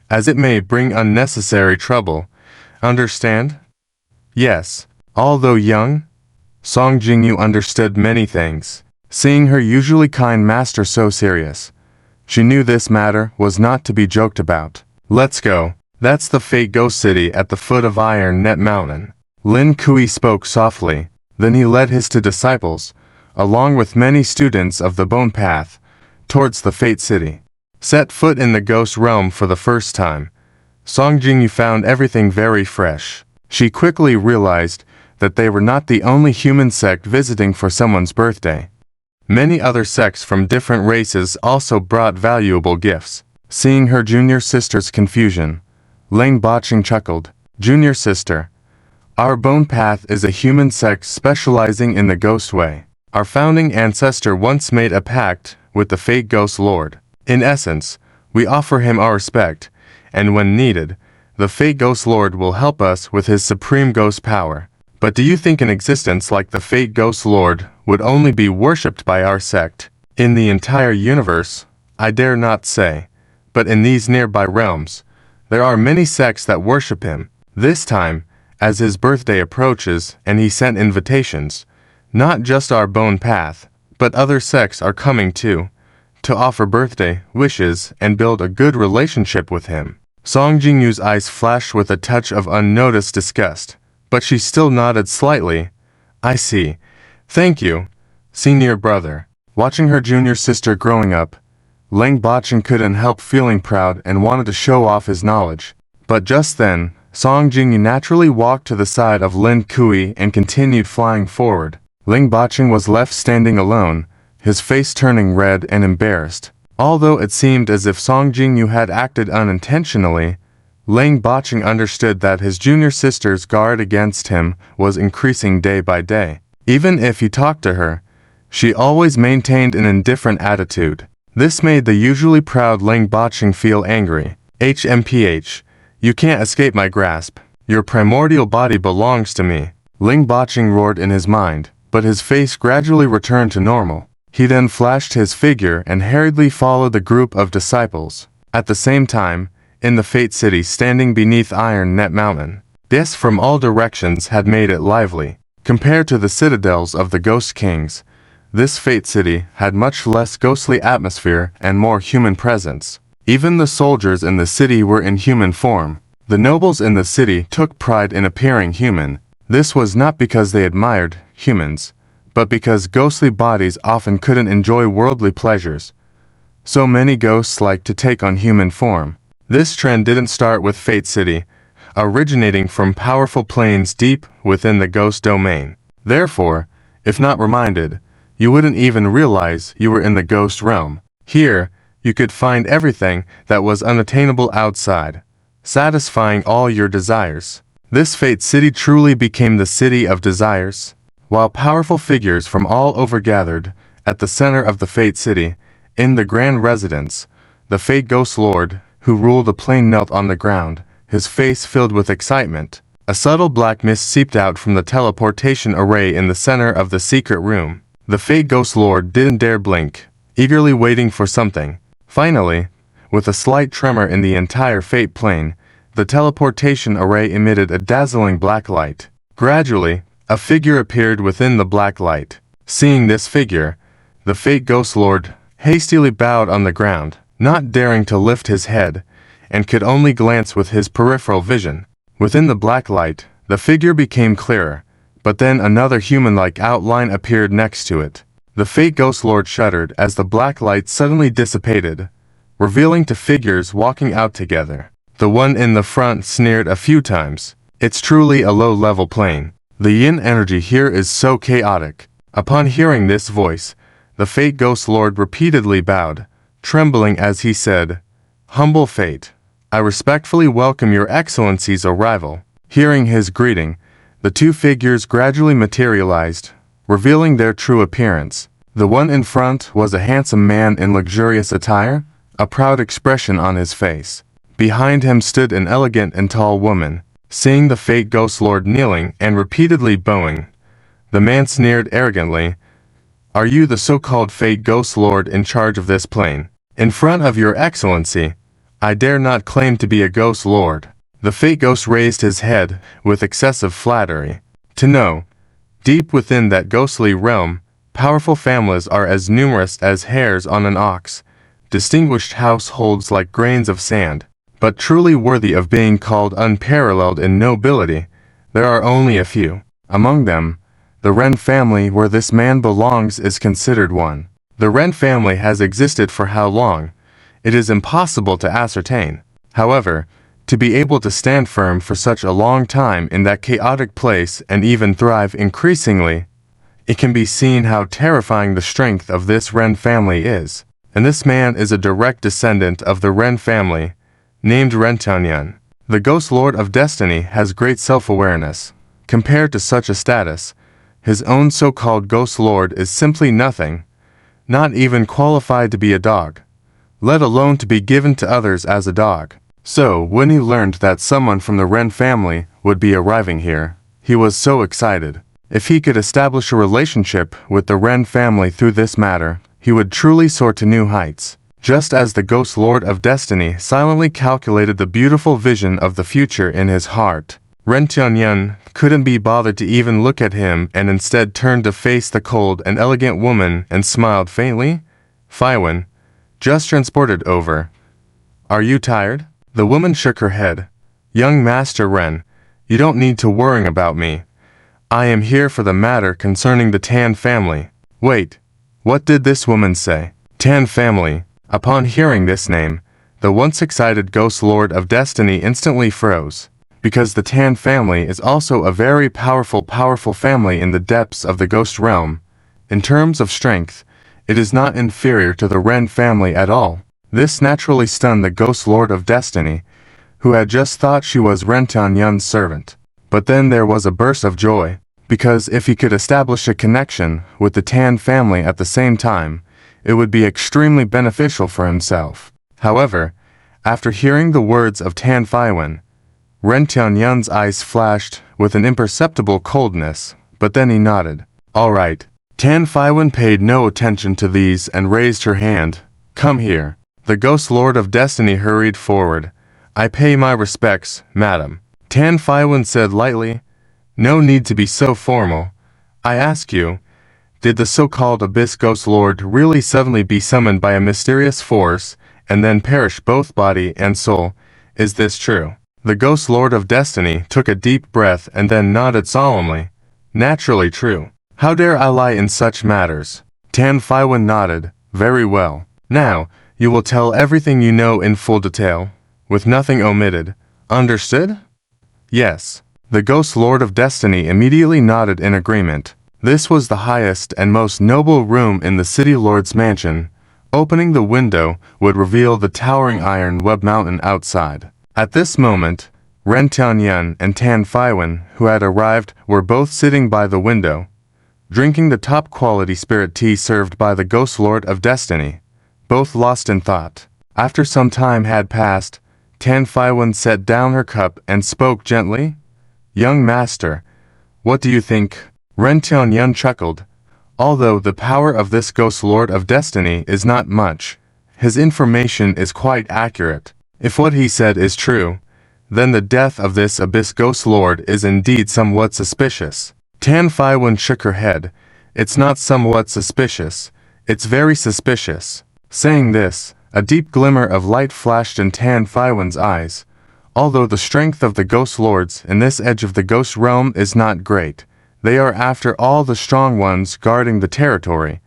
as it may bring unnecessary trouble. Understand?" Yes. Although young, Song Jingyu understood many things. Seeing her usually kind master so serious, she knew this matter was not to be joked about. "Let's go. That's the Fate Ghost City at the foot of Iron Net Mountain." Lin Kui spoke softly. Then he led his two disciples, along with many students of the Bone Path, towards the Fate City. set foot in the ghost realm for the first time, Song Jingyu found everything very fresh. She quickly realized that they were not the only human sect visiting for someone's birthday. Many other sects from different races also brought valuable gifts. Seeing her junior sister's confusion, Lang Baching chuckled. "Junior sister, our bone path is a human sect specializing in the ghost way. Our founding ancestor once made a pact with the Fate Ghost Lord. In essence, we offer him our respect, and when needed, the Fate Ghost Lord will help us with his supreme ghost power. But do you think an existence like the Fate Ghost Lord would only be worshipped by our sect? In the entire universe, I dare not say, but in these nearby realms, there are many sects that worship him. This time, as his birthday approaches and he sent invitations, not just our bone path, but other sects are coming too, to offer birthday wishes and build a good relationship with him." Song Jingyu's eyes flashed with a touch of unnoticed disgust, but she still nodded slightly. "I see. Thank you, senior brother." Watching her junior sister growing up, Lang Bacheng couldn't help feeling proud and wanted to show off his knowledge. But just then, Song Jingyu naturally walked to the side of Lin Kui and continued flying forward. Ling Bacheng was left standing alone, his face turning red and embarrassed. Although it seemed as if Song Jingyu had acted unintentionally, Ling Bacheng understood that his junior sister's guard against him was increasing day by day. Even if he talked to her, she always maintained an indifferent attitude. This made the usually proud Ling Bacheng feel angry. "HMPH, you can't escape my grasp. Your primordial body belongs to me," Ling Bacheng roared in his mind, but his face gradually returned to normal. He then flashed his figure and hurriedly followed the group of disciples. At the same time, in the Fate City standing beneath Iron Net Mountain, guests from all directions had made it lively. Compared to the citadels of the Ghost Kings, this Fate City had much less ghostly atmosphere and more human presence. Even the soldiers in the city were in human form. The nobles in the city took pride in appearing human. This was not because they admired humans, but because ghostly bodies often couldn't enjoy worldly pleasures. So many ghosts like to take on human form. This trend didn't start with Fate City, originating from powerful planes deep within the ghost domain. Therefore, if not reminded, you wouldn't even realize you were in the ghost realm. Here, you could find everything that was unattainable outside, satisfying all your desires. This Fate City truly became the city of desires. While powerful figures from all over gathered at the center of the Fate City, in the grand residence, the Fate Ghost Lord, who ruled the plane, knelt on the ground, his face filled with excitement. A subtle black mist seeped out from the teleportation array in the center of the secret room. The Fate Ghost Lord didn't dare blink, eagerly waiting for something. Finally, with a slight tremor in the entire Fate plane, the teleportation array emitted a dazzling black light. Gradually, a figure appeared within the black light. Seeing this figure, the Fate Ghost Lord hastily bowed on the ground, not daring to lift his head, and could only glance with his peripheral vision. Within the black light, the figure became clearer, but then another human-like outline appeared next to it. The Fate Ghost Lord shuddered as the black light suddenly dissipated, revealing two figures walking out together. The one in the front sneered a few times. "It's truly a low-level plane. The yin energy here is so chaotic." Upon hearing this voice, the Fate Ghost Lord repeatedly bowed, trembling as he said, "Humble Fate, I respectfully welcome your Excellency's arrival." Hearing his greeting, the two figures gradually materialized, revealing their true appearance. The one in front was a handsome man in luxurious attire, a proud expression on his face. Behind him stood an elegant and tall woman. Seeing the Fate Ghost Lord kneeling and repeatedly bowing, the man sneered arrogantly, "Are you the so-called Fate Ghost Lord in charge of this plane? In front of your Excellency, I dare not claim to be a Ghost Lord." The Fate Ghost raised his head with excessive flattery. To know, deep within that ghostly realm, powerful families are as numerous as hairs on an ox, distinguished households like grains of sand. But truly worthy of being called unparalleled in nobility, there are only a few. Among them, the Ren family where this man belongs is considered one. The Ren family has existed for how long? it is impossible to ascertain. However, to be able to stand firm for such a long time in that chaotic place and even thrive increasingly, it can be seen how terrifying the strength of this Ren family is. And this man is a direct descendant of the Ren family, named Ren Tianyun. The Ghost Lord of Destiny has great self-awareness. Compared to such a status, his own so-called Ghost Lord is simply nothing, not even qualified to be a dog, let alone to be given to others as a dog. So, when he learned that someone from the Ren family would be arriving here, he was so excited. If he could establish a relationship with the Ren family through this matter, he would truly soar to new heights. Just as the Ghost Lord of Destiny silently calculated the beautiful vision of the future in his heart, Ren Tianyun couldn't be bothered to even look at him and instead turned to face the cold and elegant woman and smiled faintly. "Faiwen, just transported over. Are you tired?" The woman shook her head. "Young Master Ren, you don't need to worry about me. I am here for the matter concerning the Tan family." Wait, what did this woman say? Tan family. Upon hearing this name, the once excited Ghost Lord of Destiny instantly froze, because the Tan family is also a very powerful family in the depths of the Ghost realm. In terms of strength, it is not inferior to the Ren family at all. This naturally stunned the Ghost Lord of Destiny, who had just thought she was Ren Tianyun's servant. But then there was a burst of joy, because if he could establish a connection with the Tan family at the same time, it would be extremely beneficial for himself. However, after hearing the words of Tan Faiwen, Ren Tianyun's eyes flashed with an imperceptible coldness, but then he nodded. "All right." Tan Faiwen paid no attention to these and raised her hand. "Come here." The Ghost Lord of Destiny hurried forward. "I pay my respects, madam." Tan Faiwen said lightly, "No need to be so formal. I ask you, did the so-called Abyss Ghost Lord really suddenly be summoned by a mysterious force and then perish both body and soul? Is this true?" The Ghost Lord of Destiny took a deep breath and then nodded solemnly. "Naturally true. How dare I lie in such matters?" Tan Faiwen nodded. "Very well. Now, you will tell everything you know in full detail, with nothing omitted. Understood?" "Yes." The Ghost Lord of Destiny immediately nodded in agreement. This was the highest and most noble room in the City Lord's mansion. Opening the window would reveal the towering iron web mountain outside. At this moment, Ren Tianyun and Tan Faiwen, who had arrived, were both sitting by the window, drinking the top-quality spirit tea served by the Ghost Lord of Destiny, both lost in thought. After some time had passed, Tan Faiwen set down her cup and spoke gently. "Young master, what do you think?" Ren Tianyun chuckled. "Although the power of this Ghost Lord of Destiny is not much, his information is quite accurate. If what he said is true, then the death of this Abyss Ghost Lord is indeed somewhat suspicious." Tan Faiwen shook her head. "It's not somewhat suspicious, it's very suspicious." Saying this, a deep glimmer of light flashed in Tan Faiwen's eyes. Although the strength of the Ghost Lords in this edge of the Ghost Realm is not great, they are after all the strong ones guarding the territory.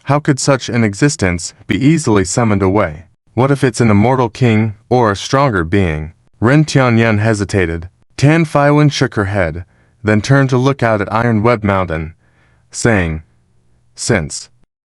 How could such an existence be easily summoned away? What if it's an immortal king or a stronger being? Ren Tianyun hesitated. Tan Faiwen shook her head, then turned to look out at Iron Web Mountain, saying, "Since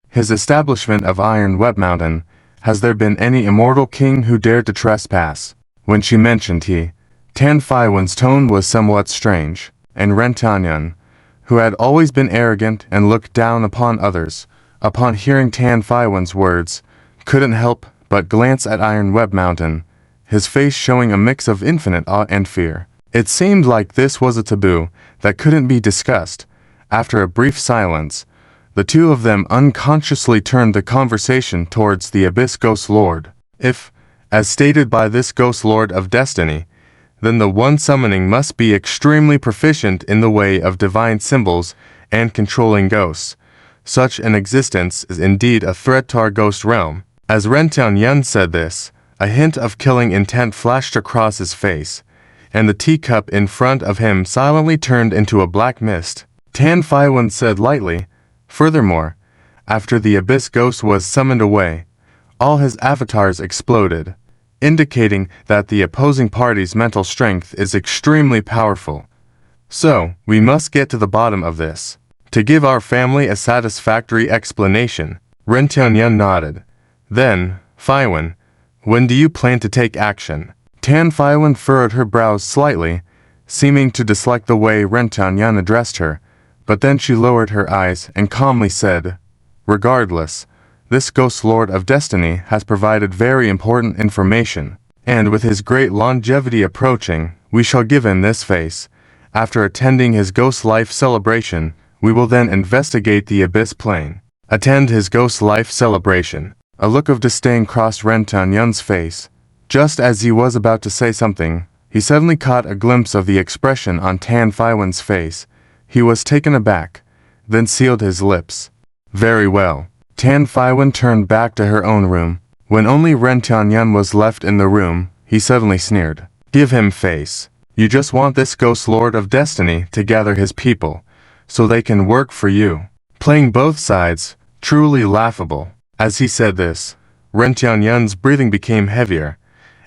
his establishment of Iron Web Mountain, has there been any immortal king who dared to trespass?" When she mentioned he, Tan Faiwen's tone was somewhat strange, and Ren Tianyun, who had always been arrogant and looked down upon others, upon hearing Tan Faiwen's words, couldn't help but glance at Iron Web Mountain, his face showing a mix of infinite awe and fear. It seemed like this was a taboo that couldn't be discussed. After a brief silence, the two of them unconsciously turned the conversation towards the Abyss Ghost Lord. If, as stated by this Ghost Lord of Destiny, then the one summoning must be extremely proficient in the way of divine symbols and controlling ghosts. Such an existence is indeed a threat to our ghost realm. As Ren Tianyun said this, a hint of killing intent flashed across his face, and the teacup in front of him silently turned into a black mist. Tan Faiwen said lightly, "Furthermore, after the Abyss Ghost was summoned away, all his avatars exploded, indicating that the opposing party's mental strength is extremely powerful. So, we must get to the bottom of this. To give our family a satisfactory explanation, Ren Tianyan nodded. Then, Faiwen, when do you plan to take action? Tan Faiwen furrowed her brows slightly, seeming to dislike the way Ren Tianyan addressed her, but then she lowered her eyes and calmly said, regardless, this Ghost Lord of Destiny has provided very important information, and with his great longevity approaching, we shall give him this face. After attending his ghost life celebration, we will then investigate the Abyss Plane. Attend his ghost life celebration. A look of disdain crossed Ren Tianyan's face. Just as he was about to say something, he suddenly caught a glimpse of the expression on Tan Faiwen's face. He was taken aback, then sealed his lips. Very well. Tan Faiwen turned back to her own room. When only Ren Tianyan was left in the room, he suddenly sneered. Give him face. You just want this Ghost Lord of Destiny to gather his people, so they can work for you. Playing both sides, truly laughable. As he said this, Ren Tianyan's breathing became heavier,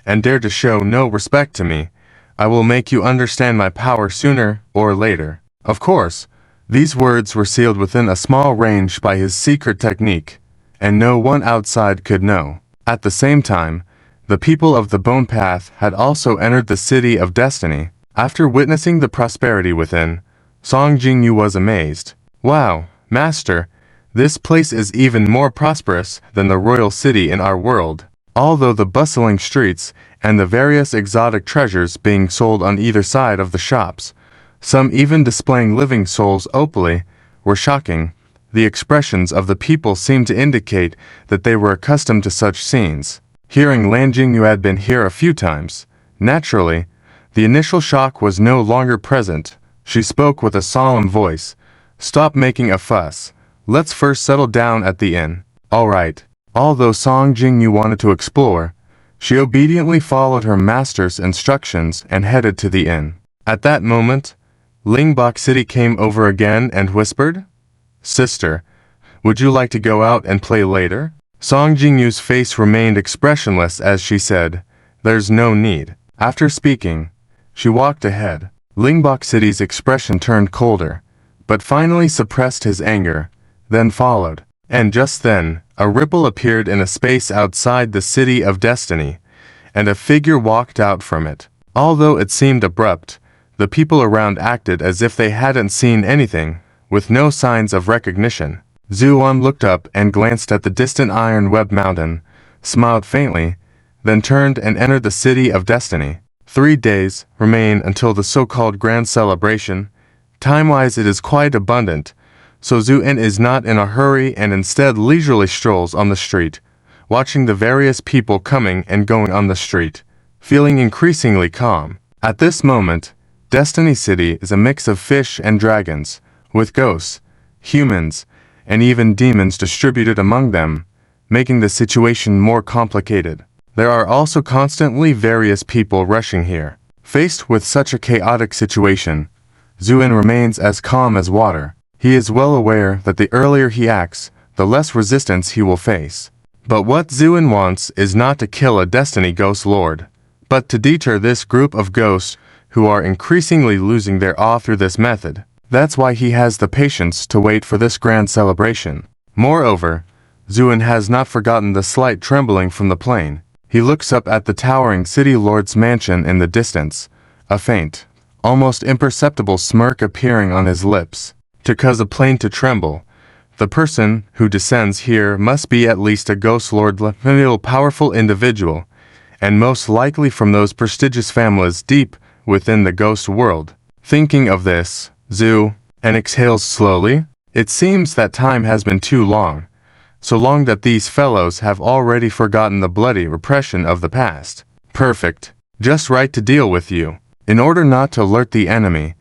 and dared to show no respect to me. I will make you understand my power sooner or later. Of course, these words were sealed within a small range by his secret technique, and no one outside could know. At the same time, the people of the Bone Path had also entered the City of Destiny. After witnessing the prosperity within, Song Jingyu was amazed. Wow, Master, this place is even more prosperous than the royal city in our world. Although the bustling streets and the various exotic treasures being sold on either side of the shops, some even displaying living souls openly, were shocking. The expressions of the people seemed to indicate that they were accustomed to such scenes. Hearing Lan Jingyu had been here a few times, naturally, the initial shock was no longer present. She spoke with a solemn voice. Stop making a fuss. Let's first settle down at the inn. All right. Although Song Jingyu wanted to explore, she obediently followed her master's instructions and headed to the inn. At that moment, Lingbok City came over again and whispered, Sister, would you like to go out and play later? Song Jingyu's face remained expressionless as she said, There's no need. After speaking, she walked ahead. Lingbok City's expression turned colder, but finally suppressed his anger, then followed. And just then, a ripple appeared in a space outside the City of Destiny, and a figure walked out from it. Although it seemed abrupt, the people around acted as if they hadn't seen anything, with no signs of recognition. Zuan looked up and glanced at the distant Iron Web Mountain, smiled faintly, then turned and entered the City of Destiny. 3 days remain until the so-called grand celebration. Time-wise it is quite abundant, so Zuan is not in a hurry and instead leisurely strolls on the street, watching the various people coming and going on the street, feeling increasingly calm. At this moment, Destiny City is a mix of fish and dragons, with ghosts, humans, and even demons distributed among them, making the situation more complicated. There are also constantly various people rushing here. Faced with such a chaotic situation, Zuin remains as calm as water. He is well aware that the earlier he acts, the less resistance he will face. But what Zuin wants is not to kill a Destiny Ghost Lord, but to deter this group of ghosts who are increasingly losing their awe through this method. That's why he has the patience to wait for this grand celebration. Moreover, Zuin has not forgotten the slight trembling from the plane. He looks up at the towering city lord's mansion in the distance, a faint, almost imperceptible smirk appearing on his lips. To cause a plane to tremble, the person who descends here must be at least a ghost lord level powerful individual, and most likely from those prestigious families deep within the ghost world. Thinking of this, Zhu exhales slowly. It seems that time has been too long, so long that these fellows have already forgotten the bloody repression of the past. Perfect. Just right to deal with you. In order not to alert the enemy,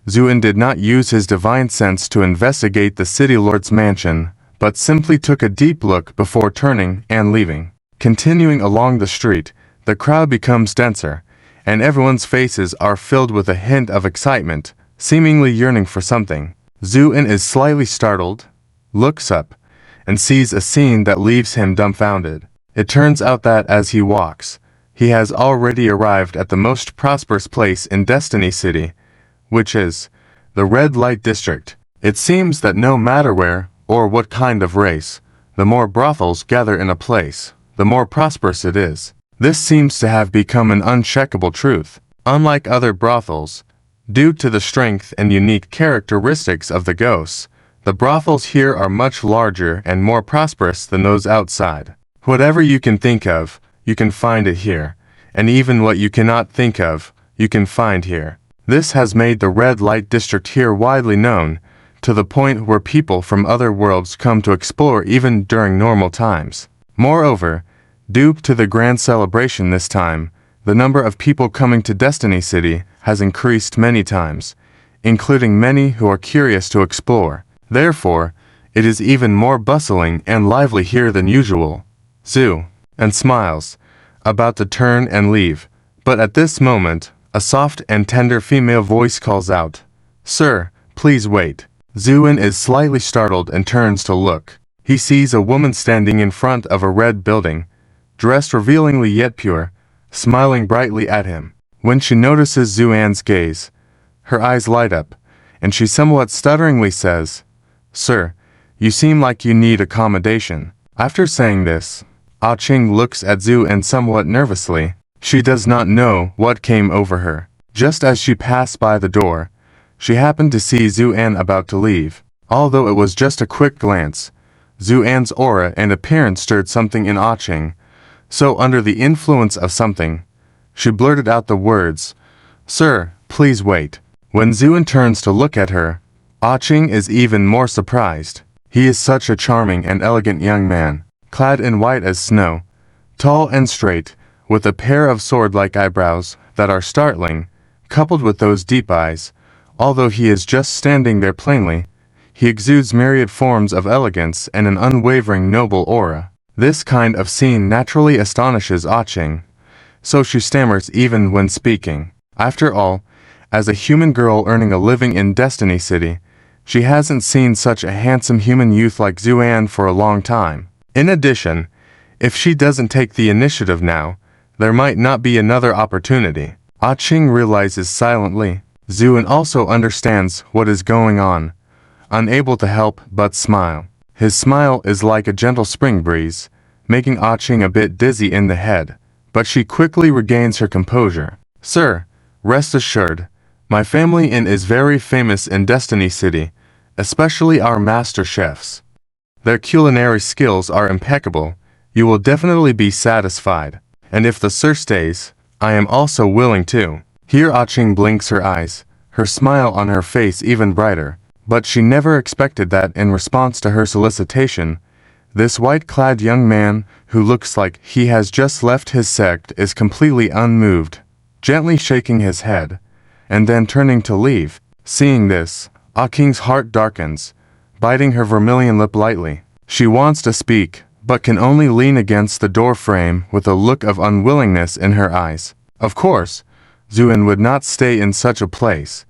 Zuin did not use his divine sense to investigate the city lord's mansion, but simply took a deep look before turning and leaving. Continuing along the street, the crowd becomes denser, and everyone's faces are filled with a hint of excitement, seemingly yearning for something. Zuin is slightly startled, looks up, and sees a scene that leaves him dumbfounded. It turns out that as he walks, he has already arrived at the most prosperous place in Destiny City, which is the Red Light District. It seems that no matter where, or what kind of race, the more brothels gather in a place, the more prosperous it is. This seems to have become an uncheckable truth. Unlike other brothels, due to the strength and unique characteristics of the ghosts, the brothels here are much larger and more prosperous than those outside. Whatever you can think of, you can find it here, and even what you cannot think of, you can find here. This has made the Red Light District here widely known, to the point where people from other worlds come to explore even during normal times. Moreover, due to the grand celebration this time, the number of people coming to Destiny City has increased many times, including many who are curious to explore. Therefore, it is even more bustling and lively here than usual. Zoo, and smiles, about to turn and leave, but at this moment, a soft and tender female voice calls out, "Sir, please wait." Zuin is slightly startled and turns to look. He sees a woman standing in front of a red building, dressed revealingly yet pure, smiling brightly at him. When she notices Zuan's gaze, her eyes light up, and she somewhat stutteringly says, "Sir, you seem like you need accommodation." After saying this, Ah Ching looks at Zuan somewhat nervously. She does not know what came over her. Just as she passed by the door, she happened to see Zuan about to leave. Although it was just a quick glance, Zuan's aura and appearance stirred something in Ah Ching. So under the influence of something, she blurted out the words, "Sir, please wait." When Zuan turns to look at her, Ah Ching is even more surprised. He is such a charming and elegant young man, clad in white as snow, tall and straight, with a pair of sword-like eyebrows that are startling, coupled with those deep eyes. Although he is just standing there plainly, he exudes myriad forms of elegance and an unwavering noble aura. This kind of scene naturally astonishes Ah Ching, so she stammers even when speaking. After all, as a human girl earning a living in Destiny City, she hasn't seen such a handsome human youth like Zuan for a long time. In addition, if she doesn't take the initiative now, there might not be another opportunity. Ah Ching realizes silently. Zuan also understands what is going on, unable to help but smile. His smile is like a gentle spring breeze, making Ah Ching a bit dizzy in the head, but she quickly regains her composure. "Sir, rest assured, my family inn is very famous in Destiny City, especially our master chefs. Their culinary skills are impeccable. You will definitely be satisfied. And if the sir stays, I am also willing to." Here Ah Ching blinks her eyes, her smile on her face even brighter. But she never expected that in response to her solicitation, this white-clad young man, who looks like he has just left his sect, is completely unmoved, gently shaking his head, and then turning to leave. Seeing this, Ah King's heart darkens, biting her vermilion lip lightly. She wants to speak, but can only lean against the door frame with a look of unwillingness in her eyes. Of course, Zuan would not stay in such a place,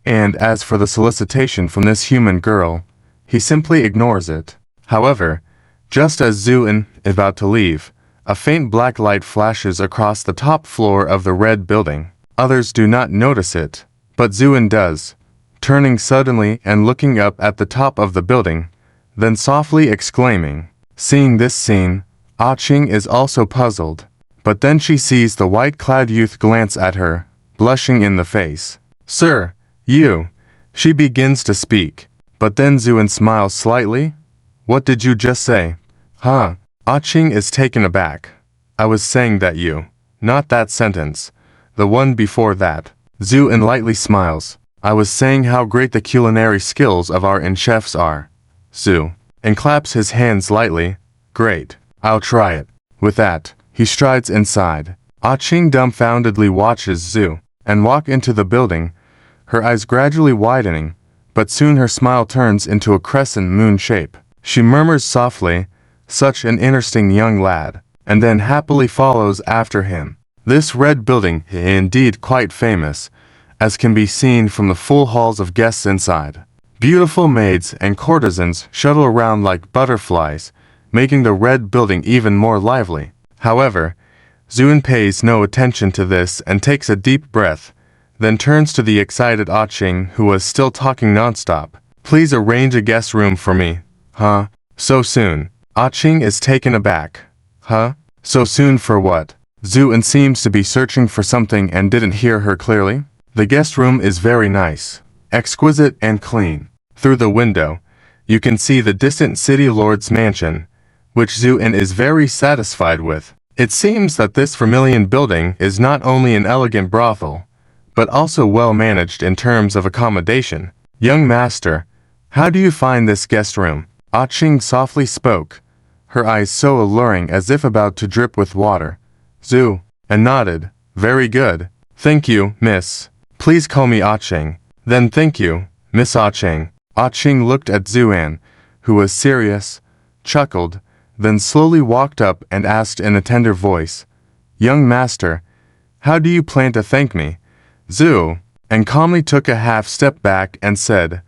and as for the solicitation from this human girl, he simply ignores it. However, just as Zuan is about to leave, a faint black light flashes across the top floor of the red building. Others do not notice it, but Zuan does, turning suddenly and looking up at the top of the building, then softly exclaiming. Seeing this scene, Ah Ching is also puzzled, but then she sees the white-clad youth glance at her, blushing in the face. "Sir, you." She begins to speak, but then Zuan smiles slightly. "What did you just say?" "Huh?" Ah Ching is taken aback. "I was saying that you." "Not that sentence. The one before that." Zuan lightly smiles. "I was saying how great the culinary skills of our inn chefs are." Zu, and claps his hands lightly. "Great. I'll try it." With that, he strides inside. Ah Ching dumbfoundedly watches Zu and walk into the building, her eyes gradually widening, but soon her smile turns into a crescent moon shape. She murmurs softly, "Such an interesting young lad," and then happily follows after him. This red building is indeed quite famous, as can be seen from the full halls of guests inside. Beautiful maids and courtesans shuttle around like butterflies, making the red building even more lively. However, Zun pays no attention to this and takes a deep breath, then turns to the excited Ching, who was still talking nonstop. Please arrange a guest room for me. Huh? So soon? Ching is taken aback. Huh? So soon for what? Zun seems to be searching for something and didn't hear her clearly. The guest room is very nice, exquisite and clean. Through the window, you can see the distant city lord's mansion, which Zun is very satisfied with. It seems that this vermilion building is not only an elegant brothel, but also well managed in terms of accommodation. Young master, how do you find this guest room? Ching softly spoke, her eyes so alluring as if about to drip with water. Zhu, and nodded. Very good. Thank you, miss. Please call me Ching. Then thank you, Miss Ching. Ching looked at Zuan, who was serious, chuckled, then slowly walked up and asked in a tender voice, Young master, how do you plan to thank me? Zhu, and calmly took a half step back and said,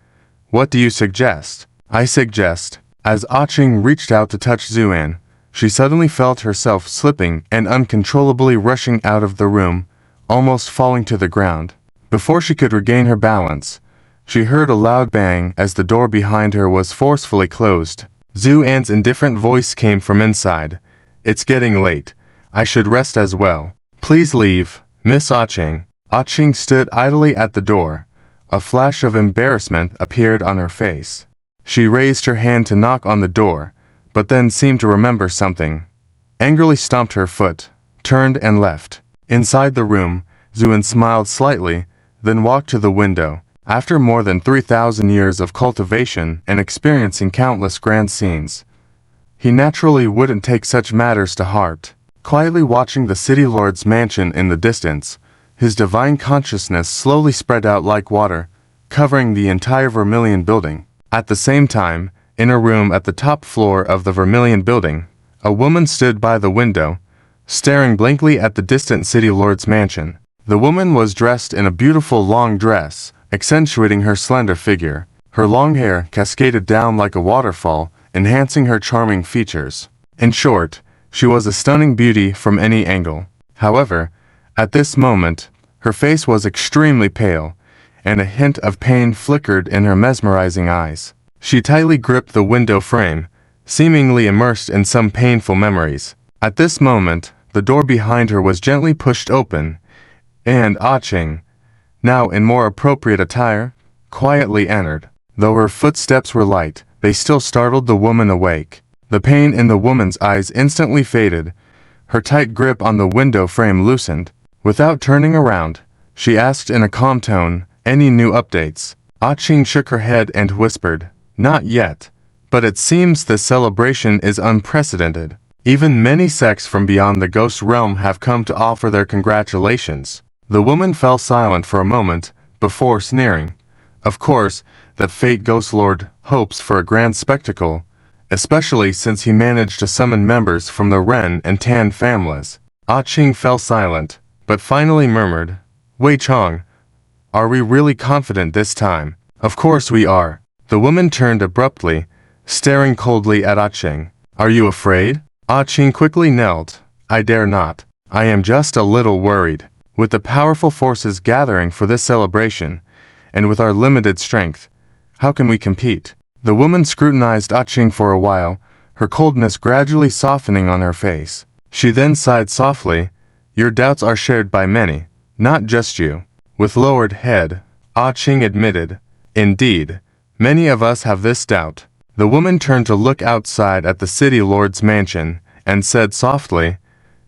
What do you suggest? I suggest. As Ching reached out to touch Zuan, she suddenly felt herself slipping and uncontrollably rushing out of the room, almost falling to the ground. Before she could regain her balance, she heard a loud bang as the door behind her was forcefully closed. Zuan's indifferent voice came from inside. It's getting late. I should rest as well. Please leave, Miss Ching. Ching stood idly at the door. A flash of embarrassment appeared on her face. She raised her hand to knock on the door, but then seemed to remember something. Angrily stomped her foot, turned and left. Inside the room, Zuan smiled slightly, then walked to the window. After more than 3,000 years of cultivation and experiencing countless grand scenes, he naturally wouldn't take such matters to heart. Quietly watching the city lord's mansion in the distance, his divine consciousness slowly spread out like water, covering the entire vermilion building. At the same time, in a room at the top floor of the vermilion building, a woman stood by the window, staring blankly at the distant city lord's mansion. The woman was dressed in a beautiful long dress, accentuating her slender figure. Her long hair cascaded down like a waterfall, enhancing her charming features. In short, she was a stunning beauty from any angle. However, at this moment, her face was extremely pale, and a hint of pain flickered in her mesmerizing eyes. She tightly gripped the window frame, seemingly immersed in some painful memories. At this moment, the door behind her was gently pushed open, and Ching, now in more appropriate attire, quietly entered. Though her footsteps were light, they still startled the woman awake. The pain in the woman's eyes instantly faded. Her tight grip on the window frame loosened. Without turning around, she asked in a calm tone, Any new updates? Ching shook her head and whispered, Not yet. But it seems this celebration is unprecedented. Even many sects from beyond the ghost realm have come to offer their congratulations. The woman fell silent for a moment, before sneering. Of course, that fate ghost lord hopes for a grand spectacle, especially since he managed to summon members from the Ren and Tan families. Ching fell silent, but finally murmured, Wei Chong, are we really confident this time? Of course we are. The woman turned abruptly, staring coldly at Ching. Are you afraid? Ching quickly knelt. I dare not. I am just a little worried. With the powerful forces gathering for this celebration, and with our limited strength, how can we compete? The woman scrutinized Ching for a while, her coldness gradually softening on her face. She then sighed softly, Your doubts are shared by many, not just you. With lowered head, Ching admitted, Indeed, many of us have this doubt. The woman turned to look outside at the city lord's mansion, and said softly,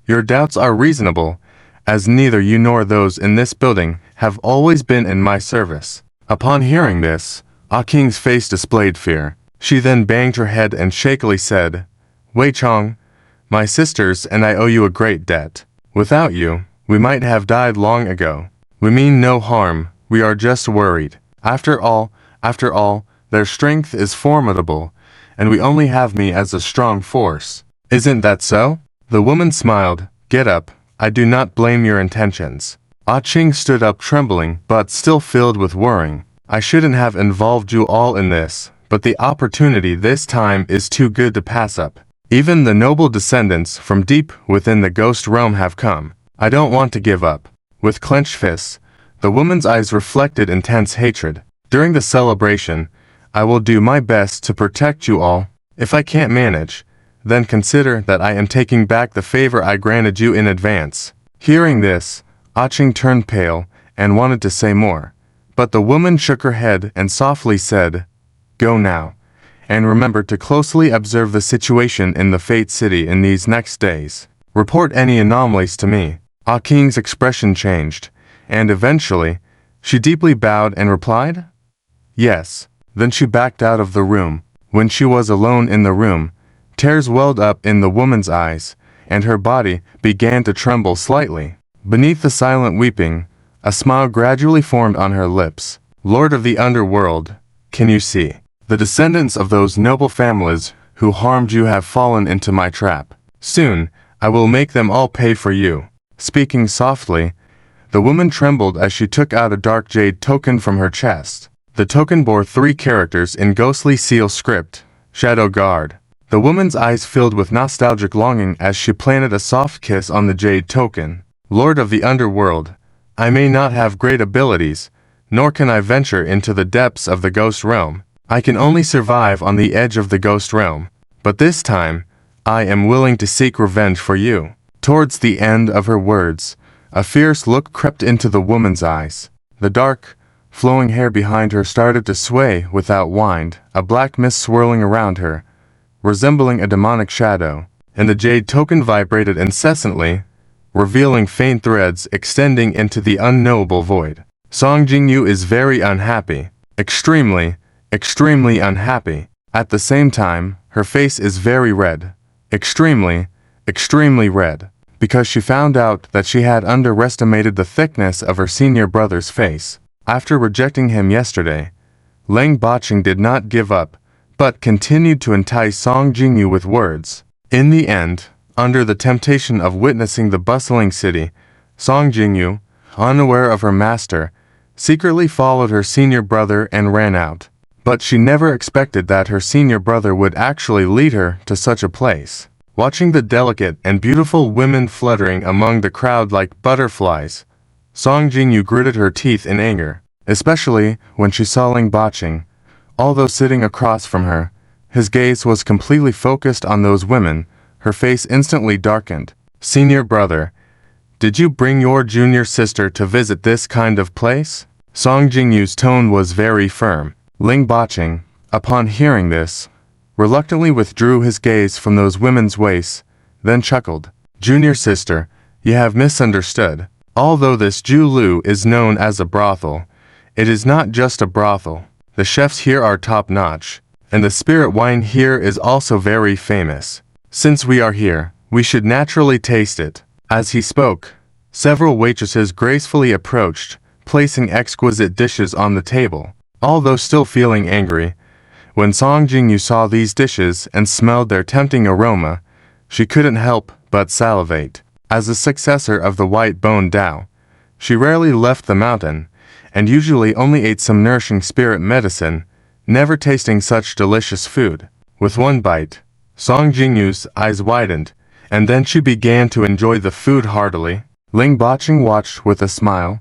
Your doubts are reasonable, as neither you nor those in this building have always been in my service. Upon hearing this, Ching's face displayed fear. She then banged her head and shakily said, Wei Chong, my sisters and I owe you a great debt. Without you, we might have died long ago. We mean no harm, we are just worried. After all, their strength is formidable, and we only have me as a strong force. Isn't that so? The woman smiled. Get up. I do not blame your intentions. Ching stood up trembling but still filled with worrying. I shouldn't have involved you all in this, but the opportunity this time is too good to pass up. Even the noble descendants from deep within the ghost realm have come. I don't want to give up. With clenched fists, the woman's eyes reflected intense hatred. During the celebration, I will do my best to protect you all. If I can't manage, then consider that I am taking back the favor I granted you in advance. Hearing this, Ah-Ching turned pale and wanted to say more, but the woman shook her head and softly said, "Go now, and remember to closely observe the situation in the Fate City in these next days. Report any anomalies to me." Ah-Ching's expression changed, and eventually, she deeply bowed and replied, "Yes." Then she backed out of the room. When she was alone in the room, tears welled up in the woman's eyes, and her body began to tremble slightly. Beneath the silent weeping, a smile gradually formed on her lips. "Lord of the underworld, can you see? The descendants of those noble families who harmed you have fallen into my trap. Soon, I will make them all pay for you." Speaking softly, the woman trembled as she took out a dark jade token from her chest. The token bore 3 characters in ghostly seal script, Shadow Guard. The woman's eyes filled with nostalgic longing as she planted a soft kiss on the jade token. "Lord of the underworld, I may not have great abilities, nor can I venture into the depths of the ghost realm. I can only survive on the edge of the ghost realm. But this time, I am willing to seek revenge for you." Towards the end of her words, a fierce look crept into the woman's eyes. The dark, flowing hair behind her started to sway without wind, a black mist swirling around her, resembling a demonic shadow, and the jade token vibrated incessantly, revealing faint threads extending into the unknowable void. Song Jingyu is very unhappy. Extremely unhappy. At the same time, her face is very red. Extremely red. Because she found out that she had underestimated the thickness of her senior brother's face. After rejecting him yesterday, Lang Baching did not give up, but continued to entice Song Jingyu with words. In the end, under the temptation of witnessing the bustling city, Song Jingyu, unaware of her master, secretly followed her senior brother and ran out. But she never expected that her senior brother would actually lead her to such a place. Watching the delicate and beautiful women fluttering among the crowd like butterflies, Song Jingyu gritted her teeth in anger, especially when she saw Lang Baching. Although sitting across from her, his gaze was completely focused on those women. Her face instantly darkened. "Senior brother, did you bring your junior sister to visit this kind of place?" Song Jingyu's tone was very firm. Lang Baching, upon hearing this, reluctantly withdrew his gaze from those women's waists, then chuckled. "Junior sister, you have misunderstood. Although this Ju-Lu is known as a brothel, it is not just a brothel. The chefs here are top-notch, and the spirit wine here is also very famous. Since we are here, we should naturally taste it." As he spoke, several waitresses gracefully approached, placing exquisite dishes on the table. Although still feeling angry, when Song Jingyu saw these dishes and smelled their tempting aroma, she couldn't help but salivate. As a successor of the White Bone Dao, she rarely left the mountain, and usually only ate some nourishing spirit medicine, never tasting such delicious food. With one bite, Song Jingyu's eyes widened, and then she began to enjoy the food heartily. Lang Baching watched with a smile,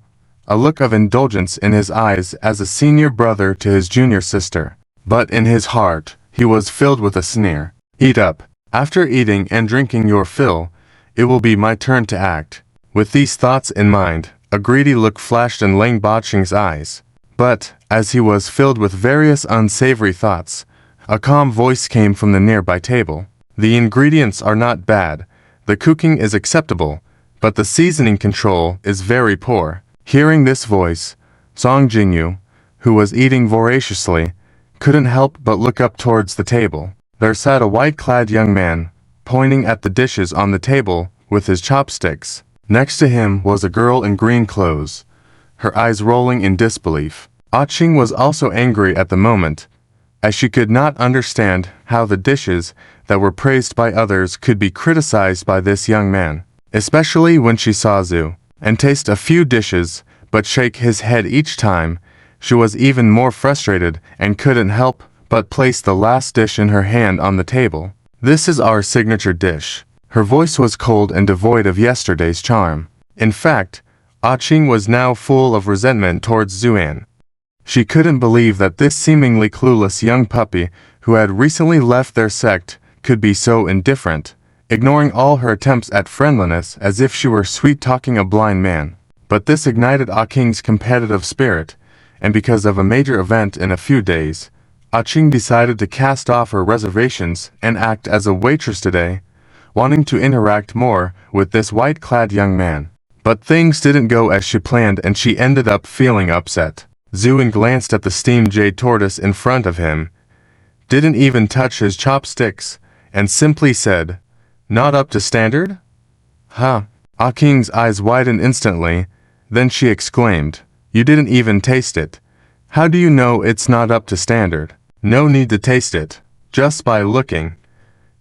a look of indulgence in his eyes as a senior brother to his junior sister. But in his heart, he was filled with a sneer. "Eat up. After eating and drinking your fill, it will be my turn to act." With these thoughts in mind, a greedy look flashed in Lang Baching's eyes. But, as he was filled with various unsavory thoughts, a calm voice came from the nearby table. "The ingredients are not bad, the cooking is acceptable, but the seasoning control is very poor." Hearing this voice, Song Jingyu, who was eating voraciously, couldn't help but look up towards the table. There sat a white-clad young man, pointing at the dishes on the table with his chopsticks. Next to him was a girl in green clothes, her eyes rolling in disbelief. Ah-Ching was also angry at the moment, as she could not understand how the dishes that were praised by others could be criticized by this young man, especially when she saw Zhu and taste a few dishes but shake his head each time. She was even more frustrated and couldn't help but place the last dish in her hand on the table. This is our signature dish. Her voice was cold and devoid of yesterday's charm. In fact, Ah-ching was now full of resentment towards Zuan. She couldn't believe that this seemingly clueless young puppy, who had recently left their sect, could be so indifferent, ignoring all her attempts at friendliness as if she were sweet-talking a blind man. But this ignited Ah-ching's competitive spirit, and because of a major event in a few days, Ah-ching decided to cast off her reservations and act as a waitress today, wanting to interact more with this white-clad young man. But things didn't go as she planned and she ended up feeling upset. Zuan glanced at the steamed jade tortoise in front of him, didn't even touch his chopsticks, and simply said, "Not up to standard?" Huh? Ah-ching's eyes widened instantly, then she exclaimed, "You didn't even taste it. How do you know it's not up to standard?" "No need to taste it. Just by looking.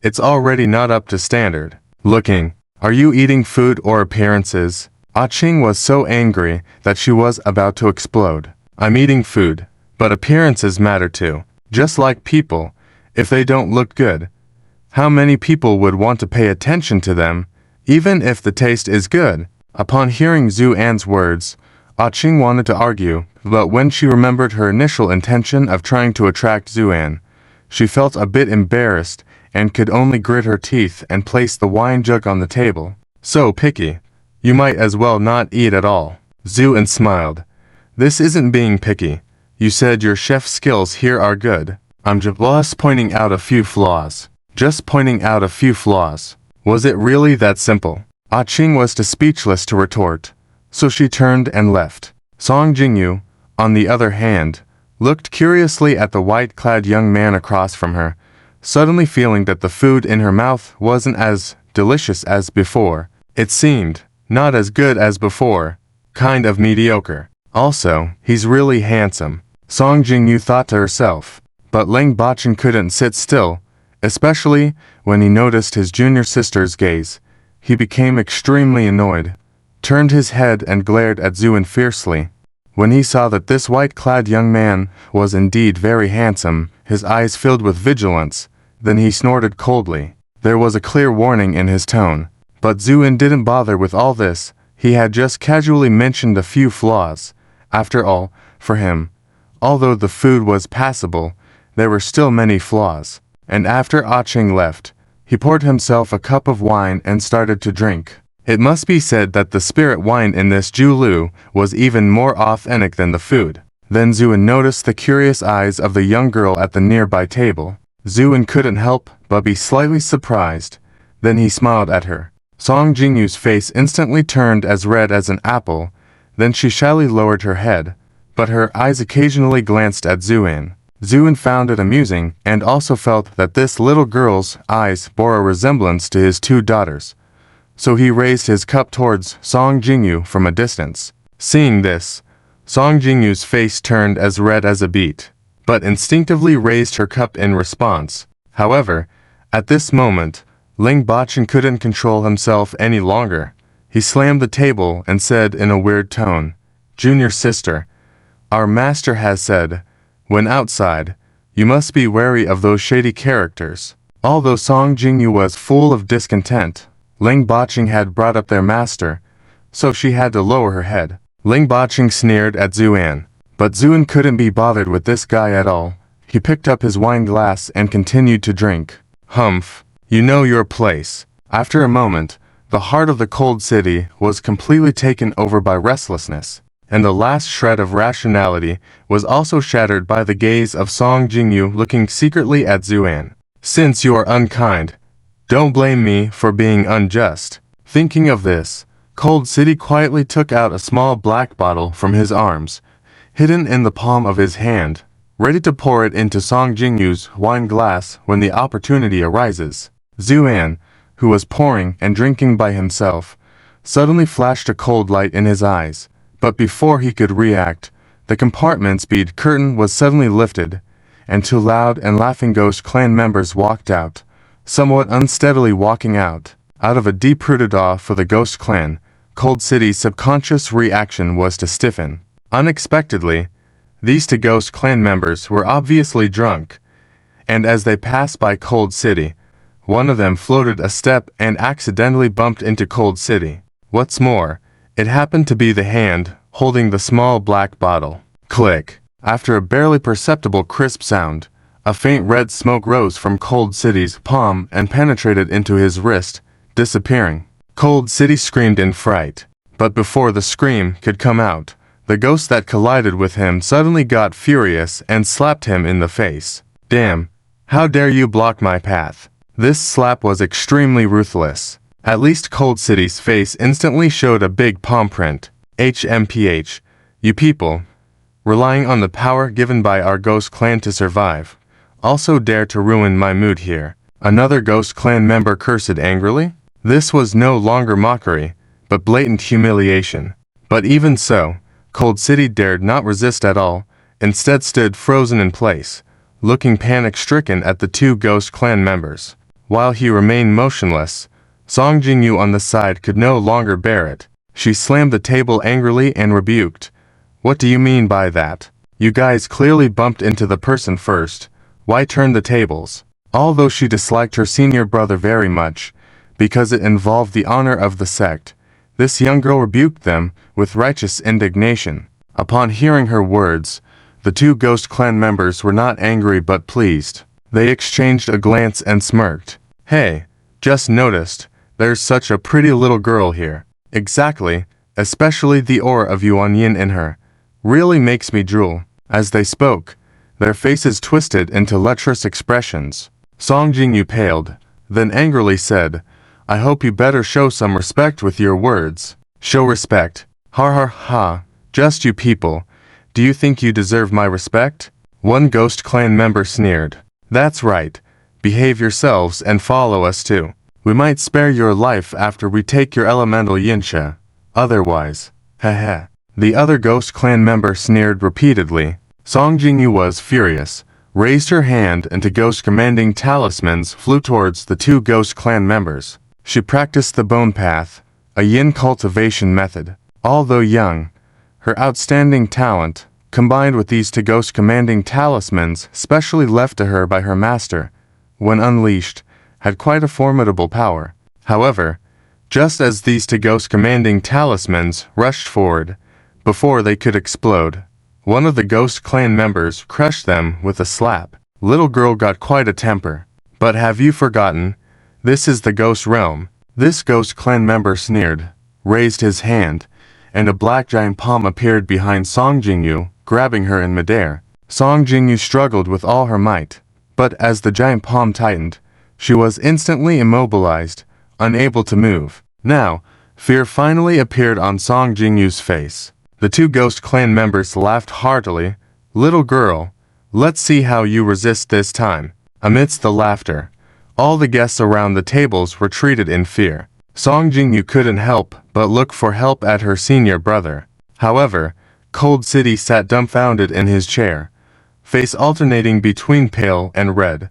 It's already not up to standard." "Looking? Are you eating food or appearances?" Ah-ching was so angry that she was about to explode. "I'm eating food, but appearances matter too. Just like people, if they don't look good, how many people would want to pay attention to them, even if the taste is good?" Upon hearing Zuan's words, Ah-ching wanted to argue, but when she remembered her initial intention of trying to attract Zuan, she felt a bit embarrassed and could only grit her teeth and place the wine jug on the table. "So picky. You might as well not eat at all." Zuan smiled. "This isn't being picky. You said your chef skills here are good. I'm just pointing out a few flaws. Just pointing out a few flaws." Was it really that simple? Ah-ching was too speechless to retort, so she turned and left. Song Jingyu, on the other hand, looked curiously at the white-clad young man across from her, suddenly feeling that the food in her mouth wasn't as delicious as before. It seemed not as good as before, kind of mediocre. Also, he's really handsome, Song Jingyu thought to herself. But Ling Bachin couldn't sit still, especially when he noticed his junior sister's gaze. He became extremely annoyed, turned his head and glared at Zuan fiercely. When he saw that this white-clad young man was indeed very handsome, his eyes filled with vigilance. Then he snorted coldly. There was a clear warning in his tone. But Zuan didn't bother with all this. He had just casually mentioned a few flaws. After all, for him, although the food was passable, there were still many flaws. And after Ah-ching left, he poured himself a cup of wine and started to drink. It must be said that the spirit wine in this Julu was even more authentic than the food. Then Zuan noticed the curious eyes of the young girl at the nearby table. Zuan couldn't help but be slightly surprised. Then he smiled at her. Song Jingyu's face instantly turned as red as an apple. Then she shyly lowered her head, but her eyes occasionally glanced at Zuan. Zuan found it amusing and also felt that this little girl's eyes bore a resemblance to his two daughters. So he raised his cup towards Song Jingyu from a distance. Seeing this, Song Jingyu's face turned as red as a beet, but instinctively raised her cup in response. However, at this moment, Ling Bachin couldn't control himself any longer. He slammed the table and said in a weird tone, "Junior sister, our master has said, when outside, you must be wary of those shady characters." Although Song Jingyu was full of discontent, Ling Bachin had brought up their master, so she had to lower her head. Ling Bachin sneered at Zuan, but Zuan couldn't be bothered with this guy at all. He picked up his wine glass and continued to drink. "Humph, you know your place." After a moment, the heart of the cold city was completely taken over by restlessness, and the last shred of rationality was also shattered by the gaze of Song Jingyu looking secretly at Zuan. "Since you are unkind, don't blame me for being unjust." Thinking of this, Cold City quietly took out a small black bottle from his arms, hidden in the palm of his hand, ready to pour it into Song Jingyu's wine glass when the opportunity arises. Zuan, who was pouring and drinking by himself, suddenly flashed a cold light in his eyes, but before he could react, the compartment's bead curtain was suddenly lifted, and two loud and laughing Ghost Clan members walked out, somewhat unsteadily walking out. Out of a deep-rooted awe for the Ghost Clan, Cold City's subconscious reaction was to stiffen. Unexpectedly, these two Ghost Clan members were obviously drunk, and as they passed by Cold City, one of them floated a step and accidentally bumped into Cold City. What's more, it happened to be the hand holding the small black bottle. Click. After a barely perceptible crisp sound, a faint red smoke rose from Cold City's palm and penetrated into his wrist, disappearing. Cold City screamed in fright, but before the scream could come out, the ghost that collided with him suddenly got furious and slapped him in the face. Damn, how dare you block my path? This slap was extremely ruthless. At least Cold City's face instantly showed a big palm print. HMPH, you people, relying on the power given by our ghost clan to survive, also dare to ruin my mood here. Another ghost clan member cursed angrily. This was no longer mockery, but blatant humiliation. But even so, Cold City dared not resist at all, instead stood frozen in place, looking panic-stricken at the two ghost clan members. While he remained motionless, Song Jingyu on the side could no longer bear it. She slammed the table angrily and rebuked. What do you mean by that? You guys clearly bumped into the person first. Why turn the tables? Although she disliked her senior brother very much, because it involved the honor of the sect, this young girl rebuked them with righteous indignation. Upon hearing her words, the two ghost clan members were not angry but pleased. They exchanged a glance and smirked. Hey, just noticed, there's such a pretty little girl here. Exactly, especially the aura of Yuan Yin in her. Really makes me drool. As they spoke, their faces twisted into lecherous expressions. Song Jingyu paled, then angrily said, I hope you better show some respect with your words. Show respect? Ha ha ha, just you people. Do you think you deserve my respect? One ghost clan member sneered. That's right. Behave yourselves and follow us too. We might spare your life after we take your elemental yinsha. Otherwise, heh. The other ghost clan member sneered repeatedly. Song Jingyu was furious, raised her hand and two ghost commanding talismans flew towards the two ghost clan members. She practiced the bone path, a yin cultivation method. Although young, her outstanding talent, combined with these two ghost commanding talismans specially left to her by her master, when unleashed, had quite a formidable power. However, just as these two ghost commanding talismans rushed forward, before they could explode, one of the ghost clan members crushed them with a slap. Little girl got quite a temper. But have you forgotten? This is the ghost realm. This ghost clan member sneered, raised his hand, and a black giant palm appeared behind Song Jingyu, grabbing her in midair. Song Jingyu struggled with all her might, but as the giant palm tightened, she was instantly immobilized, unable to move. Now, fear finally appeared on Song Jingyu's face. The two ghost clan members laughed heartily. Little girl, let's see how you resist this time. Amidst the laughter, all the guests around the tables retreated in fear. Song Jingyu couldn't help but look for help at her senior brother. However, Cold City sat dumbfounded in his chair, face alternating between pale and red,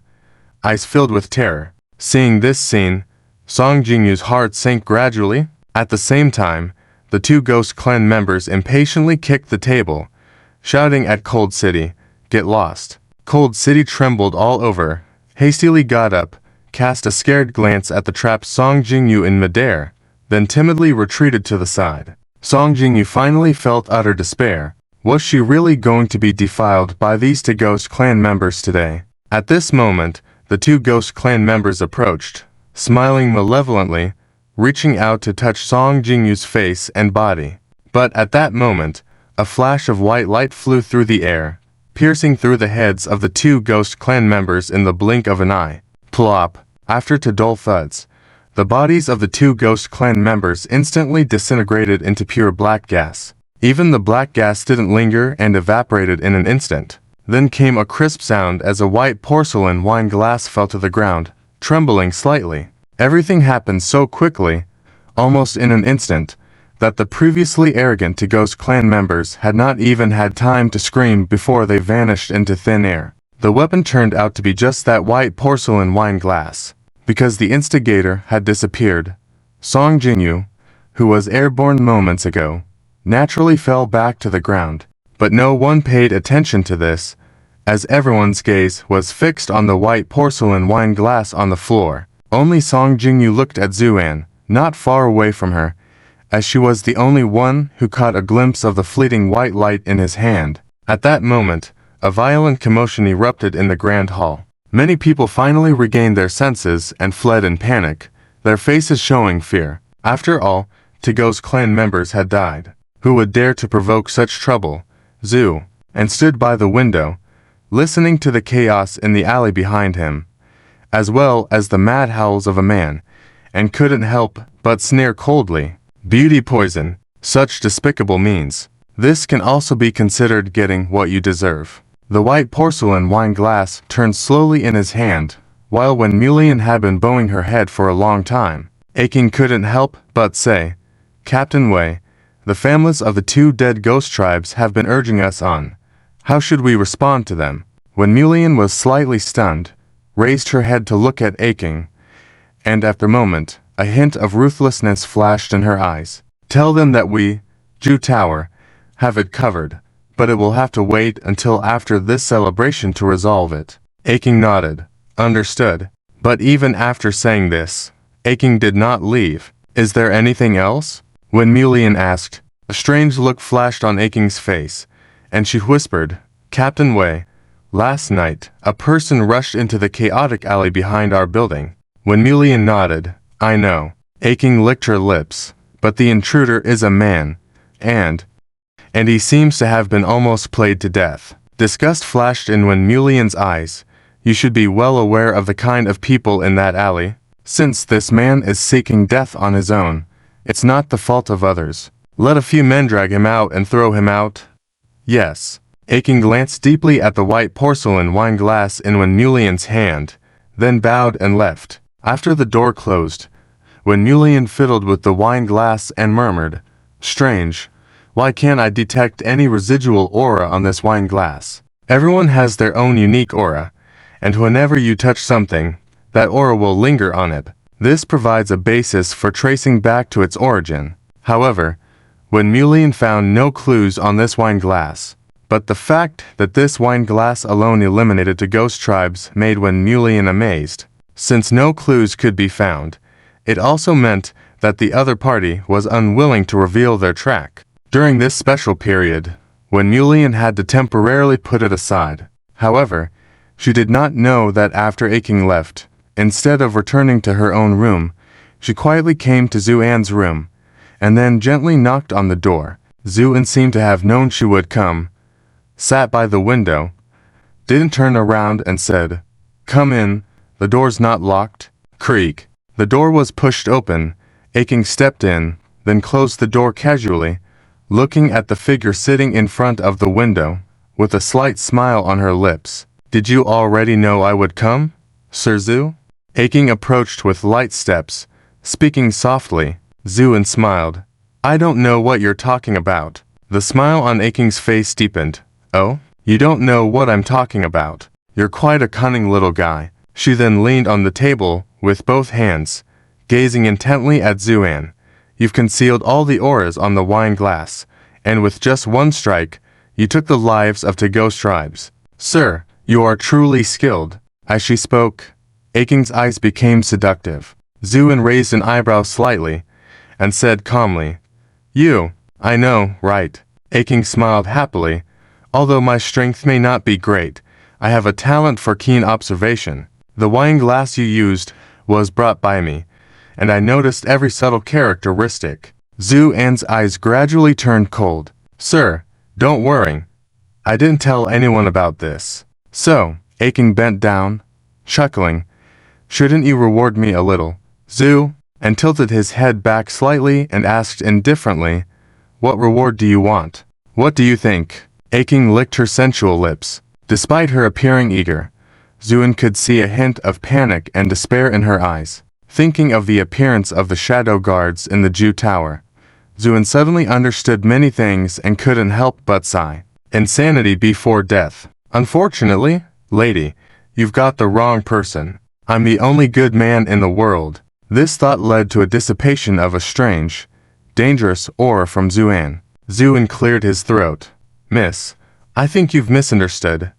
eyes filled with terror. Seeing this scene, Song Jingyu's heart sank gradually. At the same time, the two ghost clan members impatiently kicked the table, shouting at Cold City, "Get lost." Cold City trembled all over, hastily got up, cast a scared glance at the trapped Song Jingyu in midair, then timidly retreated to the side. Song Jingyu finally felt utter despair. Was she really going to be defiled by these two ghost clan members today? At this moment, the two ghost clan members approached, smiling malevolently, reaching out to touch Song Jingyu's face and body. But at that moment, a flash of white light flew through the air, piercing through the heads of the two ghost clan members in the blink of an eye. Plop! After two dull thuds, the bodies of the two ghost clan members instantly disintegrated into pure black gas. Even the black gas didn't linger and evaporated in an instant. Then came a crisp sound as a white porcelain wine glass fell to the ground, trembling slightly. Everything happened so quickly, almost in an instant, that the previously arrogant two ghost clan members had not even had time to scream before they vanished into thin air. The weapon turned out to be just that white porcelain wine glass. Because the instigator had disappeared, Song Jingyu, who was airborne moments ago, naturally fell back to the ground. But no one paid attention to this, as everyone's gaze was fixed on the white porcelain wine glass on the floor. Only Song Jingyu looked at Zuan, not far away from her, as she was the only one who caught a glimpse of the fleeting white light in his hand. At that moment, a violent commotion erupted in the grand hall. Many people finally regained their senses and fled in panic, their faces showing fear. After all, Tago's clan members had died. Who would dare to provoke such trouble? Zhu, and stood by the window, listening to the chaos in the alley behind him, as well as the mad howls of a man, and couldn't help but sneer coldly. Beauty poison, such despicable means. This can also be considered getting what you deserve. The white porcelain wine glass turned slowly in his hand, while when Mulian had been bowing her head for a long time, Aching couldn't help but say, Captain Wei, the families of the 2 dead ghost tribes have been urging us on. How should we respond to them? When Mulian was slightly stunned, raised her head to look at Aching, and after a moment, a hint of ruthlessness flashed in her eyes. Tell them that we, Ju Tower, have it covered, but it will have to wait until after this celebration to resolve it. Aching nodded. Understood. But even after saying this, Aching did not leave. Is there anything else? When Mulian asked, a strange look flashed on Aching's face, and she whispered, Captain Wei, last night, a person rushed into the chaotic alley behind our building. When Mulian nodded, I know. Aching licked her lips. But the intruder is a man, and he seems to have been almost played to death. Disgust flashed in when Mulian's eyes. You should be well aware of the kind of people in that alley. Since this man is seeking death on his own, it's not the fault of others. Let a few men drag him out and throw him out. Yes. Aching glanced deeply at the white porcelain wine glass in when Mulian's hand, then bowed and left. After the door closed, when Mulian fiddled with the wine glass and murmured, Strange, why can't I detect any residual aura on this wine glass? Everyone has their own unique aura, and whenever you touch something, that aura will linger on it. This provides a basis for tracing back to its origin. However, when Mulian found no clues on this wine glass, but the fact that this wine glass alone eliminated the ghost tribes made when Mulian amazed. Since no clues could be found, it also meant that the other party was unwilling to reveal their track. During this special period, when Mulian had to temporarily put it aside. However, she did not know that after Aching left, instead of returning to her own room, she quietly came to Zuan's room, and then gently knocked on the door. Zuan seemed to have known she would come, sat by the window, didn't turn around and said, Come in, the door's not locked. Creak. The door was pushed open. Aching stepped in, then closed the door casually, looking at the figure sitting in front of the window, with a slight smile on her lips. Did you already know I would come, Sir Zhu? Aching approached with light steps, speaking softly. Zuan smiled. I don't know what you're talking about. The smile on Aching's face deepened. Oh? You don't know what I'm talking about. You're quite a cunning little guy. She then leaned on the table with both hands, gazing intently at Zuan. You've concealed all the auras on the wine glass, and with just one strike, you took the lives of 2 ghost tribes. Sir, you are truly skilled. As she spoke, Aching's eyes became seductive. Zuan raised an eyebrow slightly, and said calmly, You, I know, right? Aching smiled happily. Although my strength may not be great, I have a talent for keen observation. The wine glass you used was brought by me, and I noticed every subtle characteristic. Zuan's eyes gradually turned cold. Sir, don't worry. I didn't tell anyone about this. So, Aching bent down, chuckling. Shouldn't you reward me a little, Zhu? And tilted his head back slightly and asked indifferently, What reward do you want? What do you think? Aching licked her sensual lips. Despite her appearing eager, Zuan could see a hint of panic and despair in her eyes. Thinking of the appearance of the shadow guards in the Ju Tower, Zuan suddenly understood many things and couldn't help but sigh. Insanity before death. Unfortunately, lady, you've got the wrong person. I'm the only good man in the world. This thought led to a dissipation of a strange, dangerous aura from Zuan. Zuan cleared his throat. Miss, I think you've misunderstood.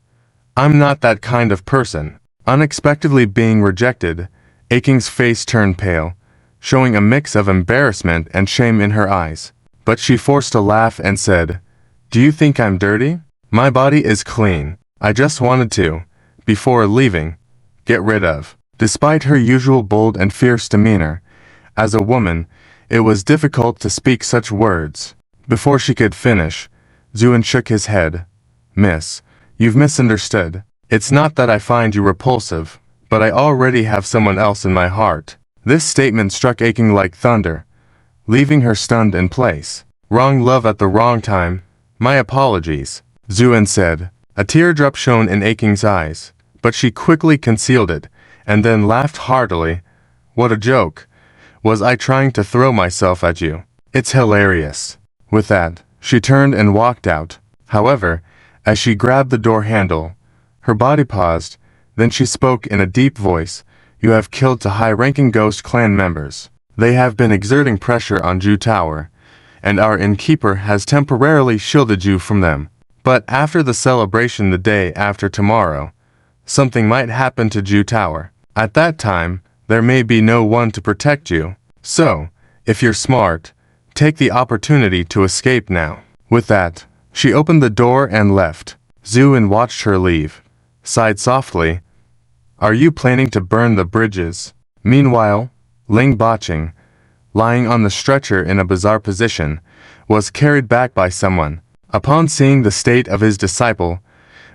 I'm not that kind of person. Unexpectedly being rejected, Aking's face turned pale, showing a mix of embarrassment and shame in her eyes. But she forced a laugh and said, "Do you think I'm dirty? My body is clean. I just wanted to, before leaving, get rid of." Despite her usual bold and fierce demeanor, as a woman, it was difficult to speak such words. Before she could finish, Zuin shook his head. "Miss, you've misunderstood. It's not that I find you repulsive, but I already have someone else in my heart." This statement struck Aking like thunder, leaving her stunned in place. "Wrong love at the wrong time. My apologies," Zuin said. A teardrop shone in Aking's eyes, but she quickly concealed it, and then laughed heartily. "What a joke. Was I trying to throw myself at you? It's hilarious." With that, she turned and walked out. However, as she grabbed the door handle, her body paused, then she spoke in a deep voice. "You have killed two high-ranking Ghost Clan members. They have been exerting pressure on Ju Tower, and our innkeeper has temporarily shielded you from them. But after the celebration the day after tomorrow, something might happen to Ju Tower. At that time, there may be no one to protect you. So, if you're smart, take the opportunity to escape now." With that, she opened the door and left. Zuin watched her leave, sighed softly. "Are you planning to burn the bridges?" Meanwhile, Ling Baching, lying on the stretcher in a bizarre position, was carried back by someone. Upon seeing the state of his disciple,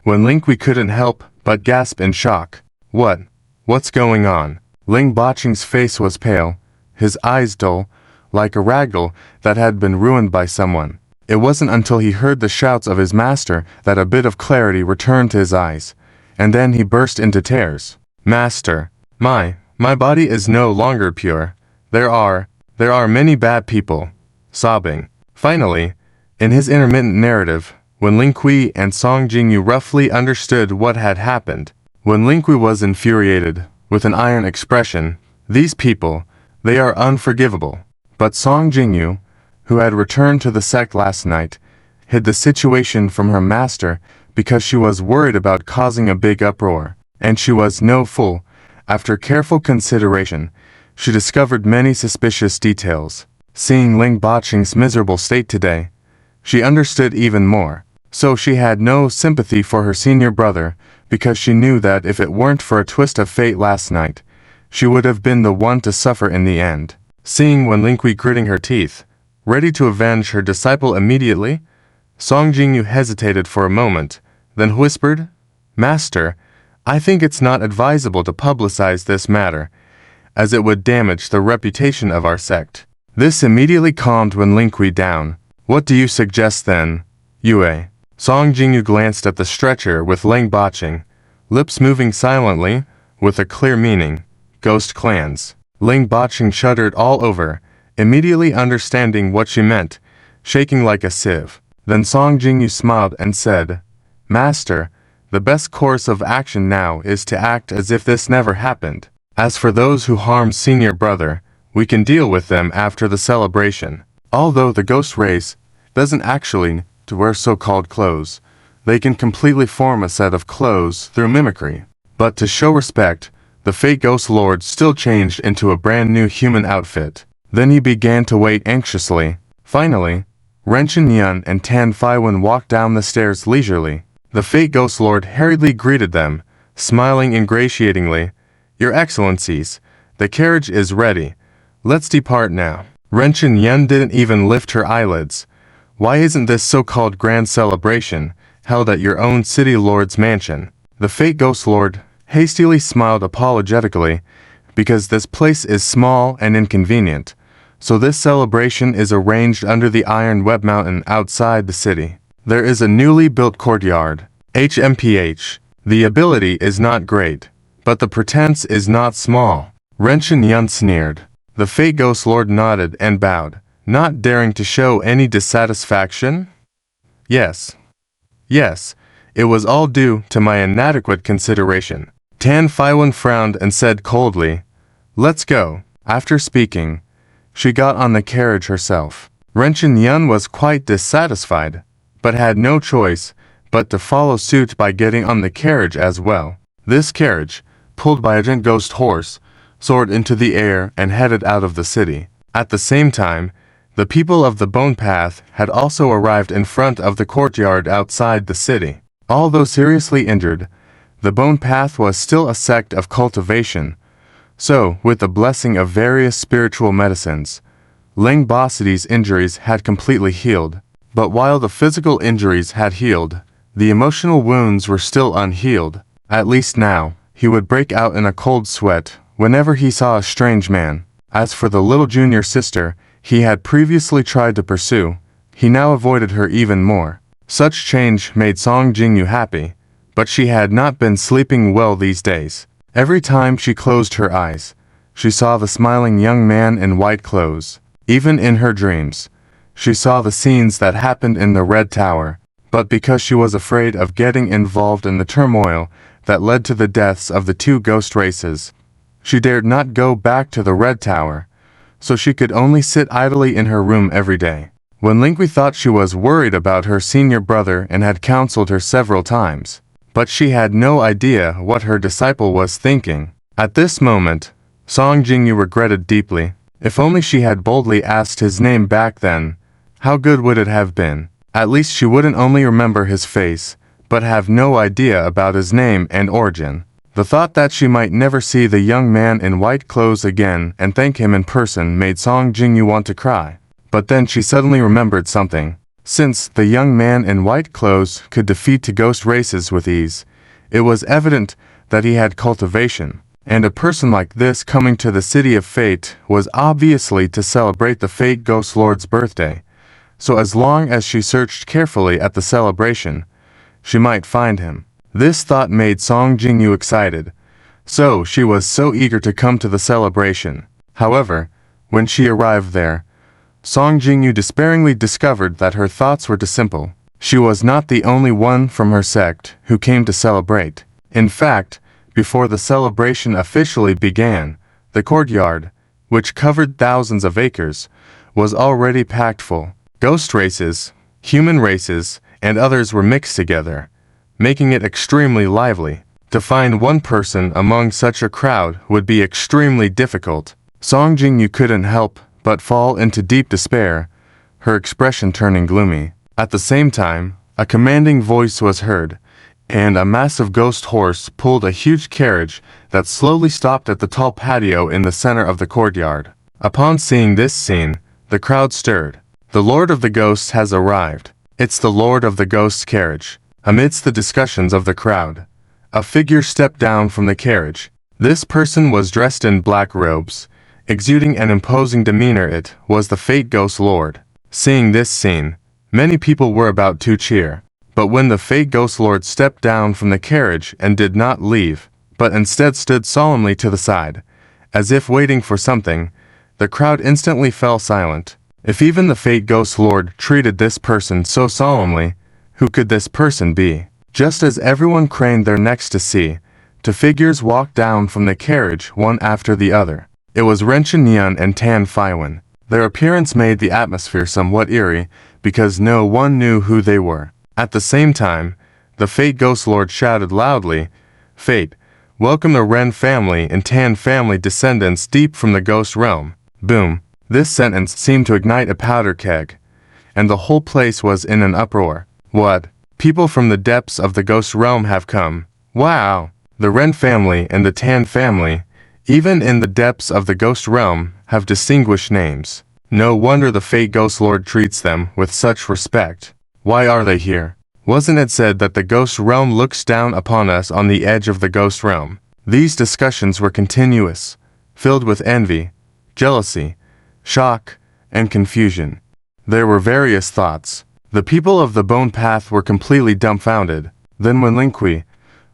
Wenlinghui couldn't help but gasp in shock. What's going on?" Ling Baching's face was pale, his eyes dull, like a ragdoll that had been ruined by someone. It wasn't until he heard the shouts of his master that a bit of clarity returned to his eyes, and then he burst into tears. "Master, my body is no longer pure. There are many bad people." Sobbing. Finally, in his intermittent narrative, Wenlinghui and Song Jingyu roughly understood what had happened. Wenlinghui was infuriated, with an iron expression. "These people, they are unforgivable." But Song Jingyu, who had returned to the sect last night, hid the situation from her master because she was worried about causing a big uproar. And she was no fool. After careful consideration, she discovered many suspicious details. Seeing Ling Baching's miserable state today, she understood even more. So she had no sympathy for her senior brother, because she knew that if it weren't for a twist of fate last night, she would have been the one to suffer in the end. Seeing Wenlinghui gritting her teeth, ready to avenge her disciple immediately, Song Jingyu hesitated for a moment, then whispered, "Master, I think it's not advisable to publicize this matter, as it would damage the reputation of our sect." This immediately calmed Wenlinghui down. "What do you suggest then, Yue?" Song Jingyu glanced at the stretcher with Ling Baching, lips moving silently, with a clear meaning. "Ghost clans." Ling Baching shuddered all over, immediately understanding what she meant, shaking like a sieve. Then Song Jingyu smiled and said, "Master, the best course of action now is to act as if this never happened. As for those who harmed senior brother, we can deal with them after the celebration. Although the ghost race doesn't actually to wear so-called clothes, they can completely form a set of clothes through mimicry. But to show respect, the fake ghost lord still changed into a brand new human outfit." Then he began to wait anxiously. Finally, Ren Yun and Tan Faiwen walked down the stairs leisurely. The fake ghost lord hurriedly greeted them, smiling ingratiatingly. "Your Excellencies, the carriage is ready. Let's depart now." Ren Yun didn't even lift her eyelids. "Why isn't this so-called grand celebration held at your own city lord's mansion?" The fake ghost lord hastily smiled apologetically. "Because this place is small and inconvenient, so this celebration is arranged under the Iron Web Mountain outside the city. There is a newly built courtyard. HMPH. The ability is not great, but the pretense is not small." Ren Yun sneered. The fake ghost lord nodded and bowed, not daring to show any dissatisfaction. Yes, it was all due to my inadequate consideration." Tan Faiwen frowned and said coldly, "Let's go." After speaking, she got on the carriage herself. Ren Yun was quite dissatisfied, but had no choice but to follow suit by getting on the carriage as well. This carriage, pulled by a giant ghost horse, soared into the air and headed out of the city. At the same time, the people of the Bone Path had also arrived in front of the courtyard outside the city. Although seriously injured, the Bone Path was still a sect of cultivation, so, with the blessing of various spiritual medicines, Ling Bosity's injuries had completely healed. But while the physical injuries had healed, the emotional wounds were still unhealed. At least now, he would break out in a cold sweat whenever he saw a strange man. As for the little junior sister he had previously tried to pursue, he now avoided her even more. Such change made Song Jingyu happy, but she had not been sleeping well these days. Every time she closed her eyes, she saw the smiling young man in white clothes. Even in her dreams, she saw the scenes that happened in the Red Tower, but because she was afraid of getting involved in the turmoil that led to the deaths of the two ghost races, she dared not go back to the Red Tower, so she could only sit idly in her room every day. When Lingui thought she was worried about her senior brother and had counseled her several times, but she had no idea what her disciple was thinking. At this moment, Song Jingyu regretted deeply. If only she had boldly asked his name back then, how good would it have been? At least she wouldn't only remember his face, but have no idea about his name and origin. The thought that she might never see the young man in white clothes again and thank him in person made Song Jingyu want to cry. But then she suddenly remembered something. Since the young man in white clothes could defeat two ghost races with ease, it was evident that he had cultivation, and a person like this coming to the City of Fate was obviously to celebrate the Fate Ghost Lord's birthday. So as long as she searched carefully at the celebration, she might find him. This thought made Song Jingyu excited, so she was so eager to come to the celebration. However, when she arrived there, Song Jingyu despairingly discovered that her thoughts were too simple. She was not the only one from her sect who came to celebrate. In fact, before the celebration officially began, the courtyard, which covered thousands of acres, was already packed full. Ghost races, human races, and others were mixed together, making it extremely lively. To find one person among such a crowd would be extremely difficult. Song Jingyu couldn't help but fall into deep despair, her expression turning gloomy. At the same time, a commanding voice was heard, and a massive ghost horse pulled a huge carriage that slowly stopped at the tall patio in the center of the courtyard. Upon seeing this scene, the crowd stirred. The Lord of the Ghosts has arrived. It's the Lord of the Ghosts carriage. Amidst the discussions of the crowd, a figure stepped down from the carriage. This person was dressed in black robes, exuding an imposing demeanor. It was the Fate Ghost Lord. Seeing this scene, many people were about to cheer. But when the Fate Ghost Lord stepped down from the carriage and did not leave, but instead stood solemnly to the side, as if waiting for something, the crowd instantly fell silent. If even the Fate Ghost Lord treated this person so solemnly, who could this person be? Just as everyone craned their necks to see, two figures walked down from the carriage one after the other. It was Renshin Yun and Tan Faiwen. Their appearance made the atmosphere somewhat eerie, because no one knew who they were. At the same time, the Fate Ghost Lord shouted loudly, "Fate, welcome the Ren family and Tan family descendants deep from the ghost realm." Boom. This sentence seemed to ignite a powder keg, and the whole place was in an uproar. What? People from the depths of the ghost realm have come. Wow! The Ren family and the Tan family, even in the depths of the ghost realm, have distinguished names. No wonder the Fate Ghost Lord treats them with such respect. Why are they here? Wasn't it said that the ghost realm looks down upon us on the edge of the ghost realm? These discussions were continuous, filled with envy, jealousy, shock, and confusion. There were various thoughts. The people of the Bone Path were completely dumbfounded. Then when Lingui,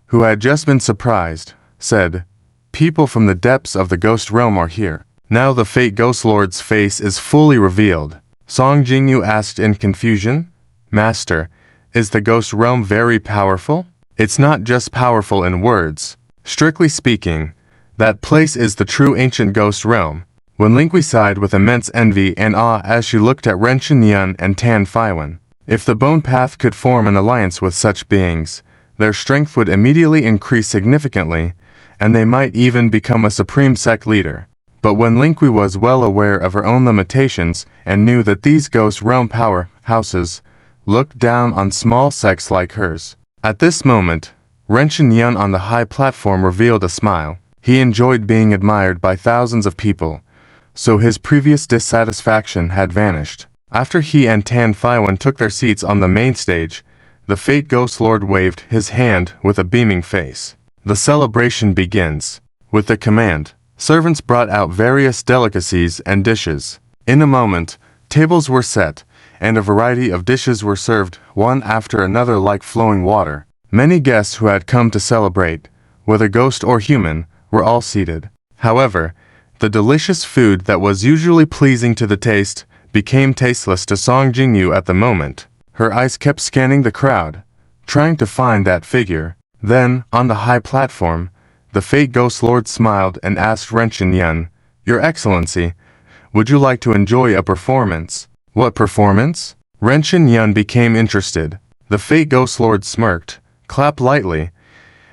who had just been surprised, said, "People from the depths of the ghost realm are here." Now the Fate Ghost Lord's face is fully revealed. Song Jingyu asked in confusion, "Master, is the ghost realm very powerful?" "It's not just powerful in words. Strictly speaking, that place is the true ancient ghost realm." When Lingui sighed with immense envy and awe as she looked at Renshin Yun and Tan Faiwen. If the Bone Path could form an alliance with such beings, their strength would immediately increase significantly, and they might even become a supreme sect leader. But when Linqui was well aware of her own limitations and knew that these ghost realm powerhouses looked down on small sects like hers. At this moment, Renchen Yun on the high platform revealed a smile. He enjoyed being admired by thousands of people, so his previous dissatisfaction had vanished. After he and Tan Faiwan took their seats on the main stage, the Fate Ghost Lord waved his hand with a beaming face. The celebration begins. With the command, servants brought out various delicacies and dishes. In a moment, tables were set, and a variety of dishes were served, one after another like flowing water. Many guests who had come to celebrate, whether ghost or human, were all seated. However, the delicious food that was usually pleasing to the taste became tasteless to Song Jingyu at the moment. Her eyes kept scanning the crowd, trying to find that figure. Then, on the high platform, the Fate Ghost Lord smiled and asked Renchen Yun, "Your Excellency, would you like to enjoy a performance?" "What performance?" Renchen Yun became interested. The Fate Ghost Lord smirked, clapped lightly,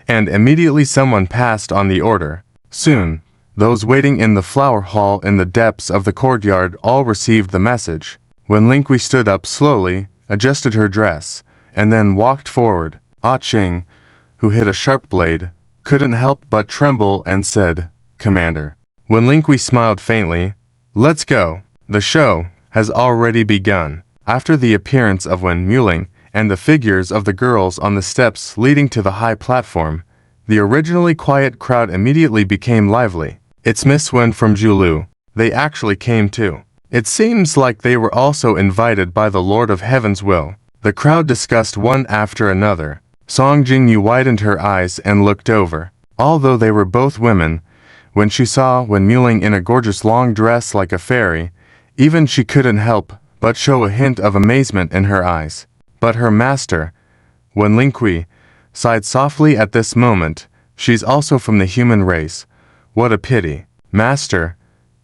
and immediately someone passed on the order. Soon, those waiting in the flower hall in the depths of the courtyard all received the message. When Linqui stood up slowly, adjusted her dress, and then walked forward, Ah Ching, who hit a sharp blade, couldn't help but tremble and said, "Commander." When Linqui smiled faintly, "Let's go. The show has already begun." After the appearance of Wen Muling and the figures of the girls on the steps leading to the high platform, the originally quiet crowd immediately became lively. "It's Miss Wen from Julu. They actually came too. It seems like they were also invited by the Lord of Heaven's will." The crowd discussed one after another. Song Jingyu widened her eyes and looked over. Although they were both women, when she saw Wen Muling in a gorgeous long dress like a fairy, even she couldn't help but show a hint of amazement in her eyes. But her master, Wen Linqui, sighed softly at this moment. "She's also from the human race. What a pity." "Master,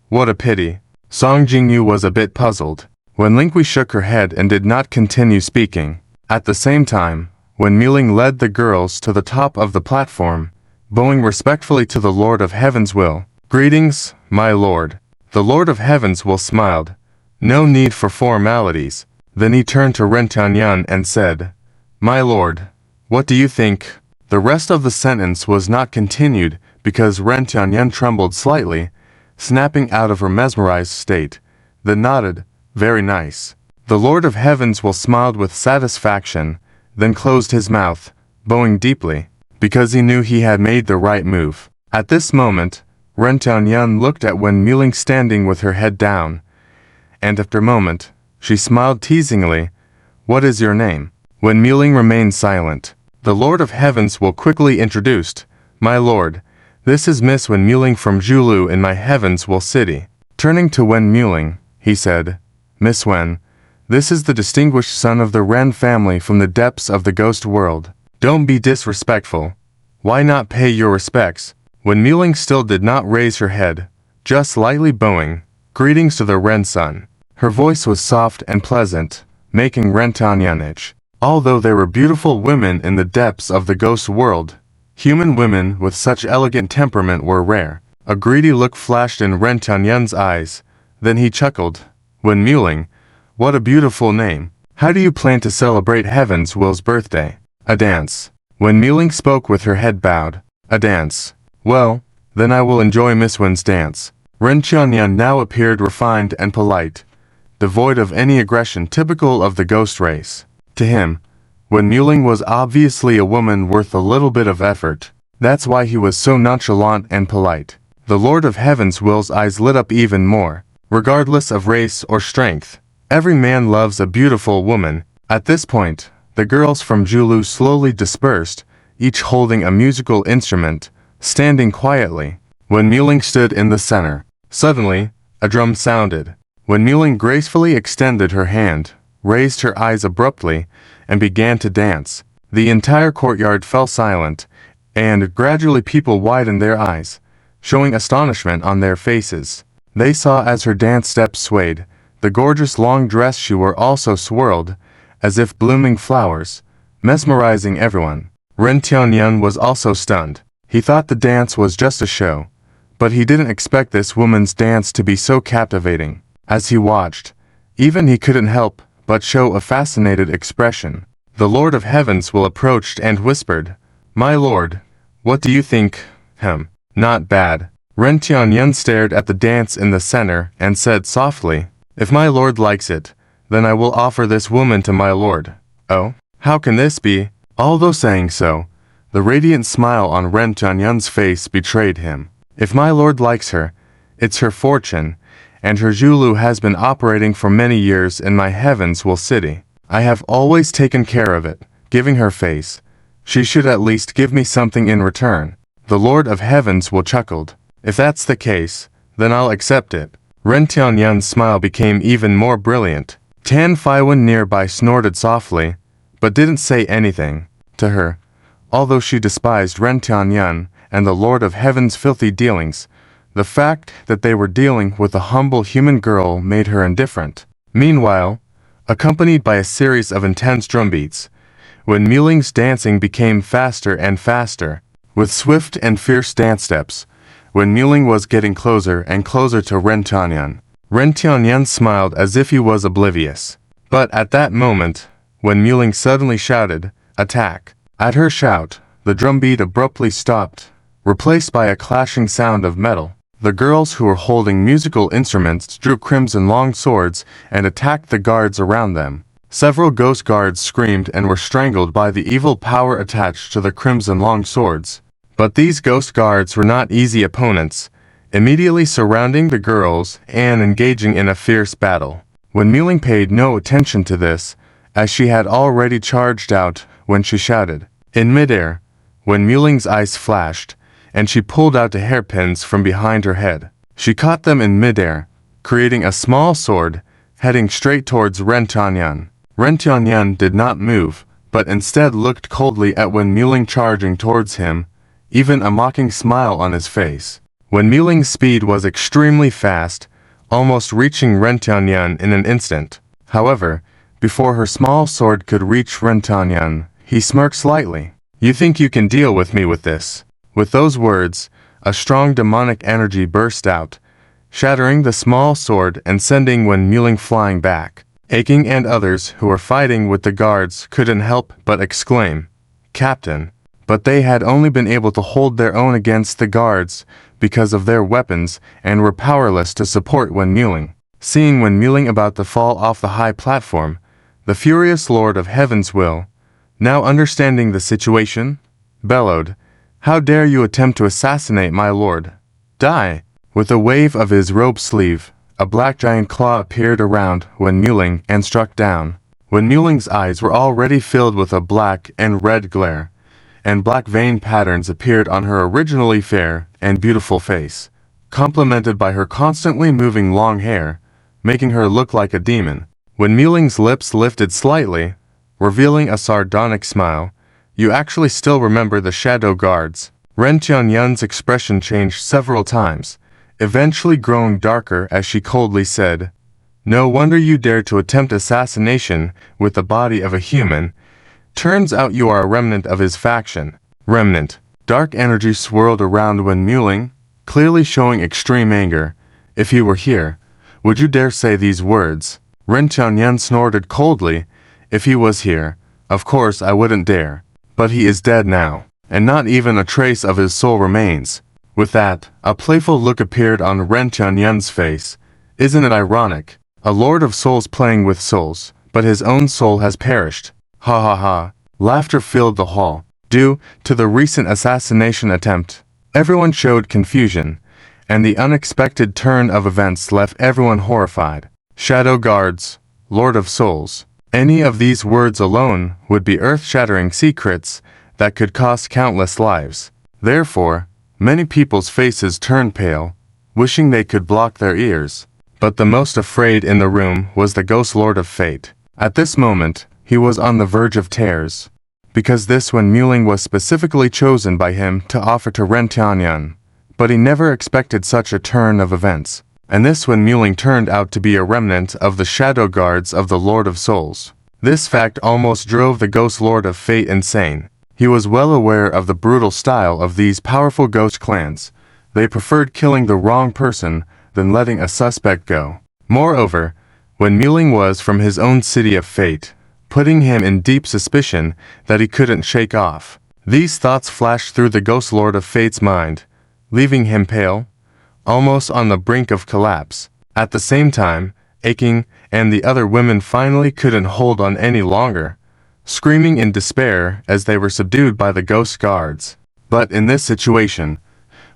what a pity." Song Jingyu was a bit puzzled. Wen Linqui shook her head and did not continue speaking. At the same time, Wen Muling led the girls to the top of the platform, bowing respectfully to the Lord of Heaven's will. "Greetings, my lord." The Lord of Heaven's will smiled. "No need for formalities." Then he turned to Ren Tianyan and said, "My lord, what do you think?" The rest of the sentence was not continued because Ren Tianyan trembled slightly, snapping out of her mesmerized state, then nodded, "Very nice." The Lord of Heaven's will smiled with satisfaction, then closed his mouth, bowing deeply, because he knew he had made the right move. At this moment, Ren Tianyan looked at Wen Muling standing with her head down, and after a moment, she smiled teasingly, "What is your name?" Wen Muling remained silent. The Lord of Heavens will quickly introduced, "My lord, this is Miss Wen Muling from Julu in my Heavens Will City." Turning to Wen Muling, he said, "Miss Wen, this is the distinguished son of the Ren family from the depths of the ghost world. Don't be disrespectful. Why not pay your respects?" Wen Muling still did not raise her head, just slightly bowing, "Greetings to the Ren son." Her voice was soft and pleasant, making Ren Tianyan itch. Although there were beautiful women in the depths of the ghost world, human women with such elegant temperament were rare. A greedy look flashed in Ren Tianyan's eyes, then he chuckled, "Wen Muling, what a beautiful name. How do you plan to celebrate Heaven's Will's birthday?" "A dance." Wen Muling spoke with her head bowed. "A dance. Well, then I will enjoy Miss Wen's dance." Ren Tianyan now appeared refined and polite, devoid of any aggression typical of the ghost race. To him, Wen Muling was obviously a woman worth a little bit of effort. That's why he was so nonchalant and polite. The Lord of Heaven's will's eyes lit up even more. Regardless of race or strength, every man loves a beautiful woman. At this point, the girls from Julu slowly dispersed, each holding a musical instrument, standing quietly. Wen Muling stood in the center. Suddenly, a drum sounded. Wen Muling gracefully extended her hand, raised her eyes abruptly, and began to dance. The entire courtyard fell silent, and gradually people widened their eyes, showing astonishment on their faces. They saw as her dance steps swayed, the gorgeous long dress she wore also swirled, as if blooming flowers, mesmerizing everyone. Ren Tianyan was also stunned. He thought the dance was just a show, but he didn't expect this woman's dance to be so captivating. As he watched, even he couldn't help but show a fascinated expression. The Lord of Heavens will approached and whispered, "My lord, what do you think? Not bad." Ren Tianyun stared at the dance in the center and said softly, "If my lord likes it, then I will offer this woman to my lord." "Oh, how can this be?" Although saying so, the radiant smile on Ren Tianyun's face betrayed him. "If my lord likes her, it's her fortune, and her Zhulu has been operating for many years in my Heavensville city. I have always taken care of it, giving her face. She should at least give me something in return." The Lord of Heavensville chuckled. "If that's the case, then I'll accept it." Ren Tianyun's smile became even more brilliant. Tan Faiwen nearby snorted softly, but didn't say anything. To her, although she despised Ren Tianyun and the Lord of Heaven's filthy dealings, the fact that they were dealing with a humble human girl made her indifferent. Meanwhile, accompanied by a series of intense drumbeats, Wen Muling's dancing became faster and faster. With swift and fierce dance steps, Wen Muling was getting closer and closer to Ren Tianyun. Ren Tianyun smiled as if he was oblivious. But at that moment, Wen Muling suddenly shouted, "Attack!" At her shout, the drumbeat abruptly stopped, replaced by a clashing sound of metal. The girls who were holding musical instruments drew crimson long swords and attacked the guards around them. Several ghost guards screamed and were strangled by the evil power attached to the crimson long swords. But these ghost guards were not easy opponents, immediately surrounding the girls and engaging in a fierce battle. Wen Muling paid no attention to this, as she had already charged out when she shouted. In midair, Wen Muling's eyes flashed, and she pulled out the hairpins from behind her head. She caught them in midair, creating a small sword, heading straight towards Ren Tianyun. Ren Tianyun did not move, but instead looked coldly at Wen Muling charging towards him, even a mocking smile on his face. Wen Muling's speed was extremely fast, almost reaching Ren Tianyun in an instant. However, before her small sword could reach Ren Tianyun, he smirked slightly. "You think you can deal with me with this?" With those words, a strong demonic energy burst out, shattering the small sword and sending Wen Muling flying back. Aching and others who were fighting with the guards couldn't help but exclaim, "Captain!" But they had only been able to hold their own against the guards because of their weapons and were powerless to support Wen Muling. Seeing Wen Muling about to fall off the high platform, the furious Lord of Heavensville, now understanding the situation, bellowed, "How dare you attempt to assassinate my lord? Die!" With a wave of his robe sleeve, a black giant claw appeared around Wen Muling and struck down. Wen Muling's eyes were already filled with a black and red glare, and black vein patterns appeared on her originally fair and beautiful face, complemented by her constantly moving long hair, making her look like a demon. Wen Muling's lips lifted slightly, revealing a sardonic smile. "You actually still remember the shadow guards." Ren Tianyun's expression changed several times, eventually growing darker as she coldly said, "No wonder you dared to attempt assassination with the body of a human. Turns out you are a remnant of his faction." Remnant. Dark energy swirled around Wen Muling, clearly showing extreme anger. "If he were here, would you dare say these words?" Ren Tianyun snorted coldly. "If he was here, of course I wouldn't dare. But he is dead now, and not even a trace of his soul remains." With that, a playful look appeared on Ren Tianyun's face. "Isn't it ironic? A lord of souls playing with souls, but his own soul has perished. Ha ha ha." Laughter filled the hall. Due to the recent assassination attempt, everyone showed confusion, and the unexpected turn of events left everyone horrified. Shadow guards, Lord of Souls. Any of these words alone would be earth-shattering secrets that could cost countless lives. Therefore, many people's faces turned pale, wishing they could block their ears. But the most afraid in the room was the Ghost Lord of Fate. At this moment, he was on the verge of tears, because this Wen Muling was specifically chosen by him to offer to Ren Tianyun. But he never expected such a turn of events. And this Wen Muling turned out to be a remnant of the shadow guards of the Lord of Souls. This fact almost drove the Ghost Lord of Fate insane. He was well aware of the brutal style of these powerful ghost clans. They preferred killing the wrong person than letting a suspect go. Moreover, when Muling was from his own city of fate, putting him in deep suspicion that he couldn't shake off. These thoughts flashed through the Ghost Lord of Fate's mind, leaving him pale, almost on the brink of collapse. At the same time, Aching and the other women finally couldn't hold on any longer, screaming in despair as they were subdued by the ghost guards. But in this situation,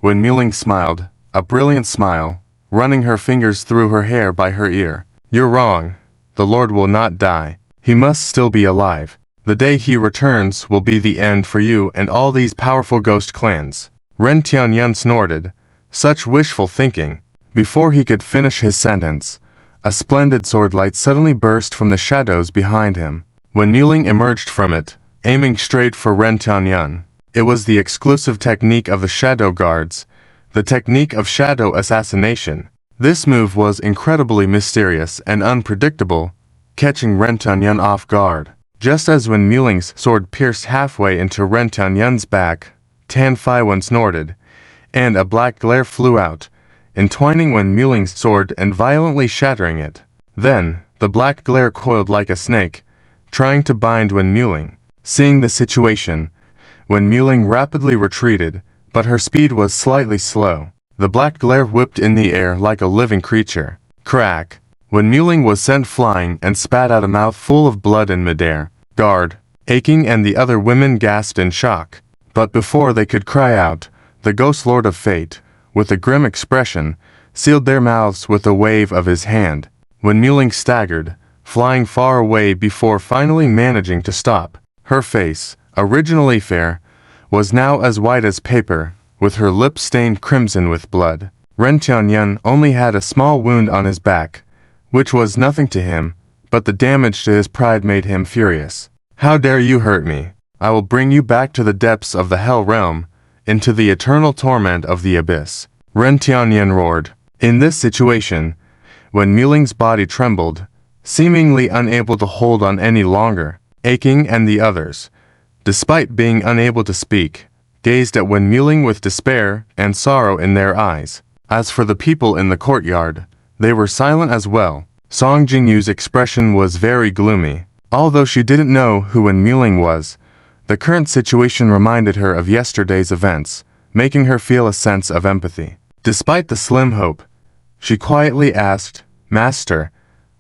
when Muling smiled, a brilliant smile, running her fingers through her hair by her ear. "You're wrong. The Lord will not die. He must still be alive. The day he returns will be the end for you and all these powerful ghost clans." Ren Tianyun snorted. Such wishful thinking. Before he could finish his sentence, a splendid sword light suddenly burst from the shadows behind him. When Muling emerged from it, aiming straight for Ren Tianyun, it was the exclusive technique of the shadow guards, the technique of shadow assassination. This move was incredibly mysterious and unpredictable, catching Ren Tianyun off guard. Just as when Muling's sword pierced halfway into Ren Tianyun's back, Tan Faiwen snorted, and a black glare flew out, entwining when Muling's sword and violently shattering it. Then, the black glare coiled like a snake, trying to bind Wen Muling. Seeing the situation, Wen Muling rapidly retreated, but her speed was slightly slow. The black glare whipped in the air like a living creature. Crack! Wen Muling was sent flying and spat out a mouthful of blood in midair. Guard, Aching and the other women gasped in shock. But before they could cry out, the Ghost Lord of Fate, with a grim expression, sealed their mouths with a wave of his hand. Wen Muling staggered, flying far away before finally managing to stop. Her face, originally fair, was now as white as paper, with her lips stained crimson with blood. Ren Tianyun only had a small wound on his back, which was nothing to him, but the damage to his pride made him furious. "How dare you hurt me? I will bring you back to the depths of the Hell Realm, into the eternal torment of the abyss," Ren Tianyun roared. In this situation, when Muling's body trembled, seemingly unable to hold on any longer, Aching and the others, despite being unable to speak, gazed at Wen Muling with despair and sorrow in their eyes. As for the people in the courtyard, they were silent as well. Song Jingyu's expression was very gloomy. Although she didn't know who Wen Muling was, the current situation reminded her of yesterday's events, making her feel a sense of empathy. Despite the slim hope, she quietly asked, "Master,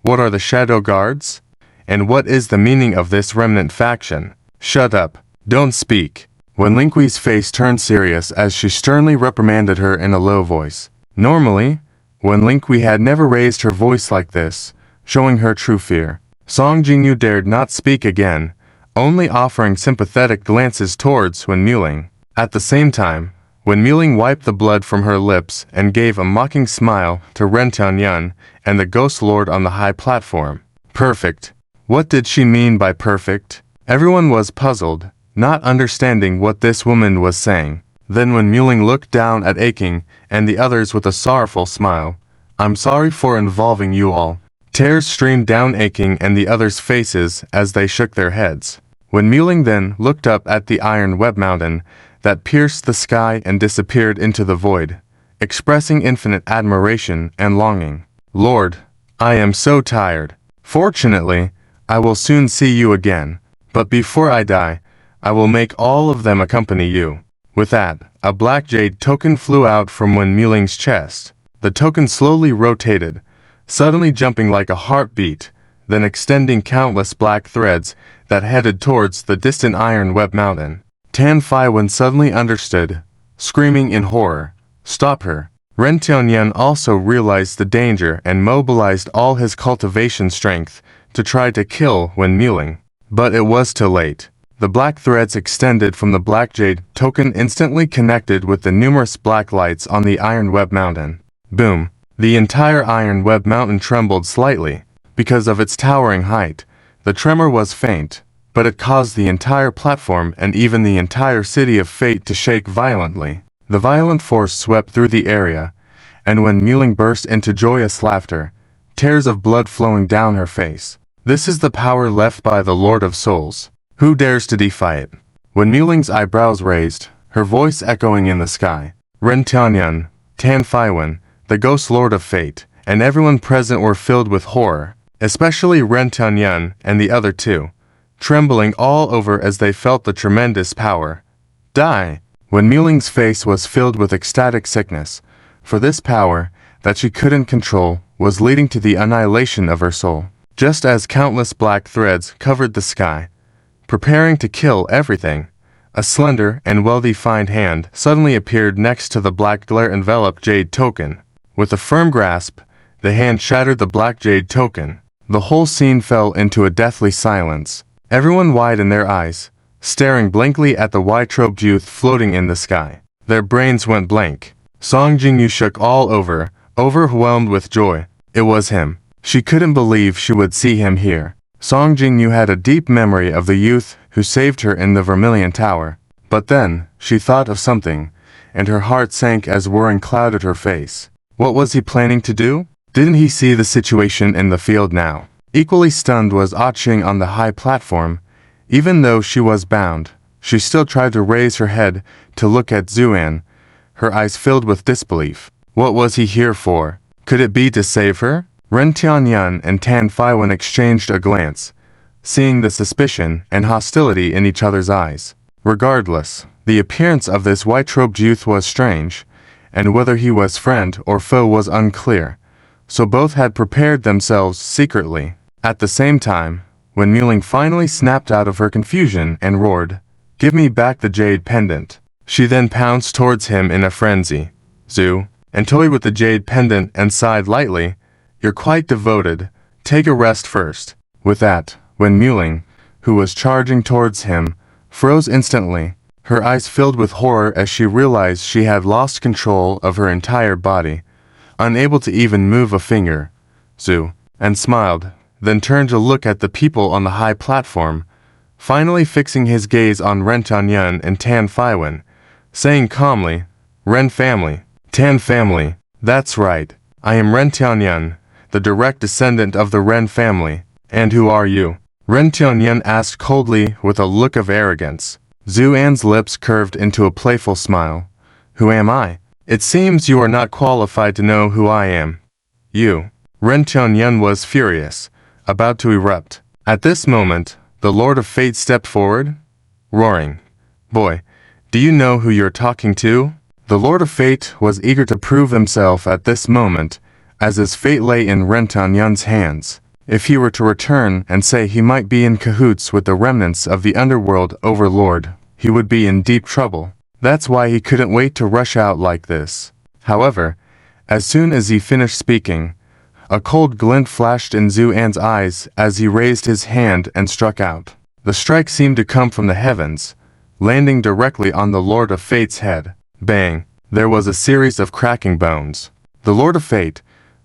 what are the shadow guards? And what is the meaning of this remnant faction?" "Shut up. Don't speak." Wen Lingqui's face turned serious as she sternly reprimanded her in a low voice. Normally, Wen Lingqi had never raised her voice like this, showing her true fear. Song Jingyu dared not speak again, only offering sympathetic glances towards Wen Muling. At the same time, Wen Muling wiped the blood from her lips and gave a mocking smile to Ren Tianyun and the Ghost Lord on the high platform. Perfect. What did she mean by perfect? Everyone was puzzled, not understanding what this woman was saying. Then when Muling looked down at Aching and the others with a sorrowful smile, "I'm sorry for involving you all." Tears streamed down Aching and the others' faces as they shook their heads. When Muling then looked up at the iron web mountain that pierced the sky and disappeared into the void, expressing infinite admiration and longing. "Lord, I am so tired. Fortunately, I will soon see you again. But before I die, I will make all of them accompany you." With that, a black jade token flew out from Wen Muling's chest. The token slowly rotated, suddenly jumping like a heartbeat, then extending countless black threads that headed towards the distant iron web mountain. Tan Faiwen suddenly understood, screaming in horror, "Stop her!" Ren Tianyun also realized the danger and mobilized all his cultivation strength to try to kill Wen Muling. But it was too late. The black threads extended from the black jade token instantly connected with the numerous black lights on the iron web mountain. Boom! The entire iron web mountain trembled slightly. Because of its towering height, the tremor was faint, but it caused the entire platform and even the entire city of Fate to shake violently. The violent force swept through the area, and when Muling burst into joyous laughter, tears of blood flowing down her face. This is the power left by the Lord of Souls. Who dares to defy it? When Muling's eyebrows raised, her voice echoing in the sky. Ren Tianyun, Tan Faiwen, the Ghost Lord of Fate, and everyone present were filled with horror, especially Ren Tianyun and the other two, trembling all over as they felt the tremendous power. Die! When Muling's face was filled with ecstatic sickness, for this power, that she couldn't control, was leading to the annihilation of her soul. Just as countless black threads covered the sky, preparing to kill everything, a slender and well-defined hand suddenly appeared next to the black glare-enveloped jade token. With a firm grasp, the hand shattered the black jade token. The whole scene fell into a deathly silence. Everyone widened their eyes, staring blankly at the white-robed youth floating in the sky. Their brains went blank. Song Jingyu shook all over, overwhelmed with joy. It was him. She couldn't believe she would see him here. Song Jingyu had a deep memory of the youth who saved her in the Vermilion Tower. But then, she thought of something, and her heart sank as worrying clouded her face. What was he planning to do? Didn't he see the situation in the field now? Equally stunned was Aching on the high platform. Even though she was bound, she still tried to raise her head to look at Zuan, her eyes filled with disbelief. What was he here for? Could it be to save her? Ren Tianyun and Tan Faiwen exchanged a glance, seeing the suspicion and hostility in each other's eyes. Regardless, the appearance of this white-robed youth was strange, and whether he was friend or foe was unclear, so both had prepared themselves secretly. At the same time, when Muling finally snapped out of her confusion and roared, "Give me back the jade pendant," she then pounced towards him in a frenzy. Zhu, and toyed with the jade pendant and sighed lightly, "You're quite devoted, take a rest first." With that, when Muling, who was charging towards him, froze instantly, her eyes filled with horror as she realized she had lost control of her entire body, unable to even move a finger. Zhu, and smiled, then turned to look at the people on the high platform, finally fixing his gaze on Ren Tianyun and Tan Faiwen, saying calmly, "Ren family, Tan family, that's right, I am Ren Tianyun, the direct descendant of the Ren family. And who are you?" Ren Tianyun asked coldly with a look of arrogance. Zuan's lips curved into a playful smile. "Who am I? It seems you are not qualified to know who I am." "You." Ren Tianyun was furious, about to erupt. At this moment, the Lord of Fate stepped forward, roaring, "Boy, do you know who you're talking to?" The Lord of Fate was eager to prove himself at this moment, as his fate lay in Ren Tianyun's hands. If he were to return and say he might be in cahoots with the remnants of the underworld overlord, he would be in deep trouble. That's why he couldn't wait to rush out like this. However, as soon as he finished speaking, a cold glint flashed in Zuan's eyes as he raised his hand and struck out. The strike seemed to come from the heavens, landing directly on the Lord of Fate's head. Bang! There was a series of cracking bones. The Lord of Fate,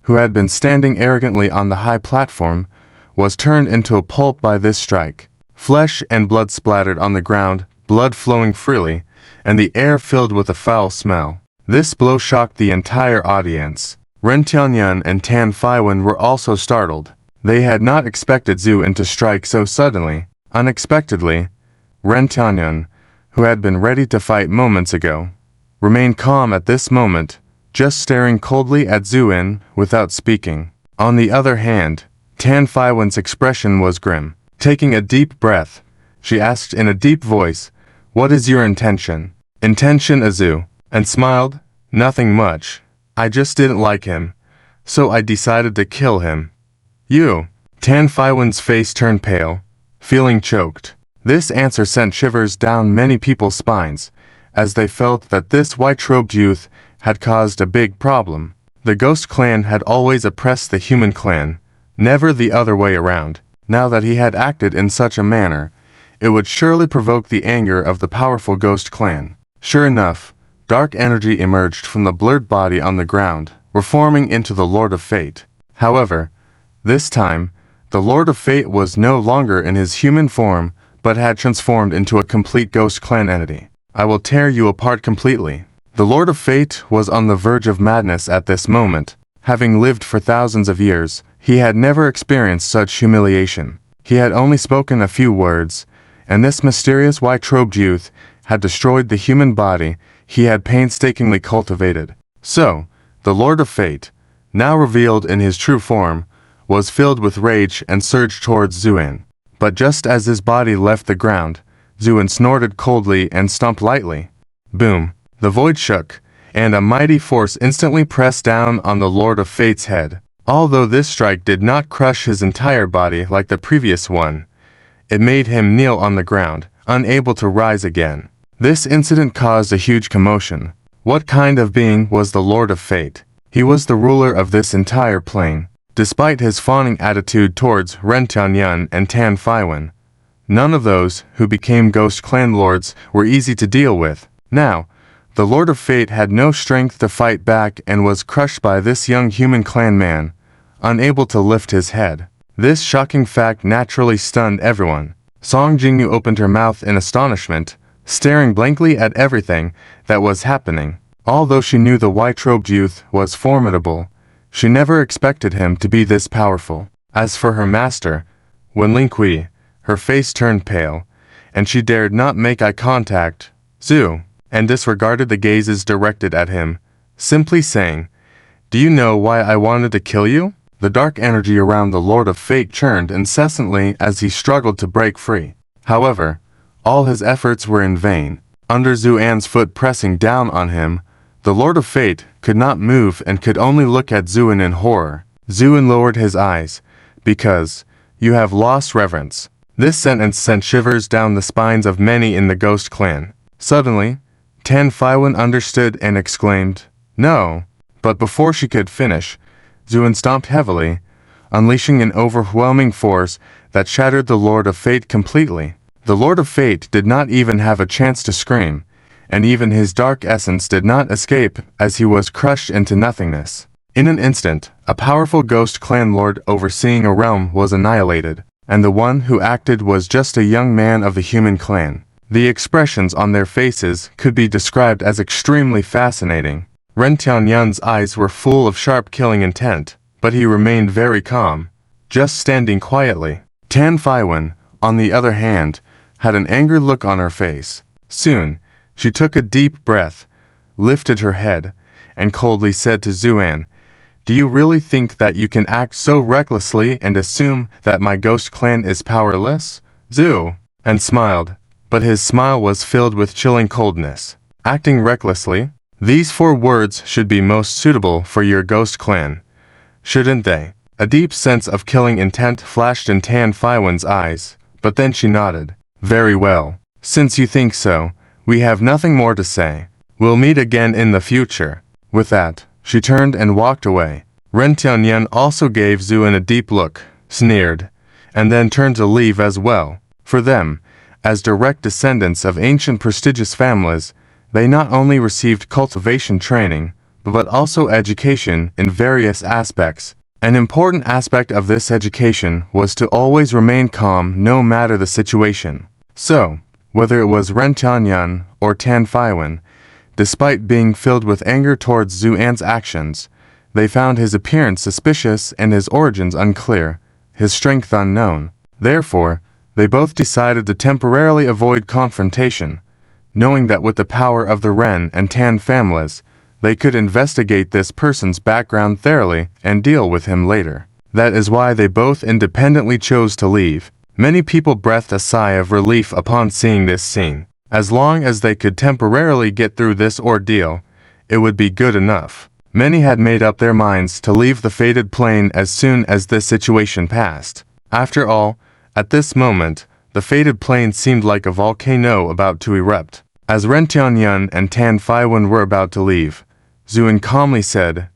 who had been standing arrogantly on the high platform, was turned into a pulp by this strike. Flesh and blood splattered on the ground, blood flowing freely, and the air filled with a foul smell. This blow shocked the entire audience. Ren Tianyun and Tan Faiwen were also startled. They had not expected Zuan to strike so suddenly. Unexpectedly, Ren Tianyun, who had been ready to fight moments ago, remained calm at this moment, just staring coldly at Zuan without speaking. On the other hand, Tan Faiwen's expression was grim. Taking a deep breath, she asked in a deep voice, "What is your intention?" "Intention, Azu," and smiled, "Nothing much. I just didn't like him, so I decided to kill him." "You?" Tan Faiwen's face turned pale, feeling choked. This answer sent shivers down many people's spines, as they felt that this white-robed youth had caused a big problem. The Ghost Clan had always oppressed the Human Clan, never the other way around. Now that he had acted in such a manner, it would surely provoke the anger of the powerful Ghost Clan. Sure enough, dark energy emerged from the blurred body on the ground, reforming into the Lord of Fate. However, this time, the Lord of Fate was no longer in his human form, but had transformed into a complete Ghost Clan entity. "I will tear you apart completely." The Lord of Fate was on the verge of madness at this moment. Having lived for thousands of years, he had never experienced such humiliation. He had only spoken a few words, and this mysterious white-robed youth had destroyed the human body he had painstakingly cultivated. So, the Lord of Fate, now revealed in his true form, was filled with rage and surged towards Zuan. But just as his body left the ground, Zuan snorted coldly and stomped lightly. Boom! The void shook, and a mighty force instantly pressed down on the Lord of Fate's head. Although this strike did not crush his entire body like the previous one, it made him kneel on the ground, unable to rise again. This incident caused a huge commotion. What kind of being was the Lord of Fate? He was the ruler of this entire plane. Despite his fawning attitude towards Ren Tianyun and Tan Faiwen, none of those who became Ghost Clan lords were easy to deal with. Now, the Lord of Fate had no strength to fight back and was crushed by this young human clan man, unable to lift his head. This shocking fact naturally stunned everyone. Song Jingyu opened her mouth in astonishment, staring blankly at everything that was happening. Although she knew the white-robed youth was formidable, she never expected him to be this powerful. As for her master, Wen Lingqi, her face turned pale, and she dared not make eye contact, Zhu, and disregarded the gazes directed at him, simply saying, "Do you know why I wanted to kill you?" The dark energy around the Lord of Fate churned incessantly as he struggled to break free. However, all his efforts were in vain. Under Zuan's foot pressing down on him, the Lord of Fate could not move and could only look at Zuan in horror. Zuan lowered his eyes, "Because you have lost reverence." This sentence sent shivers down the spines of many in the Ghost Clan. Suddenly, Tan Faiwen understood and exclaimed, "No!" But before she could finish, Zuan stomped heavily, unleashing an overwhelming force that shattered the Lord of Fate completely. The Lord of Fate did not even have a chance to scream, and even his dark essence did not escape as he was crushed into nothingness. In an instant, a powerful Ghost Clan lord overseeing a realm was annihilated, and the one who acted was just a young man of the human clan. The expressions on their faces could be described as extremely fascinating. Ren Tianyun's eyes were full of sharp killing intent, but he remained very calm, just standing quietly. Tan Faiwen, on the other hand, had an angry look on her face. Soon, she took a deep breath, lifted her head, and coldly said to Zuan, "Do you really think that you can act so recklessly and assume that my Ghost Clan is powerless?" Zhu, and smiled, but his smile was filled with chilling coldness. Acting recklessly? These 4 words should be most suitable for your Ghost Clan, shouldn't they? A deep sense of killing intent flashed in Tan Faiwen's eyes, but then she nodded. "Very well. Since you think so, we have nothing more to say. We'll meet again in the future." With that, she turned and walked away. Ren Tianyun also gave Zuan a deep look, sneered, and then turned to leave as well. For them, as direct descendants of ancient prestigious families, they not only received cultivation training, but also education in various aspects. An important aspect of this education was to always remain calm no matter the situation. So, whether it was Ren Tianyun or Tan Faiwen, despite being filled with anger towards Zuan's actions, they found his appearance suspicious and his origins unclear, his strength unknown. Therefore, they both decided to temporarily avoid confrontation, knowing that with the power of the Ren and Tan families, they could investigate this person's background thoroughly and deal with him later. That is why they both independently chose to leave. Many people breathed a sigh of relief upon seeing this scene. As long as they could temporarily get through this ordeal, it would be good enough. Many had made up their minds to leave the fated plane as soon as this situation passed. After all, at this moment, the fated plane seemed like a volcano about to erupt. As Ren Tianyun and Tan Faiwen were about to leave, Zuan calmly said,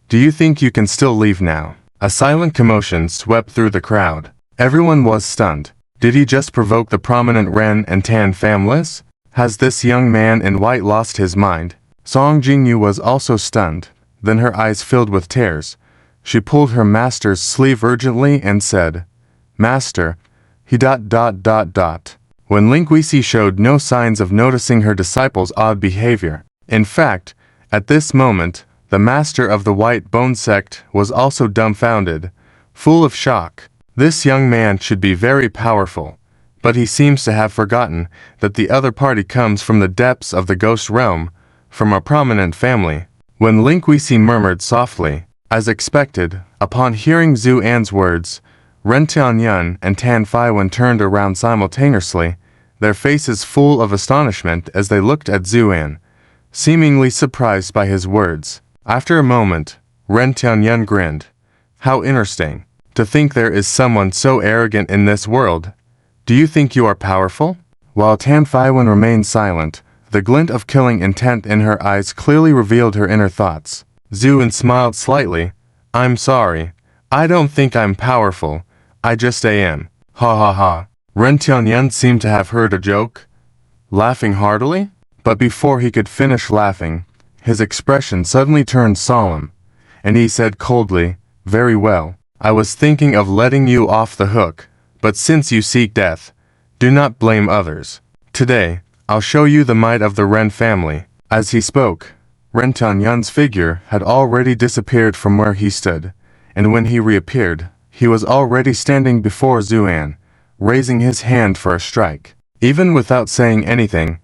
"Do you think you can still leave now?" A silent commotion swept through the crowd. Everyone was stunned. Did he just provoke the prominent Ren and Tan families? Has this young man in white lost his mind? Song Jingyu was also stunned. Then her eyes filled with tears. She pulled her master's sleeve urgently and said, "Master, he ... When Lingqi showed no signs of noticing her disciple's odd behavior. In fact, at this moment, the master of the White Bone sect was also dumbfounded, full of shock. This young man should be very powerful, but he seems to have forgotten that the other party comes from the depths of the ghost realm, from a prominent family. When Lin Kuei-si murmured softly, as expected, upon hearing Zhu An's words, Ren Tianyun and Tan Faiwen turned around simultaneously, their faces full of astonishment as they looked at Zhu An, seemingly surprised by his words. After a moment, Ren Tianyun grinned. How interesting. To think there is someone so arrogant in this world. Do you think you are powerful? While Tan Faiwen remained silent, the glint of killing intent in her eyes clearly revealed her inner thoughts. Zhu An smiled slightly. I'm sorry. I don't think I'm powerful. I just am. Ha ha ha. Ren Tianyun seemed to have heard a joke, laughing heartily. But before he could finish laughing, his expression suddenly turned solemn, and he said coldly, Very well. I was thinking of letting you off the hook, but since you seek death, do not blame others. Today, I'll show you the might of the Ren family. As he spoke, Ren Tianyun's figure had already disappeared from where he stood, and when he reappeared, he was already standing before Zhu An, raising his hand for a strike. Even without saying anything,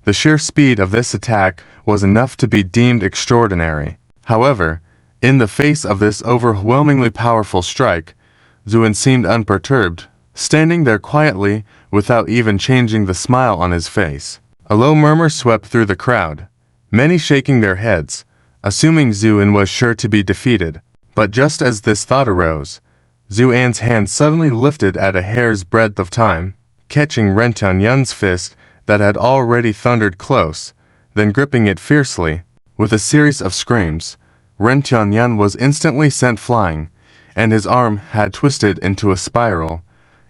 the sheer speed of this attack was enough to be deemed extraordinary. However, in the face of this overwhelmingly powerful strike, Zhu An seemed unperturbed, standing there quietly without even changing the smile on his face. A low murmur swept through the crowd, many shaking their heads, assuming Zhu An was sure to be defeated. But just as this thought arose, Zhu An's hand suddenly lifted at a hair's breadth of time, catching Ren Tianyun's fist that had already thundered close, then gripping it fiercely. With a series of screams, Ren Tianyun was instantly sent flying, and his arm had twisted into a spiral,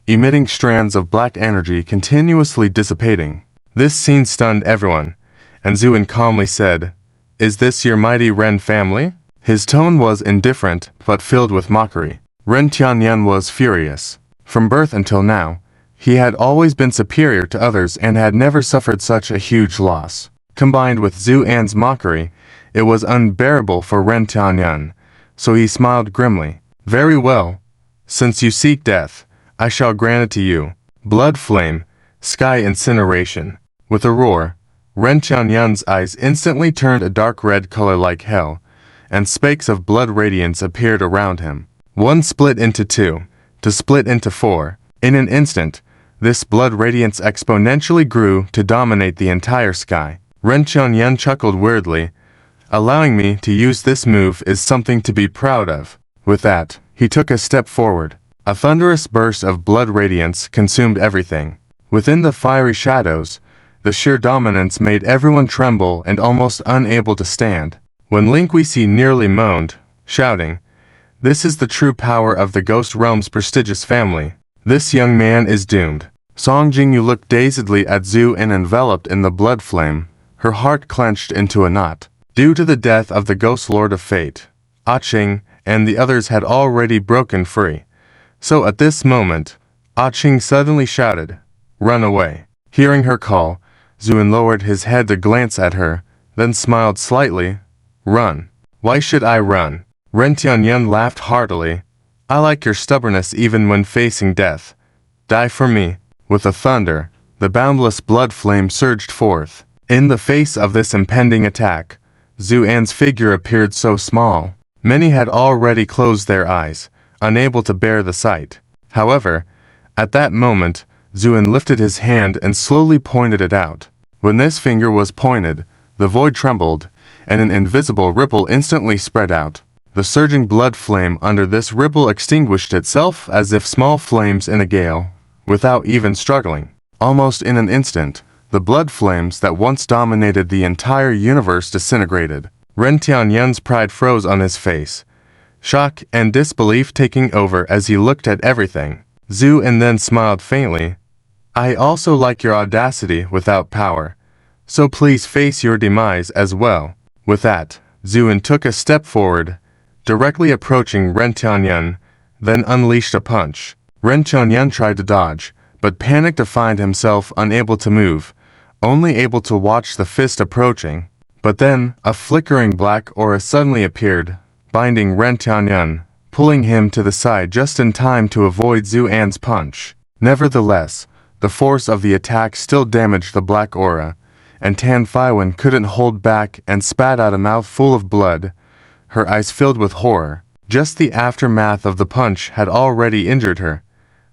emitting strands of black energy continuously dissipating. This scene stunned everyone, and Zhu An calmly said, Is this your mighty Ren family? His tone was indifferent but filled with mockery. Ren Tianyun was furious. From birth until now, he had always been superior to others and had never suffered such a huge loss. Combined with Zhu An's mockery, it was unbearable for Ren Tianyun, so he smiled grimly. Very well. Since you seek death, I shall grant it to you. Blood flame, sky incineration. With a roar, Ren Tianyun's eyes instantly turned a dark red color like hell, and spakes of blood radiance appeared around him. One split into two, to split into four. In an instant, this blood radiance exponentially grew to dominate the entire sky. Ren Tianyun chuckled weirdly. Allowing me to use this move is something to be proud of. With that, he took a step forward. A thunderous burst of blood radiance consumed everything. Within the fiery shadows, the sheer dominance made everyone tremble and almost unable to stand. When Lin Kuei-si nearly moaned, shouting, This is the true power of the Ghost Realm's prestigious family. This young man is doomed. Song Jingyu looked dazedly at Zhu An enveloped in the blood flame, her heart clenched into a knot. Due to the death of the Ghost Lord of Fate, Ah Ching and the others had already broken free. So at this moment, Ah Ching suddenly shouted, Run away. Hearing her call, Zhu An lowered his head to glance at her, then smiled slightly. Run. Why should I run? Ren Tianyun laughed heartily. I like your stubbornness even when facing death. Die for me. With a thunder, the boundless blood flame surged forth. In the face of this impending attack, Zhu An's figure appeared so small. Many had already closed their eyes, unable to bear the sight. However, at that moment, Zhu An lifted his hand and slowly pointed it out. When this finger was pointed, the void trembled, and an invisible ripple instantly spread out. The surging blood flame under this ripple extinguished itself as if small flames in a gale, without even struggling. Almost in an instant, the blood flames that once dominated the entire universe disintegrated. Ren Tianyun's pride froze on his face, shock and disbelief taking over as he looked at everything. Zhu An then smiled faintly. I also like your audacity without power, so please face your demise as well. With that, Zhu An took a step forward, directly approaching Ren Tianyun, then unleashed a punch. Ren Tianyun tried to dodge, but panicked to find himself unable to move, only able to watch the fist approaching. But then, a flickering black aura suddenly appeared, binding Ren Tianyun, pulling him to the side just in time to avoid Zhu An's punch. Nevertheless, The force of the attack still damaged the black aura, and Tan Faiwen couldn't hold back and spat out a mouthful of blood, her eyes filled with horror. Just the aftermath of the punch had already injured her.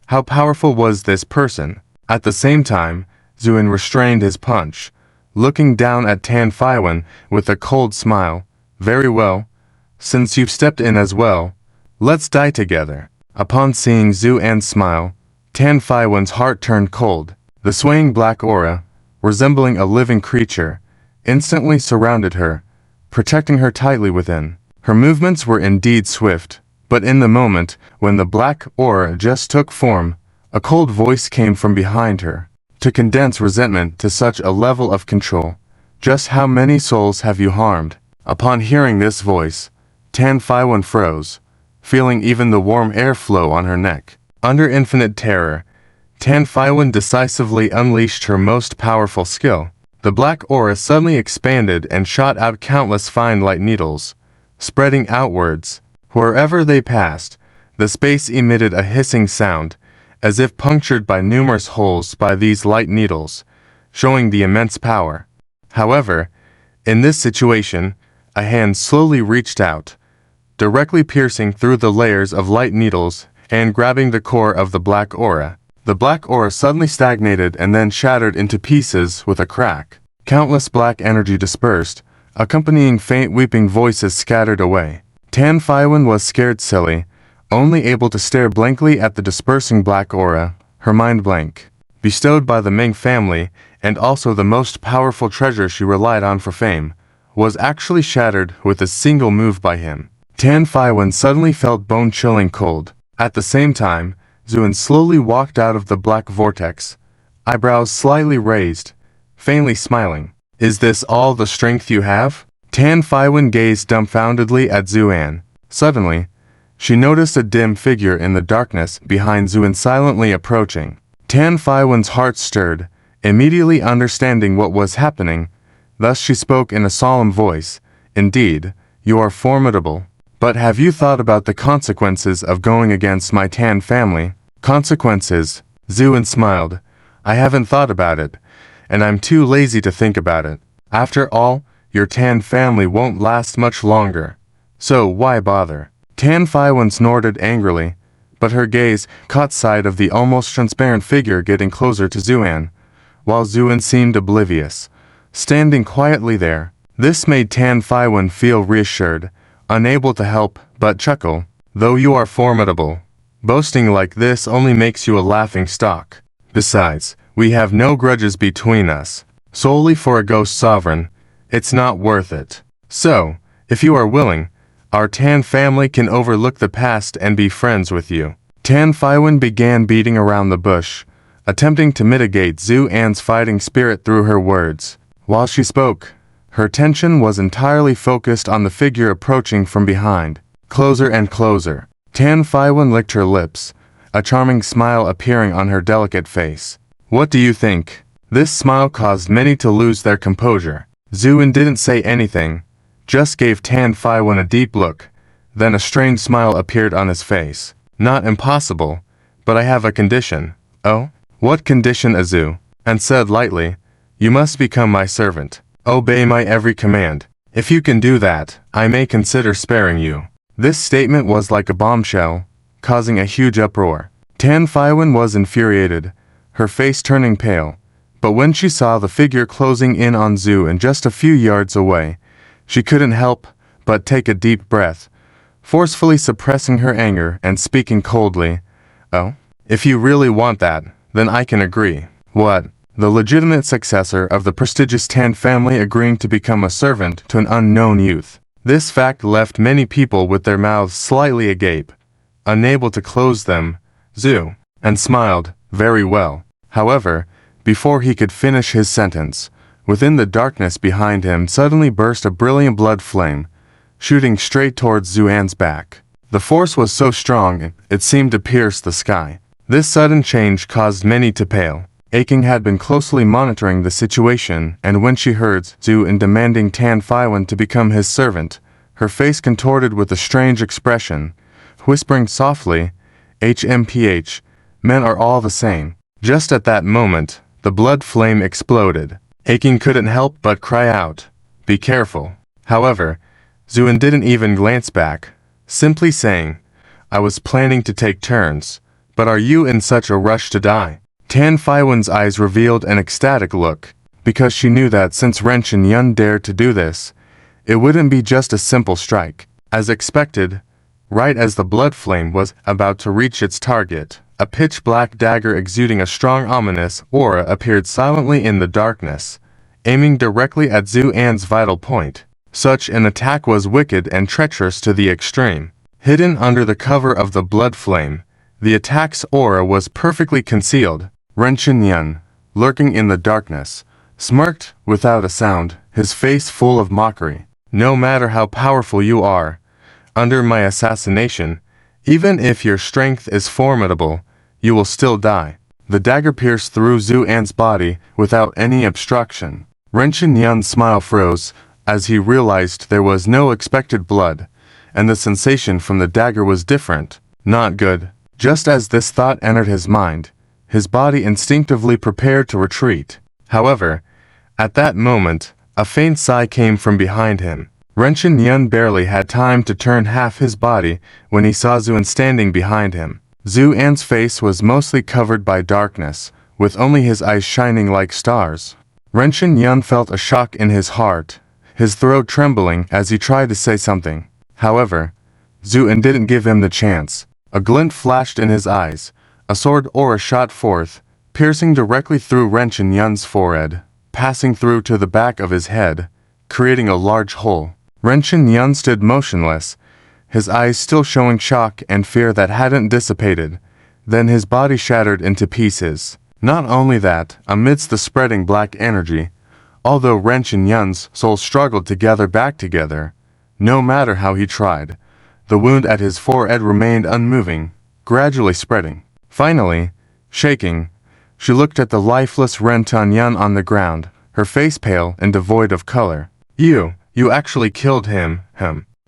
How powerful was this person? At the same time, Zuin restrained his punch, looking down at Tan Faiwen with a cold smile. Very well. Since you've stepped in as well, let's die together. Upon seeing Zuan's smile, Tan Faiwen's heart turned cold. The swaying black aura, resembling a living creature, instantly surrounded her, protecting her tightly within. Her movements were indeed swift, but in the moment when the black aura just took form, a cold voice came from behind her. To condense resentment to such a level of control, just how many souls have you harmed? Upon hearing this voice, Tan Faiwen froze, feeling even the warm air flow on her neck. Under infinite terror, Tan Faiwen decisively unleashed her most powerful skill. The black aura suddenly expanded and shot out countless fine light needles, spreading outwards. Wherever they passed, the space emitted a hissing sound, as if punctured by numerous holes by these light needles, showing the immense power. However, in this situation, a hand slowly reached out, directly piercing through the layers of light needles and grabbing the core of the black aura. The black aura suddenly stagnated and then shattered into pieces with a crack. Countless black energy dispersed, accompanying faint weeping voices scattered away. Tan Faiwen was scared silly, only able to stare blankly at the dispersing black aura, her mind blank. Bestowed by the Ming family, and also the most powerful treasure she relied on for fame, was actually shattered with a single move by him. Tan Faiwen suddenly felt bone-chilling cold. At the same time, Zuin slowly walked out of the black vortex, eyebrows slightly raised, faintly smiling. Is this all the strength you have? Tan Faiwen gazed dumbfoundedly at Zuan. Suddenly, she noticed a dim figure in the darkness behind Zuin silently approaching. Tan Faiwen's heart stirred, immediately understanding what was happening. Thus she spoke in a solemn voice. Indeed, you are formidable. But have you thought about the consequences of going against my Tan family? Consequences? Zuin smiled. I haven't thought about it, and I'm too lazy to think about it. After all, your Tan family won't last much longer. So why bother? Tan Faiwen snorted angrily, but her gaze caught sight of the almost transparent figure getting closer to Zuan, while Zuin seemed oblivious, standing quietly there. This made Tan Faiwen feel reassured, unable to help but chuckle. Though you are formidable, boasting like this only makes you a laughing stock. Besides, we have no grudges between us. Solely for a ghost sovereign, it's not worth it. So, if you are willing, our Tan family can overlook the past and be friends with you. Tan Faiwen began beating around the bush, attempting to mitigate Zuan's fighting spirit through her words. While she spoke, her attention was entirely focused on the figure approaching from behind. Closer and closer. Tan Faiwen licked her lips, a charming smile appearing on her delicate face. What do you think? This smile caused many to lose their composure. Zuin didn't say anything, just gave Tan Faiwen a deep look. Then a strange smile appeared on his face. Not impossible, but I have a condition. Oh? What condition, Azu? And said lightly, you must become my servant. Obey my every command. If you can do that, I may consider sparing you. This statement was like a bombshell, causing a huge uproar. Tan Faiwen was infuriated, her face turning pale. But when she saw the figure closing in on Zhu and just a few yards away, she couldn't help but take a deep breath, forcefully suppressing her anger and speaking coldly. Oh, if you really want that, then I can agree. What? The legitimate successor of the prestigious Tan family agreeing to become a servant to an unknown youth. This fact left many people with their mouths slightly agape, unable to close them. Zhu, and smiled. Very well. However, before he could finish his sentence, within the darkness behind him suddenly burst a brilliant blood flame, shooting straight towards Zuan's back. The force was so strong, it seemed to pierce the sky. This sudden change caused many to pale. Aching had been closely monitoring the situation, and when she heard Zhu demanding Tan Faiwen to become his servant, her face contorted with a strange expression, whispering softly, HMPH, men are all the same. Just at that moment, the blood flame exploded. Aiken couldn't help but cry out, "Be careful." However, Zuin didn't even glance back, simply saying, "I was planning to take turns, but are you in such a rush to die?" Tan Faiwen's eyes revealed an ecstatic look, because she knew that since Ren Chen-yun dared to do this, it wouldn't be just a simple strike. As expected, right as the blood flame was about to reach its target, a pitch-black dagger exuding a strong ominous aura appeared silently in the darkness, aiming directly at Zhu An's vital point. Such an attack was wicked and treacherous to the extreme. Hidden under the cover of the blood flame, the attack's aura was perfectly concealed. Ren Chen-yun, lurking in the darkness, smirked without a sound, his face full of mockery. "No matter how powerful you are, under my assassination, even if your strength is formidable, you will still die." The dagger pierced through Zhu An's body without any obstruction. Ren Chen-yun's smile froze as he realized there was no expected blood, and the sensation from the dagger was different. Not good. Just as this thought entered his mind, his body instinctively prepared to retreat. However, at that moment, a faint sigh came from behind him. Ren Chen-yun barely had time to turn half his body when he saw Zhu An standing behind him. Zhu An's face was mostly covered by darkness, with only his eyes shining like stars. Ren Chen-yun felt a shock in his heart, his throat trembling as he tried to say something. However, Zhu An didn't give him the chance. A glint flashed in his eyes, a sword aura shot forth, piercing directly through Ren Chen-yun's forehead, passing through to the back of his head, creating a large hole. Ren Chen-yun stood motionless, his eyes still showing shock and fear that hadn't dissipated. Then his body shattered into pieces. Not only that, amidst the spreading black energy, although Ren Chen-yun's soul struggled to gather back together, no matter how he tried, the wound at his forehead remained unmoving, gradually spreading. Finally, shaking, she looked at the lifeless Ren Chen-yun on the ground, her face pale and devoid of color. You actually killed him.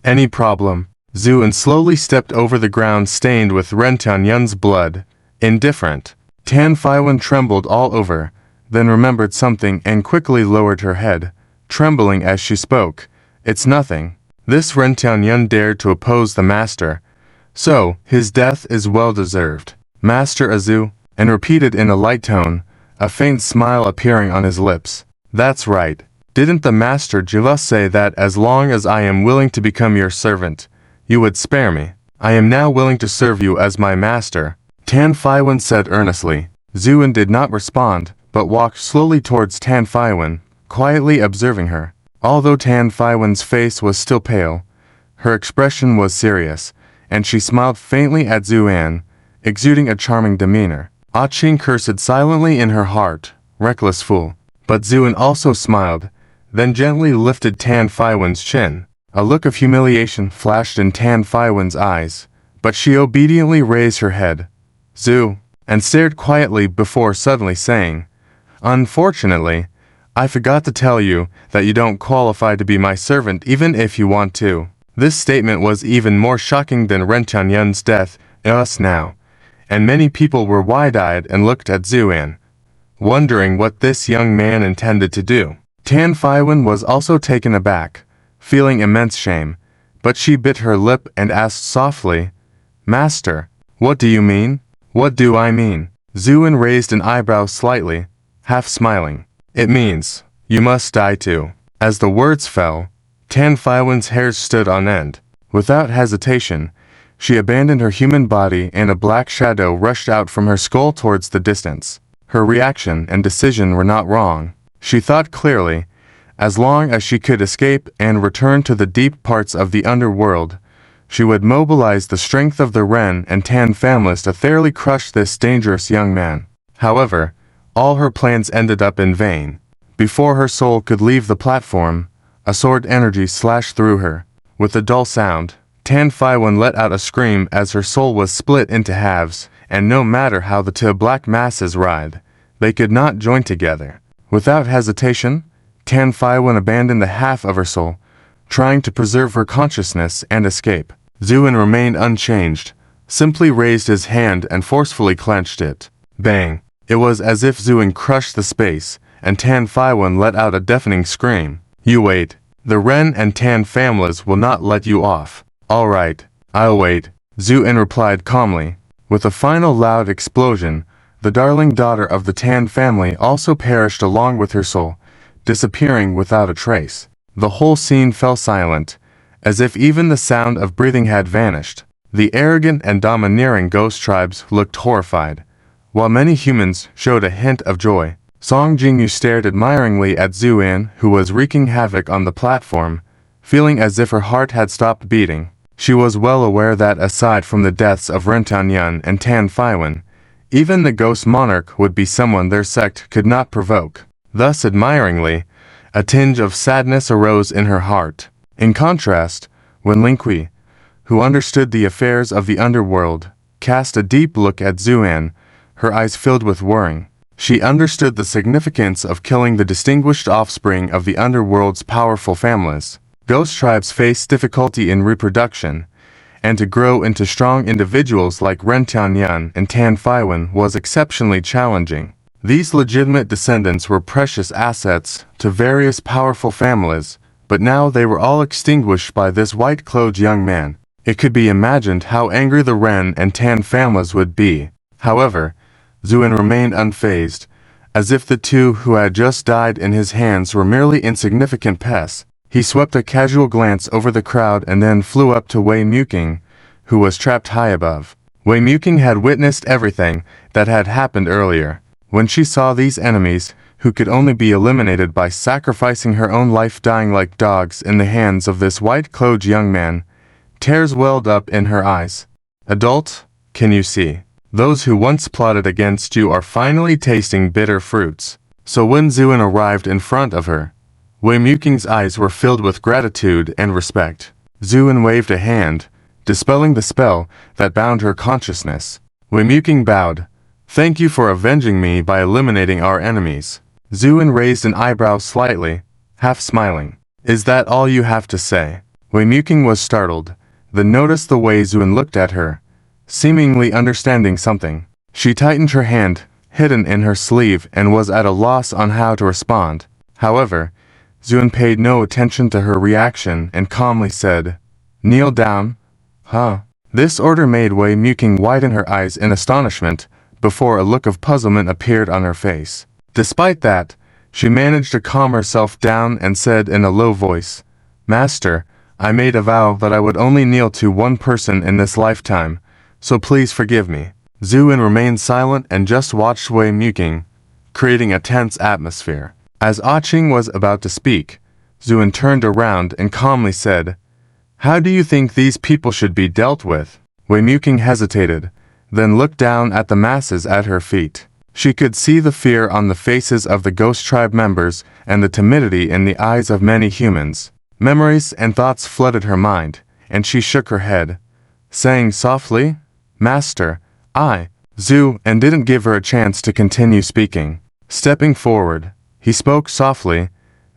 Any problem?" Zhu An slowly stepped over the ground stained with Ren Chen-yun's blood. Indifferent. Tan Faiwen trembled all over, then remembered something and quickly lowered her head, trembling as she spoke. "It's nothing." This Ren Chen-yun dared to oppose the master, so his death is well deserved. "Master Azu," and repeated in a light tone, a faint smile appearing on his lips. "That's right. Didn't the master just say that as long as I am willing to become your servant, you would spare me? I am now willing to serve you as my master," Tan Faiwen said earnestly. Zhu An did not respond, but walked slowly towards Tan Faiwen, quietly observing her. Although Tan Faiwen's face was still pale, her expression was serious, and she smiled faintly at Zhu An, exuding a charming demeanor. Ah Ching cursed silently in her heart, reckless fool. But Zhu An also smiled, then gently lifted Tan Faiwen's chin. A look of humiliation flashed in Tan Faiwen's eyes, but she obediently raised her head, Zhu, and stared quietly before suddenly saying, "Unfortunately, I forgot to tell you that you don't qualify to be my servant even if you want to." This statement was even more shocking than Ren Chen-yun's death, us now, and many people were wide-eyed and looked at Zhu An, wondering what this young man intended to do. Tan Faiwen was also taken aback, feeling immense shame, but she bit her lip and asked softly, "Master, what do you mean?" "What do I mean?" Zhu An raised an eyebrow slightly, half smiling. "It means, you must die too." As the words fell, Tan Faiwen's hairs stood on end. Without hesitation, she abandoned her human body and a black shadow rushed out from her skull towards the distance. Her reaction and decision were not wrong. She thought clearly. As long as she could escape and return to the deep parts of the underworld, she would mobilize the strength of the Ren and Tan families to thoroughly crush this dangerous young man. However, all her plans ended up in vain. Before her soul could leave the platform, a sword energy slashed through her. With a dull sound, Tan Faiwen let out a scream as her soul was split into halves, and no matter how the two black masses writhed, they could not join together. Without hesitation, Tan Faiwen abandoned the half of her soul, trying to preserve her consciousness and escape. Zhu An remained unchanged, simply raised his hand and forcefully clenched it. Bang! It was as if Zuin crushed the space, and Tan Faiwan let out a deafening scream. You wait. The Ren and Tan families will not let you off. All right, I'll wait, Zuin replied calmly. With a final loud explosion, the darling daughter of the Tan family also perished along with her soul, disappearing without a trace. The whole scene fell silent, as if even the sound of breathing had vanished. The arrogant and domineering ghost tribes looked horrified, while many humans showed a hint of joy. Song Jingyu stared admiringly at Zuin, who was wreaking havoc on the platform, feeling as if her heart had stopped beating. She was well aware that aside from the deaths of Ren Tanyan and Tan Faiwan, even the ghost monarch would be someone their sect could not provoke. Thus, admiringly, a tinge of sadness arose in her heart. In contrast, when Ling Kui, who understood the affairs of the underworld, cast a deep look at Zuan, her eyes filled with worrying. She understood the significance of killing the distinguished offspring of the underworld's powerful families. Ghost tribes face difficulty in reproduction, and to grow into strong individuals like Ren Tianyan and Tan Faiwan was exceptionally challenging. These legitimate descendants were precious assets to various powerful families, but now they were all extinguished by this white-clothed young man. It could be imagined how angry the Ren and Tan families would be. However, Zuin remained unfazed, as if the two who had just died in his hands were merely insignificant pests. He swept a casual glance over the crowd and then flew up to Wei Muking, who was trapped high above. Wei Muking had witnessed everything that had happened earlier. When she saw these enemies, who could only be eliminated by sacrificing her own life dying like dogs in the hands of this white-clothed young man, tears welled up in her eyes. Adult, can you see? Those who once plotted against you are finally tasting bitter fruits. So when Zuin arrived in front of her, Wei Muking's eyes were filled with gratitude and respect. Zuin waved a hand, dispelling the spell that bound her consciousness. Wei Muking bowed. Thank you for avenging me by eliminating our enemies. Zuin raised an eyebrow slightly, half smiling. Is that all you have to say? Wei Muking was startled, then noticed the way Zuin looked at her, seemingly understanding something. She tightened her hand, hidden in her sleeve, and was at a loss on how to respond. However, Zuin paid no attention to her reaction and calmly said, Kneel down. Huh? This order made Wei Muking widen her eyes in astonishment, before a look of puzzlement appeared on her face. Despite that, she managed to calm herself down and said in a low voice, Master, I made a vow that I would only kneel to one person in this lifetime, so please forgive me. Zuin remained silent and just watched Wei Muking, creating a tense atmosphere. As Qing was about to speak, Zuin turned around and calmly said, How do you think these people should be dealt with? Wei Muking hesitated, then looked down at the masses at her feet. She could see the fear on the faces of the Ghost Tribe members and the timidity in the eyes of many humans. Memories and thoughts flooded her mind, and she shook her head, saying softly, Master, Zhu, and didn't give her a chance to continue speaking. Stepping forward, he spoke softly,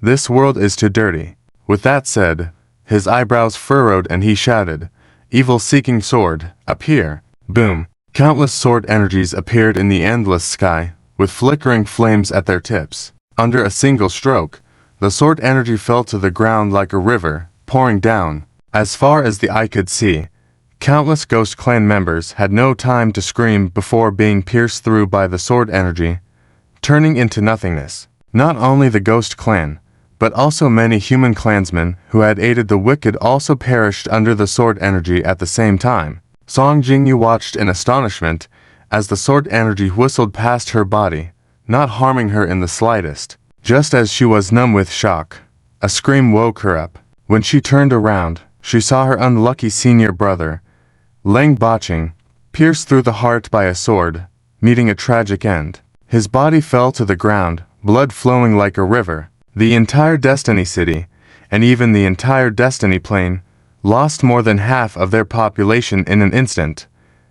This world is too dirty. With that said, his eyebrows furrowed and he shouted, Evil-seeking sword, appear. Boom. Countless sword energies appeared in the endless sky, with flickering flames at their tips. Under a single stroke, the sword energy fell to the ground like a river, pouring down. As far as the eye could see, countless Ghost Clan members had no time to scream before being pierced through by the sword energy, turning into nothingness. Not only the Ghost Clan, but also many human clansmen who had aided the wicked also perished under the sword energy at the same time. Song Jingyu watched in astonishment as the sword energy whistled past her body, not harming her in the slightest. Just as she was numb with shock, a scream woke her up. When she turned around, she saw her unlucky senior brother, Lang Baching, pierced through the heart by a sword, meeting a tragic end. His body fell to the ground, blood flowing like a river. The entire Destiny City, and even the entire Destiny Plane, lost more than half of their population in an instant,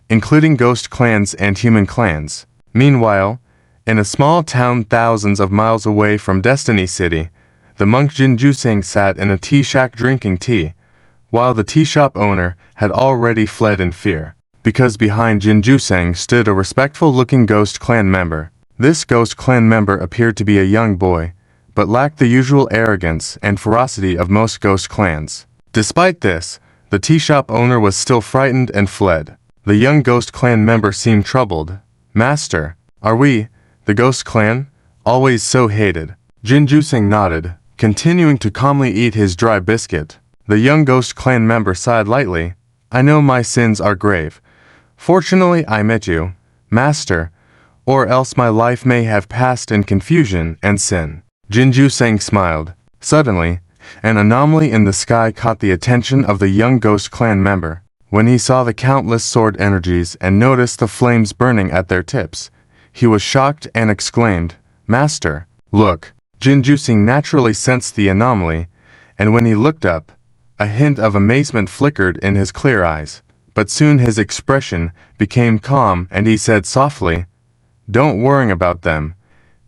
including ghost clans and human clans. Meanwhile, in a small town thousands of miles away from Destiny City, the monk Jin Juseng sat in a tea shack drinking tea, while the tea shop owner had already fled in fear, because behind Jin Juseng stood a respectful-looking ghost clan member. This ghost clan member appeared to be a young boy, but lacked the usual arrogance and ferocity of most ghost clans. Despite this, the tea shop owner was still frightened and fled. The young ghost clan member seemed troubled. "Master, are we, the ghost clan, always so hated?" Jinjusing nodded, continuing to calmly eat his dry biscuit. The young ghost clan member sighed lightly. "I know my sins are grave. Fortunately I met you, Master, or else my life may have passed in confusion and sin." Jinjusing smiled. Suddenly, an anomaly in the sky caught the attention of the young ghost clan member. When he saw the countless sword energies and noticed the flames burning at their tips, he was shocked and exclaimed, "Master, look!" Jinjusing naturally sensed the anomaly, and when he looked up, a hint of amazement flickered in his clear eyes. But soon his expression became calm and he said softly, "Don't worry about them.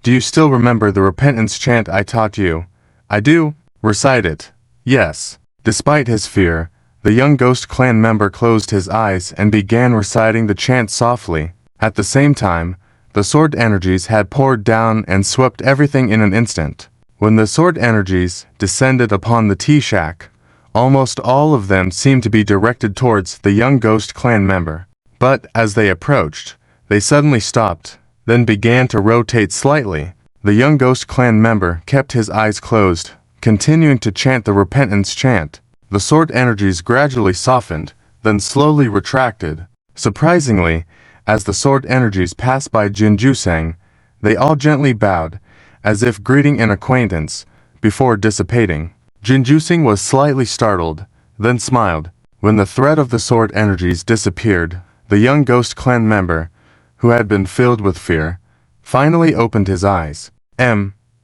Do you still remember the repentance chant I taught you?" "I do." "Recite it." "Yes." Despite his fear, the young ghost clan member closed his eyes and began reciting the chant softly. At the same time, the sword energies had poured down and swept everything in an instant. When the sword energies descended upon the tea shack, almost all of them seemed to be directed towards the young ghost clan member. But as they approached, they suddenly stopped, then began to rotate slightly. The young ghost clan member kept his eyes closed, continuing to chant the repentance chant. The sword energies gradually softened, then slowly retracted. Surprisingly, as the sword energies passed by Jinjusing, they all gently bowed, as if greeting an acquaintance, before dissipating. Jinjusing was slightly startled, then smiled. When the threat of the sword energies disappeared, the young ghost clan member, who had been filled with fear, finally opened his eyes.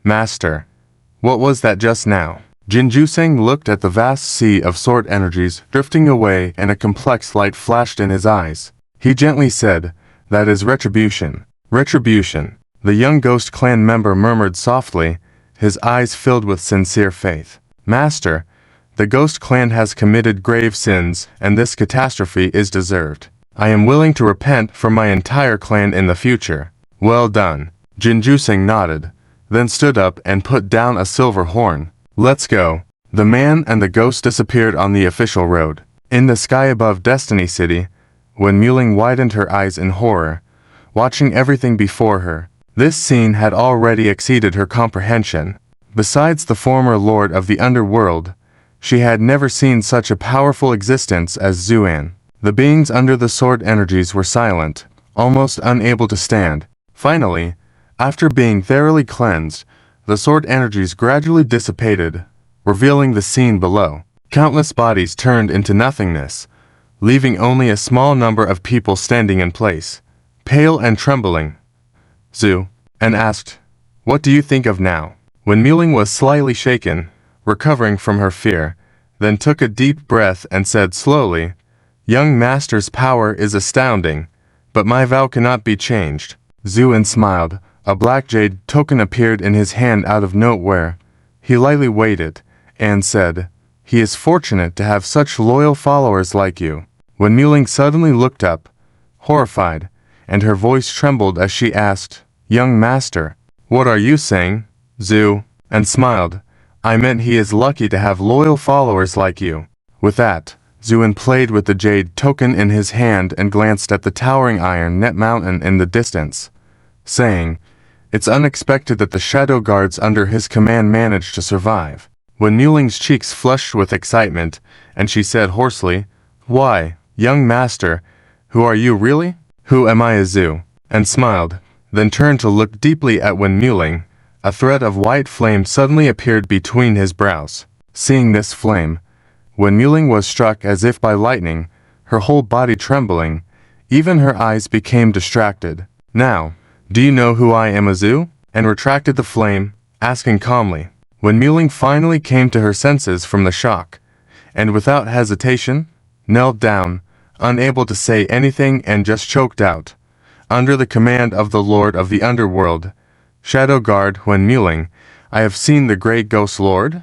Master, what was that just now?" Jinjusing looked at the vast sea of sword energies drifting away and a complex light flashed in his eyes. He gently said, "That is retribution." "Retribution," the young ghost clan member murmured softly, his eyes filled with sincere faith. "Master, the ghost clan has committed grave sins and this catastrophe is deserved. I am willing to repent for my entire clan in the future." "Well done." Jinjusing nodded, then stood up and put down a silver horn. "Let's go." The man and the ghost disappeared on the official road. In the sky above Destiny City, when Muling widened her eyes in horror, watching everything before her, this scene had already exceeded her comprehension. Besides the former lord of the underworld, she had never seen such a powerful existence as Zuan. The beings under the sword energies were silent, almost unable to stand. Finally, after being thoroughly cleansed, the sword energies gradually dissipated, revealing the scene below. Countless bodies turned into nothingness, leaving only a small number of people standing in place, pale and trembling. Zhu, and asked, "What do you think of now?" When Muling was slightly shaken, recovering from her fear, then took a deep breath and said slowly, "Young Master's power is astounding, but my vow cannot be changed." Zuin smiled. A black jade token appeared in his hand out of nowhere. He lightly weighed it, and said, "He is fortunate to have such loyal followers like you." When Muling suddenly looked up, horrified, and her voice trembled as she asked, "Young Master, what are you saying?" Zhu, and smiled, "I meant he is lucky to have loyal followers like you." With that, Zuin played with the jade token in his hand and glanced at the towering iron net mountain in the distance, saying, "It's unexpected that the shadow guards under his command managed to survive." When Muling's cheeks flushed with excitement, and she said hoarsely, "Why, young master, who are you really?" "Who am I, Zhu?" and smiled, then turned to look deeply at Wen Muling. A thread of white flame suddenly appeared between his brows. Seeing this flame, Wen Muling was struck as if by lightning, her whole body trembling, even her eyes became distracted. "Now, do you know who I am, Zhu?" and retracted the flame, asking calmly. When Muling finally came to her senses from the shock, and without hesitation, knelt down, unable to say anything and just choked out. "Under the command of the Lord of the Underworld, Shadow Guard Wen Muling, I have seen the Great Ghost Lord?"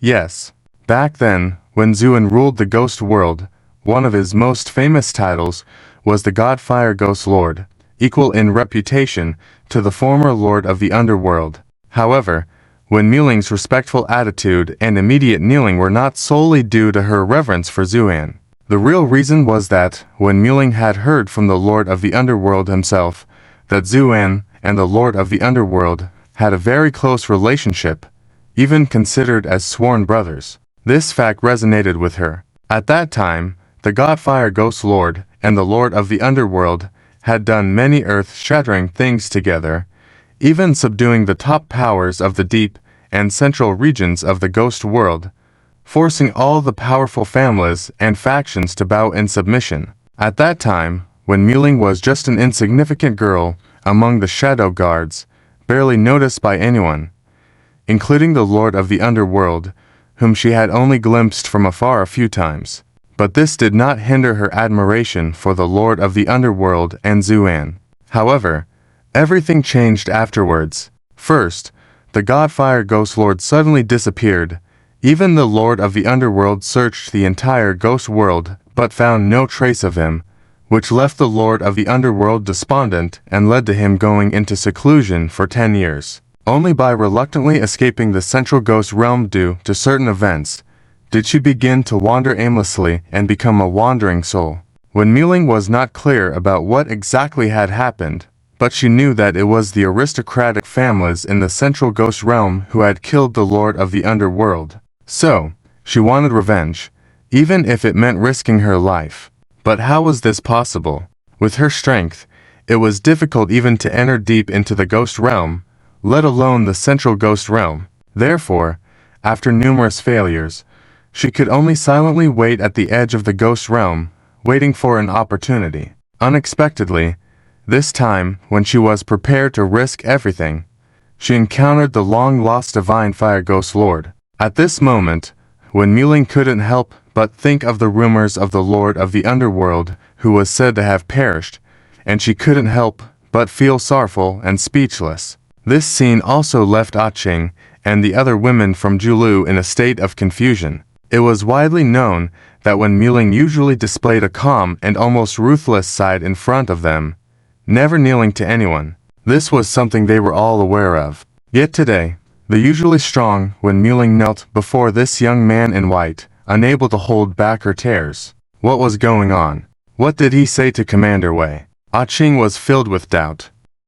Yes. Back then, when Zuin ruled the Ghost World, one of his most famous titles was the Godfire Ghost Lord. equal in reputation to the former lord of the underworld. However, Wen Muling's respectful attitude and immediate kneeling were not solely due to her reverence for Zuan. The real reason was that Wen Muling had heard from the lord of the underworld himself that Zuan and the lord of the underworld had a very close relationship, even considered as sworn brothers. This fact resonated with her. At that time, the God-Fire Ghost Lord and the lord of the underworld had done many earth-shattering things together, even subduing the top powers of the deep and central regions of the ghost world, forcing all the powerful families and factions to bow in submission. At that time, when Muling was just an insignificant girl among the shadow guards, barely noticed by anyone, including the lord of the underworld, whom she had only glimpsed from afar a few times. But this did not hinder her admiration for the lord of the underworld and Zuan. However, everything changed afterwards. First, the God-Fire Ghost Lord suddenly disappeared. Even the lord of the underworld searched the entire ghost world, but found no trace of him, which left the lord of the underworld despondent and led to him going into seclusion for 10 years. Only by reluctantly escaping the central ghost realm due to certain events did she begin to wander aimlessly and become a wandering soul. Wen Muling was not clear about what exactly had happened, but she knew that it was the aristocratic families in the central ghost realm who had killed the lord of the underworld. So, she wanted revenge, even if it meant risking her life. But how was this possible? With her strength, it was difficult even to enter deep into the ghost realm, let alone the central ghost realm. Therefore, after numerous failures, she could only silently wait at the edge of the ghost realm, waiting for an opportunity. Unexpectedly, this time, when she was prepared to risk everything, she encountered the long-lost Divine Fire Ghost Lord. At this moment, Wen Muling couldn't help but think of the rumors of the lord of the underworld who was said to have perished, and she couldn't help but feel sorrowful and speechless. This scene also left Qing and the other women from Julu in a state of confusion. It was widely known that Wen Muling usually displayed a calm and almost ruthless side in front of them, never kneeling to anyone. This was something they were all aware of. Yet today, the usually strong Wen Muling knelt before this young man in white, unable to hold back her tears. What was going on? What did he say to Commander Wei? Qing was filled with doubt.